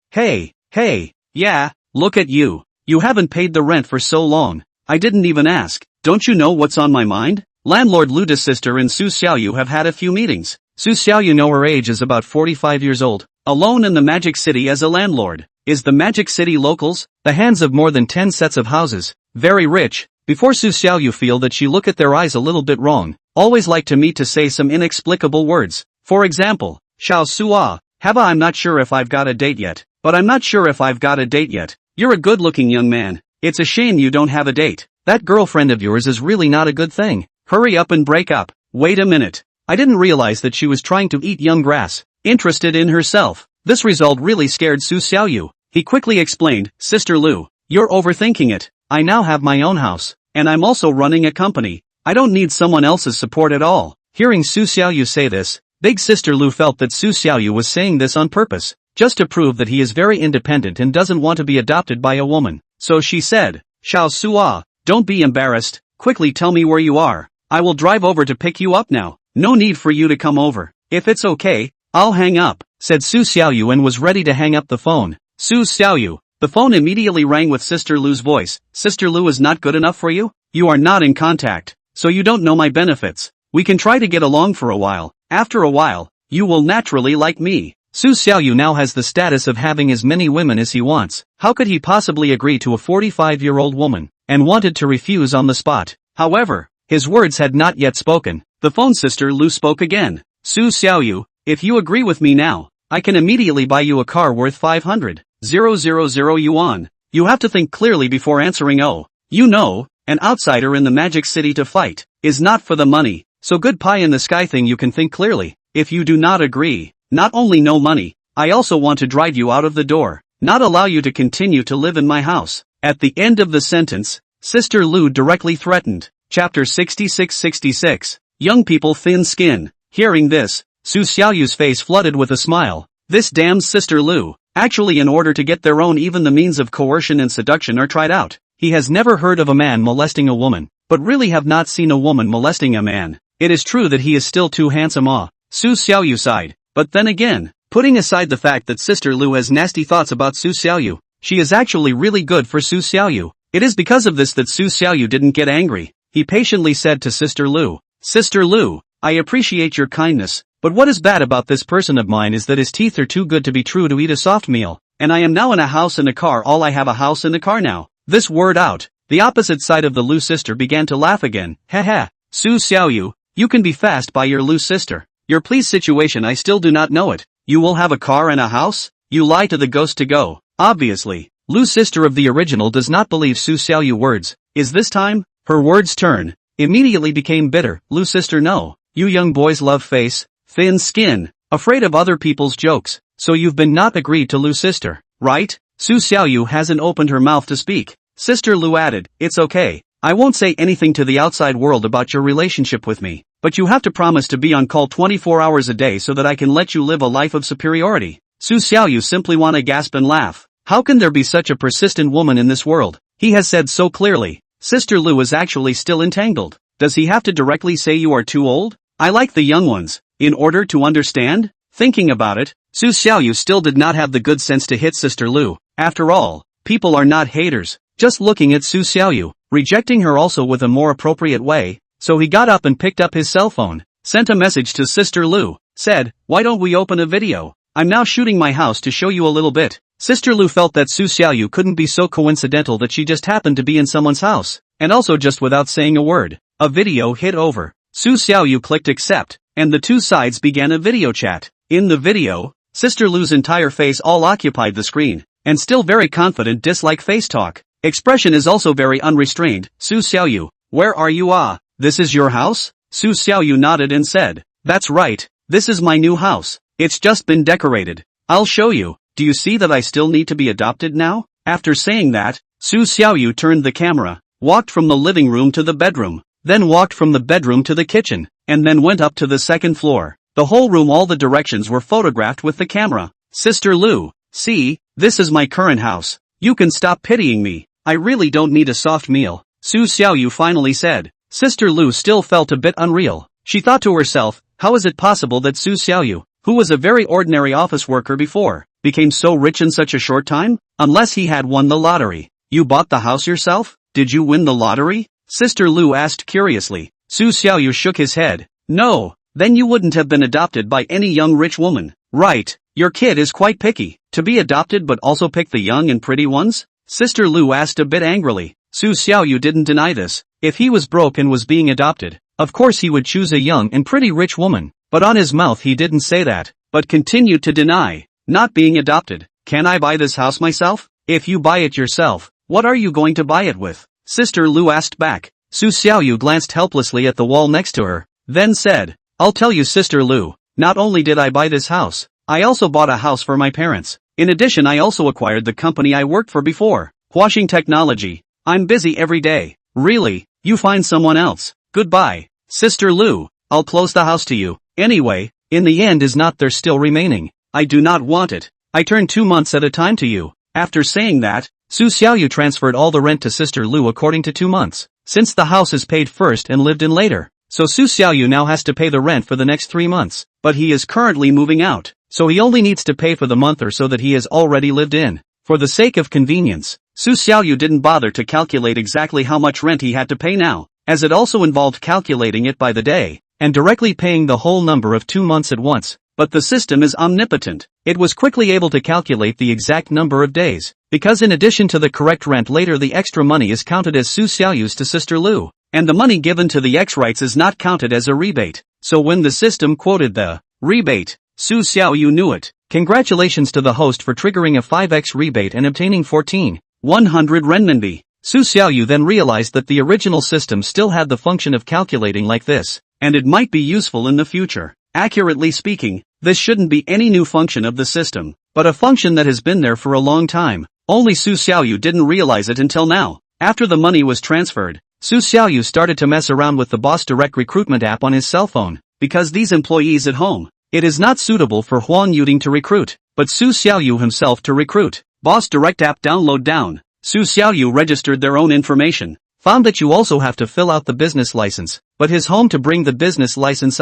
yeah, look at you. You haven't paid the rent for so long. I didn't even ask. Don't you know what's on my mind? Landlord Luda's sister and Su Xiaoyu have had a few meetings. Su Xiaoyu know her age is about 45 years old, alone in the Magic City as a landlord. Is the Magic City locals, the hands of more than 10 sets of houses, very rich? Before Su Xiaoyu feel that she look at their eyes a little bit wrong, always like to meet to say some inexplicable words. For example, Xiao Sua, Haba I'm not sure if I've got a date yet, but I'm not sure if I've got a date yet. You're a good-looking young man. It's a shame you don't have a date. That girlfriend of yours is really not a good thing. Hurry up and break up. Wait a minute. I didn't realize that she was trying to eat young grass. Interested in herself. This result really scared Su Xiaoyu. He quickly explained, Sister Lu, you're overthinking it. I now have my own house, and I'm also running a company. I don't need someone else's support at all. Hearing Su Xiaoyu say this, Big Sister Lu felt that Su Xiaoyu was saying this on purpose, just to prove that he is very independent and doesn't want to be adopted by a woman. So she said, Xiao Sua, don't be embarrassed, quickly tell me where you are. I will drive over to pick you up now. No need for you to come over. If it's okay, I'll hang up, said Su Xiaoyu and was ready to hang up the phone. Su Xiaoyu. The phone immediately rang with Sister Lu's voice. Sister Lu is not good enough for you? You are not in contact, so you don't know my benefits. We can try to get along for a while. After a while, you will naturally like me. Su Xiaoyu now has the status of having as many women as he wants. How could he possibly agree to a 45-year-old woman, and wanted to refuse on the spot? However, his words had not yet spoken. The phone Sister Lu spoke again. Su Xiaoyu, if you agree with me now, I can immediately buy you a car worth 500,000 yuan. You have to think clearly before answering. Oh, you know, an outsider in the Magic City to fight is not for the money, so good pie in the sky thing you can think clearly. If you do not agree, not only no money, I also want to drive you out of the door, not allow you to continue to live in my house. At the end of the sentence, Sister Lu directly threatened. Chapter 6666. Young people thin skin. Hearing this, Su Xiaoyu's face flooded with a smile. This damn Sister Lu. Actually, in order to get their own, even the means of coercion and seduction are tried out. He has never heard of a man molesting a woman, but really have not seen a woman molesting a man. It is true that he is still too handsome. Su Xiaoyu sighed. But then again, putting aside the fact that Sister Lu has nasty thoughts about Su Xiaoyu, she is actually really good for Su Xiaoyu. It is because of this that Su Xiaoyu didn't get angry. He patiently said to Sister Lu, Sister Lu, I appreciate your kindness, but what is bad about this person of mine is that his teeth are too good to be true to eat a soft meal, and I am now in a house and a car. All I have a house and a car now. This word out, the opposite side of the Lu sister began to laugh again. Haha, Su Xiaoyu, you can be fast by your Lu sister. Your please situation I still do not know it. You will have a car and a house? You lie to the ghost to go. Obviously, Lu sister of the original does not believe Su Xiaoyu words. Is this time? Her words turn. Immediately became bitter. Lu sister no. You young boys love face, thin skin, afraid of other people's jokes. So you've been not agreed to Lu sister, right? Su Xiaoyu hasn't opened her mouth to speak. Sister Lu added, it's okay. I won't say anything to the outside world about your relationship with me, but you have to promise to be on call 24 hours a day so that I can let you live a life of superiority. Su Xiaoyu simply wanna gasp and laugh. How can there be such a persistent woman in this world? He has said so clearly. Sister Lu is actually still entangled. Does he have to directly say you are too old? I like the young ones. In order to understand? Thinking about it, Su Xiaoyu still did not have the good sense to hit Sister Lu. After all, people are not haters. Just looking at Su Xiaoyu, rejecting her also with a more appropriate way, so he got up and picked up his cell phone, sent a message to Sister Lu, said, why don't we open a video? I'm now shooting my house to show you a little bit. Sister Lu felt that Su Xiaoyu couldn't be so coincidental that she just happened to be in someone's house, and also just without saying a word. A video hit over. Su Xiaoyu clicked accept, and the two sides began a video chat. In the video, Sister Lu's entire face all occupied the screen, and still very confident dislike face talk. Expression is also very unrestrained. Su Xiaoyu, where are you? This is your house? Su Xiaoyu nodded and said, that's right, this is my new house. It's just been decorated. I'll show you. Do you see that I still need to be adopted now? After saying that, Su Xiaoyu turned the camera, walked from the living room to the bedroom. then walked from the bedroom to the kitchen, and then went up to the second floor. The whole room, all the directions were photographed with the camera. Sister Lu, see, this is my current house. You can stop pitying me. I really don't need a soft meal, Su Xiaoyu finally said. Sister Lu still felt a bit unreal. She thought to herself, how is it possible that Su Xiaoyu, who was a very ordinary office worker before, became so rich in such a short time? Unless he had won the lottery. You bought the house yourself? Did you win the lottery? Sister Lu asked curiously. Su Xiaoyu shook his head. No, then you wouldn't have been adopted by any young rich woman. Right, your kid is quite picky. To be adopted but also pick the young and pretty ones? Sister Lu asked a bit angrily. Su Xiaoyu didn't deny this. If he was broke and was being adopted, of course he would choose a young and pretty rich woman. But on his mouth he didn't say that, but continued to deny. Not being adopted. Can I buy this house myself? If you buy it yourself, what are you going to buy it with? Sister Lu asked back. Su Xiaoyu glanced helplessly at the wall next to her, then said, I'll tell you Sister Lu, not only did I buy this house, I also bought a house for my parents. In addition, I also acquired the company I worked for before, washing technology. I'm busy every day. Really, you find someone else. Goodbye. Sister Lu, I'll close the house to you. Anyway, in the end is not there still remaining. I do not want it. I turn 2 months at a time to you. After saying that, Su Xiaoyu transferred all the rent to Sister Lu according to 2 months, since the house is paid first and lived in later. So Su Xiaoyu now has to pay the rent for the next 3 months, but he is currently moving out, so he only needs to pay for the month or so that he has already lived in. For the sake of convenience, Su Xiaoyu didn't bother to calculate exactly how much rent he had to pay now, as it also involved calculating it by the day, and directly paying the whole number of 2 months at once. But the system is omnipotent. It was quickly able to calculate the exact number of days, because in addition to the correct rent later the extra money is counted as Su Xiaoyu's to Sister Lu, and the money given to the ex-rights is not counted as a rebate. So when the system quoted the rebate, Su Xiaoyu knew it. Congratulations to the host for triggering a 5x rebate and obtaining 14,100 renminbi. Su Xiaoyu then realized that the original system still had the function of calculating like this, and it might be useful in the future. Accurately speaking, this shouldn't be any new function of the system, but a function that has been there for a long time. Only Su Xiaoyu didn't realize it until now. After the money was transferred, Su Xiaoyu started to mess around with the Boss Direct recruitment app on his cell phone, because these employees at home, it is not suitable for Huang Yuding to recruit, but Su Xiaoyu himself to recruit. Boss Direct app download down. Su Xiaoyu registered their own information, found that you also have to fill out the business license, but his home to bring the business license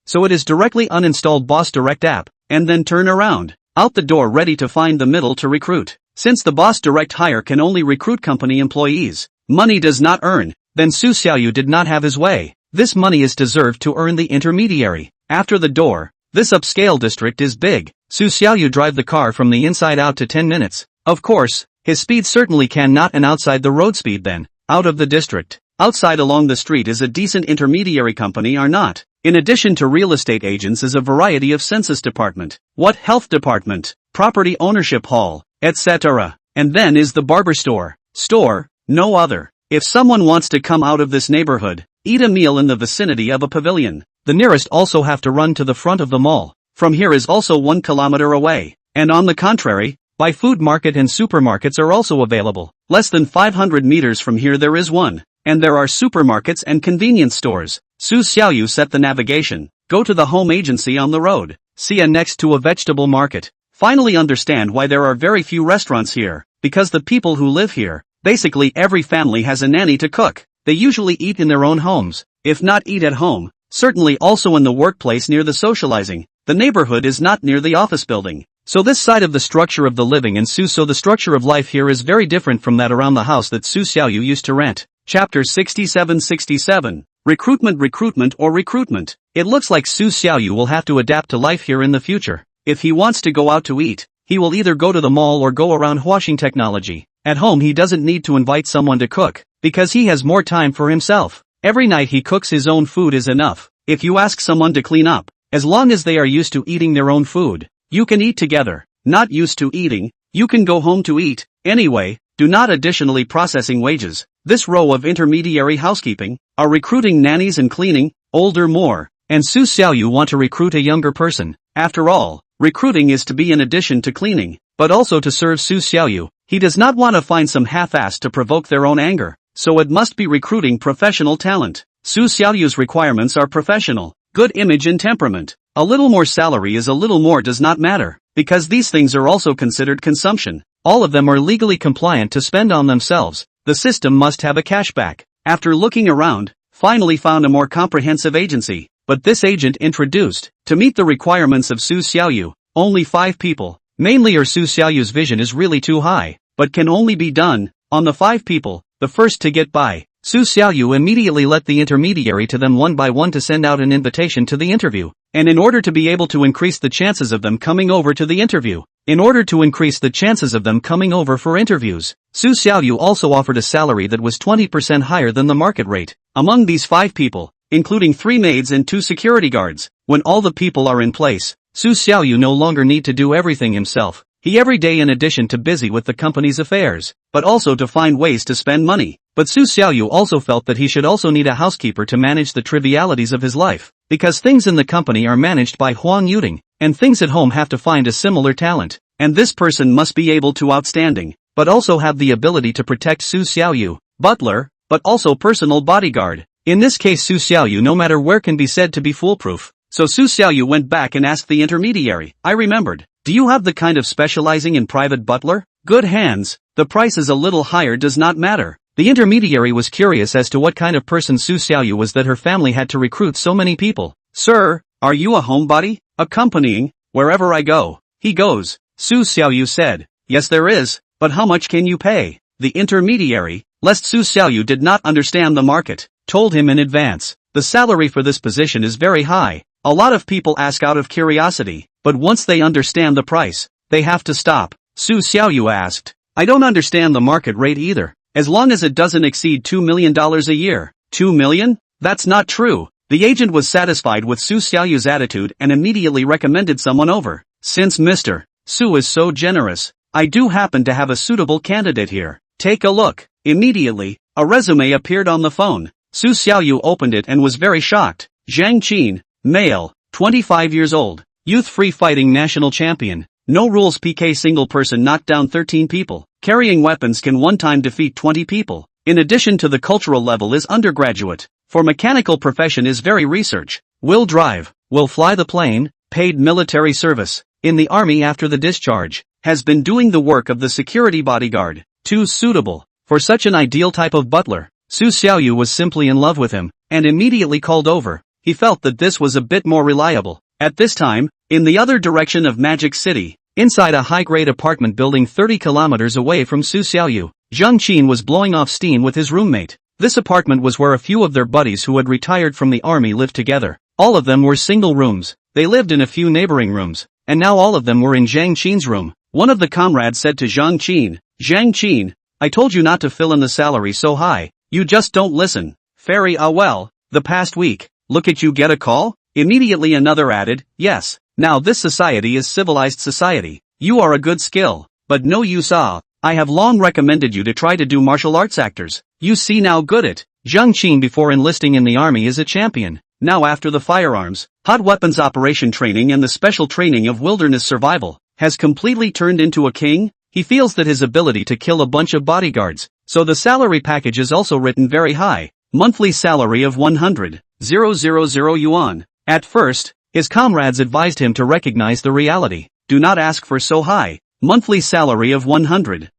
so it is directly uninstalled Boss Direct app, and then turn around, out the door ready to find the middle to recruit. Since the Boss Direct hire can only recruit company employees, money does not earn, then Su Xiaoyu did not have his way. This money is deserved to earn the intermediary. After the door, this upscale district is big. Su Xiaoyu drive the car from the inside out to 10 minutes. Of course, his speed certainly cannot and outside the road speed then, out of the district. Outside along the street is a decent intermediary company or not. In addition to real estate agents is a variety of census department, what health department, property ownership hall, etc. And then is the barber store, no other. If someone wants to come out of this neighborhood, eat a meal in the vicinity of a pavilion, the nearest also have to run to the front of the mall. From here is also 1 kilometer away, and on the contrary, by food market and supermarkets are also available. Less than 500 meters from here there is one, and there are supermarkets and convenience stores. Su Xiaoyu set the navigation, go to the home agency on the road, see a next to a vegetable market. Finally understand why there are very few restaurants here, because the people who live here, basically every family has a nanny to cook. They usually eat in their own homes, if not eat at home, certainly also in the workplace near the socializing. The neighborhood is not near the office building. So this side of the structure of the living in Su, so the structure of life here is very different from that around the house that Su Xiaoyu used to rent. Chapter 67. Recruitment or recruitment. It looks like Su Xiaoyu will have to adapt to life here in the future. If he wants to go out to eat, he will either go to the mall or go around washing technology. At home he doesn't need to invite someone to cook, because he has more time for himself. Every night he cooks his own food is enough. If you ask someone to clean up, as long as they are used to eating their own food, you can eat together. Not used to eating, you can go home to eat. Anyway, do not additionally processing wages. This row of intermediary housekeeping, are recruiting nannies and cleaning, older more, and Su Xiaoyu want to recruit a younger person. After all, recruiting is to be in addition to cleaning, but also to serve Su Xiaoyu. He does not want to find some half-assed to provoke their own anger, so it must be recruiting professional talent. Su Xiaoyu's requirements are professional, good image and temperament. A little more salary is a little more does not matter, because these things are also considered consumption. All of them are legally compliant to spend on themselves. The system must have a cashback. After looking around, finally found a more comprehensive agency, but this agent introduced, to meet the requirements of Su Xiaoyu, only 5 people. Mainly Su Xiaoyu's vision is really too high, but can only be done on the 5 people, the first to get by. Su Xiaoyu immediately let the intermediary to them one by one to send out an invitation to the interview, and in order to be able to increase the chances of them coming over to the interview, in order to increase the chances of them coming over for interviews, Su Xiaoyu also offered a salary that was 20% higher than the market rate. Among these 5 people, including 3 maids and 2 security guards, when all the people are in place, Su Xiaoyu no longer need to do everything himself. He every day in addition to busy with the company's affairs, but also to find ways to spend money. But Su Xiaoyu also felt that he should also need a housekeeper to manage the trivialities of his life, because things in the company are managed by Huang Yuding, and things at home have to find a similar talent, and this person must be able to outstanding, but also have the ability to protect Su Xiaoyu, butler, but also personal bodyguard. In this case Su Xiaoyu no matter where can be said to be foolproof. So Su Xiaoyu went back and asked the intermediary, I remembered, do you have the kind of specializing in private butler? Good hands, the price is a little higher does not matter. The intermediary was curious as to what kind of person Su Xiaoyu was that her family had to recruit so many people. Sir, are you a homebody? Accompanying, wherever I go. He goes, Su Xiaoyu said, yes there is, but how much can you pay? The intermediary, lest Su Xiaoyu did not understand the market, told him in advance, the salary for this position is very high. A lot of people ask out of curiosity, but once they understand the price, they have to stop. Su Xiaoyu asked, I don't understand the market rate either, as long as it doesn't exceed $2 million a year. 2 million? That's not true. The agent was satisfied with Su Xiaoyu's attitude and immediately recommended someone over. Since Mr. Su is so generous, I do happen to have a suitable candidate here. Take a look. Immediately, a resume appeared on the phone. Su Xiaoyu opened it and was very shocked. Zhang Qin, male, 25 years old, youth free fighting national champion, no rules PK single person knocked down 13 people, carrying weapons can one time defeat 20 people, in addition to the cultural level is undergraduate, for mechanical profession is very research, will drive, will fly the plane, paid military service, in the army after the discharge, has been doing the work of the security bodyguard, too suitable, for such an ideal type of butler. Su Xiaoyu was simply in love with him, and immediately called over. He felt that this was a bit more reliable. At this time, in the other direction of Magic City, inside a high-grade apartment building 30 kilometers away from Su Xiaoyu, Zhang Qin was blowing off steam with his roommate. This apartment was where a few of their buddies who had retired from the army lived together. All of them were single rooms. They lived in a few neighboring rooms, and now all of them were in Zhang Qin's room. One of the comrades said to Zhang Qin, I told you not to fill in the salary so high, you just don't listen. Very well, the past week, look at you get a call? Immediately another added, yes, now this society is civilized society. You are a good skill, but no use I have long recommended you to try to do martial arts actors. You see now good at. Zhang Qin before enlisting in the army is a champion. Now after the firearms, hot weapons operation training and the special training of wilderness survival, has completely turned into a king. He feels that his ability to kill a bunch of bodyguards, so the salary package is also written very high. Monthly salary of 100,000 yuan. At first, his comrades advised him to recognize the reality. Do not ask for so high. Monthly salary of 100,000.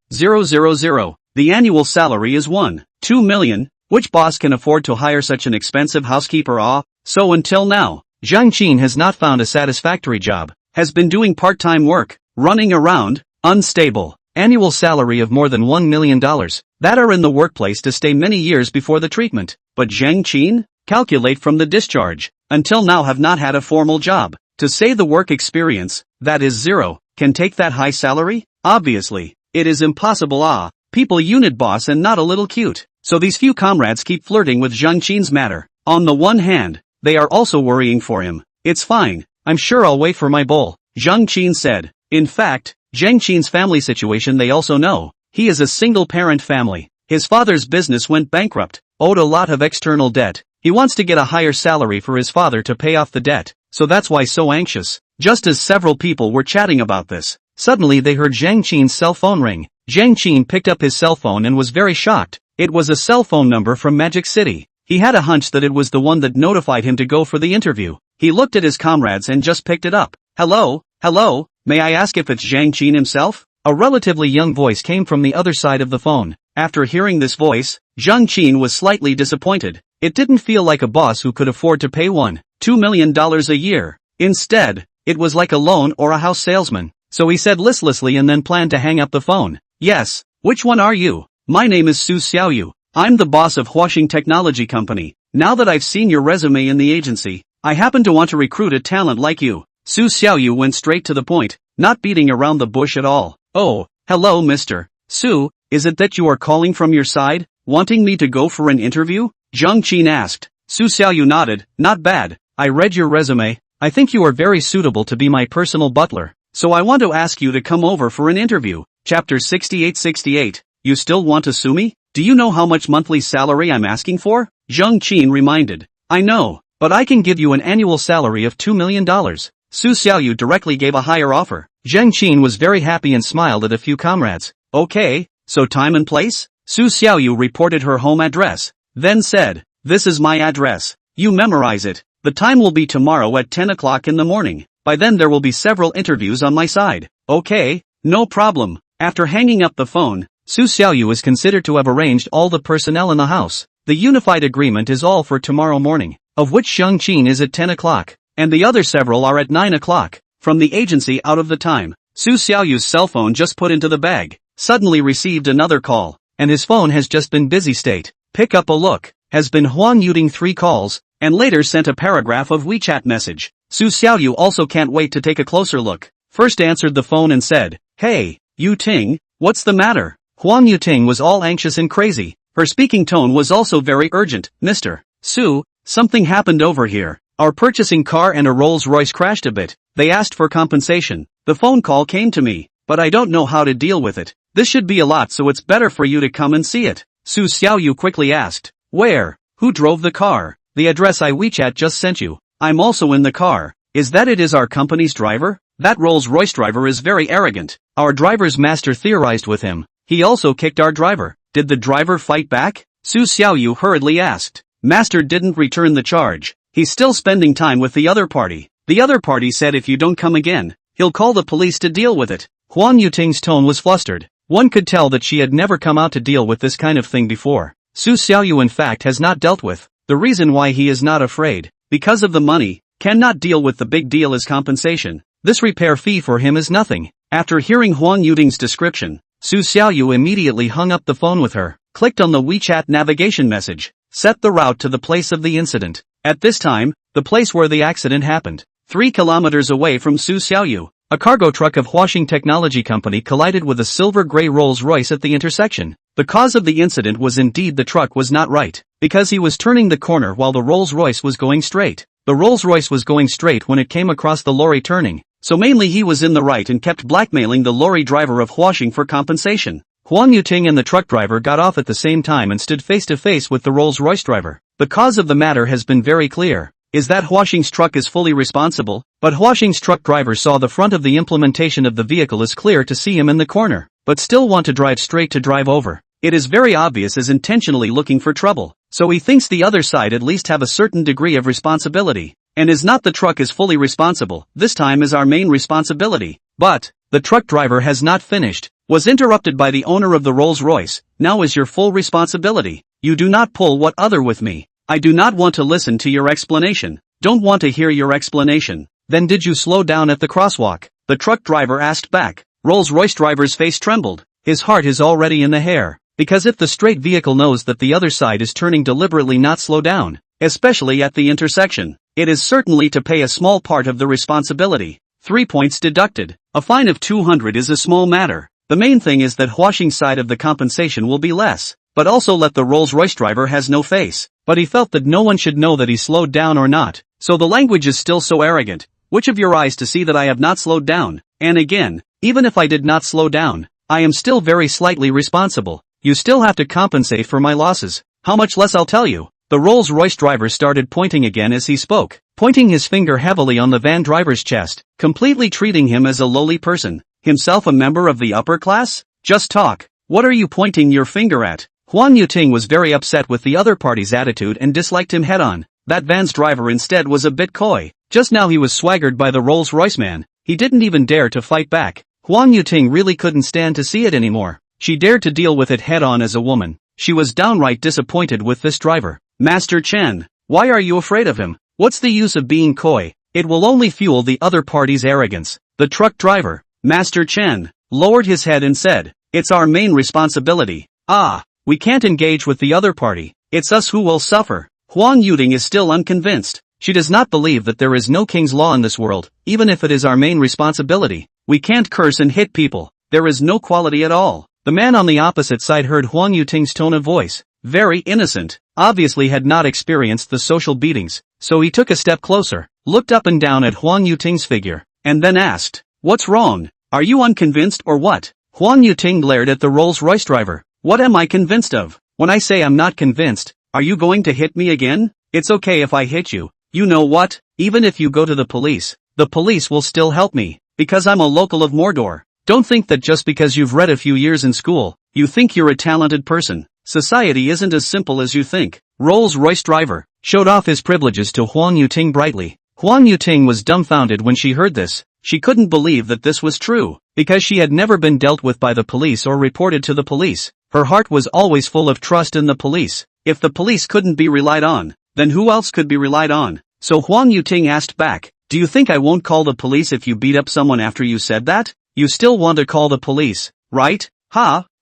The annual salary is 1.2 million. Which boss can afford to hire such an expensive housekeeper? So until now, Zhang Qin has not found a satisfactory job, has been doing part-time work, running around, unstable, annual salary of more than $1 million, that are in the workplace to stay many years before the treatment. But Zhang Qin, calculate from the discharge, until now have not had a formal job. To say the work experience, that is 0, can take that high salary? Obviously, it is impossible. People unit boss and not a little cute. So these few comrades keep flirting with Zhang Qin's matter. On the one hand, they are also worrying for him. It's fine, I'm sure I'll wait for my bowl, Zhang Qin said. In fact, Zhang Qin's family situation they also know. He is a single-parent family. His father's business went bankrupt, owed a lot of external debt. He wants to get a higher salary for his father to pay off the debt, so that's why so anxious. Just as several people were chatting about this, suddenly they heard Zhang Qin's cell phone ring. Zhang Qin picked up his cell phone and was very shocked. It was a cell phone number from Magic City. He had a hunch that it was the one that notified him to go for the interview. He looked at his comrades and just picked it up. Hello, may I ask if it's Zhang Qin himself? A relatively young voice came from the other side of the phone. After hearing this voice, Zhang Qin was slightly disappointed. It didn't feel like a boss who could afford to pay $2 million a year. Instead, it was like a loan or a house salesman. So he said listlessly and then planned to hang up the phone. Yes, which one are you? My name is Su Xiaoyu. I'm the boss of Huaxing Technology Company. Now that I've seen your resume in the agency, I happen to want to recruit a talent like you. Su Xiaoyu went straight to the point, not beating around the bush at all. Oh, hello Mr. Su, is it that you are calling from your side, wanting me to go for an interview? Zhang Qin asked. Su Xiaoyu nodded. Not bad. I read your resume. I think you are very suitable to be my personal butler. So I want to ask you to come over for an interview. Chapter 6868. You still want to sue me? Do you know how much monthly salary I'm asking for? Zhang Qin reminded. I know, but I can give you an annual salary of $2 million. Su Xiaoyu directly gave a higher offer. Zhang Qin was very happy and smiled at a few comrades. Okay, so time and place? Su Xiaoyu reported her home address, then said, this is my address. You memorize it. The time will be tomorrow at 10 o'clock in the morning. By then there will be several interviews on my side. Okay, no problem. After hanging up the phone, Su Xiaoyu is considered to have arranged all the personnel in the house. The unified agreement is all for tomorrow morning, of which Zhang Qin is at 10 o'clock, and the other several are at 9 o'clock. From the agency out of the time, Su Xiaoyu's cell phone just put into the bag, suddenly received another call, and his phone has just been busy state. Pick up a look, has been Huang Yuting 3 calls, and later sent a paragraph of WeChat message. Su Xiaoyu also can't wait to take a closer look. First answered the phone and said, Hey, Yuting, what's the matter? Huang Yuting was all anxious and crazy. Her speaking tone was also very urgent. Mr. Su, something happened over here. Our purchasing car and a Rolls-Royce crashed a bit. They asked for compensation. The phone call came to me, but I don't know how to deal with it. This should be a lot, so it's better for you to come and see it. Su Xiaoyu quickly asked. Where? Who drove the car? The address I WeChat just sent you. I'm also in the car. Is that it is our company's driver? That Rolls-Royce driver is very arrogant. Our driver's master theorized with him. He also kicked our driver. Did the driver fight back? Su Xiaoyu hurriedly asked. Master didn't return the charge. He's still spending time with the other party. The other party said if you don't come again, he'll call the police to deal with it. Huang Yuting's tone was flustered. One could tell that she had never come out to deal with this kind of thing before. Su Xiaoyu in fact has not dealt with. The reason why he is not afraid, because of the money, cannot deal with the big deal is compensation. This repair fee for him is nothing. After hearing Huang Yuting's description, Su Xiaoyu immediately hung up the phone with her, clicked on the WeChat navigation message, set the route to the place of the incident. At this time, the place where the accident happened, 3 kilometers away from Su Xiaoyu, a cargo truck of Huaxing Technology Company collided with a silver-gray Rolls-Royce at the intersection. The cause of the incident was indeed the truck was not right, because he was turning the corner while the Rolls-Royce was going straight. The Rolls-Royce was going straight when it came across the lorry turning, so mainly he was in the right and kept blackmailing the lorry driver of Huaxing for compensation. Huang Yuting and the truck driver got off at the same time and stood face to face with the Rolls-Royce driver. The cause of the matter has been very clear. Is that Huaxing's truck is fully responsible, but Huaxing's truck driver saw the front of the implementation of the vehicle is clear to see him in the corner, but still want to drive straight to drive over. It is very obvious as intentionally looking for trouble, so he thinks the other side at least have a certain degree of responsibility, and is not the truck is fully responsible, this time is our main responsibility. But, the truck driver has not finished, was interrupted by the owner of the Rolls-Royce. Now is your full responsibility. You do not pull what other with me. I do not want to listen to your explanation. Don't want to hear your explanation. Then did you slow down at the crosswalk? The truck driver asked back. Rolls-Royce driver's face trembled. His heart is already in the hair. Because if the straight vehicle knows that the other side is turning deliberately not slow down, especially at the intersection, it is certainly to pay a small part of the responsibility. 3 points deducted. A fine of 200 is a small matter. The main thing is that Huaxing's side of the compensation will be less, but also let the Rolls-Royce driver has no face. But he felt that no one should know that he slowed down or not, so the language is still so arrogant. Which of your eyes to see that I have not slowed down? And again, even if I did not slow down, I am still very slightly responsible. You still have to compensate for my losses. How much less I'll tell you. The Rolls-Royce driver started pointing again as he spoke, pointing his finger heavily on the van driver's chest, completely treating him as a lowly person, himself a member of the upper class? Just talk. What are you pointing your finger at? Huang Yuting was very upset with the other party's attitude and disliked him head-on. That van's driver instead was a bit coy. Just now he was swaggered by the Rolls-Royce man. He didn't even dare to fight back. Huang Yuting really couldn't stand to see it anymore. She dared to deal with it head-on as a woman. She was downright disappointed with this driver. Master Chen, why are you afraid of him? What's the use of being coy? It will only fuel the other party's arrogance. The truck driver, Master Chen, lowered his head and said, it's our main responsibility. We can't engage with the other party. It's us who will suffer. Huang Yuting is still unconvinced. She does not believe that there is no king's law in this world, even if it is our main responsibility. We can't curse and hit people. There is no quality at all. The man on the opposite side heard Huang Yuting's tone of voice. Very innocent. Obviously had not experienced the social beatings, so he took a step closer, looked up and down at Huang Yuting's figure, and then asked, what's wrong? Are you unconvinced or what? Huang Yuting glared at the Rolls-Royce driver. What am I convinced of? When I say I'm not convinced, are you going to hit me again? It's okay if I hit you. You know what? Even if you go to the police will still help me, because I'm a local of Mordor. Don't think that just because you've read a few years in school, you think you're a talented person. Society isn't as simple as you think. Rolls-Royce driver showed off his privileges to Huang Yuting brightly. Huang Yuting was dumbfounded when she heard this. She couldn't believe that this was true, because she had never been dealt with by the police or reported to the police. Her heart was always full of trust in the police. If the police couldn't be relied on, then who else could be relied on? So Huang Yuting asked back, do you think I won't call the police if you beat up someone after you said that? You still want to call the police, right?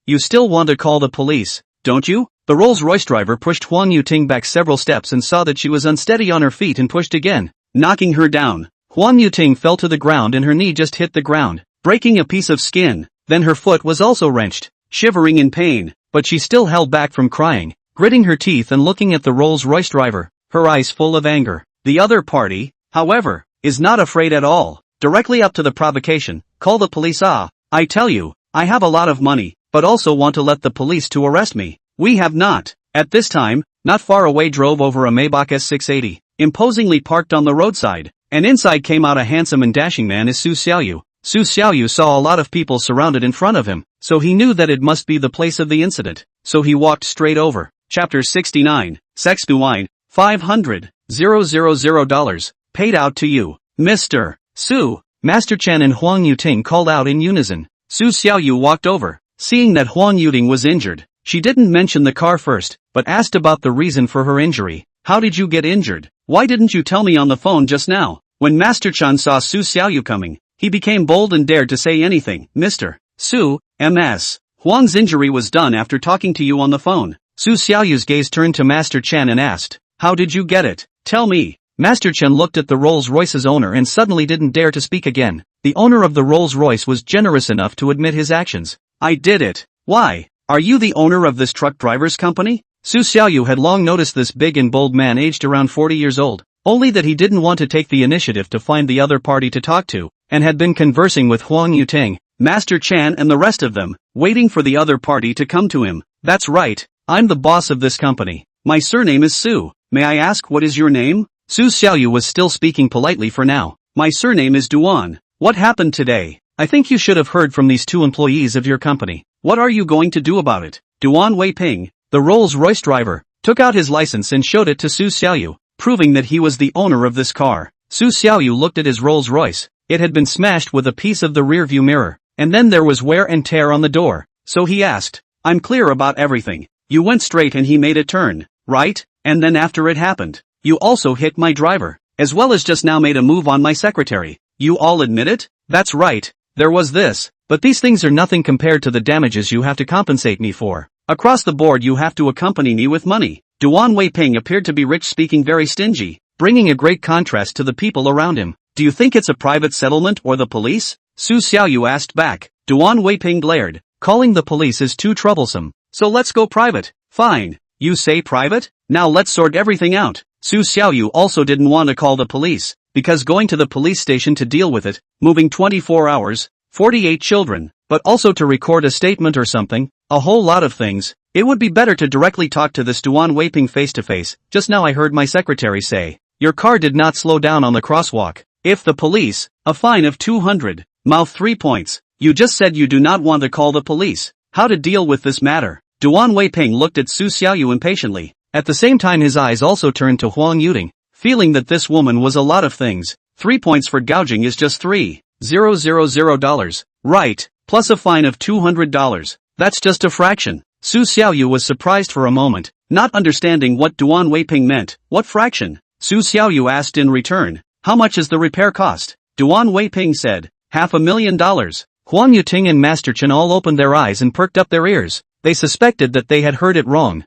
You still want to call the police, don't you? The Rolls-Royce driver pushed Huang Yuting back several steps and saw that she was unsteady on her feet and pushed again, knocking her down. Huang Yuting fell to the ground and her knee just hit the ground, breaking a piece of skin. Then her foot was also wrenched, shivering in pain, but she still held back from crying, gritting her teeth and looking at the Rolls-Royce driver, her eyes full of anger. The other party, however, is not afraid at all. Directly up to the provocation, call the police. I tell you, I have a lot of money, but also want to let the police to arrest me. We have not. At this time, not far away drove over a Maybach S680, imposingly parked on the roadside, and inside came out a handsome and dashing man as Xiaoyu. Xiaoyu saw a lot of people surrounded in front of him, so he knew that it must be the place of the incident, so he walked straight over. Chapter 69, Sex Wine, $500,000, paid out to you, Mr. Su. Master Chen and Huang Yuting called out in unison. Xiaoyu walked over, seeing that Huang Yuting was injured. She didn't mention the car first, but asked about the reason for her injury. How did you get injured? Why didn't you tell me on the phone just now? When Master Chen saw Xiaoyu coming, he became bold and dared to say anything. Mr. Su, MS. Huang's injury was done after talking to you on the phone. Xiaoyu's gaze turned to Master Chen and asked, how did you get it? Tell me. Master Chen looked at the Rolls-Royce's owner and suddenly didn't dare to speak again. The owner of the Rolls-Royce was generous enough to admit his actions. I did it. Why? Are you the owner of this truck driver's company? Xiaoyu had long noticed this big and bold man aged around 40 years old, only that he didn't want to take the initiative to find the other party to talk to, and had been conversing with Huang Yuting, Master Chen and the rest of them, waiting for the other party to come to him. That's right, I'm the boss of this company. My surname is Su. May I ask what is your name? Xiaoyu was still speaking politely for now. My surname is Duan. What happened today? I think you should have heard from these two employees of your company. What are you going to do about it? Duan Weiping, the Rolls-Royce driver, took out his license and showed it to Xiaoyu, proving that he was the owner of this car. Xiaoyu looked at his Rolls-Royce. It had been smashed with a piece of the rearview mirror, and then there was wear and tear on the door. So he asked, I'm clear about everything. You went straight and he made a turn, right? And then after it happened, you also hit my driver, as well as just now made a move on my secretary. You all admit it? That's right, there was this, but these things are nothing compared to the damages you have to compensate me for. Across the board you have to accompany me with money. Duan Weiping appeared to be rich, speaking very stingy, bringing a great contrast to the people around him. Do you think it's a private settlement or the police? Xiaoyu asked back. Duan Weiping glared. Calling the police is too troublesome, so let's go private. Fine. You say private? Now let's sort everything out. Xiaoyu also didn't want to call the police, because going to the police station to deal with it, moving 24 hours, 48 children, but also to record a statement or something, a whole lot of things. It would be better to directly talk to this Duan Weiping face to face. Just now I heard my secretary say, your car did not slow down on the crosswalk. If the police, a fine of 200, mouth 3 points. You just said you do not want to call the police. How to deal with this matter? Duan Weiping looked at Su Xiaoyu impatiently. At the same time his eyes also turned to Huang Yuting, feeling that this woman was a lot of things. 3 points for gouging is just $3,000. Right, plus a fine of $200. That's just a fraction. Su Xiaoyu was surprised for a moment, not understanding what Duan Weiping meant. What fraction? Su Xiaoyu asked in return. How much is the repair cost? Duan Weiping said, $500,000. Huang Yuting and Master Chen all opened their eyes and perked up their ears. They suspected that they had heard it wrong.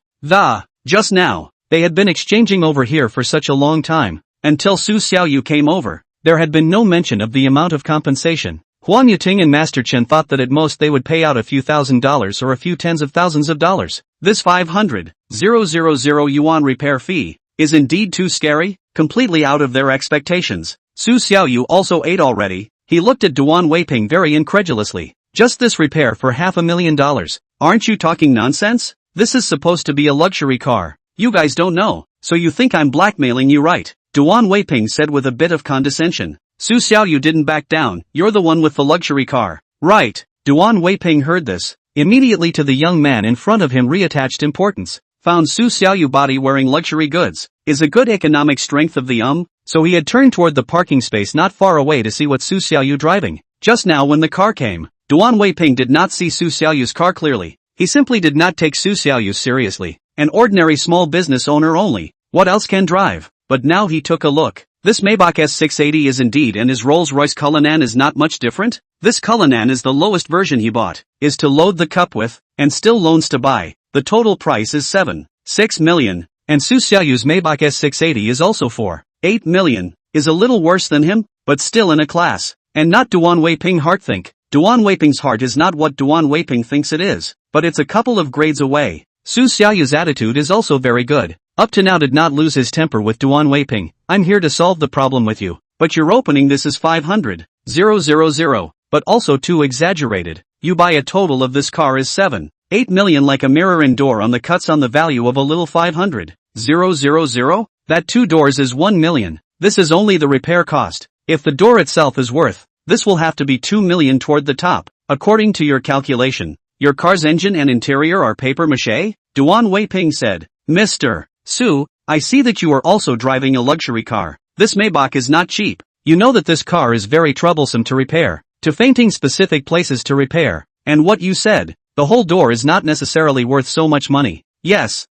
Just now. They had been exchanging over here for such a long time. Until Su Xiaoyu came over, there had been no mention of the amount of compensation. Huang Yuting and Master Chen thought that at most they would pay out a few $1,000s or a few tens of thousands of dollars. This 500,000 yuan repair fee is indeed too scary, completely out of their expectations. Su Xiaoyu also ate already. He looked at Duan Weiping very incredulously. Just this repair for $500,000. Aren't you talking nonsense? This is supposed to be a luxury car. You guys don't know, so you think I'm blackmailing you, right? Duan Weiping said with a bit of condescension. Su Xiaoyu didn't back down. You're the one with the luxury car. Right. Duan Weiping heard this. Immediately to the young man in front of him reattached importance. Found Su Xiaoyu body wearing luxury goods. Is a good economic strength of the so he had turned toward the parking space not far away to see what Su Xiaoyu driving. Just now when the car came, Duan Weiping did not see Su Xiaoyu's car clearly. He simply did not take Su Xiaoyu seriously. An ordinary small business owner only. What else can drive? But now he took a look. This Maybach S680 is indeed, and his Rolls-Royce Cullinan is not much different. This Cullinan is the lowest version he bought. Is to load the cup with, and still loans to buy. The total price is 7.6 million. And Su Xiaoyu's Maybach S680 is also 4.8 million. Is a little worse than him, but still in a class. And not Duan Weiping heart think. Duan Weiping's heart is not what Duan Weiping thinks it is, but it's a couple of grades away. Su Xiaoyu's attitude is also very good. Up to now did not lose his temper with Duan Weiping. I'm here to solve the problem with you. But your opening this is 500,000, but also too exaggerated. You buy a total of this car is 7.8 million like a mirror and door on the cuts on the value of a little 500,000? That 2 doors is 1 million. This is only the repair cost. If the door itself is worth, this will have to be 2 million toward the top. According to your calculation, your car's engine and interior are papier-mâché? Duan Weiping said. Mr. Su, I see that you are also driving a luxury car. This Maybach is not cheap. You know that this car is very troublesome to repair, to fainting specific places to repair. And what you said, the whole door is not necessarily worth so much money. Yes,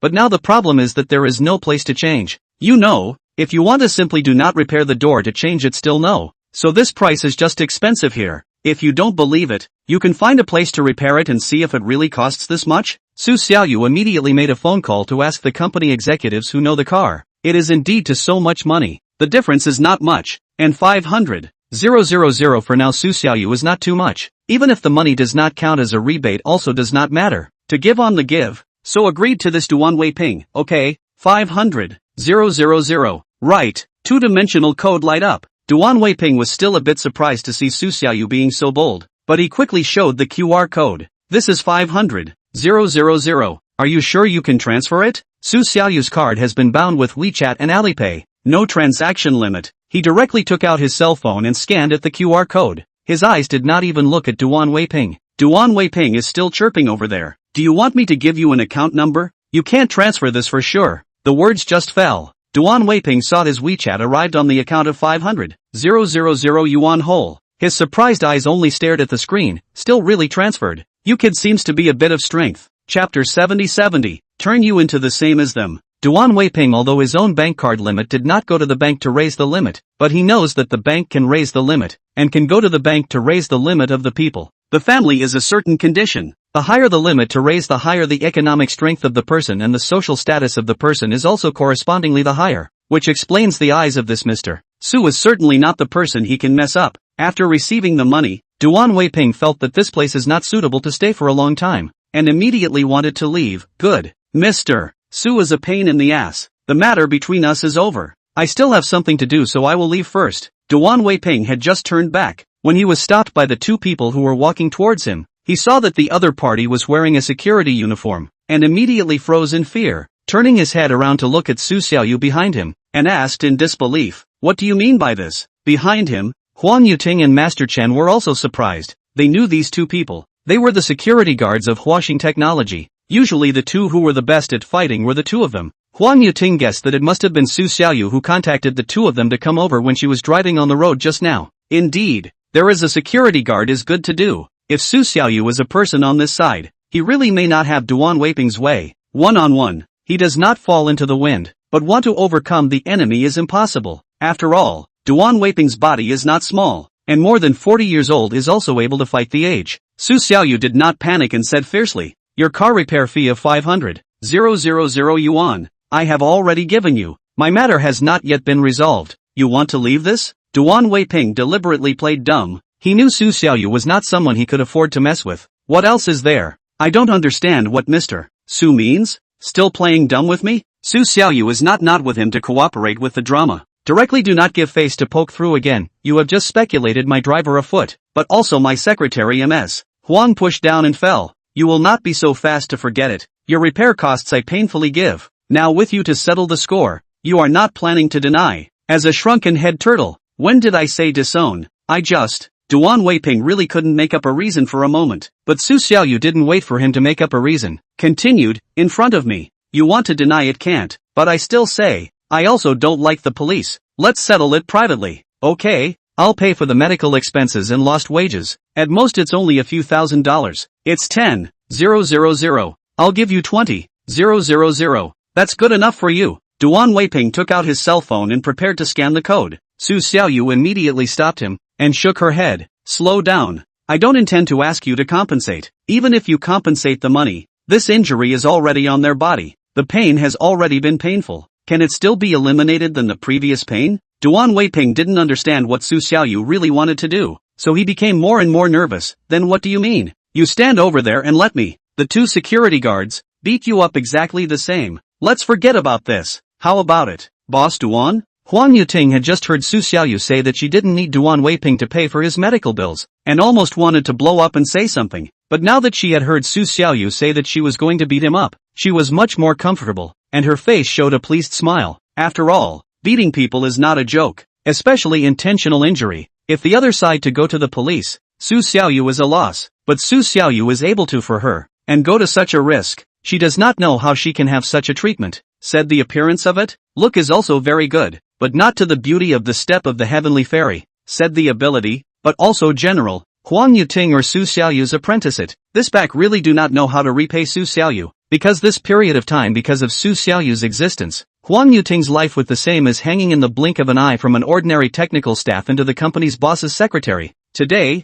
but now the problem is that there is no place to change. You know, if you want to simply do not repair the door to change it still no. So this price is just expensive here. If you don't believe it, you can find a place to repair it and see if it really costs this much. Su Xiaoyu immediately made a phone call to ask the company executives who know the car. It is indeed to so much money. The difference is not much, and 500,000 for now Su Xiaoyu is not too much. Even if the money does not count as a rebate also does not matter. To give on the give. So agreed to this Duan Weiping. Okay, 500,000. Right, two-dimensional code light up. Duan Weiping was still a bit surprised to see Su Xiaoyu being so bold, but he quickly showed the QR code. This is 500,000. Are you sure you can transfer it? Su Xiaoyu's card has been bound with WeChat and Alipay. No transaction limit. He directly took out his cell phone and scanned at the QR code. His eyes did not even look at Duan Weiping. Duan Weiping is still chirping over there. Do you want me to give you an account number? You can't transfer this for sure. The words just fell. Duan Weiping saw his WeChat arrived on the account of 500,000 yuan whole. His surprised eyes only stared at the screen, still really transferred. You kid seems to be a bit of strength. Chapter 70. Turn you into the same as them. Duan Weiping, although his own bank card limit did not go to the bank to raise the limit, but he knows that the bank can raise the limit, and can go to the bank to raise the limit of the people. The family is a certain condition. The higher the limit to raise, the higher the economic strength of the person, and the social status of the person is also correspondingly the higher, which explains the eyes of this Mr. Su is certainly not the person he can mess up. After receiving the money, Duan Weiping felt that this place is not suitable to stay for a long time, and immediately wanted to leave. Good. Mr. Su is a pain in the ass. The matter between us is over. I still have something to do, so I will leave first. Duan Weiping had just turned back. When he was stopped by the two people who were walking towards him, he saw that the other party was wearing a security uniform, and immediately froze in fear, turning his head around to look at Su Xiaoyu behind him, and asked in disbelief, "What do you mean by this?" Behind him, Huang Yuting and Master Chen were also surprised. They knew these two people. They were the security guards of Huaxing Technology. Usually the two who were the best at fighting were the two of them. Huang Yuting guessed that it must have been Su Xiaoyu who contacted the two of them to come over when she was driving on the road just now. Indeed, there is a security guard is good to do. If Su Xiaoyu is a person on this side, he really may not have Duan Weiping's way. One-on-one, he does not fall into the wind, but want to overcome the enemy is impossible. After all, Duan Weiping's body is not small, and more than 40 years old is also able to fight the age. Su Xiaoyu did not panic and said fiercely, "Your car repair fee of 500,000 yuan, I have already given you. My matter has not yet been resolved. You want to leave this?" Duan Weiping deliberately played dumb. He knew Su Xiaoyu was not someone he could afford to mess with. What else is there? I don't understand what Mr. Su means? Still playing dumb with me? Su Xiaoyu is not with him to cooperate with the drama. Directly do not give face to poke through again. You have just speculated my driver afoot, but also my secretary Ms. Huang pushed down and fell. You will not be so fast to forget it. Your repair costs I painfully give. Now with you to settle the score. You are not planning to deny. As a shrunken head turtle, when did I say disown? Duan Weiping really couldn't make up a reason for a moment, but Su Xiaoyu didn't wait for him to make up a reason. Continued, in front of me. You want to deny it can't, but I still say, I also don't like the police. Let's settle it privately. Okay, I'll pay for the medical expenses and lost wages. At most it's only a few $1,000s. It's 10,000. I'll give you 20,000. That's good enough for you. Duan Weiping took out his cell phone and prepared to scan the code. Su Xiaoyu immediately stopped him, and shook her head. Slow down. I don't intend to ask you to compensate. Even if you compensate the money, this injury is already on their body. The pain has already been painful. Can it still be eliminated than the previous pain? Duan Weiping didn't understand what Su Xiaoyu really wanted to do, so he became more and more nervous. Then what do you mean? You stand over there and let me. The two security guards beat you up exactly the same. Let's forget about this. How about it, Boss Duan? Huang Yuting had just heard Su Xiaoyu say that she didn't need Duan Weiping to pay for his medical bills, and almost wanted to blow up and say something. But now that she had heard Su Xiaoyu say that she was going to beat him up, she was much more comfortable, and her face showed a pleased smile. After all, beating people is not a joke, especially intentional injury. If the other side to go to the police, Su Xiaoyu is a loss, but Su Xiaoyu is able to for her, and go to such a risk. She does not know how she can have such a treatment. Said the appearance of it, look is also very good, but not to the beauty of the step of the heavenly fairy. Said the ability, but also general. Huang Yuting or Su Xiaoyu's apprentice it. This back really do not know how to repay Su Xiaoyu, because this period of time because of Su Xiaoyu's existence, Huang Yuting's life was the same as hanging in the blink of an eye from an ordinary technical staff into the company's boss's secretary. Today,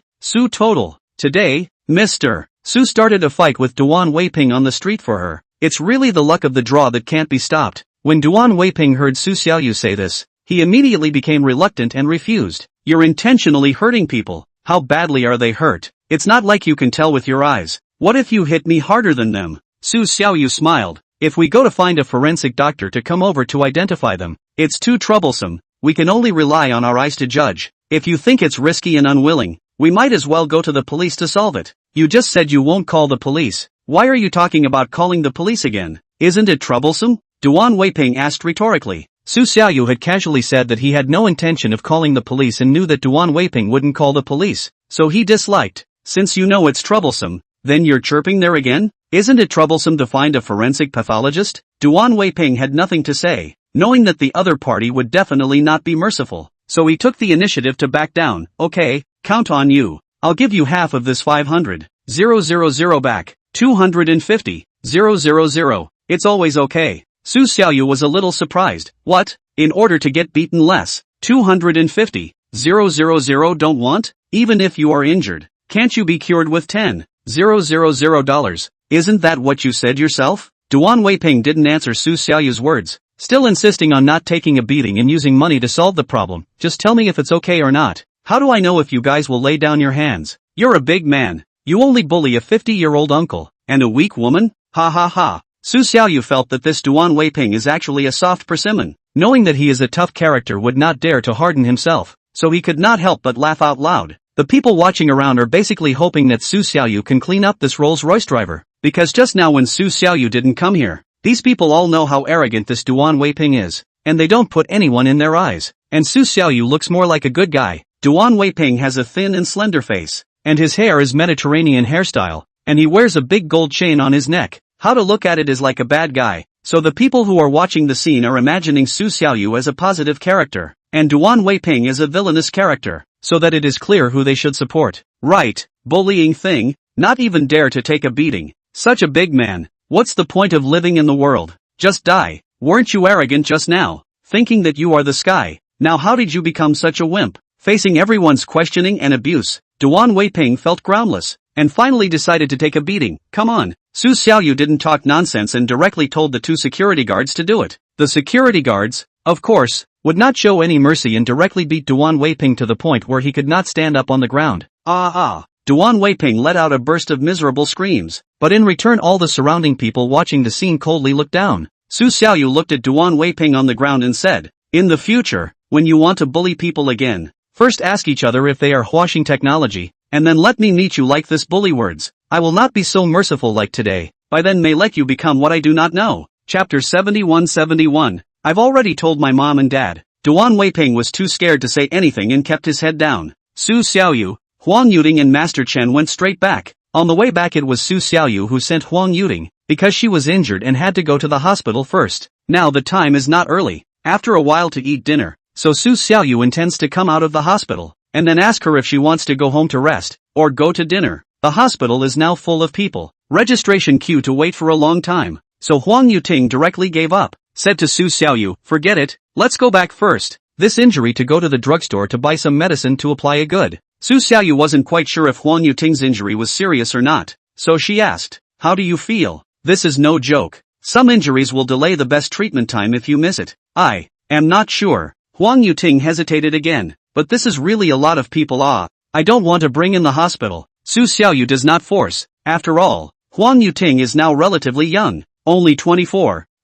Mr. Su started a fight with Duan Weiping on the street for her. It's really the luck of the draw that can't be stopped. When Duan Weiping heard Su Xiaoyu say this, he immediately became reluctant and refused. You're intentionally hurting people. How badly are they hurt? It's not like you can tell with your eyes. What if you hit me harder than them? Su Xiaoyu smiled. If we go to find a forensic doctor to come over to identify them, it's too troublesome. We can only rely on our eyes to judge. If you think it's risky and unwilling, we might as well go to the police to solve it. You just said you won't call the police. Why are you talking about calling the police again? Isn't it troublesome? Duan Weiping asked rhetorically. Su Xiaoyu had casually said that he had no intention of calling the police and knew that Duan Weiping wouldn't call the police, so he disliked. Since you know it's troublesome, then you're chirping there again? Isn't it troublesome to find a forensic pathologist? Duan Weiping had nothing to say, knowing that the other party would definitely not be merciful, so he took the initiative to back down. Okay, count on you. I'll give you half of this 500,000 back. 250,000. It's always okay. Su Xiaoyu was a little surprised. What? In order to get beaten less? 250,000 don't want? Even if you are injured, can't you be cured with $10,000? Isn't that what you said yourself? Duan Weiping didn't answer Su Xiaoyu's words, still insisting on not taking a beating and using money to solve the problem. Just tell me if it's okay or not. How do I know if you guys will lay down your hands? You're a big man. You only bully a 50-year-old uncle, and a weak woman? Ha ha ha. Su Xiaoyu felt that this Duan Weiping is actually a soft persimmon. Knowing that he is a tough character would not dare to harden himself, so he could not help but laugh out loud. The people watching around are basically hoping that Su Xiaoyu can clean up this Rolls-Royce driver, because just now when Su Xiaoyu didn't come here, these people all know how arrogant this Duan Weiping is, and they don't put anyone in their eyes. And Su Xiaoyu looks more like a good guy. Duan Weiping has a thin and slender face, and his hair is Mediterranean hairstyle, and he wears a big gold chain on his neck. How to look at it is like a bad guy, so the people who are watching the scene are imagining Su Xiaoyu as a positive character, and Duan Weiping as a villainous character, so that it is clear who they should support. Right, bullying thing, not even dare to take a beating. Such a big man, what's the point of living in the world? Just die. Weren't you arrogant just now, thinking that you are the sky? Now how did you become such a wimp? Facing everyone's questioning and abuse, Duan Weiping felt groundless, and finally decided to take a beating. Come on. Su Xiaoyu didn't talk nonsense and directly told the 2 security guards to do it. The security guards, of course, would not show any mercy and directly beat Duan Weiping to the point where he could not stand up on the ground. Duan Weiping let out a burst of miserable screams, but in return all the surrounding people watching the scene coldly looked down. Su Xiaoyu looked at Duan Weiping on the ground and said, "In the future, when you want to bully people again, first ask each other if they are washing technology, and then let me meet you like this bully words. I will not be so merciful like today, by then may let you become what I do not know." Chapter 71. I've already told my mom and dad. Duan Weiping was too scared to say anything and kept his head down. Su Xiaoyu, Huang Yuting and Master Chen went straight back. On the way back it was Su Xiaoyu who sent Huang Yuting, because she was injured and had to go to the hospital first. Now the time is not early, after a while to eat dinner, so Su Xiaoyu intends to come out of the hospital, and then ask her if she wants to go home to rest, or go to dinner. The hospital is now full of people, registration queue to wait for a long time, so Huang Yuting directly gave up, said to Su Xiaoyu, "Forget it, let's go back first. This injury to go to the drugstore to buy some medicine to apply a good." Su Xiaoyu wasn't quite sure if Huang Yuting's injury was serious or not, so she asked, "How do you feel?" "This is no joke. Some injuries will delay the best treatment time if you miss it." "I am not sure." Huang Yuting hesitated again, "But this is really a lot of people. I don't want to bring in the hospital." Su Xiaoyu does not force. After all, Huang Yuting is now relatively young, only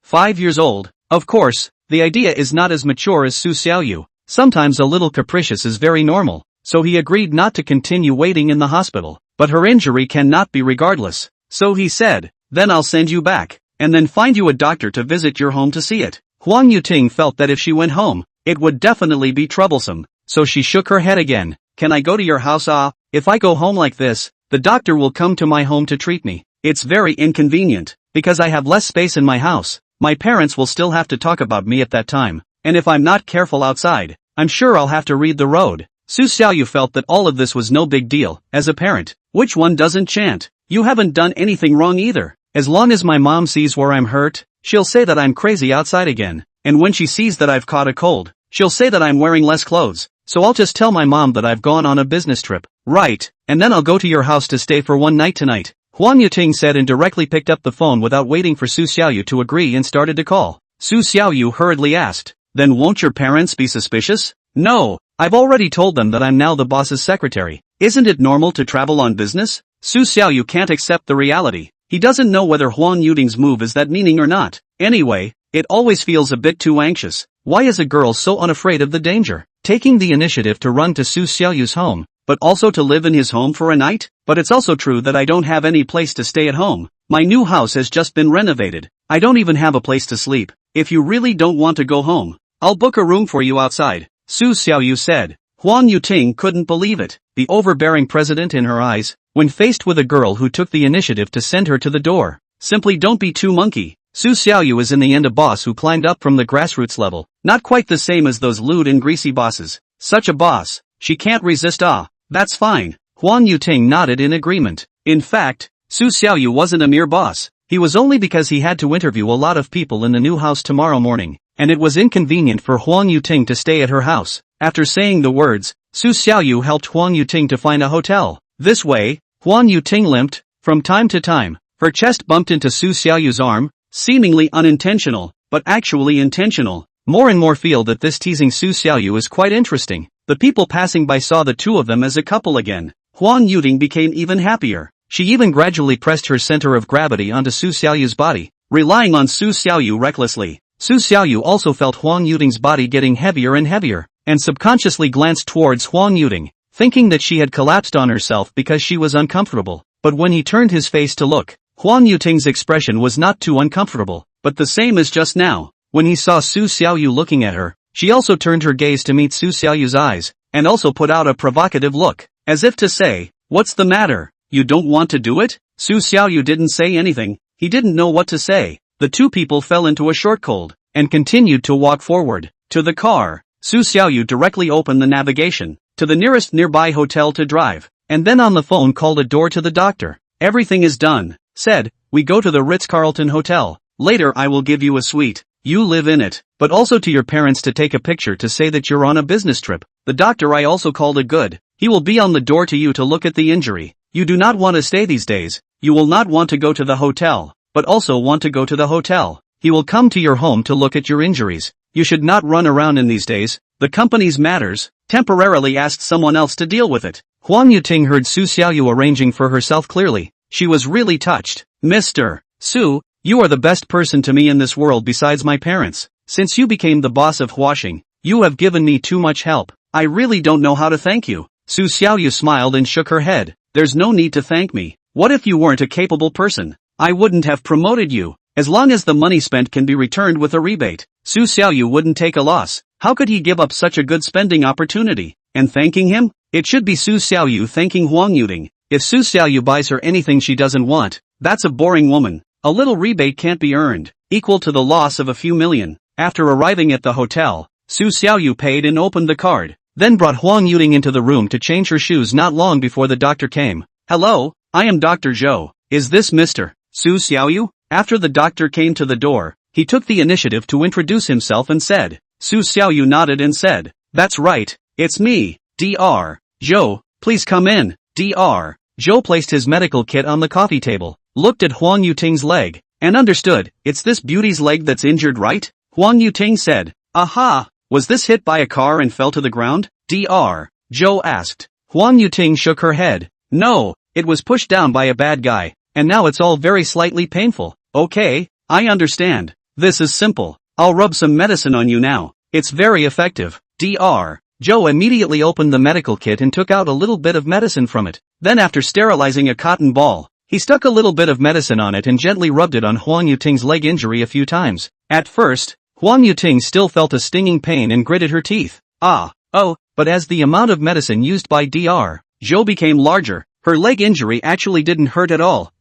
5 years old. Of course, the idea is not as mature as Su Xiaoyu. Sometimes a little capricious is very normal, so he agreed not to continue waiting in the hospital. But her injury cannot be regardless, so he said, "Then I'll send you back, and then find you a doctor to visit your home to see it." Huang Yuting felt that if she went home, it would definitely be troublesome, so she shook her head again. "Can I go to your house? If I go home like this, the doctor will come to my home to treat me. It's very inconvenient, because I have less space in my house. My parents will still have to talk about me at that time, and if I'm not careful outside, I'm sure I'll have to read the road." Su Xiaoyu felt that all of this was no big deal. As a parent, which one doesn't chant, "You haven't done anything wrong either. As long as my mom sees where I'm hurt, she'll say that I'm crazy outside again, and when she sees that I've caught a cold, she'll say that I'm wearing less clothes, so I'll just tell my mom that I've gone on a business trip. Right, and then I'll go to your house to stay for one night tonight." Huang Yuting said and directly picked up the phone without waiting for Su Xiaoyu to agree and started to call. Su Xiaoyu hurriedly asked, "Then won't your parents be suspicious?" "No, I've already told them that I'm now the boss's secretary. Isn't it normal to travel on business?" Su Xiaoyu can't accept the reality. He doesn't know whether Huang Yuting's move is that meaning or not. Anyway, it always feels a bit too anxious. Why is a girl so unafraid of the danger, taking the initiative to run to Su Xiaoyu's home, but also to live in his home for a night? But it's also true that I don't have any place to stay at home. My new house has just been renovated. I don't even have a place to sleep. If you really don't want to go home, I'll book a room for you outside," Su Xiaoyu said. Huang Yuting couldn't believe it, the overbearing president in her eyes, when faced with a girl who took the initiative to send her to the door. Simply don't be too monkey. Su Xiaoyu is in the end a boss who climbed up from the grassroots level, not quite the same as those lewd and greasy bosses. Such a boss, she can't resist. That's fine. Huang Yuting nodded in agreement. In fact, Su Xiaoyu wasn't a mere boss. He was only because he had to interview a lot of people in the new house tomorrow morning, and it was inconvenient for Huang Yuting to stay at her house. After saying the words, Su Xiaoyu helped Huang Yuting to find a hotel. This way, Huang Yuting limped. From time to time, her chest bumped into Su Xiaoyu's arm, seemingly unintentional, but actually intentional. More and more feel that this teasing Su Xiaoyu is quite interesting. The people passing by saw the two of them as a couple again. Huang Yuting became even happier. She even gradually pressed her center of gravity onto Su Xiaoyu's body, relying on Su Xiaoyu recklessly. Su Xiaoyu also felt Huang Yuting's body getting heavier and heavier, and subconsciously glanced towards Huang Yuting, thinking that she had collapsed on herself because she was uncomfortable. But when he turned his face to look, Huang Yuting's expression was not too uncomfortable, but the same as just now. When he saw Su Xiaoyu looking at her, she also turned her gaze to meet Su Xiaoyu's eyes, and also put out a provocative look, as if to say, What's the matter? You don't want to do it? Su Xiaoyu didn't say anything. He didn't know what to say. The two people fell into a short cold, and continued to walk forward. To the car. Su Xiaoyu directly opened the navigation, to the nearest nearby hotel to drive, and then on the phone called a door to the doctor. Everything is done. Said, we go to the Ritz-Carlton Hotel. Later I will give you a suite. You live in it, but also to your parents to take a picture to say that you're on a business trip. The doctor I also called a good. He will be on the door to you to look at the injury. You do not want to stay these days. You will not want to go to the hotel, but also want to go to the hotel. He will come to your home to look at your injuries. You should not run around in these days. The company's matters, temporarily asked someone else to deal with it. Huang Yuting heard Su Xiaoyu arranging for herself clearly. She was really touched. Mr. Su, you are the best person to me in this world besides my parents. Since you became the boss of Huaxing, you have given me too much help. I really don't know how to thank you. Su Xiaoyu smiled and shook her head. There's no need to thank me. What if you weren't a capable person? I wouldn't have promoted you. As long as the money spent can be returned with a rebate, Su Xiaoyu wouldn't take a loss. How could he give up such a good spending opportunity? And thanking him? It should be Su Xiaoyu thanking Huang Yuting. If Su Xiaoyu buys her anything she doesn't want, that's a boring woman. A little rebate can't be earned, equal to the loss of a few million. After arriving at the hotel, Su Xiaoyu paid and opened the card, then brought Huang Yuting into the room to change her shoes not long before the doctor came. Hello, I am Dr. Zhou. Is this Mr. Su Xiaoyu? After the doctor came to the door, he took the initiative to introduce himself and said. Su Xiaoyu nodded and said, that's right, it's me, Dr. Zhou, please come in. Dr. Zhou placed his medical kit on the coffee table, looked at Huang Yuting's leg, and understood, it's this beauty's leg that's injured, right? Huang Yuting said, aha, was this hit by a car and fell to the ground? Dr. Zhou asked. Huang Yuting shook her head, no, it was pushed down by a bad guy, and now it's all very slightly painful. Okay, I understand. This is simple. I'll rub some medicine on you now. It's very effective. Dr. Zhou immediately opened the medical kit and took out a little bit of medicine from it. Then after sterilizing a cotton ball, he stuck a little bit of medicine on it and gently rubbed it on Huang Yuting's leg injury a few times. At first, Huang Yuting still felt a stinging pain and gritted her teeth. But as the amount of medicine used by Dr. Zhou became larger, her leg injury actually didn't hurt at all.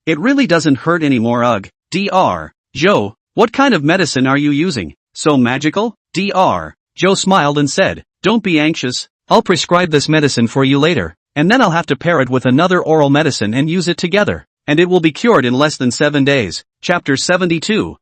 It really doesn't hurt anymore. Ugh. Dr. Zhou, what kind of medicine are you using? So magical? Dr. Zhou smiled and said, don't be anxious, I'll prescribe this medicine for you later, and then I'll have to pair it with another oral medicine and use it together, and it will be cured in less than 7 days. Chapter 72.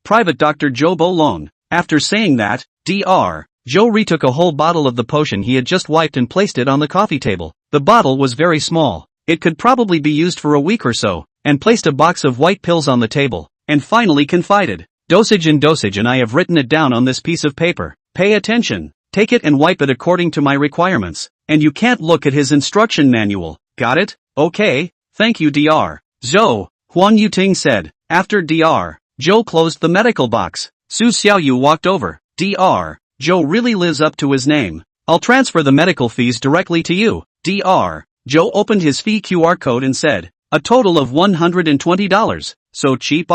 Private Dr. Zhou Bolong. After saying that, Dr. Zhou retook a whole bottle of the potion he had just wiped and placed it on the coffee table. The bottle was very small. It could probably be used for a week or so, and placed a box of white pills on the table, and finally confided, dosage and I have written it down on this piece of paper. Pay attention. Take it and wipe it according to my requirements, and you can't look at his instruction manual. Got it? Okay, thank you Dr. Zhou, Huang Yuting said. After Dr. Zhou closed the medical box, Su Xiaoyu walked over. Dr. Zhou really lives up to his name. I'll transfer the medical fees directly to you. Dr. Zhou opened his fee QR code and said, a total of $120. So cheap,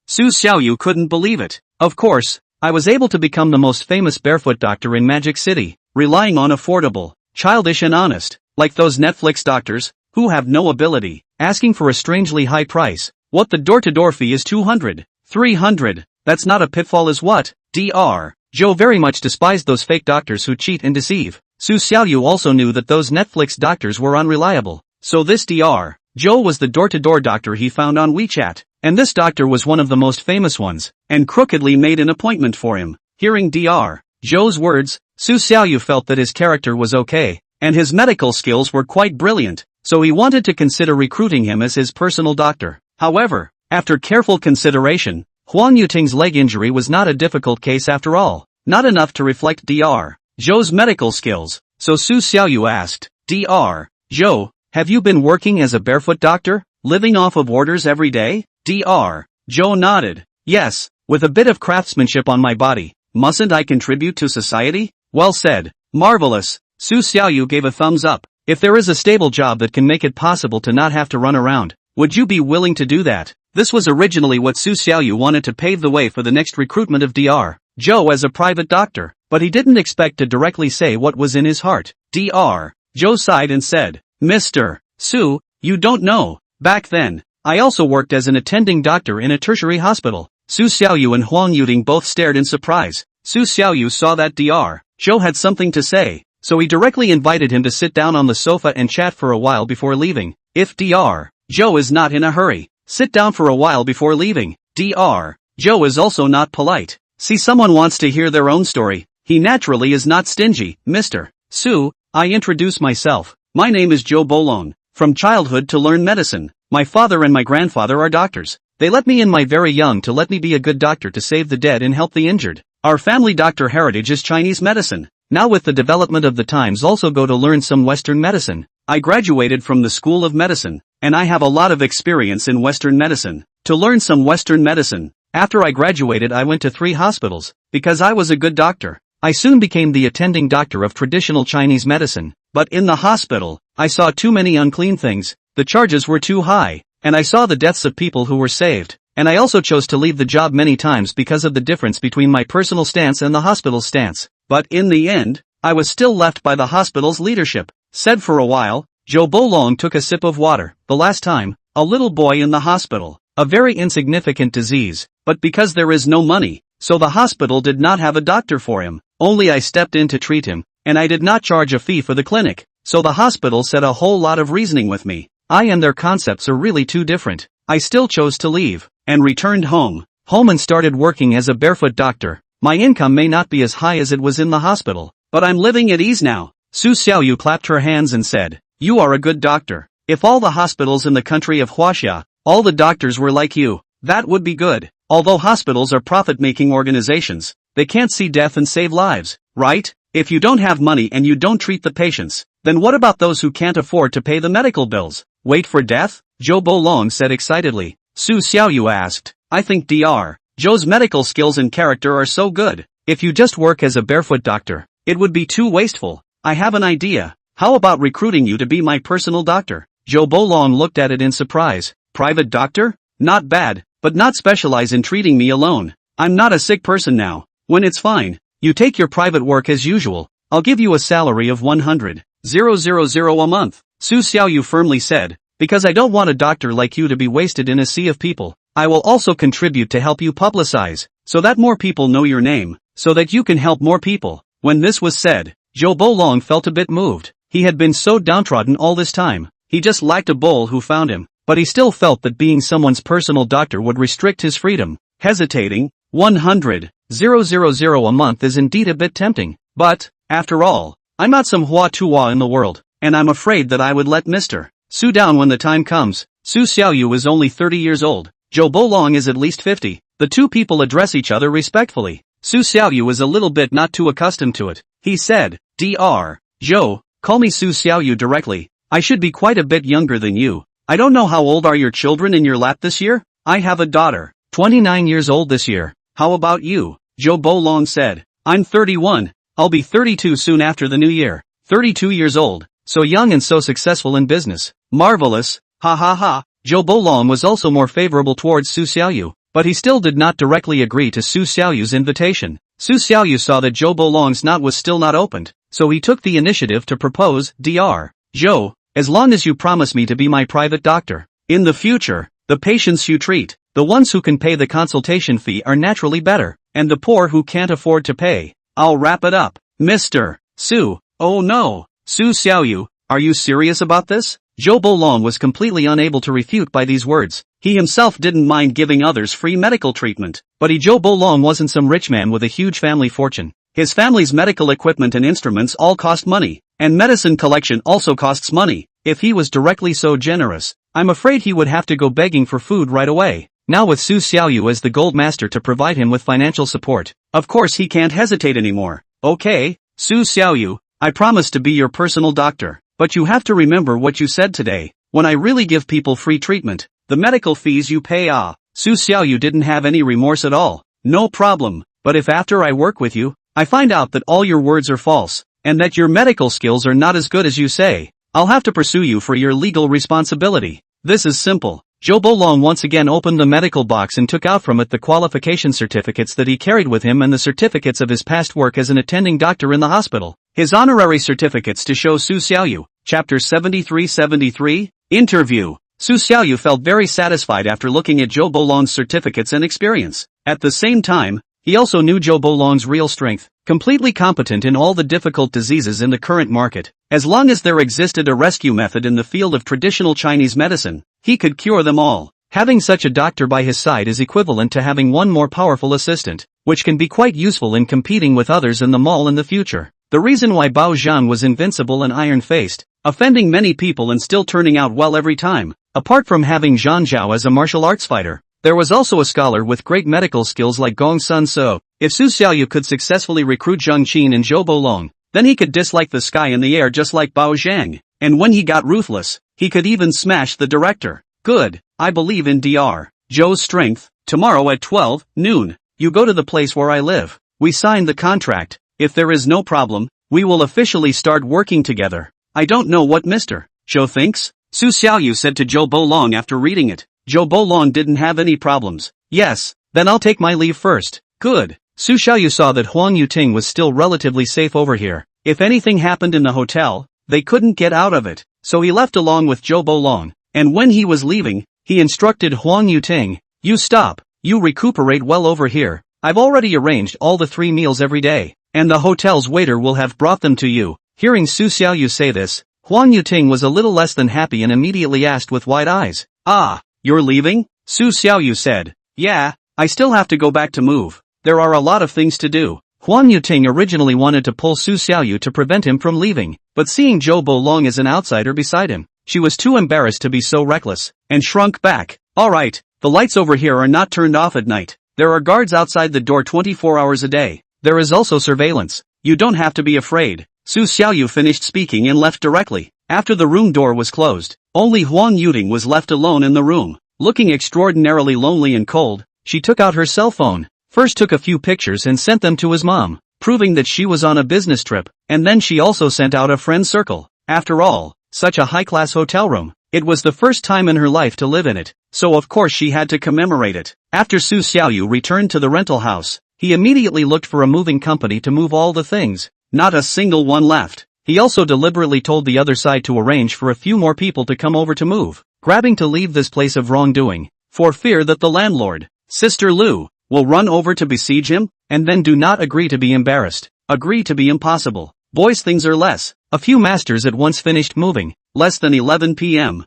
Su Xiaoyu couldn't believe it. Of course, I was able to become the most famous barefoot doctor in Magic City, relying on affordable, childish and honest, like those Netflix doctors, who have no ability, asking for a strangely high price. What the door-to-door fee is 200, 300, that's not a pitfall is what? Dr. Zhou very much despised those fake doctors who cheat and deceive. Su Xiaoyu also knew that those Netflix doctors were unreliable. So this Dr. Zhou was the door-to-door doctor he found on WeChat, and this doctor was one of the most famous ones, and crookedly made an appointment for him. Hearing Dr. Zhou's words, Su Xiaoyu felt that his character was okay, and his medical skills were quite brilliant, so he wanted to consider recruiting him as his personal doctor. However, after careful consideration, Huang Yuting's leg injury was not a difficult case after all, not enough to reflect Dr. Zhou's medical skills, so Su Xiaoyu asked, Dr. Zhou, have you been working as a barefoot doctor, living off of orders every day? Dr. Zhou nodded. Yes, with a bit of craftsmanship on my body, mustn't I contribute to society? Well said. Marvelous. Su Xiaoyu gave a thumbs up. If there is a stable job that can make it possible to not have to run around, would you be willing to do that? This was originally what Su Xiaoyu wanted to pave the way for the next recruitment of Dr. Zhou as a private doctor, but he didn't expect to directly say what was in his heart. Dr. Zhou sighed and said, Mr. Su, you don't know. Back then, I also worked as an attending doctor in a tertiary hospital. Su Xiaoyu and Huang Yuding both stared in surprise. Su Xiaoyu saw that Dr. Zhou had something to say, so he directly invited him to sit down on the sofa and chat for a while before leaving. If Dr. Zhou is not in a hurry, sit down for a while before leaving. Dr. Zhou is also not polite. See, someone wants to hear their own story. He naturally is not stingy. Mr. Su, I introduce myself. My name is Zhou Bolong. From childhood to learn medicine. My father and my grandfather are doctors. They let me in my very young to let me be a good doctor to save the dead and help the injured. Our family doctor heritage is Chinese medicine. Now with the development of the times also go to learn some Western medicine. I graduated from the School of Medicine, and I have a lot of experience in Western medicine. To learn some Western medicine. After I graduated I went to 3 hospitals, because I was a good doctor. I soon became the attending doctor of traditional Chinese medicine, but in the hospital, I saw too many unclean things, the charges were too high, and I saw the deaths of people who were saved, and I also chose to leave the job many times because of the difference between my personal stance and the hospital's stance, but in the end, I was still left by the hospital's leadership. Said for a while, Zhou Bolong took a sip of water. The last time, a little boy in the hospital, a very insignificant disease, but because there is no money, so the hospital did not have a doctor for him. Only I stepped in to treat him, and I did not charge a fee for the clinic, so the hospital said a whole lot of reasoning with me. I and their concepts are really too different. I still chose to leave, and returned home and started working as a barefoot doctor. My income may not be as high as it was in the hospital, but I'm living at ease now. Su Xiaoyu clapped her hands and said, you are a good doctor. If all the hospitals in the country of Huaxia, all the doctors were like you, that would be good. Although hospitals are profit-making organizations, they can't see death and save lives, right? If you don't have money and you don't treat the patients, then what about those who can't afford to pay the medical bills? Wait for death? Zhou Bolong said excitedly. Su Xiaoyu asked, I think Dr. Zhou's medical skills and character are so good. If you just work as a barefoot doctor, it would be too wasteful. I have an idea. How about recruiting you to be my personal doctor? Zhou Bolong looked at it in surprise. Private doctor? Not bad, but not specialize in treating me alone. I'm not a sick person now. When it's fine, you take your private work as usual. I'll give you a salary of 100,000 a month. Su Xiaoyu firmly said, because I don't want a doctor like you to be wasted in a sea of people. I will also contribute to help you publicize, so that more people know your name, so that you can help more people. When this was said, Zhou Bolong felt a bit moved. He had been so downtrodden all this time. He just lacked a bull who found him, but he still felt that being someone's personal doctor would restrict his freedom. Hesitating, 100,000 a month is indeed a bit tempting, but, after all, I'm not some Hua Tuwa in the world, and I'm afraid that I would let Mr. Su down when the time comes. Su Xiaoyu is only 30 years old. Zhou Bolong is at least 50. The two people address each other respectfully. Su Xiaoyu is a little bit not too accustomed to it. He said, Dr. Zhou, call me Su Xiaoyu directly. I should be quite a bit younger than you. I don't know how old are your children in your lap this year? I have a daughter, 29 years old this year. How about you? Zhou Bolong said, I'm 31. I'll be 32 soon after the new year. 32 years old. So young and so successful in business. Marvelous. Ha ha ha. Zhou Bolong was also more favorable towards Su Xiaoyu, but he still did not directly agree to Su Xiaoyu's invitation. Su Xiaoyu saw that Zhou Bolong's knot was still not opened, so he took the initiative to propose, Dr. Zhou, as long as you promise me to be my private doctor. In the future, the patients you treat, the ones who can pay the consultation fee are naturally better, and the poor who can't afford to pay. I'll wrap it up. Mr. Su. Oh no. Su Xiaoyu, are you serious about this? Zhou Bolong was completely unable to refute by these words. He himself didn't mind giving others free medical treatment, but Zhou Bolong wasn't some rich man with a huge family fortune. His family's medical equipment and instruments all cost money, and medicine collection also costs money. If he was directly so generous, I'm afraid he would have to go begging for food right away. Now with Su Xiaoyu as the gold master to provide him with financial support, of course he can't hesitate anymore. Okay, Su Xiaoyu, I promise to be your personal doctor, but you have to remember what you said today. When I really give people free treatment, the medical fees you pay Su Xiaoyu didn't have any remorse at all. No problem, but if after I work with you, I find out that all your words are false, and that your medical skills are not as good as you say, I'll have to pursue you for your legal responsibility. This is simple. Zhou Bolong once again opened the medical box and took out from it the qualification certificates that he carried with him and the certificates of his past work as an attending doctor in the hospital. His honorary certificates to show Su Xiaoyu. Chapter 73-73, Interview. Su Xiaoyu felt very satisfied after looking at Zhou Bolong's certificates and experience. At the same time, he also knew Zhou Bolong's real strength, completely competent in all the difficult diseases in the current market. As long as there existed a rescue method in the field of traditional Chinese medicine, he could cure them all. Having such a doctor by his side is equivalent to having one more powerful assistant, which can be quite useful in competing with others in the mall in the future. The reason why Bao Zhan was invincible and iron-faced, offending many people and still turning out well every time, apart from having Zhan Zhao as a martial arts fighter, there was also a scholar with great medical skills like Gong Sun So. If Su Xiaoyu could successfully recruit Zheng Qin and Zhou Bolong, then he could dislike the sky and the air just like Bao Zhang, and when he got ruthless, he could even smash the director. Good, I believe in Dr. Zhou's strength. Tomorrow at 12 noon, you go to the place where I live. We signed the contract. If there is no problem, we will officially start working together. I don't know what Mr. Zhou thinks, Su Xiaoyu said to Zhou Bolong after reading it. Zhou Bolong didn't have any problems. Yes, then I'll take my leave first. Good. Su Xiaoyu saw that Huang Yuting was still relatively safe over here. If anything happened in the hotel, they couldn't get out of it, so he left along with Zhou Bolong, and when he was leaving, he instructed Huang Yuting, "You stop, you recuperate well over here. I've already arranged all the 3 meals every day, and the hotel's waiter will have brought them to you." Hearing Su Xiaoyu say this, Huang Yuting was a little less than happy and immediately asked with wide eyes, "Ah, you're leaving?" Su Xiaoyu said, "Yeah, I still have to go back to move. There are a lot of things to do." Huang Yuting originally wanted to pull Su Xiaoyu to prevent him from leaving, but seeing Zhou Bolong as an outsider beside him, she was too embarrassed to be so reckless, and shrunk back. "Alright, the lights over here are not turned off at night. There are guards outside the door 24 hours a day. There is also surveillance. You don't have to be afraid." Su Xiaoyu finished speaking and left directly. After the room door was closed, only Huang Yuting was left alone in the room. Looking extraordinarily lonely and cold, she took out her cell phone, first took a few pictures and sent them to his mom, proving that she was on a business trip, and then she also sent out a friend circle. After all, such a high-class hotel room, it was the first time in her life to live in it, so of course she had to commemorate it. After Su Xiaoyu returned to the rental house, he immediately looked for a moving company to move all the things. Not a single one left. He also deliberately told the other side to arrange for a few more people to come over to move, grabbing to leave this place of wrongdoing, for fear that the landlord, Sister Lu, will run over to besiege him, and then do not agree to be embarrassed. Agree to be impossible. Boys, things are less. A few masters at once finished moving, less than 11 p.m.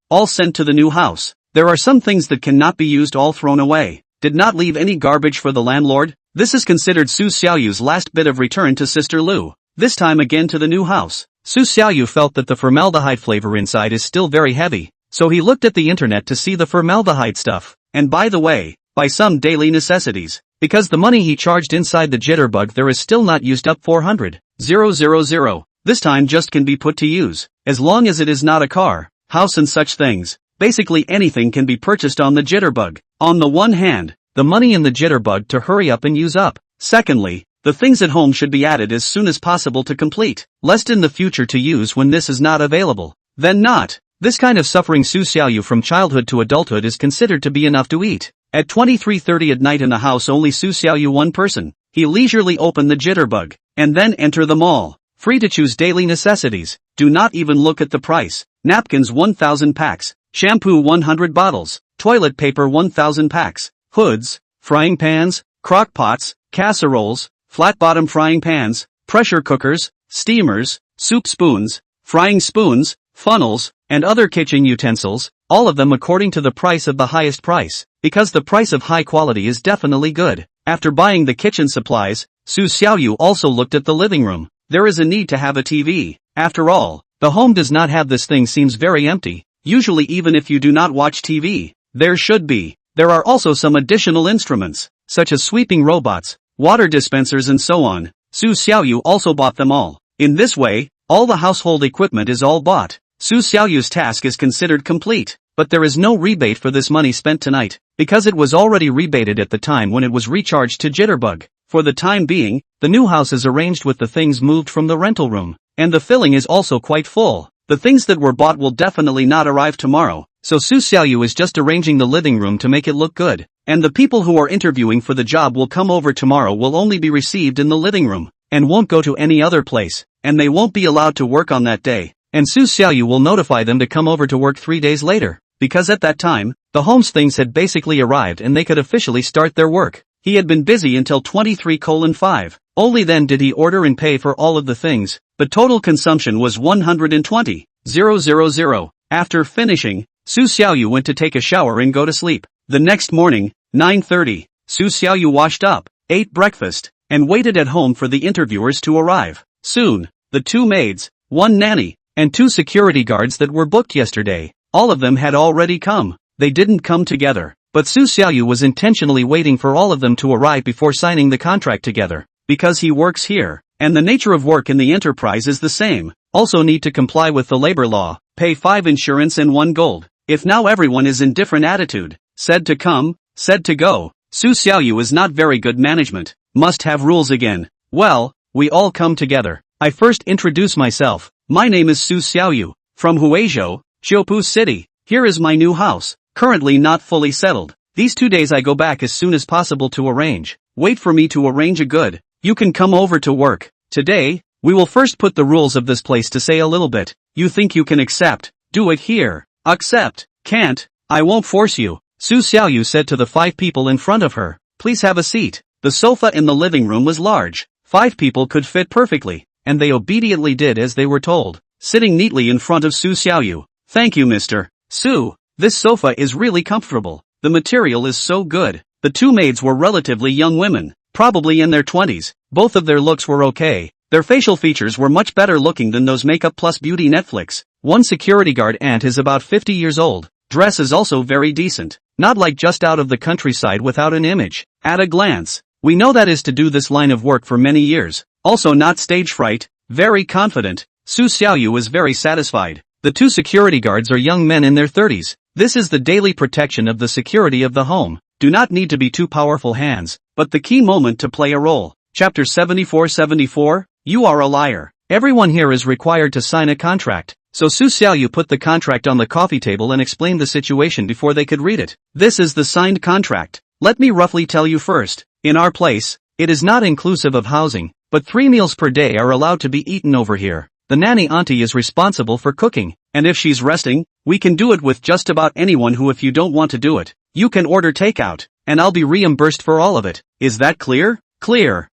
All sent to the new house. There are some things that cannot be used, all thrown away. Did not leave any garbage for the landlord. This is considered Su Xiaoyu's last bit of return to Sister Lu, this time again to the new house. Su Xiaoyu felt that the formaldehyde flavor inside is still very heavy, so he looked at the internet to see the formaldehyde stuff, and by the way, buy some daily necessities, because the money he charged inside the jitterbug there is still not used up. 400,000. This time just can be put to use, as long as it is not a car, house and such things. Basically anything can be purchased on the jitterbug. On the one hand, the money in the jitterbug to hurry up and use up. Secondly, the things at home should be added as soon as possible to complete, lest in the future to use when this is not available. Then not. This kind of suffering Su Xiaoyu from childhood to adulthood is considered to be enough to eat. At 23:30 at night in the house, only Su Xiaoyu one person. He leisurely opened the jitterbug, and then enter the mall. Free to choose daily necessities. Do not even look at the price. Napkins 1,000 packs, shampoo 100 bottles, toilet paper 1,000 packs. Hoods, frying pans, crock pots, casseroles, flat-bottom frying pans, pressure cookers, steamers, soup spoons, frying spoons, funnels, and other kitchen utensils, all of them according to the price of the highest price, because the price of high quality is definitely good. After buying the kitchen supplies, Su Xiaoyu also looked at the living room. There is a need to have a TV. After all, the home does not have this thing, seems very empty. Usually even if you do not watch TV, there should be. There are also some additional instruments, such as sweeping robots, water dispensers and so on. Su Xiaoyu also bought them all. In this way, all the household equipment is all bought. Su Xiaoyu's task is considered complete, but there is no rebate for this money spent tonight, because it was already rebated at the time when it was recharged to Jitterbug. For the time being, the new house is arranged with the things moved from the rental room, and the filling is also quite full. The things that were bought will definitely not arrive tomorrow. so Su Xiaoyu is just arranging the living room to make it look good. And the people who are interviewing for the job will come over tomorrow will only be received in the living room, and won't go to any other place, and they won't be allowed to work on that day. And Su Xiaoyu will notify them to come over to work 3 days later, because at that time, the home's things had basically arrived and they could officially start their work. He had been busy until 23:5. Only then did he order and pay for all of the things. The total consumption was 120,000. After finishing, Su Xiaoyu went to take a shower and go to sleep. The next morning, 9:30, Su Xiaoyu washed up, ate breakfast, and waited at home for the interviewers to arrive. Soon, the 2 maids, 1 nanny, and 2 security guards that were booked yesterday, all of them had already come. They didn't come together, but Su Xiaoyu was intentionally waiting for all of them to arrive before signing the contract together, because he works here, and the nature of work in the enterprise is the same. Also need to comply with the labor law, pay 5 insurance and 1 gold. If now everyone is in different attitude, said to come, said to go, Su Xiaoyu is not very good management, must have rules again. Well, we all come together. I first introduce myself. My name is Su Xiaoyu, from Huizhou, Xiupu City. Here is my new house, currently not fully settled. These 2 days I go back as soon as possible to arrange. Wait for me to arrange a good. You can come over to work. Today, we will first put the rules of this place to say a little bit. You think you can accept? Do it here. Accept. Can't. I won't force you. Su Xiaoyu said to the 5 people in front of her. Please have a seat. The sofa in the living room was large. 5 people could fit perfectly, and they obediently did as they were told, sitting neatly in front of Su Xiaoyu. Thank you, Mr. Su. This sofa is really comfortable. The material is so good. The 2 maids were relatively young women, probably in their 20s. Both of their looks were okay. Their facial features were much better looking than those Makeup Plus Beauty Netflix. One security guard aunt is about 50 years old. Dress is also very decent. Not like just out of the countryside without an image. At a glance, we know that is to do this line of work for many years. Also not stage fright. Very confident. Su Xiaoyu was very satisfied. The 2 security guards are young men in their 30s. This is the daily protection of the security of the home. Do not need to be 2 powerful hands, but the key moment to play a role. Chapter 74. You are a liar. Everyone here is required to sign a contract. So Su Xiaoyu put the contract on the coffee table and explained the situation before they could read it. This is the signed contract. Let me roughly tell you first. In our place, it is not inclusive of housing, but 3 meals per day are allowed to be eaten over here. The nanny auntie is responsible for cooking, and if she's resting, we can do it with just about anyone who if you don't want to do it, you can order takeout, and I'll be reimbursed for all of it. Is that clear? Clear,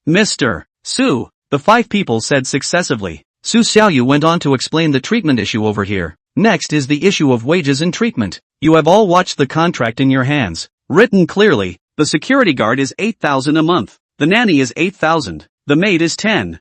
Mr. Su, the 5 people said successively. Su Xiaoyu went on to explain the treatment issue over here. Next is the issue of wages and treatment. You have all watched the contract in your hands. Written clearly, the security guard is 8,000 a month. The nanny is 8,000. The maid is 10,000.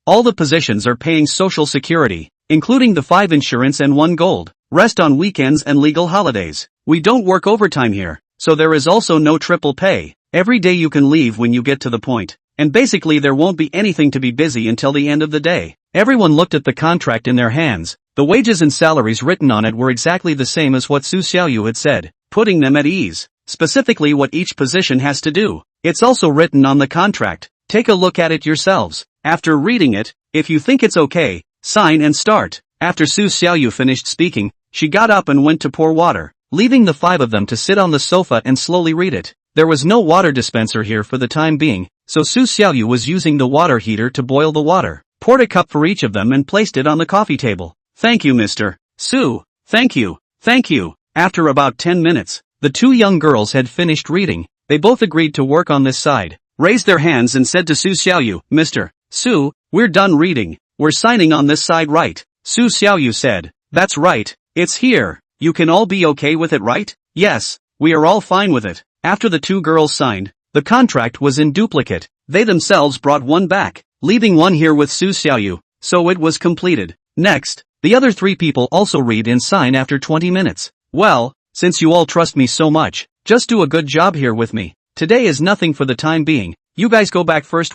All the positions are paying social security, including the 5 insurance and 1 gold. Rest on weekends and legal holidays. We don't work overtime here, so there is also no triple pay. Every day you can leave when you get to the point. And basically there won't be anything to be busy until the end of the day. Everyone looked at the contract in their hands. The wages and salaries written on it were exactly the same as what Su Xiaoyu had said, putting them at ease. Specifically what each position has to do. It's also written on the contract. Take a look at it yourselves. After reading it, if you think it's okay, sign and start. After Su Xiaoyu finished speaking, she got up and went to pour water, leaving the 5 of them to sit on the sofa and slowly read it. There was no water dispenser here for the time being, so Su Xiaoyu was using the water heater to boil the water, poured a cup for each of them and placed it on the coffee table. Thank you, Mr. Su. Thank you. After about 10 minutes, the 2 young girls had finished reading. They both agreed to work on this side, raised their hands and said to Su Xiaoyu, Mr. Su, we're done reading. We're signing on this side, right? Su Xiaoyu said, that's right. It's here. You can all be okay with it, right? Yes, we are all fine with it. After the 2 girls signed, the contract was in duplicate. They themselves brought 1 back, leaving 1 here with Su Xiaoyu, so it was completed. Next, the other 3 people also read and sign after 20 minutes. Well, since you all trust me so much, just do a good job here with me. Today is nothing for the time being. You guys go back first,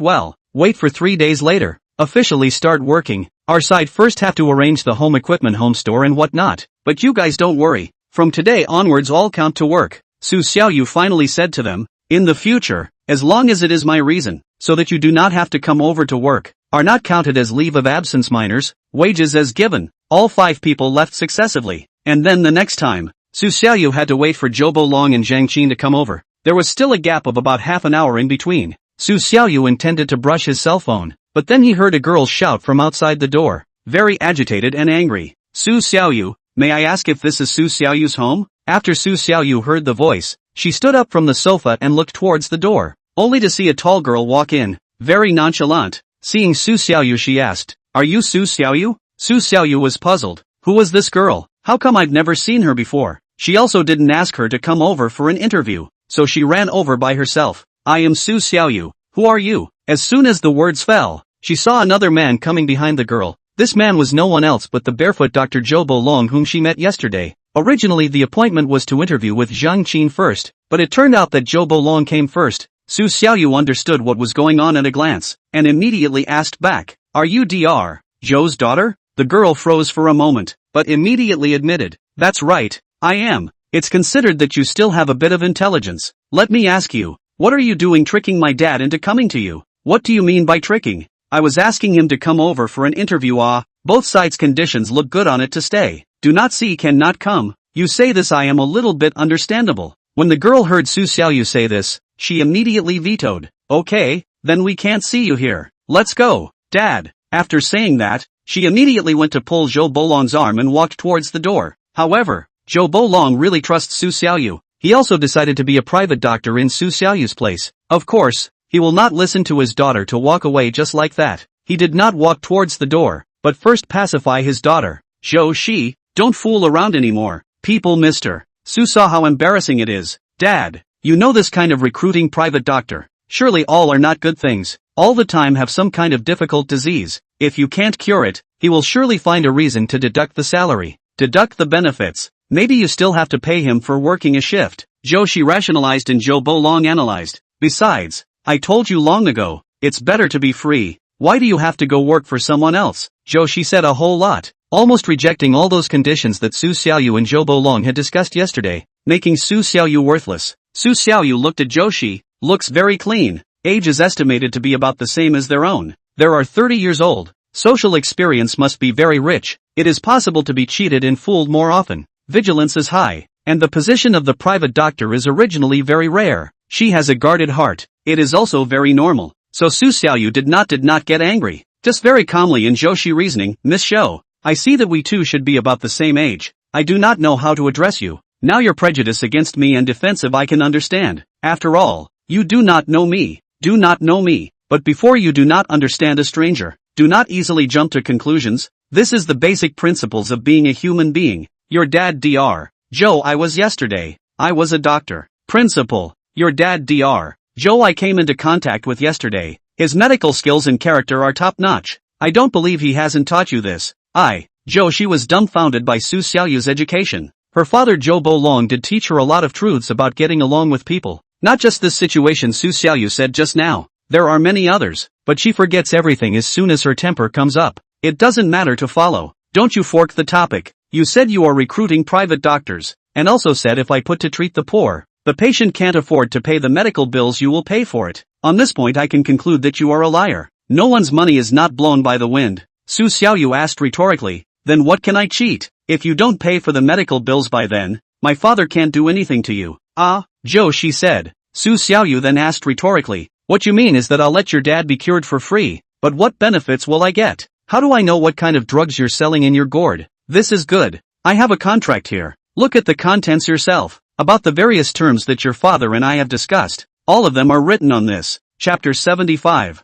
wait for 3 days later. Officially start working. Our side first have to arrange the home equipment, home store and whatnot. But you guys don't worry. From today onwards all count to work. Su Xiaoyu finally said to them, in the future, as long as it is my reason, so that you do not have to come over to work, are not counted as leave of absence minors, wages as given. All 5 people left successively. And then the next time, Su Xiaoyu had to wait for Zhou Bolong and Zhang Qin to come over. There was still a gap of about half an hour in between. Su Xiaoyu intended to brush his cell phone, but then he heard a girl shout from outside the door, very agitated and angry. Su Xiaoyu, may I ask if this is Su Xiaoyu's home? After Su Xiaoyu heard the voice, she stood up from the sofa and looked towards the door, only to see a tall girl walk in, very nonchalant. Seeing Su Xiaoyu, she asked, "Are you Su Xiaoyu?" Su Xiaoyu was puzzled. Who was this girl? How come I've never seen her before? She also didn't ask her to come over for an interview, so she ran over by herself. I am Su Xiaoyu. Who are you? As soon as the words fell, she saw another man coming behind the girl. This man was no one else but the barefoot Dr. Zhou Bolong whom she met yesterday. Originally the appointment was to interview with Zhang Qin first, but it turned out that Zhou Bolong came first. Su Xiaoyu understood what was going on at a glance, and immediately asked back, "Are you Dr. Zhou's daughter?" The girl froze for a moment, but immediately admitted, "That's right, I am. It's considered that you still have a bit of intelligence. Let me ask you, what are you doing tricking my dad into coming to you?" "What do you mean by tricking?" "I was asking him to come over for an interview. Both sides' conditions look good on it to stay. Do not see cannot come. You say this, I am a little bit understandable." When the girl heard Su Xiaoyu say this, she immediately vetoed. "Okay, then we can't see you here. Let's go, Dad." After saying that, she immediately went to pull Zhou Bolong's arm and walked towards the door. However, Zhou Bolong really trusts Su Xiaoyu. He also decided to be a private doctor in Su Xiaoyu's place. Of course, he will not listen to his daughter to walk away just like that. He did not walk towards the door, but first pacify his daughter. "Zhou Shi, don't fool around anymore. People Mr. Su saw how embarrassing it is. Dad, you know this kind of recruiting private doctor. Surely all are not good things. All the time have some kind of difficult disease. If you can't cure it, he will surely find a reason to deduct the salary. Deduct the benefits. Maybe you still have to pay him for working a shift." Zhou Shi rationalized and Zhou Bolong analyzed. "Besides, I told you long ago, it's better to be free. Why do you have to go work for someone else?" Zhou Shi said a whole lot, almost rejecting all those conditions that Su Xiaoyu and Zhou Bolong had discussed yesterday, making Su Xiaoyu worthless. Su Xiaoyu looked at Zhou Shi. Looks very clean. Age is estimated to be about the same as their own. There are 30 years old. Social experience must be very rich. It is possible to be cheated and fooled more often. Vigilance is high, and the position of the private doctor is originally very rare. She has a guarded heart. It is also very normal. So Su Xiaoyu did not get angry. Just very calmly in Zhou Shi reasoning, "Miss Shou, I see that we two should be about the same age. I do not know how to address you. Now your prejudice against me and defensive I can understand. After all, you do not know me. Do not know me. But before you do not understand a stranger, do not easily jump to conclusions. This is the basic principles of being a human being. Your dad Dr. Zhou I was yesterday. I was a doctor. Principal. Your dad Dr. Zhou I came into contact with yesterday. His medical skills and character are top-notch. I don't believe he hasn't taught you this." Zhou Shi was dumbfounded by Su Xiaoyu's education. Her father Zhou Bolong did teach her a lot of truths about getting along with people. Not just this situation Su Xiaoyu said just now. There are many others, but she forgets everything as soon as her temper comes up. It doesn't matter to follow. Don't you fork the topic. You said you are recruiting private doctors, and also said if I put to treat the poor, the patient can't afford to pay the medical bills, you will pay for it. On this point I can conclude that you are a liar. No one's money is not blown by the wind. Su Xiaoyu asked rhetorically, "Then what can I cheat? If you don't pay for the medical bills by then, my father can't do anything to you." Zhou Shi said. Su Xiaoyu then asked rhetorically, "What you mean is that I'll let your dad be cured for free, but what benefits will I get? How do I know what kind of drugs you're selling in your gourd? This is good. I have a contract here. Look at the contents yourself. About the various terms that your father and I have discussed. All of them are written on this." Chapter 75.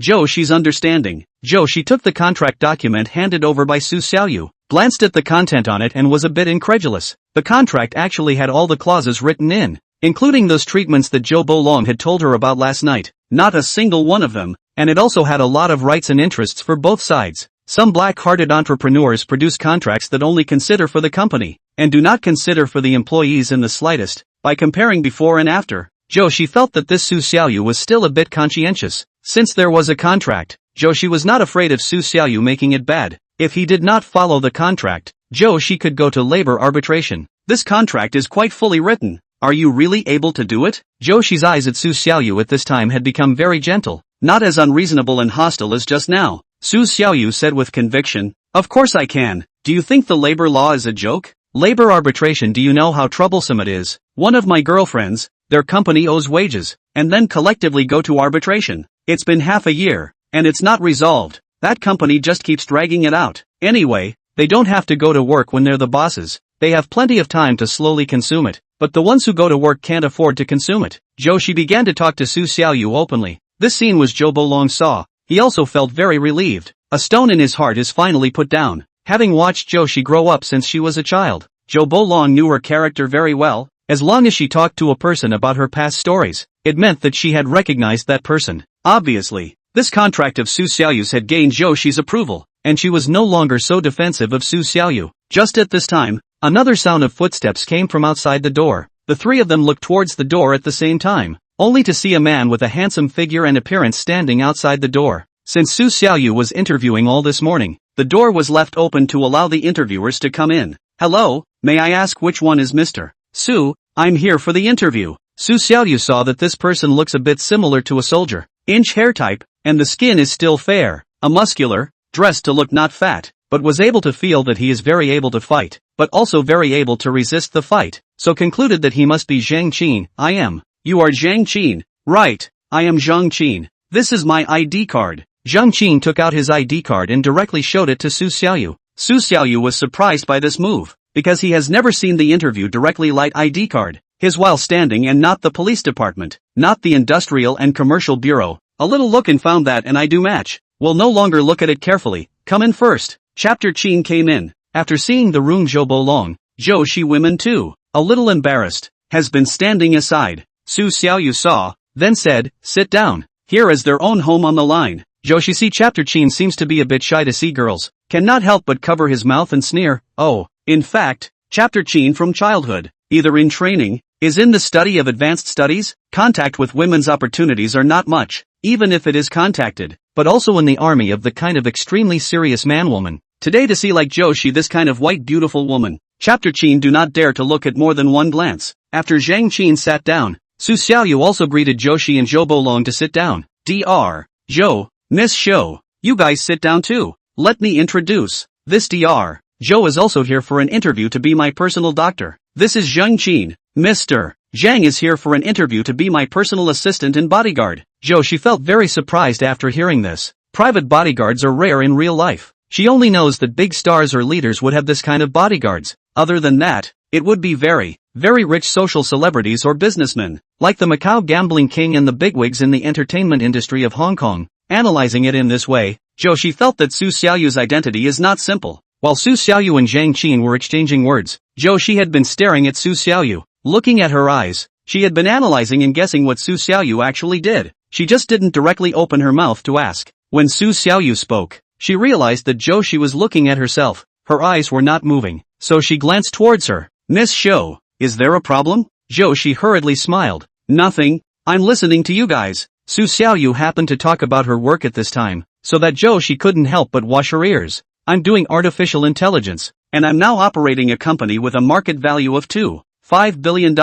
Zhou Shi's understanding. Zhou Shi took the contract document handed over by Su Xiaoyu, glanced at the content on it and was a bit incredulous. The contract actually had all the clauses written in, including those treatments that Zhou Bolong had told her about last night. Not a single one of them, and it also had a lot of rights and interests for both sides. Some black-hearted entrepreneurs produce contracts that only consider for the company, and do not consider for the employees in the slightest. By comparing before and after, Zhou Shi felt that this Su Xiaoyu was still a bit conscientious. Since there was a contract, Zhou Shi was not afraid of Su Xiaoyu making it bad. If he did not follow the contract, Zhou Shi could go to labor arbitration. This contract is quite fully written. Are you really able to do it? Zhou Shi's eyes at Su Xiaoyu at this time had become very gentle, not as unreasonable and hostile as just now. Su Xiaoyu said with conviction. Of course I can. Do you think the labor law is a joke? Labor arbitration, do you know how troublesome it is? One of my girlfriends, their company owes wages, and then collectively go to arbitration. It's been half a year, and it's not resolved. That company just keeps dragging it out. Anyway, they don't have to go to work when they're the bosses. They have plenty of time to slowly consume it, but the ones who go to work can't afford to consume it. She began to talk to Su Xiaoyu openly. This scene was Zhou Bolong saw. He also felt very relieved. A stone in his heart is finally put down. Having watched Zhou grow up since she was a child, Zhou Bolong knew her character very well. As long as she talked to a person about her past stories, it meant that she had recognized that person. Obviously, this contract of Su Xiaoyu's had gained Zhou's approval, and she was no longer so defensive of Su Xiaoyu. Just at this time, another sound of footsteps came from outside the door. The three of them looked towards the door at the same time, only to see a man with a handsome figure and appearance standing outside the door. Since Su Xiaoyu was interviewing all this morning, the door was left open to allow the interviewers to come in. Hello, may I ask which one is Mr. Su? I'm here for the interview. Su Xiaoyu saw that this person looks a bit similar to a soldier. Inch hair type, and the skin is still fair. A muscular, dressed to look not fat, but was able to feel that he is very able to fight, but also very able to resist the fight, so concluded that he must be Zhang Qin. I am. You are Zhang Qin. Right, I am Zhang Qin. This is my ID card. Zhang Qin took out his ID card and directly showed it to Su Xiaoyu. Su Xiaoyu was surprised by this move, because he has never seen the interview directly light ID card. His while standing and not the police department, not the industrial and commercial bureau. A little look and found that an I do match. Will no longer look at it carefully. Come in first. Chapter Qin came in. After seeing the room Zhou Bolong, Zhou Shi women too, a little embarrassed, has been standing aside. Su Xiaoyu saw, then said, sit down. Here is their own home on the line. Zhou Shi see Chapter Qin seems to be a bit shy to see girls, cannot help but cover his mouth and sneer. Oh, in fact, Chapter Qin from childhood, either in training, is in the study of advanced studies, contact with women's opportunities are not much, even if it is contacted, but also in the army of the kind of extremely serious man-woman. Today to see like Zhou Shi this kind of white beautiful woman, Chapter Qin do not dare to look at more than one glance. After Zhang Qin sat down, Su Xiaoyu also greeted Zhou Shi and Zhou Bolong to sit down. Dr. Zhou, Miss Zhou, you guys sit down too. Let me introduce. This Dr. Zhou is also here for an interview to be my personal doctor. This is Zhang Qin. Mr. Zhang is here for an interview to be my personal assistant and bodyguard. Zhou Shi felt very surprised after hearing this. Private bodyguards are rare in real life. She only knows that big stars or leaders would have this kind of bodyguards. Other than that, it would be very rich social celebrities or businessmen, like the Macau gambling king and the bigwigs in the entertainment industry of Hong Kong. Analyzing it in this way, Zhou Shi felt that Su Xiaoyu's identity is not simple. While Su Xiaoyu and Zhang Qin were exchanging words, Zhou Shi had been staring at Su Xiaoyu. Looking at her eyes, she had been analyzing and guessing what Su Xiaoyu actually did. She just didn't directly open her mouth to ask. When Su Xiaoyu spoke, she realized that Zhou Shi was looking at herself. Her eyes were not moving, so she glanced towards her. Miss Zhou, is there a problem? Zhou Shi hurriedly smiled. Nothing, I'm listening to you guys. Su Xiaoyu happened to talk about her work at this time, so that Zhou Shi couldn't help but wash her ears. I'm doing artificial intelligence, and I'm now operating a company with a market value of $2.5 billion,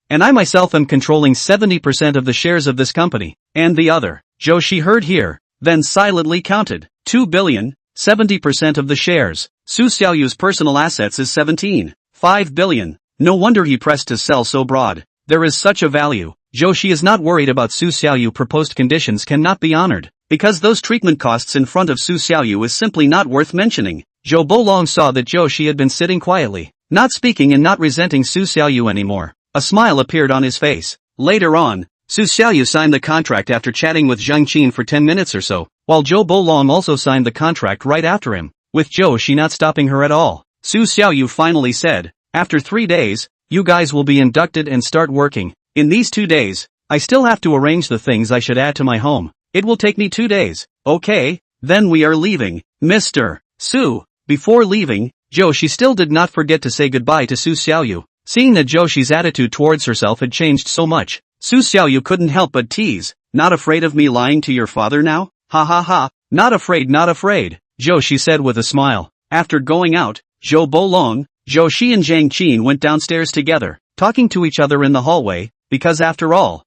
and I myself am controlling 70% of the shares of this company, and the other. Zhou Shi heard here, then silently counted. 2 billion, 70% of the shares. Su Xiaoyu's personal assets is 17.5 billion. No wonder he pressed to sell so broad. There is such a value. Zhou Shi is not worried about Su Xiaoyu. Proposed conditions cannot be honored, because those treatment costs in front of Su Xiaoyu is simply not worth mentioning. Zhou Bolong saw that Zhou Shi had been sitting quietly, not speaking and not resenting Su Xiaoyu anymore. A smile appeared on his face. Later on, Su Xiaoyu signed the contract after chatting with Zhang Qin for 10 minutes or so, while Zhou Bolong also signed the contract right after him, with Zhou Shi not stopping her at all. Su Xiaoyu finally said, after 3 days, you guys will be inducted and start working. In these 2 days, I still have to arrange the things I should add to my home. It will take me 2 days. Okay, then we are leaving. Mr. Su. Before leaving, Zhou Shi still did not forget to say goodbye to Su Xiaoyu. Seeing that Zhou Shi's attitude towards herself had changed so much, Su Xiaoyu couldn't help but tease. Not afraid of me lying to your father now? Ha ha ha. Not afraid, not afraid, Zhou Shi said with a smile. After going out, Zhou Bolong, Zhou Shi and Zhang Qin went downstairs together, talking to each other in the hallway, because after all,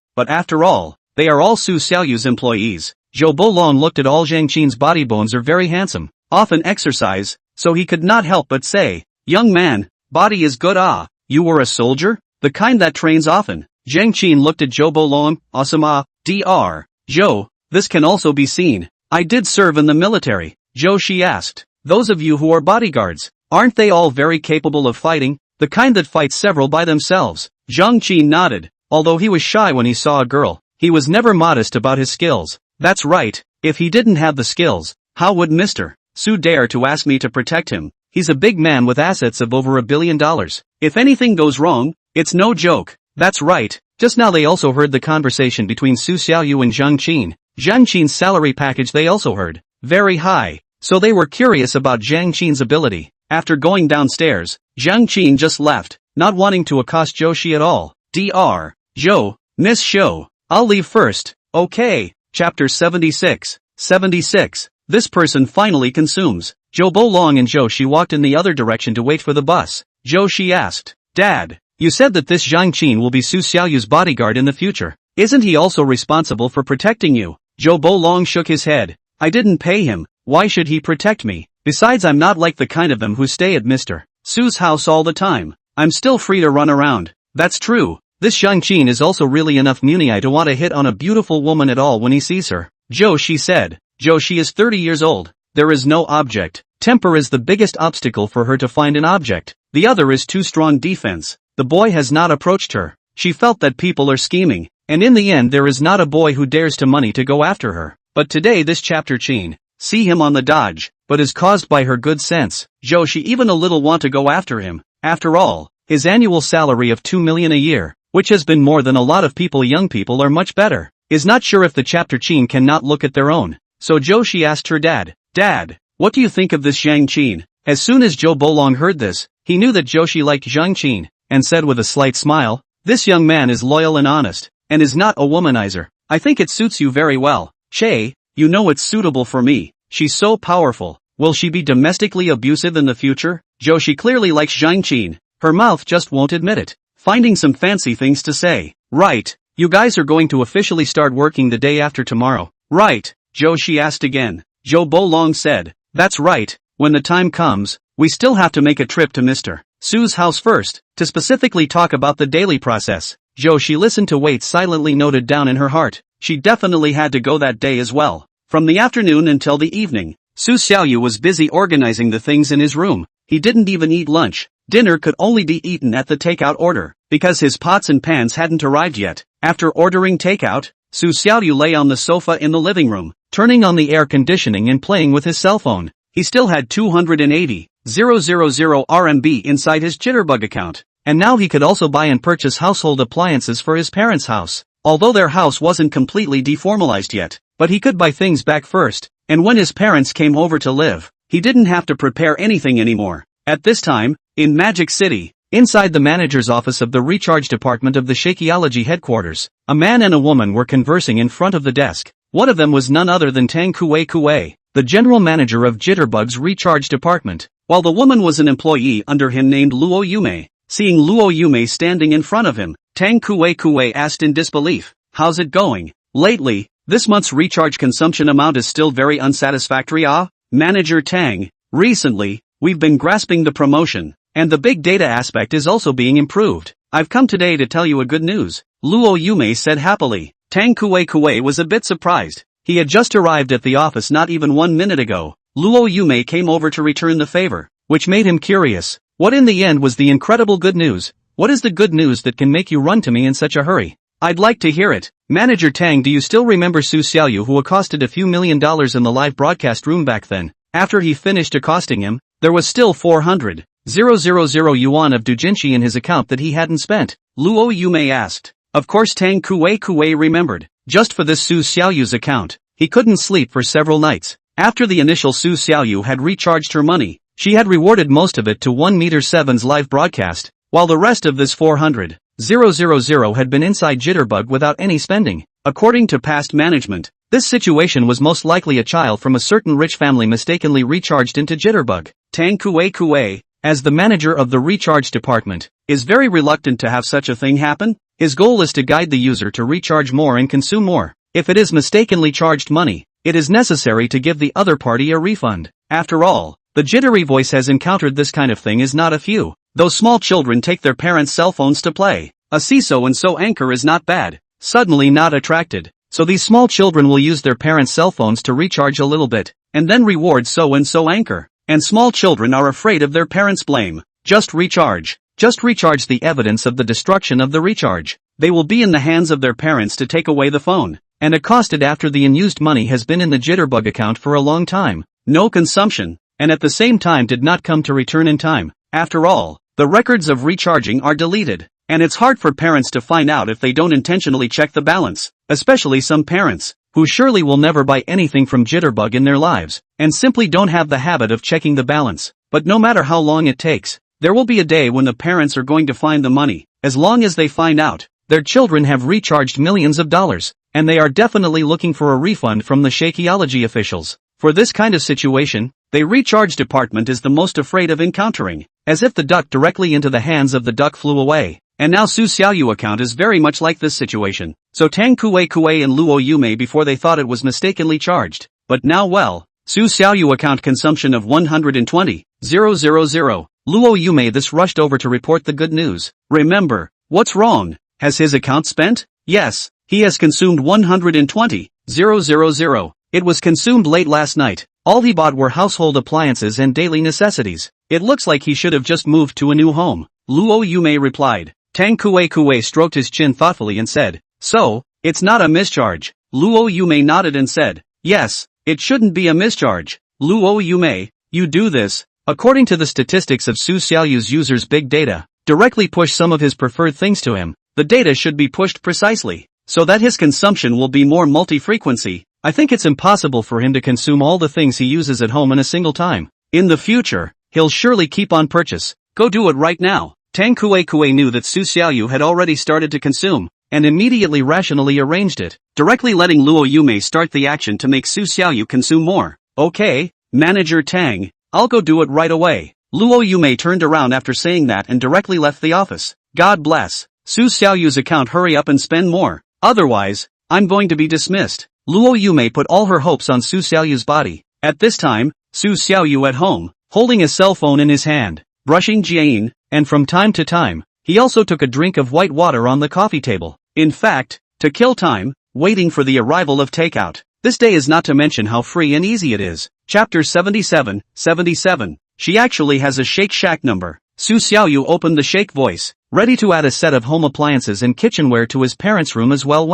they are all Su Xiaoyu's employees. Zhou Bolong looked at all Zhang Qin's body bones are very handsome, often exercise, so he could not help but say, young man, body is good you were a soldier? The kind that trains often. Zhang Qin looked at Zhou Bolong, awesome Dr. Zhou, this can also be seen. I did serve in the military. Zhou she asked. Those of you who are bodyguards, aren't they all very capable of fighting? The kind that fight several by themselves. Zhang Qin nodded. Although he was shy when he saw a girl, he was never modest about his skills. That's right, if he didn't have the skills, how would Mr. Su dare to ask me to protect him? He's a big man with assets of over $1 billion. If anything goes wrong, it's no joke. That's right. Just now they also heard the conversation between Su Xiaoyu and Zhang Qin. Zhang Qin's salary package they also heard. Very high. So they were curious about Zhang Qin's ability. After going downstairs, Zhang Qin just left, not wanting to accost Zhou Shi at all. Dr. Zhou, Miss Shou, I'll leave first. Okay. Chapter 76. 76. This person finally consumes. Zhou Bolong and Zhou Shi walked in the other direction to wait for the bus. Zhou Shi asked, Dad, you said that this Zhang Qin will be Su Xiaoyu's bodyguard in the future. Isn't he also responsible for protecting you? Zhou Bolong shook his head. I didn't pay him. Why should he protect me? Besides, I'm not like the kind of them who stay at Mr. Su's house all the time. I'm still free to run around. That's true. This Zhang Qin is also really enough munii to want to hit on a beautiful woman at all when he sees her. Zhou Shi said. Zhou Shi is 30 years old. There is no object. Temper is the biggest obstacle for her to find an object. The other is too strong defense. The boy has not approached her. She felt that people are scheming, and in the end there is not a boy who dares to money to go after her. But today this chapter Qin, see him on the dodge, but is caused by her good sense. Zhou Shi even a little want to go after him. After all, his annual salary of 2 million a year, which has been more than a lot of people, young people are much better, is not sure if the chapter Qin cannot look at their own. So Zhou Shi asked her dad, Dad, what do you think of this Zhang Qin? As soon as Zhou Bolong heard this, he knew that Zhou Shi liked Zhang Qin, and said with a slight smile, this young man is loyal and honest, and is not a womanizer. I think it suits you very well. Che, you know it's suitable for me. She's so powerful. Will she be domestically abusive in the future? Zhou Shi clearly likes Zhang Qin. Her mouth just won't admit it. Finding some fancy things to say. Right. You guys are going to officially start working the day after tomorrow. Right. Zhou Shi asked again. Zhou Bolong said. That's right. When the time comes, we still have to make a trip to Mr. Su's house first, to specifically talk about the daily process. Zhou Shi listened to wait silently noted down in her heart. She definitely had to go that day as well. From the afternoon until the evening, Su Xiaoyu was busy organizing the things in his room. He didn't even eat lunch. Dinner could only be eaten at the takeout order, because his pots and pans hadn't arrived yet. After ordering takeout, Su Xiaoyu lay on the sofa in the living room, turning on the air conditioning and playing with his cell phone. He still had 280,000 RMB inside his Jitterbug account, and now he could also buy and purchase household appliances for his parents' house. Although their house wasn't completely deformalized yet, but he could buy things back first, and when his parents came over to live, he didn't have to prepare anything anymore. At this time, in Magic City, inside the manager's office of the recharge department of the Shakeology headquarters, a man and a woman were conversing in front of the desk. One of them was none other than Tang Kuei, the general manager of Jitterbug's recharge department, while the woman was an employee under him named Luo Yume. Seeing Luo Yume standing in front of him, Tang Kuei asked in disbelief, how's it going? Lately, this month's recharge consumption amount is still very unsatisfactory. Manager Tang, recently, we've been grasping the promotion, and the big data aspect is also being improved. I've come today to tell you a good news, Luo Yume said happily. Tang Kuei was a bit surprised. He had just arrived at the office not even 1 minute ago. Luo Yume came over to return the favor, which made him curious. What in the end was the incredible good news? What is the good news that can make you run to me in such a hurry? I'd like to hear it. Manager Tang, do you still remember Su Xiaoyu who accosted a few $1 million in the live broadcast room back then? After he finished accosting him, there was still 400,000 yuan of doujinshi in his account that he hadn't spent. Luo Yume asked. Of course Tang Kuei remembered. Just for this Su Xiaoyu's account, he couldn't sleep for several nights. After the initial Su Xiaoyu had recharged her money, she had rewarded most of it to 1m7's live broadcast, while the rest of this 400,000 had been inside Jitterbug without any spending. According to past management, this situation was most likely a child from a certain rich family mistakenly recharged into Jitterbug. Tang Kuei, as the manager of the recharge department, is very reluctant to have such a thing happen. His goal is to guide the user to recharge more and consume more. If it is mistakenly charged money, it is necessary to give the other party a refund. After all, the jittery voice has encountered this kind of thing is not a few. Those small children take their parents' cell phones to play. A so-and-so anchor is not bad. Suddenly not attracted. So these small children will use their parents' cell phones to recharge a little bit, and then reward so-and-so anchor. And small children are afraid of their parents' blame. Just recharge. Just recharge the evidence of the destruction of the recharge. They will be in the hands of their parents to take away the phone, and accosted after the unused money has been in the jitterbug account for a long time. No consumption, and at the same time did not come to return in time. After all, the records of recharging are deleted. And it's hard for parents to find out if they don't intentionally check the balance, especially some parents, who surely will never buy anything from Jitterbug in their lives, and simply don't have the habit of checking the balance. But no matter how long it takes, there will be a day when the parents are going to find the money, as long as they find out, their children have recharged millions of dollars, and they are definitely looking for a refund from the Shakeology officials. For this kind of situation, the recharge department is the most afraid of encountering, as if the duck directly into the hands of the duck flew away. And now Su Xiaoyu account is very much like this situation. So Tang Kuei and Luo Yume before they thought it was mistakenly charged. But now well, Su Xiaoyu account consumption of 120,000. Luo Yume this rushed over to report the good news. Remember, what's wrong? Has his account spent? Yes, he has consumed 120,000. It was consumed late last night. All he bought were household appliances and daily necessities. It looks like he should have just moved to a new home. Luo Yume replied. Tang Kuei stroked his chin thoughtfully and said, so, it's not a mischarge. Luo Yume nodded and said, yes, it shouldn't be a mischarge. Luo Yume, you do this. According to the statistics of Su Xiaoyu's users' big data, directly push some of his preferred things to him. The data should be pushed precisely, so that his consumption will be more multi-frequency. I think it's impossible for him to consume all the things he uses at home in a single time. In the future, he'll surely keep on purchase. Go do it right now. Tang Kuei knew that Su Xiaoyu had already started to consume, and immediately rationally arranged it, directly letting Luo Yume start the action to make Su Xiaoyu consume more. Okay, Manager Tang, I'll go do it right away. Luo Yume turned around after saying that and directly left the office. God bless. Su Xiaoyu's account, hurry up and spend more. Otherwise, I'm going to be dismissed. Luo Yume put all her hopes on Su Xiaoyu's body. At this time, Su Xiaoyu at home, holding a cell phone in his hand, brushing Jiayin, and from time to time, he also took a drink of white water on the coffee table. In fact, to kill time, waiting for the arrival of takeout. This day is not to mention how free and easy it is. Chapter 77. She actually has a Shake Shack number. Su Xiaoyu opened the Shake voice, ready to add a set of home appliances and kitchenware to his parents' room as well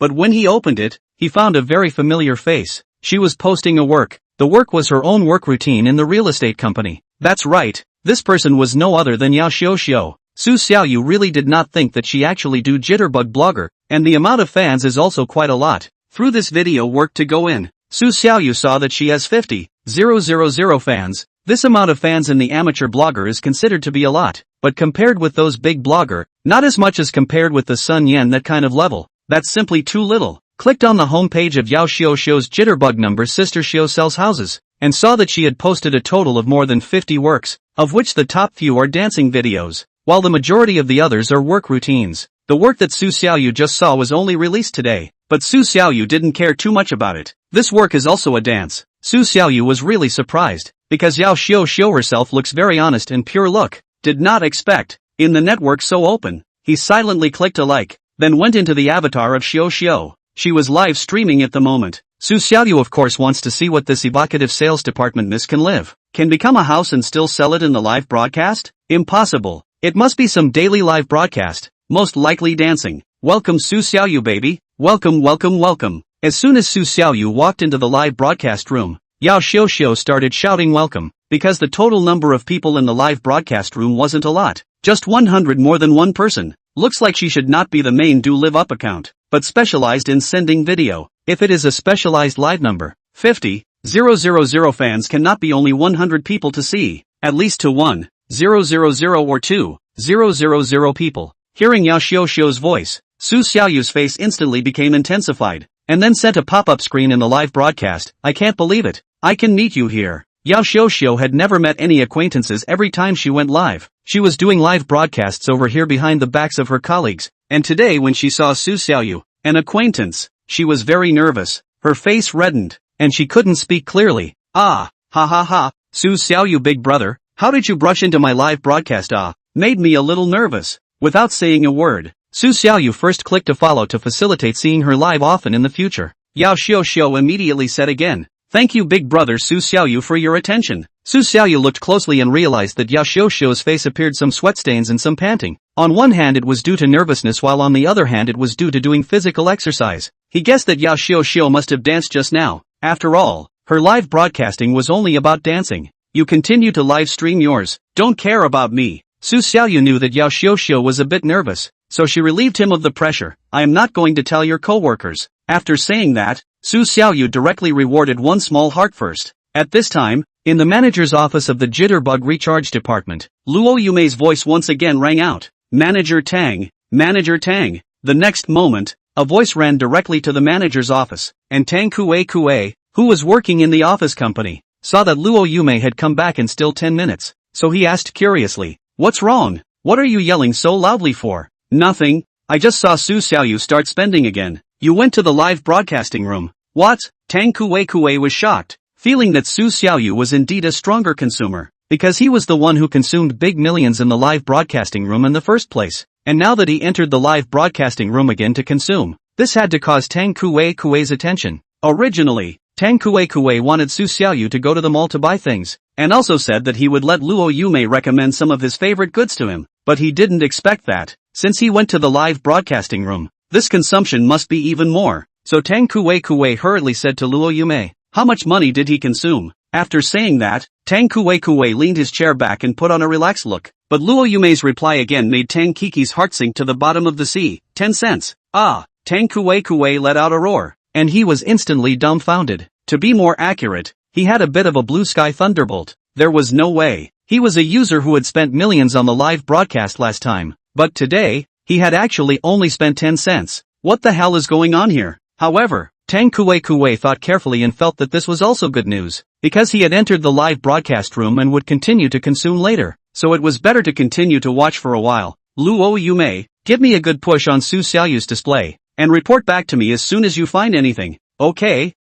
but when he opened it, he found a very familiar face. She was posting a work. The work was her own work routine in the real estate company. That's right. This person was no other than Yao Xiao. Su Xiaoyu really did not think that she actually do Jitterbug blogger, and the amount of fans is also quite a lot. Through this video work to go in, Su Xiaoyu saw that she has 50,000 fans. This amount of fans in the amateur blogger is considered to be a lot, but compared with those big blogger, not as much as compared with the Sun Yan that kind of level. That's simply too little. Clicked on the homepage of Yao Xiao's Jitterbug number sister Xiao sells houses, and saw that she had posted a total of more than 50 works, of which the top few are dancing videos, while the majority of the others are work routines. The work that Su Xiaoyu just saw was only released today, but Su Xiaoyu didn't care too much about it. This work is also a dance. Su Xiaoyu was really surprised, because Yao Xiao herself looks very honest and pure. Look, did not expect, in the network so open. He silently clicked a like, then went into the avatar of Xiao. She was live streaming at the moment. Su Xiaoyu of course wants to see what this evocative sales department miss can live. Can become a house and still sell it in the live broadcast? Impossible. It must be some daily live broadcast, most likely dancing. Welcome Su Xiaoyu baby, welcome. As soon as Su Xiaoyu walked into the live broadcast room, Yao Xiao started shouting welcome, because the total number of people in the live broadcast room wasn't a lot. Just 100 more than one person. Looks like she should not be the main Do Live Up account, but specialized in sending video. If it is a specialized live number, 50,000 fans cannot be only 100 people to see, at least to 1,000 or 2,000 people. Hearing Yao Xiao's voice, Su Xiaoyu's face instantly became intensified, and then sent a pop-up screen in the live broadcast. I can't believe it. I can meet you here. Yao Xiao had never met any acquaintances every time she went live. She was doing live broadcasts over here behind the backs of her colleagues, and today when she saw Su Xiaoyu, an acquaintance, she was very nervous, her face reddened, and she couldn't speak clearly. Ha ha ha, Su Xiaoyu big brother, how did you brush into my live broadcast? Made me a little nervous. Without saying a word, Su Xiaoyu first clicked to follow to facilitate seeing her live often in the future. Yao Xiao immediately said again, "Thank you big brother Su Xiaoyu for your attention." Su Xiaoyu looked closely and realized that Yao Xiao's face appeared some sweat stains and some panting. On one hand it was due to nervousness while on the other hand it was due to doing physical exercise. He guessed that Yao Xiao must have danced just now. After all, her live broadcasting was only about dancing. You continue to live stream yours, don't care about me. Su Xiaoyu knew that Yao Xiao was a bit nervous, so she relieved him of the pressure. I am not going to tell your co-workers. After saying that, Su Xiaoyu directly rewarded one small heart first. At this time, in the manager's office of the Jitterbug Recharge Department, Luo Yumei's voice once again rang out. Manager Tang, Manager Tang. The next moment, a voice ran directly to the manager's office, and Tang Kue, who was working in the office company, saw that Luo Yumei had come back in still 10 minutes, so he asked curiously, "What's wrong? What are you yelling so loudly for?" "Nothing, I just saw Su Xiaoyu start spending again." "You went to the live broadcasting room." "What?" Tang Kue was shocked, feeling that Su Xiaoyu was indeed a stronger consumer, because he was the one who consumed big millions in the live broadcasting room in the first place, and now that he entered the live broadcasting room again to consume, this had to cause Tang Kue's attention. Originally, Tang Kue wanted Su Xiaoyu to go to the mall to buy things, and also said that he would let Luo Yumei recommend some of his favorite goods to him, but he didn't expect that, since he went to the live broadcasting room, this consumption must be even more. So Tang Kue hurriedly said to Luo Yumei, "How much money did he consume?" After saying that, Tang Kue leaned his chair back and put on a relaxed look, but Luo Yumei's reply again made Tang Kiki's heart sink to the bottom of the sea. 10 cents. Tang Kue let out a roar, and he was instantly dumbfounded. To be more accurate, he had a bit of a blue sky thunderbolt. There was no way. He was a user who had spent millions on the live broadcast last time, but today, he had actually only spent 10 cents. What the hell is going on here? However, Tang Kue thought carefully and felt that this was also good news, because he had entered the live broadcast room and would continue to consume later, so it was better to continue to watch for a while. Luo Yumei, give me a good push on Su Xiaoyu's display, and report back to me as soon as you find anything. Okay,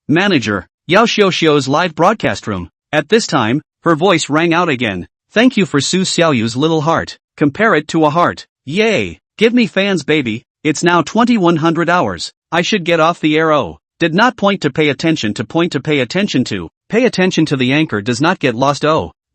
manager. Yao Xiao's live broadcast room. At this time, her voice rang out again. Thank you for Su Xiaoyu's little heart. Compare it to a heart. Yay! Give me fans baby. It's now 2100 hours. I should get off the air. Did not point to pay attention to point to pay attention to. Pay attention to the anchor does not get lost.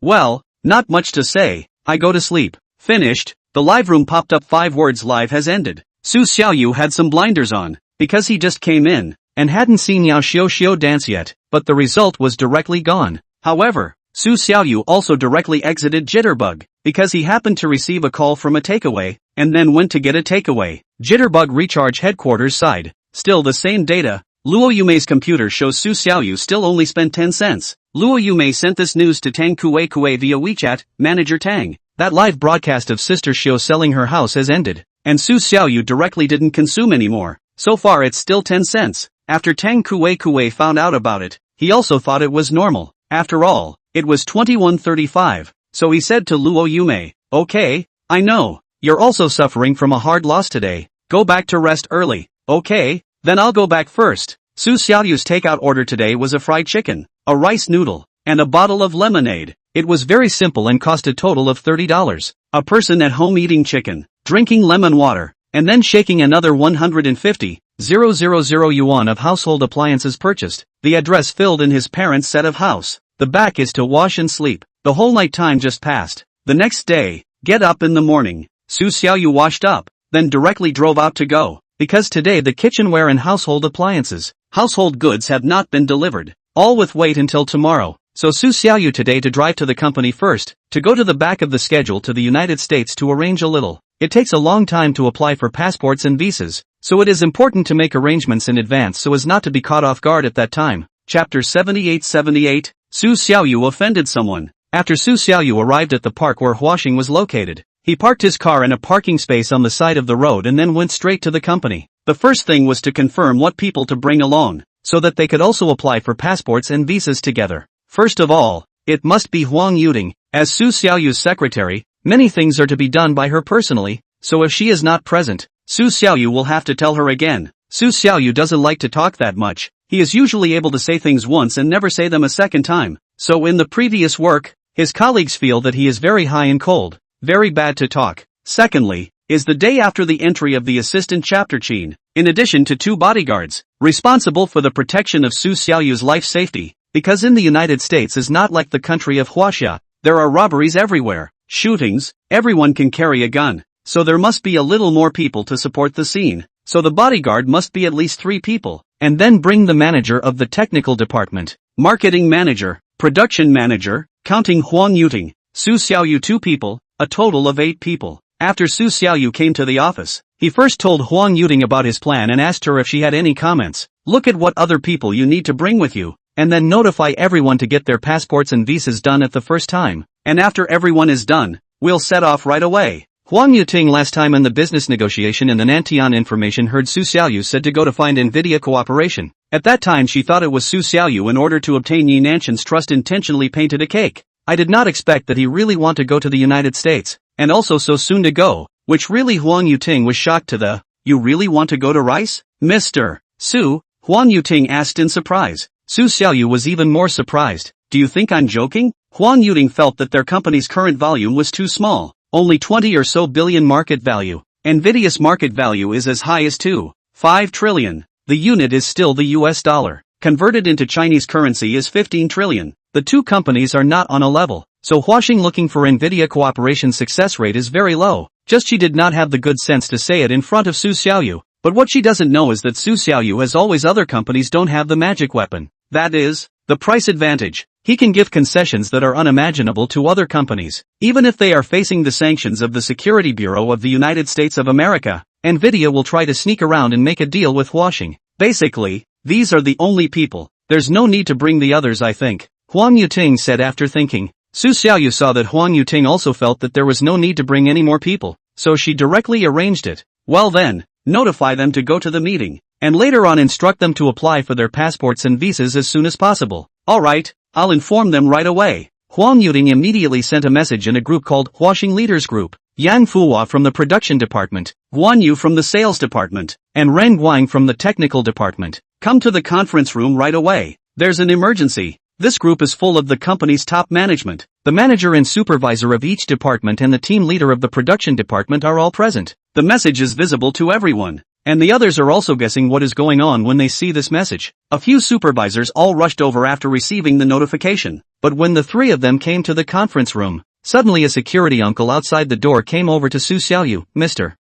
Well, not much to say. I go to sleep. Finished. The live room popped up 5 words live has ended. Su Xiaoyu had some blinders on, because he just came in, and hadn't seen Yao Xiao dance yet, but the result was directly gone. However, Su Xiaoyu also directly exited Jitterbug, because he happened to receive a call from a takeaway, and then went to get a takeaway. Jitterbug Recharge headquarters side. Still the same data. Luo Yumei's computer shows Su Xiaoyu still only spent 10 cents. Luo Yumei sent this news to Tang Kue via WeChat, Manager Tang. That live broadcast of Sister Xiao selling her house has ended, and Su Xiaoyu directly didn't consume anymore. So far it's still 10 cents. After Tang Kue found out about it, he also thought it was normal. After all, it was 21.35, so he said to Luo Yumei, "Okay, I know, you're also suffering from a hard loss today. Go back to rest early." "Okay, then I'll go back first." Su Xiaoyu's takeout order today was a fried chicken, a rice noodle, and a bottle of lemonade. It was very simple and cost a total of $30. A person at home eating chicken, drinking lemon water, and then shaking another 150,000 yuan of household appliances purchased. The address filled in his parents' set of house. The back is to wash and sleep. The whole night time just passed. The next day, get up in the morning. Su Xiaoyu washed up, then directly drove out to go, because today the kitchenware and household appliances, household goods have not been delivered. All with wait until tomorrow. So Su Xiaoyu today to drive to the company first, to go to the back of the schedule to the United States to arrange a little. It takes a long time to apply for passports and visas, so it is important to make arrangements in advance so as not to be caught off guard at that time. Chapter 78. Su Xiaoyu offended someone. After Su Xiaoyu arrived at the park where Huaxing was located, he parked his car in a parking space on the side of the road and then went straight to the company. The first thing was to confirm what people to bring along, so that they could also apply for passports and visas together. First of all, it must be Huang Yuding. As Su Xiaoyu's secretary, many things are to be done by her personally, so if she is not present, Su Xiaoyu will have to tell her again. Su Xiaoyu doesn't like to talk that much. He is usually able to say things once and never say them a second time. So in the previous work, his colleagues feel that he is very high and cold, very bad to talk. Secondly, is the day after the entry of the assistant chapter Qin, in addition to 2 bodyguards, responsible for the protection of Su Xiaoyu's life safety, because in the United States is not like the country of Huaxia, there are robberies everywhere, shootings, everyone can carry a gun, so there must be a little more people to support the scene, so the bodyguard must be at least 3 people, and then bring the manager of the technical department, marketing manager, production manager, counting Huang Yuting, Su Xiaoyu 2 people, a total of 8 people. After Su Xiaoyu came to the office, he first told Huang Yuting about his plan and asked her if she had any comments. Look at what other people you need to bring with you, and then notify everyone to get their passports and visas done at the first time, and after everyone is done, we'll set off right away. Huang Yuting last time in the business negotiation in the Nantian information heard Su Xiaoyu said to go to find NVIDIA cooperation. At that time she thought it was Su Xiaoyu in order to obtain Yi Nanshan's trust intentionally painted a cake. I did not expect that he really want to go to the United States, and also so soon to go, which really Huang Yuting was shocked to the, you really want to go to Rice? Mr. Su? Huang Yuting asked in surprise. Su Xiaoyu was even more surprised. Do you think I'm joking? Huang Yuting felt that their company's current volume was too small. Only 20 or so billion market value. NVIDIA's market value is as high as 2.5 trillion. The unit is still the US dollar. Converted into Chinese currency is 15 trillion. The 2 companies are not on a level. So Huaxing looking for NVIDIA cooperation success rate is very low. Just she did not have the good sense to say it in front of Su Xiaoyu. But what she doesn't know is that Su Xiaoyu as always other companies don't have the magic weapon. That is, the price advantage. He can give concessions that are unimaginable to other companies, even if they are facing the sanctions of the Security Bureau of the United States of America. NVIDIA will try to sneak around and make a deal with Huaxing. Basically, these are the only people. There's no need to bring the others I think. Huang Yuting said after thinking. Su Xiaoyu saw that Huang Yuting also felt that there was no need to bring any more people, so she directly arranged it. Well then, notify them to go to the meeting, and later on instruct them to apply for their passports and visas as soon as possible. Alright, I'll inform them right away. Huang Yuting immediately sent a message in a group called Huaxing Leaders Group. Yang Fuhua from the production department, Guan Yu from the sales department, and Ren Guang from the technical department. Come to the conference room right away. There's an emergency. This group is full of the company's top management. The manager and supervisor of each department and the team leader of the production department are all present. The message is visible to everyone, and the others are also guessing what is going on when they see this message. A few supervisors all rushed over after receiving the notification, but when the 3 of them came to the conference room, suddenly a security uncle outside the door came over to Su Xiaoyu. Mr.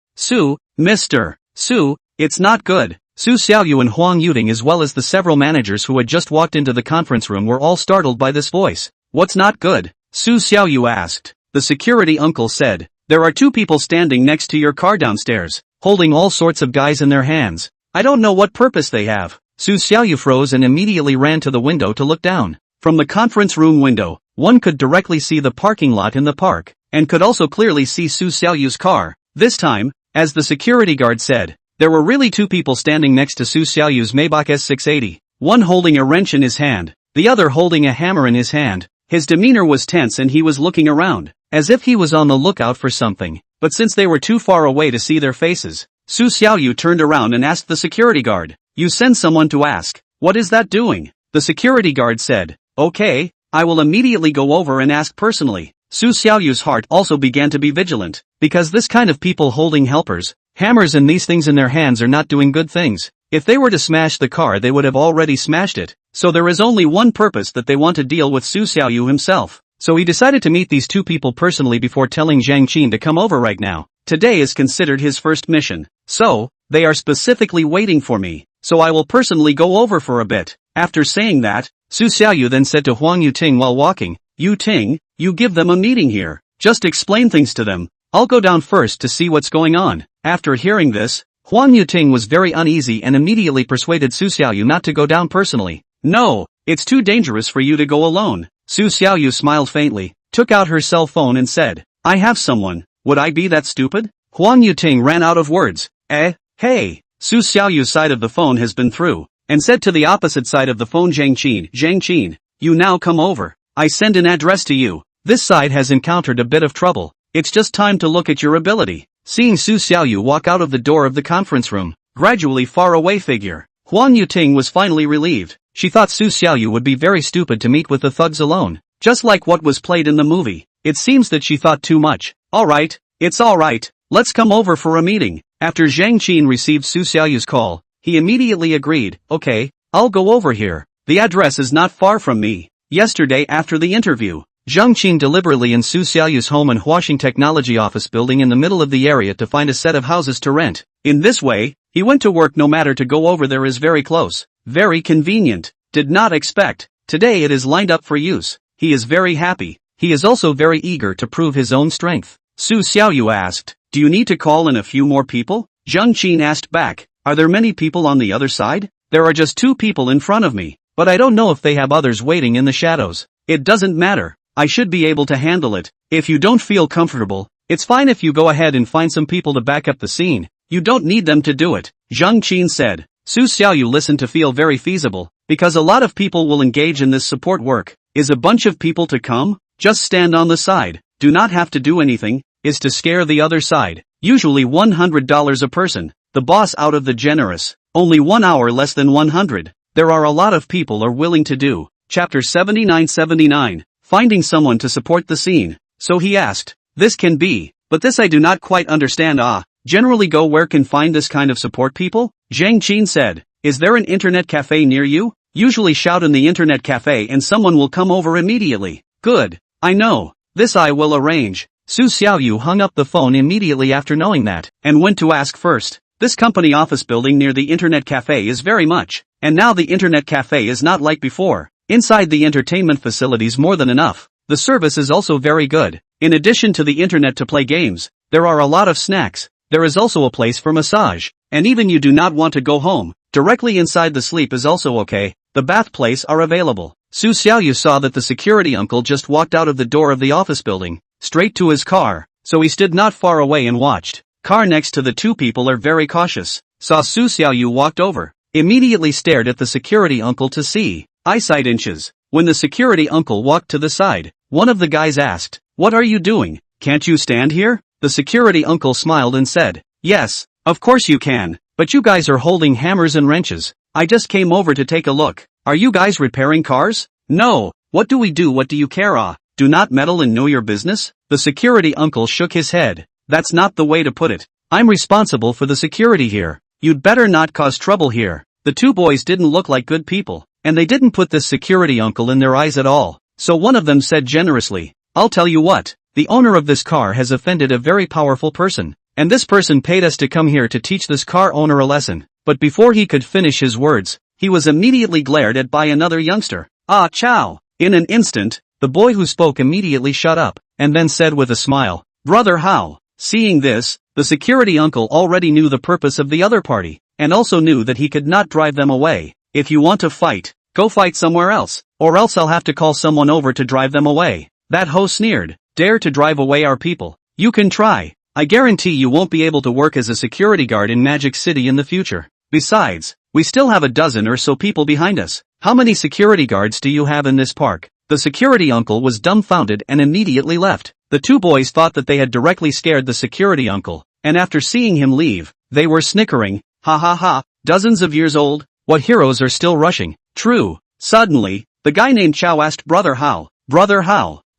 Su, it's not good. Su Xiaoyu and Huang Yuting as well as the several managers who had just walked into the conference room were all startled by this voice. What's not good? Su Xiaoyu asked. The security uncle said, there are 2 people standing next to your car downstairs, holding all sorts of guys in their hands. I don't know what purpose they have. Su Xiaoyu froze and immediately ran to the window to look down. From the conference room window, one could directly see the parking lot in the park, and could also clearly see Su Xiaoyu's car. This time, as the security guard said, there were really 2 people standing next to Su Xiaoyu's Maybach S680, one holding a wrench in his hand, the other holding a hammer in his hand. His demeanor was tense and he was looking around, as if he was on the lookout for something, but since they were too far away to see their faces, Su Xiaoyu turned around and asked the security guard, you send someone to ask, what is that doing? The security guard said, okay, I will immediately go over and ask personally. Su Xiaoyu's heart also began to be vigilant, because this kind of people holding helpers, hammers and these things in their hands are not doing good things. If they were to smash the car they would have already smashed it, so there is only one purpose that they want to deal with Su Xiaoyu himself. So he decided to meet these 2 people personally before telling Zhang Qin to come over right now. Today is considered his first mission. So, they are specifically waiting for me, so I will personally go over for a bit. After saying that, Su Xiaoyu then said to Huang Yuting while walking, Yuting, you give them a meeting here. Just explain things to them. I'll go down first to see what's going on. After hearing this, Huang Yuting was very uneasy and immediately persuaded Su Xiaoyu not to go down personally. No, it's too dangerous for you to go alone. Su Xiaoyu smiled faintly, took out her cell phone and said, I have someone. Would I be that stupid? Huang Yuting ran out of words. Hey. Su Xiaoyu's side of the phone has been through, and said to the opposite side of the phone Zhang Qin, you now come over. I send an address to you. This side has encountered a bit of trouble. It's just time to look at your ability. Seeing Su Xiaoyu walk out of the door of the conference room, gradually far away figure. Huan Yuting was finally relieved. She thought Su Xiaoyu would be very stupid to meet with the thugs alone, just like what was played in the movie. It seems that she thought too much. Alright, it's alright, let's come over for a meeting. After Zhang Qin received Su Xiaoyu's call, he immediately agreed. Okay, I'll go over here. The address is not far from me. Yesterday after the interview, Zhang Qin deliberately in Su Xiaoyu's home and Huaxing Technology office building in the middle of the area to find a set of houses to rent. In this way, he went to work no matter to go over there is very close. Very convenient. Did not expect. Today it is lined up for use. He is very happy. He is also very eager to prove his own strength. Su Xiaoyu asked, do you need to call in a few more people? Zhang Qin asked back, are there many people on the other side? There are just 2 people in front of me, but I don't know if they have others waiting in the shadows. It doesn't matter. I should be able to handle it. If you don't feel comfortable, it's fine if you go ahead and find some people to back up the scene. You don't need them to do it, Zhang Qin said. Su Xiaoyu listened to feel very feasible, because a lot of people will engage in this support work. Is a bunch of people to come? Just stand on the side, do not have to do anything, is to scare the other side. Usually $100 a person, the boss out of the generous, only 1 hour less than 100. There are a lot of people are willing to do. Chapter 79. Finding someone to support the scene. So he asked, this can be, but this I do not quite understand. Generally go where can find this kind of support people? Zhang Qin said, is there an internet cafe near you? Usually shout in the internet cafe and someone will come over immediately. Good. I know. This I will arrange. Su Xiaoyu hung up the phone immediately after knowing that, and went to ask first. This company office building near the internet cafe is very much, and now the internet cafe is not like before. Inside the entertainment facilities more than enough. The service is also very good. In addition to the internet to play games, there are a lot of snacks. There is also a place for massage. And even you do not want to go home, directly inside the sleep is also okay. The bath place are available. Su Xiaoyu saw that the security uncle just walked out of the door of the office building, straight to his car, so he stood not far away and watched. Car next to the 2 people are very cautious. Saw Su Xiaoyu walked over, immediately stared at the security uncle to see. Eyesight inches. When the security uncle walked to the side, one of the guys asked, what are you doing? Can't you stand here? The security uncle smiled and said, yes, of course you can, but you guys are holding hammers and wrenches. I just came over to take a look. Are you guys repairing cars? No. What do we do? What do you care? Do not meddle and know your business? The security uncle shook his head. That's not the way to put it. I'm responsible for the security here. You'd better not cause trouble here. The 2 boys didn't look like good people, and they didn't put this security uncle in their eyes at all. So one of them said generously, I'll tell you what, the owner of this car has offended a very powerful person, and this person paid us to come here to teach this car owner a lesson. But before he could finish his words, he was immediately glared at by another youngster. Ah, chow! In an instant, the boy who spoke immediately shut up, and then said with a smile, Brother Hao. Seeing this, the security uncle already knew the purpose of the other party, and also knew that he could not drive them away. If you want to fight, go fight somewhere else, or else I'll have to call someone over to drive them away. That ho sneered, dare to drive away our people. You can try. I guarantee you won't be able to work as a security guard in Magic City in the future. Besides, we still have a dozen or so people behind us. How many security guards do you have in this park? The security uncle was dumbfounded and immediately left. The 2 boys thought that they had directly scared the security uncle, and after seeing him leave, they were snickering. Ha ha ha, dozens of years old? What heroes are still rushing? True. Suddenly, the guy named Chow asked Brother Hao,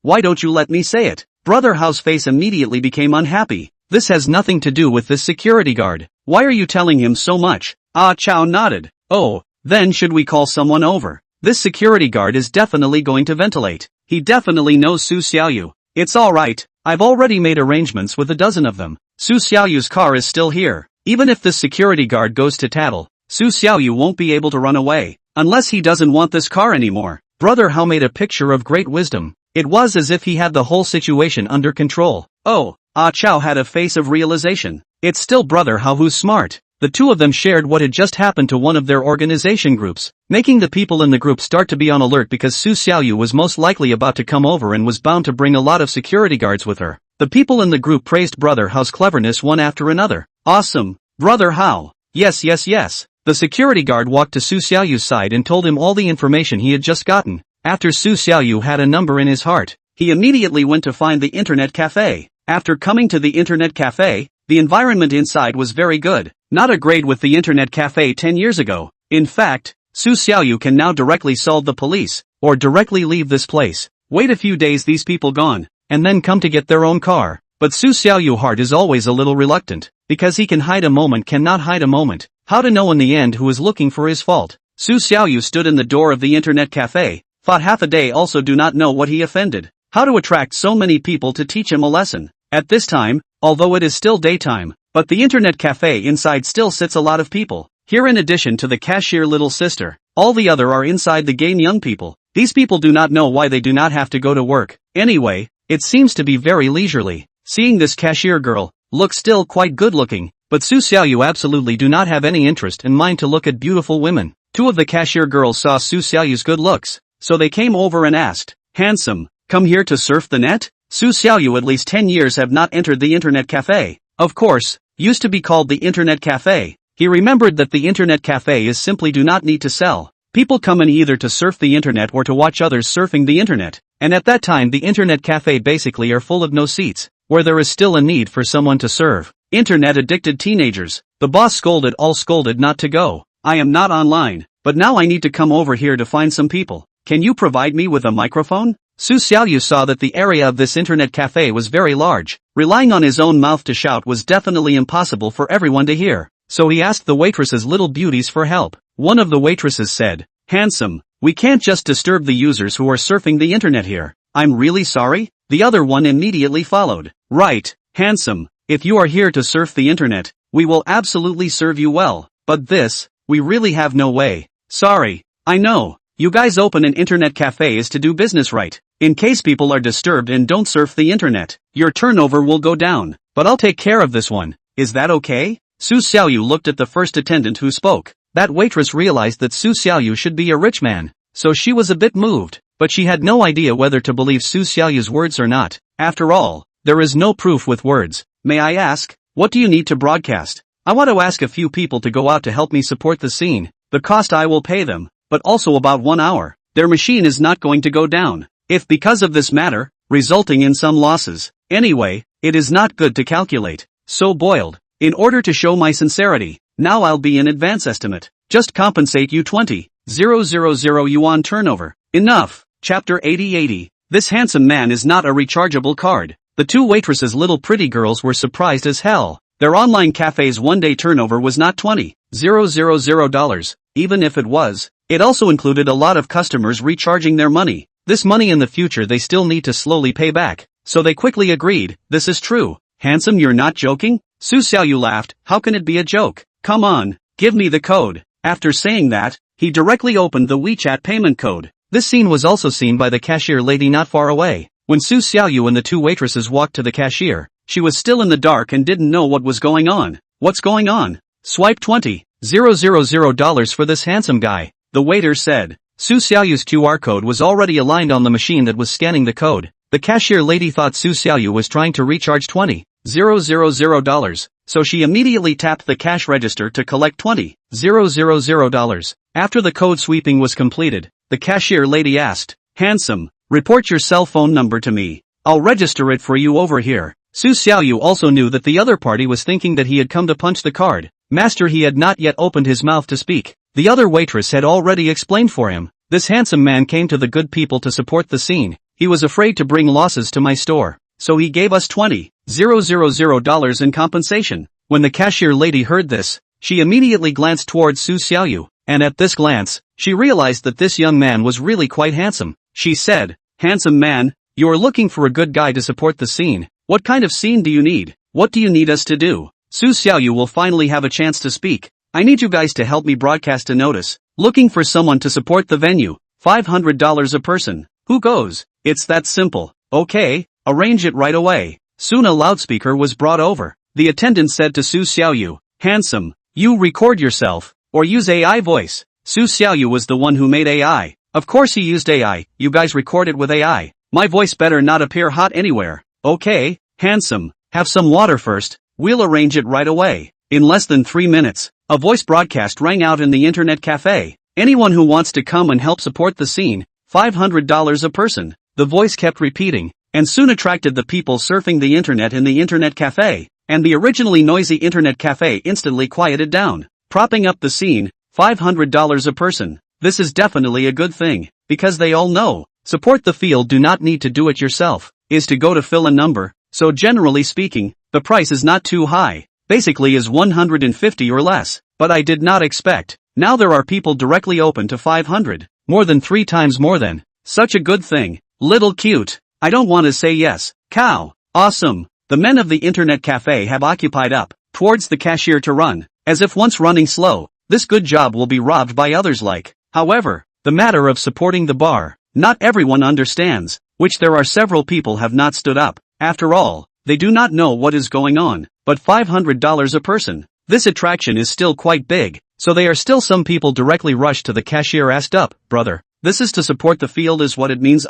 why don't you let me say it? Brother Hao's face immediately became unhappy. This has nothing to do with this security guard. Why are you telling him so much? Ah, Chow nodded. Oh, then should we call someone over? This security guard is definitely going to ventilate. He definitely knows Su Xiaoyu. It's alright, I've already made arrangements with a dozen of them. Su Xiaoyu's car is still here. Even if this security guard goes to tattle, Su Xiaoyu won't be able to run away, unless he doesn't want this car anymore. Brother Hao made a picture of great wisdom. It was as if he had the whole situation under control. Oh, Ah Chow had a face of realization. It's still Brother Hao who's smart. The 2 of them shared what had just happened to one of their organization groups, making the people in the group start to be on alert because Su Xiaoyu was most likely about to come over and was bound to bring a lot of security guards with her. The people in the group praised Brother Hao's cleverness one after another. Awesome, Brother Hao. Yes. The security guard walked to Su Xiaoyu's side and told him all the information he had just gotten. After Su Xiaoyu had a number in his heart, he immediately went to find the internet cafe. After coming to the internet cafe, The environment inside was very good, not a grade with the internet cafe 10 years ago. In fact, Su Xiaoyu can now directly solve the police, or directly leave this place. Wait a few days these people gone, and then come to get their own car. But Su Xiaoyu heart is always a little reluctant, because he can hide a moment cannot hide a moment. How to know in the end who is looking for his fault? Su Xiaoyu stood in the door of the internet cafe, thought half a day also do not know what he offended. How to attract so many people to teach him a lesson. At this time, although it is still daytime, but the internet cafe inside still sits a lot of people. Here in addition to the cashier little sister, all the other are inside the game young people. These people do not know why they do not have to go to work. Anyway, it seems to be very leisurely. Seeing this cashier girl, looks still quite good looking, but Su Xiaoyu absolutely do not have any interest in mind to look at beautiful women. Two of the cashier girls saw Su Xiaoyu's good looks, so they came over and asked, "Handsome, come here to surf the net?" Su Xiaoyu at least 10 years have not entered the internet cafe. Of course, used to be called the internet cafe. He remembered that the internet cafe is simply do not need to sell. People come in either to surf the internet or to watch others surfing the internet, and at that time the internet cafe basically are full of no seats, where there is still a need for someone to serve. Internet addicted teenagers. The boss scolded not to go. "I am not online, but now I need to come over here to find some people. Can you provide me with a microphone?" Su Xiaoyu saw that the area of this internet cafe was very large. Relying on his own mouth to shout was definitely impossible for everyone to hear. So he asked the waitresses little beauties for help. One of the waitresses said, "Handsome, we can't just disturb the users who are surfing the internet here. I'm really sorry." The other one immediately followed. "Right, handsome, if you are here to surf the internet, we will absolutely serve you well, but this, we really have no way. Sorry, I know, you guys open an internet cafe is to do business right. In case people are disturbed and don't surf the internet, your turnover will go down, but I'll take care of this one. Is that okay?" Su Xiaoyu looked at the first attendant who spoke. That waitress realized that Su Xiaoyu should be a rich man, so she was a bit moved, but she had no idea whether to believe Su Xiaoyu's words or not. After all, there is no proof with words. "May I ask, what do you need to broadcast? I want to ask a few people to go out to help me support the scene. The cost I will pay them, but also about 1 hour. Their machine is not going to go down. If because of this matter, resulting in some losses. Anyway, it is not good to calculate. So boiled. In order to show my sincerity, now I'll be in advance estimate. Just compensate you 20,000 yuan turnover. Enough." Chapter 80. This handsome man is not a rechargeable card. The two waitresses little pretty girls were surprised as hell. Their online cafe's one-day turnover was not $20,000. Even if it was, it also included a lot of customers recharging their money. This money in the future they still need to slowly pay back. So they quickly agreed, "This is true. Handsome, you're not joking?" Su Xiaoyu laughed, "How can it be a joke? Come on, give me the code." After saying that, he directly opened the WeChat payment code. This scene was also seen by the cashier lady not far away. When Su Xiaoyu and the two waitresses walked to the cashier, she was still in the dark and didn't know what was going on. "What's going on?" "Swipe $20,000 for this handsome guy," the waiter said. Su Xiaoyu's QR code was already aligned on the machine that was scanning the code. The cashier lady thought Su Xiaoyu was trying to recharge $20,000, so she immediately tapped the cash register to collect $20,000. After the code sweeping was completed, the cashier lady asked, "Handsome, report your cell phone number to me. I'll register it for you over here." Su Xiaoyu also knew that the other party was thinking that he had come to punch the card. Master, he had not yet opened his mouth to speak. The other waitress had already explained for him. This handsome man came to the good people to support the scene. He was afraid to bring losses to my store, so he gave us $20,000 in compensation. When the cashier lady heard this, she immediately glanced towards Su Xiaoyu, and at this glance, she realized that this young man was really quite handsome. She said, "Handsome man, you are looking for a good guy to support the scene. What kind of scene do you need? What do you need us to do?" Su Xiaoyu will finally have a chance to speak. "I need you guys to help me broadcast a notice. Looking for someone to support the venue. $500 a person. Who goes? It's that simple." "Okay, arrange it right away." Soon a loudspeaker was brought over. The attendant said to Su Xiaoyu, "Handsome, you record yourself, or use AI voice." Su Xiaoyu was the one who made AI. Of course he used AI. "You guys record it with AI. My voice better not appear hot anywhere." "Okay, handsome, have some water first. We'll arrange it right away." In less than 3 minutes, a voice broadcast rang out in the internet cafe. "Anyone who wants to come and help support the scene, $500 a person." The voice kept repeating, and soon attracted the people surfing the internet in the internet cafe. and the originally noisy internet cafe instantly quieted down. Propping up the scene, $500 a person. This is definitely a good thing, because they all know, support the field, do not need to do it yourself, is to go to fill a number, so generally speaking, the price is not too high, basically is 150 or less, but I did not expect, now there are people directly open to 500, more than 3 times more than, such a good thing, little cute, I don't want to say yes, cow, awesome, the men of the internet cafe have occupied up, towards the cashier to run, as if once running slow, this good job will be robbed by others like, however, the matter of supporting the bar, not everyone understands, which there are several people have not stood up, after all, they do not know what is going on, but $500 a person, this attraction is still quite big, so they are still some people directly rushed to the cashier asked up, brother, this is to support the field is what it means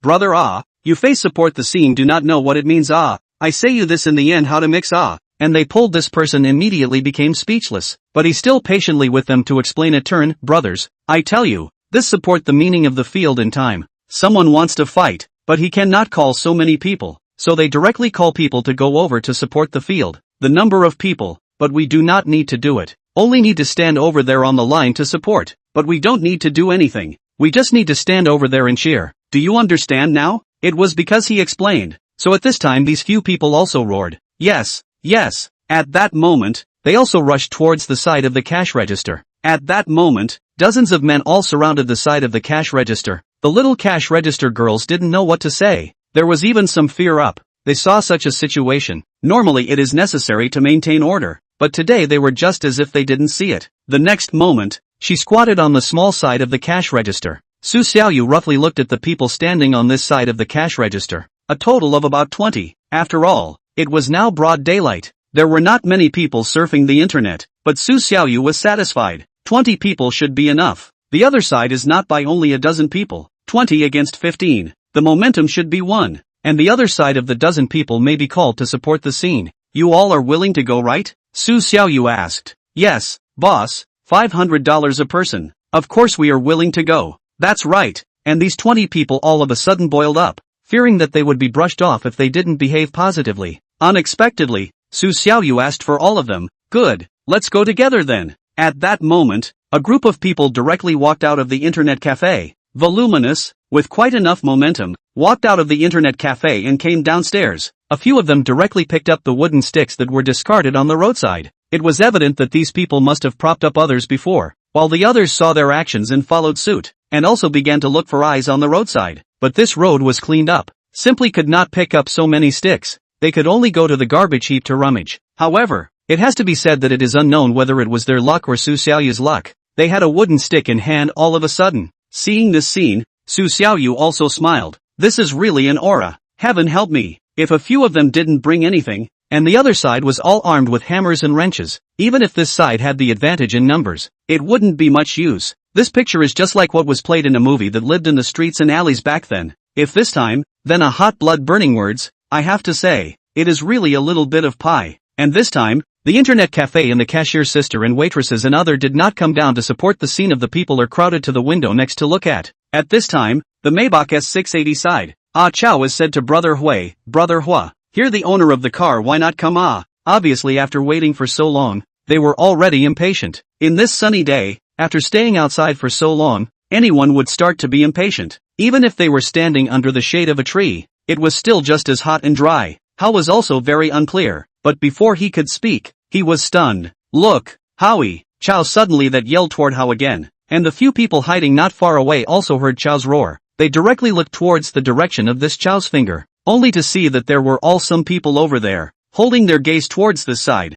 brother you face support the scene do not know what it means I say you this in the end how to mix and they pulled this person immediately became speechless, but he still patiently with them to explain a turn, brothers, I tell you, this support the meaning of the field in time, someone wants to fight, but he cannot call so many people, so they directly call people to go over to support the field, the number of people, but we do not need to do it, only need to stand over there on the line to support, but we don't need to do anything, we just need to stand over there and cheer, do you understand now? It was because he explained, so at this time these few people also roared, yes, yes, at that moment, they also rushed towards the side of the cash register, at that moment, dozens of men all surrounded the side of the cash register, the little cash register girls didn't know what to say, there was even some fear up, they saw such a situation, normally it is necessary to maintain order, but today they were just as if they didn't see it, the next moment, she squatted on the small side of the cash register, Xiaoyu roughly looked at the people standing on this side of the cash register, a total of about 20, after all, it was now broad daylight, there were not many people surfing the internet, but Xiaoyu was satisfied, 20 people should be enough, the other side is not by only a dozen people, 20 against 15, the momentum should be 1, and the other side of the dozen people may be called to support the scene, you all are willing to go right? Xiaoyu asked, yes, boss, $500 a person, of course we are willing to go. That's right, and these 20 people all of a sudden boiled up, fearing that they would be brushed off if they didn't behave positively. Unexpectedly, Xiaoyu asked for all of them, good, let's go together then. At that moment, a group of people directly walked out of the internet cafe, voluminous, with quite enough momentum, walked out of the internet cafe and came downstairs. A few of them directly picked up the wooden sticks that were discarded on the roadside. It was evident that these people must have propped up others before, while the others saw their actions and followed suit, and also began to look for eyes on the roadside. But this road was cleaned up, simply could not pick up so many sticks, they could only go to the garbage heap to rummage. However, it has to be said that it is unknown whether it was their luck or Xiaoyu's luck, they had a wooden stick in hand all of a sudden. Seeing this scene, Xiaoyu also smiled, this is really an aura, heaven help me, if a few of them didn't bring anything, and the other side was all armed with hammers and wrenches, even if this side had the advantage in numbers, it wouldn't be much use. This picture is just like what was played in a movie that lived in the streets and alleys back then. If this time, then a hot blood burning words, I have to say, it is really a little bit of pie. And this time, the internet cafe and the cashier's sister and waitresses and other did not come down to support the scene of the people are crowded to the window next to look at. At this time, the Maybach S680 side, Chow was said to Brother Hua, here the owner of the car why not come obviously after waiting for so long, they were already impatient. In this sunny day, after staying outside for so long, anyone would start to be impatient. Even if they were standing under the shade of a tree, it was still just as hot and dry. How was also very unclear, but before he could speak, he was stunned. Look, Howie, Chow suddenly that yelled toward How again, and the few people hiding not far away also heard Chow's roar. They directly looked towards the direction of this Chow's finger, only to see that there were all some people over there, holding their gaze towards this side.